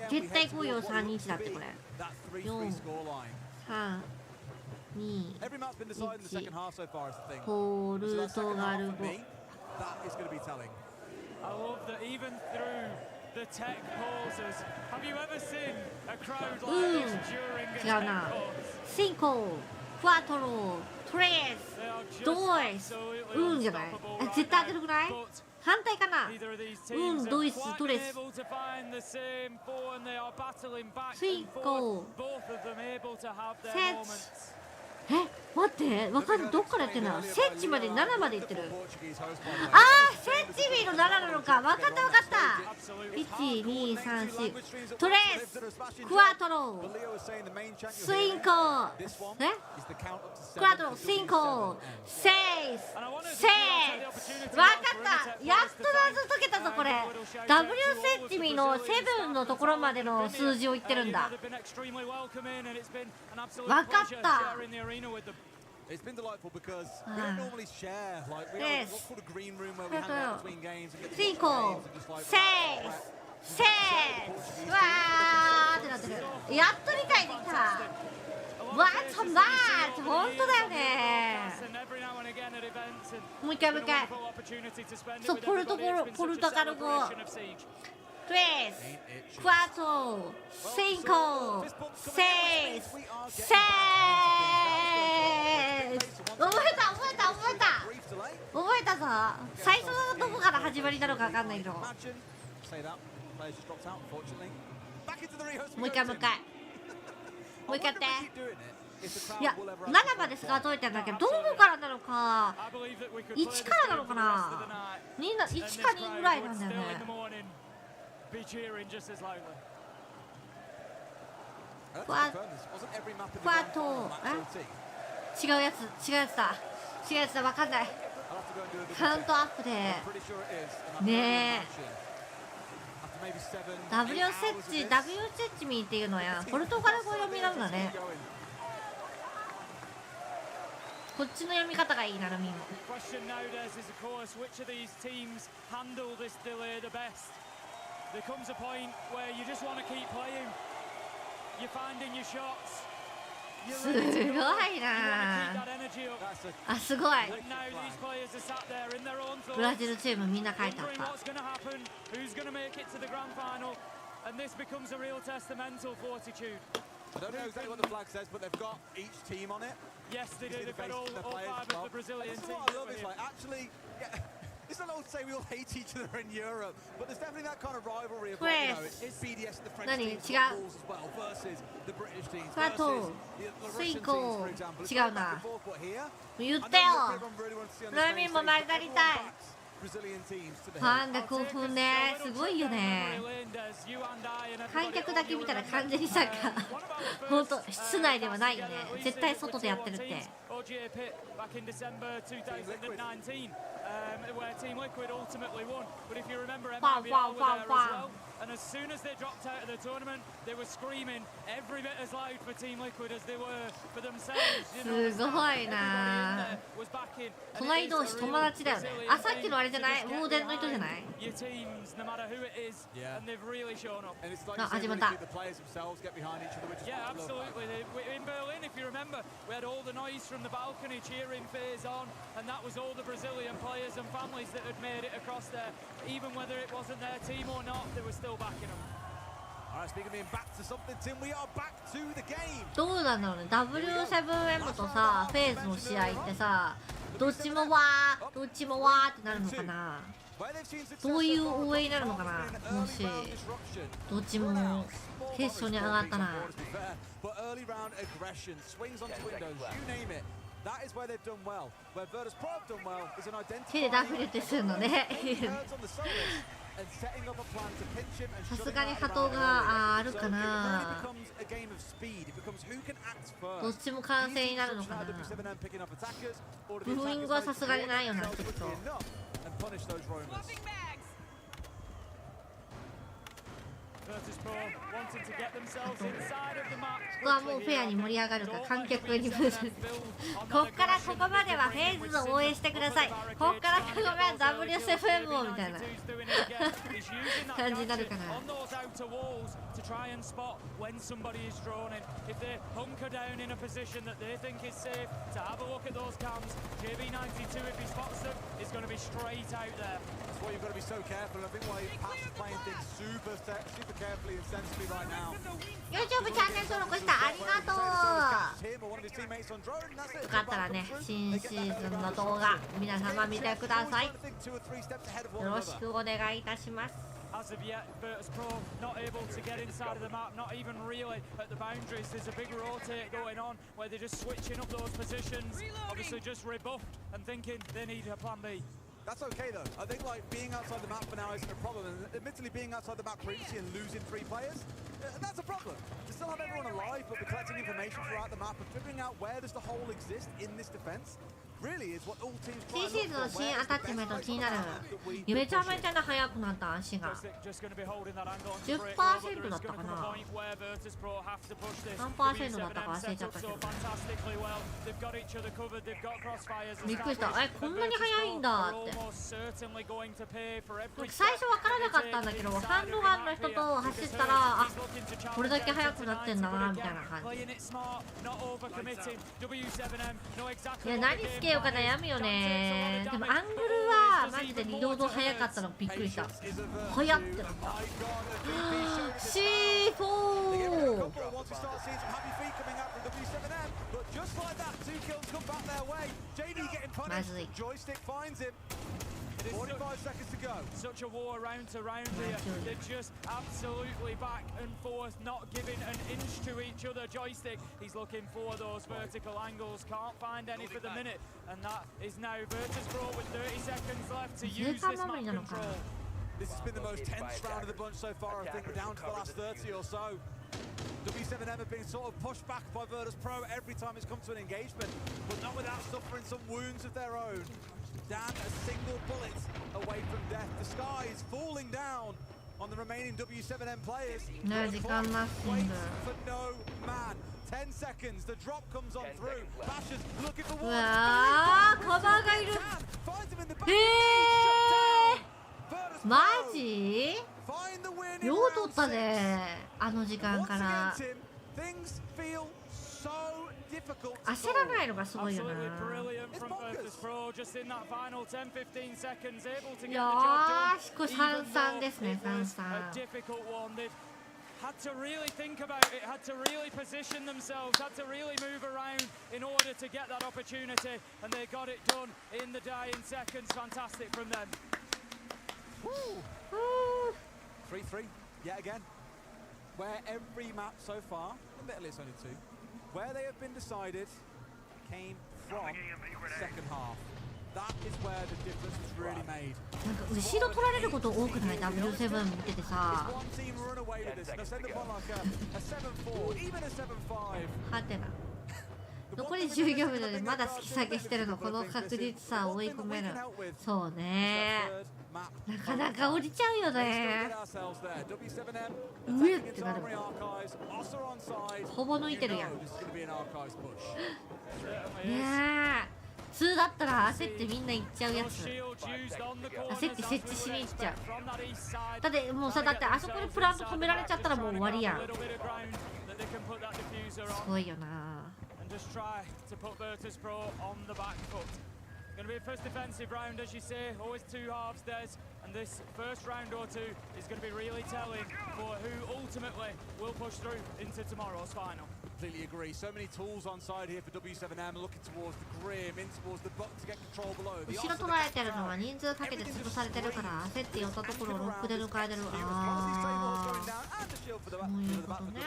絶対54321だって。これ432ポルトガル語。違うな。シンコ、クワトロ、トレス、ドイス、じゃない。絶対当てるくない？反対かな。ドイス、トレス、シンコ、セッチ。待って、わかんない。どっからやってんの？セッチまで7までいってる。セッチビーの7なのか。わかったわかった。12345トレス、クワトロ、スインコ、クワトロ、スインコ、セイス、セッチ。わかった。やっと謎解けたぞこれ。W セッチビーの7のところまでの数字を言ってるんだ。わかった。It's been delightful because we don't normally share like we have what's called a green room where we hang out between games and get to Cinco, seis, seis. わーってなってる。やっと理解できた。わーちょまー本当だよね。もう一回もう一回。そう、ポルトガル語。3, 4, 5, 6, 7. 覚えたぞ。最初のどこから始まりなのか分かんないけど。もう一回もう一回やって。いや、7まで数えてるんだけど、どこからなのか1からなのかな。1か2ぐらいなんだよね。クワト違うやつだ。わかんない。カウントアップでねえ W セッチミーっていうのやポルトガル語読みなんだね。こっちの読み方がいいな。ルミンもThere comes a point where you just want to keep playing. You're finding your shots. すごいなあ。すごい。ブラジルチームみんな書いてあった。I don't know exactly what the flag says, but they've got each team on it. Yes, they do. They've got all 5 of the Brazilian teams. I love it. Like, actually, yeah. It's not all to say we all hate each other in Europe, but there's definitely that kind of rivalry of, like, you know, it's BDS and the French teams as well versus the British teams versus the Russian teams, for example. 違うな。言ってよ。ルミンもなりたい。ファンで興奮ね。すごいよね。観客だけ見たら完全にサッカー本当室内ではないよね。絶対外でやってるって。ファン and as soon as they dropped out of the tournament, they were screaming every bit as loud for Team Liquid as they were for themselves. すごいな。隣同士友達だよね。あ、さっきのあれじゃない？ウォーデンの人じゃない？あ、始まった。Yeah, absolutely. In Berlin, if you remember, we had all the noise from the balcony cheering FaZe on, and that was all the Brazilian players and families that had made it across there. Even whether it wasn't their team or not, they were still backing them. Alright, speaking of being back to something, Tim, we are back to the game. どうなんだろうね。W7M とさ、フェーズの試合ってさ、どっちもわーってなるのかな。どういう応援になるのかな。もしどっちも決勝に上がったら。手でダフレってするのね。さすがに波動があるかな。どっちも完成になるのかな。ブーイングはさすがにないよな、きっと。ここはもうフェアに盛り上がるか観客に分散。こっからここまではフェーズを応援してください。こっからここまで W7M をみたいな感じになるかな。YouTube チャンネル登録したありがとう。よかったらね、新シーズンの動画皆様見てください。よろしくお願いいたします。As of yet, Virtus Pro not able to get inside of the map, not even really at the boundaries. There's a big rotate going on where they're just switching up those positions. Obviously just rebuffed and thinking they need a plan B. That's okay though. I think like being outside the map for now isn't a problem. And admittedly being outside the map previously and losing 3 players, that's a problem. To still have everyone alive but be collecting information throughout the map and figuring out where does the hole exist in this defense really is what all teams try to 新シーズンの新アタッチメント気になる。めちゃめちゃな速くなった足が 10% だったかな。何%だったか忘れちゃったけど。びっくりした。こんなに速いんだって。最初分からなかったんだけど、ハンドガンの人と走ったら、あ、これだけ速くなってんだなみたいな感じ。いや、何つけようか悩むよね。でもアングルはマジでリロード速かったのびっくりした。速ってなった。C4 まずい。Such a war round to round here. They're just absolutely back and forth, not giving an inch to each other. Joystick, he's looking for those vertical angles, can't find any for the minute, and that is now Virtus Pro with 30 seconds left to use this map control. This has been the most tense round of the bunch so far. I think we're down to the last 30 or so. W7M have been sort of pushed back by Virtus Pro every time it's come to an engagement, but not without suffering some wounds of their own. Dan a single bullet away from death. The sky is falling down on the remaining W7M players. Wait for no man. 10 seconds. The drop comes on through. Bashers looking for one. カバーがいる。マジ？よう取ったね。あの時間から。焦らないのがすごいよな。よーし、これ3-3ですね、3-3。Had to really think about it, had to really position themselves, had to really move around in order to get that opportunity, and they got it done in the dying seconds. Fantastic from them. 3-3, yet again. Where every map so far, admittedly it's only 2, where they have been decided came from second half. That is where the difference is really made. なんか後ろ取られること多くない？ W7 見ててさ。はてな。残り14秒でまだ突き下げしてるの。この確率さ追い込める。そうね、なかなか降りちゃうよね。上ってなるもん。ほぼ抜いてるやん。ねえ、2だったら焦ってみんな行っちゃうやつ。焦って設置しに行っちゃう。だってもうさ、だってあそこでプラント止められちゃったらもう終わりやん。すごいよな。Going to be a first defensive round, as you say, always two halves theirs, and this first round or two is going to be really telling for who ultimately will push through into tomorrow's final. Completely agree. So many tools on side here for W7M, looking towards the Grim, in towards the Buck to get control below. 後ろ取られてるのは人数かけて潰されてるから焦って寄ったところをロックで抜かれてる。ああ、そういうことね。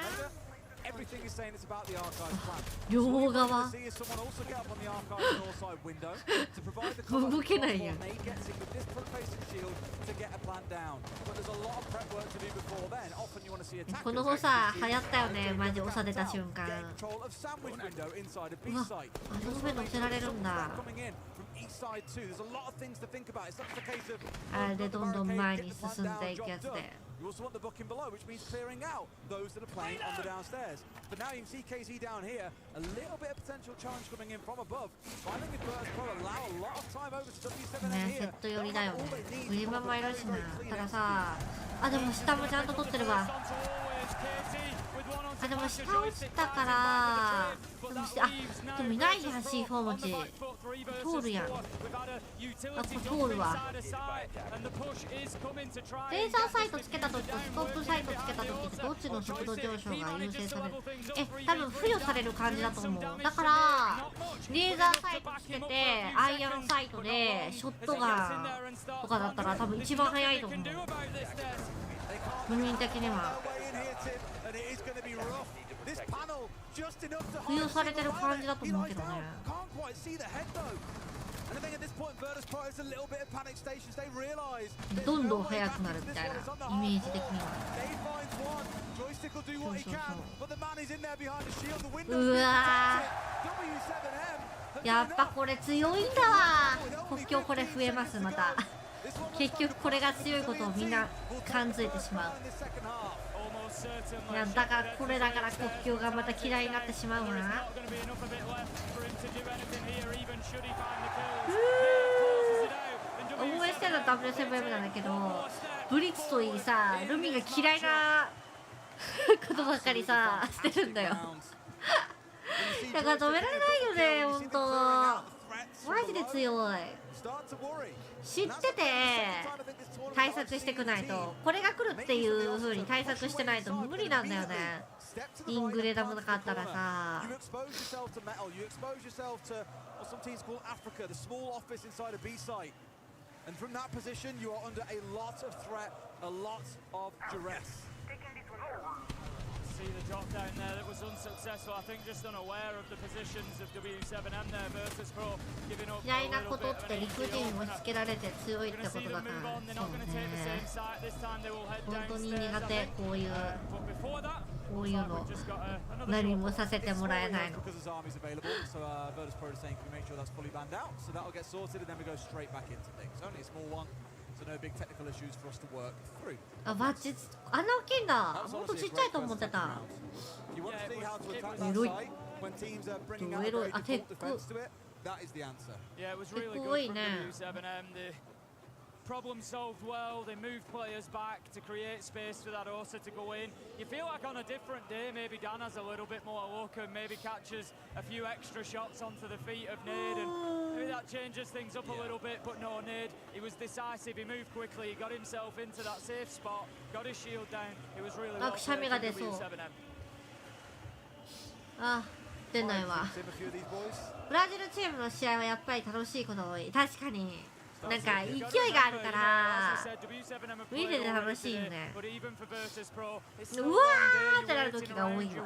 Everything is saying it's about the archive plan. 両側 See someone also get up on the archive north side window to provide the cover 動けないやん。 before May gets in with this front facing shield to get a plan down. But there's a lot of prep work to do before then. Often you want to see attackers この後さ流行ったよね、マジ長出た瞬間。 get control of sandwich window inside of B うわ、 site. あれの上乗せられるんだ。 Coming in from east side too. There's a lot of things to think about. It's not just a case of あれでどんどん前に進んでいくやつで。 You also want the book in below, which means clearing out those that are playing on the downstairs. But now you can see KZ down here, a little bit of potential challenge coming in from above. Finding a burst pro allow a lot of time over to W7M ね、セ here. ット寄りだよね。グリバンもいるしな。たださ、あ、でも下もちゃんと取ってるわ。あ、でも下落ちたから、でもでもいないやん、C4 持ち。通るやん。あ、これ通るわ。レーザーサイトつけた時とスコープサイトつけた時ってどっちの速度上昇が優先される？多分付与される感じだと思う。だからレーザーサイトつけてアイアンサイトでショットガンとかだったら多分一番早いと思う。部民的には付与されてる感じだと思うけどね。どんどん速くなるみたいなイメージ的には。うわー、やっぱこれ強いんだわ。国境これ増えます。また結局これが強いことをみんな感づいてしまう。いや、だからこれだから国境がまた嫌いになってしまうな。応援してるのは W7M なんだけど、ブリッツといいさ、ルミが嫌いなことばっかりさしてるんだよ。だから止められないよね、ほんと。マジで強い。知ってて対策してくないと、これが来るっていう風に対策してないと無理なんだよね。イングレダムなかったらさ。And from that position, you are under a lot of threat, a lot of duress. See the drop down there that was unsuccessful. I think just unaware of the positions of W7M there versus Pro giving up. 嫌いなことって理不尽を押し付けられて強いってことだから。そうね。本当に苦手、こういうの。何もさせてもらえないの。あ、バッチあんな大きいんだ。もっとちっちゃいと思ってた。エロい。エロい。あ、テック。テック多いね。Problem solved well, they moved players back to create space for that Osa to go in. You feel like on a different day, maybe Dan has a little bit more luck and maybe catches a few extra shots onto the feet of Nade, and maybe that changes things up a little bit, but no, Nade, he was decisive, he moved quickly, he got himself into that safe spot, got his shield down, it was really well played from W7M. あ、出ないわ。ブラジルチームの試合はやっぱり楽しいこと多い。確かに。なんか勢いがあるから見てて楽しいよね。うわーってなる時が多いわ。す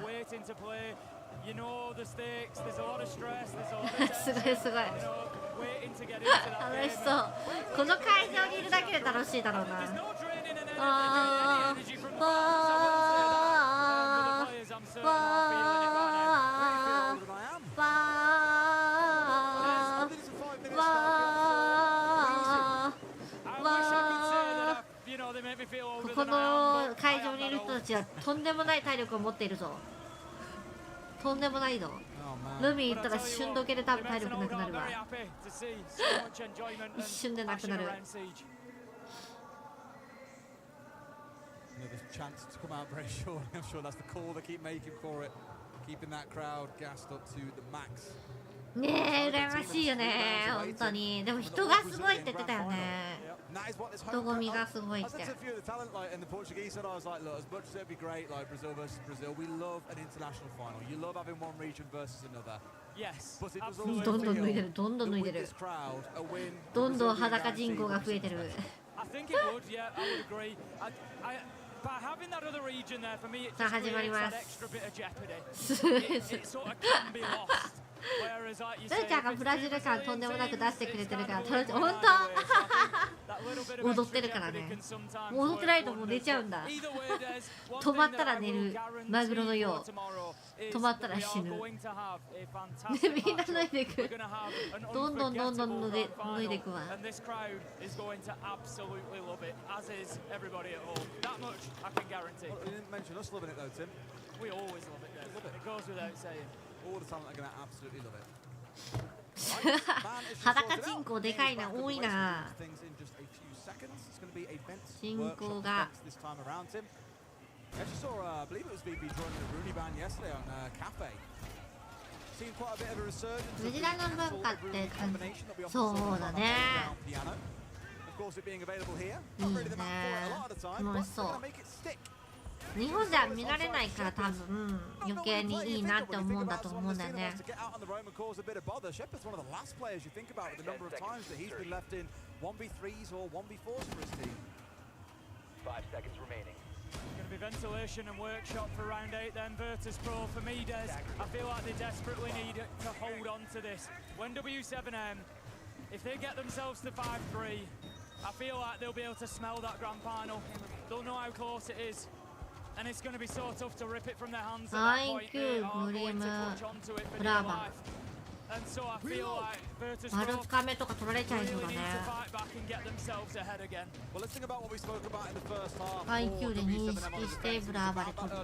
ごいすごい楽しそう。この会場にいるだけで楽しいだろうな。あーわーわーわーこの会場にいる人たちはとんでもない体力を持っているぞ。とんでもないぞ。ルミ行ったら瞬時計で多分体力なくなるわ。一瞬でなくなる。Another chance to come out very short. I'm sure that's the call they keep making for it, keeping that crowd gassed up to the max. ねえ、羨ましいよね、本当に。でも人がすごいって言ってたよね。人混みがすごいって。どんどん脱いでる、どんどん脱いでる。どんどん裸人口が増えてる。さあ始まります。スーちゃんがブラジル感とんでもなく出してくれてるから楽しい。本当踊ってるからね。もう踊ってないともう寝ちゃうんだ。止まったら寝るマグロのよう、止まったら死ぬ。みんな脱いでいく。どんどんどんどん脱いでいくわ。裸人口でかいな、多いな。人口がムジラの文化ってそうだね。いいね、楽しそう。日本では見られないから多分余計にいいなって思うんだと思うんだよね。Going to be ventilation and workshop for round 8 then. Virtus Pro for me, Des. I feel like they desperately need to hold on to this. When W7M, if they get themselves to 5-3, I feel like they'll be able to smell that grand final. They'll know how close it is. And it's going to be so tough to rip it from their hands at that point. They are going to clutch onto it for dear life. And so I feel like Virtus Pro, they need to fight back and get themselves ahead again. Well, let's think about what we spoke about in the first half. IQ で認識してブラーバで取る。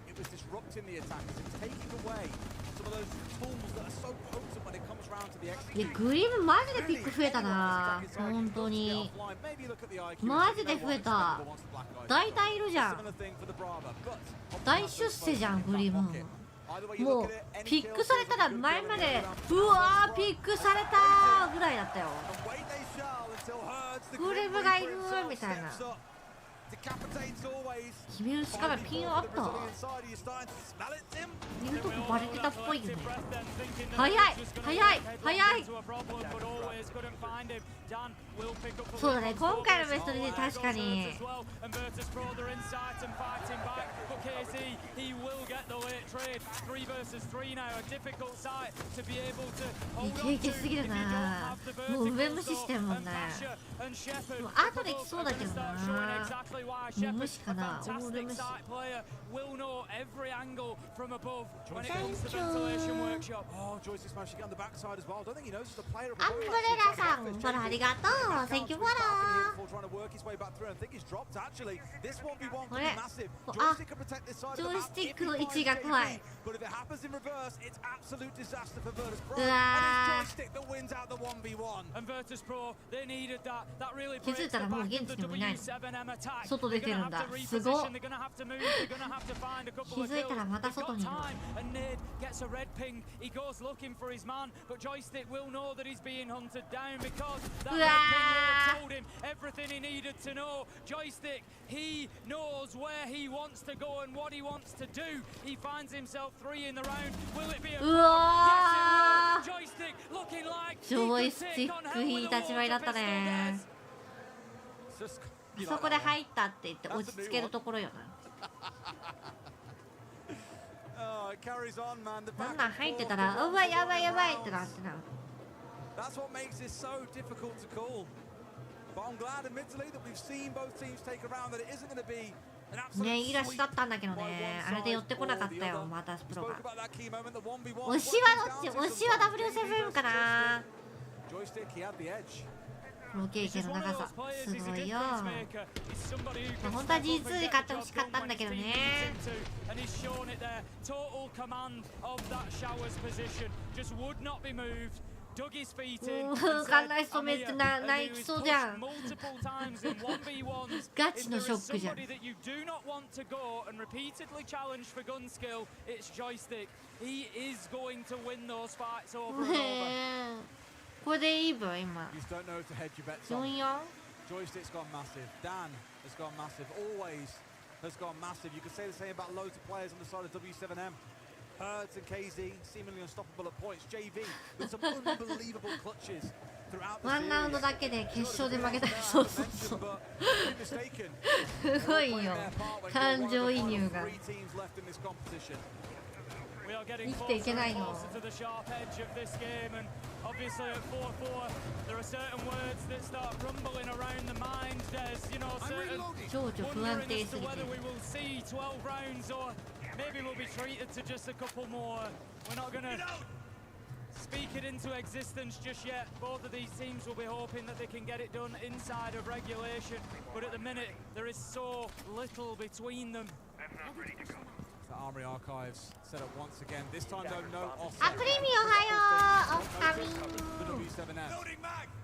It was disrupting the attackers and taking away some of those tools that are so potent when it comes round to the execution. グリムマジでピック増えたな、本当に。マジで増えた。大体いるじゃん。大出世じゃん、グリム。もうピックされたら前までうわーピックされたぐらいだったよ。グリムがいるみたいな。君の力ピンあった。いるとこバレてたっぽいよね。早い早い早い。そうだね、今回のベストで確かにイケイケすぎるな。もう上無視してるもんね。もう後で来そうだけどな。もう無視かな、オール無視。アンブレラさん、フォローありがとう。Thank youフォロー。これ、あ、ジョイスティックの位置が怖い。うわー、気づいたらもう現地にもいないの。外出てるんだ。すごっ。気づいたらまた外にいる。うわー、うわー、ジョイスティックいい立場だったね。そこで入ったって言って落ち着けるところよな。なんなん入ってたらうわやばいやばいってなってな。ね、いいらしだったんだけどね。あれで寄ってこなかったよ、またプロが。推しはどっち？推しは W7 かな。ロケーキの長さすごいよ。本当は G2 で買ってほしかったんだけどね。観覧人めって泣きそうじゃん。ガチのショックじゃん。これでいい分今。4-4。Joystick's gone massive. Dan has gone massive. Always has gone massive. You could say the same about loads of players on the side of W7M. Hertz and KZ seemingly unstoppable at points. JV with some unbelievable clutches throughout the series. ワンラウンドだけで決勝で負けた。そうそうそう。すごいよ。感情移入が。生きていけないの。情緒不安定すぎて。Maybe we'll be treated to just a couple more. We're not going to speak it into existence just yet. Both of these teams will be hoping that they can get it done inside of regulation. But at the minute, there is so little between them. The Armory Archives set up once again. This time, though, no offset. あ、プリミおはよう。おかみ。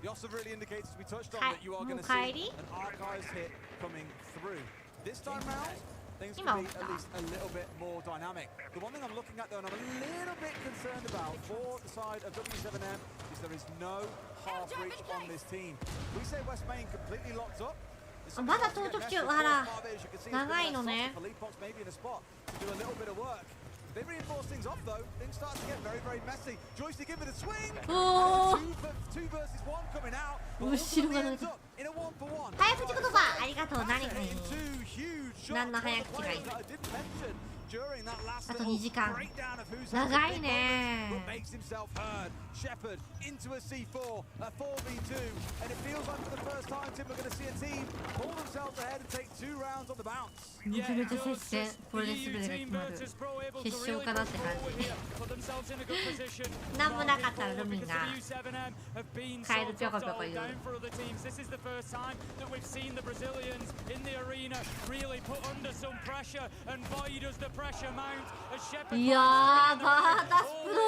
The offset really indicates, as we touched on, that you are going to see an Archives hit coming through. This time round, things can be at least a little bit more dynamic. The one thing I'm looking at, though, and I'm a little bit concerned about for the side of W7M, is there is no half reach on this team. We say West Main completely locked up. まだ到着中。あら、長いのね。They reinforce things off though. Things start to get very, very messy. Joystick in with a swing. Two versus one coming out. 後ろが抜いた。早口言葉ありがとう。何何の早口がいい。あと2時間。長いね。Shepard into a C4, a 4v2, and it feels like for the first time, Tim, we're going to see a team pull themselves ahead and take 2 rounds on the bounce. めちゃめちゃ接戦。これで全てが決まる。決勝かなって感じ。何もなかったらルミンがカエルぴょこぴょこ言う。いやー、バータスプロ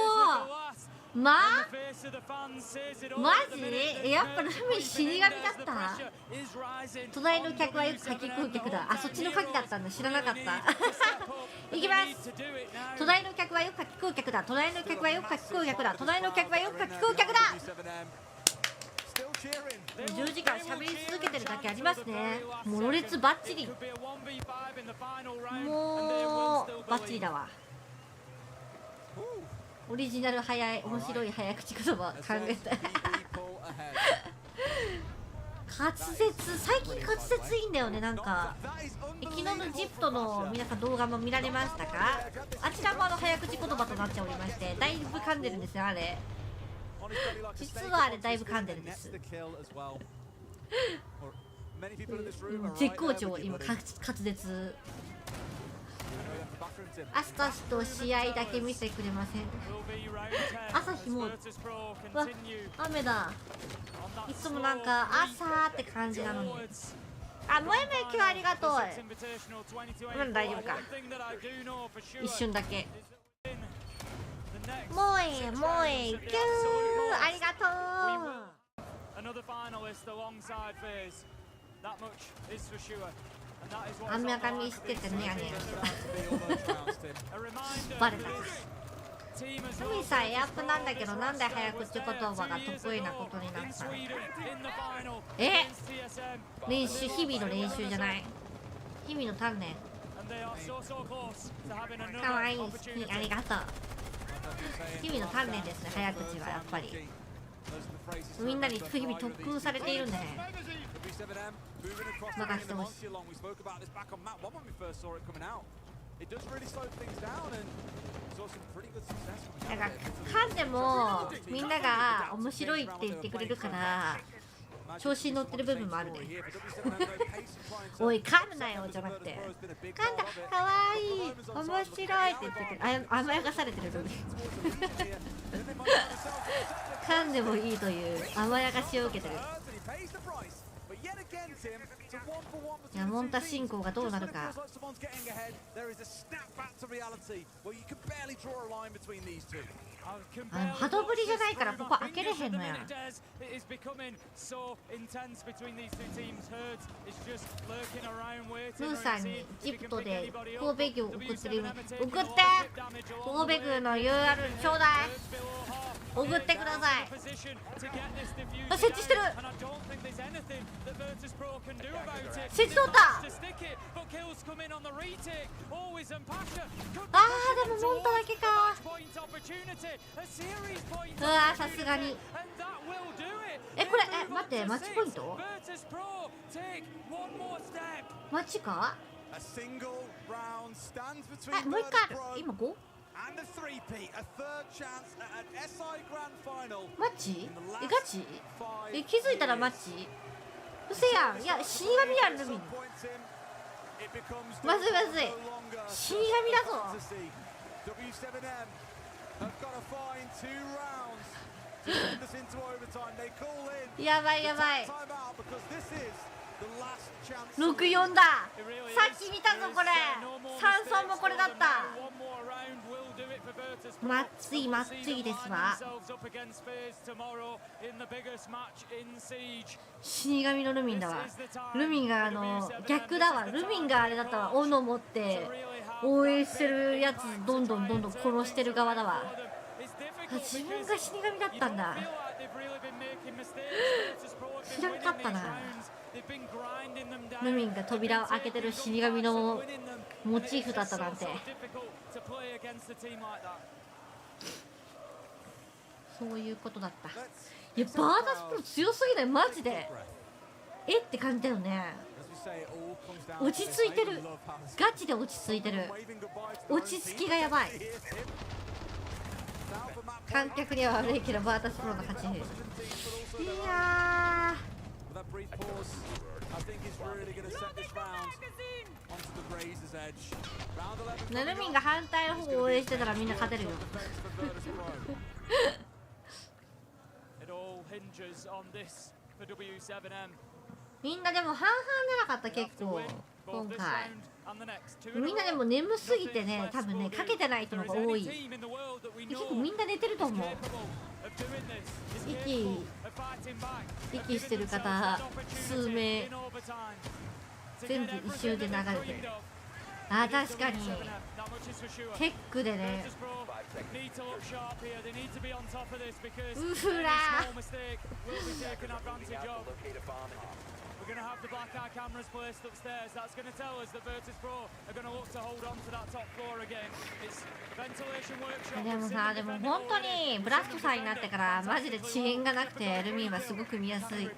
マジやっぱルミ死神だった。隣の客はよくかき食う客だ。あ、そっちの鍵だったんだ。知らなかったいきます。隣の客はよくかき食う客だ。隣の客はよくかき食う客だ。隣の客はよくかき食う客だ。10時間喋り続けてるだけありますね。もうろれつバッチリ。もうバッチリだわ。オリジナル早い面白い早口言葉考えた滑舌、最近滑舌いいんだよね。なんか昨日のジップの皆さん動画も見られましたか？あちらも早口言葉となっておりまして、だいぶ噛んでるんですよ。あれ実はあれだいぶ噛んでるんです。絶好調今滑舌。アスタスと試合だけ見せてくれません。朝日もわ雨だ。いつもなんか朝って感じなのに。あ、もえもえ今日ありがとう。うん、大丈夫か。一瞬だけ。もえもえキューありがとう。あんな髪しててニヤニヤバレた。海さエアップなんだけど、なんで早口言葉が得意なことになったの？練習、日々の練習じゃない。日々の鍛錬。かわいい、好き、ありがとう。日々の鍛錬ですね、早口はやっぱり。みんなに日々特訓されているんでね。任せてほしい。なんか噛んでもみんなが面白いって言ってくれるから調子に乗ってる部分もあるね。おい噛むなよじゃなくて、噛んだかわいい面白いって言ってくれる。甘やかされてる部分噛んでもいいという甘やかしを受けてる。いや、モンタ進行がどうなるか。鳩ぶりじゃないからここ開けれへんのや。ムーさんにギフトで神戸牛を送ってるように送って、神戸牛の UR ちょうだい、送ってください。あ、設置してる。設置取った。あー、でもモンタだけか。うわー、さすがに。これ待って、マッチポイントマッチか。もう一回ある。今 5？ マッチ？ガチ？気づいたらマッチ？うせやん。いや、死神やん、ルミン。まずいまずい、死神だぞ。やばいやばい。64だ。さっき見たぞこれ。3層もこれだった。まっついまっついですわ。死神のルミンだわ。ルミンが逆だわ。ルミンがあれだったわ。斧持って応援してるやつどんどん殺してる側だわ。自分が死神だったんだ。知らんかったな。ルミンが扉を開けてる死神のモチーフだったなんて。そういうことだった。いや、バーダスプロ強すぎない？マジでって感じだよね。落ち着いてる。ガチで落ち着いてる。落ち着きがやばい。観客には悪いけどバータスプロの勝ち。いやー、ルミンが反対の方を応援してたらみんな勝てるよ。みんなでも半々じゃなかった。結構今回みんなでも眠すぎてね、多分ねかけてない人の方が多い。結構みんな寝てると思う。息してる方数名全部一周で流れてる。あー、確かにテックでね。うふらWe're going to have the black eye cameras placed upstairs. That's going to tell us that Virtus Pro are going to look to hold on to that top floor again. It's ventilation workshop. でもさ、でも本当にブラストさんになってからマジで遅延がなくてルミンはすごく見やすい。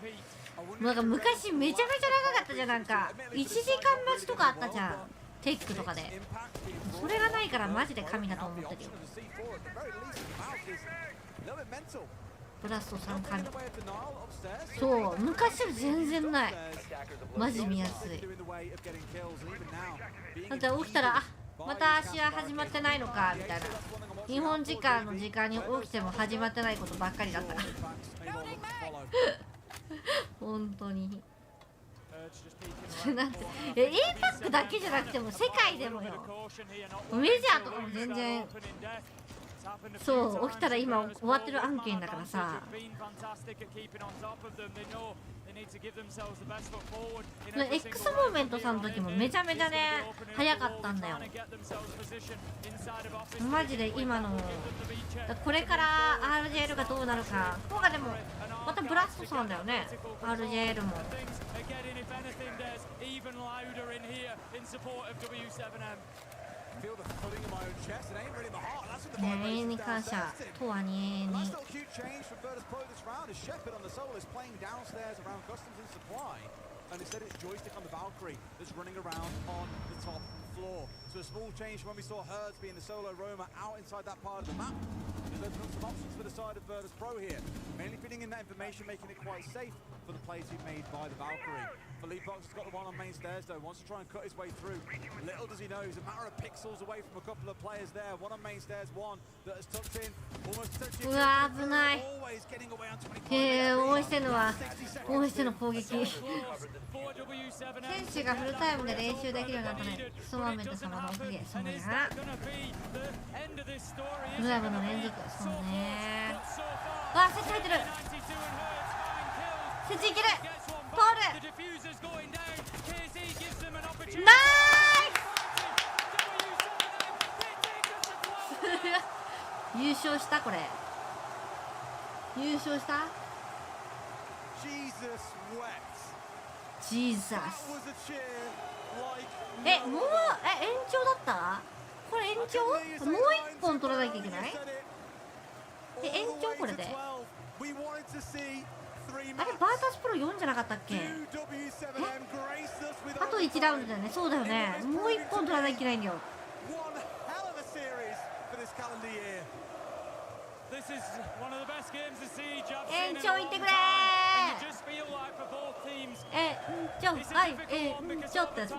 なんか昔めちゃめちゃ長かったじゃん。なんか1時間待ちとかあったじゃん、テックとかで。それがないからマジで神だと思ってるよ。ブラスト3回。そう、昔より全然ない。マジ見やすい。だって起きたら、あ、また試合始まってないのかみたいな。日本時間の時間に起きても始まってないことばっかりだった本当になんてAパックだけじゃなくても世界でもよ。メジャーとかも全然。そう、起きたら今終わってる案件だからさ。X モーメントさんの時もめちゃめちゃね早かったんだよ。マジで今のこれから RJL がどうなるか。ここがでもまたブラストさんだよね。 RJL も永遠に感謝とはに So a small change from when we saw Hertz being the solo roamer out inside that part of the map. There's opened up some options for the side of Virtus Pro here. Mainly feeding in that information, making it quite safe for the plays he's made by the Valkyrie. Philippe Box has got the one on main stairs though, wants to try and cut his way through. Little does he know, he's a matter of pixels away from a couple of players there. One on main stairs, one that has tucked in. Almost touching. うわ危ない。応援してるのは応援しての攻撃。選手がフルタイムで練習できるようになったね。クソマメント様のおかげ。そうやな。フルタイムの連続。そうね。わあ、設置入ってる。設置いける。ポール。ナイス。優勝したこれ。優勝した。ジーザス。もう延長だった？これ延長？もう一本取らなきゃいけない？延長これで？あれバータスプロ4じゃなかったっけ？あと1ラウンドだよね。そうだよね。もう一本取らなきゃいけないんだよ。延長いってくれー。延長、はい延長ってやつね。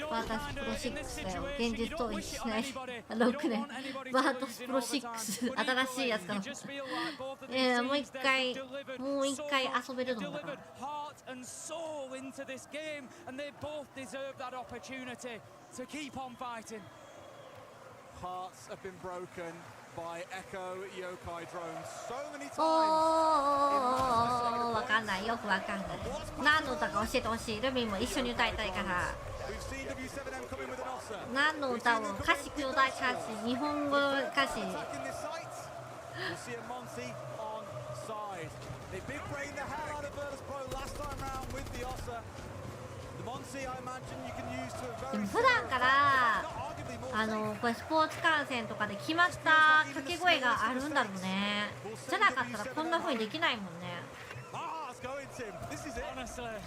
バータスプロ6だよ。現実逃避しない6年。バータスプロ6新しいやつかな。もう一回遊べるのかな。わかんない。よくわかんない。何の歌か教えてほしい。ルミンも一緒に歌いたいから。何の歌を歌詞ください。日本語歌詞。でも普段からこれスポーツ観戦とかで決まった掛け声があるんだろうね。じゃなかったらこんな風にできないもんね。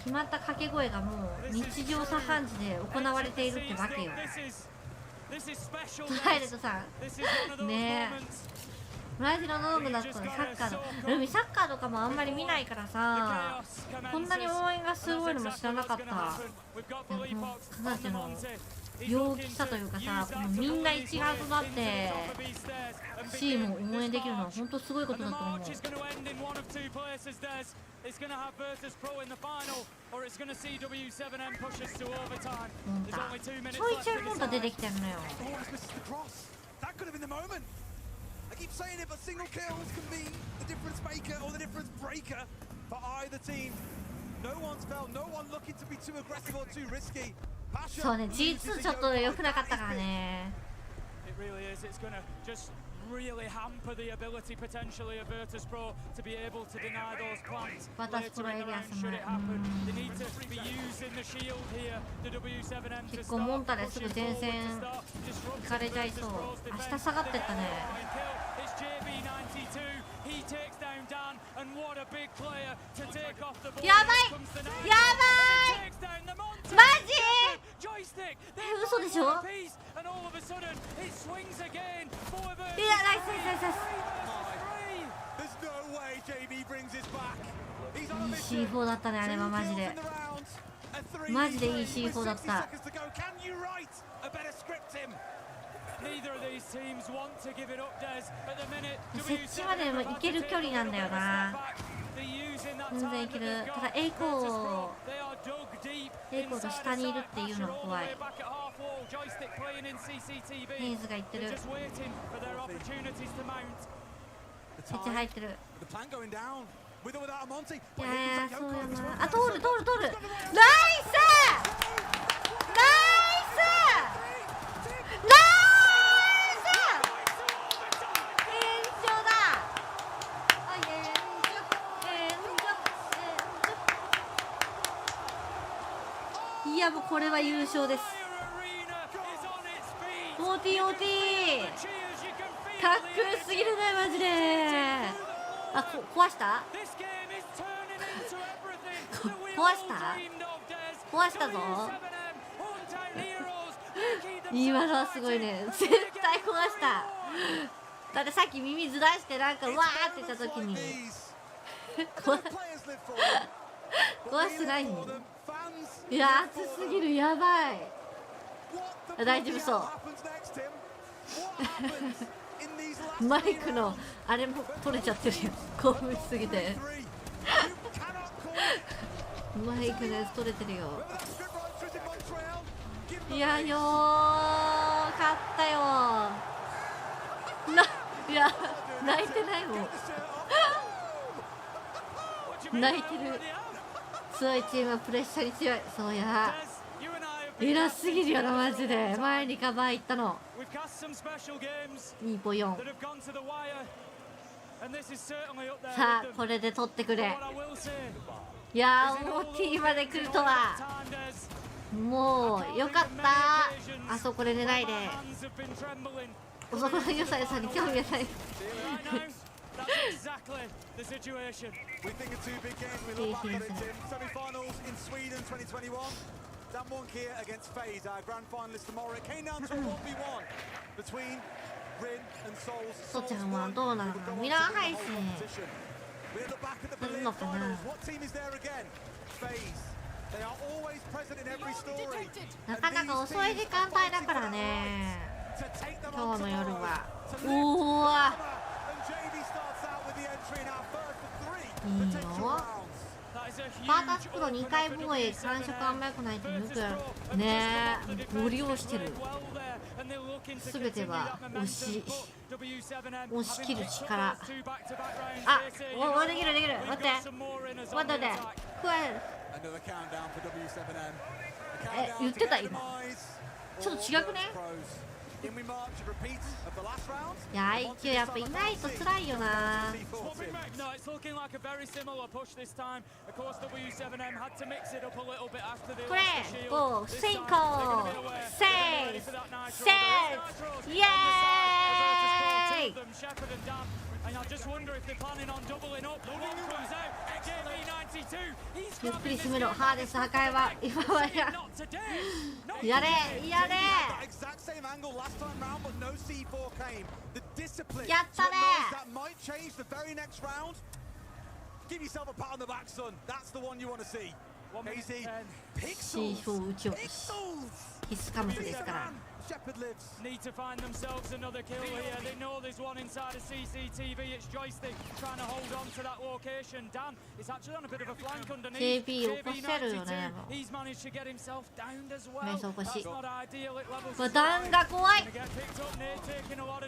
決まった掛け声がもう日常茶飯事で行われているってわけよ。トライレットさんねえ、ブラジルのノブだとサッカーのルミサッカーとかもあんまり見ないからさ、こんなに応援がすごいのも知らなかった。この形の陽気さというかさ、このみんな一丸となってチームを応援できるのは本当すごいことだと思う。ちょいちょいモンタ出てきてるのよ。I keep saying it, but single kills can be the difference maker or the difference breaker for either team. No one's fell, no one looking to be too aggressive or too risky. そうね、G2 ちょっと良くなかったからね。really hamper the ability potentially of Virtus Pro to be able to deny those plants later in the round should it happen. They need to be using the shield here, the W7M to start pushing forward to start disrupting Virtus Pro's defense. It's JB92, he takes down Dan, and what a big player to take off the ball. やばいやばいマジ嘘でしょ。いや、ナイスナイスナイス。いい C4 だったね、あれはマジで。マジでいい C4 だった。設置までも行ける距離なんだよな。全然いける。ただエイコーと下にいるっていうのが怖い。ヘイズがいってる。設置入ってる。いやいや、そうやな。あ、通る。ナイスナイスいや、もうこれは優勝です。OT かっこよすぎるねマジで。あ、壊した？壊したぞ。今のはすごいね。絶対壊した。だってさっき耳ずらしてなんかわーって言った時に壊してないの？いや熱すぎる、やばい。大丈夫そう。マイクのあれも取れちゃってるよ、興奮しすぎて。マイクのやつ取れてるよ。いやよー、勝ったよいや、泣いてないもん泣いてる。強いチームはプレッシャーに強い。そうや、偉すぎるよなマジで。前にカバー行ったの。2.4。さあこれで取ってくれ。いやー、もう T まで来るとは。もうよかった。あそこで寝ないで。男の良ささんに興味がない。ソちゃんはどうなのか、ミラー配信するのかな。なかなか遅い時間帯だからね、今日の夜は。おお、いいよ。スパータスプロ2回防衛、感触あんま良くないとよくやるねえ。ご利用してる。すべては押し切る力。あ、お、できるできる。待って待って。言ってた今。ちょっと違くね。いや、IQ やっぱいないと辛いよな。これ、ゴー、セイコー、セイス、イエーイ。ゆっくり攻めろ。ハーデス破壊は今はやれやれ。やったね。C4 撃ち落とし必須科目ですから。Need to find themselves another kill here. They know there's one inside a CCTV. It's Joystick trying to hold on to that location. Dan is actually on a bit of a flank underneath. JB92, he's managed to get himself downed as well. That's not ideal at level ダンが怖い。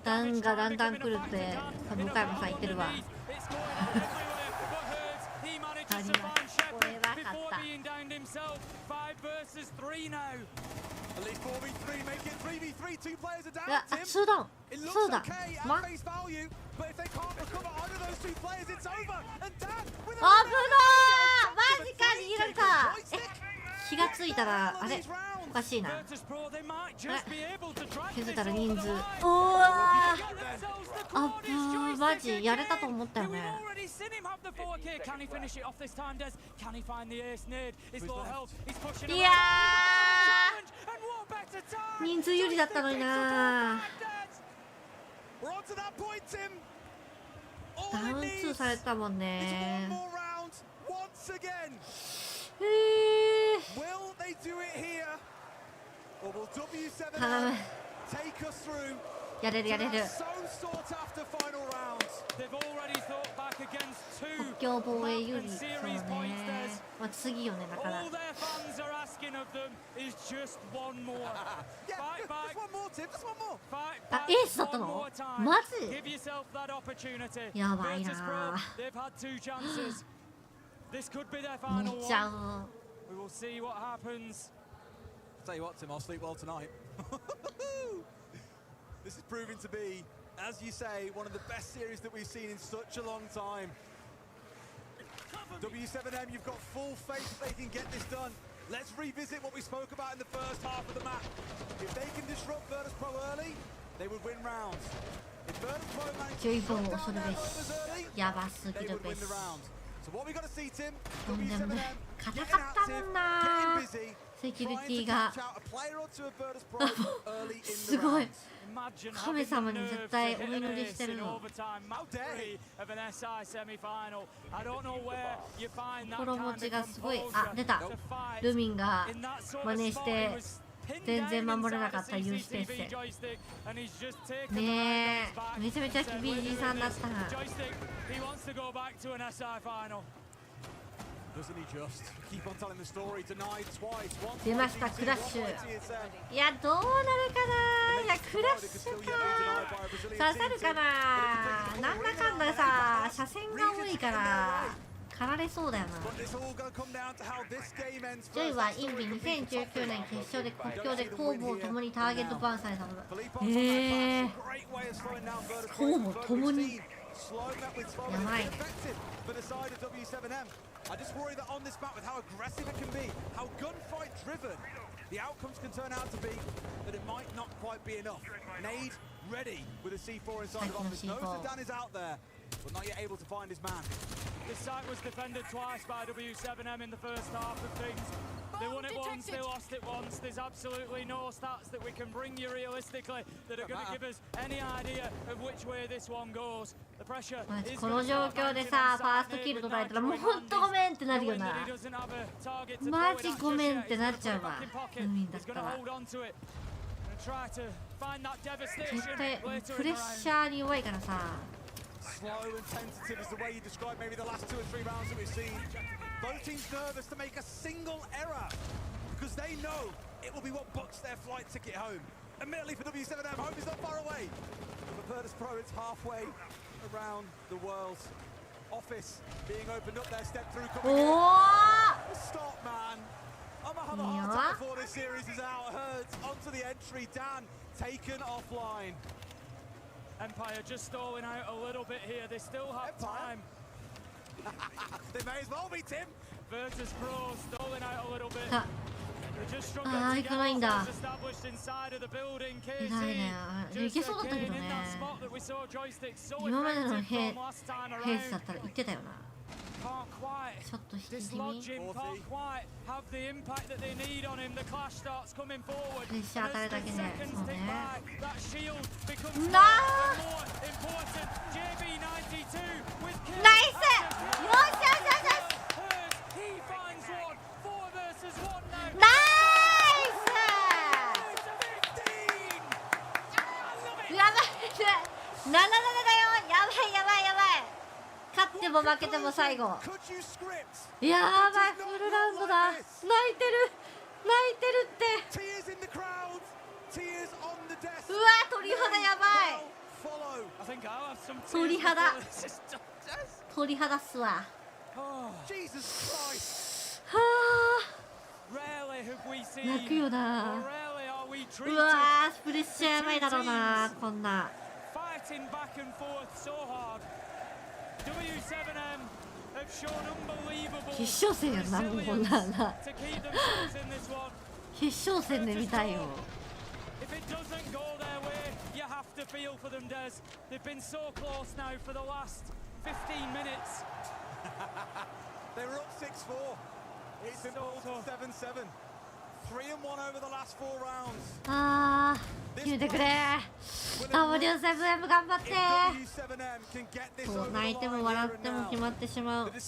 ダンがだんだん来るって向井もさん言ってるわ。これは勝った。そうだそうだ。ま、危ない。マジか、逃げられた。気がついたらあれおかしいな。気づいたら人数。おわあぶー、マジやれたと思ったよね。いやー、人数有利だったのにな。ダウン2されたもんね。頼む。やれるやれる。国境防衛有利。そうね。まあ次よね、だから。あ、エースだったの？マジ？やばいな。見ちゃう。Tell you what, Tim, I'll sleep well tonight. This is proving to be, as you say, one of the best series that we've seen in such a long time. W7M, you've got full faith they can get this done. Let's revisit what we spoke about in the first half of the map. If they can disrupt Virtus Pro early, they would win rounds. 11本を恐るべし。やばすぎるべし。とんでもない。硬かったもんな。セキュリティがすごい。神様に絶対お祈りしてるの。心持ちがすごい。あ、出た。ルミンが真似して全然守れなかった有刺鉄線。ねえ、めちゃめちゃ厳しいさんだったな。出ましたクラッシュ。いやどうなるかな。いやクラッシュか刺さるかな。なんだかんださ車線が多いから狩られそうだよな。ジョイはインビ2019年決勝で国境で攻防ともにターゲットバンされたのだ。攻防ともにやばいね。I just worry that on this map, with how aggressive it can be, how gunfight driven the outcomes can turn out to be, that it might not quite be enough. Nade ready with a C4 inside of office. Knows that Dan is out there, but not yet able to find his man. This site was defended twice by W7M in the first half of things. They won it once, they lost it once. There's absolutely no stats that we can bring you realistically that are going to give us any idea of which way this one goes. The pressure is この状況でさ、ファーストキル取られたらもう本当ごめんってなるよな。マジごめんってなっちゃうわ。ルミンだったら。絶対プレッシャーに弱いからさ。Slow and tentative is the way you describe maybe the last 2 or 3 rounds that we've seen. Both teams nervous to make a single error because they know it will be what books their flight ticket home. Admittedly for W7M, home is not far away. But for Virtus Pro, it's halfway around the world. Office being opened up there, step through. Stop, man. I'm a heart attack before this series is out. Hurts onto the entry. Dan taken offline. Empire just stalling out a little bit here. They still have time. They may as well be, Tim. Virtus Pro stalling out a little bit. They're just ああ、行かないんだ。 established inside of the building. 偉いね。行けそうだったけどね。今までの兵士だったら行ってたよな。ちょっと引き気味。プレッシャー与えるだけで、そうね。なあ。ナイス。よしよしよしよし。ナイス。やばいね。7-7だよ。やばいやばいやばい。勝っても負けても最後。やばい、フルラウンドだ。泣いてるって。うわ、鳥肌やばい。鳥肌っすわ。はあ、泣くよな。うわ、プレッシャーやばいだろうな、こんな。決勝戦やな、もうこんなんな。決勝戦で見たいよ。あー、決めてくれ。W7M 頑張って。そう、泣いても笑っても決まってしまう。ブ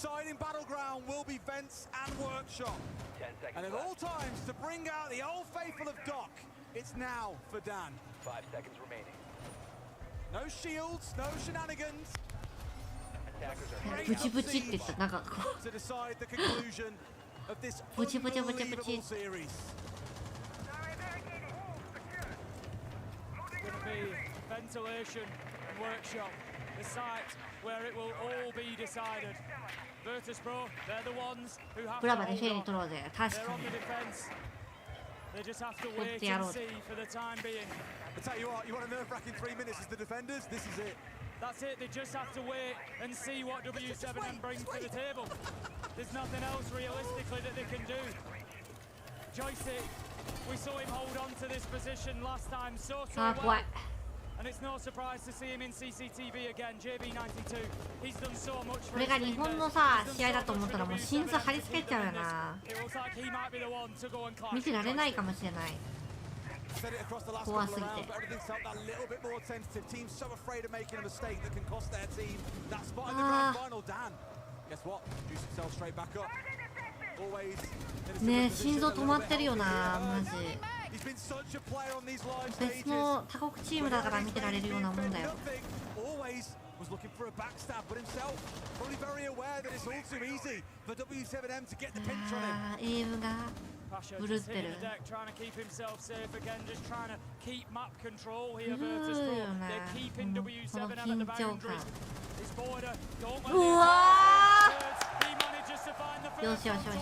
チブチって言った、なんかこうブチブチブチブチ。Ventilation and workshop, the site where it will all be decided. Virtus Pro, they're the ones who have to hold on. They're on the defense. They just have to wait and see for the time being. I tell you what, you want a nerve-wracking 3 minutes as the defenders? This is it. That's it, they just have to wait and see what W7M brings to the table. There's nothing else realistically that they can do. Joystick, we saw him hold on to this position last time so well. これが日本のさ試合だと思ったらもう心臓張り付けちゃうよな。見てられないかもしれない。怖すぎて。ねえ心臓止まってるよなマジ。別の他国チームだから見てられるようなもんだよ。エイムがブルってる。この緊張感。うわー、よしよしよしよし。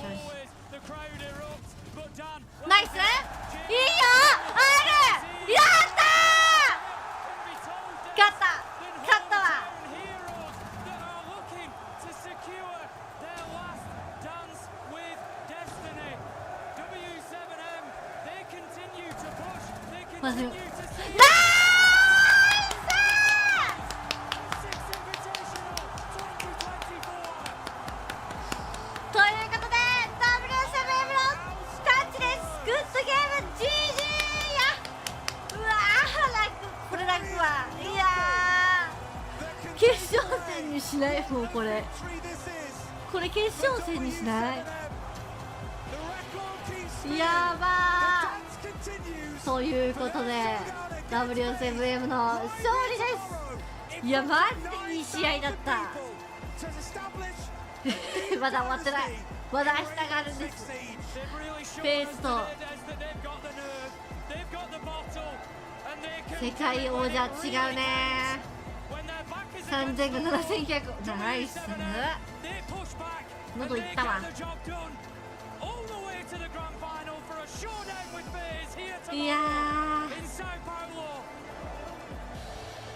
ナイス、いいよ、ある、やったー、勝ったわ。まずナイスということで W7M のタッチです。グッドゲーム GG や。うわー、これ楽は。いやー、決勝戦にしない。もうこれ決勝戦にしない。やばー。ということで W7M の勝利です。いやマジでいい試合だったまだ終わってない。まだ明日があるんです。ペースと世界王者違うね。3000が7900。ナイス。喉いったわ。いやー、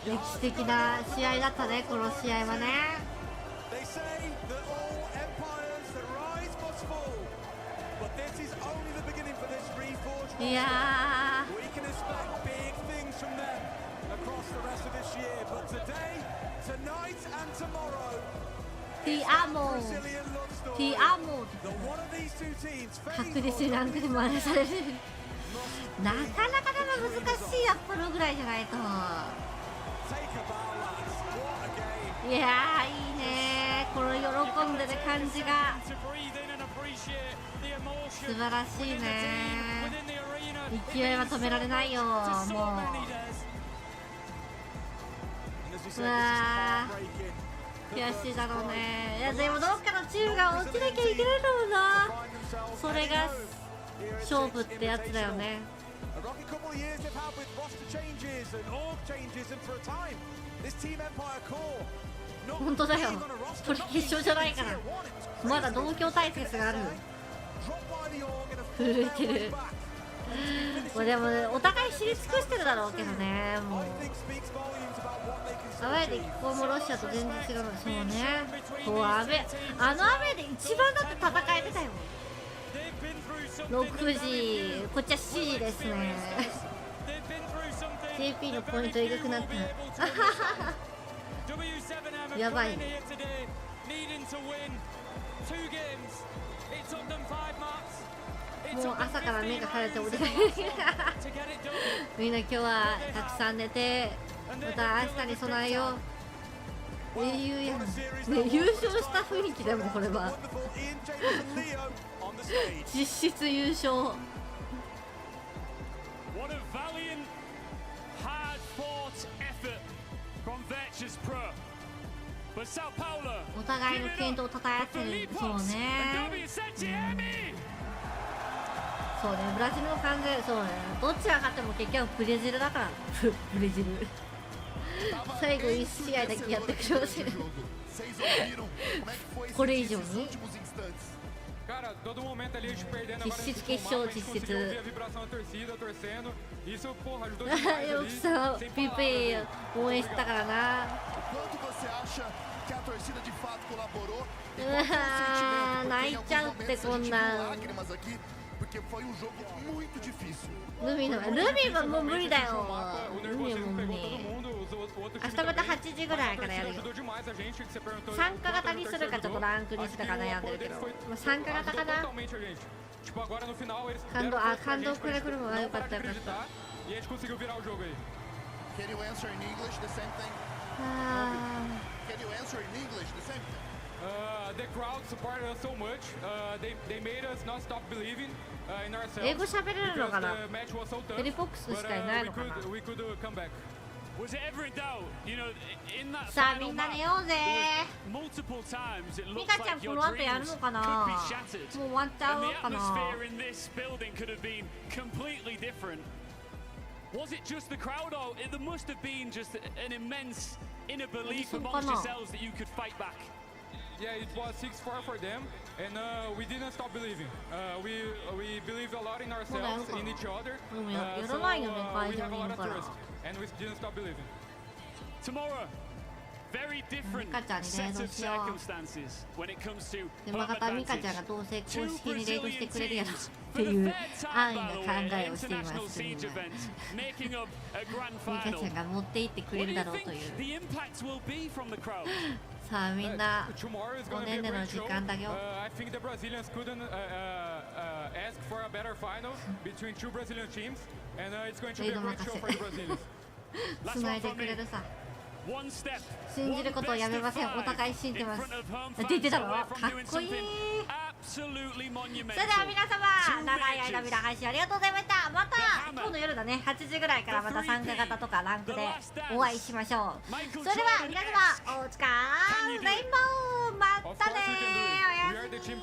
歴史的な試合だったね、この試合はね。いやティアモ確実にランクで真似されるなかなかでも難しいアップロぐらいじゃないと。いやー、いいね、この喜んでる感じが素晴らしいね。勢いは止められないよ、もう。うわー、悔しいだろうね。いやでもどっかのチームが落ちなきゃいけないだろうな。それが勝負ってやつだよね。本当だよ、これ決勝じゃないから。まだ同郷対決がある。震えてるもうでもお互い知り尽くしてるだろうけどね。もうアウェーで1個もロシアと全然違うの。そうね、こうアウェーで一番だって戦えてたよ。6時、こっちは7時ですねJP のポイントえぐくなったやばい。もう朝から目が腫れてお出かけみんな今日はたくさん寝て、また明日に備えよう。英雄やん、ね、優勝した雰囲気だもんこれは実質優勝。お互いの健闘をたたえ合ってる。そうね、そうね、ブラジルの完全、そうね、どっちが勝っても結局ブラジルだからブラジル最後1試合だけやってくれませんこれ以上に実質決勝、実質よくさピーピー応援したからな。泣いちゃうってこんなん。ルミはもう無理だよ。ルミはもう無理。明日また8時ぐらいからやるよ。参加型にするかちょっとランクにするか悩んでるけど、参加型かな。感動くれくるのがよかったよかった。Can you answer in English the same thing? Can you answer in English the same thing? The crowd supported us so much. They made us not stop believing in ourselves. 英語喋れるのかな。ヘリポックスしかいないのかな。We could come back. Was it ever in doubt? You know, in that さあみんな寝ようぜ。 multiple times it ミ looked カちゃん like こ your の後やる dreams のか could な。 be shattered. もう終わっちゃ And う the かな。 atmosphere in this building could have been completely different. Was it just the crowd, or there must have been just an immense inner belief amongst yourselves that you could fight back? Yeah, it was 6-4 for them, and we didn't stop believing. We believed a lot in ourselves, in each other. So we have a lot of trust, and we didn't stop believing. Tomorrow, very different set of circumstances when it comes to でもまたミカちゃんがどうせ公式にレイドしてくれるやろっていう安易な考えをしています。ミカちゃんが持っていってくれるだろうという。さあみんなおねんねの時間だよ。I think the Brazilians couldn't ask for a better final between two Brazilian teams, and it's going to be a great show for the Brazilians. つないでくれるさ。信じることをやめません。お互い信じます。って言ってたの？かっこいい。それでは皆様、長い間見た配信ありがとうございました。また今度夜だね、8時ぐらいからまた参加型とかランクでお会いしましょう。それでは皆様、お疲れレインボー、またねー。おやすみ。